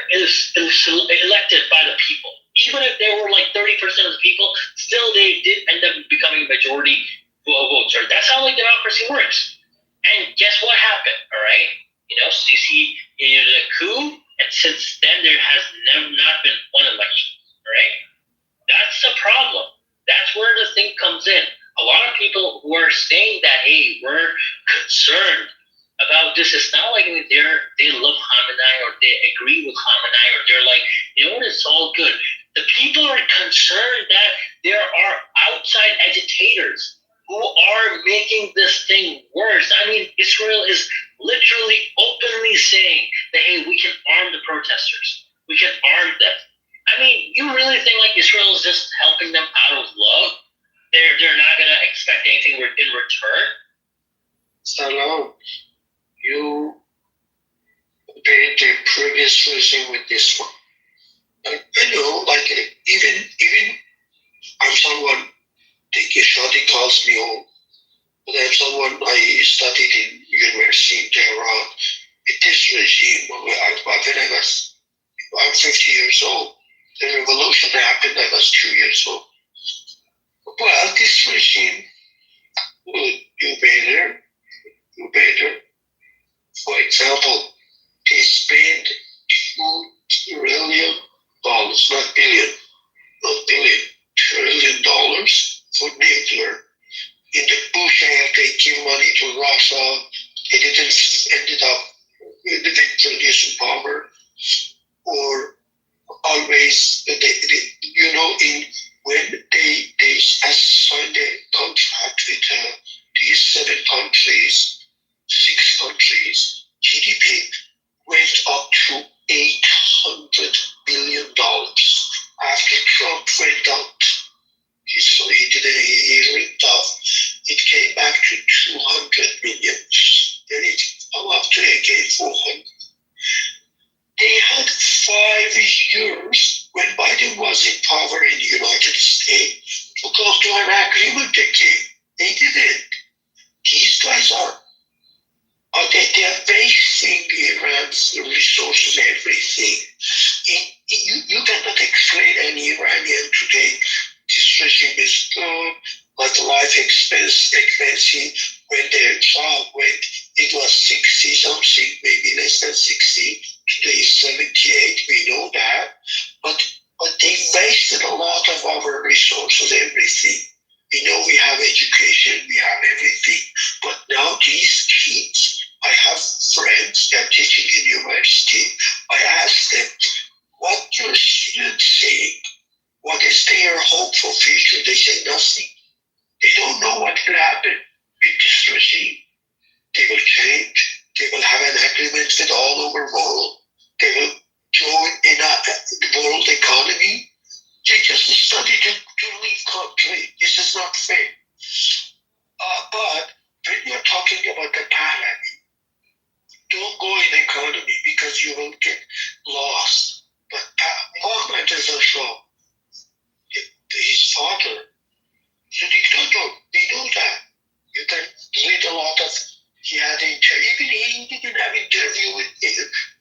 elected by the people. Even if they were 30% of the people, still they did end up becoming majority votes. Right? That's how democracy works. And guess what happened? All right, Sisi, the coup, and since then there has not been one election. All right, that's the problem. That's where the thing comes in. A lot of people who are saying that, hey, we're concerned about this, it's not like they love Khamenei or they agree with Khamenei or they're like, it's all good. The people are concerned that there are outside agitators who are making this thing worse. I mean, Israel is literally openly saying that, hey, we can arm the protesters. We can arm them. I mean, you really think Israel is just helping them out of love? They're not going to expect anything in return? Hello. You paid the previous regime with this one. Even I'm someone, Shadi calls me old, but I'm someone I studied in university in Tehran. In this regime, I'm 50 years old. The revolution happened, I was 2 years old. Well, this regime would do better. For example, they spend $2 trillion, not billion, not billion, $1 trillion for nuclear. In the Bush era, they give money to Russia. They didn't ended up introducing bomber, or always when they signed a contract with these 7 countries, 6 countries, GDP went up to $800 billion. After Trump went out, he ripped off, it came back to 200 million. Then it came up to again 400. They had 5 years when Biden was in power in the United States to come to an agreement again. They didn't. These guys are they are wasting Iran's resources, everything. You cannot explain any Iranian today. This regime is good, but life expectancy when their child went, it was 60 something, maybe less than 60. Today is 78. We know that, but they wasted a lot of our resources, everything. We have education, we have everything, but now these kids, I have friends that are teaching in university. I ask them, what your students saying? What is their hope for future? They say nothing. They don't know what will happen with this regime. They will change. They will have an agreement with all over the world. They will join in a world economy. They just study to leave country. This is not fair. But when you're talking about the pandemic, don't go in economy because you will get lost. But Mohammed is a show. His father is a dictator. We know that. You can read a lot of. He had even he didn't have interview with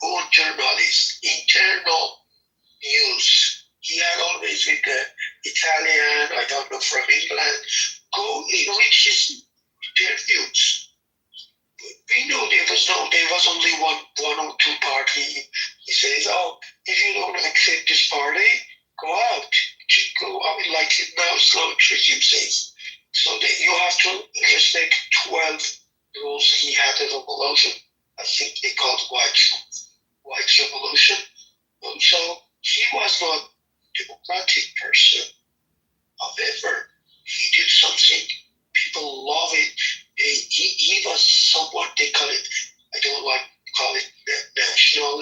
own journalists, internal news. He had always with the Italian, I don't know, from England, go read his interviews. We know there was only one or 2 party. He says, if you don't accept this party, go out. Go out like now Slow regime says. So that you have to respect 12 rules. He had a revolution. I think they called White Revolution. So he was not a democratic person. However, he did something. People love it. He was somewhat, they call it, I don't like to call it nationalist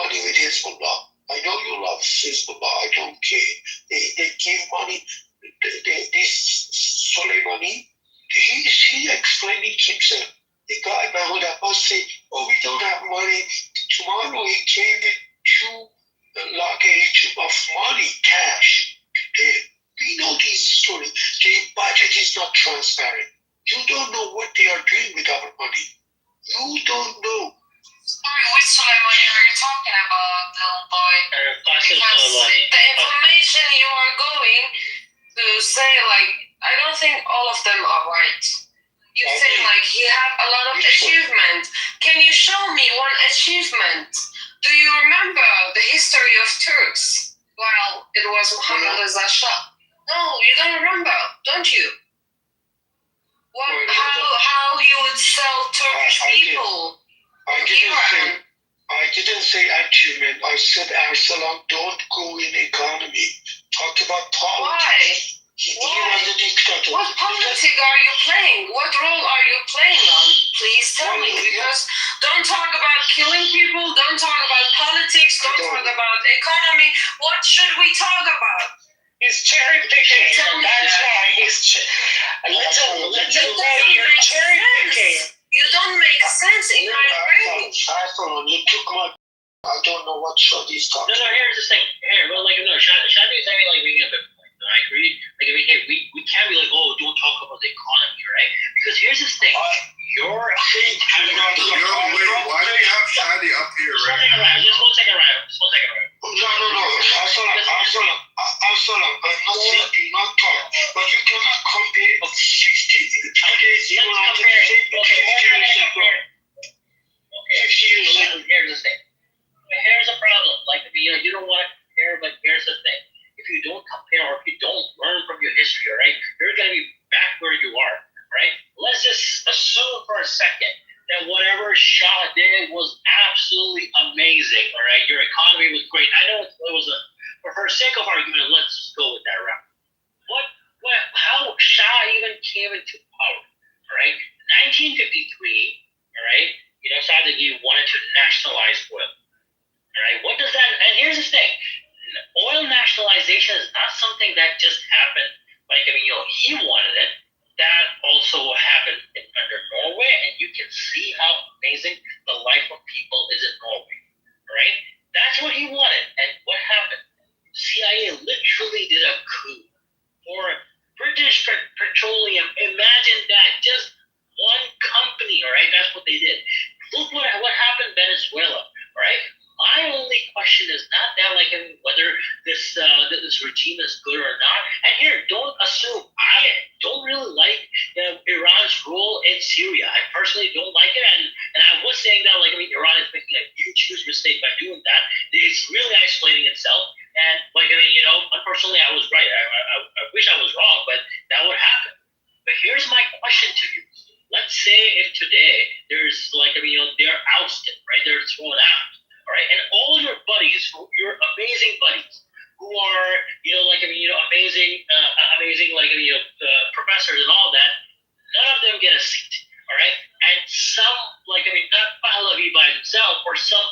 money with Hezbollah. I know you love Hezbollah. I don't care. They give money. This Soleimani, he's explaining himself. The guy Mahmoud Abbas said, "Oh, we don't have money." Tomorrow he gave it 2 lakh of money, cash. We know this story. The budget is not transparent. You don't know what they are doing with our money. You don't know. Sorry, which Soleimani are you talking about, little boy? Because the information you are going to say, like, I don't think all of them are right. You say, like, he have a lot of achievements. Can you show me one achievement? Do you remember the history of Turks? Well, it was Muhammad Reza Shah. No, you don't remember, don't you? How he would sell Turkish people? I didn't say achievement. I said Arsalan don't go in economy. Talk about politics. Why? What politics are you playing? What role are you playing on? Please tell me, because don't talk about killing people, don't talk about politics, don't talk about economy. What should we talk about? He's cherry picking. That's why he's little cherry picking. You don't make sense in my brain. You took my. I don't know what Shadi is talking. No, here's the thing. Well, like, no, Shadi is having, like, being a bit. I agree. Like, I mean, hey, we can't be like, oh, don't talk about the economy, right? Because here's this thing. You're saying, why do you have Shadi up here, right? Just one second, right? No. Arsalan, I'm not saying do not talk, but you cannot compare 60 days. Here's the thing. Here's a problem. Like, you don't want to compare, but here's the thing. If you don't compare or if you don't learn from your history, all right, you're going to be back where you are, right? Let's just assume for a second that whatever Shah did was absolutely amazing, all right? Your economy was great. I know it was but for sake of argument, let's just go with that route. How Shah even came into power, all right? 1953, all right, Sadeghi wanted to nationalize oil, all right? What does that, and here's the thing. Oil nationalization is not something that just happened. Like, he wanted it. That also happened under Norway, and you can see how amazing the life of people is in Norway, right? That's what he wanted, and what happened? CIA literally did a coup for British Petroleum. Imagine that, just one company, all right? That's what they did. Look what happened in Venezuela, all right? My only question is not that, like, whether this regime is good or not. And here, don't assume. I don't really like Iran's role in Syria. I personally don't like it, and I was saying that, like, Iran is making a huge mistake by doing that. It's really isolating itself. And, like, unfortunately, I was right. I wish I was wrong, but that would happen. But here's my question to you. Let's say if today there's, like, they're ousted, right? They're thrown out. All right, and all your buddies, your amazing buddies, who are, amazing, professors and all that, none of them get a seat. All right, and some, not Pahlavi by himself, or some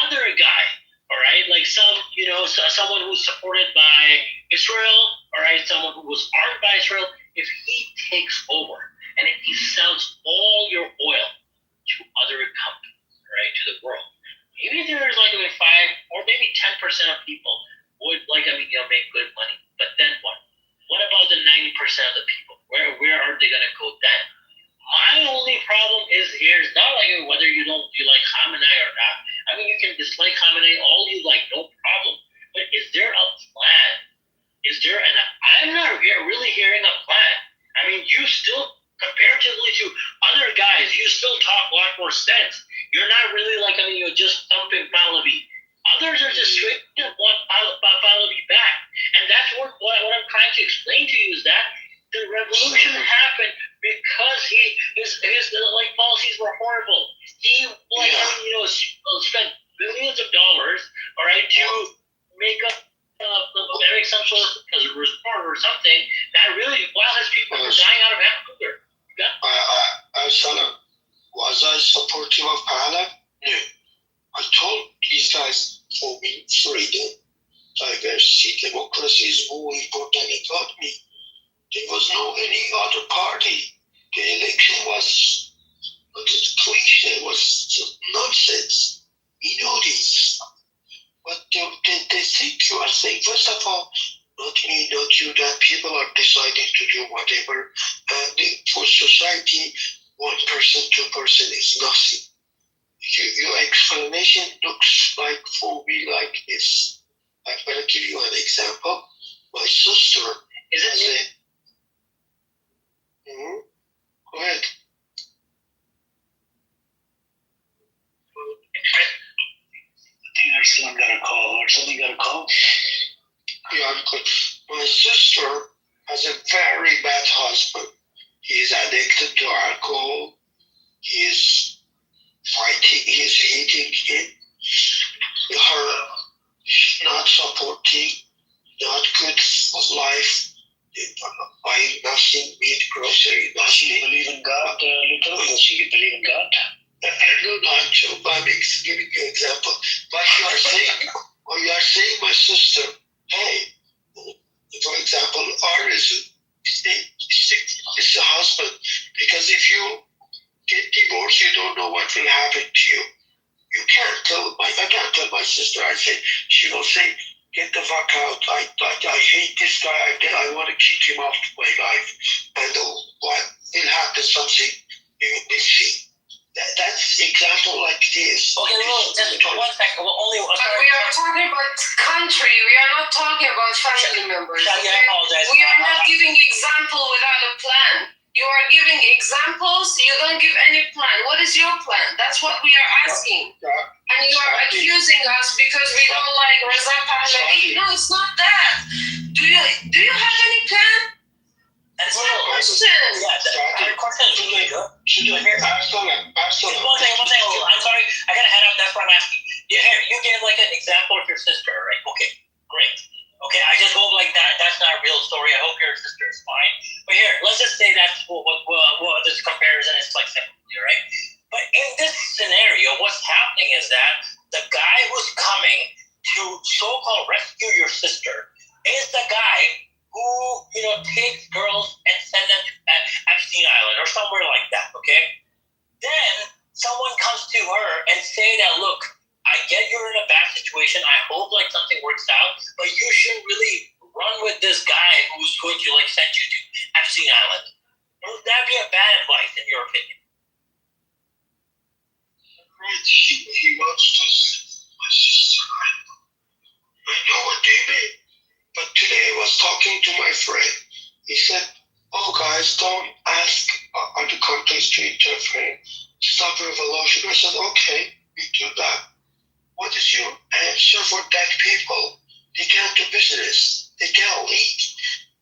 other guy. All right, like someone who's supported by Israel. All right, someone who was armed by Israel. If he takes over and if he sells all your oil to other companies, right, to the world. Maybe there's 5 or maybe 10% of people would make good money. But then what? What about the 90% of the people? Where are they gonna go then? My only problem is here is not whether you like Khamenei or not. You can dislike Khamenei all you like, no problem. But is there a plan? Is there? And I'm not really hearing a plan. You still, comparatively to other guys, you still talk a lot more sense. You're not really you're just thumping Pahlavi. Others are just straight want Pahlavi back. And that's what I'm trying to explain to you is that the revolution happened because his policies were horrible. He spent billions of dollars, all right, to make up some sort of report or something that really, while his people were dying out of hunger. Was I supportive of Pahlavi? No. I told these guys, for me freedom, diversity, democracy is more important. He got me. There was no any other party. The election was cliche, was nonsense. We know this. But they think you are saying, first of all, not me, not you, that people are deciding to do whatever. And for society, 1%, 2% is nothing. Your explanation looks like for me like this. I'm going to give you an example. My sister has a... Go ahead. I think someone got a call or something got a call. Yeah, good. My sister has a very bad husband. He is addicted to alcohol. He is fighting, he is hitting him. Her not supporting, not good for life. Buying nothing, meat, grocery, nothing. Does she believe in God, Luther? Does she believe in God? No, not sure, but I'm giving you an example. But you are saying, my sister, hey, for example, Arizu, it's the husband. Because if you get divorced, you don't know what will happen to you. You can't tell I can't tell my sister. I say, she will say, get the fuck out. I hate this guy. I want to kick him off my life. And what will happen? Something you will see. That's example like this. Okay, well, just 1 second. Well, only. But we are talking about country. We are not talking about family members. Shaggy, I apologize. We are not giving example without a plan. You are giving examples. You don't give any plan. What is your plan? That's what we are asking. And you are accusing us because we don't like Reza Pahlavi. No, it's not that. Do you have any plan? That's not a question. Yeah, the question is really good. Absolutely. One thing. I'm sorry. I gotta head out. That's what I'm asking. Yeah, here, you gave like an example of your sister, right? Okay, great. Okay, I just hope like that's not a real story. I hope your sister is fine. But here, let's just say that's what this comparison is like separately, right? But in this scenario, what's happening is that the guy who's coming to so-called rescue your sister is the guy who, takes girls and send them to Epstein Island or somewhere like that, okay? Then someone comes to her and say that, look, I get you're in a bad situation. I hope like something works out, but you shouldn't really run with this guy who's going to like send you to Epstein Island. Would that be a bad advice in your opinion? He wants to send my sister. I know what they mean. But today I was talking to my friend. He said, oh guys, don't ask other countries to interfere. Stop revolution. I said, okay, we do that. What is your answer for that people? They can't do business. They can't lead.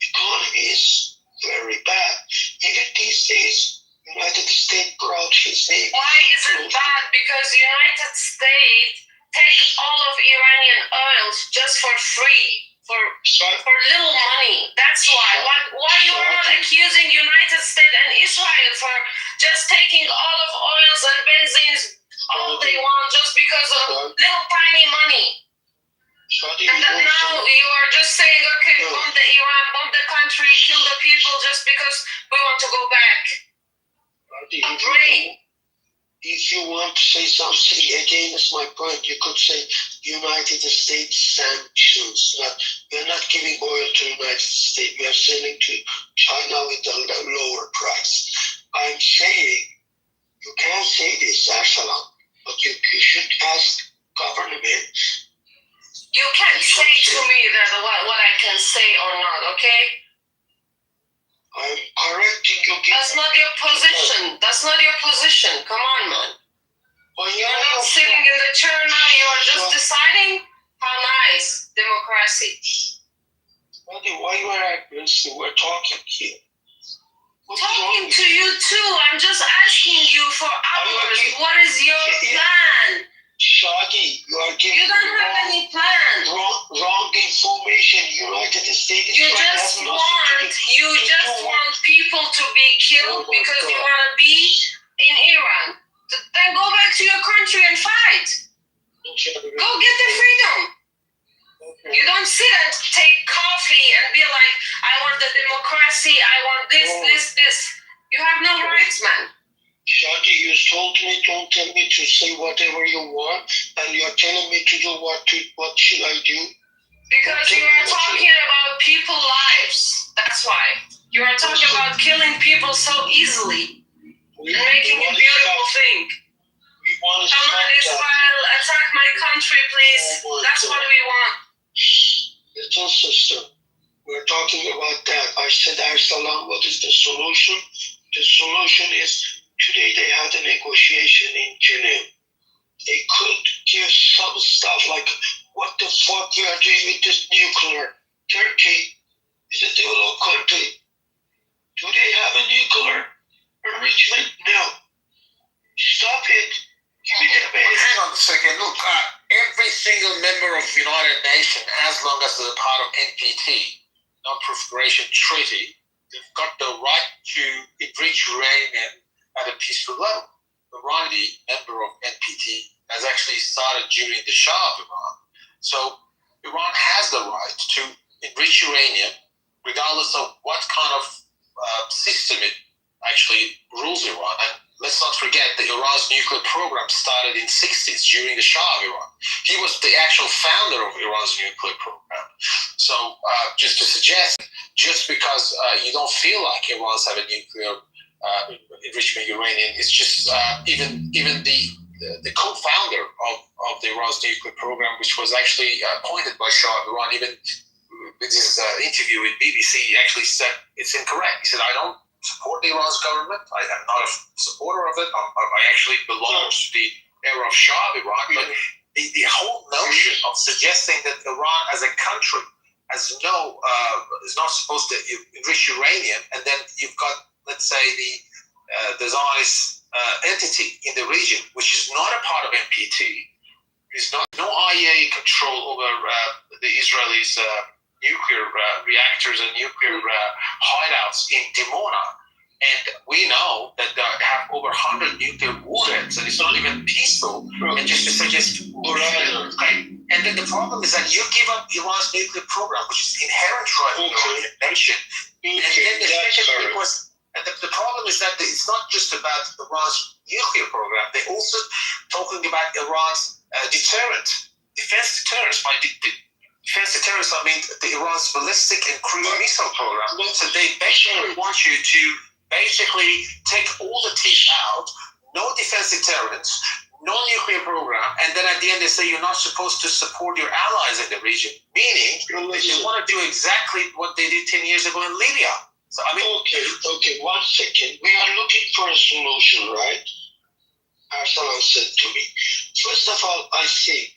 Economy is very bad. Even these days, United States brought his name. Why is it bad? Because United States take all of Iranian oils just for free. For little money. That's why. Why you are not accusing United States and Israel for just taking all of oils and benzines all they want just because of little tiny money? And then now you are just saying, okay, bomb the Iran, bomb the country, kill the people just because we want to go back. Great. If you want to say something against my point, you could say United States sanctions. We are not giving oil to United States. We are selling to China with a lower price. I'm saying you can't say this, Arsalan, but you should ask government. You can't say to me that what I can say or not, okay? I'm correcting you. That's not your position. That's not your position. Come on, man. Well, you're not sitting in the chair now. You are just deciding. How nice. Democracy. Why you are against? We're talking here. Talking to you too. I'm just asking you for hours. What is your plan? Shaggy, you are giving You don't have any plan. Wrong information. United States. You just want people to be killed because you want to be in Iran. Then go back to your country and fight. Go get the freedom. sit and take coffee and be like, I want the democracy, I want this. You have no rights, man. Shadi, you told me, don't tell me to say whatever you want, and you're telling me to do what should I do? Because you are talking about people's lives. That's why. You are talking about killing people so easily and making a beautiful thing. Come on, Israel, attack my country, please. That's what we want. Little sister, we're talking about that. I said, Arsalan, what is the solution? The solution is today they had a negotiation in Geneva. They could give some stuff like, what the fuck we are doing with this nuclear? Turkey is a developed country. Do they have a nuclear enrichment? No. Stop it. Give me the base. Hang on a second. Look, every single member of the United Nations, as long as they're part of NPT, Non-Proliferation Treaty, they've got the right to enrich uranium at a peaceful level. Iran, the member of NPT, has actually started during the Shah of Iran. So Iran has the right to enrich uranium regardless of what kind of system it actually rules Iran. And let's not forget that Iran's nuclear program started in the 60s during the Shah of Iran. He was the actual founder of Iran's nuclear program. So just to suggest, just because you don't feel like Iran's have a nuclear enrichment uranium, it's just even the co-founder of the Iran's nuclear program, which was actually appointed by Shah of Iran, even with his interview with BBC, he actually said it's incorrect. He said, I don't support the Iran's government. I am not a supporter of it. I actually belong to the era of Shah of Iran. But the whole notion of suggesting that Iran as a country is not supposed to enrich uranium, and then you've got, let's say, the Zionist entity in the region, which is not a part of NPT, is no IAEA control over the Israelis' nuclear reactors and nuclear hideouts in Dimona. And we know that they have over 100 nuclear warheads, and it's not even peaceful. And just to suggest, and then the problem is that you give up Iran's nuclear program, which is inherent right in the Iranian nation. And then the second thing was, and the problem is that it's not just about Iran's nuclear program. They're also talking about Iran's defense deterrence. By defense deterrence, I mean the Iran's ballistic and cruise missile program. So they basically want you to basically take all the teeth out, no defense deterrence, no nuclear program, and then at the end they say you're not supposed to support your allies in the region, meaning that they want to do exactly what they did 10 years ago in Libya. So I mean, okay, 1 second. We are looking for a solution, right? Arsalan said to me. First of all, I say,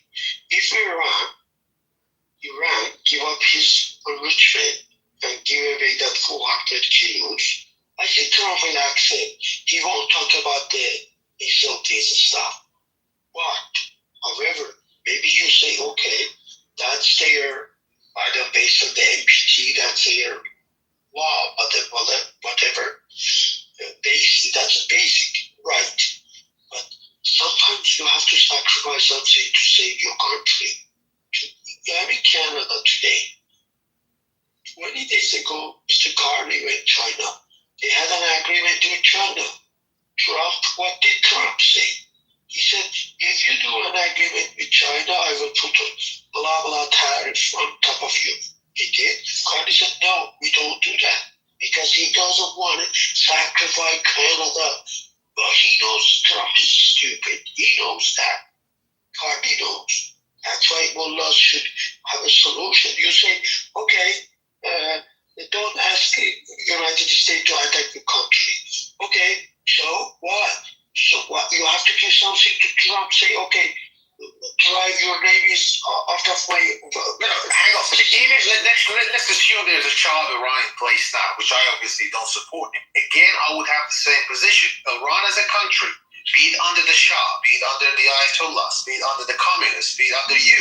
if Iran give up his enrichment and give away that 400 kilos, I think Trump will accept. He won't talk about the insulties and stuff. But, however, maybe you say, okay, that's their, either based on the NPT, that's their law, whatever. That's a basic right. But sometimes you have to sacrifice something to save your country. I'm in Canada today. 20 days ago, Mr. Carney went to China. They had an agreement with China. What did Trump say? He said, if you do an agreement with China, I will put a blah, blah tariff on top of you. He did. Carney said, no, we don't do that. Because he doesn't want to sacrifice Canada. But he knows Trump is stupid. He knows that. Carney knows. That's why mullahs should have a solution. You say, okay, don't ask the United States to attack the country. Okay, so what? So what? You have to give something to Trump. Say, okay, drive your navies out of my... hang on. Let's assume there's a Shah of Iran in place now, which I obviously don't support. Again, I would have the same position. Iran as a country, be it under the Shah, be it under the Ayatollahs, be it under the communists, be it under you,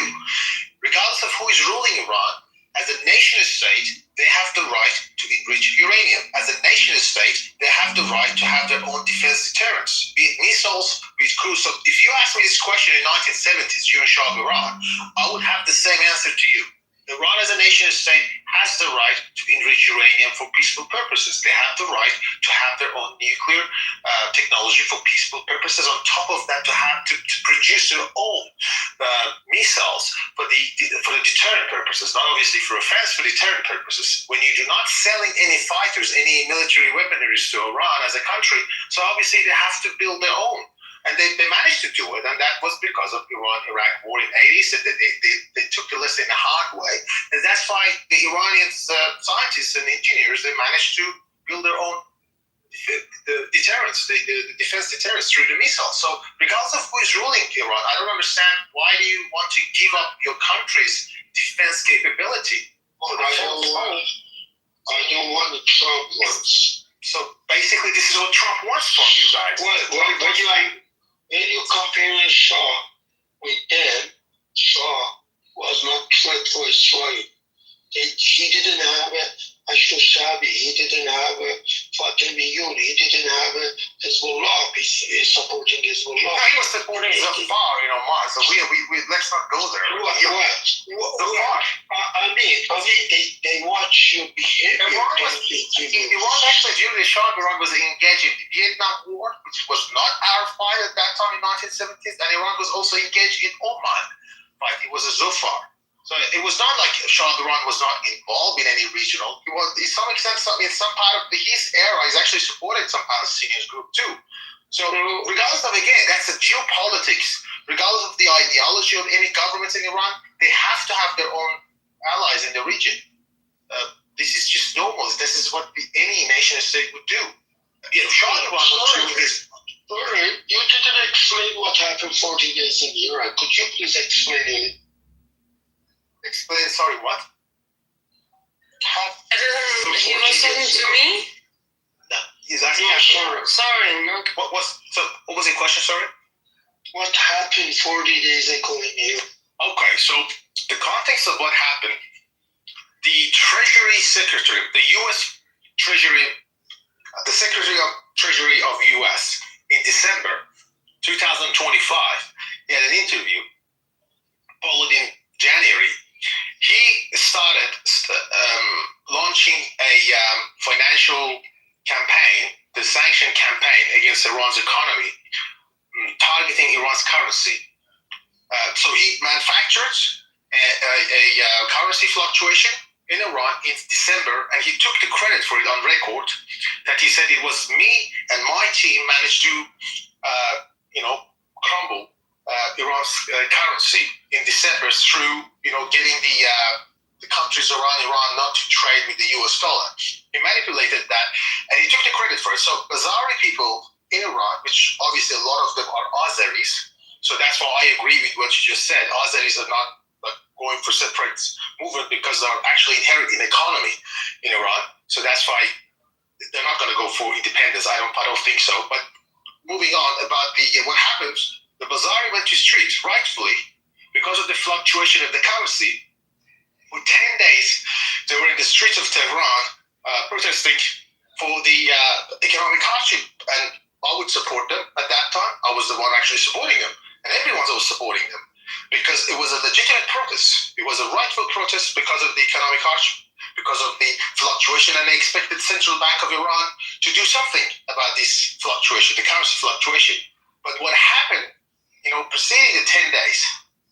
regardless of who is ruling Iran, as a nation state, they have the right to enrich uranium. As a nation state, they have the right to have their own defense deterrence, be it missiles, be it cruise. So if you ask me this question in the 1970s, during Shah of Iran, I would have the same answer to you. Iran as a nation state has the right to enrich uranium for peaceful purposes. They have the right to have their own nuclear technology for peaceful purposes. On top of that, to produce their own missiles for the deterrent purposes, not obviously for offense, for deterrent purposes. When you do not selling any fighters, any military weaponry to Iran as a country, so obviously they have to build their own. And they managed to do it, and that was because of Iran-Iraq war in the 80s. They took the lesson in a hard way, and that's why the Iranian scientists and engineers, they managed to build their own deterrence, the defense deterrence through the missiles. So regardless of who is ruling Iran, I don't understand why do you want to give up your country's defense capability? Well, I don't want the Trump ones. So basically, this is what Trump wants from you guys. When you compare Shah with them, Shah was not threat for Israel. He didn't have a Shushabi, he didn't have a Fatimiyun, he didn't have a Hezbollah. He's supporting Hezbollah. No, he was supporting Zafar in Oman, so we let's not go there. They watch your behavior. Iran actually, during the Shah of Iran was engaged in the Vietnam War, which was not our fight at that time in 1970s, and Iran was also engaged in Oman fight. It was a Zafar. So it was not like Shah of Iran was not involved in any regional. He was, to some extent, in some part of his era, he's actually supported some Palestinian group too. So regardless of, again, that's the geopolitics. Regardless of the ideology of any governments in Iran, they have to have their own allies in the region. This is just normal. This is what any nation state would do. Shah of Iran was doing this. Sorry, you didn't explain what happened 40 days in Iraq. Could you please explain it? Explain, sorry, what? He was talking to me? No, he's asking. Sorry. No. What was the question, sorry? What happened 40 days ago in Iraq? Okay, so the context of what happened, the Treasury Secretary, the U.S. Treasury, the Secretary of Treasury of U.S. in December 2025, he had an interview, followed in January. He started launching a financial campaign, the sanction campaign against Iran's economy, targeting Iran's currency. So he manufactured a currency fluctuation in Iran in December, and he took the credit for it on record, that he said it was me and my team managed to, crumble Iran's currency in December through, getting the countries around Iran not to trade with the US dollar. He manipulated that, and he took the credit for it. So Azari people in Iran, which obviously a lot of them are Azeris, so that's why I agree with what you just said. Azeris are not going for separate movement because they're actually inherent in economy in Iran. So that's why they're not going to go for independence. I don't think so. But moving on about what happened, the Bazari went to streets, rightfully, because of the fluctuation of the currency. For 10 days, they were in the streets of Tehran protesting for the economic hardship. And I would support them at that time. I was the one actually supporting them. And everyone was supporting them because it was a legitimate protest. It was a rightful protest because of the economic hardship, because of the fluctuation, and they expected Central Bank of Iran to do something about this fluctuation, the currency fluctuation. But what happened, preceding the 10 days,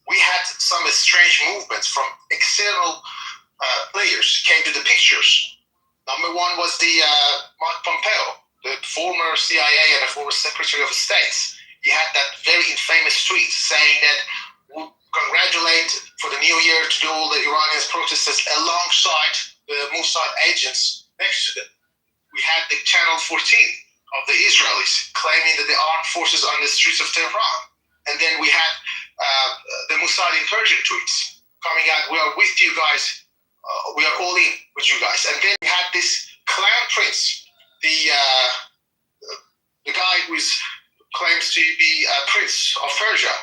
we had some strange movements from external players came to the pictures. Number one was the Mark Pompeo, the former CIA and a former Secretary of State. He had that very infamous tweet saying that we congratulate for the new year to do all the Iranian protesters alongside the Mossad agents next to them. We had the Channel 14 of the Israelis claiming that the armed forces are on the streets of Tehran. And then we had the Mossad incursion tweets coming out, we are with you guys, we are all in with you guys. And then we had this clown prince, the guy who claims to be a prince of Persia.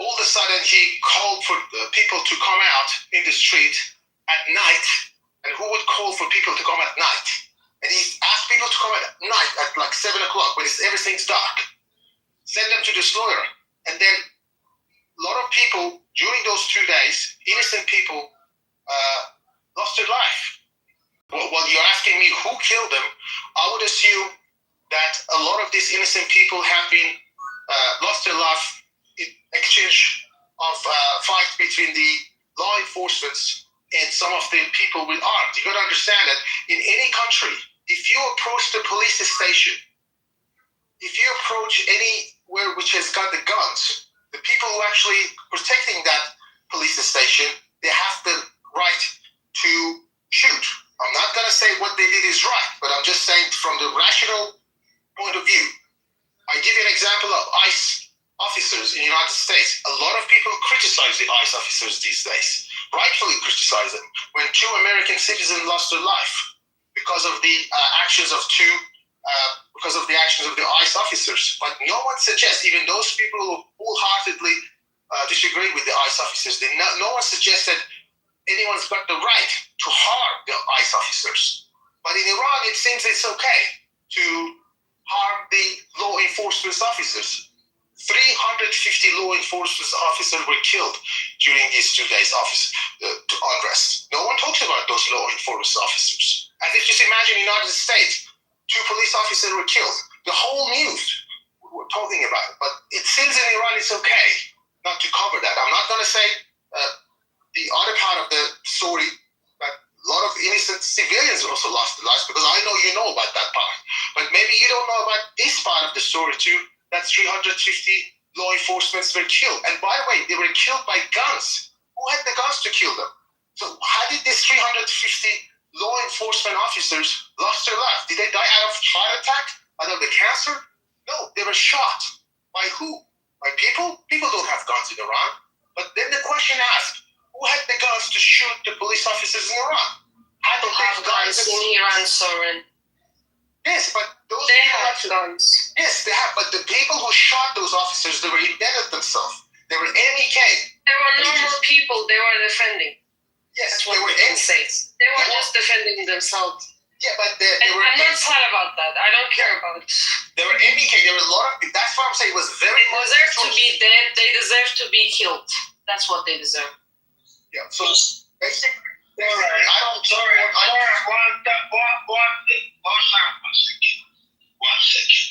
All of a sudden he called for people to come out in the street at night. And who would call for people to come at night? And he asked people to come at night at like 7 o'clock when everything's dark. Send them to the slaughter. And then a lot of people during those 2 days, innocent people, lost their life. Well, you're asking me who killed them. I would assume that a lot of these innocent people have been lost their life in exchange of fight between the law enforcement and some of the people with arms. You got to understand that in any country, if you approach the police station, if you approach anywhere which has got the guns, the people who actually protecting that police station, they have the right to shoot. I'm not going to say what they did is right, but I'm just saying from the rational point of view. I give you an example of ICE officers in the United States. A lot of people criticize the ICE officers these days, rightfully criticize them, when 2 American citizens lost their life because of the actions of the ICE officers. But no one suggests, even those people who wholeheartedly disagree with the ICE officers, no one suggests that anyone's got the right to harm the ICE officers. But in Iran, it seems it's okay to harm the law enforcement officers. 350 law enforcement officers were killed during these 2 days unrest. No one talks about those law enforcement officers. And if you just imagine the United States, 2 police officers were killed. The whole news were talking about it. But it seems in Iran it's okay not to cover that. I'm not going to say the other part of the story, but a lot of innocent civilians also lost their lives, because I know you know about that part. But maybe you don't know about this part of the story too, that 350 law enforcement were killed. And by the way, they were killed by guns. Who had the guns to kill them? So how did these 350 law enforcement officers lost their life? Did they die out of heart attack, out of the cancer? No, they were shot. By who? By people? People don't have guns in Iran. But then the question asked, who had the guns to shoot the police officers in Iran? How do they have guns in Iran, Soren? Yes, but those they have guns. Yes, they have. But the people who shot those officers, they were embedded themselves. They were MEK. They were normal people. They were defending. Yes, that's what we can say. They were just defending themselves. Yeah, but they were. I'm not sad about that. I don't care about it. They were MEK. There were a lot of people. That's why I'm saying it was very. They deserve to be dead. They deserve to be killed. That's what they deserve. Yeah. So basically, I don't. Sorry. One section.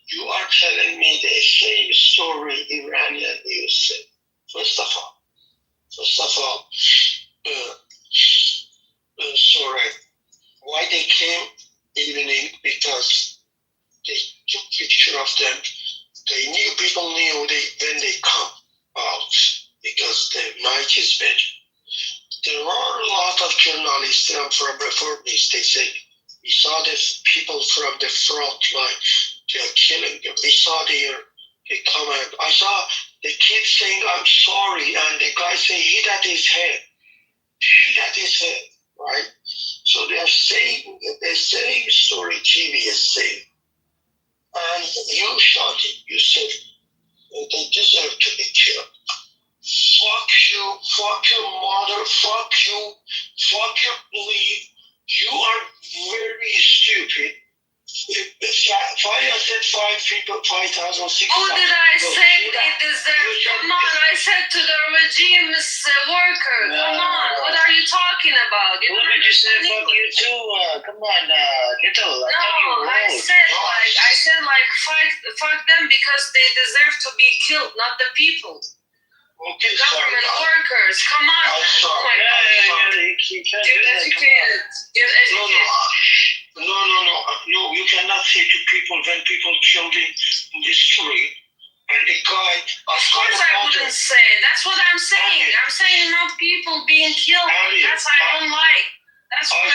You are telling me the same story Iranian news said. First of all, sorry. Why they came evening? Because they took picture of them. People knew when they come out, because the night is better. There are a lot of journalists from reformists. They say, we saw the people from the front line. They are killing them. We saw they come out. I saw the kid saying, I'm sorry. And the guy saying, hit at his head. Right? So they are saying the same story TV is saying. And you shot it. You said, they deserve to be killed. Fuck your mother, fuck your belief. You are very stupid. I said 5 people, 5,000, 6,000. Oh, did I say they deserve? Come on, I said to the regime's worker. Come on, what are you talking about? Who did you say fuck you too? Come on, Kitover. No, I said fuck them because they deserve to be killed, not the people. Okay, government workers, come on. Get educated. No, you cannot say to people when people killed in the street and the guy. Of course I wouldn't say. That's what I'm saying. I'm saying not people being killed. That's I don't like. That's what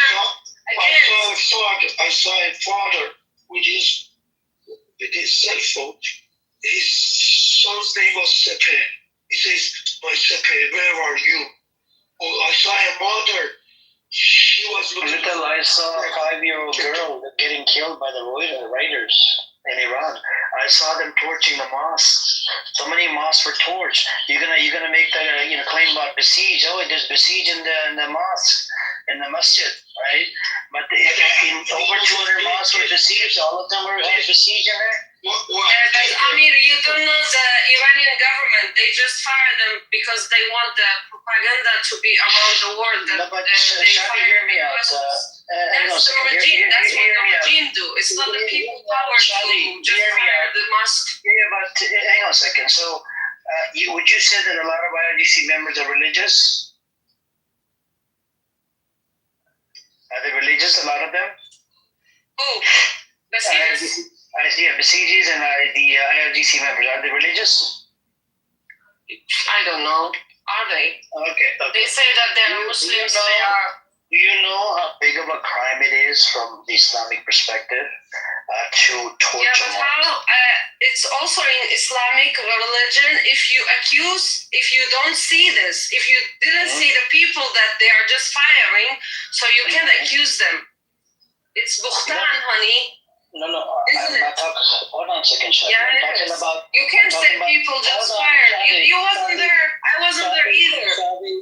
I saw a father with his cell phone. His son's name was Sepe. He says, my Sepe, where are you? Oh, I saw a mother. She was looking. I saw a 5-year-old girl getting killed by the raiders in Iran. I saw them torching the mosques. So many mosques were torched. You're gonna make the claim about besiege. Oh, there's besiege in the mosque, in the masjid, right? But over 200 mosques were besieged. All of them were besieged in there. But Amir, you don't know the Iranian government. They just fire them because they want the propaganda to be around the world. No, but Shadi, hear me out. That's the regime. That's what the regime do. It's not the people power to just fire the mosque. Yeah, but hang on a second. So, would you say that a lot of IRGC members are religious? Are they religious, a lot of them? Who? Basijis? Yeah, Basijis and the IRGC members, are they religious? I don't know. Are they? Okay. They say that they're Muslims. They are. Do you know how big of a crime it is from the Islamic perspective to torture? Yeah, but how? It's also in Islamic religion. If you don't see this, if you didn't see the people that they are just firing, so you can't accuse them. It's buhtan, honey. No, I'm not talking. Hold on a second, Shadi. Yeah, I'm talking about. You can't say people just fired. You wasn't there. I wasn't there either.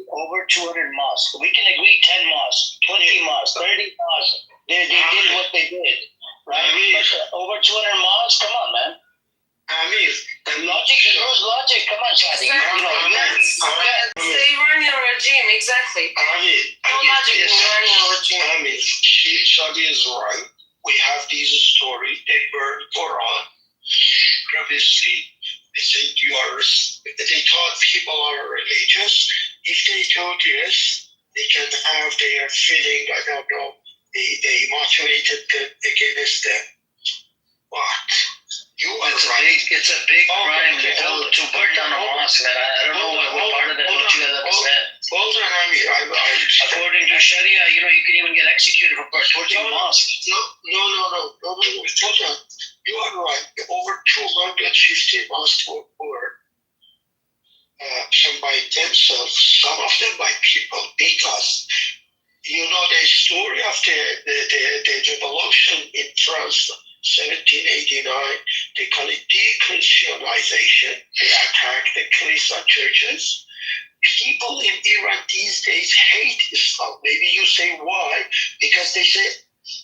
Over 200 mosques. We can agree 10 mosques, 20 mosques, 30 mosques. They did what they did, right? But over 200 mosques. Come on, man. Amir, the logic. There's logic. Come on, Shadi. It's the Iranian regime, exactly. Amir, no logic in the Iranian regime. Amir, Shadi is right. We have these stories. They burn Quran. Previously, they said they thought people are religious. If they do this, they can have their feeling. I don't know. They motivated them against them. What? It's a big crime to burn down a mosque, man. I don't know what part of that don't you guys understand. Hold on, Amir. According to Sharia, you can even get executed for torching mosques. No. Hold on. You are right. Over 250 mosques were some by themselves, some of them by people, because you know the story of the revolution in France, 1789. They call it de-Christianization. They attack the Christian churches. People in Iran these days hate Islam. Maybe you say why? Because they say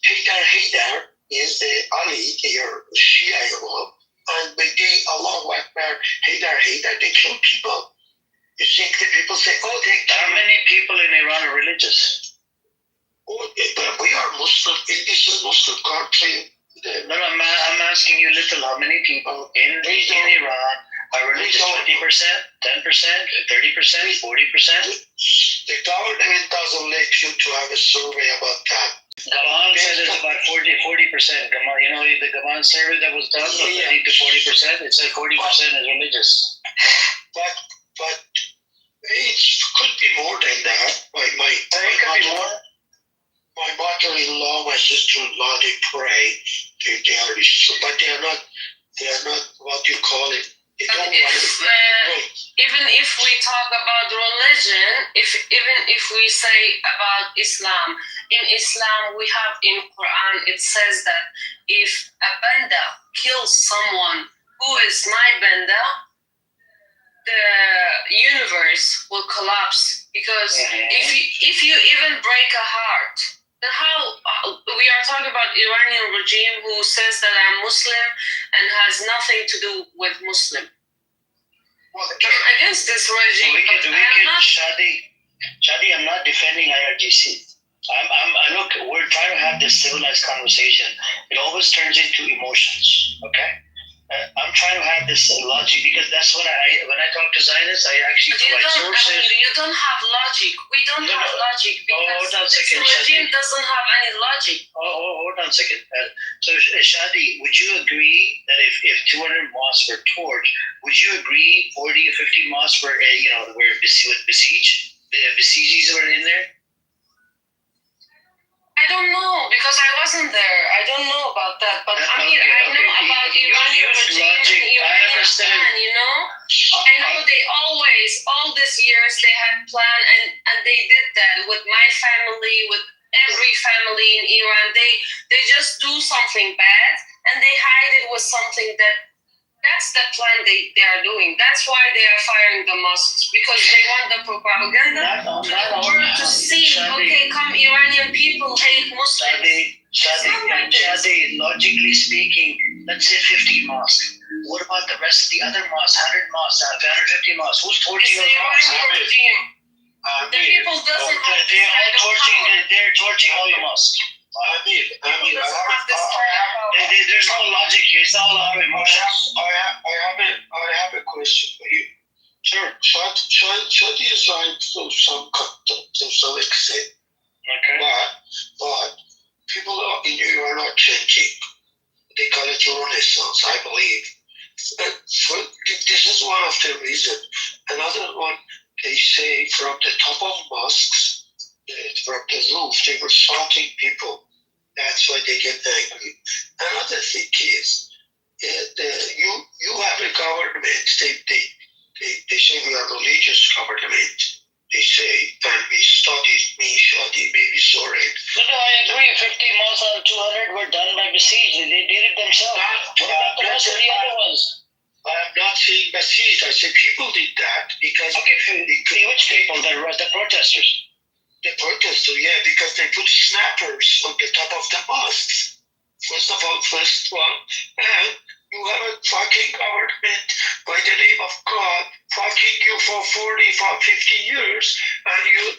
Haydar is the Ali, their Shia Imam, and they Allahu Akbar, Haydar, they kill people. You think that people say, how many people in Iran are religious? But we are Muslim. This is a Muslim country. No, I'm asking you, how many people in Iran are religious? 20%, 10%, 30%, 40%? The government doesn't let you to have a survey about that. Gaman said it's about 40%. Gaman, the Gaman survey that was done was 30 to 40%. It said 40% is religious. But it could be more than that. My mother-in-law, my sister-in-law, they pray. They are, but they are not what you call it. Even if we talk about religion, even if we say about Islam, in Islam we have in Quran, it says that if a banda kills someone who is my banda, the universe will collapse, because if you even break a heart, then how we are talking about Iranian regime who says that I'm Muslim and has nothing to do with Muslim. I'm against this regime. Shadi, I'm not defending IRGC. Look, we're trying to have this civilized conversation. It always turns into emotions. Okay. I'm trying to have this logic, because that's what when I talk to Zionists, I actually provide sources. You don't have logic. We don't have logic, because this regime doesn't have any logic. Hold on a second. So, Shadi, would you agree that if 200 mosques were torched, would you agree 40 or 50 mosques were, where Basijis were in there? I don't know, because I wasn't there. I don't know about that. But I know about Iranian regime and Iranian plan, I know they always, all these years, they had plan, and they did that with my family, with every family in Iran. They just do something bad, and they hide it with something that's the plan they are doing. That's why they are firing the mosques, because they want the propaganda to the world to see Okay, come Iranian people hate Muslims. Shadi, logically speaking, let's say 50 mosques. What about the rest of the other mosques? 100 mosques, 150 mosques. Who's torching those mosques? The people doesn't have They're torching all the mosques. There's no logic here. It's all out of emotions. I have a question for you. Sure. Shadi is right to some extent. Okay. But people in you are not changing. They call it Renaissance, I believe. This is one of the reasons. Another one, they say from the top of mosques, from the roof, they were shouting people. That's why they get angry. Another thing is, you have a government. They say we are religious government. They say, and we studied Shadi, maybe sorry. No, I agree. 50 mosques out of 200 were done by Besieged. They did it themselves. What about the rest of the other ones? I'm not saying Besieged. I say people did that because... Okay, which people? The protesters? The protesters, yeah, because they put snappers on the top of the mosques. First one, and you have a fucking government by the name of God fucking you for 40, 50 years, and you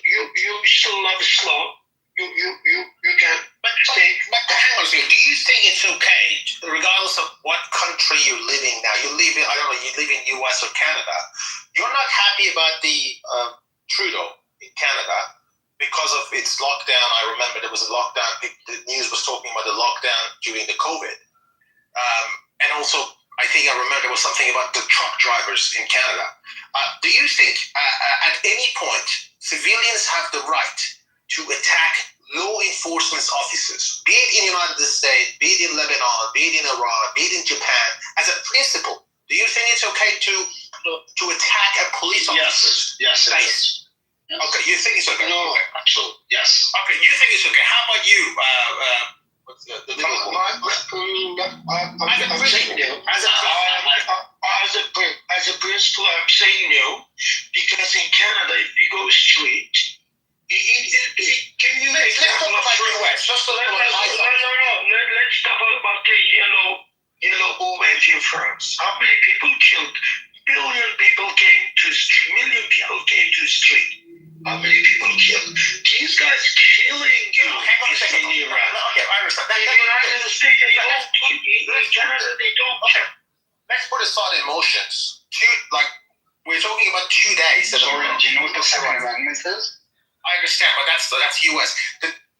still love Islam. You can stay. But hang on a second. Do you think it's okay, regardless of what country you're living now? You live in, I don't know, you live in US or Canada. You're not happy about the Trudeau in Canada because of its lockdown. I remember there was a lockdown. The news was talking about the lockdown during the COVID. And also, I think I remember there was something about the truck drivers in Canada. Do you think at any point civilians have the right to attack law enforcement officers, be it in the United States, be it in Lebanon, be it in Iran, be it in Japan, as a principle? Do you think it's okay to attack a police officer? Yes. Okay, you think it's okay? No, okay. absolutely. Yes. Okay, you think it's okay. How about you? What's the I'm saying no. As a principle, I'm saying no, because in Canada, if you go straight, can you? Let's talk about the US. Let's talk about the yellow movement in France. How many people killed? Million people came to street. How many people killed? These guys killing you. Hang on a second. In Iran. Okay, I understand. In the United States, they don't. In Canada, they don't. Let's put aside emotions. We're talking about 2 days. Sorry, do you know what the Second Amendment is? I understand, but that's US.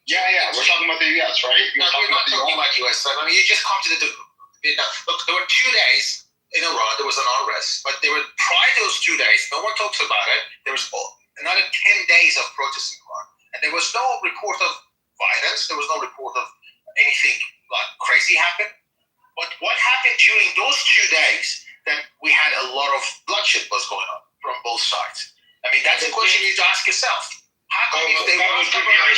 Yeah, we're talking about the US, right? We're not talking about US. I mean, you just come to look, there were 2 days in Iran, there was an unrest, but prior to those 2 days, no one talks about it. There was another 10 days of protesting in Iran, and there was no report of violence. There was no report of anything like crazy happen. But what happened during those 2 days that we had a lot of bloodshed was going on from both sides? I mean, that's a question you need to ask yourself. How come if they wanted to go ahead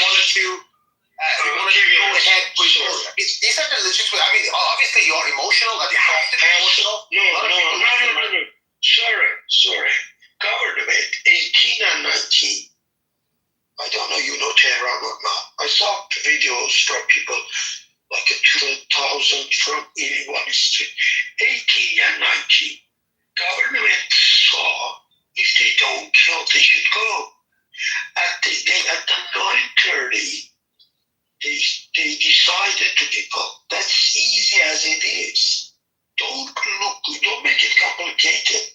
with these are the legitimate? I mean, obviously you're emotional, and you have to be emotional. No. Sorry. Government 18 and 19. I don't know you know Tehran or not. I saw videos from people like 2,000 from one street. 18 and 19. Government saw if they don't kill, they should go. At the 9:30, they decided to people. That's easy as it is. Don't make it complicated.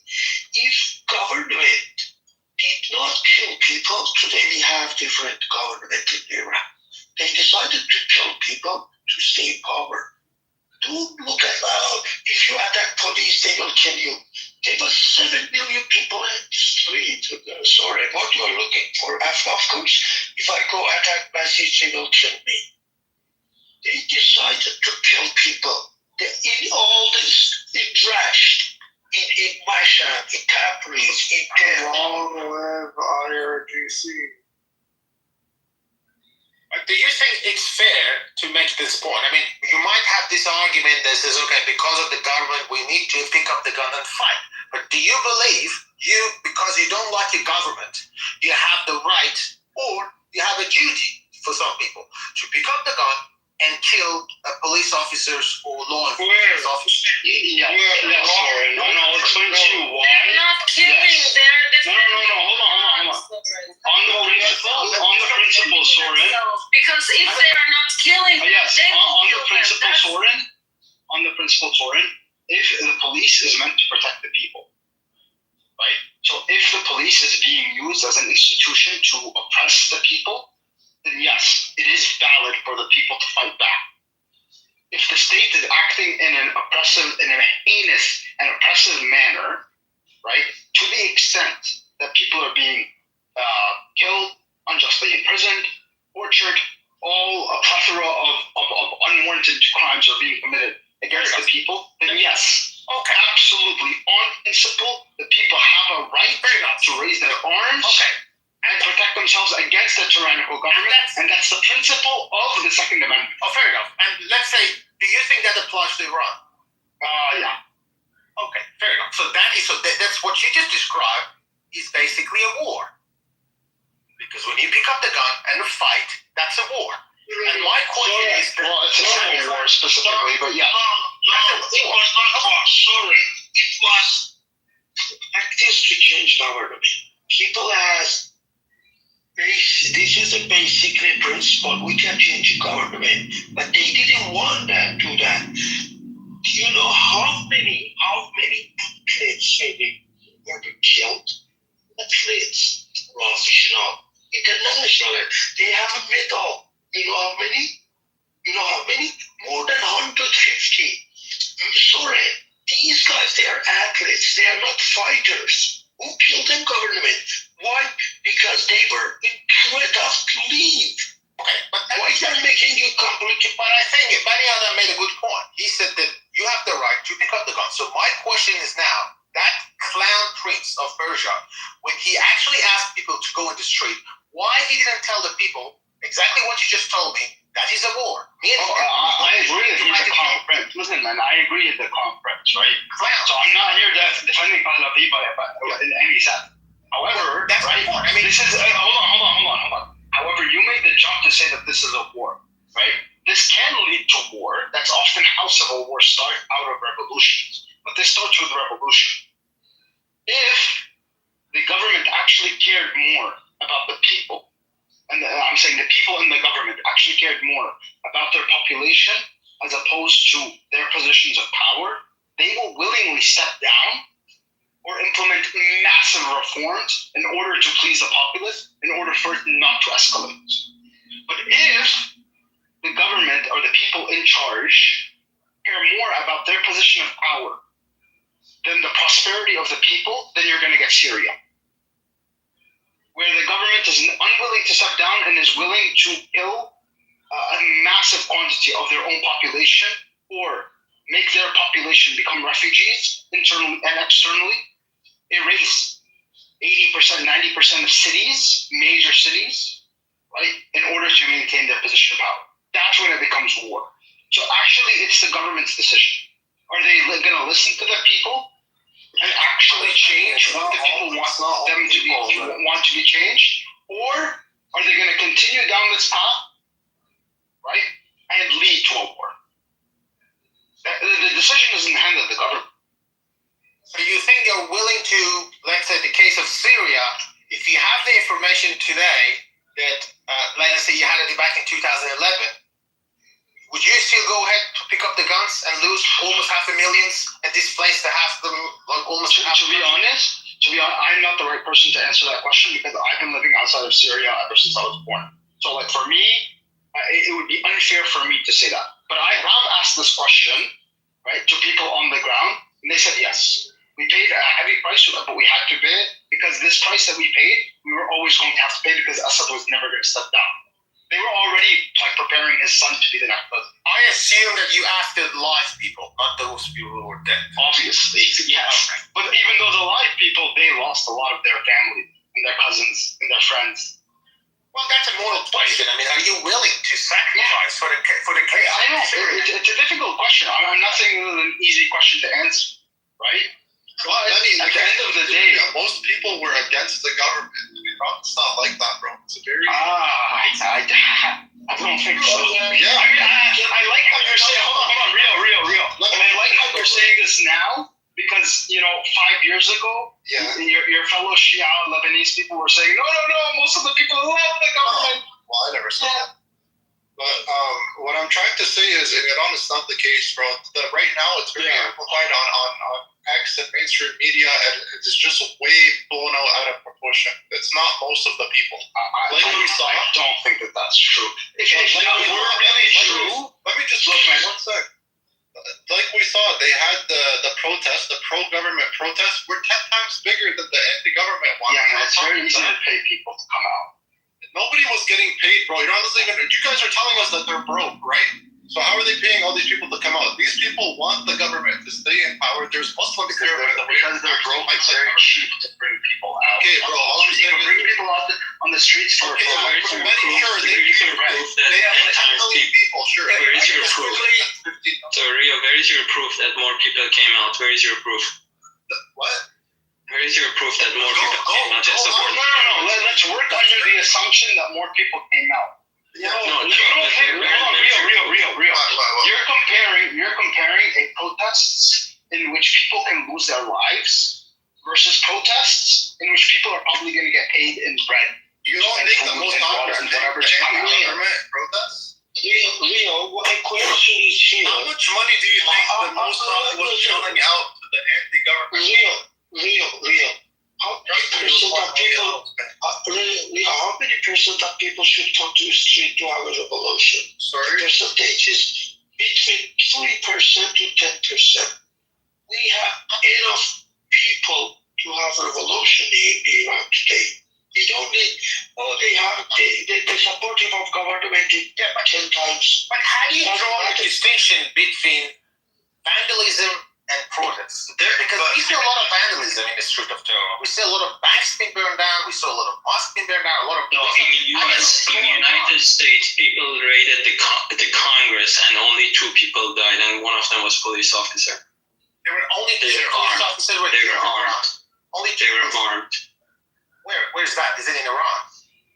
If government did not kill people, today we have different government in Iran. They decided to kill people to stay in power. Don't look at that. If you attack police, they will kill you. There was 7 million people in the street. Sorry, what you are looking for? Of course, if I go attack Besieged, they will kill me. They decided to kill people. In all this, in Drash, in Mashhad, in Tabriz, in Tehran, IRGC. Do you think it's fair to make this point? I mean, you might have this argument that says, okay, because of the government, we need to pick up the gun and fight. But do you believe because you don't like your government, you have the right, or you have a up the gun and kill police officers or law enforcement officers. Yeah. I'll explain to you why. They're not killing. Yes. They're No. On the principle, Soren. Because if they are not killing, Yes. they will On kill the principle, them. Soren. On the principle, Soren. If the police is meant to protect the people, right? So if the police is being used as an institution to oppress the people, then yes, it is valid for the people to fight back. If the state is acting in a heinous and oppressive manner, right, to the extent that people are being killed, unjustly imprisoned, tortured, all a plethora of unwarranted crimes are being committed against the people, then yes, absolutely, on principle, the people have a right to raise their arms and protect themselves against the tyrannical government, and that's the principle of the Second Amendment. Oh, fair enough. And let's say, do you think that applies to Iran? Yeah. Okay, fair enough. So that's what you just described is basically a war. Because when you pick up the gun and fight, that's a war. And my question is... Well, it's a civil war specifically, but yeah. It was not a war, sorry. It was practice to change government. People ask, this is a basic principle, we can change government, but they didn't want that, do that. Do you know how many athletes were killed? Athletes, professional, international, they have a medal. You know how many? More than 150. I'm sorry. These guys, they are athletes. They are not fighters. Who killed them, government? Why? Because they were in threat of to leave. Okay, but why is that making you complicated? But I think Baniada made a good point. He said that you have the right to pick up the gun. So my question is now, that clown prince of Persia, when he actually asked people to go in the street, why he didn't tell the people exactly what you just told me? That is a war. I agree that he's a clown prince. Listen, man, I agree with the clown prince, right? Clown. So I'm not here defending Pahlavi in any sense. However, that's right? I mean, this is hold on. However, you made the jump to say that this is a war, right? This can lead to war. That's often how civil wars start, out of revolutions. But this starts with revolution. If the government actually cared more about the people, and I'm saying the people in the government actually cared more about their population as opposed to their positions of power, they will willingly step down or implement massive reforms in order to please the populace, in order for it not to escalate. But if the government or the people in charge care more about their position of power than the prosperity of the people, then you're going to get Syria, where the government is unwilling to step down and is willing to kill a massive quantity of their own population or make their population become refugees internally and externally, erase 80%, 90% of cities, major cities, right, in order to maintain their position of power. That's when it becomes war. So actually, it's the government's decision. Are they going to listen to the people and actually change what the people want to be changed, or are they going to continue down this path, right, and lead to a war? The decision is in the hand of the government. So you think they're willing to, let's say, the case of Syria, if you have the information today that, let's say, you had it back in 2011, would you still go ahead to pick up the guns and lose almost 500,000 and displace the half of them, like almost half? To be honest, I'm not the right person to answer that question because I've been living outside of Syria ever since I was born. So, like, for me, it would be unfair for me to say that. But I have asked this question, right, to people on the ground, and they said yes. We paid a heavy price for that, but we had to pay it because this price that we paid, we were always going to have to pay because Assad was never going to step down. They were already preparing his son to be the next president. I assume that you asked the live people, not those people who were dead. Obviously, yes. Okay. But even though the live people, they lost a lot of their family and their cousins and their friends. Well, that's a moral question. I mean, are you willing to sacrifice for the case? I know. It's a difficult question. I'm not saying it was an easy question to answer, right? But I mean, at the end of the day, most people were against the government. I mean, it's not like that, bro. It's a very... I've don't think so. Yeah. I mean, I like how you're saying. Hold on, real. I like how you're saying this now because 5 years ago, your fellow Shia Lebanese people were saying, no, most of the people love the government. Well, I never said that. But what I'm trying to say is, and it's not the case, bro. That right now it's very amplified on X and mainstream media, and it's just way blown out of proportion. It's not most of the people. I don't think that's true. If that were really true, let me just look, man. 1 sec. Like we saw, they had the protest, the pro-government protest, were 10 times bigger than the anti-government one. Yeah, it's very easy to pay people to come out. Nobody was getting paid, bro. You guys are telling us that they're broke, right? So how are they paying all these people to come out? These people want the government to stay in power. There's Muslims there because they're broke. It's very cheap to bring people out. Okay, bro. All I'm saying is bring people out on the streets for they have 10 million people. Sure. Where is your proof? So Rio, where is your proof that more people came out? Where is your proof? What? Where is your proof that more people came out to support? No. Let's work under the assumption that more people came out. Yeah. Real. You're comparing a protests in which people can lose their lives versus protests in which people are probably going to get paid in bread. You don't think the most popular anti-government protests? Leo, my question is here. How much money do you think the most was shelling out to the anti-government? Leo. How many percent of people should come to the street to have a revolution? Sorry? The percentage is between 3% to 10%. We have enough people to have a revolution in Iran today. We don't need, they're supportive of government 10 times. But how do you draw the distinction between vandalism and protests? Because we see a lot of vandalism in the street of Tehran. We see a lot of banks being burned down. We saw a lot of mosques being burned down. A lot of in the United States, people raided the Congress, and only 2 people died, and one of them was police officer. There were only 2 police officers. They were armed. Only 2. They were armed. Where's that? Is it in Iran?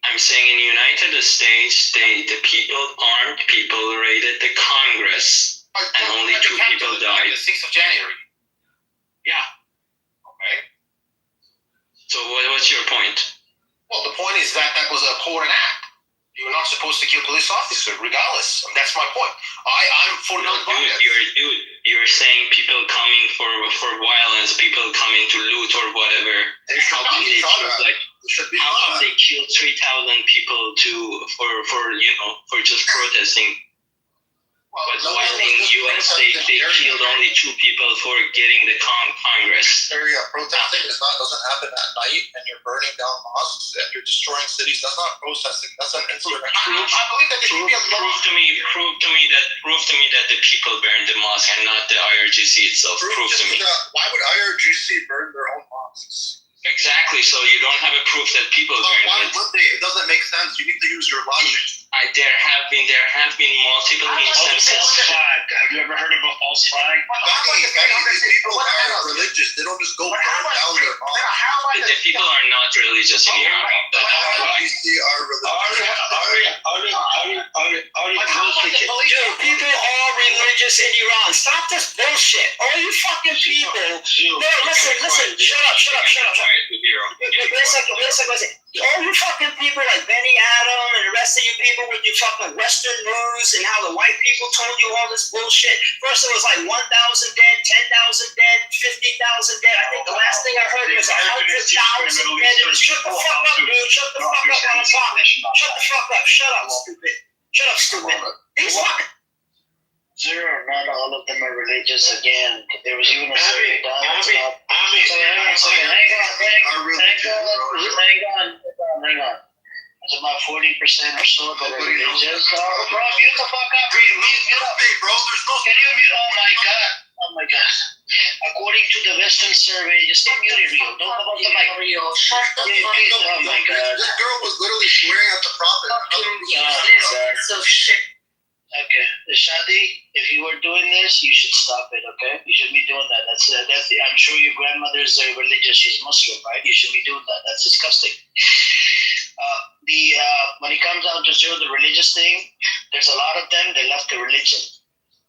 I'm saying in the United States, the armed people raided the Congress, and only 2 people died. The 6th of January. Yeah. Okay. So what's your point? Well, the point is that was a abhorrent act. You're not supposed to kill police officers, regardless. That's my point. I'm for non-violence. You're saying people coming for violence, people coming to loot or whatever. How come they killed 3,000 people for just protesting? Well, but while in U.S. they killed only 2 people for getting the Congress. Protesting doesn't happen at night, and you're burning down mosques and you're destroying cities. That's not protesting. That's an insurrection. I believe that there should be a law. Prove to me that the people burned the mosque and not the IRGC itself. Prove to me. Why would IRGC burn their own mosques? Exactly. So you don't have a proof that people burned it. Why would they? It doesn't make sense. You need to use your logic. There have been multiple instances. Have you ever heard of a false flag? These people are religious. They don't just go burn down their mosques. The people are not religious in Iran. IRGC are religious. Dude, people are religious in Iran. Stop this bullshit. All you fucking people. No, listen. Shut up. Wait a second. All you fucking people like Benny Adam and the rest of you people with your fucking Western news and how the white people told you all this bullshit. First it was like 1,000 dead, 10,000 dead, 50,000 dead. I think the last thing I heard was 100,000 dead. Shut the fuck up, dude. Shut the fuck up when I'm talking. Shut the fuck up. Shut up, stupid. These fucking... Zero, not all of them are religious again. There was even a survey done. Hang on. There's about 40% or so that are religious. Bro, mute the fuck up. Mute up. Bro, there's no... Can you mute? Oh my God. According to the Western survey, just stay muted, Rio. Don't come up the mic. Oh my God. This girl was literally swearing at the prophet. So shit. Okay, Shadi, if you were doing this, you should stop it. Okay, you shouldn't be doing that. I'm sure your grandmother is religious. She's Muslim, right? You shouldn't be doing that. That's disgusting. When it comes down to zero, the religious thing, there's a lot of them. They left the religion.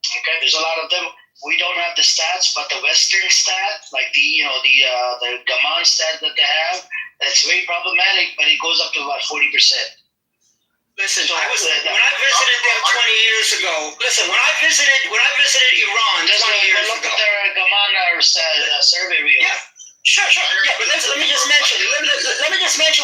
Okay, there's a lot of them. We don't have the stats, but the Western stat, like the Gaman stat that they have, that's very problematic. But it goes up to about 40%. Listen, when I visited them 20 years ago. Listen, when I visited Iran 20 years ago. Look at their Gaman survey reel. Yeah. Sure. Yeah, but let me just mention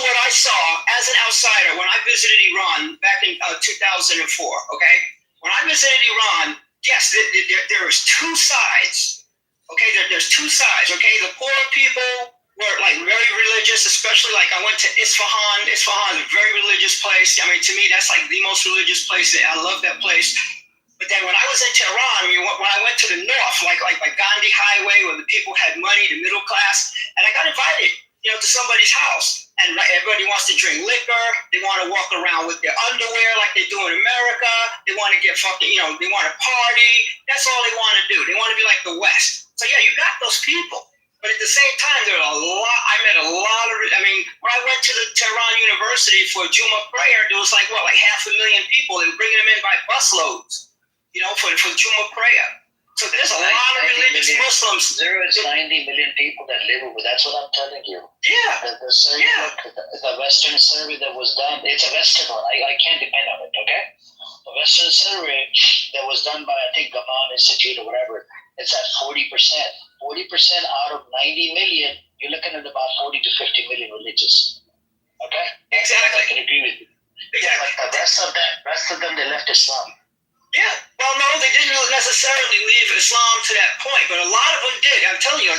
what I saw as an outsider when I visited Iran back in 2004. Okay, when I visited Iran, yes, there was two sides. Okay, there's two sides. Okay, the poor people were like very religious, especially like I went to Isfahan. Isfahan is a very religious place. I mean, to me, that's like the most religious place. I love that place. But then when I was in Tehran, when I went to the north, like by Gandhi Highway, where the people had money, the middle class, and I got invited, to somebody's house, and everybody wants to drink liquor. They want to walk around with their underwear like they do in America. They want to get fucking, they want to party. That's all they want to do. They want to be like the West. So yeah, you got those people. But at the same time, there are I met a lot of, when I went to the Tehran University for Juma prayer, there was like 500,000 people. They were bringing them in by busloads. For Juma prayer. So there's a lot of religious Muslims. There is 90 million people that live over. That's what I'm telling you. Yeah. The survey, the Western survey that was done, it's a Western one. I can't depend on it, okay? The Western survey that was done by, I think, Gaman Institute or whatever, it's at 40%. 40% out of 90 million, you're looking at about 40 to 50 million religious. Okay? Exactly. I can agree with you. Exactly. But the rest of them, they left Islam. Yeah, well, no, they didn't necessarily leave Islam to that point, but a lot of them did. I'm telling you,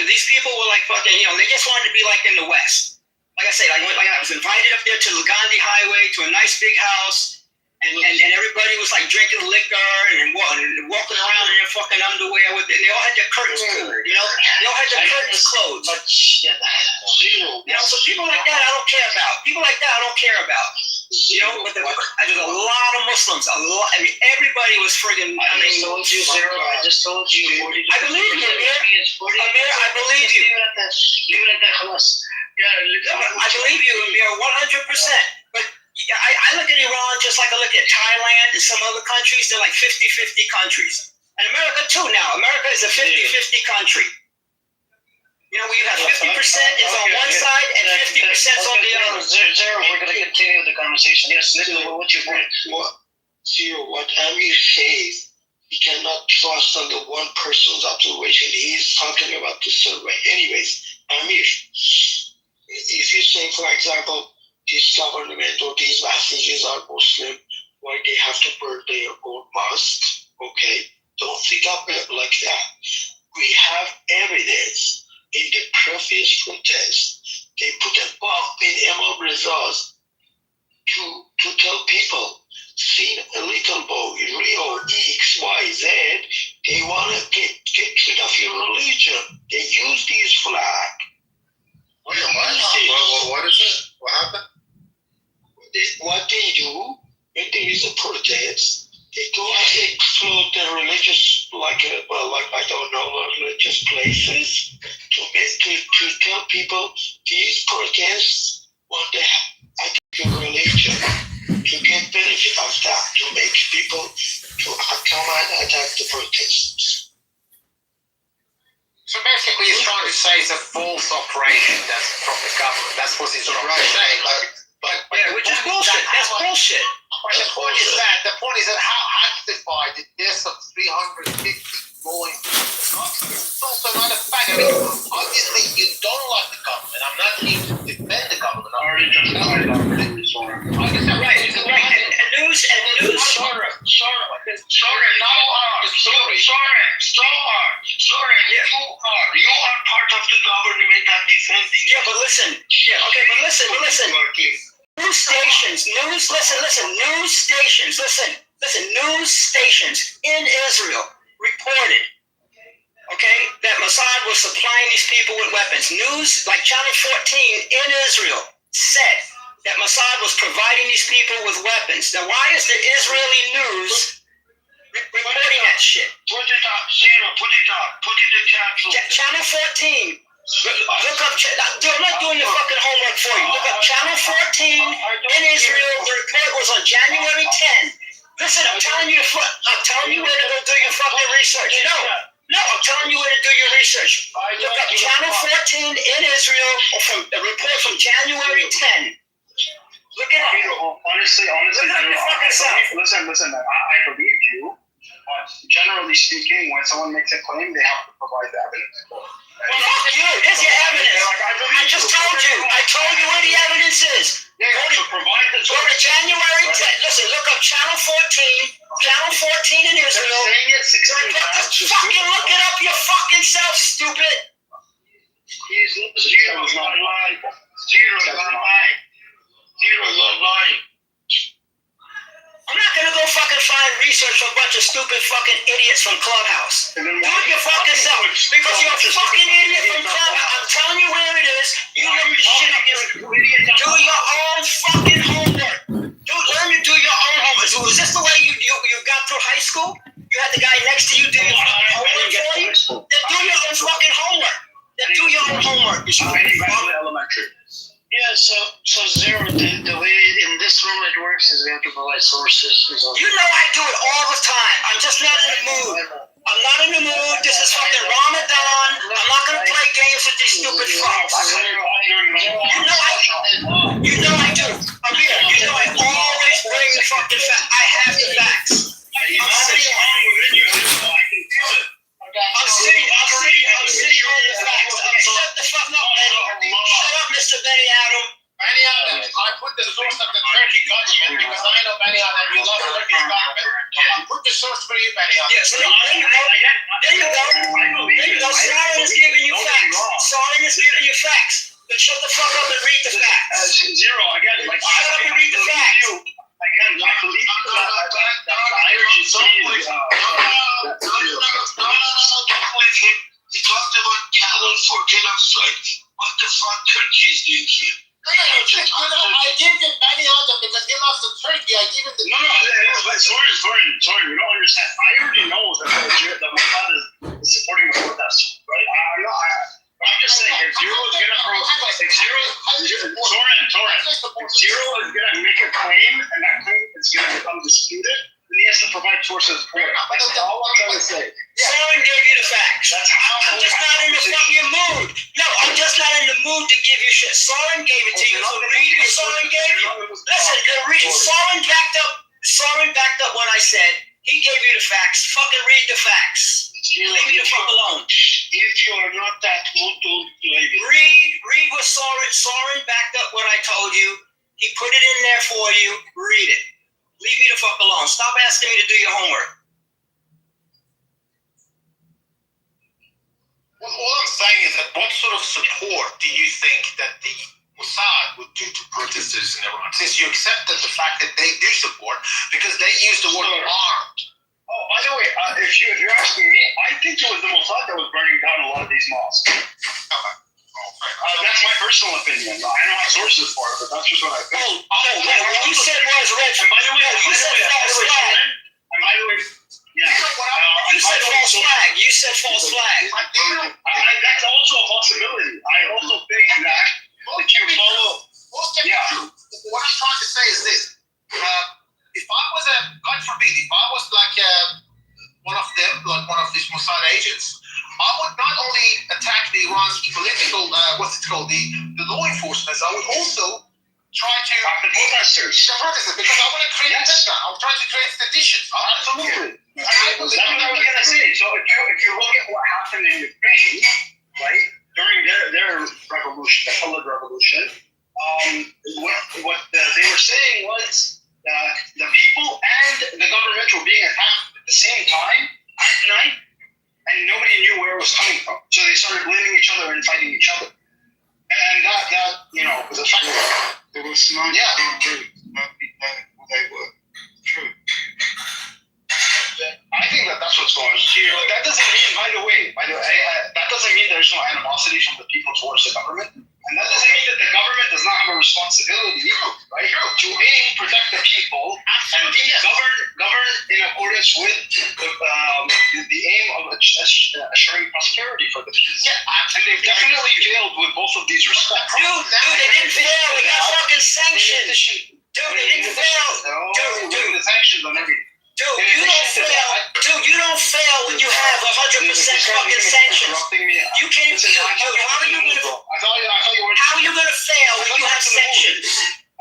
these people were like fucking, they just wanted to be like in the West. Like I said, I was invited up there to the Gandhi Highway to a nice big house, and everybody was like drinking liquor and walking around in their fucking underwear with it. They all had their curtains pulled, They all had their curtains closed. So people like that I don't care about. But there's a lot of Muslims. A lot. Everybody was friggin'. I just told you. I believe you, Amir. I believe you. Leave it at that, Khalas. I believe you, Amir, 100%. But I look at Iran just like I look at Thailand and some other countries. They're like 50-50 countries. And America too now. America is a 50-50 country. Where you have 50% is on one side and 50% is on the other. Zero, we're going to continue the conversation. Yes, what's your point? What Amir says, he cannot trust on the one person's observation. He's talking about the survey. Anyways, Amir, if you say, for example, this government or these messages are Muslim, why they have to burn their own mosque, okay? Don't think of it like that. We have evidence. In the previous protest, they put a bomb in Imam Reza's to tell people, see a little boy, Rio, X, Y, Z, they want to get rid of your religion. They use these flag. What is it? What happened? What they do, when there is a protest, they go and they float the religious, religious places to tell people these protests want to attack your religion, to get benefit of that, to make people to come and attack the protests. So basically, he's trying to say it's a false operation that's from the government. That's what he's trying to say. Which is bullshit. That's bullshit. But the point is that how justified the death of 350 going to the country? It's also not a fact. Obviously, you don't like the government. I'm not here to defend the government. I'm already justified government. Right. And news. Sorry. You are part of the government and defending. Yeah, but listen. News stations. News stations in Israel reported, that Mossad was supplying these people with weapons. News, like Channel 14 in Israel, said that Mossad was providing these people with weapons. Now, why is the Israeli news reporting that shit? Put it up, Zero. Put it up. Put it in the chat. Channel 14 Look up, dude, I'm not doing the fucking homework for you. Look up Channel 14 in Israel. The report was on January 10. Listen, I'm telling you where to go do your fucking research. No, I'm telling you where to do your research. Look up Channel 14 in Israel from a report from January 10. Look it up. Honestly, look up your fucking self. Listen, man. I believe you. But generally speaking, when someone makes a claim, they have to provide the evidence. Well, fuck you. There's your evidence. I just told you. I told you where the evidence is. Go to January 10. Listen, look up Channel 14. Channel 14 in Israel. Fucking look it up your fucking self, stupid. Zero's not lying. Zero's not lying. Zero's not lying. I'm not gonna go fucking find research from a bunch of stupid fucking idiots from Clubhouse. Do it your fucking self. Because you're a fucking idiot from Clubhouse. I'm telling you where it is. You learn the shit. Do your own fucking homework. Learn to do your own homework. So was this the way you got through high school? You had the guy next to you do your fucking homework for you? Then do your own fucking homework. Then do your own homework. Elementary. Yeah, so Zero, the way in this room it works is we have to provide sources. You know I do it all the time. I'm just not in the mood. I'm not in the mood. This is fucking Ramadan. I'm not gonna play games with these stupid fucks. You know I do. Amir, you know I always bring the fucking facts. I have the facts. I'm sitting on the facts. Shut the fuck up, Benny. Shut up, Mr. Benny Adam. Benny Adam, I put the source of the Turkey government because I know Benny Adam, you love Turkey government. I put the source for you, Benny Adam. Yes, there you go. Soren is giving you facts. Soren is giving you facts. Then shut the fuck up and read the facts. Zero, again, like shut up and read the facts. Again, I believe that IRGC is He talked about Channel 14 on strike. What the fuck Turkey is doing here? I gave him Benny Adam because he loves the Turkey. I gave him the. Sorry, you don't understand. I already know that the Mossad is supporting the protest, right? I'm just saying, if Zero is gonna make a claim and that claim is gonna become disputed, then he has to provide sources for it. That's all I'm trying to say. Someone gave you the facts. I'm just not in the fucking mood. No, I'm just not in the mood to give you shit. Soren gave it to you. So read what Soren gave you. Listen, Soren backed up what I said. He gave you the facts. Fucking read the facts. Leave me the fuck alone. If you are not that mood, don't play it. Read what Soren backed up what I told you. He put it in there for you. Read it. Leave me the fuck alone. Stop asking me to do your homework. Well, all I'm saying is that what sort of support do you think that the Mossad would do to protesters in Iran, since you accepted the fact that they do support, because they use the word armed? Oh, by the way, if you're asking me, I think it was the Mossad that was burning down a lot of these mosques. Okay. That's my personal opinion. I don't have sources for it, but that's just what I think. What you said was rich. And by the way, you said false flag. You said false flag. You said false flag. That's also a possibility. I also think that if you follow. What I'm trying to say is this. If I was God forbid, if I was like one of them, like one of these Mossad agents, I would not only attack the Iran's political, the law enforcement, I would also try to protesters, because I want to create fitna. I'm trying to create seditions. Absolutely. That's what I was gonna say. So if you look at what happened in Ukraine, right, during their revolution, the colored revolution, what they were saying was that the people and the government were being attacked at the same time at night, and nobody knew where it was coming from. So they started blaming each other and fighting each other. And that was a fact. There was not they were true. I think that's what's going on here. That doesn't mean, by the way, that doesn't mean there's no animosity from the people towards the government. And that doesn't mean that the government does not have a responsibility, right, to protect the people and govern in accordance with the aim of assuring prosperity for the people. And they've definitely Please respect. Dude, they didn't fail. We got fucking sanctions. Dude, they didn't fail. Dude, the sanctions on everything. Dude, you don't fail. Dude, you don't fail when you have 100% fucking sanctions. You can't. Dude, how are you gonna? How are you gonna fail when you have sanctions?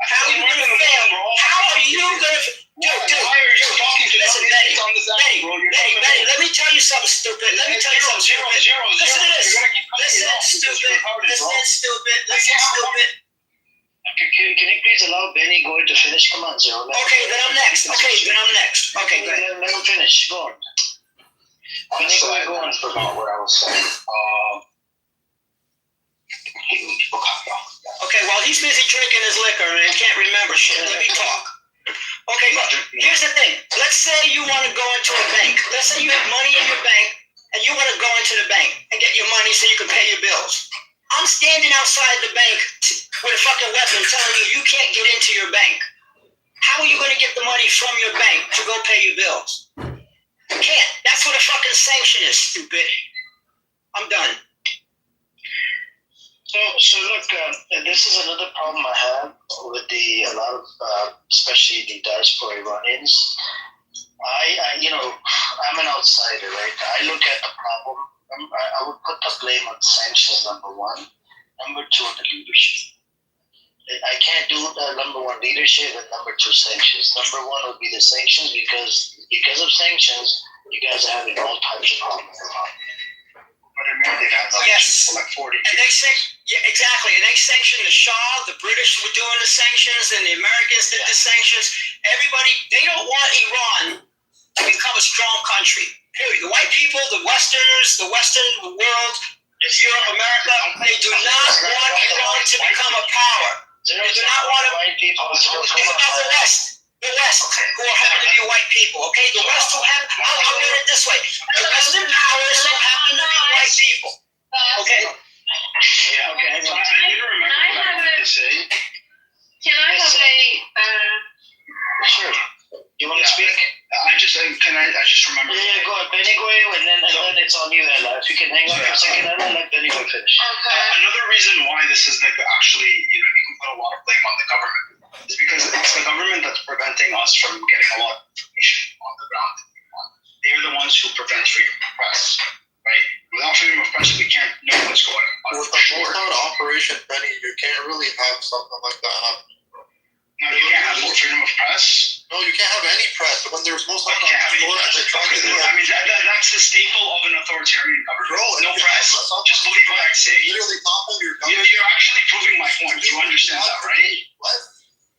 How are you gonna fail? How are you gonna? Dude, listen, Betty, let me tell you something stupid. Let me tell you something stupid. Listen to this. Listen, stupid. Listen, stupid. Listen, stupid. Can you please allow Benny Goy to finish? Come on, Zero. Okay, then I'm next. Okay, go ahead. Let him finish. Go on. Benny Goy, go on. I forgot what I was saying. Okay, while he's busy drinking his liquor and can't remember shit, let me talk. Okay, look, here's the thing. Let's say you want to go into a bank. Let's say you have money in your bank and you want to go into the bank and get your money so you can pay your bills. I'm standing outside the bank with a fucking weapon telling you can't get into your bank. How are you going to get the money from your bank to go pay your bills? You can't. That's what a fucking sanction is, stupid. I'm done. So look, this is another problem I have with a lot of, especially the diaspora Iranians. I'm an outsider, right? I look at the problem. I would put the blame on sanctions, number one. Number two, on the leadership. I can't do number one leadership and number two sanctions. Number one would be the sanctions because of sanctions, you guys are having all types of problems. But they've had sanctions for like 40 years. And exactly. And they sanctioned the Shah. The British were doing the sanctions, and the Americans did the sanctions. Everybody, they don't want Iran to become a strong country. Period. The white people, the Westerners, the Western world, Europe, America, they do not want Iran to become a power. They do not want to. It's about the West. The West, who happen to be white people, okay? The West who have, I'll put it this way. The Western powers who happen to be white people, okay? Yeah, okay. Can I have a Sure. You want to speak? I just remember. Yeah, go ahead. Benny Goy, and then it's on you, Ella. If you can hang on for a second, Ella, let Benny Goy finish. Another reason why this is like actually, you can put a lot of blame on the government is because it's the government that's preventing us from getting a lot of information on the ground. They're the ones who prevent freedom of press, right? Without freedom of press, we can't know what's going on. With the multi operation, Benny, you can't really have something like that happen. No, you can't have more freedom of press. No, you can't have any press. When there's most that's the staple of an authoritarian government. Bro, no press. Just believe what I say. Literally topple your government. You're actually proving my point. You understand that, right? What?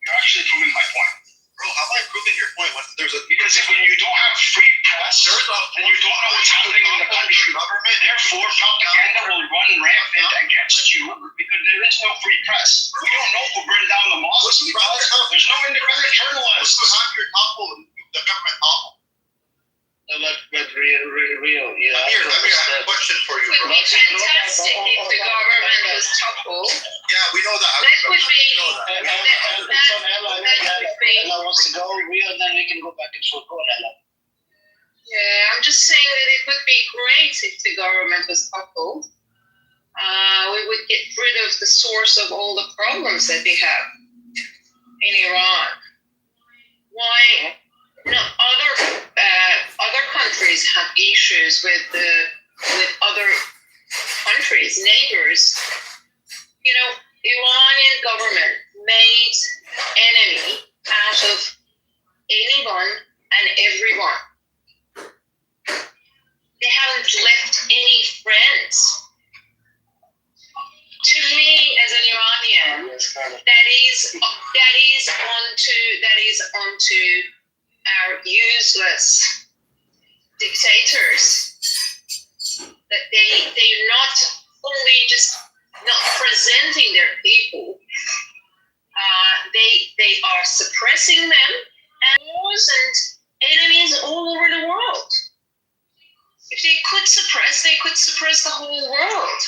You're actually proving my point. Bro, how am I proving your point when there's a... Because if you don't have free press, and you don't know what's happening in the country, therefore propaganda will run rampant against you because there is no free press. We don't know who burned down the mosque. There's no independent journalists. What's have your topple, the government topple? But real, yeah. Here, I have a question for you, bro. It would be fantastic if the government was toppled. Yeah, we know that. That would be. Ella wants to go, Rio, and then we can go back and forth. Go on, Ella. Yeah, I'm just saying that it would be great if the government was toppled. We would get rid of the source of all the problems that we have in Iran. Why? No, other countries have issues with other countries, neighbors. Iranian government made enemy out of anyone and everyone. They haven't left any friends. To me, as an Iranian, that is onto our useless dictators. That they're not only just not presenting their people. They are suppressing them and wars and enemies all over the world. If they could suppress the whole world.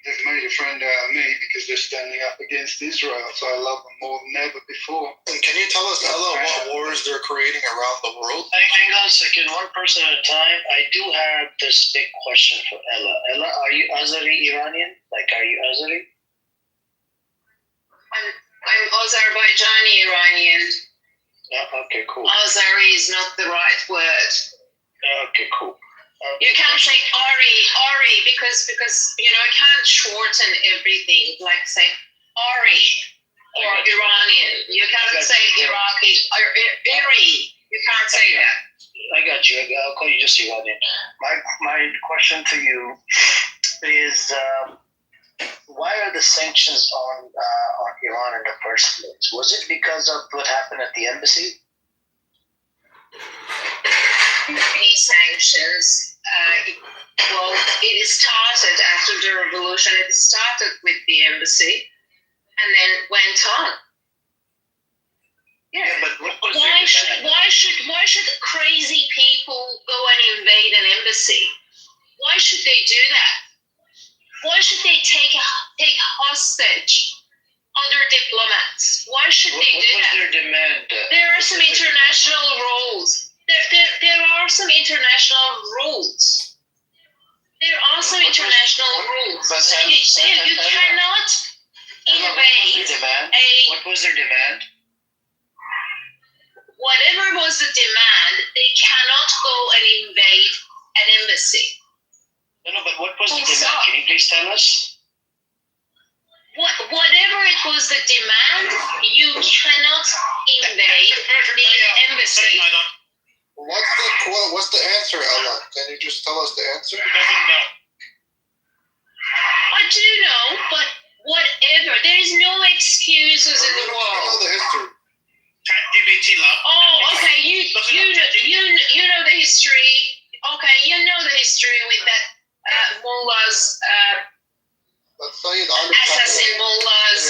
They've made a friend out of me because they're standing up against Israel, so I love them more than ever before. And can you tell us, Ella, what wars they're creating around the world? Hang on a second, one person at a time. I do have this big question for Ella. Ella, are you Azeri Iranian? Are you Azeri? I'm Azerbaijani Iranian. Okay, cool. Azari is not the right word. Okay, cool. You can't say Ari, because you can't shorten everything. Like say Ari or Iranian. You can't say Iraqi or Iri. You can't say that. I got you. I'll call you just Iranian. My question to you is, why are the sanctions on Iran in the first place? Was it because of what happened at the embassy? Any sanctions. It started after the revolution. It started with the embassy, and then went on. Yeah, but what was why should crazy people go and invade an embassy? Why should they do that? Why should they take hostage other diplomats? Why should they do that? What was their demand? There are some international rules. There are some international rules. There are some international rules. But you cannot invade What was their demand? Whatever was the demand, they cannot go and invade an embassy. No, but what was the demand? Can you please tell us? Whatever it was the demand, you cannot invade the embassy. What's the answer, Ella? Can you just tell us the answer? I do know, but whatever. There is no excuses in the world. I know the history. Oh, okay. You know the history. Okay, you know the history with that mullah's assassin mullah's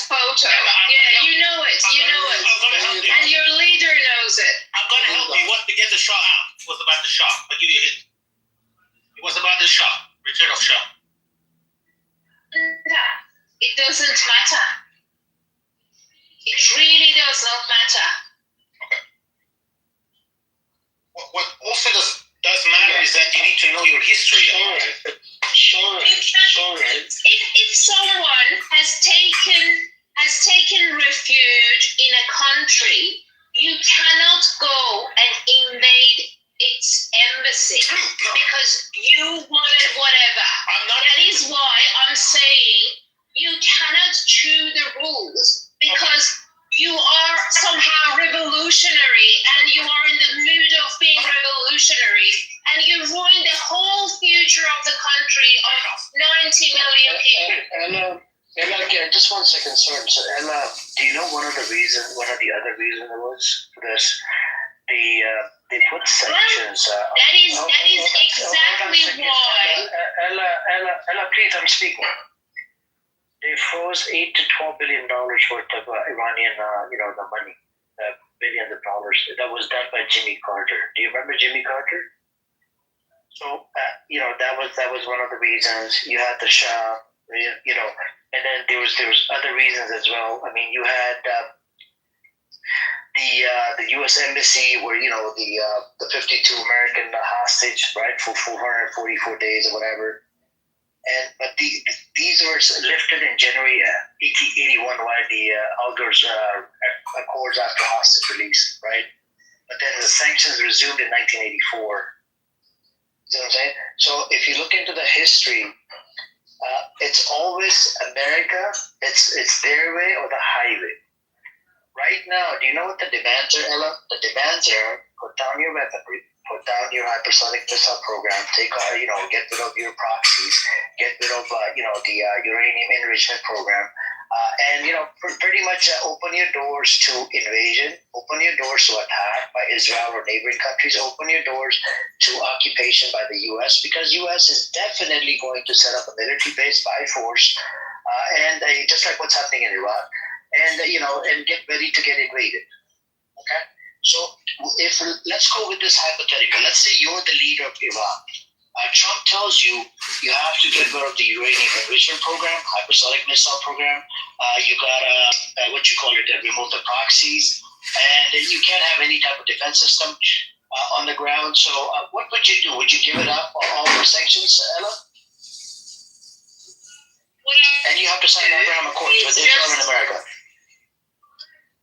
photo. Yeah, you know it. And your leader knows it. I'm going to help you. What to get the Shah out? It was about the Shah. I'll give you a hint. It was about the Shah. Return of Shah. No, it doesn't matter. It really does not matter. Okay. What also does matter is that you need to know your history. Sure. If someone has taken refuge in a country, you cannot go and invade its embassy because you wanted whatever. That is why I'm saying you cannot chew the rules because you are somehow revolutionary and you are in the mood of being revolutionary and you ruin the whole future of the country of 90 million people. Ella, just 1 second, sorry. So, Ella, do you know one of the other reasons was for this? They put sanctions. That is exactly why. Ella, please, I'm speaking. They froze $8 to $12 billion worth of Iranian, the money, billions of dollars. That was done by Jimmy Carter. Do you remember Jimmy Carter? So, that was one of the reasons. You had the Shah, and then there was other reasons as well. I mean, you had the U.S. Embassy, where the 52 American hostage, right, for 444 days or whatever. But these were lifted in January 1881 while the Algiers Accords after hostage release, right? But then the sanctions resumed in 1984. You know what I'm saying? So if you look into the history, it's always America. It's their way or the highway. Right now, do you know what the demands are, Ella? The demands are put down your weaponry, put down your hypersonic missile program, get rid of your proxies, get rid of the uranium enrichment program, and pretty much open your doors to invasion, open your doors to attack by Israel or neighboring countries, open your doors to occupation by the U.S. because U.S. is definitely going to set up a military base by force, and just like what's happening in Iraq. And and get ready to get invaded. Okay, so let's go with this hypothetical. Let's say you're the leader of Iraq. Trump tells you have to get rid of the uranium enrichment program, hypersonic missile program. You gotta remove the proxies, and you can't have any type of defense system on the ground. So what would you do? Would you give it up on all the sanctions, Ella? And you have to sign Abraham Accords with Israel and America.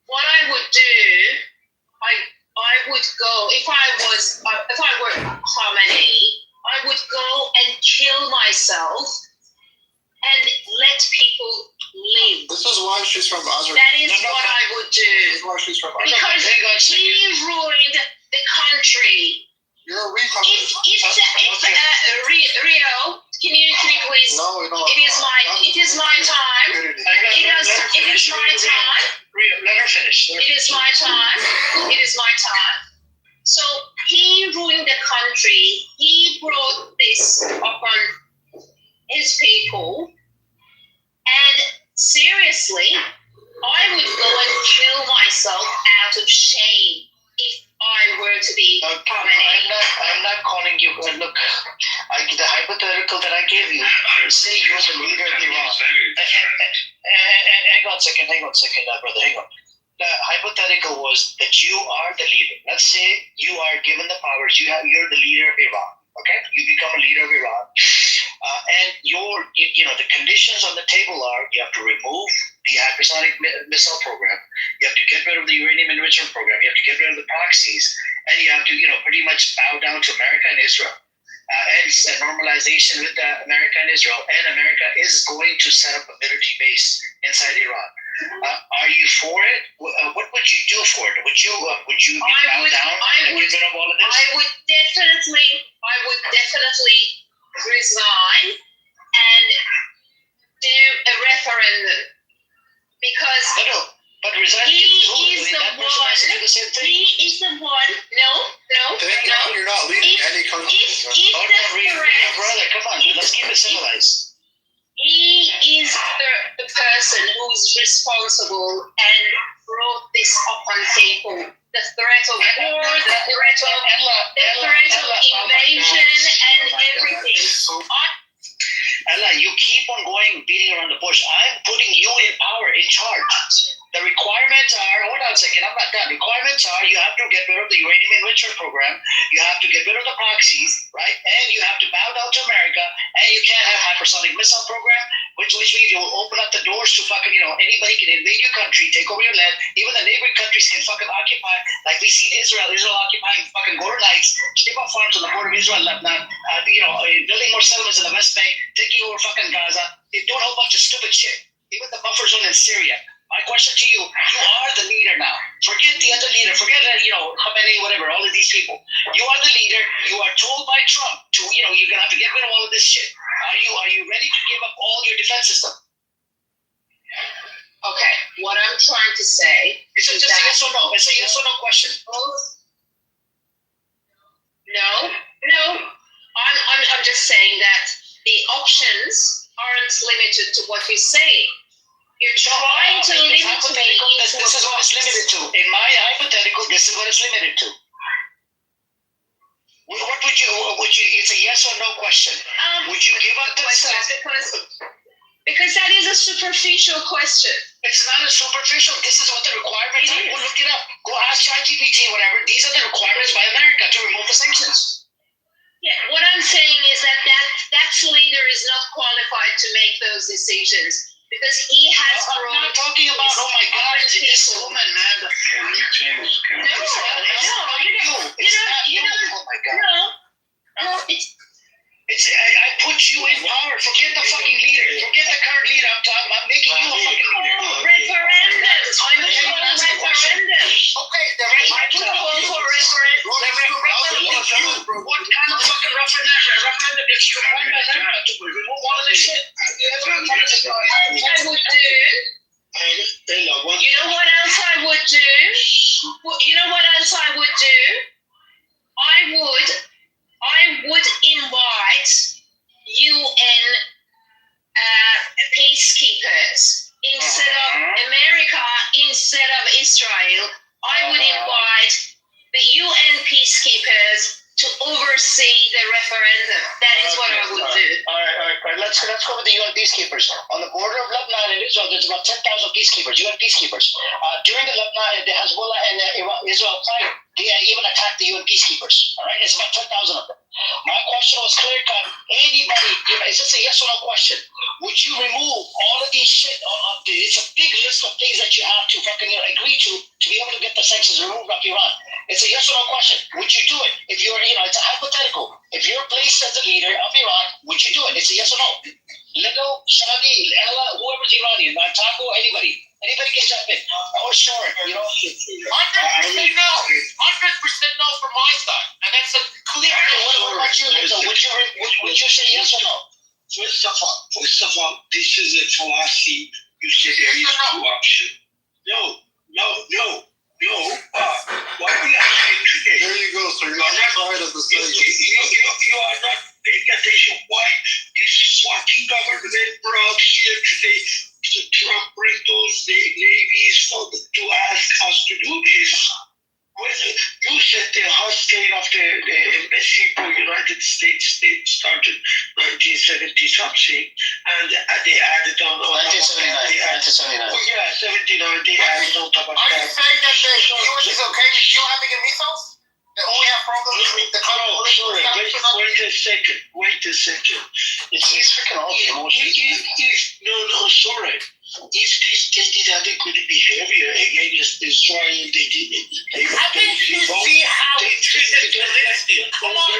What I would do, I would go if I were Khamenei, I would go and kill myself and let people live. This is why she's from Azerbaijan. That is what I would do. This is why she's from Azerbaijan. Because he ruined the country. You're a refugee. Rio, can you please? No. It is my time. It is my time. Let her finish. It is my time. It is my time. So he ruined the country. He brought this upon his people. And seriously, I would go and kill myself out of shame if I were to be Khamenei. I'm not calling you. Look, the hypothetical that I gave you, say you're the leader of Iran. Hang on a second, brother, hang on. The hypothetical was that you are the leader. Let's say you are given the powers. You're the leader of Iran. Okay, you become a leader of Iran, and the conditions on the table are: you have to remove the hypersonic missile program, you have to get rid of the uranium enrichment program, you have to get rid of the proxies, and you have to pretty much bow down to America and Israel. And it's a normalization with America and Israel, and America is going to set up a military base inside Iran. Are you for it? What would you do for it? Would you bow down and get rid of all of this? I would definitely resign and do a referendum because but resign. He is the one. He is the one. No. You're not leading any country. Brother, come on, let's keep it civilized. He is the person who is responsible and brought this upon people. The threat of war, the threat of invasion, and everything. Ella, you keep on beating around the bush. I'm putting you in power, in charge. The requirements are, hold on a second, I'm not done. Requirements are you have to get rid of the uranium enrichment program, you have to get rid of the proxies, right? And you have to bow down to America, and you can't have hypersonic missile program, which means you will open up the doors to fucking, anybody can invade your country, take over your land. Even the neighboring countries can fucking occupy, like we see Israel occupying fucking Golan Heights, Sheba farms on the border of Israel and Lebanon, building more settlements in the West Bank, taking over fucking Gaza. They're doing a whole bunch of stupid shit. Even the buffer zone in Syria. My question to you are the leader now. Forget the other leader. Forget Khamenei, whatever, all of these people. You are the leader. You are told by Trump to, you're going to have to get rid of all of this shit. Are you ready to give up all your defense system? Okay, what I'm trying to say is just a yes or no. It's a yes or no question. No. I'm just saying that the options aren't limited to what you're saying. You're trying to limit me. This is what it's limited to. In my hypothetical, this is what it's limited to. What would you? It's a yes or no question. Would you give up the Because that is a superficial question. It's not a superficial. This is what the requirements are. Go look it up. Go ask ChatGPT, whatever. These are the requirements by America to remove the sanctions. Yeah, what I'm saying is that leader is not qualified to make those decisions. Because he has I'm not talking about, oh my God, it's this woman, man. No, I put you in power. Forget the fucking leader. Forget the current leader. I'm making you a fucking leader. Referendum. I'm going to call a referendum. Okay, I put a call for a referendum. What kind of fucking referendum is you want to remove all of this shit? I would do. You know what else I would do? I would invite UN peacekeepers instead of America, instead of Israel. I would invite the UN peacekeepers to oversee the referendum. That is what I would do. All right. Let's go with the UN peacekeepers. On the border of Lebanon and Israel, there's about 10,000 peacekeepers, UN peacekeepers. During the Lebanon, the Hezbollah and Israel fight, they even attacked the UN peacekeepers. All right, it's about 10,000 of them. My question was clear cut. Anybody, it's just a yes or no question. would you remove all of these shit? It's a big list of things that you have to fucking agree to be able to get the sanctions removed of Iran. It's a yes or no question. Would you do it? If you're, it's a hypothetical. If you're placed as the leader of Iran, would you do it? It's a yes or no. Little, Shadi, Ella, whoever's Iranian, Taco, anybody. Anybody can jump in. Or short, 100% no. 100% no from my side. And that's a clear. What about you? Would you say yes or no? First of all, this is a philosophy. You said there is two options. No. What we are saying today. There you go, sir. You're on the side of the stage. You are not paying attention why this fucking government brought here today to Trump bring those navies to ask us to do this. You said the hostage of the embassy for United States started 1970 something, and they added on. 1979. Oh yeah, 79. They added on top of that. Are you saying that the U.S. is okay with you having a missiles? That we have problems with the Wait a second. He's freaking off sorry. If they did adequate behavior against Israel, they did it. I think you see how they treated Zelensky. Come on,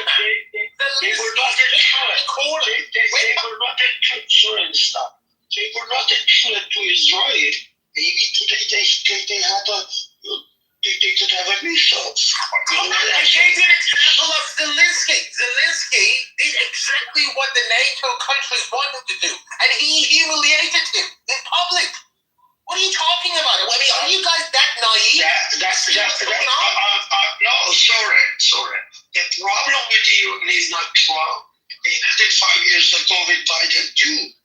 they were not a threat. They were not a threat. Sorry, stop. They were not a threat to Israel. Maybe today they had they could have a missile. I gave you an example of Zelensky. Zelensky did exactly what the NATO countries wanted to do, and he humiliated him in public. What are you talking about? I mean, are you guys that naive? No, sorry. The problem with you is not Trump. They had it 5 years ago with Biden too.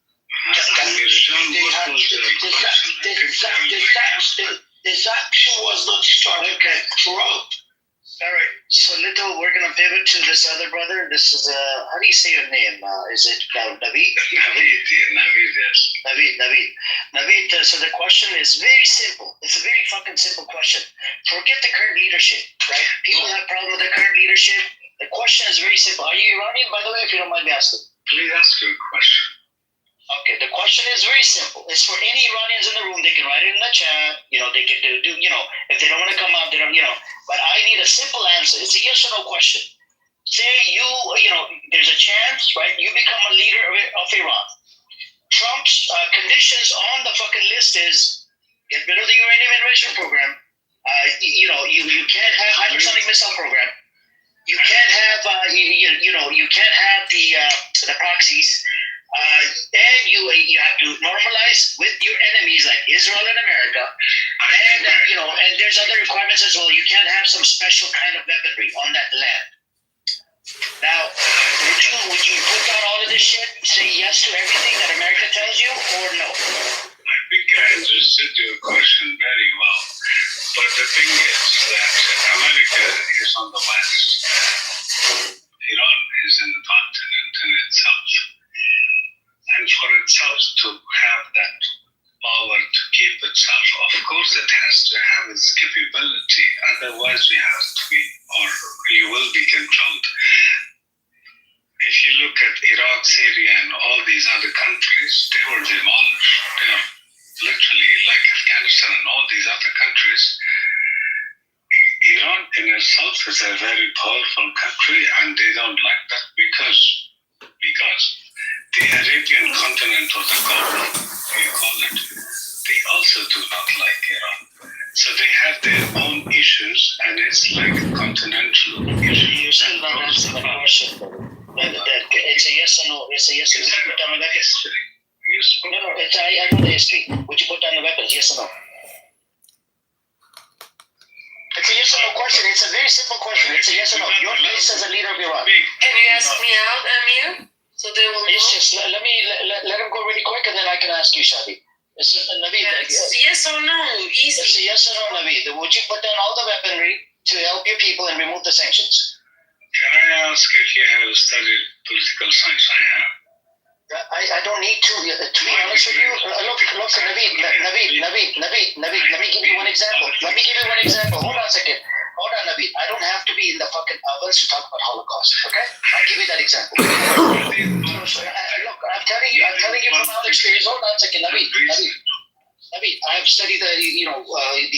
This action was not started by Trump. All right, so we're gonna pivot to this other brother. This is how do you say your name? Is it Naveed? Naveed. So the question is very simple. It's a very fucking simple question. Forget the current leadership, right? People have problem with the current leadership. The question is very simple. Are you Iranian, by the way? If you don't mind me asking. Please ask your question. Okay, the question is very simple. It's for any Iranians in the room. They can write it in the chat. They can do if they don't want to come out, they don't, But I need a simple answer. It's a yes or no question. Say there's a chance, right? You become a leader of Iran. Trump's conditions on the fucking list is get rid of the uranium enrichment program. You can't have hypersonic missile program. You can't have you can't have the proxies. And you have to normalize with your enemies like Israel and America, and and there's other requirements as well. You can't have some special kind of weaponry on that land. Now, would you put down all of this shit, say yes to everything that America tells you, or no? I think I understood your question very well, but the thing is that America is on the west. Iran is in the continent in itself. And for itself to have that power to keep itself, of course it has to have its capability. Otherwise we have to be, or you will be controlled. If you look at Iraq, Syria, and all these other countries, they were demolished. They are literally like Afghanistan and all these other countries. Iran in itself is a very powerful country, and they don't like that because the Arabian continent or the Gulf, you call it, they also do not like Iran. So they have their own issues, and it's like continental issues. You still not answering the question. It's a yes or no. It's a yes or no. Put down the weapons. No, I know the history. Would you put down the weapons? Yes or no? It's a yes or no question. It's a very simple question. It's a yes or no. Your place as a leader of Iran. Can you ask me out, Amir? So they will. It's just let him go really quick, and then I can ask you, Shadi. Naveed, yes or no, easy. It's a yes or no, Naveed. Would you put down all the weaponry to help your people and remove the sanctions? Can I ask if you have studied political science? I have. I don't need to be honest with you. Look, Naveed, let me give you one example. Hold on a second. Hold on, Naveed. I don't have to be in the fucking ovens to talk about Holocaust, okay? I'll give you that example. Look, I I'm telling you from our experience. Hold on a second, Nabi, I've studied the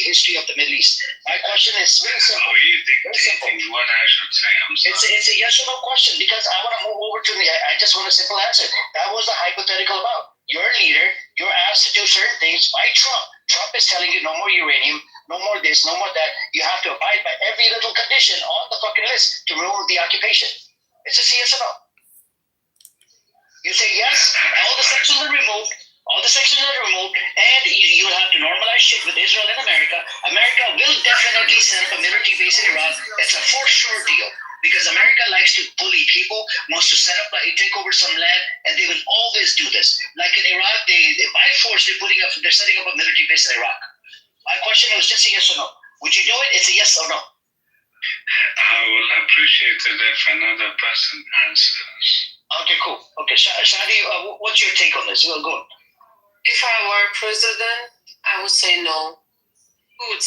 history of the Middle East. My question is very simple. Very simple. What I should say, I'm sorry. It's a yes or no question because I want to move over to I just want a simple answer. That was the hypothetical about. You're a leader. You're asked to do certain things by Trump. Trump is telling you no more uranium, no more this, no more that. You have to abide by every little condition on the fucking list to remove the occupation. It's just a yes or no. You say yes, all the sections are removed. All the sections are removed, and you will have to normalize shit with Israel and America. America will definitely set up a military base in Iraq. It's a for sure deal because America likes to bully people, wants to set up, take over some land, and they will always do this. Like in Iraq, they by force they're setting up a military base in Iraq. My question was just a yes or no. Would you do it? It's a yes or no. I will appreciate it if another person answers. Okay, cool. Okay, Shadi, what's your take on this? Well, go on. If I were president, I would say no. Who would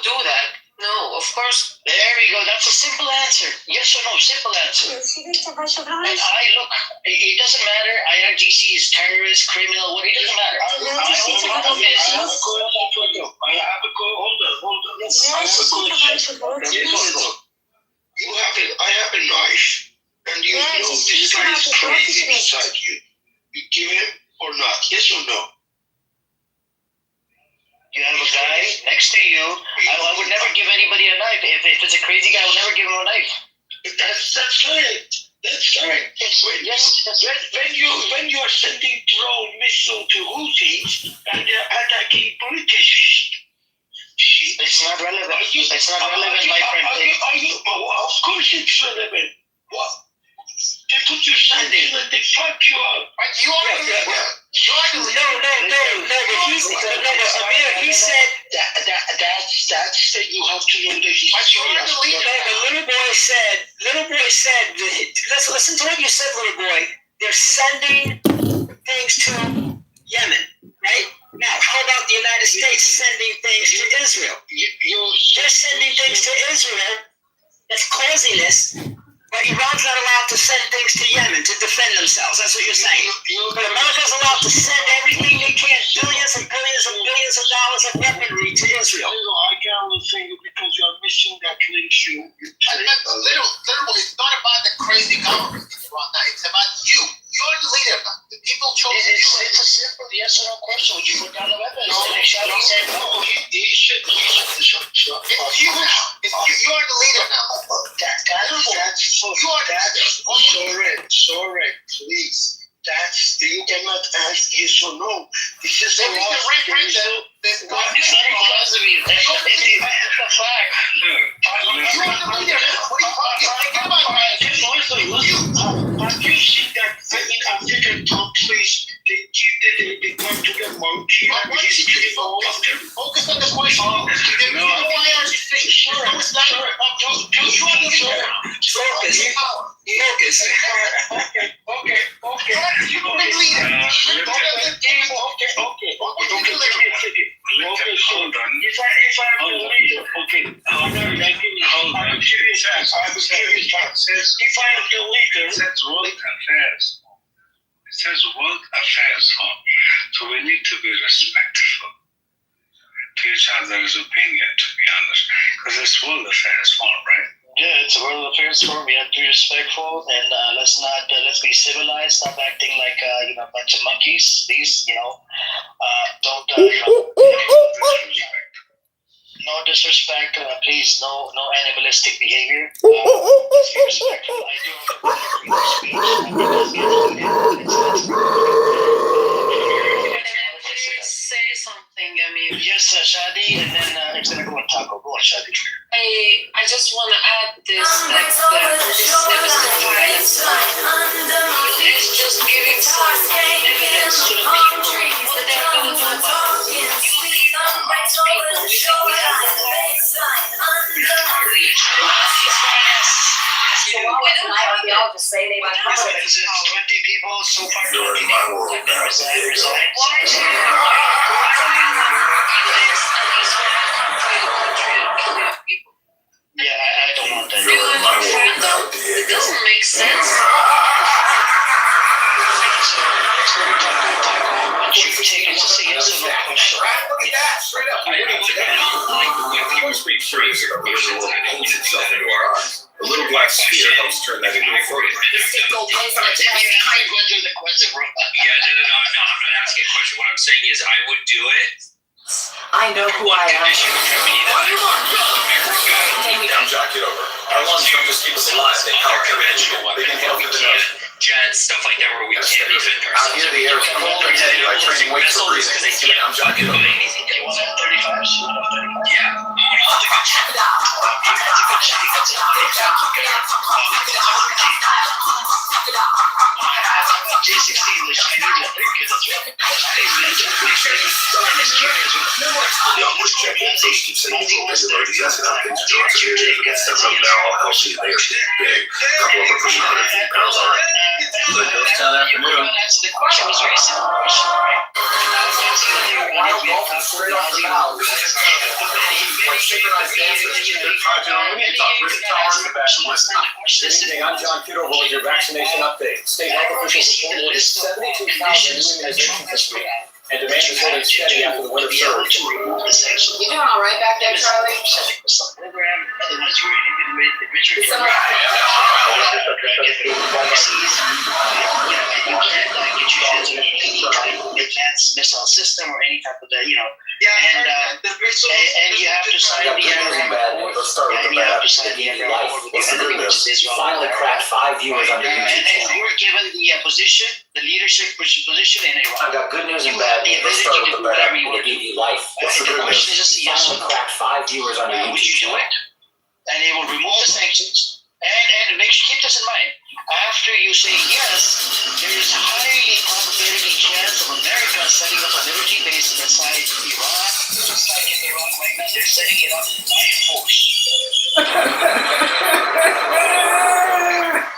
do that? No, of course. There we go. That's a simple answer. Yes or no, simple answer. And it doesn't matter. IRGC is terrorist, criminal, it doesn't matter. Hold on. I have a knife, and you know this guy is crazy beside you. You give him or not? Yes or no? You have a guy next to you. I would never give anybody a knife. If it's a crazy guy, I would never give him a knife. That's right. That's right. When you are sending drone missile to Houthis and they're attacking British. It's not relevant. It's not relevant, my friend. Of course it's relevant. What? They put your sanction and they fuck you up. But you are the leader. No. Amir, he said that's you have to know that he's serious. The little boy said, listen to what you said, little boy. They're sending things to Yemen, right? Now, how about the United States sending things to Israel? They're sending things to Israel that's causing this. But Iran's not allowed to send things to Yemen to defend themselves. That's what you're saying. But America's allowed to send everything they can, billions and billions and billions of dollars of weaponry to Israel. I can only think because you're missing that link. Literally, it's not about the crazy government in Iran now. It's about you. You're the leader now. The people chose you. It's a simple yes or no question. Would you put down the weapons? He said no. He should. It's you now. You're the leader now. Sorry, please. You cannot ask yes or no. This is the last result. It's not because of you. That's a fact. You are the leader. What are you talking about? Have you seen that in African countries, they come to the monkey and he's killing all of them? Focus on the question. No, why are you saying? No, it's not. You are the leader. Focus. Okay. You're the leader. Hold on. If I'm the leader, I'm serious. If I am the leader, It says world affairs. It says world affairs. So we need to be respectful to each other's opinion, to be honest, because it's world affairs form, right? Yeah, it's a world affairs forum. We have to be respectful and let's be civilized. Stop acting like a bunch of monkeys. Please, don't no disrespect. Please, no animalistic behavior. Let's be respectful. I do Say something, Amir. Yes, Shadi, and then it's gonna go on Taco. Go on, Shadi. I just want to add this that this domestic violence is just giving some evidence to the people what they're going to do about it. You leave people, we think we have the Y'all just say they might come. 20 people so far. You're in my world now. Yeah, I don't want that. You're in my world now, It doesn't make sense. yes or no question. Look at that, straight up. People speak serious about the visual paints itself into our eyes. A little black sphere helps turn that into a photograph. You're going through the question, bro. I'm not asking a question. What I'm saying is I would do it. I know who I am. I'm John Kitover. Our lungs don't just keep us alive, they help conventional. They can help with the nose. Jets, stuff like that, where we can't even. Out here, the air is cold and heavy, like training weights for breathing. I'm John Kitover. You want that 35? Yeah. J16, the Chinese are big kids as well. Let's check in. So keep saying these little things asking how things are going. So here it is. We're going to set up now. I'll see you there. Big. A couple of them pushing 150 pounds on it. So it goes down afternoon. The question was very simple question, right? Straight off the bow. Like synchronized dancers. We need to talk Rick Towers and Sebastian. I'm John Kitover with your vaccination update. State health officials report more than 72,000 new immunizations this week, and demand is holding steady after the winter surge. You doing all right back there, Charlie? Advanced missile system or any type of and you have to sign the MRAM. Let's start with the bad. What's the good news? Finally cracked 5 viewers on your YouTube channel. You were given the position, the leadership position in Iraq. I've got good news and bad news. Let's start with the bad. We'll give you life. What's the good news? Finally cracked 5 viewers on your Would YouTube you do channel. it? And they will remove the sanctions. And keep this in mind. After you say yes, there is highly probability chance of America setting up a military base inside Iraq, just like in Iraq right now. They're setting it up by force.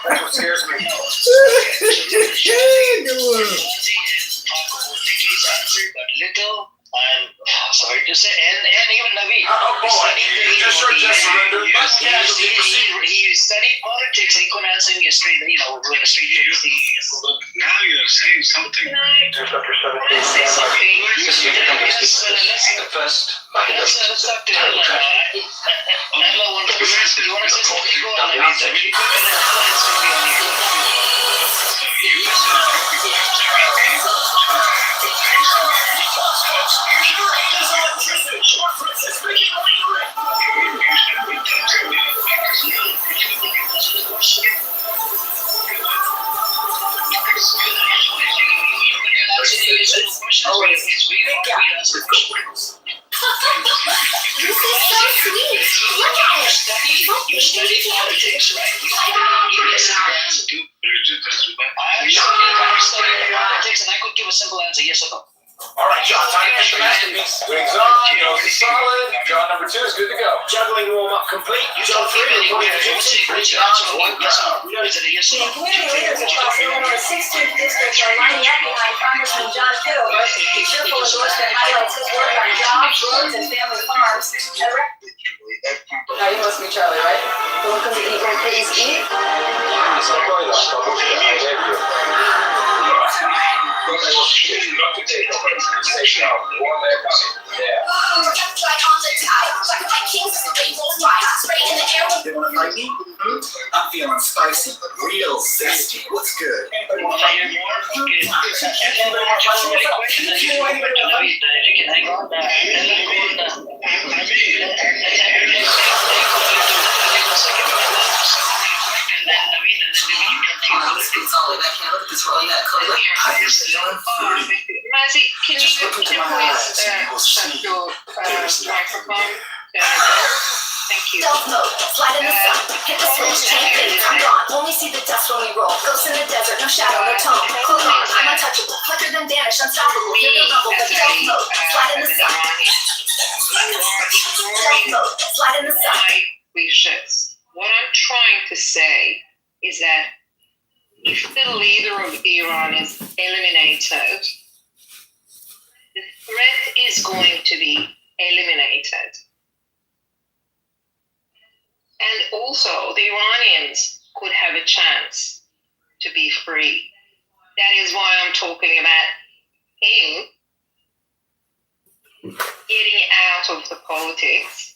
That's what scares me. Little. I'm sorry to say, and even Naveed. He studied politics and he couldn't answer me straight, with a straight face. Now you're saying something. There's up to 17. Let's talk to Ella. Ella, you want to say something? Go on, Naveed. Really quick, and then Ella is going to be on You study politics, right? Yes, I'm studying politics, and I could give a simple answer, yes or no. All right, John, time to make the masterpiece. Wings on, nose is solid. John number 2 is good to go. Juggling warm-up complete. John 3 reporting to John 1 down. Community leaders across Illinois' 16th district are lining up behind Congressman John Kitover. The cheerful endorsement highlights his work on jobs, roads, and family farms. Now you must be Charlie, right? Welcome to Eat What Pigs Eat. They want to fight me? I'm feeling spicy, real zesty. What's good? Mazzy, can you please shut your microphone? There we go. Thank you. Stealth mode, slide in the sun, hit the switch, change things, I'm gone. Only see the dust when we roll. Ghosts in the desert, no shadow, no tone. Close on, I'm untouchable. Flicker then vanish, unstoppable. Hear the rumble, but stealth mode, slide in the sun. Stealth mode, slide in the sun. What I'm trying to say is that if the leader of Iran is eliminated, the threat is going to be eliminated. And also, the Iranians could have a chance to be free. That is why I'm talking about him getting out of the politics,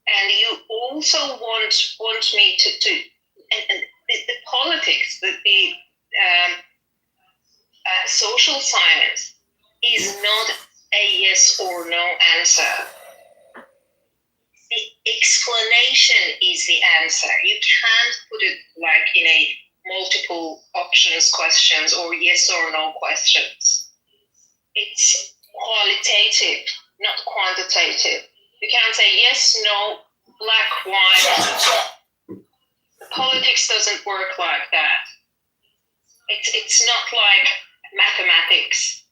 and you also want me to and the politics, the social science is not a yes or no answer. The explanation is the answer. You can't put it like in a multiple options questions or yes or no questions. It's qualitative, not quantitative. You can't say yes, no, black, white. Politics doesn't work like that. It's not like mathematics.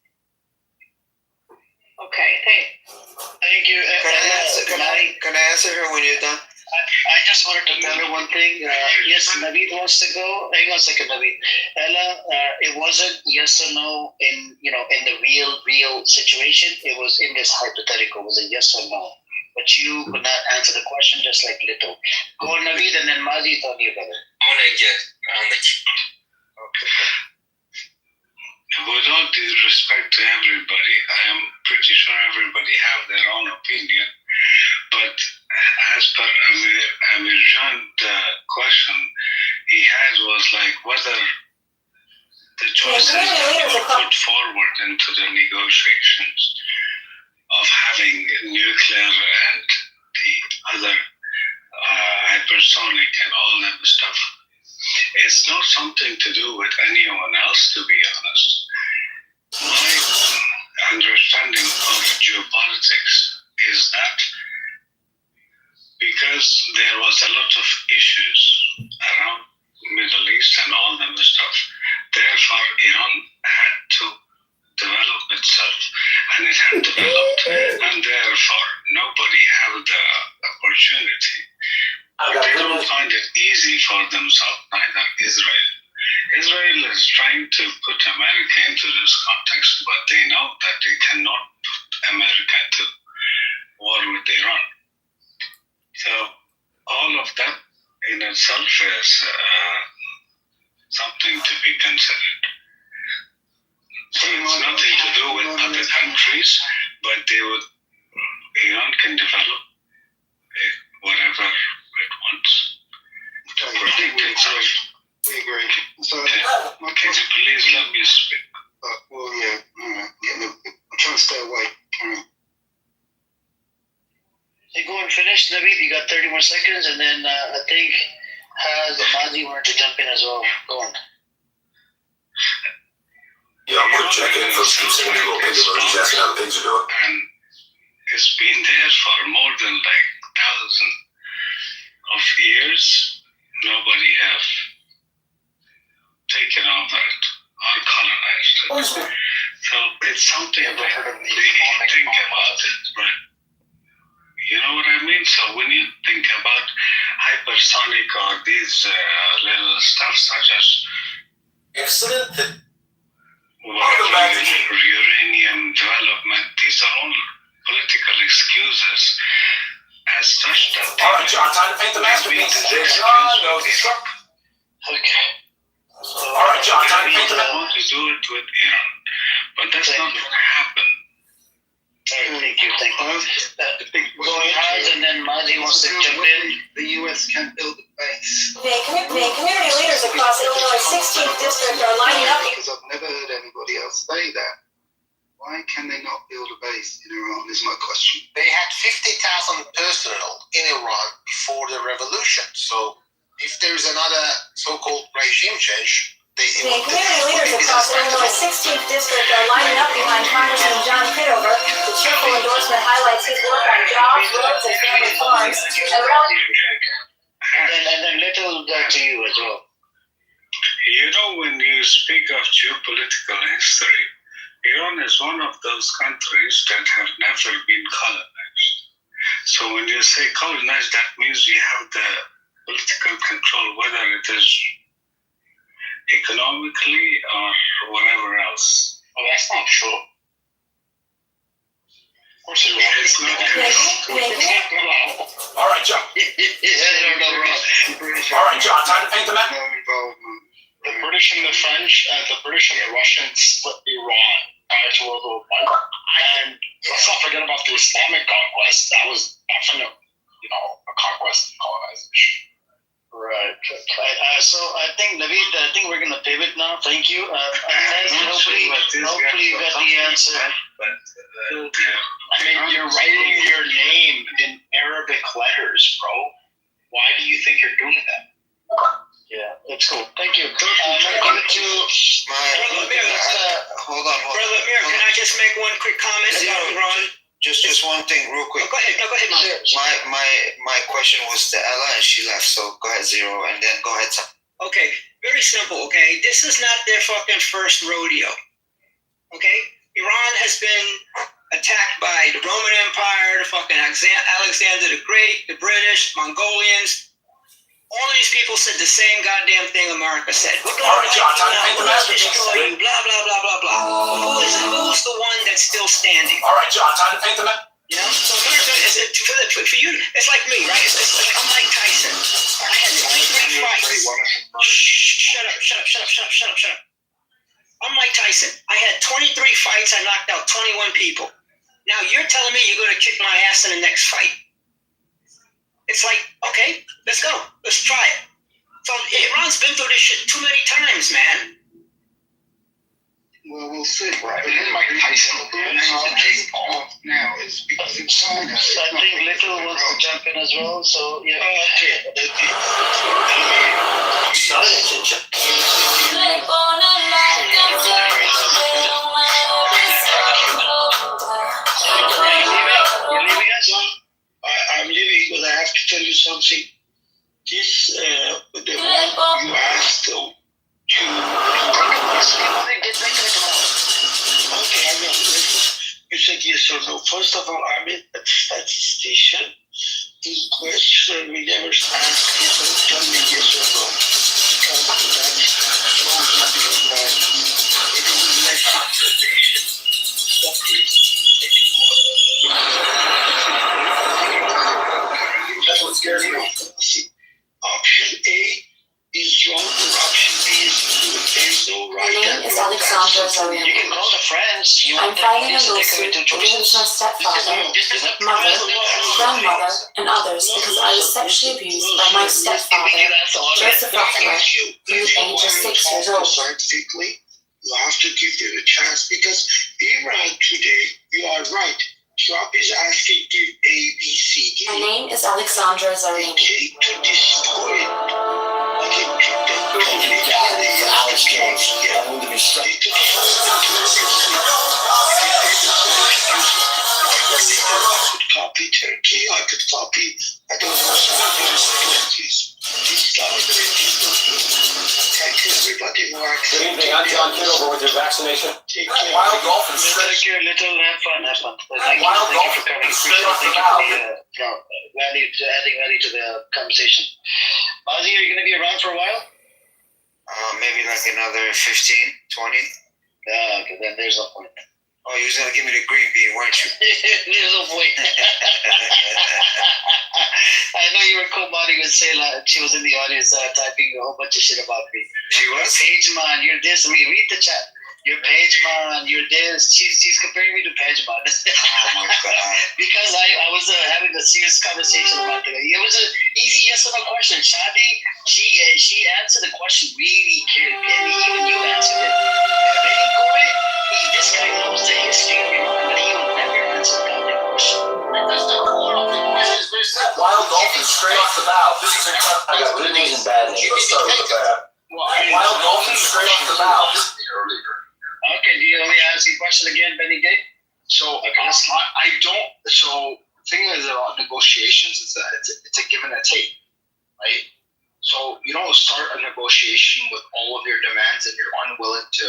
Okay, thank you. Can I answer her when you're done? I just wanted to tell her one thing. Yes, Naveed wants to go. Hang on a second, Naveed. Ella, it wasn't yes or no in the real situation. It was in this hypothetical. It was a yes or no. But you could not answer the question, just like Little. Go on, Naveed, and then Mazi, tell me about it. Okay. With all due respect to everybody, I am pretty sure everybody have their own opinion. But as per Amir Jan, the question he had was like whether the choices that were put forward into the negotiations of having nuclear and the other hypersonic and all that stuff, it's not something to do with anyone else, to be honest. My understanding of geopolitics is that because there was a lot of issues around Middle East and all that stuff, therefore Iran had to develop itself, and it had developed, and therefore nobody had the opportunity. They don't find it easy for themselves, neither Israel. Israel is trying to put America into this context, but they know that they cannot put America into war with Iran. So all of that in itself is something to be considered. So it's nothing to do with other countries, but Iran can develop whatever it wants to protect itself. We agree. So, can you please let me speak? Well, yeah, all right. Yeah, I'm trying to stay awake. All right. Hey, go and finish, Naveed. You got 30 more seconds, and then I think the Mazi wanted to jump in as well. Go on. Yeah, I'm going to check in. Folks keep sending me little ping emojis asking how things are doing. And it's been there for more than like thousands of years. Nobody have taken over it or colonized it. So it's something that they think about it, right? You know what I mean? So when you think about hypersonic or these little stuff such as excellent uranium development, these are all political excuses as such that all right, John, time to paint the masterpiece. Okay. All right, John, time to paint the masterpiece. Want to do it with Iran, but that's not going to happen. Thank you. Go ahead, and then Mazi wants to jump in. The U.S. can build a base. Community leaders across Illinois' 16th district are lining up. Because I've never heard anybody else say that. Why can they not build a base in Iran is my question. They had 50,000 personnel in Iran before the revolution. So if there's another so-called regime change, community leaders across Illinois' 16th district are lining up behind Congressman John Kitover. The cheerful endorsement highlights his work on jobs, roads, and family farms. And then Little to you as well. You know, when you speak of geopolitical history, Iran is one of those countries that have never been colonized. So when you say colonized, that means you have the political control, whether it is economically or whatever else. Well, that's not true. Of course it is. It's not all right, John. All right, John, time to paint the map. The British and the French, the British and the Russians split Iran prior to World War I. And let's not forget about the Islamic conquest. That was definitely, a conquest and colonization. Right. So I think, Naveed, we're going to pivot now. Thank you. Hopefully you got the answer. I mean, you're writing your name in Arabic letters, bro. Why do you think you're doing that? Yeah, that's cool. Thank you. I'm going to give it to Brother Amir. Hold on. Brother Amir, can I just make one quick comment about Iran? Just one thing, real quick. Go ahead, Mom. My question was to Ella, and she left. So go ahead, Zero, and then go ahead, Sam. Okay, very simple. Okay, this is not their fucking first rodeo. Okay, Iran has been attacked by the Roman Empire, the fucking Alexander the Great, the British, Mongolians. All these people said the same goddamn thing America said. We're going to destroy you, blah, blah, blah, blah, blah. Who's the one that's still standing? All right, John, time to paint the map. So America, for you, it's like me, right? It's like I'm Mike Tyson. I had 23 fights. Shut up. I'm Mike Tyson. I had 23 fights. I knocked out 21 people. Now you're telling me you're going to kick my ass in the next fight. It's like, okay, let's go. Let's try it. So Iran's been through this shit too many times, man. Well, we'll see. Right. And then Mike Tyson now is because it's China. I think Little wants to jump in as well. So yeah. You're leaving us? I'm leaving, but I have to tell you something. This, the one you asked to. Okay, I know. You said yes or no. First of all, I'm a statistician. In question, we never ask people to tell me yes or no. Because that's wrong to be right. It will let you That's what scares me. Option A is wrong, or option B is good. There's no right. My name is Alexandra Zarian. You can call the friends. I'm filing a lawsuit against my stepfather, mother, grandmother, and others because I was sexually abused by my stepfather, Joseph Rothwell, from the age of 6 years old. Scientifically, you have to give them a chance because Iran today, you are right. Trump is asking to A, B, C, D. My name is Alexandra Zarian. They came to destroy it. I could copy Turkey, I could copy, I don't know, some countries. Thank you, everybody who Good evening, I'm John Kitover with your vaccination. Wild golf and Thank you, Little. Have fun. Thank you for coming. Appreciate adding value to the conversation. Ozzy, are you going to be around for a while? Maybe like another 15, 20. Okay, then there's no point. Oh, you was going to give me the green bean, weren't you? There's no point. I know you were co-modding with Sayla. She was in the audience typing a whole bunch of shit about me. She was? Page man, you're this. I mean, read the chat. You're Page man, you're this. She's comparing me to Page man. Oh my God. Because I was having a serious conversation about it. It was an easy yes or no question. Shadi, she answered the question really clearly, and even you answered it. This guy knows the history of Iran, but he will never answer that question. That's the core of the question. Wild golfing straight off the bow. This is incredible. I got good news and bad news. Let's start with the bad. Wild golfing straight off the bow. This is the earlier. Okay, do you want me to ask you a question again, Benny Gate? So I don't. So the thing is about negotiations is that it's a give and a take, right? So you don't start a negotiation with all of your demands and you're unwilling to,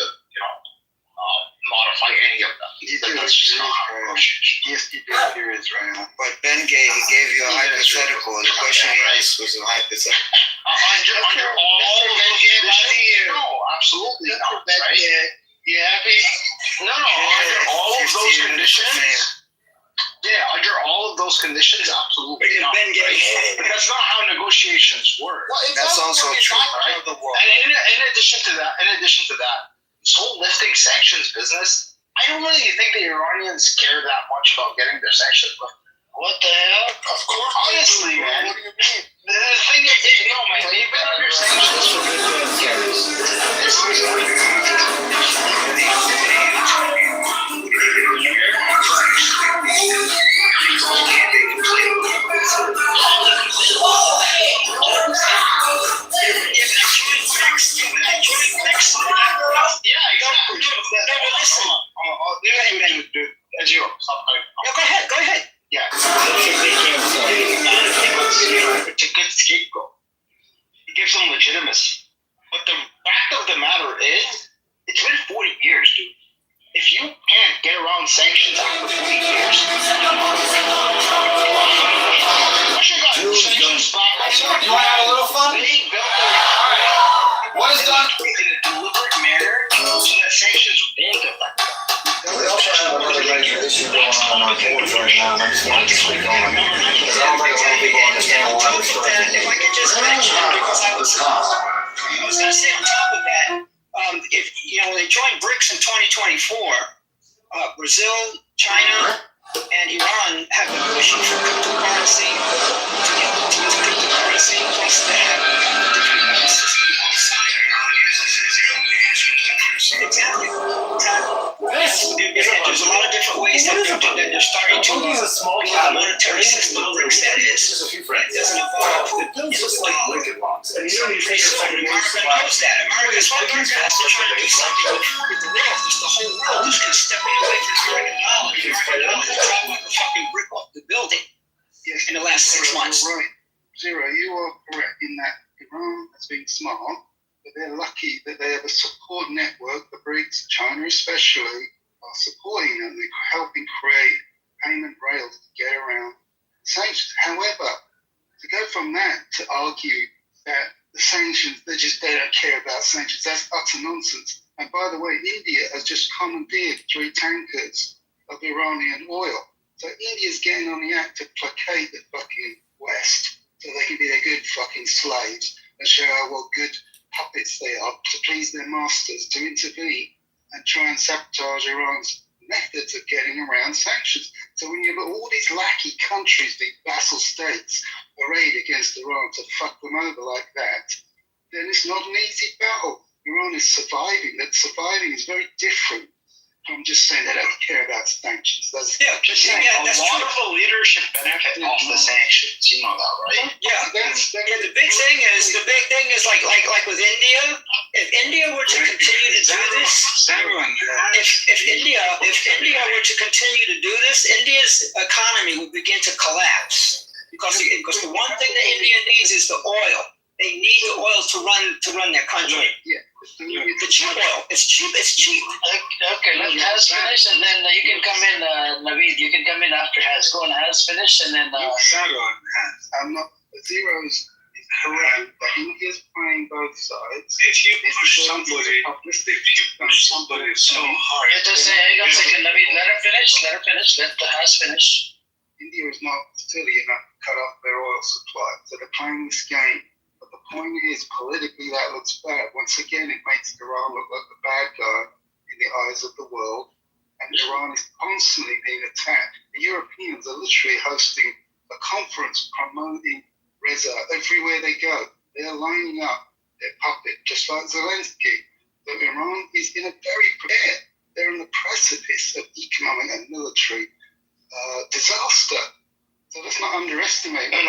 modify any of them. That's just not how negotiation. Yes, you do. Here is right. But Ben gave you a hypothetical. The question he asked was a hypothetical. Under all of those conditions? No, absolutely not. Right? You happy? No, under all of those conditions. Yeah, under all of those conditions, absolutely not. Right? But that's not how negotiations work. Well, that's also true. Right? And in addition to that, this whole lifting sanctions business, I don't really think the Iranians care that much about getting their sanctions lifted. What the hell? Of course. Honestly, man. What do you mean? The thing is, man, they've been under sanctions for Go ahead. Yeah. It's a good scapegoat. It gives them legitimacy. But the fact of the matter is, it's been 40 years, dude. If you can't get around sanctions after 40 years, You want to have a little fun? What is done? In a deliberate manner so that sanctions won't affect them. We also have another major issue going on our boards right now, and I'm just going to speak on it. Because I don't think a lot of people understand why we're struggling. If I could just mention, because I was going to say on top of that, if when they joined BRICS in 2024, Brazil, China, and Iran have been pushing for cryptocurrency to use cryptocurrency, plus they have a different system outside Iran uses exactly. There's a lot of different ways that they're starting to use a monetary system. BRICS, that is. It doesn't involve. It's just like Lincoln Logs. And you don't need to take a second to America knows that. America's trying to do something with the world. It's the whole world is kind of stepping away from American knowledge. American knowledge dropped like a fucking brick off the building in the last 6 months. Right. Zero, you are correct in that Iran has been smart, but they're lucky that they have a support network, the BRICS, China especially, are supporting them. They're helping create payment rails to get around sanctions. However, to go from that to argue that the sanctions, they don't care about sanctions, that's utter nonsense. And by the way, India has just commandeered 3 tankers of Iranian oil. So India's getting on the act to placate the fucking West so they can be their good fucking slaves and show how well good puppets they are to please their masters, to intervene and try and sabotage Iran's methods of getting around sanctions. So when you have all these lackey countries, these vassal states, arrayed against Iran to fuck them over like that, then it's not an easy battle. Iran is surviving. That surviving is very different from just saying they don't care about sanctions. That's a lot of the leadership benefit off the sanctions. You know that, right? Yeah. The big thing is like with India. If India were to continue to do this, if India were to continue to do this, India's economy would begin to collapse because the one thing that India needs is the oil. They need the oil to run their country. Yeah. The cheap oil. It's cheap. Okay, let Has finish, and then you can come in, Naveed. You can come in after Has. Go on, Has finish, and then. I'm not. Zero's correct, but India's playing both sides. If you push somebody so hard. Just say, hang on a second, Naveed. Let her finish. Let the Has finish. India is not silly enough to cut off their oil supply, so they're playing this game. But the point is, politically, that looks bad. Once again, it makes Iran look like the bad guy in the eyes of the world, and Iran is constantly being attacked. The Europeans are literally hosting a conference promoting Reza everywhere they go. They're lining up their puppet, just like Zelensky. So Iran is in a very prepared. They're on the precipice of economic and military disaster. So let's not underestimate. But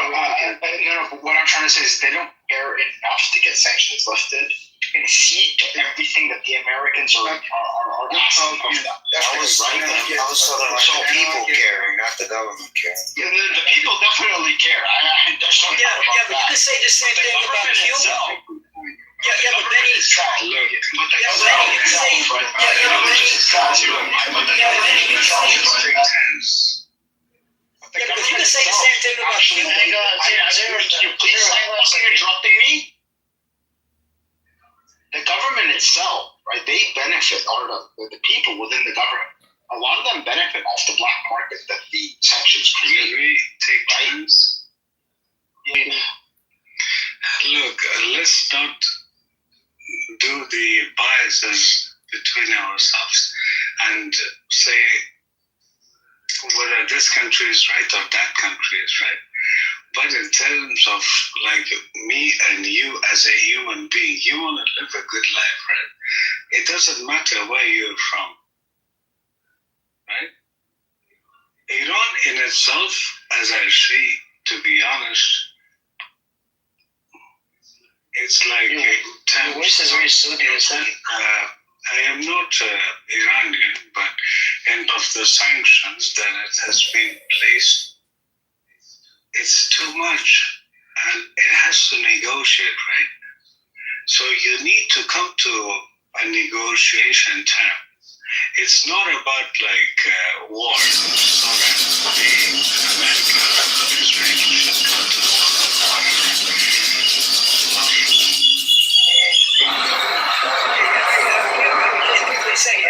what I'm trying to say is they don't care enough to get sanctions lifted to concede to everything that the Americans are asking of them. That was right. So people caring, not the government caring. Yeah, the people definitely care. But you can say the same thing about Cuba. But Benny is trying. But you can say the same thing about Cuba. Please stop interrupting me. The government itself, right? They benefit, or the people within the government. A lot of them benefit off the black market that the sanctions create. Take times. Look, let's not do the biases between ourselves. and say whether this country is right or that country is right. But in terms of like me and you as a human being, you want to live a good life, right? It doesn't matter where you're from, right? Iran in itself, as I see, to be honest, it's like your voice is very soothing, isn't it? I am not Iranian, but end of the sanctions that it has been placed, it's too much, and it has to negotiate, right? So you need to come to a negotiation term. It's not about like war, so that the America and Israel should come to the world of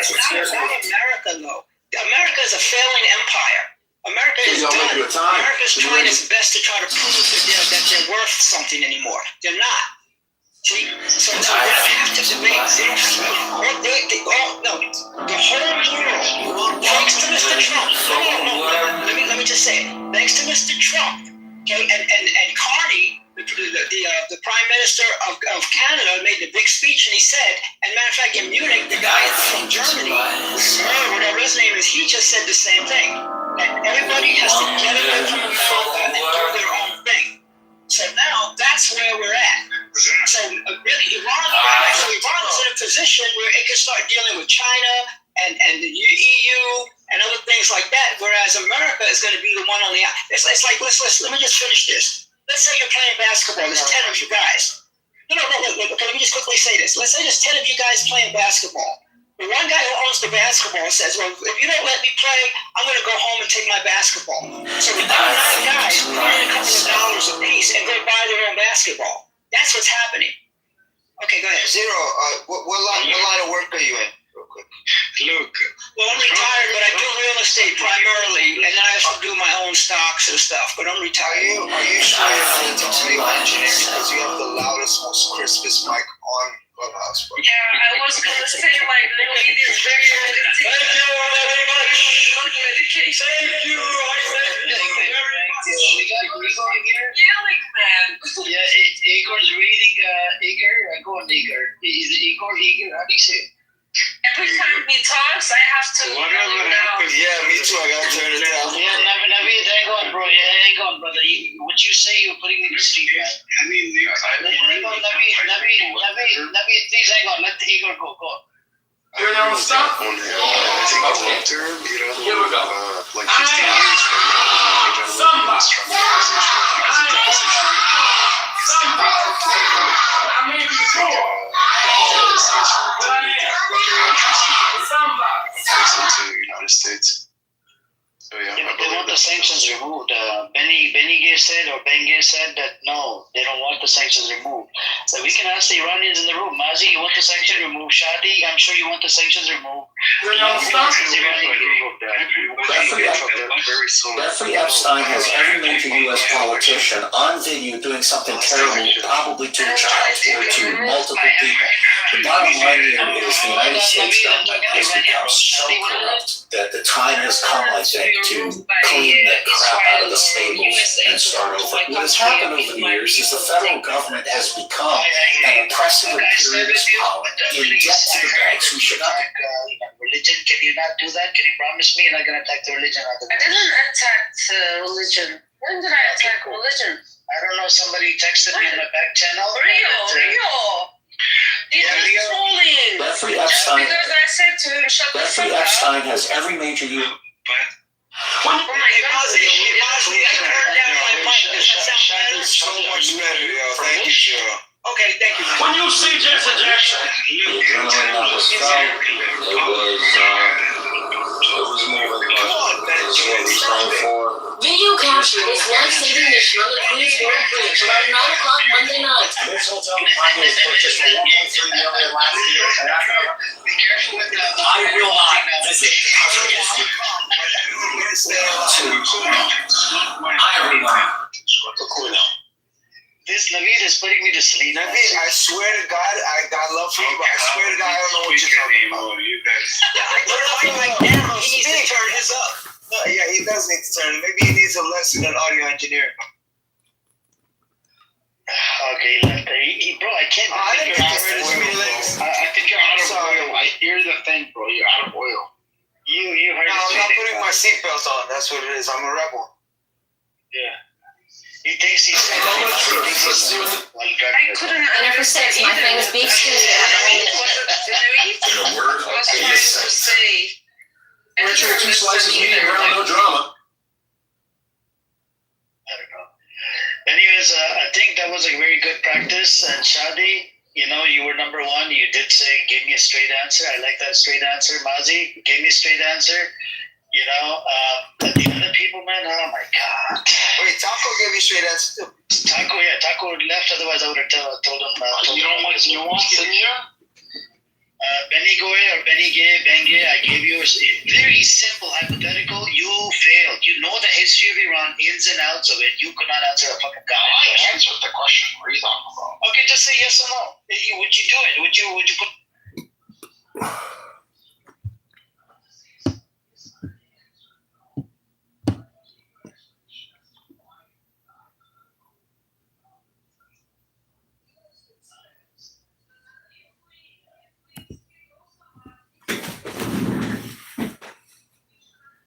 It's not America, though. America is a failing empire. America is done. America's trying its best to try to prove that they're worth something anymore. They're not. See? So now they don't have to debate. They don't have to. No. The whole world, thanks to Mr. Trump. No. Let me just say it. Thanks to Mr. Trump, okay, and Carney, the Prime Minister of Canada, made the big speech, and he said, and matter of fact, in Munich, the guy from Germany, whatever his name is, he just said the same thing. That everybody has to get away from America and do their own thing. So now that's where we're at. So really, Iran is in a position where it can start dealing with China and the EU and other things like that, whereas America is going to be the one on the out. It's like, let me just finish this. Let's say you're playing basketball. There's 10 of you guys. No. Okay, let me just quickly say this. Let's say there's 10 of you guys playing basketball. The one guy who owns the basketball says, well, if you don't let me play, I'm going to go home and take my basketball. So the other 9 guys put in a couple of dollars a piece and go buy their own basketball. That's what's happening. Okay, go ahead. Zero, what line of work are you in? Real quick. Look. Well, I'm retired, but I do real estate primarily, and then I also do my own stocks and stuff, but I'm retired. Are you sure you're to audio engineering because you have the loudest, most crispest mic on Clubhouse? Bro. Yeah, I was going to say, like, little idiot, very Thank you very much. Thank you. Yelling, man. Yeah, Igor's reading. Igor, go on, Igor. Is Igor? How do you say it? Every time he talks, I have to Whatever happens. Yeah, me too. I gotta turn it down. Yeah, Navid, hang on, bro. Yeah, hang on, brother. What you say, you're putting me to sleep, man. I mean, Navid, please hang on. Let the Igor go. Go on. You're gonna stop? I think long term, Here we go. like 15 years from now, Somebody. I may be poor. to the United States. So yeah, Yeah, but they want the sanctions removed. Ben Gay said that no, they don't want the sanctions removed. So we can ask the Iranians in the room. Mazi, you want the sanctions removed? Shadi, I'm sure you want the sanctions removed. Jeffrey Epstein has every major U.S. politician on video doing something terrible, probably to a child or to multiple people. The bottom line here is the United States government has become so corrupt that the time has come, I think, to clean the crap out of the stables and start over. What has happened over the years is the federal government has become an oppressive imperialist power in debt to the banks who should not be. Religion, can you not do that? Can you promise me you're not going to attack the religion? I didn't attack religion. When did I attack religion? I don't know. Somebody texted me in my back channel. Rio. He's just trolling. Jeffrey Epstein. Just because I said to him, shut the fuck Jeffrey up. Epstein has every major U. Oh my God. Shadi's so much better, yo. Thank you, Joe. Okay, thank you. When you see Jesse Jackson, The adrenaline that was felt, it was moving, but what we signed for. Video capture this life-saving mission on the Queens Road Bridge about 9 o'clock Monday night. this hotel I was purchased for $1.3 million last year, and I will not visit the country. Hi, everyone. This Naveed is putting me to sleep. Naveed, I swear to God, I got love for you, but I swear to God, I don't know what you're talking about. You guys. He needs to turn his up. Yeah, he does need to turn it. Maybe he needs a lesson in audio engineering. Okay, bro, I can't. I didn't get this I think you're out of oil. I hear the thing, bro. You're out of oil. You heard No, I'm not it. putting my seatbelt on. That's what it is. I'm a rebel. Yeah. He thinks he's. I couldn't understand my thing is beef stew. In a word, Say. Richard, 2 slices, medium brown, no drama. I don't know. Anyways, I think that was a very good practice. And Shadi, you were number one. You did say, give me a straight answer. I like that straight answer. Mazi, give me a straight answer. But the other people, man, oh my God. Wait, Taco gave me straight answer too. Taco left. Otherwise, I would have told him. You don't want nuance in here? Benny Goy or Benny Gay, Benge, I gave you a very simple hypothetical. You failed. You know the history of Iran, ins and outs of it. You could not answer a fucking goddamn question. I answered the question. What are you talking about? Okay, just say yes or no. Would you do it? Would you put